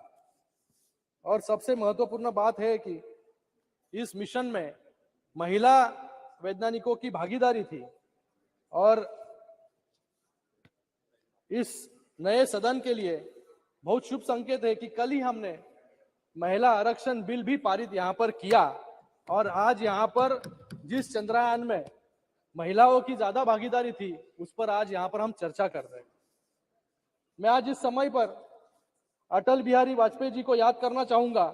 और सबसे महत्वपूर्ण बात है कि इस मिशन में महिला वैज्ञानिकों की भागीदारी थी, और इस नए सदन के लिए बहुत शुभ संकेत है कि कल ही हमने महिला आरक्षण बिल भी पारित यहां पर किया, और आज यहां पर जिस चंद्रयान में महिलाओं की ज्यादा भागीदारी थी उस पर आज यहां पर हम चर्चा कर रहे हैं। मैं आज इस समय पर अटल बिहारी वाजपेयी जी को याद करना चाहूंगा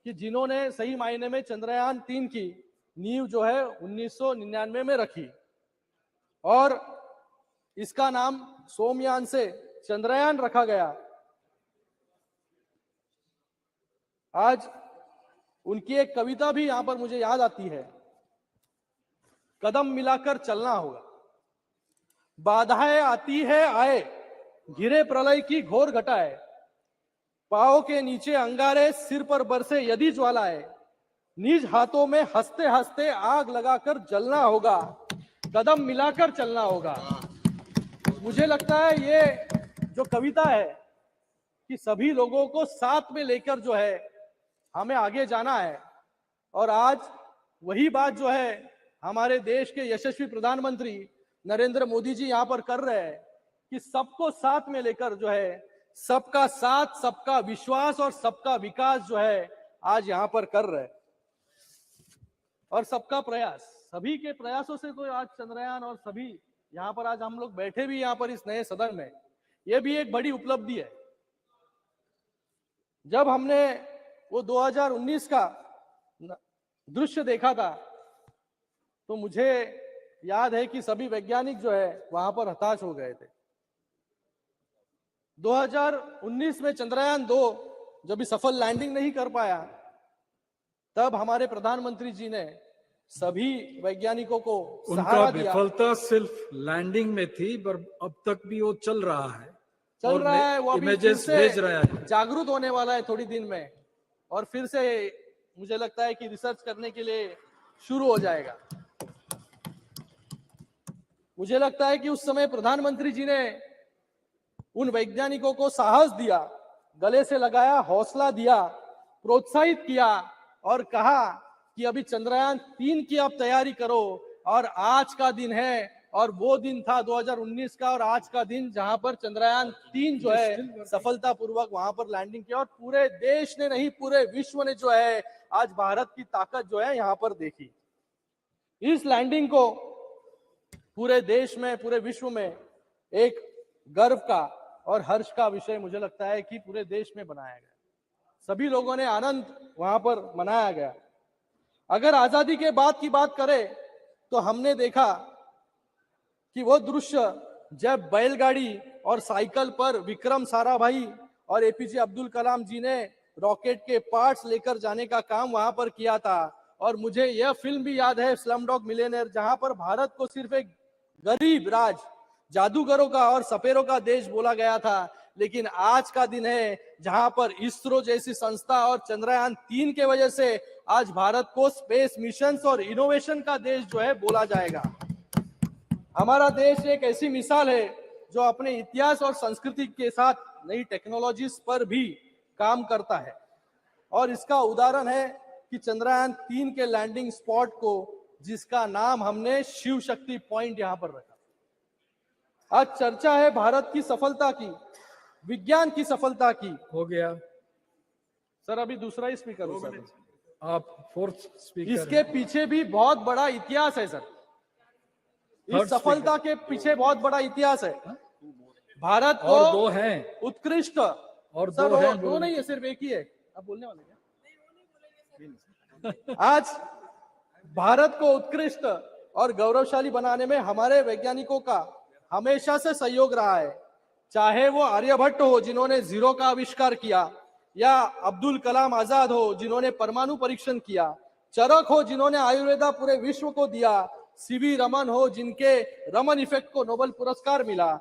कि जिन्होंने सही मायने में चंद्रयान 3 की नींव जो है 1999 में रखी, और इसका नाम सोमयान से चंद्रयान रखा गया। आज उनकी एक कविता भी यहां पर मुझे याद आती है, कदम मिलाकर चलना होगा, बाधाएं आती है आए, घिरे प्रलय की घोर घटाए, पांव के नीचे अंगारे, सिर पर बरसे यदि ज्वालाए, निज हाथों में हंसते हंसते आग लगाकर जलना होगा, कदम मिलाकर चलना होगा। मुझे लगता है ये जो कविता है कि सभी लोगों को साथ में लेकर जो है हमें आगे जाना है, और आज वही बात जो है हमारे देश के यशस्वी प्रधानमंत्री नरेंद्र मोदी जी यहां पर कर रहे हैं कि सबको साथ में लेकर जो है सबका साथ, सबका विश्वास और सबका विकास जो है आज यहां पर कर रहे हैं, और सबका प्रयास, सभी के प्रयासों से तो आज चंद्रयान और सभी यहां पर आज हम लोग बैठे भी यहां पर इस नए सदन में, यह भी एक बड़ी उपलब्धि है। जब हमने वो 2019 का दृश्य देखा था तो मुझे याद है कि सभी वैज्ञानिक जो है वहां पर हताश हो गए थे। 2019 में चंद्रयान 2 जब सफल लैंडिंग नहीं कर पाया, तब हमारे प्रधानमंत्री जी ने सभी वैज्ञानिकों को उनका विफलता सिर्फ लैंडिंग में थी, पर अब तक भी वो चल रहा है, चल रहा है, वो अभी इमेजेस भेज रहा है, जागरूक होने वाला है थोड़ी दिन में, और फिर से मुझे लगता है कि रिसर्च करने के लिए शुरू हो जाएगा। मुझे लगता है कि उस समय प्रधानमंत्री जी ने उन वैज्ञानिकों को साहस दिया, गले से लगाया, हौसला दिया, प्रोत्साहित किया और कहा कि अभी चंद्रयान 3 की आप तैयारी करो, और आज का दिन है, और वो दिन था 2019 का, और आज का दिन जहां पर चंद्रयान 3 जो है सफलतापूर्वक वहां पर लैंडिंग किया, और पूरे देश ने नहीं पूरे विश्व ने जो है आज भारत की ताकत जो है यहां पर देखी। इस लैंडिंग को पूरे देश में, पूरे विश्व में एक गर्व का और हर्ष का विषय मुझे लगता है कि पूरे देश में बनाया गया, सभी लोगों ने आनंद वहां पर मनाया गया। अगर आजादी के बाद की बात करें तो हमने देखा कि वो दृश्य जब बैलगाड़ी और साइकिल पर विक्रम साराभाई और एपीजे अब्दुल कलाम जी ने रॉकेट के पार्ट्स लेकर जाने का काम वहां पर किया था, और मुझे यह फिल्म भी याद है स्लमडॉग मिलियनेयर, जहां पर भारत को सिर्फ एक गरीब राज, जादूगरों का और सपेरों का देश बोला गया था, लेकिन आज का दिन है जहां पर इसरो जैसी संस्था और चंद्रयान 3 के वजह से आज भारत को स्पेस मिशंस और इनोवेशन का देश जो है बोला जाएगा। हमारा देश एक ऐसी मिसाल है जो अपने इतिहास और संस्कृति के साथ नई टेक्नोलॉजीज पर भी काम करता है, और इसका उदाहरण है कि चंद्रयान 3 के लैंडिंग स्पॉट को, जिसका नाम हमने शिव शक्ति पॉइंट यहां पर रखा। आज चर्चा है भारत की सफलता की, विज्ञान की सफलता की। हो गया। सर अभी दूसरा ही स्पीकर हूं सर। आप फोर्थ स्पीकर इसके पीछे भी बहुत बड़ा इतिहास है सर। इस सफलता के पीछे बहुत बड़ा इतिहास है। भारत को और दो हैं। उत्कृष्ट और सर दो हैं, दो नहीं है, सिर्फ एक ही है। आप बोलने वाले क्या? आज भारत को उत्कृष्ट और गौरवशाली बनाने में हमारे वैज्ञानिकों का हमेशा से सहयोग रहा है। चाहे वो आर्यभट्ट हो जिन्होंने जीरो का आविष्कार किया, या अब्दुल कलाम आजाद हो जिन्होंने परमाणु परीक्षण किया, चरक हो जिन्होंने आयुर्वेदा पूरे विश्व को दिया, सीवी रमन हो जिनके रमन इफेक्ट को नोबेल पुरस्कार मिला,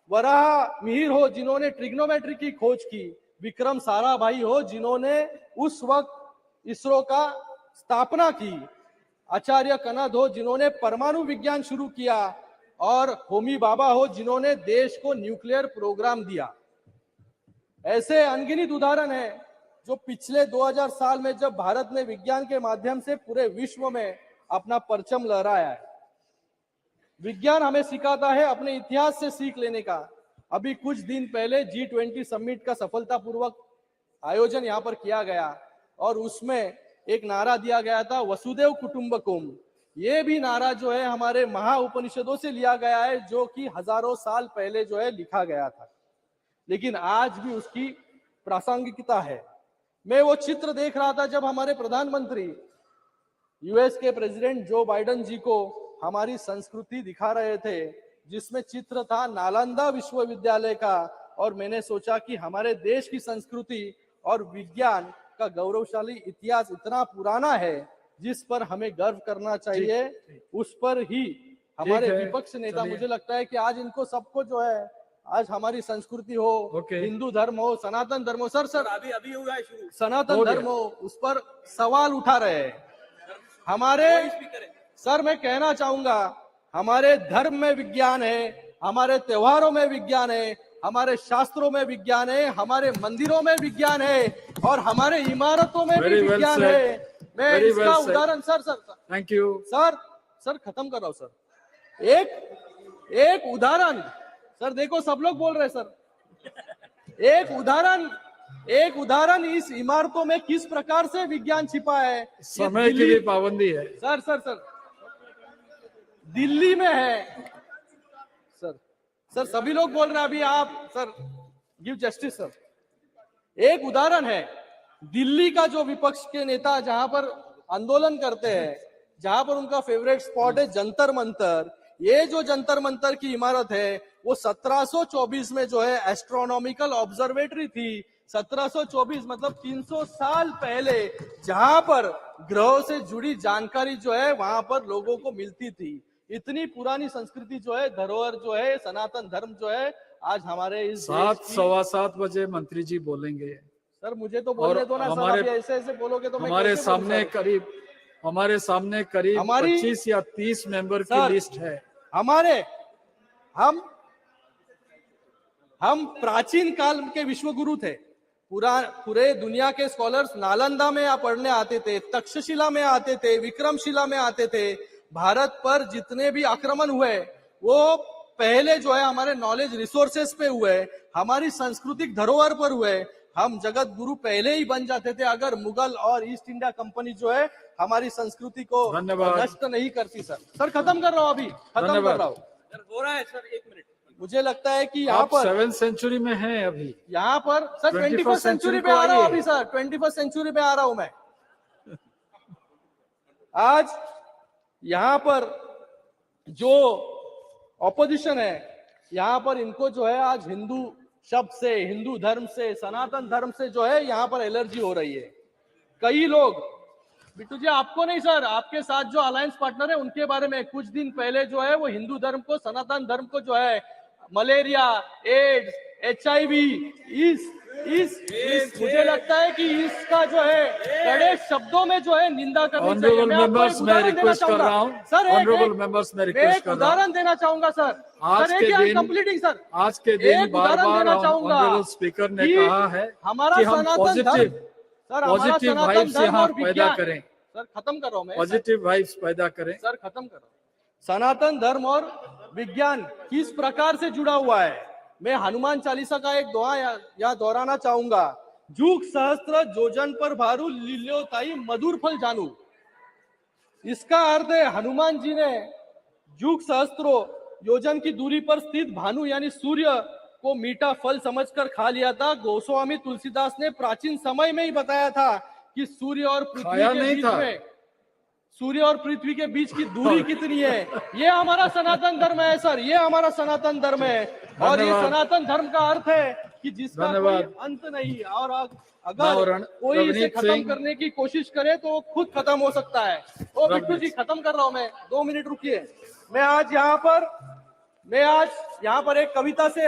वराह मिहिर हो जिन्होंने ट्रिग्नोमेट्री की खोज की, विक्रम साराभाई हो जिन्होंने उस वक्त इसरो का स्थापना की, आचार्य कनद हो जिन्होंने परमाणु विज्ञान शुरू किया, और होमी बाबा हो जिन्होंने देश को न्यूक्लियर प्रोग्राम दिया। ऐसे अनगिनत उदाहरण हैं जो पिछले 2000 साल में जब भारत ने विज्ञान के माध्यम से पूरे विश्व में अपना परचम लहराया है। विज्ञान हमें सिखाता है अपने इतिहास से सीख लेने का। अभी कुछ दिन पहले G20 समिट का सफलतापूर्वक आयोजन यहाँ पर किया गया और उसमें एक नारा दिया गया था, वसुदेव कुटुंबकम। ये भी नारा जो है हमारे महाउपनिषदों से लिया गया है, जो कि हजारों साल पहले जो है लिखा गया था, लेकिन आज भी उसकी प्रासंगिकता है। मैं वो चित्र देख रहा था जब हमारे प्रधानमंत्री यूएस के प्रेसिडेंट जो बाइडेन जी को हमारी संस्कृति दिखा रहे थे, जिसमें चित्र था नालंदा विश्वविद्यालय का, और मैंने सोचा कि हमारे देश की संस्कृति और विज्ञान का गौरवशाली इतिहास इतना पुराना है जिस पर हमें गर्व करना चाहिए। उस पर ही हमारे विपक्ष नेता, मुझे लगता है कि आज इनको सबको जो है, आज हमारी संस्कृति हो, हिंदू धर्म हो, सनातन धर्म हो, सर अभी हुआ है शुरू, सनातन धर्म हो, उस पर सवाल उठा रहे हैं हमारे। सर मैं कहना चाहूंगा, हमारे धर्म में विज्ञान है, हमारे त्योहारों में विज्ञान है, हमारे शास्त्रों में विज्ञान है, हमारे मंदिरों में विज्ञान है, और हमारे इमारतों में भी विज्ञान है। मैं इसका उदाहरण सर थैंक यू सर खत्म कर रहा हूं सर। एक उदाहरण सर, देखो सब लोग बोल रहे हैं सर। एक उदाहरण इस इमारतों में किस प्रकार से विज्ञान छिपा है। समय की भी पाबंदी है सर दिल्ली में है सर सभी लोग बोल रहे हैं अभी। आप सर गिव जस्टिस सर। एक उदाहरण है दिल्ली का, जो विपक्ष के नेता जहां पर आंदोलन करते हैं, जहां पर उनका फेवरेट स्पॉट है जंतर मंतर। ये जो जंतर मंतर की इमारत है वो 1724 में जो है एस्ट्रोनॉमिकल ऑब्जर्वेटरी थी। 1724 मतलब 300 साल पहले, जहां पर ग्रहों से जुड़ी जानकारी जो है वहां पर लोगों को मिलती थी। इतनी पुरानी संस्कृति जो है, धरोहर जो है, सनातन धर्म जो है, आज हमारे इस 7:15 बजे मंत्री जी बोलेंगे। सर मुझे तो बोलने दो ना सर, अभी ऐसे बोलोगे तो हमारे सामने करीब 25 या 30 मेंबर की लिस्ट है। हम प्राचीन काल के विश्वगुरु थे। पूरे दुनिया के स्कॉलर्स नालंदा में पढ़ने आते थे, तक्षशिला में आते थे, विक्रमशिला में आते थे। भारत पर जितने भी आक्रमण हुए वो पहले जो है हमारे नॉलेज रिसोर्सेस पे हुए, हमारी सांस्कृतिक धरोहर पर हुए। हम जगत गुरु पहले ही बन जाते थे अगर मुगल और ईस्ट इंडिया कंपनी जो है हमारी संस्कृति को नष्ट नहीं करती। सर खत्म कर रहा हूँ, अभी खत्म कर रहा हूँ। हो रहा है सर, 1 मिनट। मुझे लगता है कि यहाँ पर 7th सेंचुरी में है अभी, यहाँ पर सर 21st सेंचुरी पे आ रहा हूँ अभी सर, 21st सेंचुरी पे आ रहा हूँ मैं। आज यहाँ पर जो ऑपोजिशन है, यहाँ पर इनको जो है आज हिंदू शब्द से, हिंदू धर्म से, सनातन धर्म से जो है यहाँ पर एलर्जी हो रही है। कई लोग, बिट्टू जी आपको नहीं सर, आपके साथ जो अलायंस पार्टनर है उनके बारे में कुछ दिन पहले जो है वो हिंदू धर्म को, सनातन धर्म को जो है मलेरिया, एड्स, HIV, मुझे लगता है कि इसका जो है कड़े शब्दों में जो है निंदा करनी चाहिए। मैं मेंबर्स मैं रिक्वेस्ट कर रहा हूं सर, ऑनरेबल मेंबर्स मैं रिक्वेस्ट कर रहा हूं, उदाहरण देना चाहूंगा सर। आज के दिन बार-बार ऑनरेबल स्पीकर ने कहा है कि हम पॉजिटिव वाइब्स यहाँ पैदा करें। सर खत्म कर रहा हूं मैं, पॉजिटिव वाइब्स पैदा करें। सर खत्म कर रहा हूं। सनातन धर्म और विज्ञान किस प्रकार से जुड़ा हुआ है मैं हनुमान चालीसा का एक दुआ यहाँ दोहराना चाहूंगा। जुग सहस्त्र जोजन पर भारू लील्यो ताई मधुर फल जानू। इसका अर्थ है हनुमान जी ने जुग सहस्त्रों योजन की दूरी पर स्थित भानु यानी सूर्य को मीठा फल समझकर खा लिया था। गोस्वामी तुलसीदास ने प्राचीन समय में ही बताया था कि सूर्य और पृथ्वी के बीच की दूरी कितनी है। ये हमारा सनातन धर्म है सर, ये हमारा सनातन धर्म है। और ये सनातन धर्म का अर्थ है कि जिसका कोई अंत नहीं। और अगर कोई इसे खत्म करने की कोशिश करे तो वो खुद खत्म हो सकता है। ओ बिट्टू जी, खत्म कर रहा हूं मैं, 2 मिनट रुकिए। मैं आज यहाँ पर एक कविता से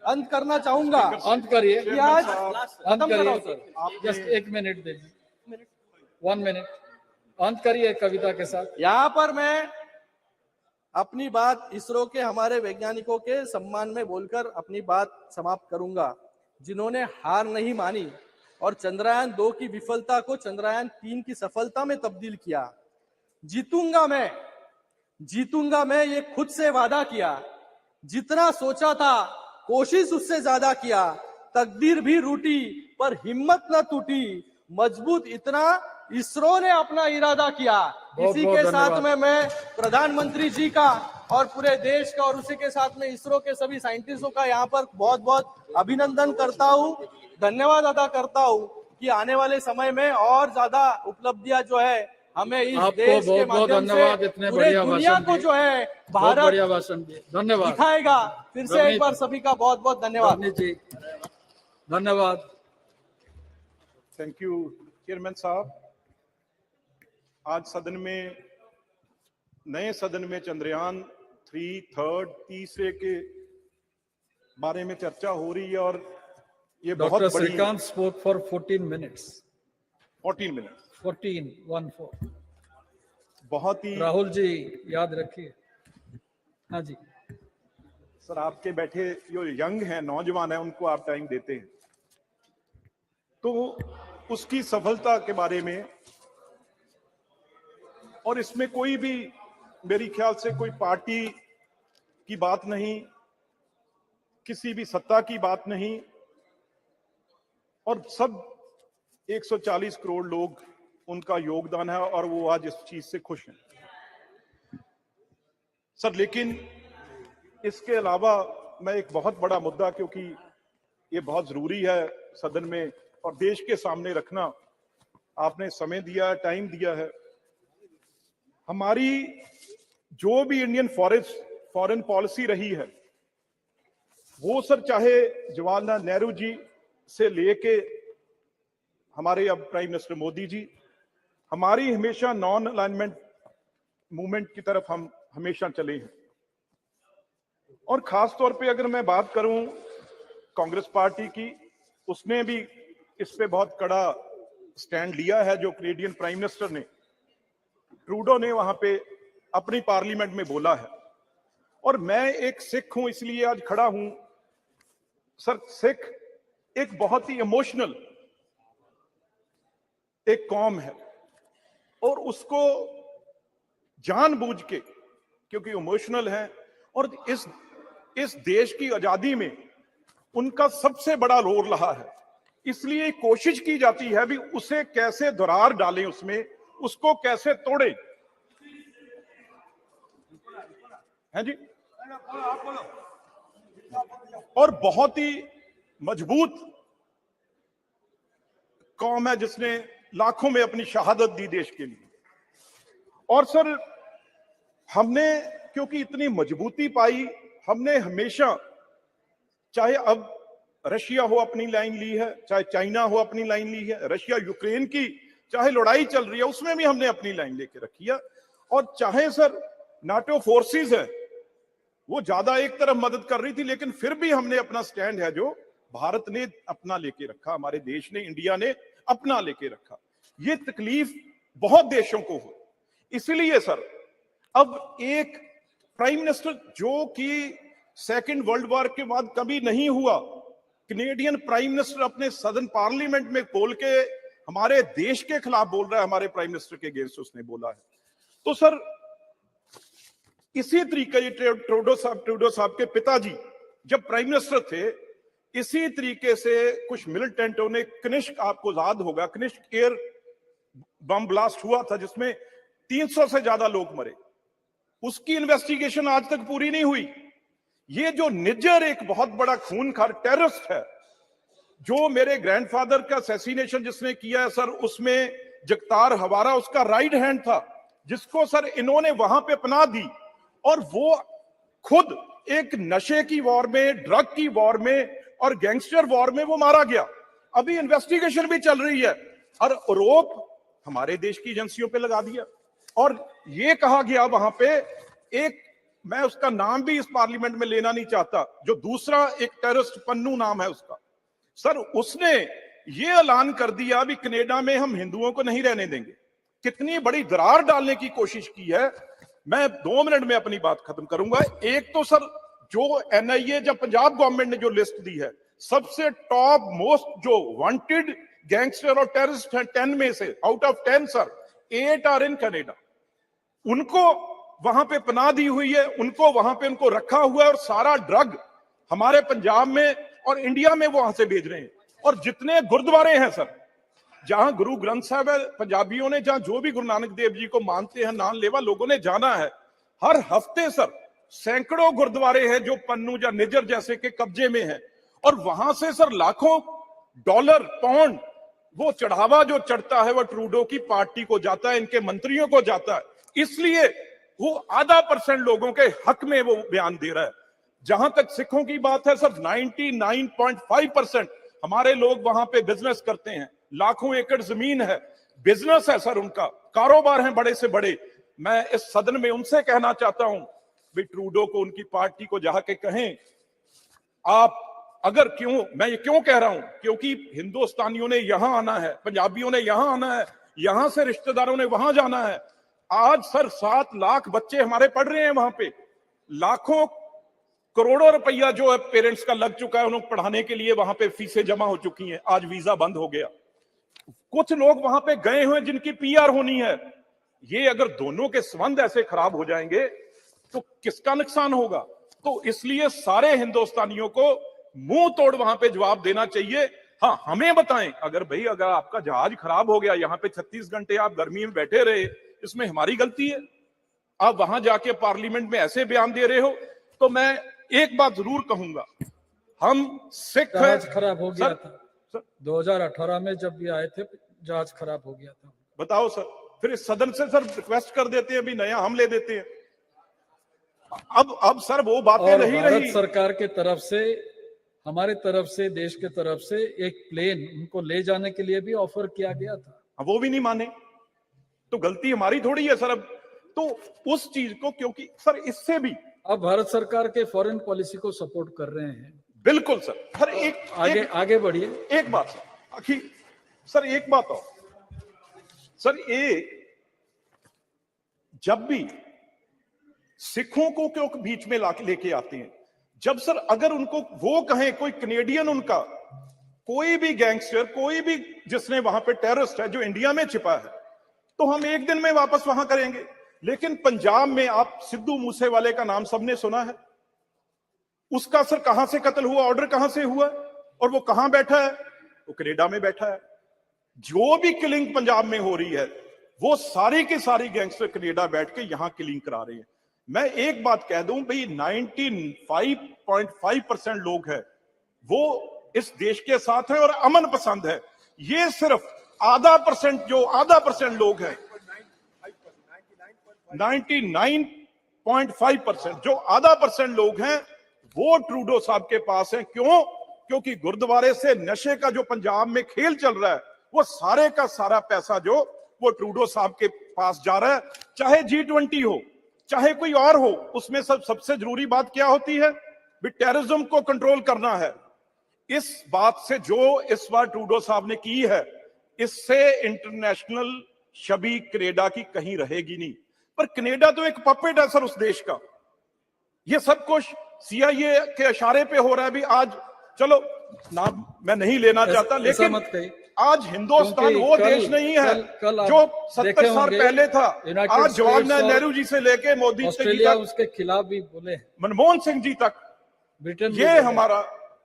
अंत करना चाहूंगा। अंत करिए, अंत करिए सर, जस्ट 1 मिनट दीजिए, 1 मिनट अंत करिए कविता के साथ। यहाँ पर मैं अपनी बात इसरो के हमारे वैज्ञानिकों के सम्मान में बोलकर अपनी बात समाप्त करूंगा, जिन्होंने हार नहीं मानी और चंद्रयान 2 की विफलता को चंद्रयान 3 की सफलता में तब्दील किया। जीतूंगा मैं ये खुद से वादा किया। जितना सोचा था कोशिश उससे ज्यादा किया। तकदीर भी रूठी पर हिम्मत न टूटी। मजबूत इतना इसरो ने अपना इरादा किया। इसी के साथ में मैं प्रधानमंत्री जी का और पूरे देश का और उसी के साथ में इसरो के सभी साइंटिस्टों का यहाँ पर बहुत बहुत अभिनंदन करता हूँ, धन्यवाद अदा करता हूँ कि आने वाले समय में और ज्यादा उपलब्धियां जो है हमें इस देश के माध्यम से पूरे दुनिया को जो है भारत बढ़िया भाषण दिए, धन्यवाद दिखाएगा। फिर से एक बार सभी का बहुत बहुत धन्यवाद जी, धन्यवाद। थैंक यू चेयरमैन साहब। आज नए सदन में चंद्रयान 3 तीसरे के बारे में चर्चा हो रही है और ये बहुत डॉक्टर बड़ी श्रीकांत स्पोक फॉर 14 मिनट्स 14 बहुत ही। राहुल जी याद रखिए। हाँ जी सर, आपके बैठे जो यंग हैं, नौजवान हैं, उनको आप टाइम देते हैं तो उसकी सफलता के बारे में, और इसमें कोई भी मेरी ख्याल से कोई पार्टी की बात नहीं, किसी भी सत्ता की बात नहीं, और सब 140 करोड़ लोग उनका योगदान है और वो आज इस चीज से खुश हैं सर। लेकिन इसके अलावा मैं एक बहुत बड़ा मुद्दा, क्योंकि ये बहुत जरूरी है सदन में और देश के सामने रखना, आपने समय दिया है, टाइम दिया है। हमारी जो भी इंडियन फॉरेन पॉलिसी रही है वो सर, चाहे जवाहरलाल नेहरू जी से लेके हमारे अब प्राइम मिनिस्टर मोदी जी, हमारी हमेशा नॉन अलाइनमेंट मूवमेंट की तरफ हम हमेशा चले हैं। और खास तौर पे अगर मैं बात करूं कांग्रेस पार्टी की, उसने भी इस पे बहुत कड़ा स्टैंड लिया है। जो कैनेडियन प्राइम मिनिस्टर ने, ट्रूडो ने वहां पे अपनी पार्लियामेंट में बोला है। और मैं एक सिख हूं इसलिए आज खड़ा हूं सर। सिख एक बहुत ही इमोशनल एक कौम है और उसको जानबूझ के, क्योंकि इमोशनल है और इस देश की आजादी में उनका सबसे बड़ा रोल रहा है, इसलिए कोशिश की जाती है भी उसे कैसे दरार डालें, उसमें उसको कैसे तोड़े। हैं जी, और बहुत ही मजबूत कौम है जिसने लाखों में अपनी शहादत दी देश के लिए। और सर, हमने क्योंकि इतनी मजबूती पाई, हमने हमेशा, चाहे अब रशिया हो अपनी लाइन ली है, चाहे चाइना हो अपनी लाइन ली है, रशिया यूक्रेन की चाहे लड़ाई चल रही है उसमें भी हमने अपनी लाइन लेके रखी है। और चाहे सर नाटो फोर्सेस है वो ज्यादा एक तरफ मदद कर रही थी, लेकिन फिर भी हमने अपना स्टैंड है जो भारत ने अपना लेके रखा, हमारे देश ने, इंडिया ने अपना लेके रखा। ये तकलीफ बहुत देशों को हो, इसलिए सर अब एक प्राइम मिनिस्टर जो कि सेकंड वर्ल्ड वॉर के बाद कभी नहीं हुआ, कैनेडियन प्राइम मिनिस्टर अपने सदन पार्लियामेंट में बोल के हमारे देश के खिलाफ बोल रहा है, हमारे प्राइम मिनिस्टर के अगेंस्ट उसने बोला है। तो सर इसी तरीके ट्रूडो साहब के पिताजी जब प्राइम मिनिस्टर थे, इसी तरीके से कुछ मिलिटेंटों ने कनिष्क, आपको याद होगा, कनिष्क एयर बम ब्लास्ट हुआ था जिसमें 300 से ज्यादा लोग मरे। उसकी इन्वेस्टिगेशन आज तक पूरी नहीं हुई। ये जो निज्जर एक बहुत बड़ा खूनखार टेररिस्ट है, जो मेरे ग्रैंडफादर का असैसिनेशन जिसने किया है सर, उसमें जगतार हवारा उसका राइट हैंड था, जिसको सर इन्होंने वहां पे पनाह दी, और वो खुद एक नशे की वॉर में, ड्रग की वॉर में और गैंगस्टर वॉर में वो मारा गया। अभी इन्वेस्टिगेशन भी चल रही है और आरोप हमारे देश की एजेंसियों पे लगा दिया। और ये कहा गया वहां पे, एक, मैं उसका नाम भी इस पार्लियामेंट में लेना नहीं चाहता, जो दूसरा एक टेररिस्ट, पन्नू नाम है उसका, सर उसने ये ऐलान कर दिया भी कनाडा में हम हिंदुओं को नहीं रहने देंगे। कितनी बड़ी दरार डालने की कोशिश की है। मैं 2 मिनट में अपनी बात खत्म करूंगा। एक तो सर जो एनआईए, जब पंजाब गवर्नमेंट ने जो लिस्ट दी है, सबसे टॉप मोस्ट जो वांटेड गैंगस्टर और टेररिस्ट हैं 10 में से, out of 10 sir 8 are in Canada. उनको वहां पे पनाह दी हुई है, उनको वहां पे उनको रखा हुआ है, और सारा ड्रग हमारे पंजाब में और इंडिया में वो वहां से भेज रहे हैं। और जितने गुरुद्वारे हैं सर, जहां गुरु ग्रंथ साहब है, पंजाबियों ने जहां जो भी गुरु नानक देव जी को मानते हैं, नाम लेवा लोगों ने जाना है, हर हफ्ते सर सैकड़ों गुरुद्वारे हैं जो पन्नू या निजर जैसे के कब्जे में हैं, और वहां से सर लाखों डॉलर, पाउंड, वो चढ़ावा जो चढ़ता है वो ट्रूडो की पार्टी को जाता है, इनके मंत्रियों को जाता है। इसलिए वो आधा % लोगों के हक में वो बयान दे रहा है। जहां तक सिखों की बात है सर, 99.5% हमारे लोग वहां पे बिजनेस करते हैं, लाखों एकड़ जमीन है, बिजनेस है सर, उनका कारोबार है बड़े से बड़े। मैं इस सदन में उनसे कहना चाहता हूं भी ट्रूडो को, उनकी पार्टी को जाके कहें, आप अगर, क्यों मैं ये क्यों कह रहा हूं, क्योंकि हिंदुस्तानियों ने यहां आना है, पंजाबियों ने यहां आना है, यहां से रिश्तेदारों ने वहां जाना है। आज सर 7 लाख बच्चे हमारे पढ़ रहे हैं वहां पे, लाखों करोड़ों रुपया जो है पेरेंट्स का लग चुका है, उन्हें पढ़ाने के लिए वहां पे फीसें जमा हो चुकी हैं। आज वीजा बंद हो गया, कुछ लोग वहां पे गए हुए जिनकी पीआर होनी है। ये अगर दोनों के संबंध ऐसे खराब हो जाएंगे तो किसका नुकसान होगा? तो इसलिए सारे हिंदुस्तानियों को मुंह तोड़ वहां पे जवाब देना चाहिए। हाँ, हमें बताएं, अगर भाई अगर आपका जहाज खराब हो गया, यहाँ पे 36 घंटे आप गर्मी में बैठे रहे, इसमें हमारी गलती है? आप वहां जाके पार्लियामेंट में ऐसे बयान दे रहे हो, तो मैं एक बात जरूर कहूंगा, हम सिख जहाज खराब हो गया था 2018 में, जब भी आए थे जहाज खराब हो गया था। बताओ सर, फिर इस सदन से सर रिक्वेस्ट कर देते हैं भी नया हम ले देते हैं। अब सर वो बातें नहीं रही। भारत सरकार के तरफ से, हमारे तरफ से, देश के तरफ से एक प्लेन उनको ले जाने के लिए भी ऑफर किया गया था, वो भी नहीं माने, तो गलती हमारी थोड़ी है सर। अब तो उस चीज को, क्योंकि सर इससे भी अब भारत सरकार के फॉरेन पॉलिसी को सपोर्ट कर रहे हैं। बिल्कुल सर। सर आगे बढ़िए। एक बात सर, एक बात और सर, जब भी सिखों को क्यों बीच में लेके आते हैं, जब सर अगर उनको वो कहें, कोई कनेडियन, उनका कोई भी गैंगस्टर, कोई भी जिसने वहां पे टेररिस्ट है जो इंडिया में छिपा है, तो हम एक दिन में वापस वहां करेंगे। लेकिन पंजाब में आप सिद्धू मूसेवाले का नाम सबने सुना है, उसका सर कहां से कत्ल हुआ, ऑर्डर कहां से हुआ, और वो कहां बैठा है? वो कनाडा में बैठा है। जो भी किलिंग पंजाब में हो रही है, वो सारी की सारी गैंगस्टर कनाडा बैठ के यहां किलिंग करा रहे हैं। मैं एक बात कह दूं भाई, 95.5% लोग हैं वो इस देश के साथ है और अमन पसंद है। ये सिर्फ आधा परसेंट लोग हैं, 99.5% जो आधा % लोग हैं वो ट्रूडो साहब के पास है। क्यों? क्योंकि गुरुद्वारे से नशे का जो पंजाब में खेल चल रहा है, वो सारे का सारा पैसा जो वो ट्रूडो साहब के पास जा रहा है। चाहे G20 हो, चाहे कोई और हो, उसमें सबसे जरूरी बात क्या होती है? भी टेररिज्म को कंट्रोल करना है। इस बात से जो इस बार ट्रूडो साहब ने की है, इससे इंटरनेशनल छवि कनाडा की कहीं रहेगी नहीं। पर कनाडा तो एक पपेट है सर उस देश का। ये सब कुछ CIA के इशारे पे हो रहा है। भी आज चलो नाम मैं नहीं लेना चाहता, लेकिन आज हिंदुस्तान वो देश नहीं है जो 70 साल पहले था। आज जवाहरलाल नेहरू जी से लेके मोदी ऑस्ट्रेलिया उसके खिलाफ भी बोले, मनमोहन सिंह जी तक ब्रिटेन में ये हमारा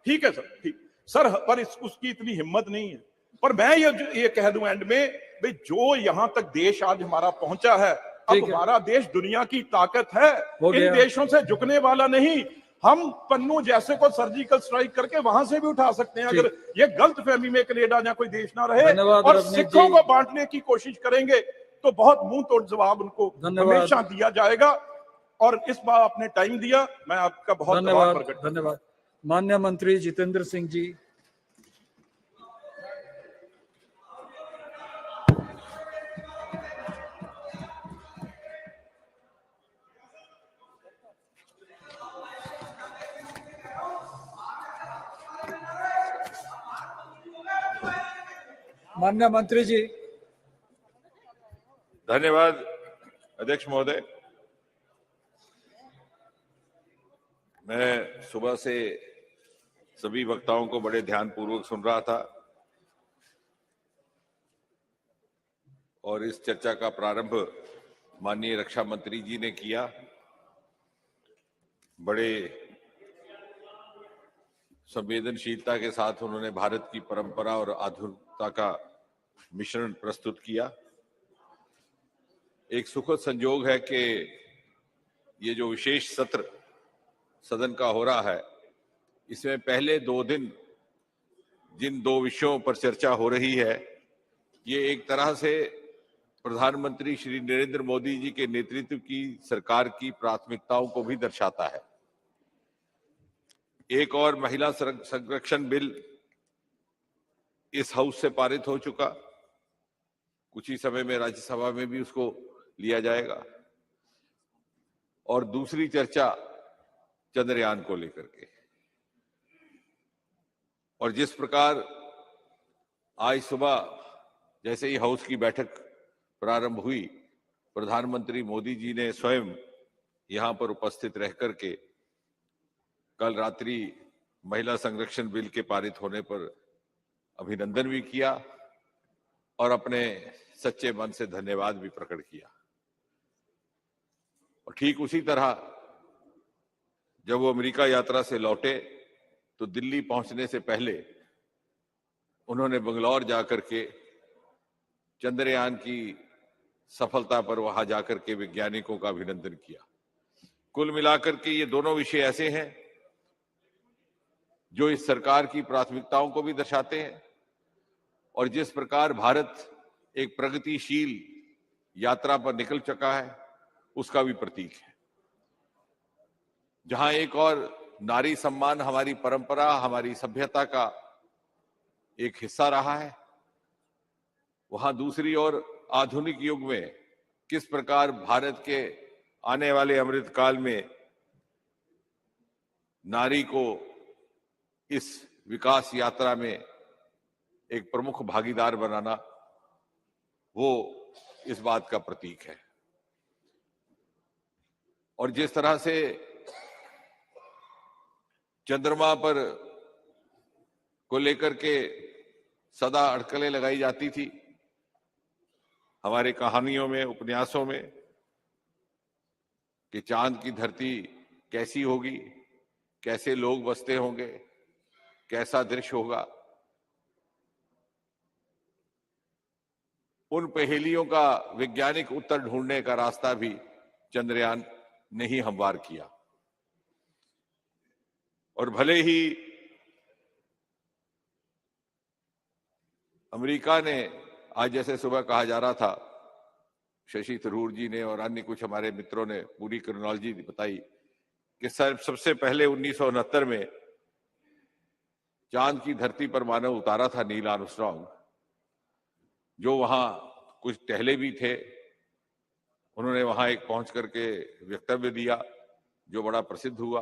ठीक है सर, ठीक सर, पर उसकी इतनी हिम्मत नहीं है। पर मैं ये कह दूं एंड में, भाई जो यहां तक देश आज हमारा पहुंचा है, अब ठीक है। हमारा देश दुनिया की ताकत है, हो इन गया। देशों से झुकने वाला नहीं। हम पन्नू जैसे को सर्जिकल स्ट्राइक करके वहां से भी उठा सकते हैं, अगर ये गलत फहमी में कनेडा या कोई देश ना रहे धन्यवाद और रवनीत सिखों जी। को बांटने की कोशिश करेंगे तो बहुत मुंह तोड़ जवाब उनको धन्यवाद। हमेशा दिया जाएगा। और इस बार आपने टाइम दिया, मैं आपका बहुत आभार धन्यवाद, प्रकट करता हूं। धन्यवाद। माननीय मंत्री जितेंद्र सिंह जी। माननीय मंत्री जी। धन्यवाद अध्यक्ष महोदय। मैं सुबह से सभी वक्ताओं को बड़े ध्यानपूर्वक सुन रहा था और इस चर्चा का प्रारंभ माननीय रक्षा मंत्री जी ने किया। बड़े संवेदनशीलता के साथ उन्होंने भारत की परंपरा और आधुनिकता का मिश्रण प्रस्तुत किया। एक सुखद संयोग है कि ये जो विशेष सत्र सदन का हो रहा है, इसमें पहले 2 दिन जिन 2 विषयों पर चर्चा हो रही है, ये एक तरह से प्रधानमंत्री श्री नरेंद्र मोदी जी के नेतृत्व की सरकार की प्राथमिकताओं को भी दर्शाता है। एक और महिला संरक्षण बिल इस हाउस से पारित हो चुका, कुछ ही समय में राज्यसभा में भी उसको लिया जाएगा। और दूसरी चर्चा चंद्रयान को लेकर के, और जिस प्रकार आज सुबह जैसे ही हाउस की बैठक प्रारंभ हुई, प्रधानमंत्री मोदी जी ने स्वयं यहां पर उपस्थित रह करके कल रात्रि महिला संरक्षण बिल के पारित होने पर अभिनंदन भी किया और अपने सच्चे मन से धन्यवाद भी प्रकट किया। और ठीक उसी तरह जब वो अमेरिका यात्रा से लौटे तो दिल्ली पहुंचने से पहले उन्होंने बंगलौर जाकर के चंद्रयान की सफलता पर वहां जाकर के वैज्ञानिकों का अभिनंदन किया। कुल मिलाकर के ये दोनों विषय ऐसे हैं जो इस सरकार की प्राथमिकताओं को भी दर्शाते हैं और जिस प्रकार भारत एक प्रगतिशील यात्रा पर निकल चुका है उसका भी प्रतीक है। जहां एक और नारी सम्मान हमारी परंपरा, हमारी सभ्यता का एक हिस्सा रहा है, वहां दूसरी ओर आधुनिक युग में किस प्रकार भारत के आने वाले अमृत काल में नारी को इस विकास यात्रा में एक प्रमुख भागीदार बनाना, वो इस बात का प्रतीक है। और जिस तरह से चंद्रमा पर को लेकर के सदा अटकलें लगाई जाती थी हमारे कहानियों में, उपन्यासों में, कि चांद की धरती कैसी होगी, कैसे लोग बसते होंगे, कैसा दृश्य होगा, उन पहेलियों का वैज्ञानिक उत्तर ढूंढने का रास्ता भी चंद्रयान ने ही हमवार किया। और भले ही अमेरिका ने, आज जैसे सुबह कहा जा रहा था, शशि थरूर जी ने और अन्य कुछ हमारे मित्रों ने पूरी क्रोनोलॉजी बताई कि सबसे पहले 1969 में चांद की धरती पर मानव उतारा था नील आर्मस्ट्रांग, जो वहां कुछ टहले भी थे। उन्होंने वहां एक पहुंच करके वक्तव्य दिया जो बड़ा प्रसिद्ध हुआ।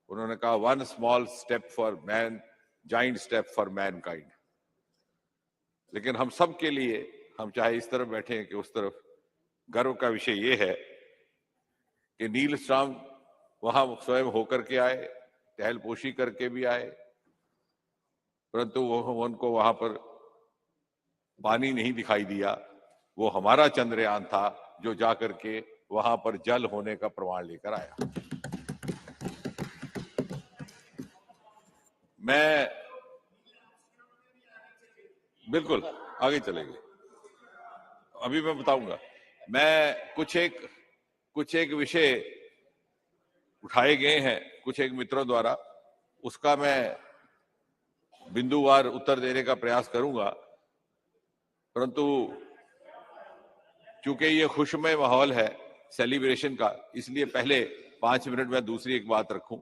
उन्होंने कहा, 1 small step for man, giant step for Mankind. लेकिन हम सब के लिए, हम चाहे इस तरफ बैठे हैं कि उस तरफ, गर्व का विषय ये है कि नील आर्मस्ट्रांग वहां स्वयं होकर के आए, टहलपोशी करके भी आए, परंतु उनको वहां पर पानी नहीं दिखाई दिया। वो हमारा चंद्रयान था जो जाकर के वहां पर जल होने का प्रमाण लेकर आया। मैं बिल्कुल आगे चलेंगे, अभी मैं बताऊंगा। मैं कुछ एक विषय उठाए गए हैं कुछ एक मित्रों द्वारा, उसका मैं बिंदुवार उत्तर देने का प्रयास करूंगा, परंतु चूंकि ये खुशमय माहौल है सेलिब्रेशन का, इसलिए पहले 5 मिनट में दूसरी एक बात रखूं।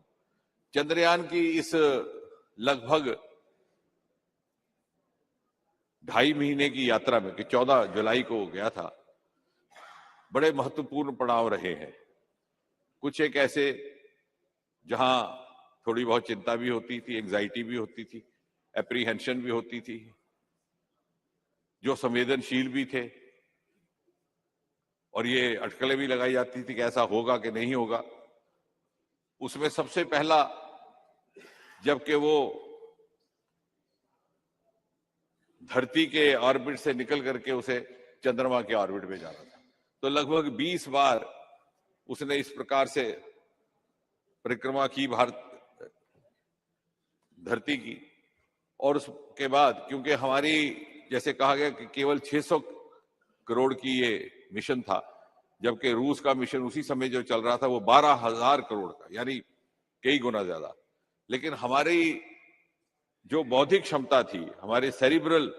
चंद्रयान की इस लगभग 2.5 महीने की यात्रा में, कि 14 जुलाई को गया था, बड़े महत्वपूर्ण पड़ाव रहे हैं। कुछ एक ऐसे जहां थोड़ी बहुत चिंता भी होती थी, एंजाइटी भी होती थी, एप्रीहेंशन भी होती थी, जो संवेदनशील भी थे, और ये अटकलें भी लगाई जाती थी कि ऐसा होगा कि नहीं होगा। उसमें सबसे पहला, जबकि वो धरती के ऑर्बिट से निकल करके उसे चंद्रमा के ऑर्बिट में जाना था, तो लगभग 20 बार उसने इस प्रकार से परिक्रमा की धरती की। और उसके बाद, क्योंकि हमारी, जैसे कहा गया कि केवल 600 करोड़ की ये मिशन था, जबकि रूस का मिशन उसी समय जो चल रहा था वो 12,000 करोड़ का, यानी कई गुना ज्यादा। लेकिन हमारी जो बौद्धिक क्षमता थी, हमारे cerebral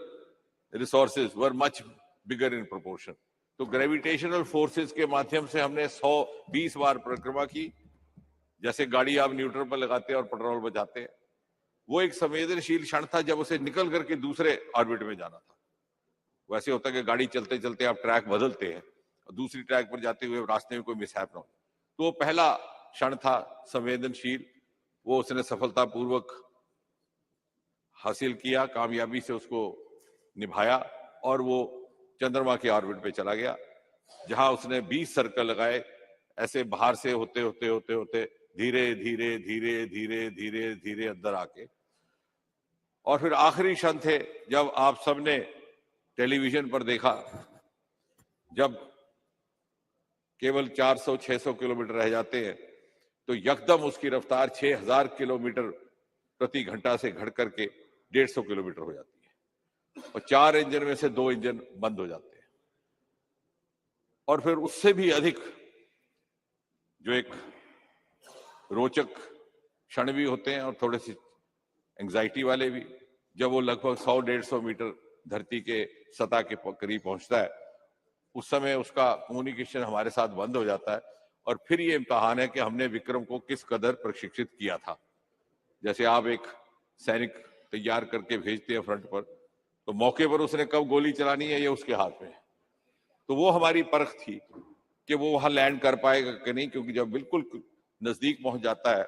resources were much bigger in proportion. तो ग्रेविटेशनल फोर्सेस के माध्यम से हमने 120 बार परिक्रमा की, जैसे गाड़ी आप न्यूट्रल पर लगाते हैं और पेट्रोल बचाते हैं। वो एक संवेदनशील क्षण था जब उसे निकल करके दूसरे ऑर्बिट में जाना था। वैसे होता है कि गाड़ी चलते चलते आप ट्रैक बदलते हैं और दूसरी ट्रैक पर जाते हुए रास्ते में कोई मिसहैप ना हो। तो पहला क्षण था संवेदनशील, वो उसने सफलतापूर्वक हासिल किया, कामयाबी से उसको निभाया, और वो चंद्रमा के ऑर्बिट पे चला गया, जहां उसने 20 सर्कल लगाए, ऐसे बाहर से होते होते होते होते धीरे धीरे धीरे धीरे धीरे धीरे अंदर आके, और फिर आखिरी क्षण थे जब आप सबने टेलीविजन पर देखा, जब केवल 400-600 किलोमीटर रह जाते हैं तो यकदम उसकी रफ्तार 6000 किलोमीटर प्रति घंटा से घट करके 150 किलोमीटर हो जाती है, और 4 इंजन में से 2 इंजन बंद हो जाते हैं। और फिर उससे भी अधिक जो एक रोचक क्षण भी होते हैं और थोड़े से एंजाइटी वाले भी, जब वो लगभग 100-150 मीटर धरती के सतह के करीब पहुंचता है, उस समय उसका कम्युनिकेशन हमारे साथ बंद हो जाता है। और फिर ये इम्तिहान है कि हमने विक्रम को किस कदर प्रशिक्षित किया था। जैसे आप एक सैनिक तैयार करके भेजते हैं फ्रंट पर, तो मौके पर उसने कब गोली चलानी है ये उसके हाथ में है। तो वो हमारी परख थी कि वो वहां लैंड कर पाएगा कि नहीं, क्योंकि जब बिल्कुल नजदीक पहुंच जाता है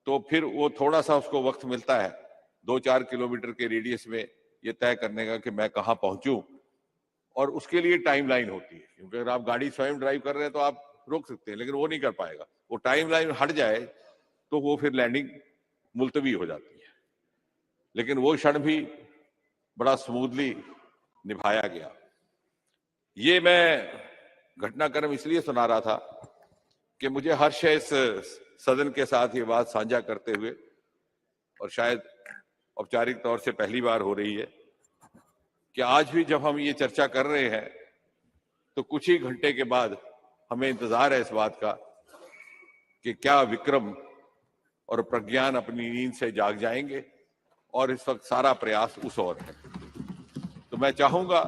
तो फिर वो थोड़ा सा उसको वक्त मिलता है 2-4 किलोमीटर के रेडियस में ये तय करने का कि मैं कहाँ पहुंचूं, और उसके लिए टाइमलाइन होती है। क्योंकि अगर आप गाड़ी स्वयं ड्राइव कर रहे हैं तो आप रोक सकते हैं, लेकिन वो नहीं कर पाएगा। वो टाइमलाइन हट जाए तो वो फिर लैंडिंग मुलतवी हो जाती है। लेकिन वो क्षण भी बड़ा स्मूथली निभाया गया। ये मैं घटनाक्रम इसलिए सुना रहा था कि मुझे हर्ष है इस सदन के साथ ये बात साझा करते हुए, और शायद औपचारिक तौर से पहली बार हो रही है कि आज भी जब हम ये चर्चा कर रहे हैं तो कुछ ही घंटे के बाद हमें इंतजार है इस बात का कि क्या विक्रम और प्रज्ञान अपनी नींद से जाग जाएंगे, और इस वक्त सारा प्रयास उस ओर है। तो मैं चाहूंगा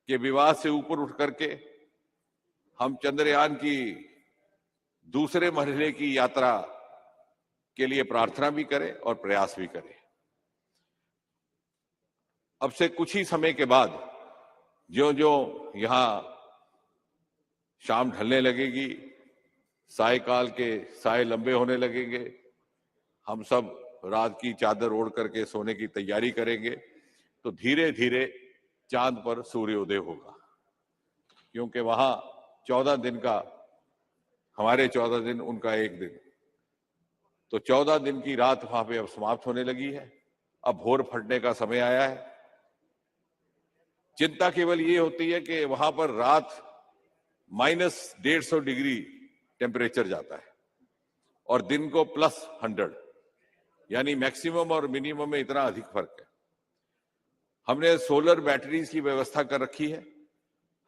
कि विवाद से ऊपर उठ करके हम चंद्रयान की दूसरे मरहले की यात्रा के लिए प्रार्थना भी करें और प्रयास भी करें। अब से कुछ ही समय के बाद ज्यों ज्यों यहां शाम ढलने लगेगी, सायकाल के साय लंबे होने लगेंगे, हम सब रात की चादर ओढ़ करके सोने की तैयारी करेंगे, तो धीरे धीरे चांद पर सूर्योदय होगा। क्योंकि वहां 14 दिन का, हमारे 14 दिन, उनका 1 दिन, तो 14 दिन की रात वहां पे अब समाप्त होने लगी है। अब भोर फटने का समय आया है। चिंता केवल ये होती है कि वहां पर रात -150 डिग्री टेम्परेचर जाता है और दिन को +100, यानी मैक्सिमम और मिनिमम में इतना अधिक फर्क है। हमने सोलर बैटरीज की व्यवस्था कर रखी है,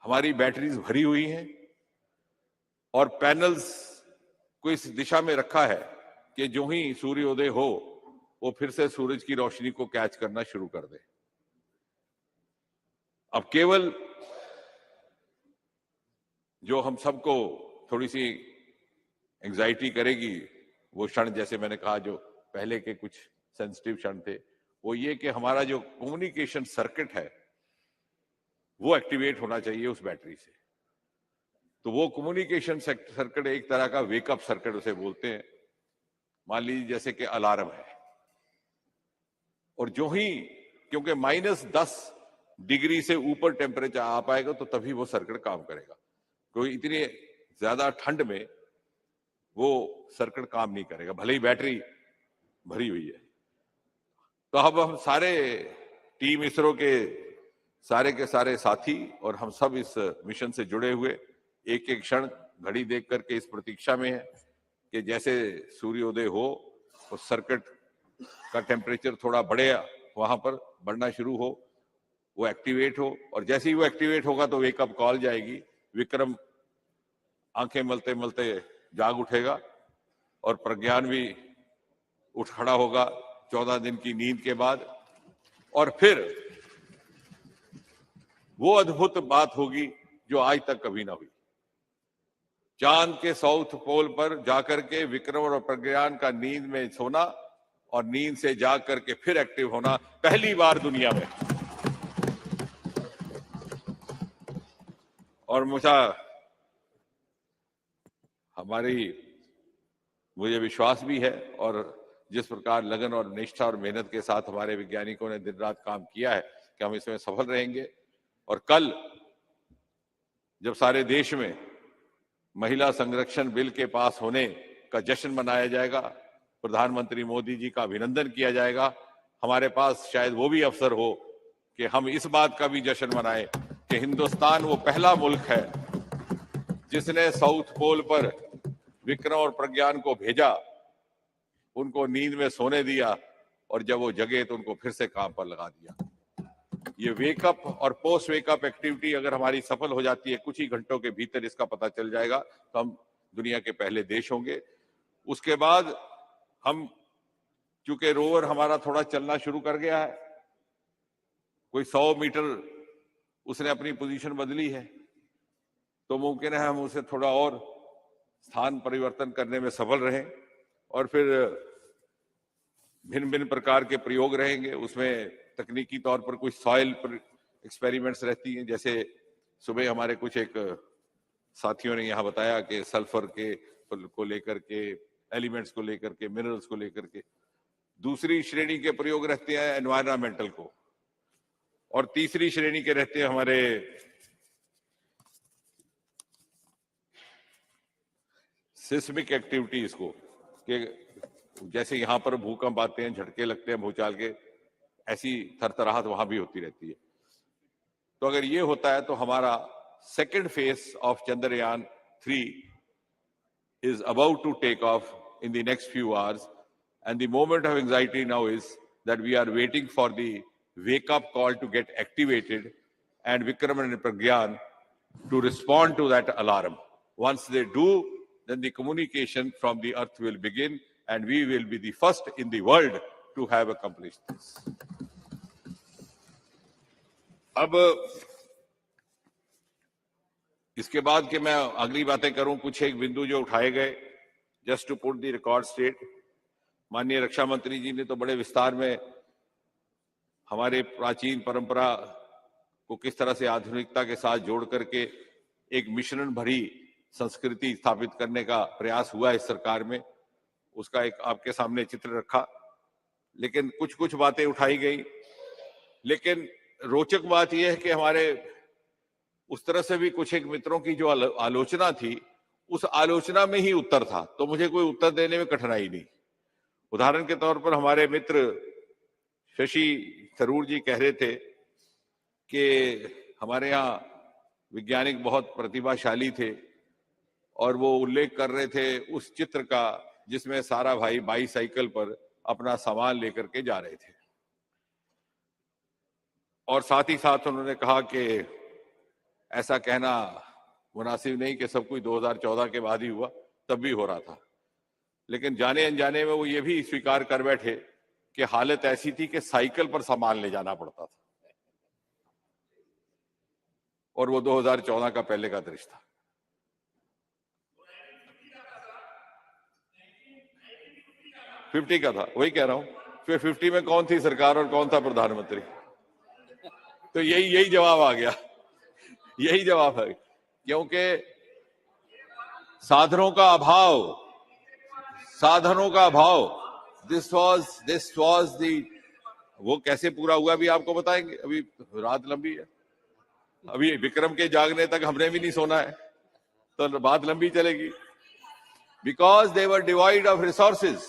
हमारी बैटरीज भरी हुई हैं और पैनल्स को इस दिशा में रखा है कि जो ही सूर्योदय हो वो फिर से सूरज की रोशनी को कैच करना शुरू कर दे। अब केवल जो हम सबको थोड़ी सी एंजाइटी करेगी वो क्षण, जैसे मैंने कहा जो पहले के कुछ सेंसिटिव क्षण थे, वो ये कि हमारा जो कम्युनिकेशन सर्किट है वो एक्टिवेट होना चाहिए उस बैटरी से। तो वो कम्युनिकेशन सर्किट एक तरह का वेकअप सर्किट उसे बोलते हैं। मान लीजिए जैसे कि अलार्म है, और जो ही क्योंकि -10 डिग्री से ऊपर टेम्परेचर आ पाएगा तो तभी वो सर्किट काम करेगा, क्योंकि इतनी ज्यादा ठंड में वो सर्किट काम नहीं करेगा, भले ही बैटरी भरी हुई है। तो अब हम सारे टीम इसरो के सारे साथी और हम सब इस मिशन से जुड़े हुए एक एक क्षण घड़ी देख करके इस प्रतीक्षा में है कि जैसे सूर्योदय हो और सर्किट का टेम्परेचर थोड़ा बढ़े, वहां पर बढ़ना शुरू हो, वो एक्टिवेट हो, और जैसे ही वो एक्टिवेट होगा तो वेकअप कॉल जाएगी। विक्रम आंखें मलते मलते जाग उठेगा और प्रज्ञान भी उठ खड़ा होगा 14 दिन की नींद के बाद, और फिर वो अद्भुत बात होगी जो आज तक कभी ना हुई। चांद के साउथ पोल पर जाकर के विक्रम और प्रज्ञान का नींद में सोना और नींद से जाग करके फिर एक्टिव होना, पहली बार दुनिया में। और मुझे विश्वास भी है, और जिस प्रकार लगन और निष्ठा और मेहनत के साथ हमारे वैज्ञानिकों ने दिन रात काम किया है कि हम इसमें सफल रहेंगे। और कल जब सारे देश में महिला संरक्षण बिल के पास होने का जश्न मनाया जाएगा, प्रधानमंत्री मोदी जी का अभिनंदन किया जाएगा, हमारे पास शायद वो भी अवसर हो कि हम इस बात का भी जश्न मनाएं कि हिंदुस्तान वो पहला मुल्क है जिसने साउथ पोल पर विक्रम और प्रज्ञान को भेजा, उनको नींद में सोने दिया, और जब वो जगे तो उनको फिर से काम पर लगा दिया। ये वेकअप और पोस्ट वेकअप एक्टिविटी अगर हमारी सफल हो जाती है, कुछ ही घंटों के भीतर इसका पता चल जाएगा, तो हम दुनिया के पहले देश होंगे। उसके बाद हम, चूंकि रोवर हमारा थोड़ा चलना शुरू कर गया है, कोई 100 मीटर उसने अपनी पोजीशन बदली है, तो मुमकिन है हम उसे थोड़ा और स्थान परिवर्तन करने में सफल रहें, और फिर भिन्न भिन्न प्रकार के प्रयोग रहेंगे। उसमें तकनीकी तौर पर कुछ सॉइल पर एक्सपेरिमेंट्स रहती हैं, जैसे सुबह हमारे कुछ एक साथियों ने यहाँ बताया कि सल्फर को लेकर के, एलिमेंट्स को लेकर के, मिनरल्स को लेकर के। दूसरी श्रेणी के प्रयोग रहते हैं एनवायरमेंटल को, और तीसरी श्रेणी के रहते हैं हमारे सिस्मिक एक्टिविटीज को, कि जैसे यहाँ पर भूकंप आते हैं, झटके लगते हैं भूचाल के, ऐसी थरथराहट वहां भी होती रहती है। तो अगर ये होता है तो हमारा second phase of Chandrayaan 3 is about to take off in the next few hours, and the moment of anxiety now is that we are waiting for the wake up call to get activated and Vikram and Pragyan to respond to that alarm. Once they do, then the communication from the earth will begin, and we will be the first in the world to have accomplished this. अब इसके बाद कि मैं अगली बातें करूं, कुछ एक बिंदु जो उठाए गए, just to put the record straight. माननीय रक्षा मंत्री जी ने तो बड़े विस्तार में हमारे प्राचीन परंपरा को किस तरह से आधुनिकता के साथ जोड़ करके एक मिश्रण भरी संस्कृति स्थापित करने का प्रयास हुआ इस सरकार में, उसका एक आपके सामने चित्र रखा। लेकिन कुछ कुछ बातें उठाई गई, लेकिन रोचक बात यह है कि हमारे उस तरह से भी कुछ एक मित्रों की जो आलोचना थी, उस आलोचना में ही उत्तर था, तो मुझे कोई उत्तर देने में कठिनाई नहीं। उदाहरण के तौर पर हमारे मित्र शशि थरूर जी कह रहे थे कि हमारे यहाँ वैज्ञानिक बहुत प्रतिभाशाली थे, और वो उल्लेख कर रहे थे उस चित्र का जिसमें सारा भाई बाईसाइकिल पर अपना सामान लेकर के जा रहे थे। और साथ ही साथ उन्होंने कहा कि ऐसा कहना मुनासिब नहीं कि सब कुछ 2014 के बाद ही हुआ, तब भी हो रहा था। लेकिन जाने अनजाने में वो ये भी स्वीकार कर बैठे कि हालत ऐसी थी कि साइकिल पर सामान ले जाना पड़ता था, और वो 2014 का पहले का दृश्य था। फिफ्टी का था, वही कह रहा हूं। फिर 50 में कौन थी सरकार और कौन था प्रधानमंत्री? तो यही जवाब आ गया, यही जवाब है, क्योंकि साधनों का अभाव, दिस वाज दी, वो कैसे पूरा हुआ भी आपको बताएंगे। अभी रात लंबी है, अभी विक्रम के जागने तक हमने भी नहीं सोना है, तो बात लंबी चलेगी। Because they were divide of resources,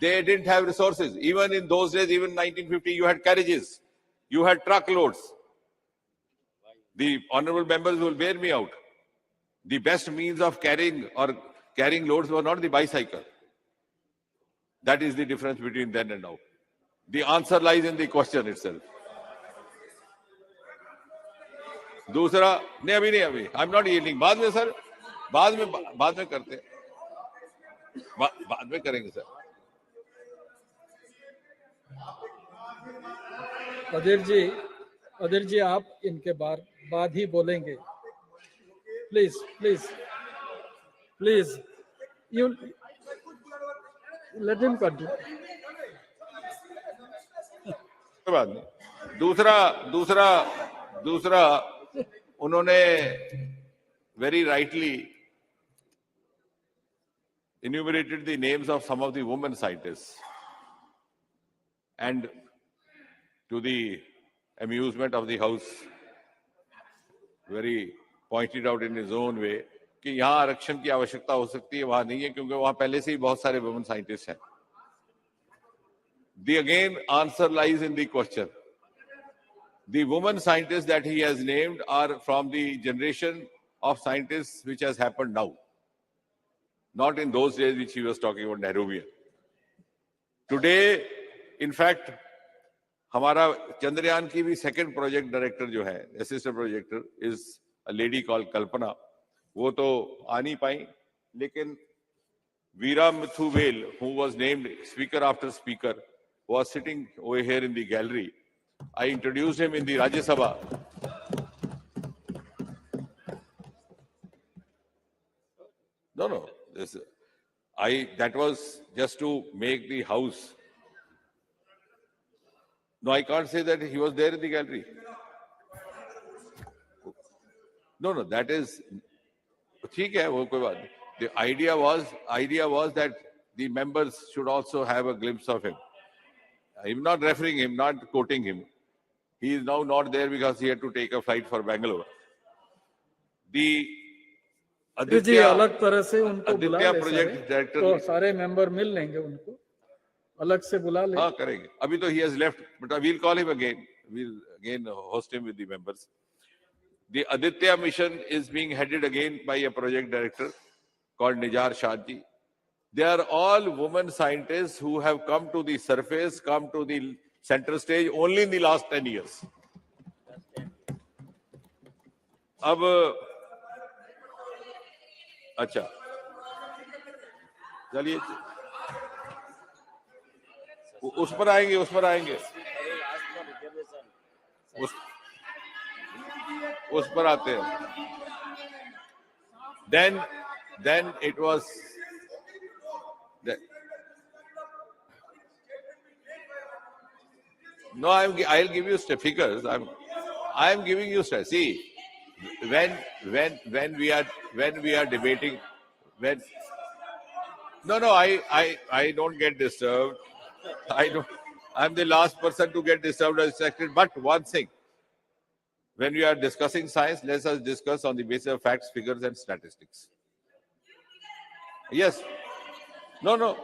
they didn't have resources. Even in those days, even 1950, you had carriages, you had truckloads. The honorable members will bear me out. The best means of carrying loads were not the bicycle. That is the difference between then and now. The answer lies in the question itself. दूसरा, नहीं अभी I'm not yielding. बाद में sir, बाद में करते, बाद में करेंगे सर। अधीर जी आप इनके बाद ही बोलेंगे। Please you let him continue. बात नहीं। दूसरा उन्होंने very rightly enumerated the names of some of the women scientists, and to the amusement of the House, very pointed out in his own way कि यहाँ आरक्षण की आवश्यकता हो सकती है, वहां नहीं है, क्योंकि वहां पहले से ही बहुत सारे वुमेन साइंटिस्ट हैं। The again answer lies in the question. The women scientists that he has named are from the generation of scientists which has happened now, not in those days which he was talking about Nehruvian. Today, in fact, हमारा चंद्रयान की भी second project director जो है, assistant projector, is a lady called Kalpana. वो तो आ नहीं पाई, लेकिन वीरा मिथुवेल, who was named speaker after speaker, was sitting over here in the gallery. I introduced him in the Rajya Sabha. No. That was just to make the house. No, I can't say that he was there in the gallery. No, that is, ठीक है, वो कोई बात नहीं. The idea was that the members should also have a glimpse of him. I'm not referring him, not quoting him. He is now not there because he had to take a flight for Bangalore. The जी अलग तरह से उनको बुला ले, project director, तो सारे member मिल लेंगे, उनको अलग से बुला ले। हाँ करेंगे, अभी तो he has left, but we'll call him again. We'll again host him with the members. The Aditya mission is being headed again by a project director called Nijar Shahji. They are all women scientists who have come to the surface, come to the center stage only in the last 10 years. अब अच्छा चलिए, उस पर आएंगे उस पर आते हैं. Then it was no, I'll give you figures. I'm giving you stats. See, when we are debating, I don't get disturbed. I'm the last person to get disturbed or distracted. But one thing, when we are discussing science, let us discuss on the basis of facts, figures, and statistics. Yes. No.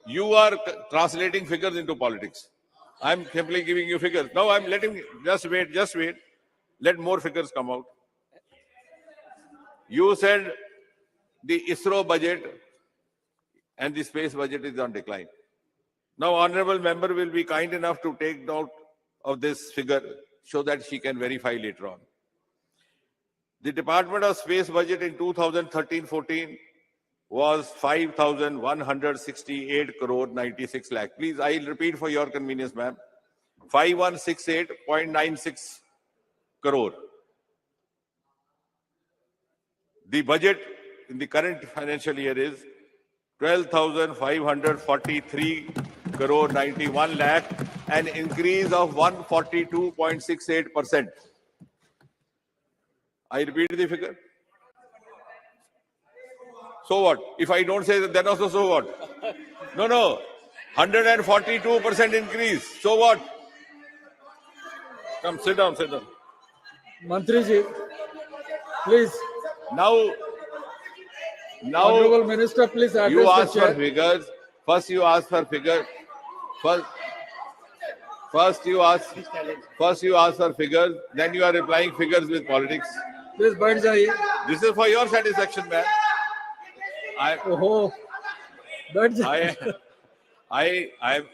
You are translating figures into politics. I'm simply giving you figures. Now I'm letting, just wait. Let more figures come out. You said the ISRO budget and the space budget is on decline. Now, honorable member will be kind enough to take note of this figure so that she can verify later on. The Department of Space budget in 2013-14 was 5,168 crore 96 lakh. Please, I'll repeat for your convenience, ma'am. 5168.96 crore. The budget in the current financial year is 12,543 crore 91 lakh, an increase of 142.68%. I repeat the figure. So what? If I don't say that, then also so what? No. 142% increase. So what? Come, sit down. Mantriji, please. Now, Honorable Minister, please address you ask the chair. for figures. First you ask for figures. First you ask for figures. Then you are replying figures with politics. Please बैठ जाइए. This is for your satisfaction, man. I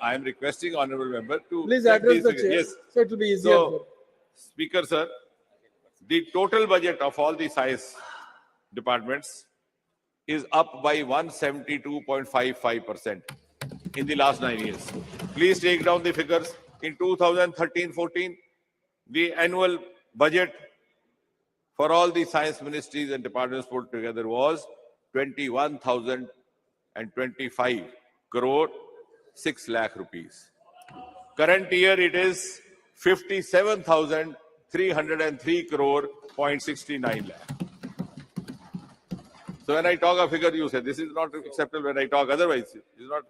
am requesting honorable member to Please address the chair. Yes. So it will be easier. So, Speaker, sir, the total budget of all the science departments is up by 172.55% in the last 9 years. Please take down the figures. In 2013-14, the annual budget for all the science ministries and departments put together was 21,025 crore 6 lakh rupees. Current year it is 57,303 crore 0.69 lakh. So when I talk a figure, you say this is not acceptable. When I talk otherwise, it's not.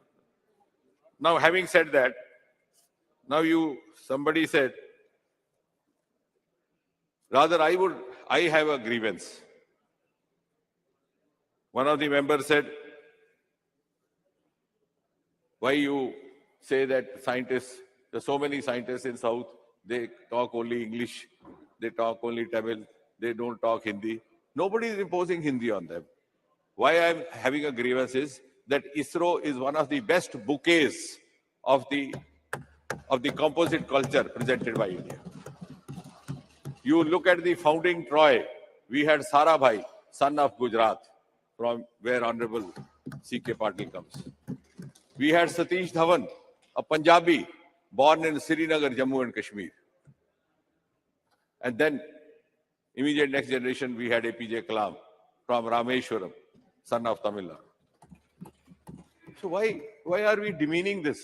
Now, having said that, somebody said, rather I have a grievance. One of the members said, why you say that scientists, there's so many scientists in South, they talk only English, they talk only Tamil, they don't talk Hindi. Nobody is imposing Hindi on them. Why I'm having a grievance is that ISRO is one of the best bouquets of the composite culture presented by India. You look at the founding Troy, we had Sarabhai, son of Gujarat, from where Honorable C.K. Patil comes. We had Satish Dhawan, a Punjabi, born in Srinagar, Jammu and Kashmir. And then, immediate next generation, we had APJ Kalam from Rameshwaram, son of Tamil Nadu. So why are we demeaning this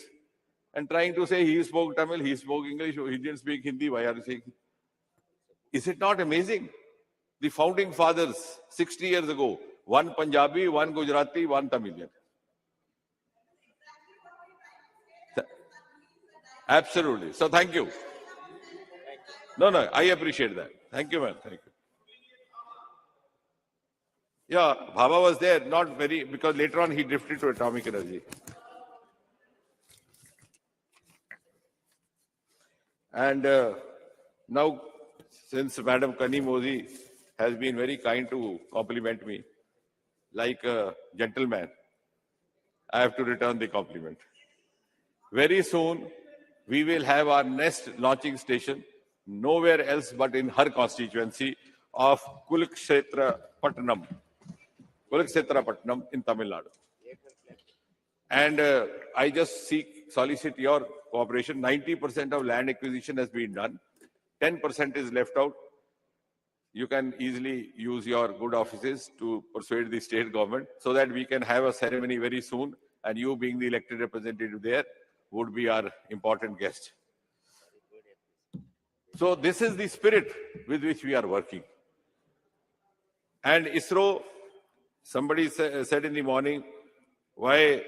and trying to say he spoke Tamil, he spoke English, or he didn't speak Hindi? Why are you saying? Is it not amazing? The founding fathers, 60 years ago, one Punjabi, one Gujarati, one Tamilian. Absolutely. So thank you. No, I appreciate that. Thank you, man. Thank you. Yeah, Bhabha was there, not very, because later on he drifted to atomic energy. And now, since Madam Kani Modi has been very kind to compliment me, like a gentleman, I have to return the compliment. Very soon, we will have our next launching station nowhere else but in her constituency of Kurukshetra-Patnam in Tamil Nadu. And I just solicit your cooperation. 90% of land acquisition has been done. 10% is left out. You can easily use your good offices to persuade the state government so that we can have a ceremony very soon, and you being the elected representative there would be our important guest. So this is the spirit with which we are working. And ISRO, somebody said in the morning, why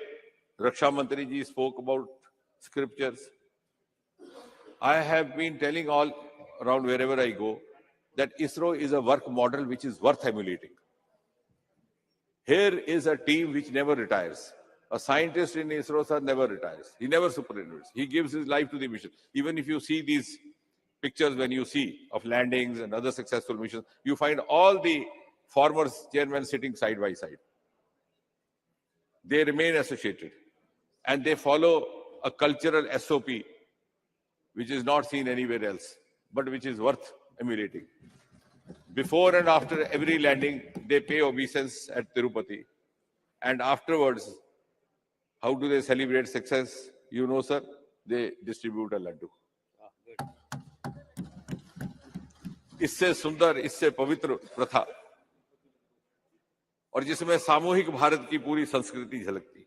Raksha Mantri ji spoke about scriptures. I have been telling all around wherever I go that ISRO is a work model which is worth emulating. Here is a team which never retires. A scientist in ISRO, sir, never retires. He never superannuates. He gives his life to the mission. Even if you see these pictures, when you see of landings and other successful missions, you find all the former chairmen sitting side by side. They remain associated and they follow a cultural SOP which is not seen anywhere else, but which is worth emulating. Before and after every landing, they pay obeisance at Tirupati. And afterwards, how do they celebrate success? You know, sir, they distribute a laddu. इससे सुंदर, इससे पवित्र प्रथा और जिसमें सामूहिक भारत की पूरी संस्कृति झलकती है।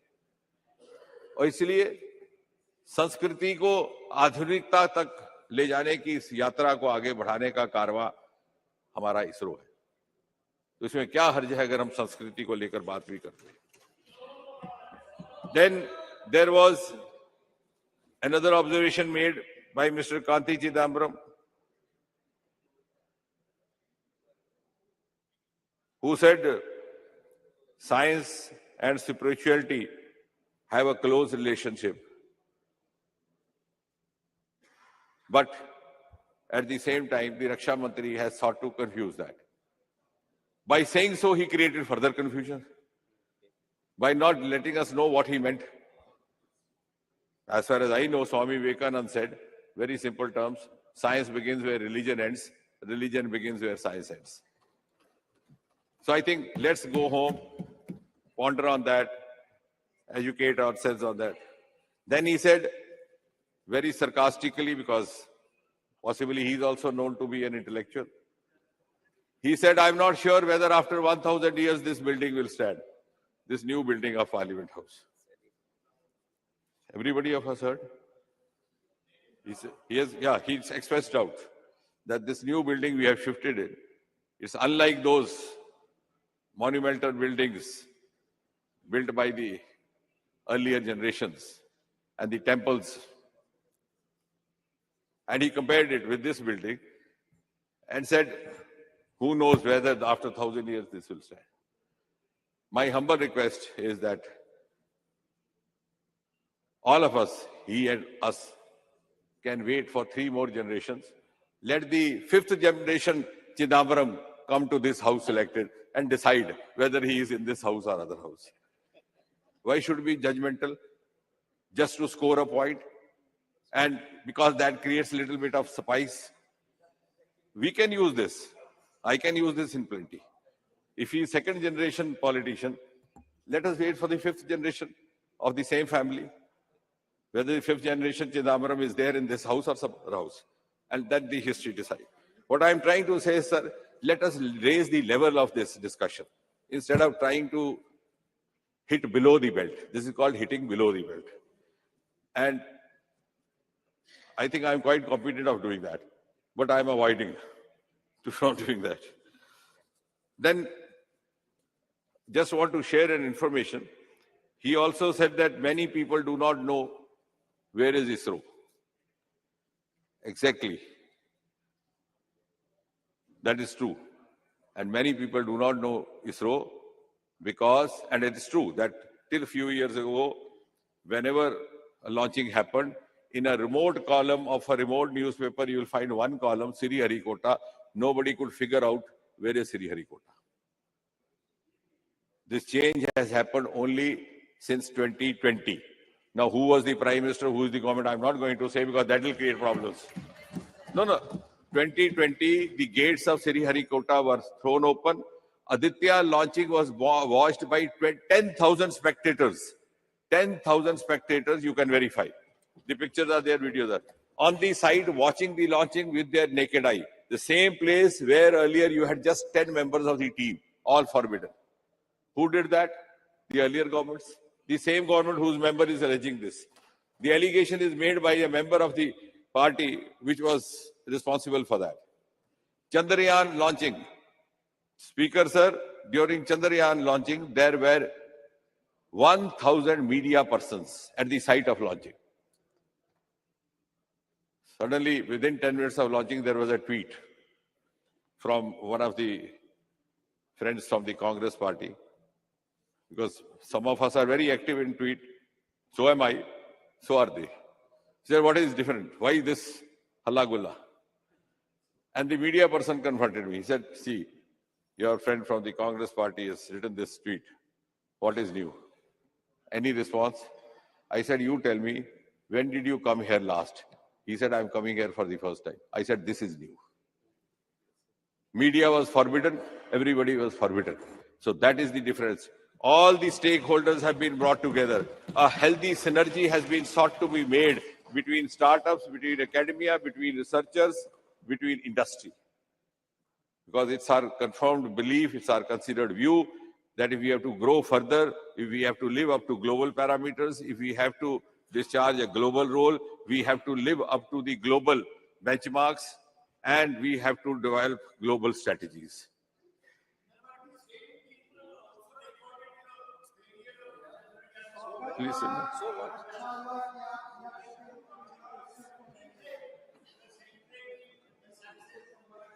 और इसलिए संस्कृति को आधुनिकता तक ले जाने की इस यात्रा को आगे बढ़ाने का कारवां हमारा इसरो है। तो इसमें क्या हर्ज है अगर हम संस्कृति को लेकर बात भी करते हैं। Then there was another observation made by Mr. Kanti Chidambaram, who said science and spirituality have a close relationship. But at the same time, the Raksha Mantri has sought to confuse that. By saying so, he created further confusion by not letting us know what he meant. As far as I know, Swami Vivekananda said, very simple terms, science begins where religion ends, religion begins where science ends. So I think let's go home, ponder on that, educate ourselves on that. Then he said, very sarcastically, because possibly he's also known to be an intellectual, he said, I'm not sure whether after 1,000 years this building will stand, this new building of Parliament House. Everybody of us heard? He's expressed doubt that this new building we have shifted in, it's unlike those monumental buildings built by the earlier generations and the temples. And he compared it with this building and said, who knows whether after 1,000 years this will stand. My humble request is that all of us, he and us, can wait for 3 more generations. Let the 5th generation Chidambaram come to this house elected and decide whether he is in this house or other house. Why should we be judgmental just to score a point? And because that creates a little bit of spice, we can use this. I can use this in plenty. If he is 2nd generation politician, let us wait for the 5th generation of the same family. Whether the 5th generation Chidambaram is there in this house or some other house. And let the history decide. What I am trying to say is, sir, let us raise the level of this discussion instead of trying to hit below the belt. This is called hitting below the belt. And I think I am quite competent of doing that, but I am avoiding from doing that. Then, just want to share an information. He also said that many people do not know where is ISRO. Exactly. That is true. And many people do not know ISRO because, and it is true that till a few years ago, whenever a launching happened, in a remote column of a remote newspaper, you will find one column, Sriharikota. Nobody could figure out where is Sriharikota. This change has happened only since 2020. Now, who was the Prime Minister, who is the government, I'm not going to say because that will create problems. No. 2020, the gates of Sriharikota were thrown open. Aditya launching was watched by 10,000 spectators. 10,000 spectators, you can verify. The pictures are there, videos are. On the side, watching the launching with their naked eye. The same place where earlier you had just 10 members of the team, all forbidden. Who did that? The earlier governments. The same government whose member is alleging this. The allegation is made by a member of the party which was responsible for that. Chandrayaan launching. Speaker, sir, during Chandrayaan launching, there were 1,000 media persons at the site of launching. Suddenly, within 10 minutes of launching, there was a tweet from one of the friends from the Congress party, because some of us are very active in tweet. So am I. So are they. He said, what is different? Why this halla gulla? And the media person confronted me. He said, see, your friend from the Congress party has written this tweet. What is new? Any response? I said, you tell me when did you come here last? He said, I'm coming here for the first time. I said, this is new. Media was forbidden, everybody was forbidden. So that is the difference. All the stakeholders have been brought together. A healthy synergy has been sought to be made between startups, between academia, between researchers, between industry. Because it's our confirmed belief, it's our considered view that if we have to grow further, if we have to live up to global parameters, if we have to discharge a global role, we have to live up to the global benchmarks, and we have to develop global strategies. Please,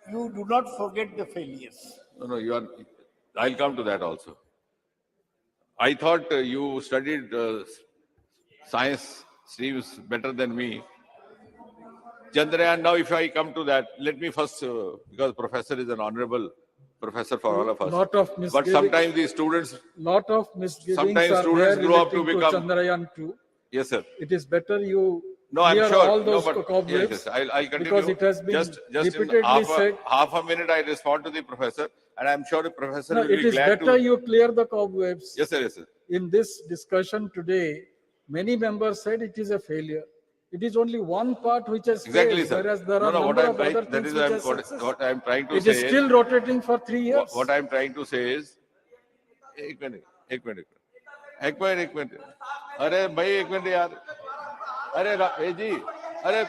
You do not forget the failures. no, you are. I'll come to that also. I thought you studied science streams better than me. Chandrayaan, now if I come to that, let me first, because professor is an honorable professor for all of us. Lot of But sometimes the students, lot of misgivings sometimes are students there grow up to relating become. Chandrayaan 2. Yes, sir. It is better you No, I'm clear sure. all those no, but, cobwebs, yes, I'll continue. because it has been just repeatedly in said. half a minute, I respond to the professor, and I'm sure the professor No, will it be is glad better to. you clear the cobwebs. Yes, sir. Yes, sir. In this discussion today, many members said it is a failure. It is only one part which has Exactly, failed, sir. whereas there No, are no, what number I'm of trying, other that things is which are successful. what I'm trying to It say is still rotating for 3 years. what I'm trying to say is, एक minute, अरे भाई एक minute यार, अरे रमेश जी, अरे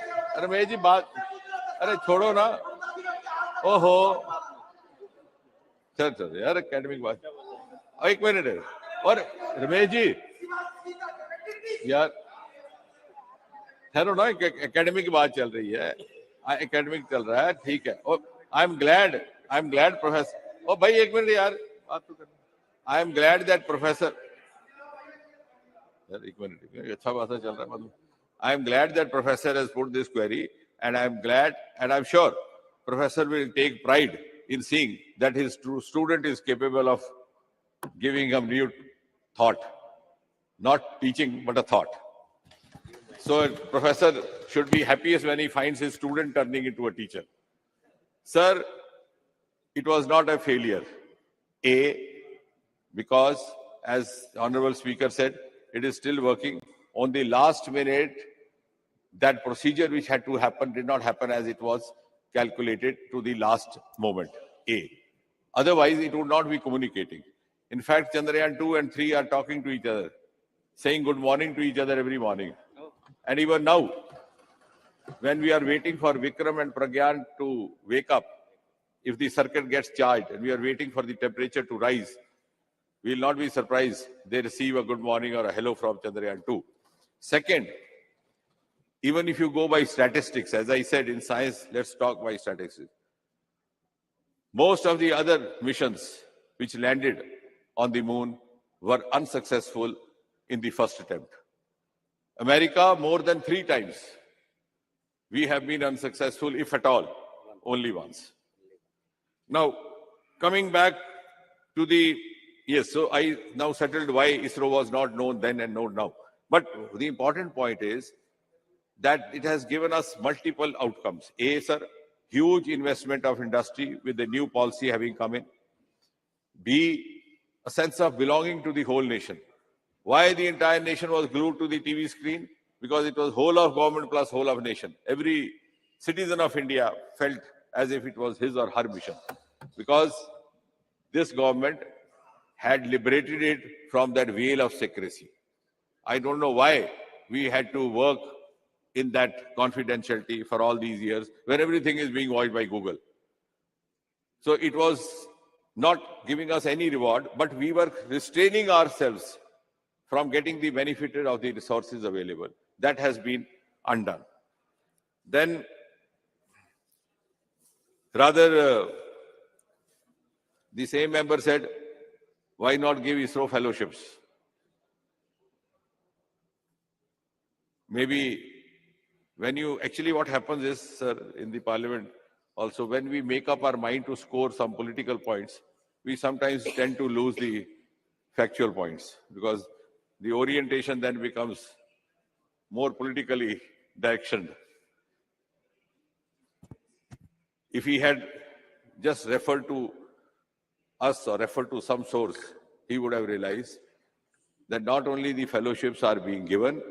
रमेश जी बात, अरे छोड़ो ना, ओहो, चल यार एकेडमिक बात, एक मिनट है, और रमेश जी, यार, ठहरो ना, एकेडमिक की बात चल रही है, एकेडमिक चल रहा है, ठीक है, और आई एम ग्लैड प्रोफेसर, ओ भाई एक मिनट यार, बात तो करना, I am glad that professor. I am glad that professor has put this query, and I am glad, and I'm sure professor will take pride in seeing that his student is capable of giving a new thought, not teaching but a thought. So professor should be happiest when he finds his student turning into a teacher. Sir, it was not a failure. Because, as the Honorable Speaker said, it is still working. On the last minute, that procedure which had to happen did not happen as it was calculated to the last moment. Otherwise, it would not be communicating. In fact, Chandrayaan 2 and 3 are talking to each other, saying good morning to each other every morning. And even now, when we are waiting for Vikram and Pragyan to wake up, if the circuit gets charged and we are waiting for the temperature to rise, we will not be surprised they receive a good morning or a hello from Chandrayaan 2. Second, even if you go by statistics, as I said in science, let's talk by statistics. Most of the other missions which landed on the moon were unsuccessful in the first attempt. America, more than 3 times. We have been unsuccessful, if at all, only once. Now, coming back to the yes, so I now settled why ISRO was not known then and known now. But the important point is that it has given us multiple outcomes. A, sir, huge investment of industry with the new policy having come in. B, a sense of belonging to the whole nation. Why the entire nation was glued to the TV screen? Because it was whole of government plus whole of nation. Every citizen of India felt as if it was his or her mission. Because this government had liberated it from that veil of secrecy. I don't know why we had to work in that confidentiality for all these years when everything is being watched by Google. So it was not giving us any reward, but we were restraining ourselves from getting the benefit of the resources available. That has been undone. Then, rather, the same member said, why not give ISRO fellowships? Maybe when you, actually what happens is, sir, in the parliament, also when we make up our mind to score some political points, we sometimes tend to lose the factual points because the orientation then becomes more politically directioned. If he had just referred to us or referred to some source, he would have realized that not only the fellowships are being given,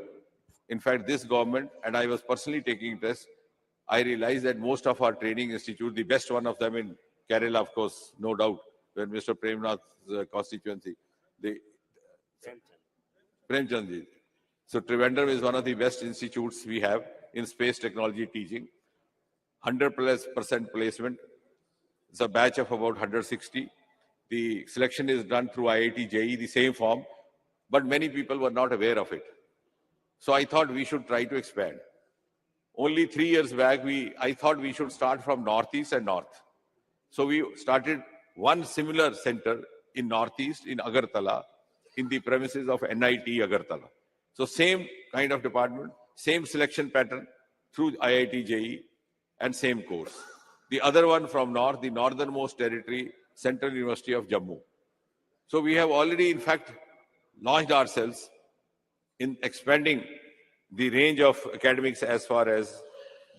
in fact, this government, and I was personally taking this, I realized that most of our training institutes, the best one of them in Kerala, of course, no doubt, where Mr. Premnath's constituency, the Premchandji. So Trivandrum is one of the best institutes we have in space technology teaching. 100% placement. It's a batch of about 160. The selection is done through IIT JEE, the same form, but many people were not aware of it. So I thought we should try to expand. Only 3 years back, I thought we should start from Northeast and North. So we started one similar center in Northeast, in Agartala, in the premises of NIT Agartala. So same kind of department, same selection pattern through IIT JEE and same course. The other one from North, the northernmost territory, Central University of Jammu. So we have already, in fact, launched ourselves in expanding the range of academics as far as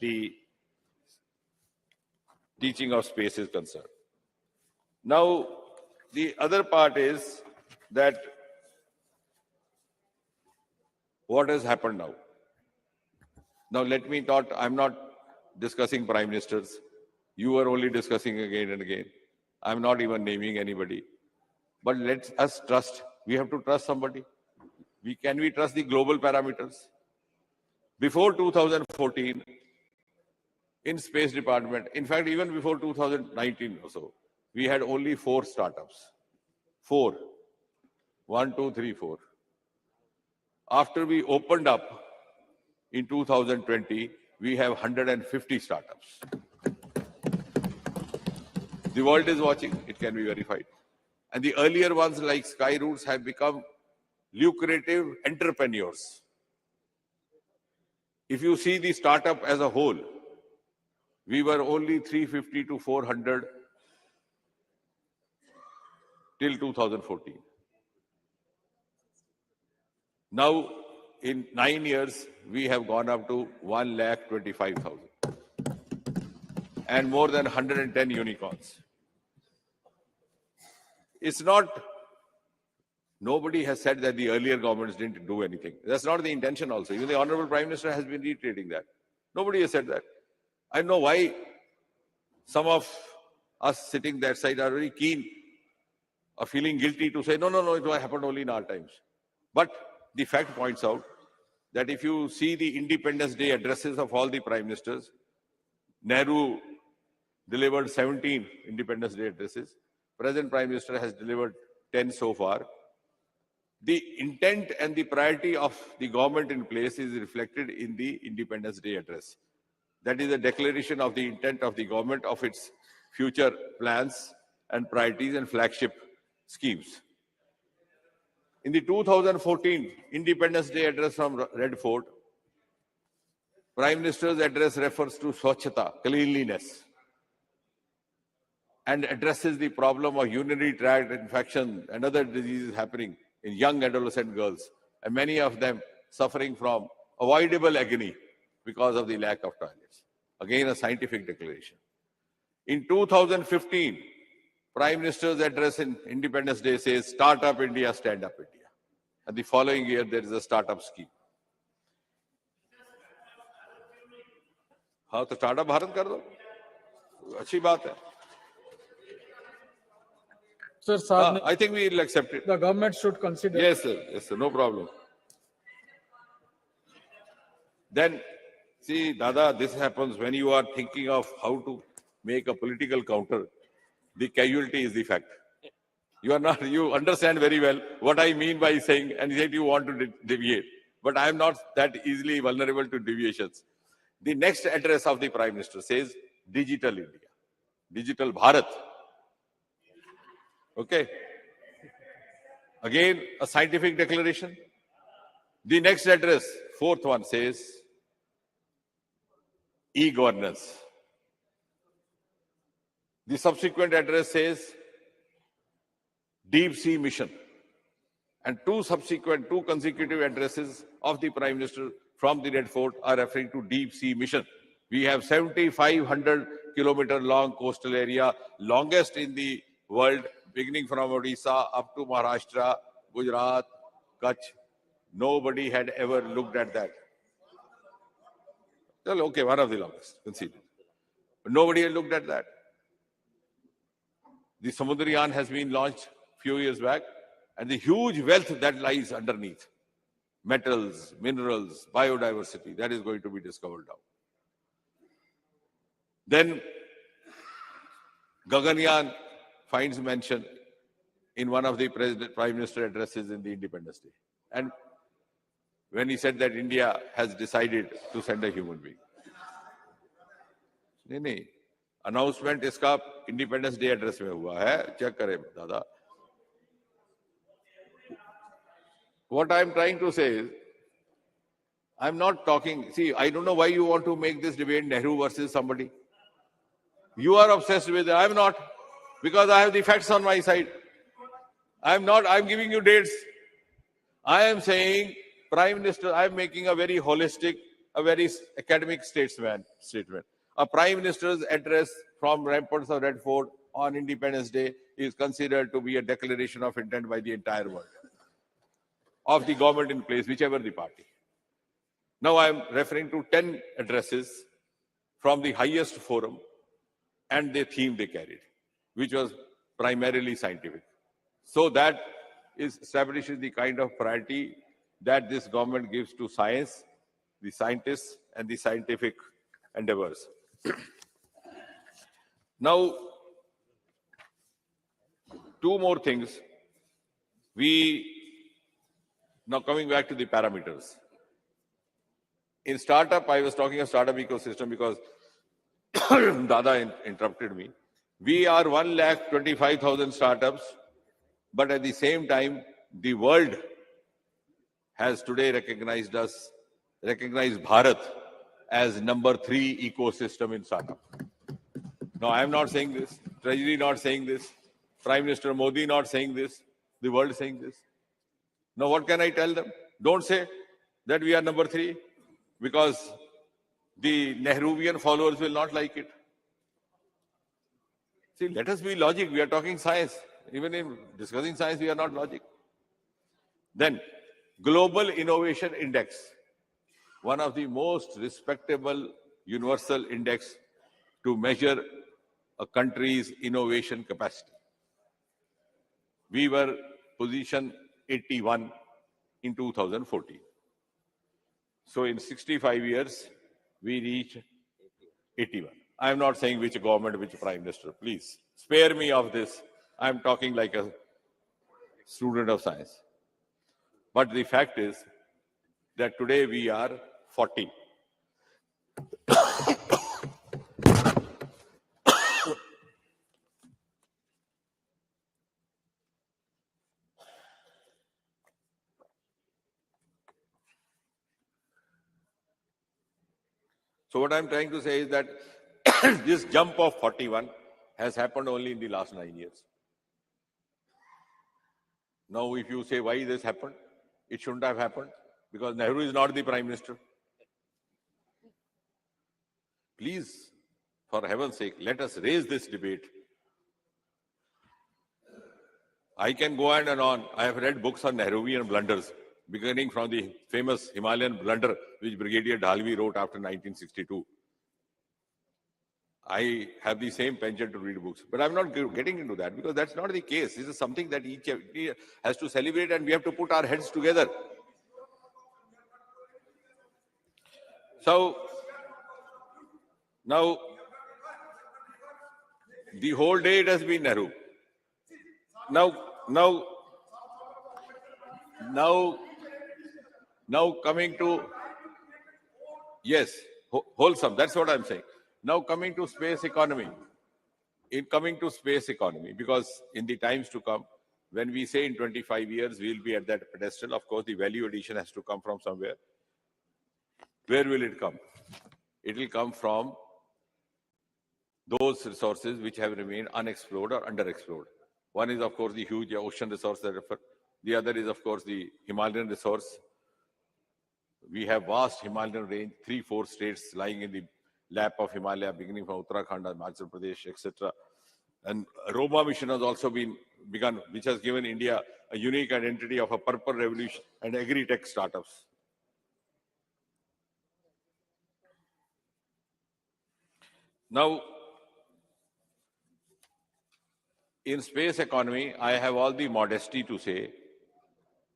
the teaching of space is concerned. Now, the other part is that what has happened now? Now, let me talk, I'm not discussing prime ministers. You are only discussing again and again. I'm not even naming anybody. But let us trust. We have to trust somebody. Can we trust the global parameters? Before 2014, in Space Department, in fact, even before 2019 or so, we had only 4 startups. 4. 1, 2, 3, 4. After we opened up in 2020, we have 150 startups. The world is watching, it can be verified. And the earlier ones like Skyroutes have become lucrative entrepreneurs. If you see the startup as a whole, we were only 350 to 400 till 2014. Now, in 9 years, we have gone up to 1,25,000 and more than 110 unicorns. It's not, nobody has said that the earlier governments didn't do anything. That's not the intention also. Even the Honorable Prime Minister has been reiterating that. Nobody has said that. I don't know why some of us sitting that side are very keen or feeling guilty to say, no, it happened only in our times. But the fact points out that if you see the Independence Day addresses of all the prime ministers, Nehru delivered 17 Independence Day addresses. Present Prime Minister has delivered 10 so far. The intent and the priority of the government in place is reflected in the Independence Day address. That is a declaration of the intent of the government of its future plans and priorities and flagship schemes. In the 2014 Independence Day address from Red Fort, Prime Minister's address refers to Swachhata, cleanliness, and addresses the problem of urinary tract infection and other diseases happening in young adolescent girls, and many of them suffering from avoidable agony because of the lack of toilets. Again, a scientific declaration. In 2015, Prime Minister's address in Independence Day says, Start Up India, Stand Up India. And the following year, there is a startup scheme. हाँ तो startup Bharat कर दो, अच्छी बात है. Sir, I think we will accept it. The government should consider. Yes, sir, no problem. Then, see, Dada, this happens when you are thinking of how to make a political counter. The casualty is the fact. You are not. You understand very well what I mean by saying, and yet you want to deviate. But I am not that easily vulnerable to deviations. The next address of the Prime Minister says, Digital India, Digital Bharat. Okay. Again, a scientific declaration. The next address, 4th one, says e-governance. The subsequent address says deep sea mission. And two consecutive addresses of the Prime Minister from the Red Fort are referring to deep sea mission. We have 7,500-kilometer long coastal area, longest in the world, beginning from Odisha up to Maharashtra, Gujarat, Kutch. Nobody had ever looked at that. Well, okay, one of the longest, conceded. But nobody had looked at that. The Samudrayan has been launched a few years back, and the huge wealth that lies underneath, metals, minerals, biodiversity, that is going to be discovered now. Then Gaganyaan finds mention in one of the Prime Minister addresses in the Independence Day. And when he said that India has decided to send a human being. नहीं, announcement इसका Independence Day address में हुआ है, check करें दादा. What I'm trying to say is, I'm not talking, see, I don't know why you want to make this debate Nehru versus somebody. You are obsessed with it, I'm not, because I have the facts on my side. I'm not, I'm giving you dates. I am saying, Prime Minister, I'm making a very holistic, a very academic statement. A Prime Minister's address from ramparts of Red Fort on Independence Day is considered to be a declaration of intent by the entire world, of the government in place, whichever the party. Now I'm referring to 10 addresses from the highest forum and the theme they carried, which was primarily scientific. So that establishes the kind of priority that this government gives to science, the scientists, and the scientific endeavors. Now, two more things. Now coming back to the parameters. In startup, I was talking of startup ecosystem because Dada interrupted me. We are 1,25,000 startups, but at the same time, the world has today recognized Bharat as number 3 ecosystem in startup. Now, I am not saying this, Treasury not saying this, Prime Minister Modi not saying this, the world saying this. Now, what can I tell them? Don't say that we are number 3, because the Nehruvian followers will not like it. See, let us be logic. We are talking science. Even in discussing science, we are not logic. Then, Global Innovation Index, one of the most respectable universal index to measure a country's innovation capacity. We were position 81 in 2014. So in 65 years, we reached 81. I'm not saying which government, which prime minister. Please spare me of this. I'm talking like a student of science. But the fact is that today we are 40. So what I'm trying to say is that this jump of 41 has happened only in the last 9 years. Now, if you say why this happened, it shouldn't have happened because Nehru is not the prime minister. Please, for heaven's sake, let us raise this debate. I can go on and on. I have read books on Nehruvian blunders, beginning from the famous Himalayan blunder which Brigadier Dhalvi wrote after 1962. I have the same penchant to read books, but I'm not getting into that because that's not the case. This is something that each has to celebrate and we have to put our heads together. So, now, the whole day it has been Nehru. Now coming to, yes, wholesome, that's what I'm saying. Now coming to space economy. Because in the times to come, when we say in 25 years, we'll be at that pedestal, of course, the value addition has to come from somewhere. Where will it come? It will come from those resources which have remained unexplored or underexplored. One is, of course, the huge ocean resource that I refer. The other is, of course, the Himalayan resource, We have vast Himalayan range, 3-4 states lying in the lap of Himalaya, beginning from Uttarakhand, Madhya Pradesh, etc. And Roma mission has also been begun, which has given India a unique identity of a purple revolution and agri-tech startups. Now, in space economy, I have all the modesty to say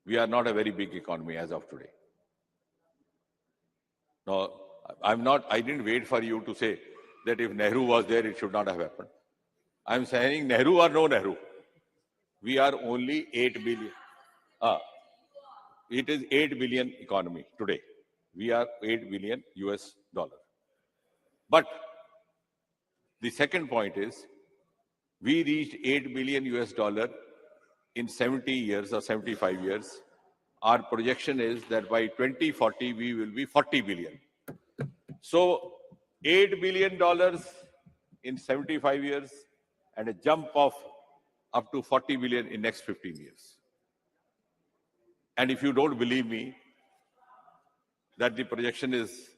we are not a very big economy as of today. No, I didn't wait for you to say that if Nehru was there, it should not have happened. I'm saying Nehru or no Nehru. We are only 8 billion. It is 8 billion economy today. We are 8 billion US dollar. But the second point is, we reached 8 billion US dollar in 70 years or 75 years. Our projection is that by 2040, we will be 40 billion. So $8 billion in 75 years and a jump of up to 40 billion in next 15 years. And if you don't believe me that the projection is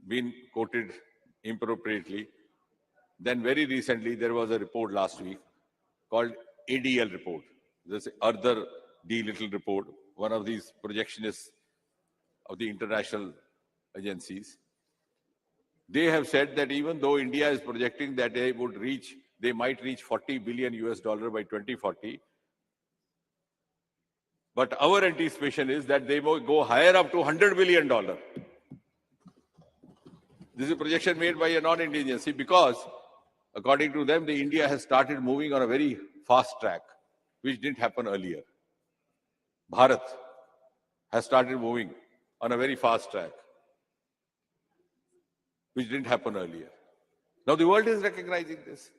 been quoted inappropriately, then very recently there was a report last week called ADL report. This other D little report, one of these projectionists of the international agencies. They have said that even though India is projecting that they might reach 40 billion US dollar by 2040, but our anticipation is that they will go higher up to $100 billion. This is a projection made by a non-Indian agency because, according to them, India has started moving on a very fast track, which didn't happen earlier. Bharat has started moving on a very fast track, which didn't happen earlier. Now the world is recognizing this.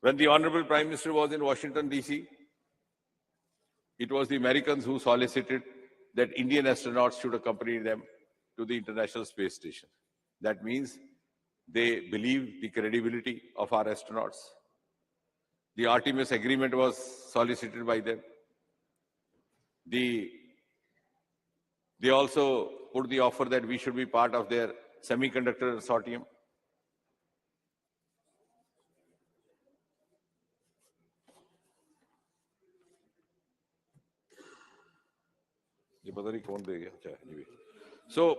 When the Honorable Prime Minister was in Washington, D.C., it was the Americans who solicited that Indian astronauts should accompany them to the International Space Station. That means they believe the credibility of our astronauts. The Artemis agreement was solicited by them. They also put the offer that we should be part of their semiconductor consortium. So,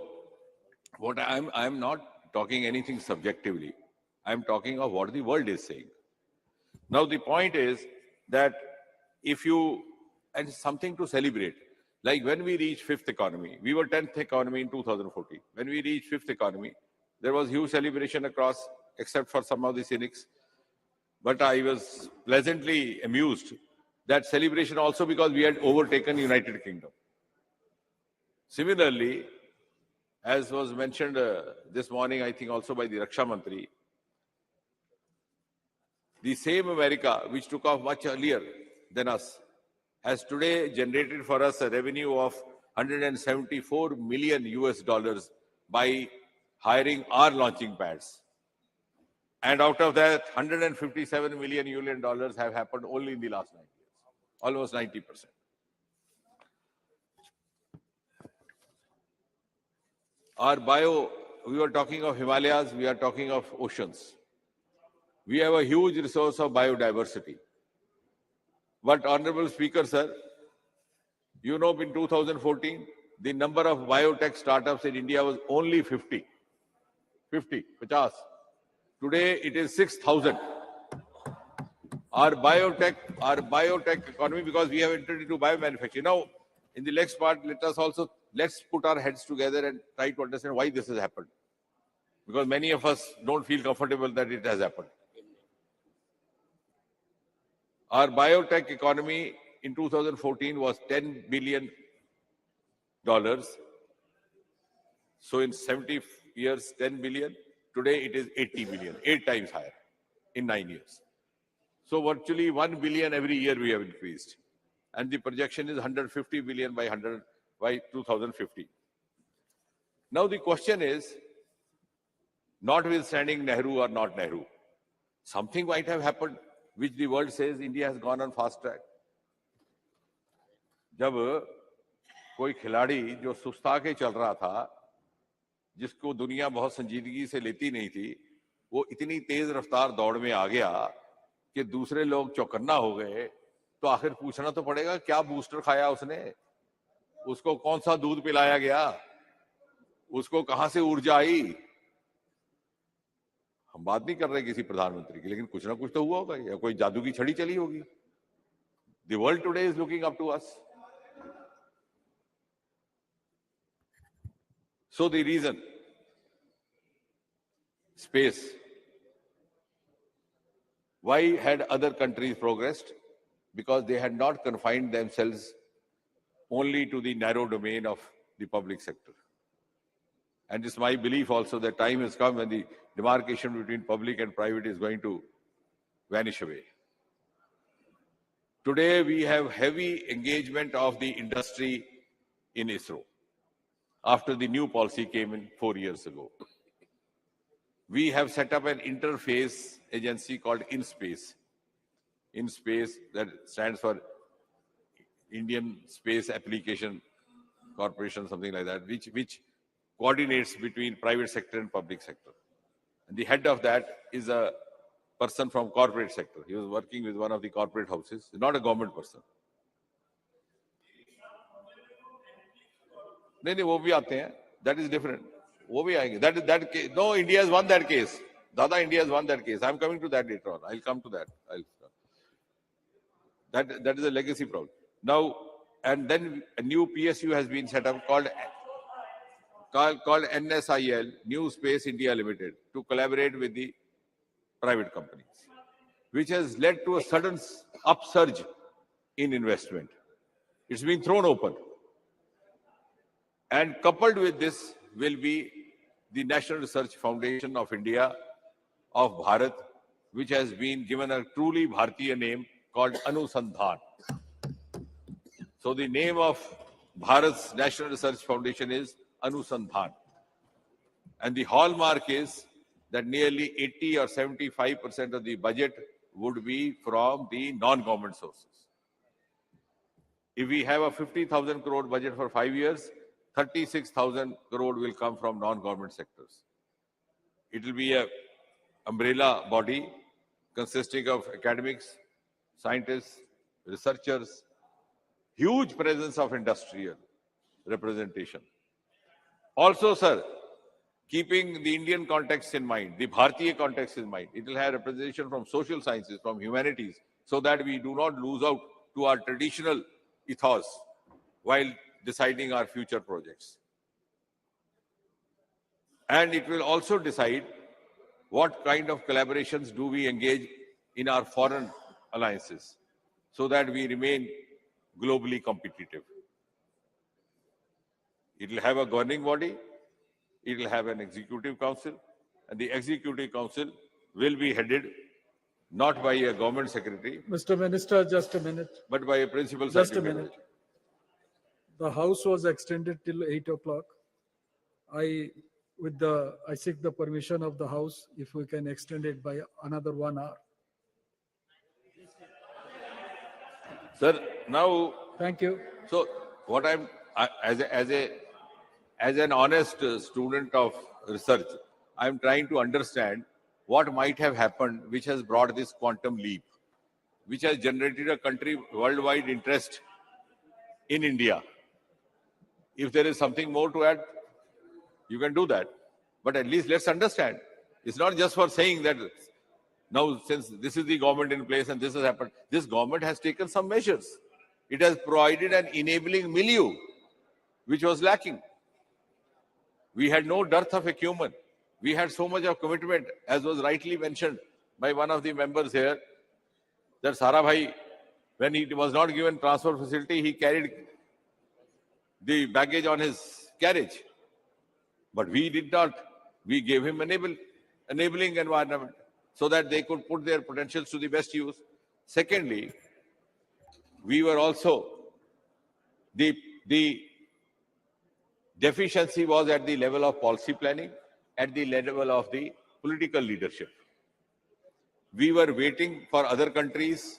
what I'm not talking anything subjectively. I'm talking of what the world is saying. Now, the point is that and something to celebrate. Like when we reached fifth economy, we were 10th economy in 2014. When we reached fifth economy, there was huge celebration across, except for some of the cynics. But I was pleasantly amused that celebration also because we had overtaken United Kingdom. Similarly, as was mentioned this morning, I think also by the Raksha Mantri, the same America, which took off much earlier than us, has today generated for us a revenue of 174 million US dollars by hiring our launching pads. And out of that, 157 million US dollars have happened only in the last 9 years, almost 90%. We were talking of Himalayas, we are talking of oceans. We have a huge resource of biodiversity. But Honorable Speaker, sir, you know, in 2014, the number of biotech startups in India was only 50. 50. Today, it is 6,000. Our biotech economy, because we have entered into biomanufacturing. Now, in the next part, let's put our heads together and try to understand why this has happened. Because many of us don't feel comfortable that it has happened. Our biotech economy in 2014 was $10 billion. So in 70 years, 10 billion. Today it is 80 billion, 8 times higher in 9 years. So virtually 1 billion every year we have increased. And the projection is 150 billion by 2050. Now the question is, notwithstanding Nehru or not Nehru, something might have happened which the world says India has gone on fast track. जब कोई खिलाड़ी जो सुस्ता के चल रहा था, जिसको दुनिया बहुत संजीदगी से लेती नहीं थी, वो इतनी तेज रफ्तार दौड़ में आ गया कि दूसरे लोग चौकन्ना हो गए। तो आखिर पूछना तो पड़ेगा, क्या बूस्टर खाया उसने, उसको कौन सा दूध पिलाया गया, उसको कहां से ऊर्जा आई। हम बात नहीं कर रहे किसी प्रधानमंत्री की, लेकिन कुछ ना कुछ तो हुआ होगा, या कोई जादू की छड़ी चली होगी। The world today is looking up to us. So the reason, space. Why had other countries progressed? Because they had not confined themselves only to the narrow domain of the public sector. And it's my belief also that time has come when the demarcation between public and private is going to vanish away. Today we have heavy engagement of the industry in ISRO. After the new policy came in 4 years ago, we have set up an interface agency called InSpace. InSpace, that stands for Indian Space Application Corporation, something like that, which coordinates between private sector and public sector. And the head of that is a person from corporate sector. He was working with one of the corporate houses, not a government person. नहीं, वो भी आते हैं, that is different. वो भी आएंगे. No, India has won that case. Dada, India has won that case. I'm coming to that later on. I'll come to that. That is a legacy problem. Now, and then a new PSU has been set up called NSIL, New Space India Limited, to collaborate with the private companies, which has led to a sudden upsurge in investment. It's been thrown open. And coupled with this will be the National Research Foundation of India, of Bharat, which has been given a truly Bharatiya name called Anusandhan. So the name of Bharat's National Research Foundation is Anusandhan. And the hallmark is that nearly 80 or 75% of the budget would be from the non-government sources. If we have a 50,000 crore budget for 5 years, 36,000 crore will come from non-government sectors. It will be an umbrella body consisting of academics, scientists, researchers, huge presence of industrial representation. Also, sir, keeping the Indian context in mind, the Bharatiya context in mind, it will have representation from social sciences, from humanities, so that we do not lose out to our traditional ethos while deciding our future projects. And it will also decide what kind of collaborations do we engage in our foreign alliances so that we remain globally competitive. It will have a governing body, it will have an executive council, and the executive council will be headed not by a government secretary. Mr. Minister, just a minute. But by a principal Just a secretary. minute. The House was extended till 8 o'clock. I seek the permission of the House if we can extend it by another 1 hour. Sir, now. Thank you. So, what as an honest student of research, I'm trying to understand what might have happened, which has brought this quantum leap, which has generated a country worldwide interest in India. If there is something more to add, you can do that. But at least let's understand. It's not just for saying that now, since this is the government in place and this has happened, this government has taken some measures. It has provided an enabling milieu, which was lacking. We had no dearth of acumen. We had so much of commitment, as was rightly mentioned by one of the members here, that Sarabhai, when he was not given transfer facility, he carried the baggage on his carriage. But we did not. We gave him enabling environment so that they could put their potentials to the best use. Secondly, we were also, the deficiency was at the level of policy planning, at the level of the political leadership. We were waiting for other countries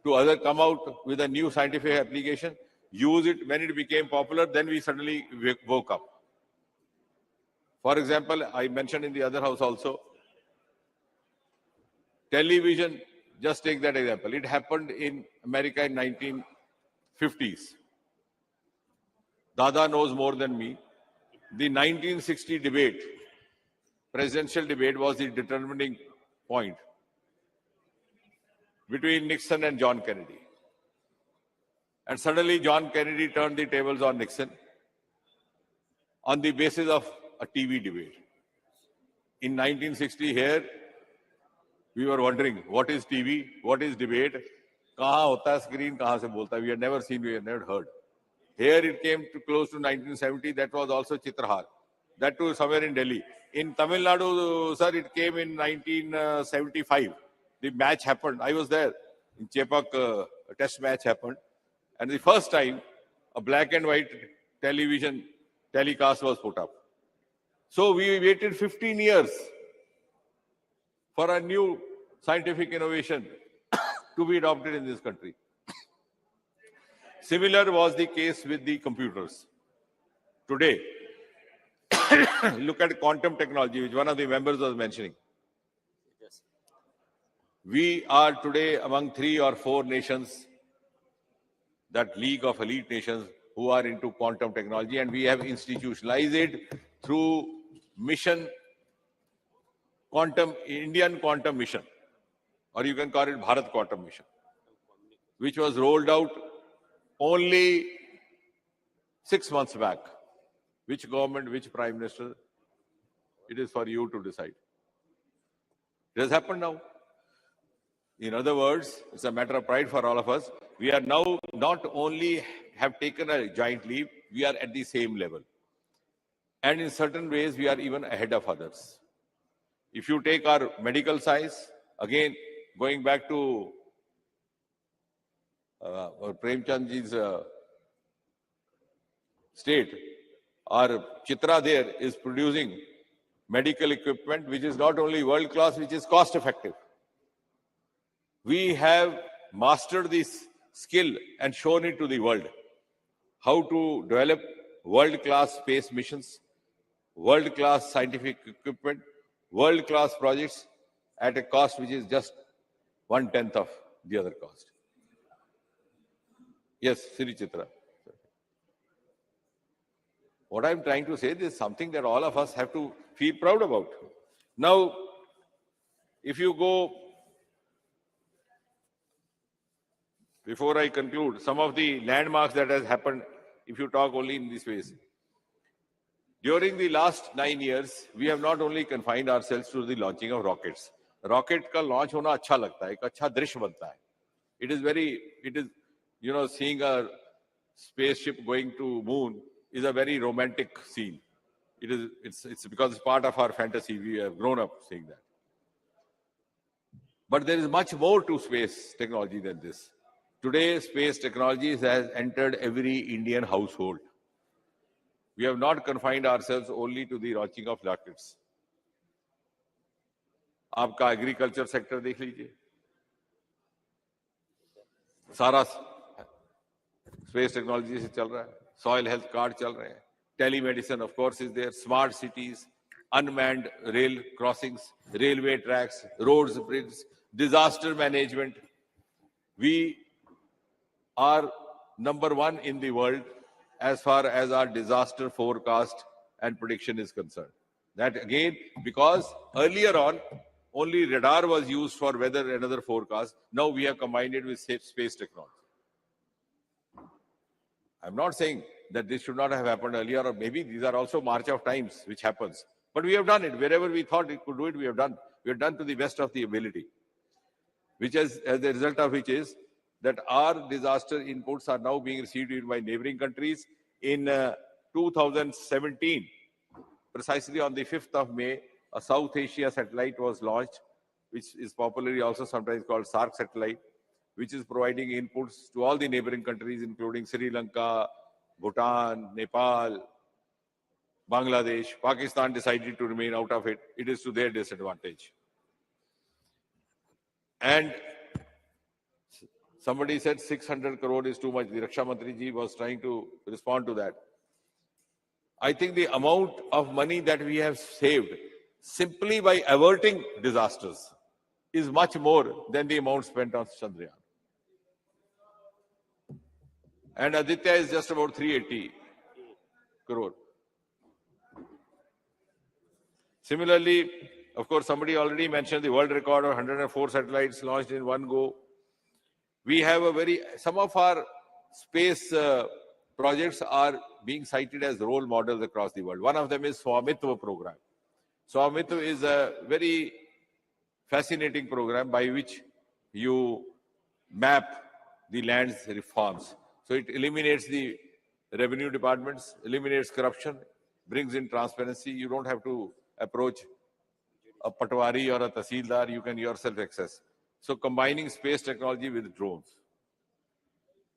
to come out with a new scientific application. use it when it became popular, then we suddenly woke up. For example, I mentioned in the other house also, television, just take that example. It happened in America in 1950s. Dada knows more than me. The 1960 debate, presidential debate, was the determining point between Nixon and John Kennedy. And suddenly John Kennedy turned the tables on Nixon on the basis of a TV debate. In 1960 here, we were wondering, what is TV? What is debate? Kahan hota hai screen, kahan se bolta hai? We had never seen, we had never heard. Here it came to close to 1970, that was also Chitrahar. That too somewhere in Delhi. In Tamil Nadu, sir, it came in 1975. The match happened. I was there. In Chepak, a test match happened. And the first time, a black and white television telecast was put up. So we waited 15 years for a new scientific innovation to be adopted in this country. Similar was the case with the computers. Today, look at quantum technology, which one of the members was mentioning. We are today among 3 or 4 nations, that league of elite nations, who are into quantum technology, and we have institutionalized it through mission, Indian quantum mission, or you can call it Bharat quantum mission, which was rolled out only 6 months back. Which government, which prime minister? It is for you to decide. It has happened now. In other words, it's a matter of pride for all of us. We are now not only have taken a giant leap, we are at the same level. And in certain ways, we are even ahead of others. If you take our medical science, again, going back to Premchandji's state, our Chitra there is producing medical equipment which is not only world class, which is cost effective. We have mastered this skill and shown it to the world. How to develop world-class space missions, world-class scientific equipment, world-class projects at a cost which is just 1/10 of the other cost. Yes, Sri Chitra. What I'm trying to say, this is something that all of us have to feel proud about. Now, if you go, before I conclude, some of the landmarks that has happened, if you talk only in this ways. During the last 9 years, we have not only confined ourselves to the launching of rockets. Rocket ka launch hona अच्छा लगता है, एक अच्छा दृश्य बनता है. It is, seeing a spaceship going to moon is a very romantic scene. It's because it's part of our fantasy. We have grown up seeing that. But there is much more to space technology than this. Today, space technology has entered every Indian household. We have not confined ourselves only to the launching of rockets. आपका agriculture sector देख लीजिए, सारा space technology से चल रहा है. Soil health card चल रहे हैं. Telemedicine of course is there. Smart cities, unmanned rail crossings, railway tracks, roads, bridge, disaster management. We are number 1 in the world as far as our disaster forecast and prediction is concerned. That again, because earlier on, only radar was used for weather and other forecasts. Now we have combined it with space technology. I'm not saying that this should not have happened earlier, or maybe these are also march of times which happens. But we have done it. Wherever we thought it could do it, we have done. We have done to the best of the ability. Which is, as the result of which is that our disaster inputs are now being received by neighboring countries. In 2017, precisely on the 5th of May, a South Asia satellite was launched, which is popularly also sometimes called SARC satellite, which is providing inputs to all the neighboring countries, including Sri Lanka, Bhutan, Nepal, Bangladesh. Pakistan decided to remain out of it. It is to their disadvantage. And Somebody said 600 crore is too much. The Raksha Mantri ji was trying to respond to that. I think the amount of money that we have saved simply by averting disasters is much more than the amount spent on Chandrayaan. And Aditya is just about 380 crore. Similarly, of course, somebody already mentioned the world record of 104 satellites launched in one go. We have some of our space projects are being cited as role models across the world. One of them is Swamitva program. Swamitva is a very fascinating program by which you map the land's reforms. So it eliminates the revenue departments, eliminates corruption, brings in transparency. You don't have to approach a patwari or a tahsildar, you can yourself access. So combining space technology with drones.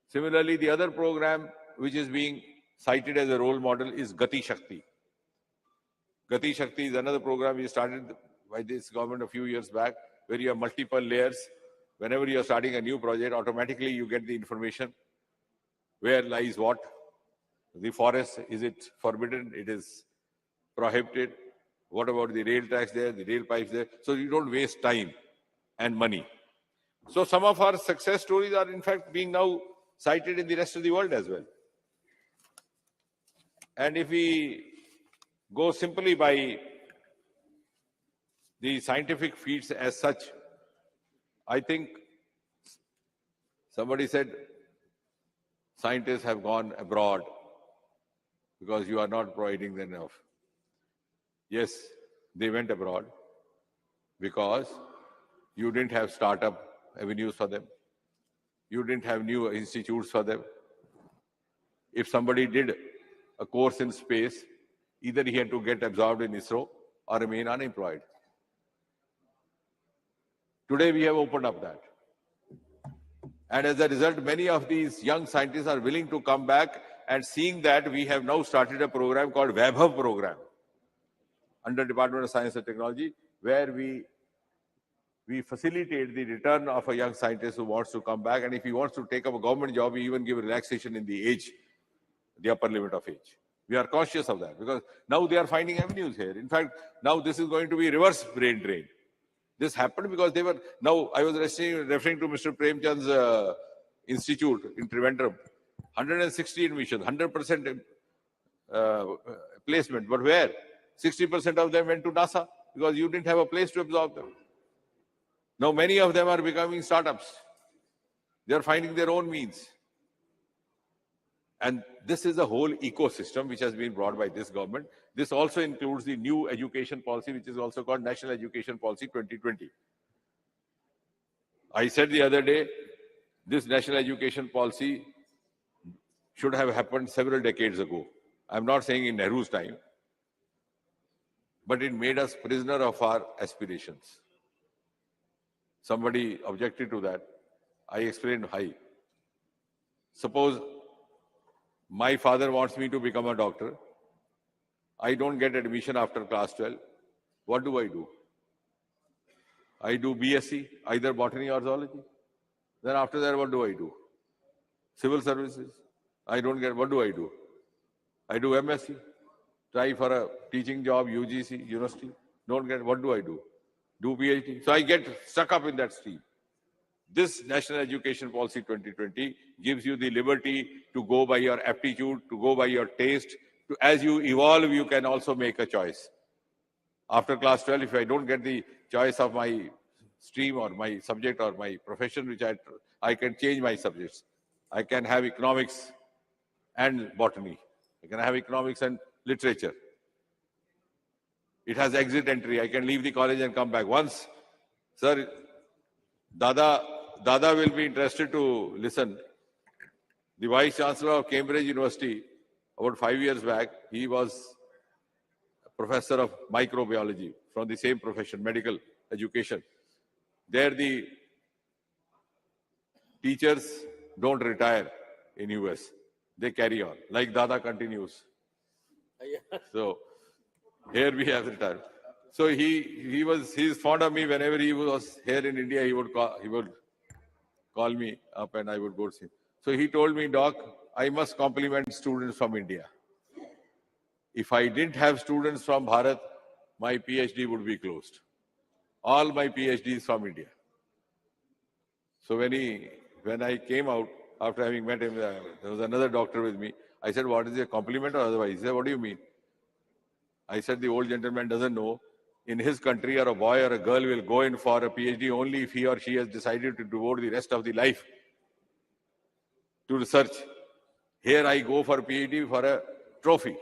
Similarly, the other program which is being cited as a role model is Gati Shakti. Gati Shakti is another program we started by this government a few years back, where you have multiple layers. Whenever you are starting a new project, automatically you get the information. Where lies what? The forest, is it forbidden? It is prohibited. What about the rail tracks there, the rail pipes there? So you don't waste time and money. So some of our success stories are in fact being now cited in the rest of the world as well. And if we go simply by the scientific feats as such, I think somebody said scientists have gone abroad because you are not providing them enough. Yes, they went abroad because you didn't have startup avenues for them. You didn't have new institutes for them. If somebody did a course in space, either he had to get absorbed in ISRO or remain unemployed. Today we have opened up that. And as a result, many of these young scientists are willing to come back, and seeing that, we have now started a program called Vaibhav program under Department of Science and Technology, where we facilitate the return of a young scientist who wants to come back. And if he wants to take up a government job, we even give relaxation in the age, the upper limit of age. We are conscious of that because now they are finding avenues here. In fact, now this is going to be reverse brain drain. This happened because they were, now I was referring to Mr. Premchand's institute in Trivandrum, 160 admissions, 100% placement, but where? 60% of them went to NASA because you didn't have a place to absorb them. Now many of them are becoming startups. They are finding their own means. And this is a whole ecosystem which has been brought by this government. This also includes the new education policy, which is also called National Education Policy 2020. I said the other day, this National Education Policy should have happened several decades ago. I'm not saying in Nehru's time, but it made us prisoner of our aspirations. Somebody objected to that. I explained why. Suppose my father wants me to become a doctor. I don't get admission after class 12. What do? I do BSc, either botany or zoology. Then after that, what do? Civil services. I don't get, what do? I do MSc. Try for a teaching job, UGC, university. Don't get, what do? Do PhD. So I get stuck up in that stream. This National Education Policy 2020 gives you the liberty to go by your aptitude, to go by your taste. As you evolve, you can also make a choice. After class 12, if I don't get the choice of my stream or my subject or my profession, which I can change my subjects. I can have economics and botany. I can have economics and literature. It has exit entry. I can leave the college and come back. Once, sir, Dada will be interested to listen. The Vice Chancellor of Cambridge University, about 5 years back, he was a professor of microbiology from the same profession, medical education. There the teachers don't retire in US. They carry on, like Dada continues. So here we have retired. So he's fond of me. Whenever he was here in India, he would call me up and I would go see. So he told me, Doc, I must compliment students from India. If I didn't have students from Bharat, my PhD would be closed. All my PhDs from India. So when I came out, after having met him, there was another doctor with me. I said, what is a compliment or otherwise? He said, what do you mean? I said, the old gentleman doesn't know. In his country, or a boy or a girl will go in for a PhD only if he or she has decided to devote the rest of the life to research. Here I go for PhD for a trophy.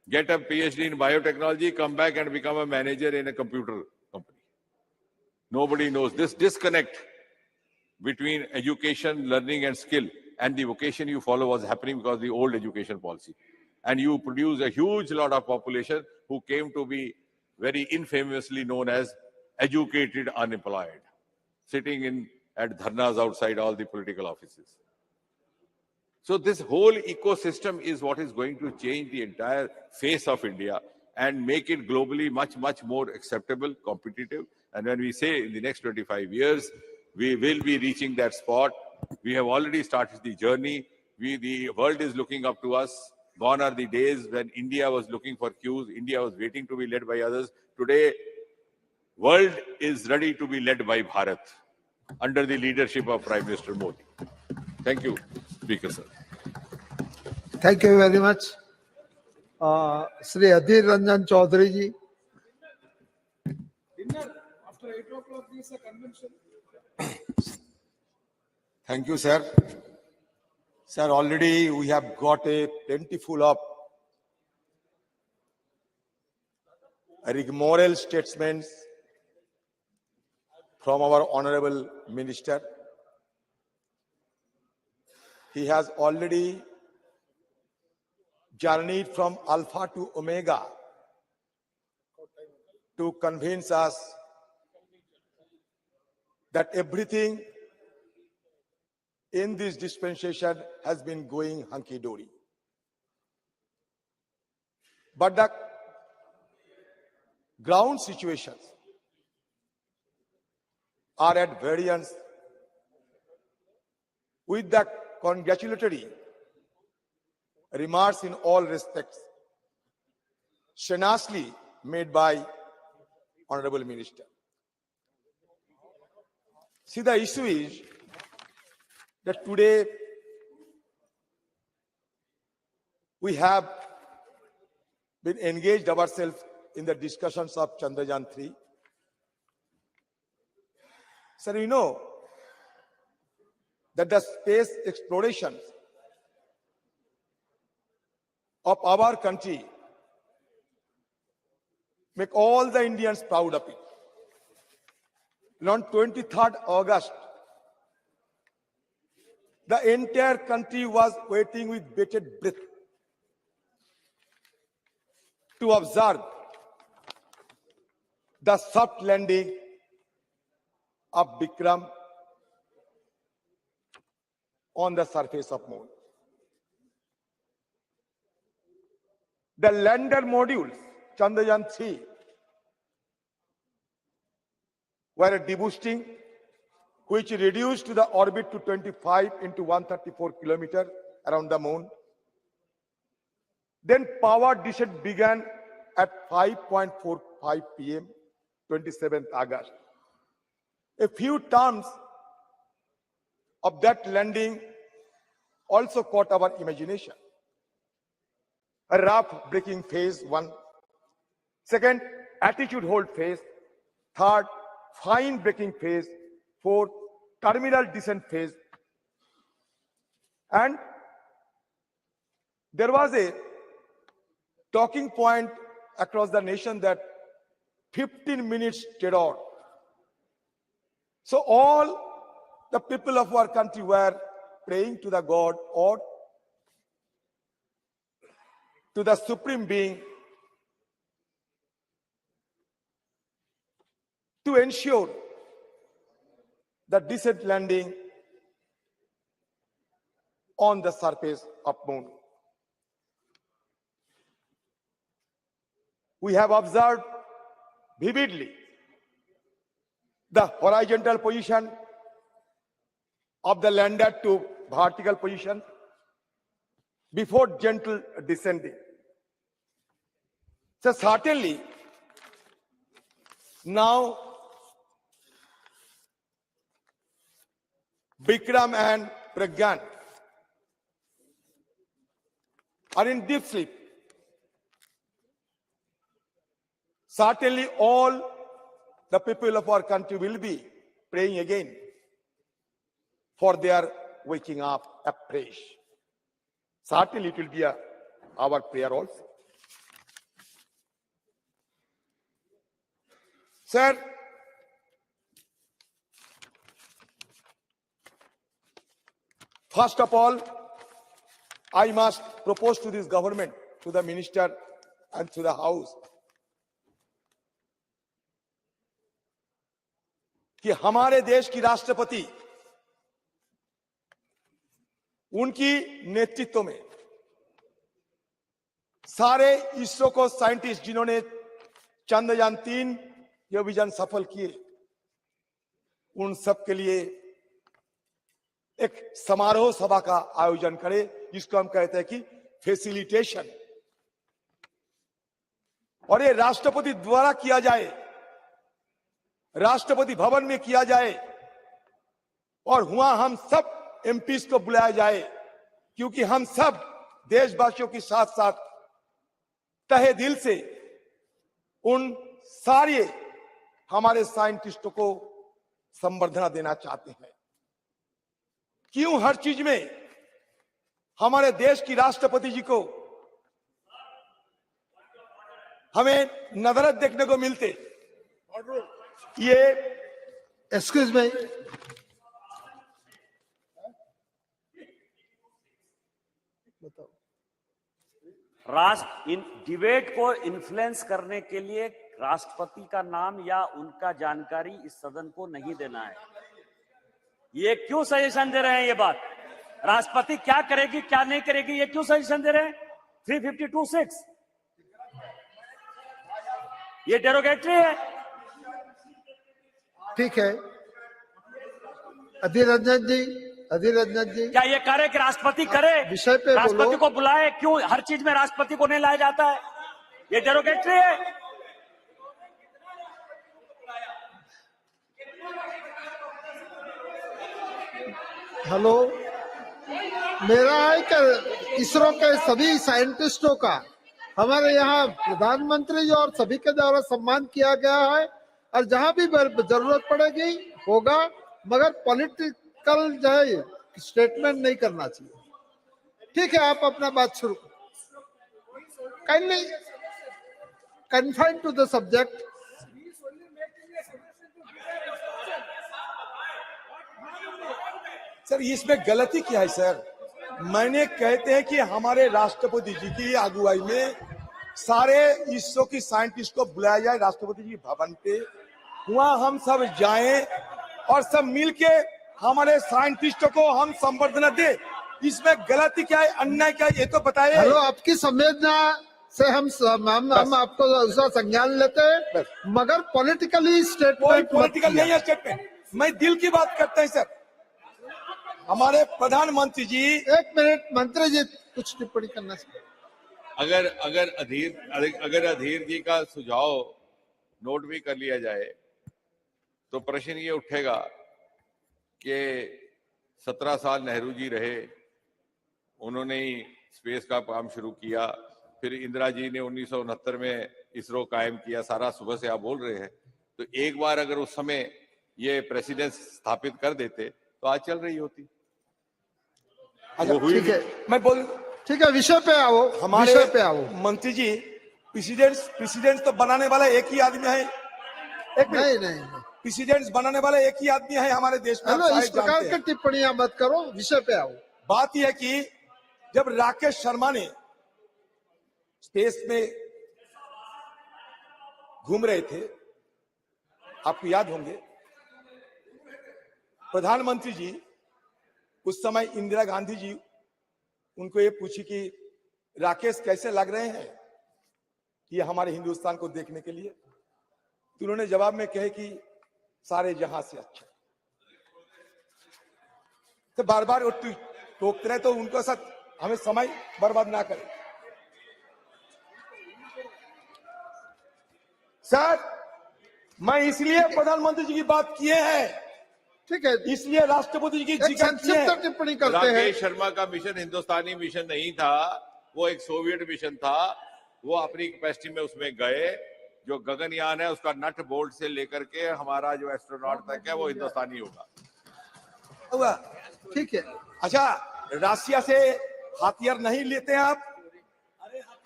Get a PhD in biotechnology, come back and become a manager in a computer company. Nobody knows this disconnect between education, learning and skill and the vocation you follow was happening because of the old education policy. And you produce a huge lot of population who came to be very infamously known as educated unemployed, sitting at dharnas outside all the political offices. So this whole ecosystem is what is going to change the entire face of India and make it globally much, much more acceptable, competitive. And when we say in the next 25 years, we will be reaching that spot. We have already started the journey. The world is looking up to us. Gone are the days when India was looking for cues. India was waiting to be led by others. Today, world is ready to be led by Bharat under the leadership of Prime Minister Modi. Thank you, Speaker, sir. Thank you very much. Sri Adhir Ranjan Chaudhary ji. Dinner after 8 o'clock is a convention. Thank you, sir. Sir, already we have got a plentiful of rigmarole statements from our Honorable Minister. He has already journeyed from Alpha to Omega to convince us that everything in this dispensation has been going hunky-dory. But the ground situations are at variance with the congratulatory remarks in all respects shamelessly made by Honorable Minister. See, the issue is that today we have been engaged ourselves in the discussions of Chandrayaan-3. Sir, you know that the space explorations of our country make all the Indians proud of it. And on 23rd August, the entire country was waiting with bated breath to observe the soft landing of Vikram on the surface of Moon. The lander modules, Chandrayaan-3, were deboosting, which reduced the orbit to 25 into 134 kilometers around the Moon. Then power descent began at 5:45 p.m., 27th August. A few terms of that landing also caught our imagination. A rough braking phase 1. Second, attitude hold phase. Third, fine braking phase. Fourth, terminal descent phase. And there was a talking point across the nation that 15 minutes terror. So all the people of our country were praying to the God or to the Supreme Being to ensure the decent landing on the surface of Moon. We have observed vividly the horizontal position of the lander to vertical position before gentle descending. So certainly, now Bikram and Pragyan are in deep sleep. Certainly all the people of our country will be praying again for their waking up afresh. Certainly it will be our prayer also. Sir, first of all, I must propose to this government, to the minister and to the house, कि हमारे देश की राष्ट्रपति उनकी नेतृत्व में सारे इसरो को साइंटिस्ट जिन्होंने चंद्रयान 3 ये विजन सफल किए, उन सब के लिए एक समारोह सभा का आयोजन करें, जिसको हम कहते हैं कि फैसिलिटेशन, और ये राष्ट्रपति द्वारा किया जाए, राष्ट्रपति भवन में किया जाए, और वहां हम सब एमपीज को बुलाया जाए, क्योंकि हम सब देशवासियों के साथ साथ तहे दिल से उन सारे हमारे साइंटिस्टों को संबर्धना देना चाहते हैं। क्यों हर चीज में हमारे देश की राष्ट्रपति जी को हमें नजरत देखने को मिलते? ये एक्सक्यूज मी, राष्ट्र इन डिबेट को इन्फ्लुएंस करने के लिए राष्ट्रपति का नाम या उनका जानकारी इस सदन को नहीं देना है। ये क्यों सजेशन दे रहे हैं? ये बात राष्ट्रपति क्या करेगी क्या नहीं करेगी, ये क्यों सजेशन दे रहे हैं? 352(6) ये डेरोगेटरी है। ठीक है। अधीर रंजन जी, क्या ये करे कि राष्ट्रपति करे, विषय पे राष्ट्रपति बोलो। को बुलाए? क्यों हर चीज में राष्ट्रपति को नहीं लाया जाता है? ये डेरोगेटरी है। हेलो, मेरा है कि इसरो के सभी साइंटिस्टों का हमारे यहाँ प्रधानमंत्री जी और सभी के द्वारा सम्मान किया गया है, और जहाँ भी जरूरत पड़ेगी होगा, मगर पॉलिटिकल जो है स्टेटमेंट नहीं करना चाहिए। ठीक है, आप अपना बात शुरू kindly confine to the subject. Sir इसमें गलती क्या है सर? मैंने कहते हैं कि हमारे राष्ट्रपति जी की अगुवाई में सारे इसरो की साइंटिस्ट को बुलाया जाए राष्ट्रपति जी भवन पे, वहां हम सब जाएं और सब मिलके हमारे साइंटिस्टों को हम संबर्धना दे। इसमें गलती क्या है, अन्याय क्या है, ये तो बताइए। हेलो, आपकी संवेदना से हम आपको उसका संज्ञान लेते हैं, मगर पॉलिटिकली स्टेटमेंट पॉलिटिकल नहीं है स्टेटमेंट, मैं दिल की बात करता हूं सर। हमारे प्रधानमंत्री जी, एक मिनट, मंत्री जी कुछ टिप्पणी करना चाहिए। अगर अधीर जी का सुझाव नोट भी कर लिया जाए तो प्रश्न ये उठेगा कि 17 साल नेहरू जी रहे, उन्होंने ही स्पेस का काम शुरू किया, फिर इंदिरा जी ने 1969 में इसरो कायम किया, सारा सुबह से आप बोल रहे हैं, तो एक बार अगर उस समय ये प्रेसिडेंस स्थापित कर देते तो आज चल रही होती। ठीक है, मैं बोल, ठीक है, विषय पे आओ, हमारे विषय पे आओ। मंत्री जी, प्रेसिडेंट तो बनाने वाला एक ही आदमी है। नहीं, प्रेसिडेंट बनाने वाला एक ही आदमी है हमारे देश में। हेलो, इस प्रकार की टिप्पणियां मत करो, विषय पे आओ। बात यह है कि जब राकेश शर्मा ने स्पेस में घूम रहे थे, आपको याद होंगे, प्रधानमंत्री जी उस समय इंदिरा गांधी जी उनको ये पूछी कि राकेश कैसे लग रहे हैं ये हमारे हिंदुस्तान को देखने के लिए, तो उन्होंने जवाब में कहे कि सारे जहां से अच्छा। तो बार बार वो टोकते रहे तो उनको साथ हमें समय बर्बाद ना करें। सर, मैं इसलिए प्रधानमंत्री जी की बात किए हैं, ठीक है, इसलिए राष्ट्रपति जी की एक जिक्र किए हैं। संक्षिप्त टिप्पणी करते हैं। राकेश शर्मा का मिशन हिंदुस्तानी मिशन नहीं था, वो एक सोवियत मिशन था। वो अपनी कैपेसिटी में उसमें गए। जो गगनयान है उसका नट बोल्ट से लेकर के हमारा जो एस्ट्रोनॉट तक है वो हिंदुस्तानी होगा। हुआ ठीक है, अच्छा, रशिया से हथियार नहीं लेते हैं आप?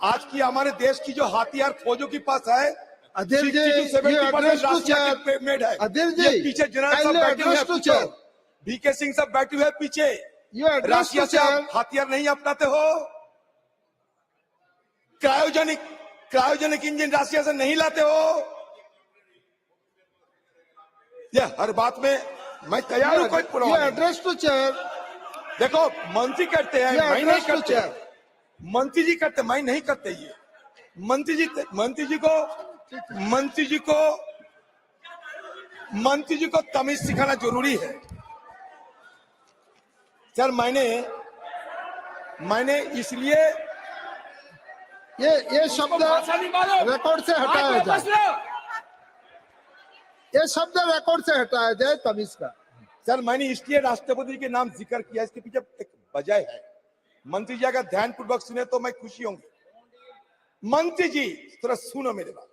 आज की हमारे देश की जो हथियार फौजों के पास है, अधीर जी, 60 to 70% you रशिया address के मेड है। अधीर जी, ये पीछे जनरल सब kindly बैठे हुए हैं, address to chair. BK Singh सब बैठे हुए हैं पीछे। You address रशिया to से chair. आप हथियार नहीं अपनाते हो? क्रायोजेनिक इंजन रशिया से नहीं लाते हो? ये हर बात में मैं तैयार हूं कोई You पुरवाने। address to chair. देखो, मंत्री करते हैं, You मैं नहीं address to करते। chair. मंत्री जी करते, मैं नहीं करते। ये मंत्री जी को तमीज सिखाना जरूरी है। सर, मैंने इसलिए ये शब्द रिकॉर्ड से हटाया जाए, ये शब्द रिकॉर्ड से हटाया जाए तमीज का। सर, मैंने इसलिए राष्ट्रपति के नाम जिक्र किया, इसके पीछे एक वजह है। मंत्री जी अगर ध्यान पूर्वक सुने तो मैं खुशी होंगी। मंत्री जी थोड़ा सुनो मेरे बात।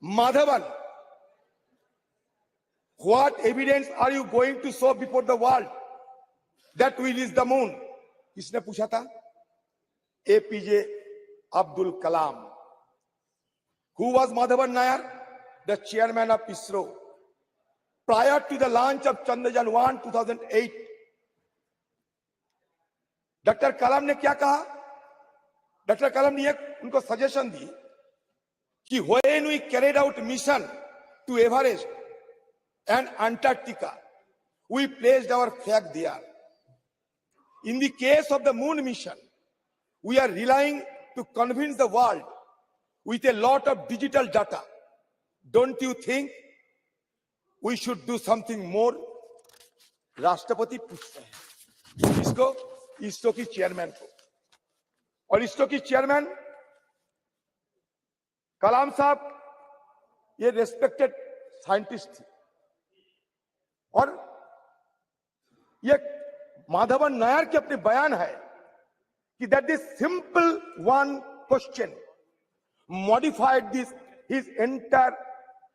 Madhavan, what evidence are you going to show before the world that we reach the moon? किसने पूछा था? APJ Abdul Kalam. Who was Madhavan Nair? The chairman of ISRO. Prior to the launch of Chandrayaan-1 2008, doctor कलाम ने क्या कहा? Doctor कलाम ने उनको suggestion दी कि when we carried out mission to Everest and Antarctica, we placed our flag there. In the case of the moon mission, we are relying to convince the world with a lot of digital data. Don't you think we should do something more? राष्ट्रपति पूछते हैं इसको, इसरो की chairman को। और इसरो की chairman कलाम साहब ये रेस्पेक्टेड साइंटिस्ट थे। और ये माधवन नायर के अपने बयान है कि that this simple one question modified his entire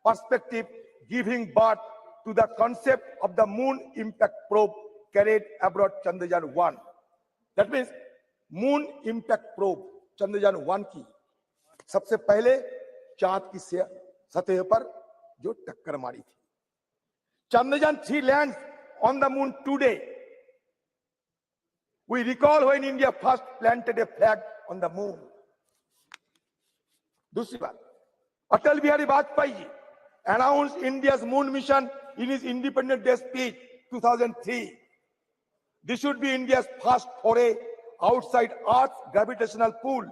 perspective, giving birth to the concept of the moon impact probe carried abroad Chandrayaan-1. That means moon impact probe Chandrayaan-1 की सबसे पहले चांद की सतह पर जो टक्कर मारी थी। Chandrayaan-3 lands on the moon today. We recall when India first planted a flag on the moon. दूसरी बात, Atal Bihari Vajpayee ji announced India's moon mission in his Independence Day speech 2003. This should be India's first foray outside Earth's gravitational pull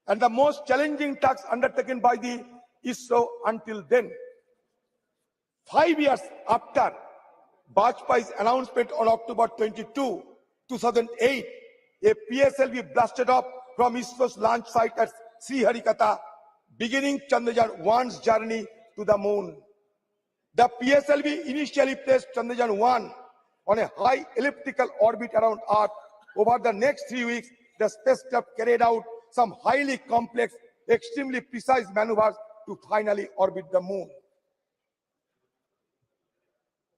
and the most challenging task undertaken by the ISRO until then. 5 years after Vajpayee's announcement on October 22, 2008, a PSLV blasted off from ISRO's launch site at Sriharikota, beginning Chandrayaan-1's journey to the moon. The PSLV initially placed Chandrayaan-1 on a high elliptical orbit around Earth. Over the next 3 weeks, the spacecraft carried out some highly complex, extremely precise maneuvers to finally orbit the moon.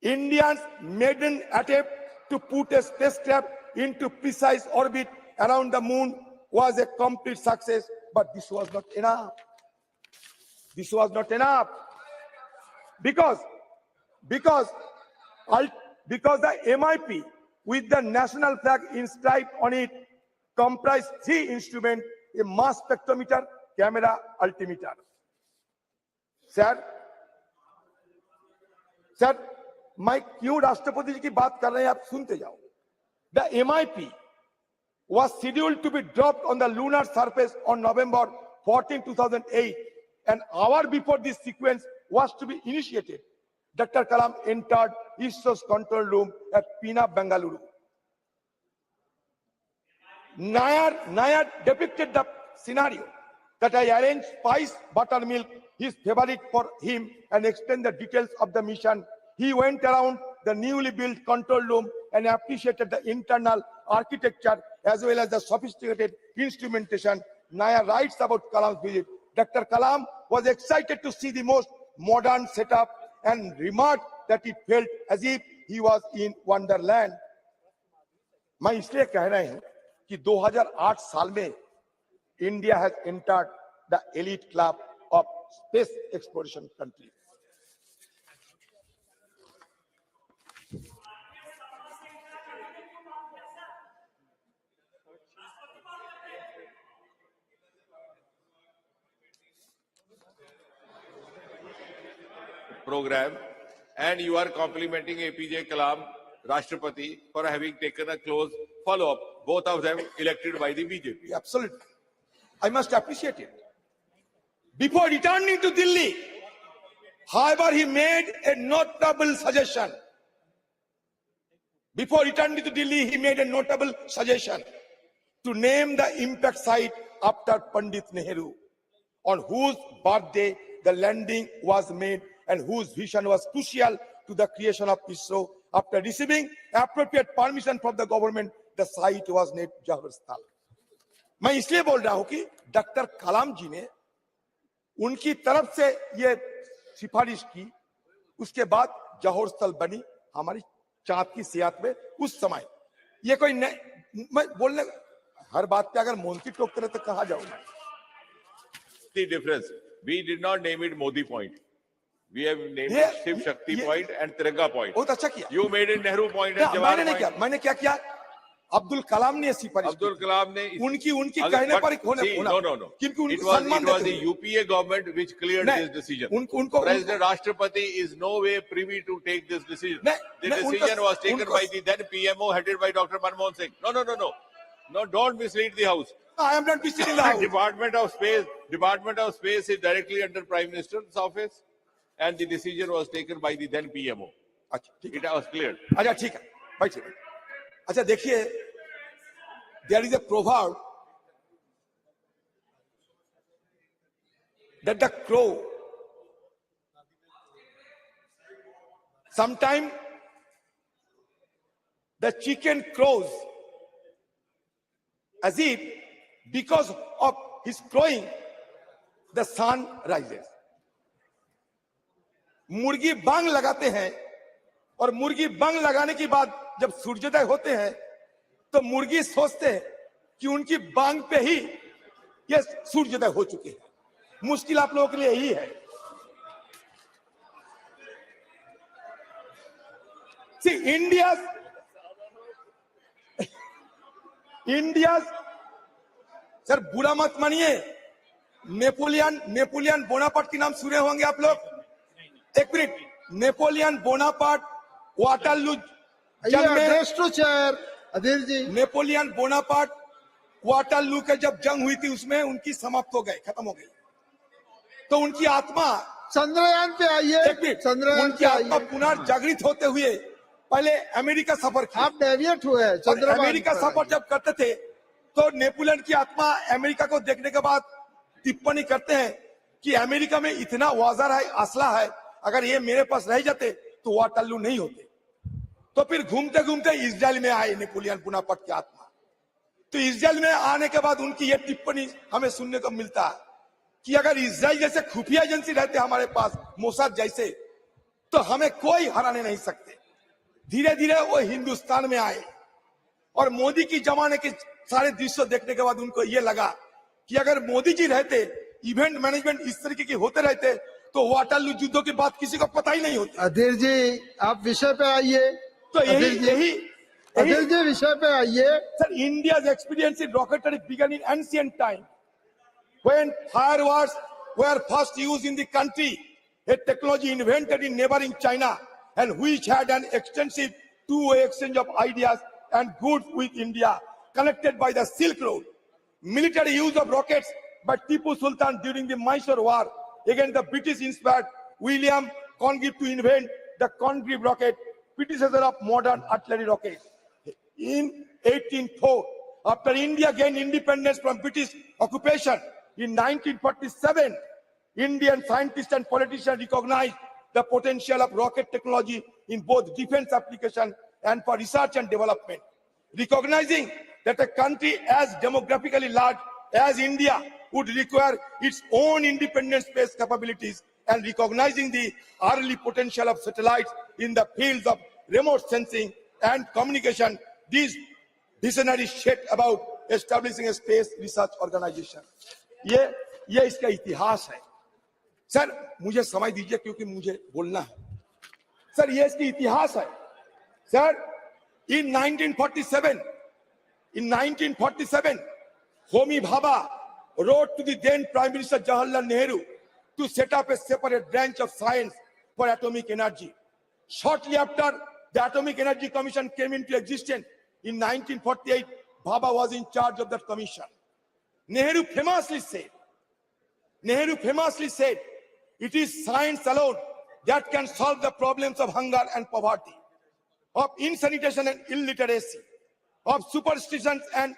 India's maiden attempt to put a spacecraft into precise orbit around the moon was a complete success, but this was not enough. This was not enough because the MIP with the national flag inscribed on it comprised 3 instruments: a mass spectrometer, camera, altimeter. Sir, मैं क्यों राष्ट्रपति जी की बात कर रहे हैं, आप सुनते जाओ. The MIP was scheduled to be dropped on the lunar surface on November 14, 2008. An hour before this sequence was to be initiated, Dr. Kalam entered ISRO's control room at Pina, Bengaluru. Nair depicted the scenario that I arranged spice buttermilk, his favorite for him, and explained the details of the mission. He went around the newly built control room and appreciated the internal architecture as well as the sophisticated instrumentation. Nair writes about Kalam's visit. Dr. Kalam was excited to see the most modern setup and remarked that it felt as if he was in Wonderland. मैं इसलिए कह रहा हूं कि 2008 साल में India has entered the elite club of space exploration countries. Program, and you are complimenting APJ Kalam, Rashtrapati, for having taken a close follow-up. Both of them elected by the BJP. Absolutely. I must appreciate it. Before returning to Delhi, however, he made a notable suggestion. Before returning to Delhi, he made a notable suggestion to name the impact site after Pandit Nehru, on whose birthday the landing was made and whose vision was crucial to the creation of ISRO. After receiving appropriate permission from the government, the site was named Jawahar Sthal. मैं इसलिए बोल रहा हूं कि doctor कलाम जी ने उनकी तरफ से ये सिफारिश की, उसके बाद जौहर स्थल बनी हमारी चांद की सियात में उस समय। ये कोई मैं बोलने हर बात पे अगर मोदी टोकते रहे तो कहां जाऊंगा? The difference, we did not name it Modi Point. We have named it Shiv Shakti Point and Tiranga Point. बहुत अच्छा किया। You made it Nehru Point and Jawahar Point. मैंने क्या किया? अब्दुल कलाम ने सिफारिश, अब्दुल कलाम ने उनकी कहने पर no. It was the UPA government which cleared this decision. President Rashtrapati is no way privy to take this decision. The decision was taken by the then PMO headed by Dr. Manmohan Singh. No, don't mislead the house. I am not misleading the house. Department of Space is directly under Prime Minister's office, and the decision was taken by the then PMO. It was cleared. अच्छा ठीक है, बैठिए। अच्छा देखिए, there is a proverb that the crow sometimes the chicken crows as if because of his crowing the sun rises. मुर्गी बांग लगाते हैं और मुर्गी बांग लगाने के बाद जब सूर्योदय होते हैं तो मुर्गी सोचते हैं कि उनकी बांग पे ही ये सूर्योदय हो चुके हैं। मुश्किल आप लोगों के लिए यही है। See, India's सर बुरा मत मानिए, नेपोलियन बोनापार्ट के नाम सुने होंगे आप लोग। एक मिनट, नेपोलियन बोनापार्ट वाटरलू जंग में, नेपोलियन बोनापार्ट वाटरलू के जब जंग हुई थी उसमें उनकी समाप्त हो गए, खत्म हो गई। तो उनकी आत्मा चंद्रयान पे आई है। एक मिनट, उनकी आत्मा पुनर्जागृत होते हुए पहले अमेरिका सफर किया। आप डेविएट हुए हैं, अमेरिका सफर जब करते थे तो नेपोलियन की आत्मा अमेरिका को देखने के बाद टिप्पणी करते हैं कि अमेरिका में इतना औजार है, असला है, अगर ये मेरे पास रह जाते तो वाटरलू नहीं होते। तो फिर घूमते घूमते इजराइल में आए नेपोलियन बोनापार्ट की आत्मा। तो इजराइल में आने के बाद उनकी ये टिप्पणी हमें सुनने को मिलता है कि अगर इजराइल जैसे खुफिया एजेंसी रहते हमारे पास, मोसाद जैसे, तो हमें कोई हराने नहीं सकते। धीरे धीरे वो हिंदुस्तान में आए और मोदी की जमाने के सारे दृश्य देखने के बाद उनको ये लगा कि अगर मोदी जी रहते, इवेंट मैनेजमेंट इस तरीके के होते रहते तो वाटरलू युद्धों की बात किसी को पता ही नहीं होती। अधीर जी आप विषय पे आइए। तो यही अधीर जी विषय पे आइए। Sir, India's experience in rocketry began in ancient time when fireworks were first used in the country, a technology invented in neighboring China and which had an extensive two-way exchange of ideas and goods with India, connected by the Silk Road. Military use of rockets by Tipu Sultan during the Mysore War against the British inspired William Congreve to invent the Congreve rocket, predecessor of modern artillery rockets. In 1804, after India gained independence from British occupation in 1947, Indian scientists and politicians recognized the potential of rocket technology in both defense application and for research and development. Recognizing that a country as demographically large as India would require its own independent space capabilities, and recognizing the early potential of satellites in the fields of remote sensing and communication, these visionaries set about establishing a space research organization. ये इसका इतिहास है। Sir मुझे समय दीजिए क्योंकि मुझे बोलना है। सर ये इसका इतिहास है। Sir in 1947, Homi Bhabha wrote to the then Prime Minister Jawaharlal Nehru to set up a separate branch of science for atomic energy. Shortly after the Atomic Energy Commission came into existence in 1948, Bhabha was in charge of that commission. Nehru famously said, it is science alone that can solve the problems of hunger and poverty, of insanitation and illiteracy, of superstitions and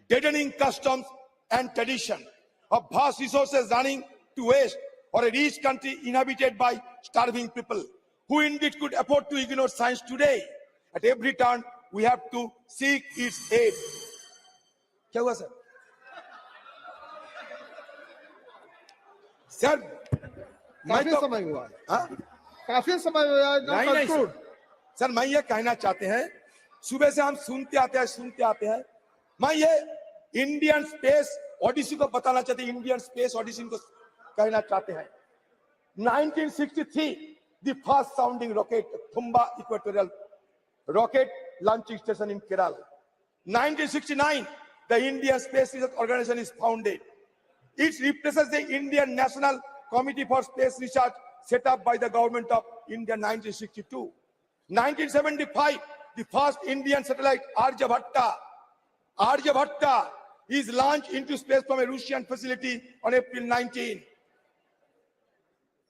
deadening customs and tradition, of vast resources running to waste, or a rich country inhabited by starving people, who indeed could afford to ignore science today. At every turn, we have to seek its aid. क्या हुआ sir? Sir काफी समय हुआ है। हाँ? काफी समय हुआ है। नहीं सर मैं ये कहना चाहते हैं, सुबह से हम सुनते आते हैं, मैं ये इंडियन स्पेस ओडिसी को बताना चाहते हैं, इंडियन स्पेस ओडिसी को कहना चाहते हैं। 1963 the first sounding rocket, Thumba Equatorial Rocket Launching Station in Kerala. 1969 the Indian Space Research Organization is founded. It represents the Indian National Committee for Space Research set up by the government of India in 1962. 1975, the first Indian satellite Aryabhatta is launched into space from a Russian facility on April 19.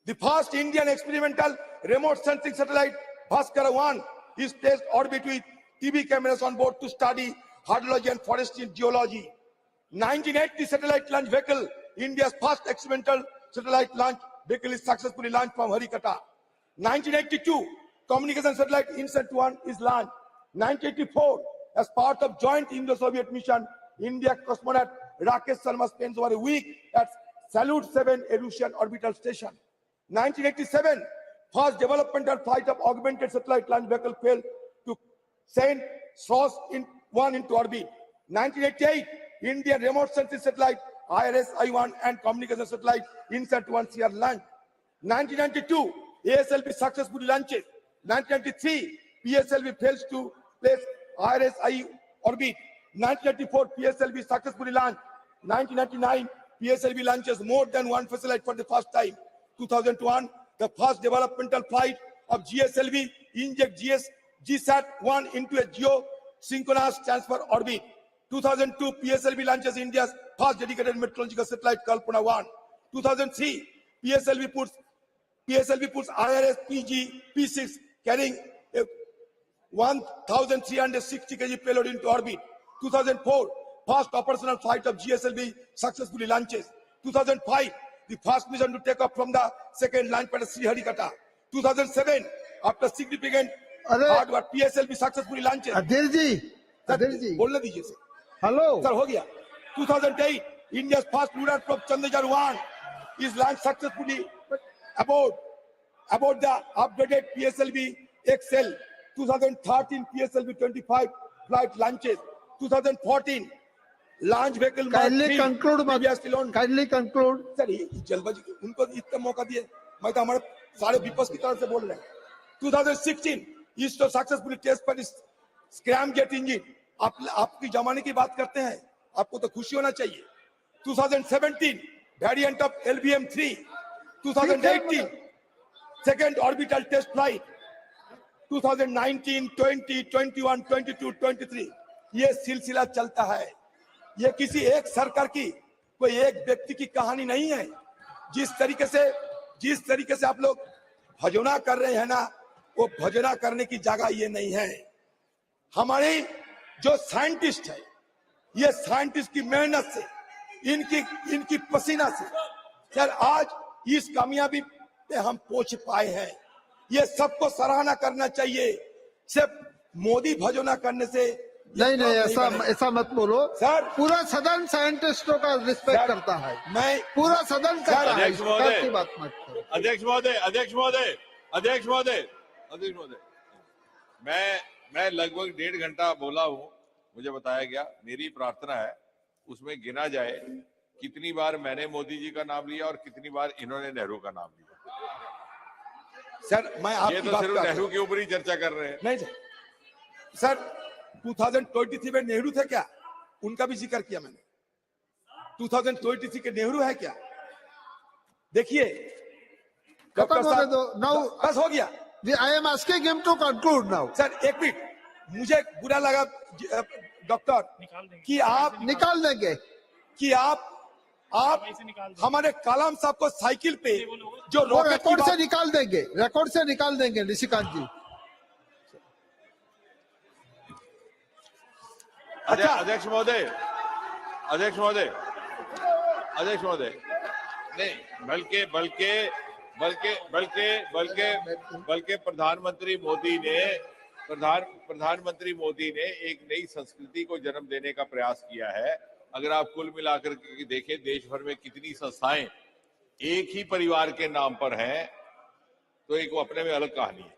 The first Indian experimental remote sensing satellite Bhaskara-1 is placed orbit with TV cameras on board to study hydrology and forestry and geology. 1980 satellite launch vehicle, India's first experimental satellite launch vehicle, is successfully launched from Harikata. 1982 communication satellite INSAT-1 is launched. 1984 as part of joint Indo-Soviet mission, India cosmonaut Rakesh Sharma spends over a week at Salyut-7, a Russian orbital station. 1987 first developmental flight of augmented satellite launch vehicle failed to send SOS-1 into orbit. 1988 Indian remote sensing satellite IRS-I1 and communication satellite INSAT-1 are launched. 1992 ASLV successfully launches. 1993 PSLV fails to place IRS-I orbit. 1994 PSLV successfully launched. 1999 PSLV launches more than one satellite for the first time. 2001 the first developmental flight of GSLV inject GSAT-1 into a geosynchronous transfer orbit. 2002 PSLV launches India's first dedicated meteorological satellite Kalpana-1. 2003 PSLV puts IRS-PG P6 carrying a 1,360 kg payload into orbit. 2004 first operational flight of GSLV successfully launches. 2005 the first mission to take off from the second launch pad at Sriharikata. 2007 after significant hard work PSLV successfully launches. अधीर जी बोलने दीजिए sir. Hello sir हो गया। 2008 India's first lunar probe Chandrayaan-1 is launched successfully aboard the upgraded PSLV XL. 2013 PSLV 25 flight launches. 2014 launch vehicle kindly conclude sir जल्दबाजी उनको इतना मौका दिए, मैं तो हमारे सारे विपक्ष की तरफ से बोल रहे हैं। 2016 इसरो सक्सेसफुली टेस्ट पर स्क्रैम जेट इंजन, आपकी जमाने की बात करते हैं, आपको तो खुशी होना चाहिए। 2017 variant of LBM-3, 2018 second orbital test flight, 2019, 20, 21, 22, 23 ये सिलसिला चलता है। ये किसी एक सरकार की, कोई एक व्यक्ति की कहानी नहीं है। जिस तरीके से आप लोग भजोना कर रहे हैं ना, वो भजना करने की जगह ये नहीं है। हमारे जो साइंटिस्ट है, ये साइंटिस्ट की मेहनत से, इनकी पसीना से सर आज इस कामयाबी पे हम पहुंच पाए हैं। ये सबको सराहना करना चाहिए। सिर्फ मोदी भजना करने से नहीं ऐसा मत बोलो सर। पूरा सदन साइंटिस्टों का रिस्पेक्ट करता है, मैं पूरा सदन करता है, अध्यक्ष महोदय, की बात मत करो। अध्यक्ष महोदय, मैं लगभग 1.5 घंटा बोला हूँ, मुझे बताया गया। मेरी प्रार्थना है उसमें गिना जाए कितनी बार मैंने मोदी जी का नाम लिया और कितनी बार इन्होंने नेहरू का नाम लिया। सर मैं आपकी ये तो बात सिर्फ कर नेहरू के ऊपर ही चर्चा कर रहे हैं। नहीं सर 2023 में नेहरू थे क्या? उनका भी जिक्र किया मैंने। 2023 के नेहरू है क्या? देखिए डॉक्टर साहब, बस हो गया। I am asking him to conclude now. Sir एक मिनट, मुझे बुरा लगा डॉक्टर कि आप निकाल देंगे कि आप हमारे कलाम साहब को साइकिल पे जो रॉकेट रिकॉर्ड से निकाल देंगे निशिकांत जी। अच्छा अध्यक्ष महोदय, नहीं बल्कि प्रधानमंत्री मोदी ने एक नई संस्कृति को जन्म देने का प्रयास किया है। अगर आप कुल मिलाकर के देखें देश भर में कितनी संस्थाएं एक ही परिवार के नाम पर हैं, तो एक वो अपने में अलग कहानी है।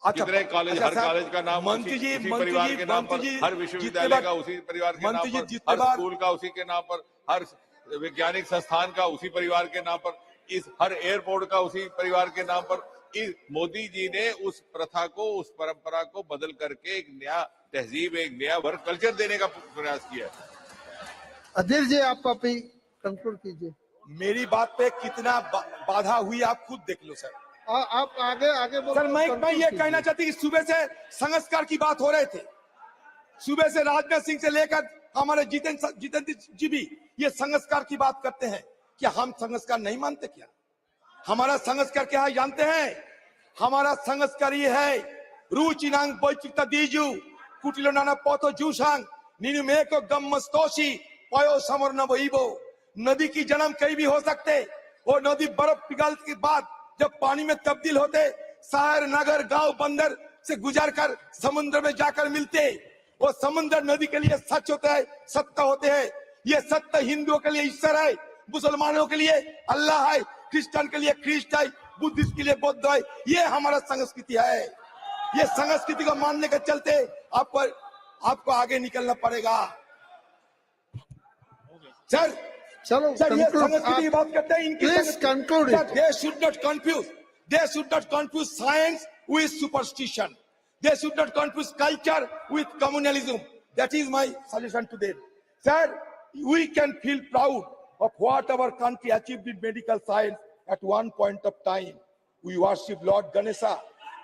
कितने कॉलेज, हर कॉलेज का नाम उसी परिवार के नाम पर, हर विश्वविद्यालय का उसी परिवार के नाम पर, हर स्कूल का उसी के नाम पर, हर वैज्ञानिक संस्थान का उसी परिवार के नाम पर, इस हर एयरपोर्ट का उसी परिवार के नाम पर। इस मोदी जी ने उस प्रथा को, उस परंपरा को बदल करके एक नया तहजीब, एक नया वर्क कल्चर देने का प्रयास किया है। अध्यक्ष जी आप अपनी कंक्लूड कीजिए। मेरी बात पे कितना बाधा हुई आप खुद देख लो सर। आप आगे बोलो। सर मैं ये कहना चाहती कि सुबह से संस्कार की बात हो रहे थे, सुबह से राजनाथ सिंह से लेकर हमारे जितेंद्र जी भी ये संस्कार की बात करते हैं। क्या हम संस्कार नहीं मानते? क्या हमारा संस्कार क्या है जानते हैं? हमारा संस्कार ये है, रुचिनांग बैचिकता दीजू कुटिलो नाना पोतो जूसांग नीनु में को गम्मस्तोशी पयो समर न वहीबो। नदी की जन्म कहीं भी हो सकते, वो नदी बर्फ पिघलने के बाद जब पानी में तब्दील होते, शहर, नगर, गांव, बंदर से गुजर कर समुद्र में जाकर मिलते। वो समुद्र नदी के लिए सच होता है, सत्य होते हैं। ये सत्य हिंदुओं के लिए ईश्वर है, मुसलमानों के लिए अल्लाह है, क्रिश्चियन के लिए क्रिस्ट है, बुद्धिस्ट के लिए बुद्ध है। ये हमारा संस्कृति है। ये संस्कृति को मानने के चलते आपको आगे निकलना पड़ेगा। सर चलो सर ये संस्कृति की बात करते हैं, इनकी please conclude. They should not confuse science with superstition. They should not confuse culture with communalism. That is my suggestion to them. Sir, we can feel proud of what our country achieved in medical science at one point of time. We worship Lord Ganesha.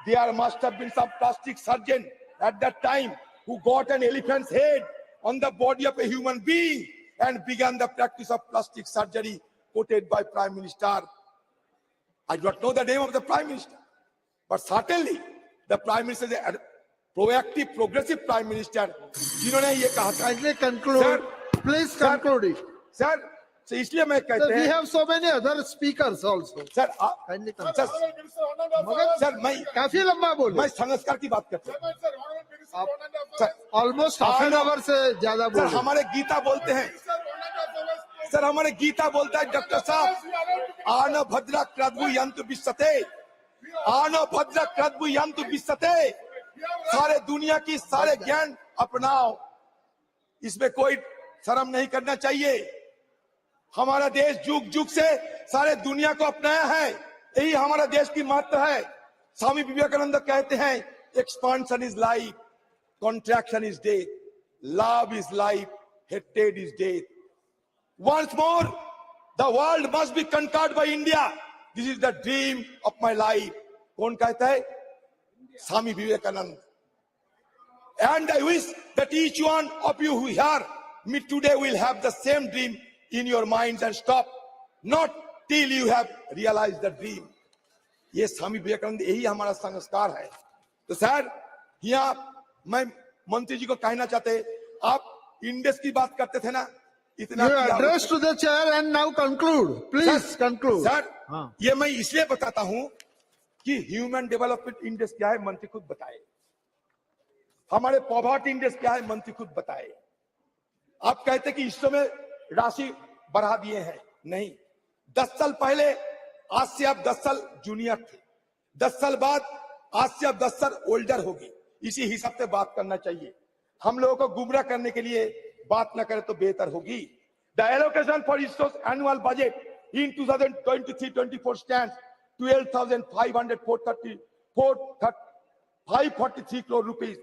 There must have been some plastic surgeon at that time who got an elephant's head on the body of a human being and began the practice of plastic surgery quoted by Prime Minister. I do not know the name of the Prime Minister, but certainly the Prime Minister is a proactive, progressive Prime Minister. जिन्होंने ये कहा था। Kindly conclude. Please conclude it. Sir, so इसलिए मैं कहते हैं। We have so many other speakers also. Sir, kindly conclude. Sir, मैं काफी लंबा बोले। मैं संस्कार की बात करता हूँ। ऑलमोस्ट हाफ एन आवर से ज्यादा बोले। सर हमारे गीता बोलते हैं, सर हमारे गीता बोलता है डॉक्टर साहब, आन भद्रा क्रद्भु यंतु विश्वते, आन भद्रा क्रद्भु यंतु विश्वते। सारे दुनिया की सारे ज्ञान अपनाओ, इसमें कोई शर्म नहीं करना चाहिए। हमारा देश जुग जुग से सारे दुनिया को अपनाया है, यही हमारा देश की महत्व है। स्वामी विवेकानंद कहते हैं, expansion is life, contraction is death, love is life, hatred is death. Once more, the world must be conquered by India. This is the dream of my life. कौन कहता है? Swami Vivekananda. And I wish that each one of you who hear me today will have the same dream in your minds and stop, not till you have realized the dream. ये स्वामी विवेकानंद, यही हमारा संस्कार है। तो sir यहाँ मैं मंत्री जी को कहना चाहते, आप इंडेक्स की बात करते थे ना, इतना address to the chair and now conclude. Please conclude. Sir ये मैं इसलिए बताता हूं कि ह्यूमन डेवलपमेंट इंडेक्स क्या है मंत्री खुद बताए, हमारे पॉवर्टी इंडेक्स क्या है मंत्री खुद बताए। आप कहते कि इस समय राशि बढ़ा दिए हैं, नहीं, 10 साल पहले आज से आप 10 साल जूनियर थे, 10 साल बाद आज से आप 10 साल ओल्डर होगी, इसी हिसाब से बात करना चाहिए। हम लोगों को गुमराह करने के लिए बात ना करें तो बेहतर होगी। The allocation for resource annual budget in 2023-24 stands 12,543 crore rupees.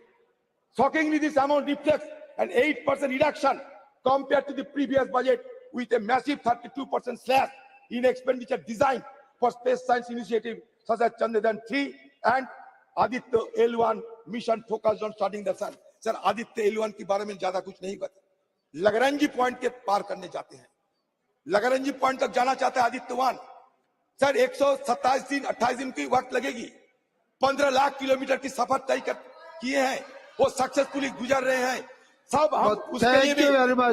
Shockingly, this amount reflects an 8% reduction compared to the previous budget, with a massive 32% slash in expenditure designed for space science initiatives such as Chandrayaan-3 and Aditya L1 mission focused on studying the sun. Sir Aditya L1 के बारे में ज्यादा कुछ नहीं पता, लगरंजी point के पार करने जाते हैं, लगरंजी पॉइंट तक जाना चाहते हैं आदित्य 1। सर 127 दिन 28 दिन की वक्त लगेगी, 15 लाख किलोमीटर की सफर तय किए हैं, वो सक्सेसफुली गुजर रहे हैं सब। हम उसके लिए भी,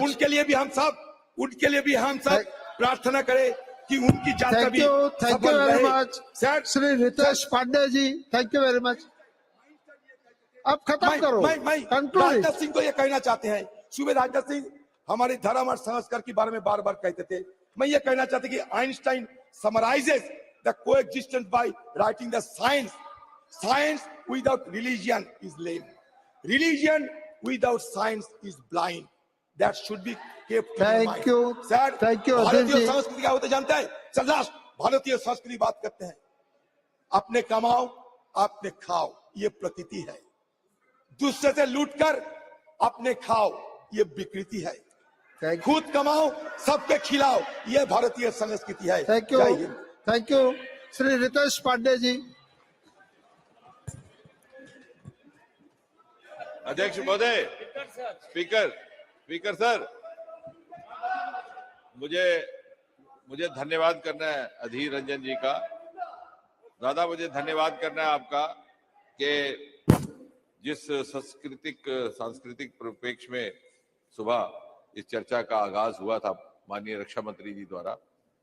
उनके लिए भी हम सब, उनके लिए भी हम सब प्रार्थना करें कि उनकी यात्रा भी सफल रहे। Sir Shri Ritesh Pandey ji, thank you very much. अब खत्म करो। मैं राजनाथ सिंह को ये कहना चाहते हैं, सुबह राजनाथ सिंह हमारे धर्म और संस्कार के बारे में बार बार कहते थे, मैं ये कहना चाहते कि Einstein summarises the coexistence by writing the science, science without religion is lame, religion without science is blind. That should be kept in mind. Thank you. Sir, Thank you. भारतीय संस्कृति क्या होता है जानते हैं? सर लास्ट भारतीय संस्कृति बात करते हैं, अपने कमाओ अपने खाओ, ये प्रकृति है। दूसरे से लूटकर अपने खाओ, ये विकृति है। खुद कमाओ सबके खिलाओ, ये भारतीय संस्कृति है। Thank you, thank you. Shri Ritesh Pandey ji. अध्यक्ष महोदय, स्पीकर सर, मुझे धन्यवाद करना है अधीर रंजन जी का, दादा मुझे धन्यवाद करना है आपका कि जिस सांस्कृतिक परिप्रेक्ष्य में सुबह इस चर्चा का आगाज हुआ था माननीय रक्षा मंत्री जी द्वारा,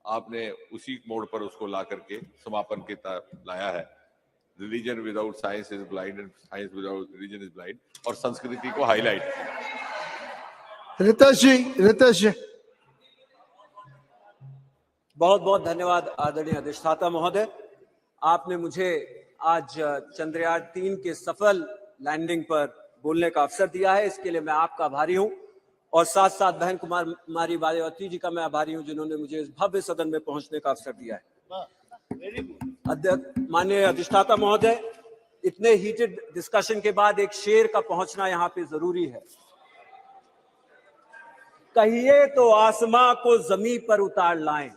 आपने उसी मोड़ पर उसको ला करके समापन की तरफ लाया है। Religion without science is blind and science without religion is blind, और संस्कृति को हाईलाइट। रितेश जी बहुत बहुत धन्यवाद आदरणीय अधिष्ठाता महोदय, आपने मुझे आज चंद्रयान 3 के सफल लैंडिंग पर बोलने का अवसर दिया है, इसके लिए मैं आपका आभारी हूं, और साथ साथ बहन कुमारी मायावती जी का मैं आभारी हूं जिन्होंने मुझे इस भव्य सदन में पहुंचने का अवसर दिया है। माननीय अधिष्ठाता महोदय, इतने हीटेड डिस्कशन के बाद एक शेर का पहुंचना यहाँ पे जरूरी है। कहिए तो आसमां को जमीन पर उतार लाएं,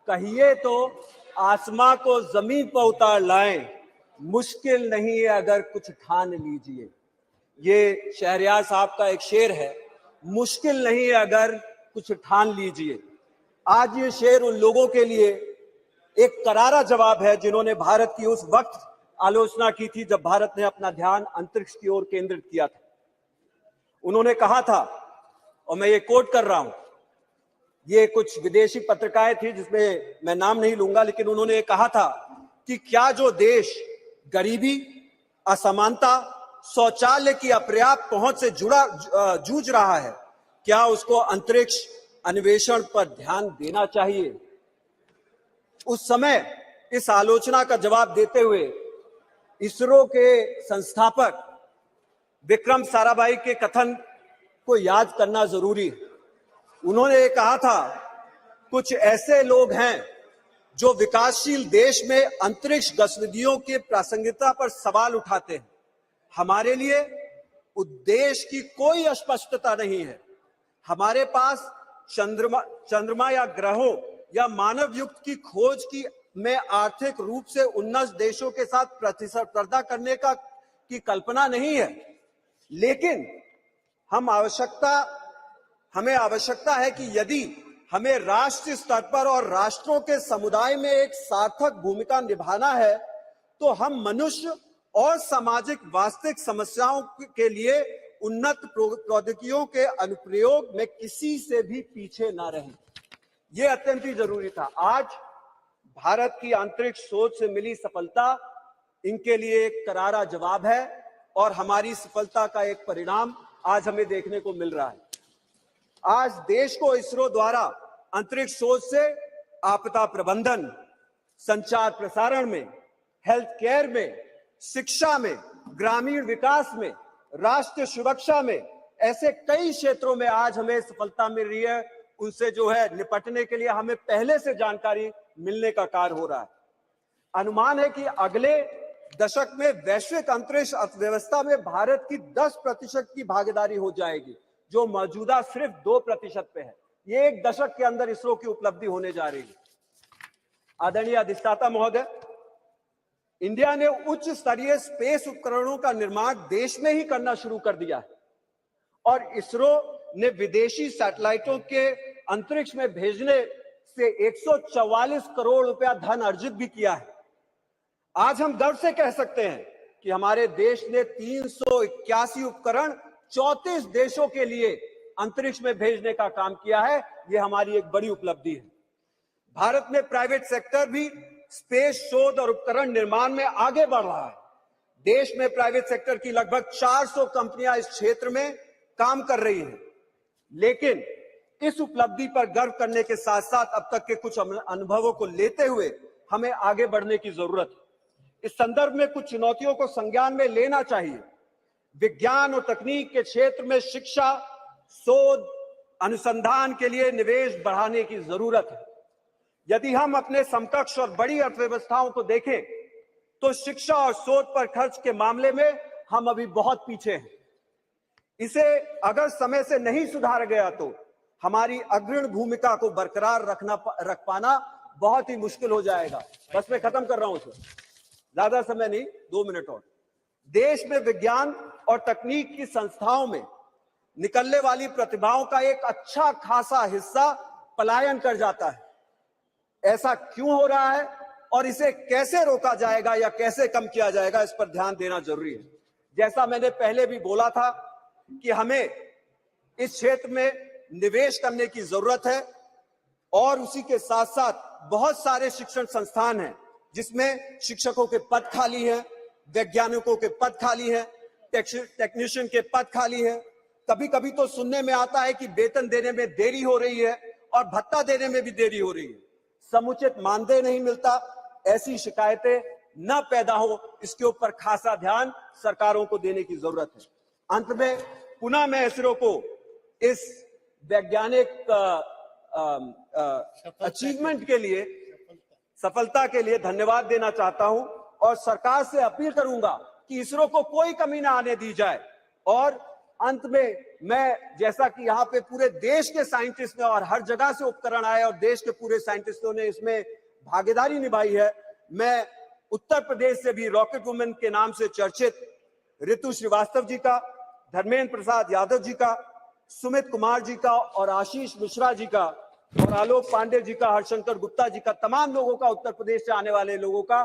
कहिए तो आसमां को जमीन पर उतार लाएं, मुश्किल नहीं है अगर कुछ ठान लीजिए। ये शहरयार साहब का एक शेर है, मुश्किल नहीं है अगर कुछ ठान लीजिए। आज ये शेर उन लोगों के लिए एक करारा जवाब है जिन्होंने भारत की उस वक्त आलोचना की थी जब भारत ने अपना ध्यान अंतरिक्ष की ओर केंद्रित किया था। उन्होंने कहा था, और मैं ये कोट कर रहा हूं, ये कुछ विदेशी पत्रिकाएं थी जिसमें मैं नाम नहीं लूंगा, लेकिन उन्होंने कहा था कि क्या जो देश गरीबी, असमानता, शौचालय की अपर्याप्त पहुंच से जूझ रहा है, क्या उसको अंतरिक्ष अन्वेषण पर ध्यान देना चाहिए। उस समय इस आलोचना का जवाब देते हुए इसरो के संस्थापक विक्रम साराभाई के कथन को याद करना जरूरी है। उन्होंने कहा था, कुछ ऐसे लोग हैं जो विकासशील देश में अंतरिक्ष गतिविधियों की प्रासंगिकता पर सवाल उठाते हैं। हमारे लिए उद्देश्य की कोई अस्पष्टता नहीं है। हमारे पास चंद्रमा या ग्रहों या मानव युक्त की खोज में आर्थिक रूप से उन्नत देशों के साथ प्रतिस्पर्धा करने की कल्पना नहीं है, लेकिन हमें आवश्यकता है कि यदि हमें राष्ट्रीय स्तर पर और राष्ट्रों के समुदाय में एक सार्थक भूमिका निभाना है, तो हम मनुष्य और सामाजिक वास्तविक समस्याओं के लिए उन्नत प्रौद्योगिकियों के अनुप्रयोग में किसी से भी पीछे ना रहें। यह अत्यंत ही जरूरी था। आज भारत की अंतरिक्ष सोच से मिली सफलता इनके लिए एक करारा जवाब है और हमारी सफलता का एक परिणाम आज हमें देखने को मिल रहा है। आज देश को इसरो द्वारा अंतरिक्ष सोच से आपदा प्रबंधन, संचार प्रसारण में, हेल्थ केयर में, शिक्षा में, ग्रामीण विकास में, राष्ट्रीय सुरक्षा में, ऐसे कई क्षेत्रों में आज हमें सफलता मिल रही है। उनसे जो है निपटने के लिए हमें पहले से जानकारी मिलने का कार्य हो रहा है। अनुमान है कि अगले दशक में वैश्विक अंतरिक्ष अर्थव्यवस्था में भारत की 10% की भागीदारी हो जाएगी, जो मौजूदा सिर्फ 2% पे है। ये एक दशक के अंदर इसरो की उपलब्धि होने जा रही है। आदरणीय अधिष्ठाता महोदय, इंडिया ने उच्च स्तरीय स्पेस उपकरणों का निर्माण देश में ही करना शुरू कर दिया है और इसरो ने विदेशी सैटेलाइटों के अंतरिक्ष में भेजने से 144 करोड़ रुपया धन अर्जित भी किया है। आज हम गर्व से कह सकते हैं कि हमारे देश ने 381 उपकरण 34 देशों के लिए अंतरिक्ष में भेजने का काम किया है। यह हमारी एक बड़ी उपलब्धि है। भारत में प्राइवेट सेक्टर भी स्पेस शोध और उपकरण निर्माण में आगे बढ़ रहा है। देश में प्राइवेट सेक्टर की लगभग 400 कंपनियां इस क्षेत्र में काम कर रही हैं। लेकिन इस उपलब्धि पर गर्व करने के साथ साथ अब तक के कुछ अनुभवों को लेते हुए हमें आगे बढ़ने की जरूरत है। इस संदर्भ में कुछ चुनौतियों को संज्ञान में लेना चाहिए। विज्ञान और तकनीक के क्षेत्र में शिक्षा, शोध, अनुसंधान के लिए निवेश बढ़ाने की जरूरत है। यदि हम अपने समकक्ष और बड़ी अर्थव्यवस्थाओं को देखें तो शिक्षा और शोध पर खर्च के मामले में हम अभी बहुत पीछे हैं। इसे अगर समय से नहीं सुधारा गया तो हमारी अग्रणी भूमिका को बरकरार रख पाना बहुत ही मुश्किल हो जाएगा। बस मैं खत्म कर रहा हूं सर, ज्यादा समय नहीं, 2 मिनट और। देश में विज्ञान और तकनीक की संस्थाओं में निकलने वाली प्रतिभाओं का एक अच्छा खासा हिस्सा पलायन कर जाता है। ऐसा क्यों हो रहा है और इसे कैसे रोका जाएगा या कैसे कम किया जाएगा, इस पर ध्यान देना जरूरी है। जैसा मैंने पहले भी बोला था कि हमें इस क्षेत्र में निवेश करने की जरूरत है और उसी के साथ साथ बहुत सारे शिक्षण संस्थान हैं जिसमें शिक्षकों के पद खाली हैं, वैज्ञानिकों के पद खाली हैं, टेक्नीशियन के पद खाली हैं। कभी कभी तो सुनने में आता है कि वेतन देने में देरी हो रही है और भत्ता देने में भी देरी हो रही है, समुचित मानदेय नहीं मिलता। ऐसी शिकायतें न पैदा हो, इसके ऊपर खासा ध्यान सरकारों को देने की जरूरत है। अंत में पुनः मैं इसरो को इस वैज्ञानिक अचीवमेंट के लिए, सफलता के लिए धन्यवाद देना चाहता हूं और सरकार से अपील करूंगा कि इसरो को कोई कमी ना आने दी जाए। और अंत में मैं, जैसा कि यहाँ पे पूरे देश के साइंटिस्ट ने और हर जगह से उपकरण आए और देश के पूरे साइंटिस्टों ने इसमें भागीदारी निभाई है, मैं उत्तर प्रदेश से भी रॉकेट वुमेन के नाम से चर्चित ऋतु श्रीवास्तव जी का, धर्मेंद्र प्रसाद यादव जी का, सुमित कुमार जी का और आशीष मिश्रा जी का और आलोक पांडे जी का, हरशंकर गुप्ता जी का, तमाम लोगों का, उत्तर प्रदेश से आने वाले लोगों का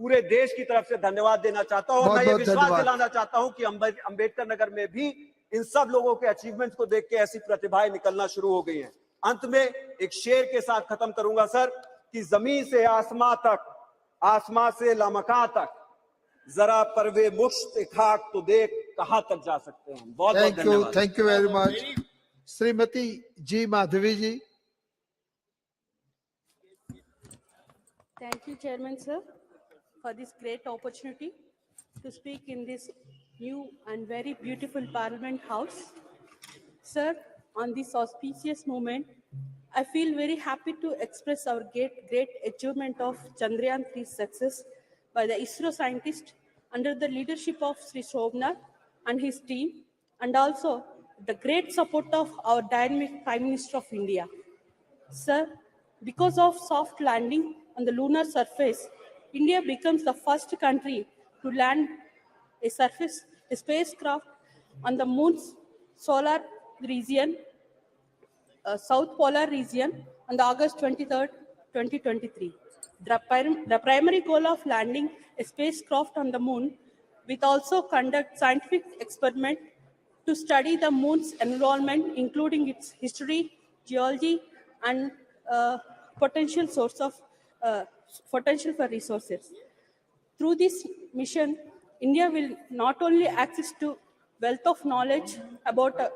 पूरे देश की तरफ से धन्यवाद देना चाहता हूं। और मैं ये विश्वास दिलाना चाहता हूं कि अंबेडकर नगर में भी इन सब लोगों के अचीवमेंट्स को देख के ऐसी प्रतिभाएं निकलना शुरू हो गई हैं। अंत में एक शेर के साथ खत्म करूंगा सर कि जमीन से आसमां तक, आसमां से लामकां तक, जरा परवे मुश्त खाक तो देख कहां तक जा सकते हैं। बहुत बहुत धन्यवाद। Thank you very much. Shrimati ji Madhavi ji. Thank you, Chairman, sir, for this great opportunity to speak in this new and very beautiful Parliament House. Sir, on this auspicious moment, I feel very happy to express our great achievement of Chandrayaan-3 success by the ISRO scientists under the leadership of Sri Somnath and his team, and also the great support of our dynamic Prime Minister of India. Sir, because of soft landing on the lunar surface, India becomes the first country to land a spacecraft on the moon's solar region. South Polar region on the August 23rd, 2023. The primary goal of landing a spacecraft on the moon will also conduct scientific experiment to study the moon's environment, including its history, geology, and potential for resources. Through this mission, India will not only access to wealth of knowledge about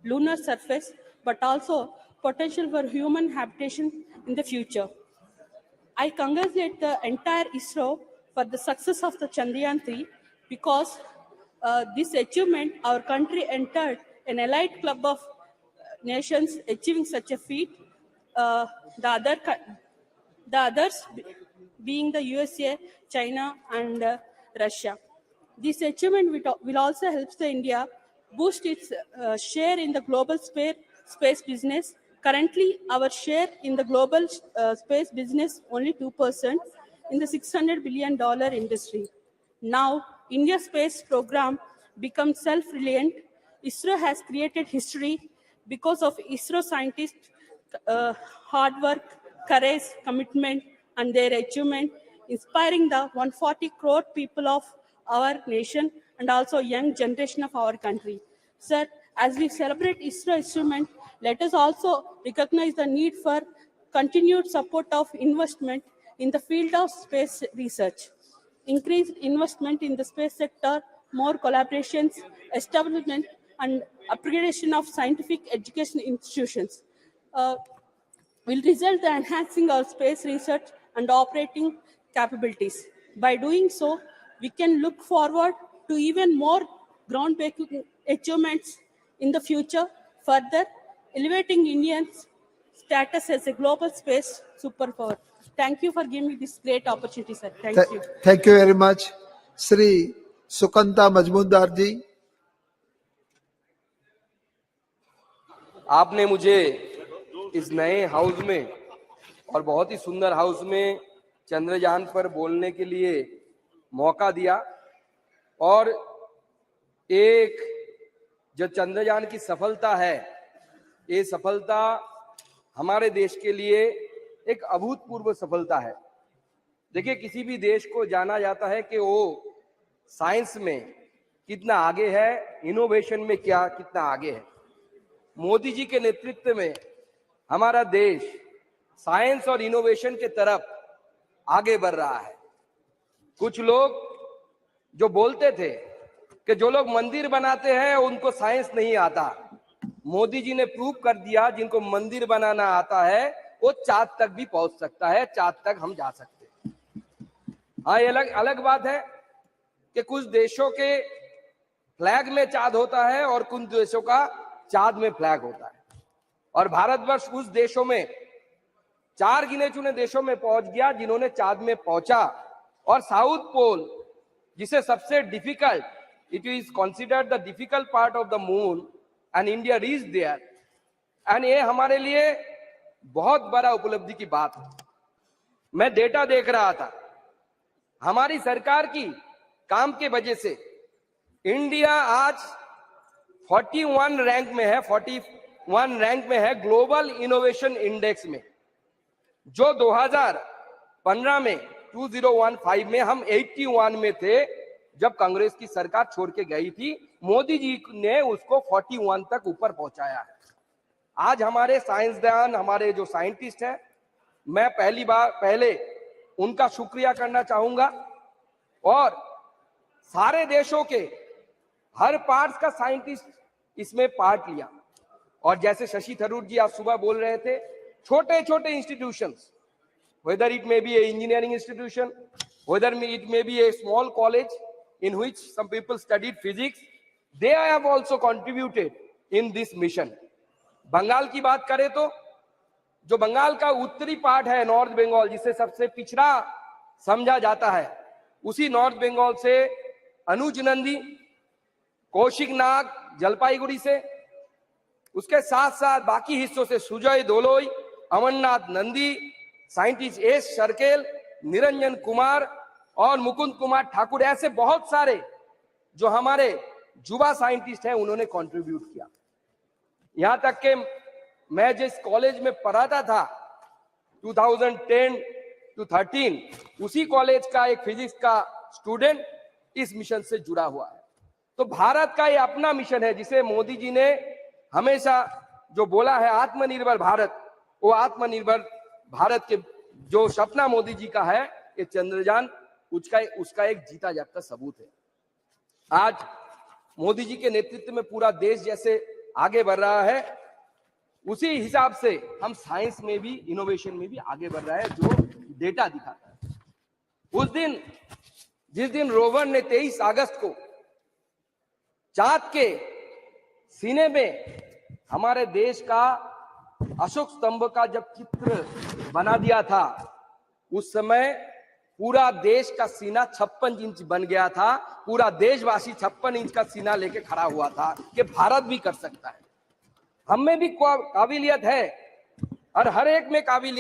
lunar surface, but also potential for human habitation in the future. I congratulate the entire ISRO for the success of the Chandrayaan-3 because this achievement, our country entered an elite club of nations achieving such a feat. The others being the USA, China, and Russia. This achievement will also help the India boost its share in the global space business. Currently, our share in the global space business only 2% in the $600 billion industry. Now, India's space program becomes self-reliant. ISRO has created history because of ISRO scientists' hard work, courage, commitment, and their achievement, inspiring the 140 crore people of our nation and also young generation of our country. Sir, as we celebrate ISRO achievement, let us also recognize the need for continued support of investment in the field of space research. Increased investment in the space sector, more collaborations, establishment and upgradation of scientific education institutions will result in enhancing our space research and operating capabilities. By doing so, we can look forward to even more groundbreaking achievements in the future, further elevating India's status as a global space superpower. Thank you for giving me this great opportunity, sir. Thank you. Thank you very much. Sri Sukanta Majmundar ji. आपने मुझे इस नए house में और बहुत ही सुंदर house में चंद्रयान पर बोलने के लिए मौका दिया और एक जो चंद्रयान की सफलता है, ये सफलता हमारे देश के लिए एक अभूतपूर्व सफलता है। देखिए, किसी भी देश को जाना जाता है कि वो साइंस में कितना आगे है, इनोवेशन में कितना आगे है। मोदी जी के नेतृत्व में हमारा देश साइंस और इनोवेशन के तरफ आगे बढ़ रहा है। कुछ लोग जो बोलते थे कि जो लोग मंदिर बनाते हैं उनको साइंस नहीं आता, मोदी जी ने प्रूव कर दिया जिनको मंदिर बनाना आता है वो चांद तक भी पहुंच सकता है, चांद तक हम जा सकते हैं। हाँ, ये अलग बात है कि कुछ देशों के फ्लैग में चांद होता है और कुछ देशों का चांद में फ्लैग होता है, और भारतवर्ष उस देशों में 4 गिने चुने देशों में पहुंच गया जिन्होंने चांद में पहुंचा। और साउथ पोल, जिसे सबसे difficult, it is considered the difficult part of the moon, and India reach there, and ये हमारे लिए बहुत बड़ा उपलब्धि की बात है। मैं डेटा देख रहा था, हमारी सरकार की काम के वजह से इंडिया आज 41 रैंक में है, 41 रैंक में है ग्लोबल इनोवेशन इंडेक्स में, जो 2015 में 2015 में हम 81 में थे जब कांग्रेस की सरकार छोड़ के गई थी। मोदी जी ने उसको 41 तक ऊपर पहुंचाया है। आज हमारे साइंसदान, हमारे जो साइंटिस्ट हैं, मैं पहले उनका शुक्रिया करना चाहूंगा, और सारे देशों के हर पार्ट का साइंटिस्ट इसमें पार्ट लिया। और जैसे शशि थरूर जी आज सुबह बोल रहे थे, छोटे छोटे institutions, whether it may be a engineering institution, whether it may be a small college in which some people studied physics, they have also contributed in this mission. Bengal की बात करें तो जो बंगाल का उत्तरी पार्ट है, नॉर्थ बंगाल, जिसे सबसे पिछड़ा समझा जाता है, उसी नॉर्थ बंगाल से अनुज नंदी, कौशिक नाग जलपाईगुड़ी से, उसके साथ साथ बाकी हिस्सों से सुजय दोलोई, अमरनाथ नंदी, साइंटिस्ट एस शर्केल, निरंजन कुमार और मुकुंद कुमार ठाकुर, ऐसे बहुत सारे जो हमारे युवा साइंटिस्ट हैं उन्होंने कंट्रीब्यूट किया। यहां तक के मैं जिस कॉलेज में पढ़ाता था 2010 to 13, उसी कॉलेज का एक फिजिक्स का स्टूडेंट इस मिशन से जुड़ा हुआ है। तो भारत का ये अपना मिशन है जिसे मोदी जी ने हमेशा जो बोला है आत्मनिर्भर भारत, वो आत्मनिर्भर भारत के जो सपना मोदी जी का है, ये चंद्रयान उसका एक जीता जागता सबूत है। आज मोदी जी के नेतृत्व में पूरा देश जैसे आगे बढ़ रहा है, उसी हिसाब से हम साइंस में भी, इनोवेशन में भी आगे बढ़ रहा है, जो डेटा दिखाता है। उस दिन जिस दिन रोवर ने 23 अगस्त को चांद के सीने में हमारे देश का अशोक स्तंभ का जब चित्र बना दिया था, उस समय पूरा देश का सीना 56 इंच बन गया था। पूरा देशवासी 56 इंच का सीना लेके खड़ा हुआ था कि भारत भी कर सकता है। हम में भी काबिलियत है और हर एक में काबिलियत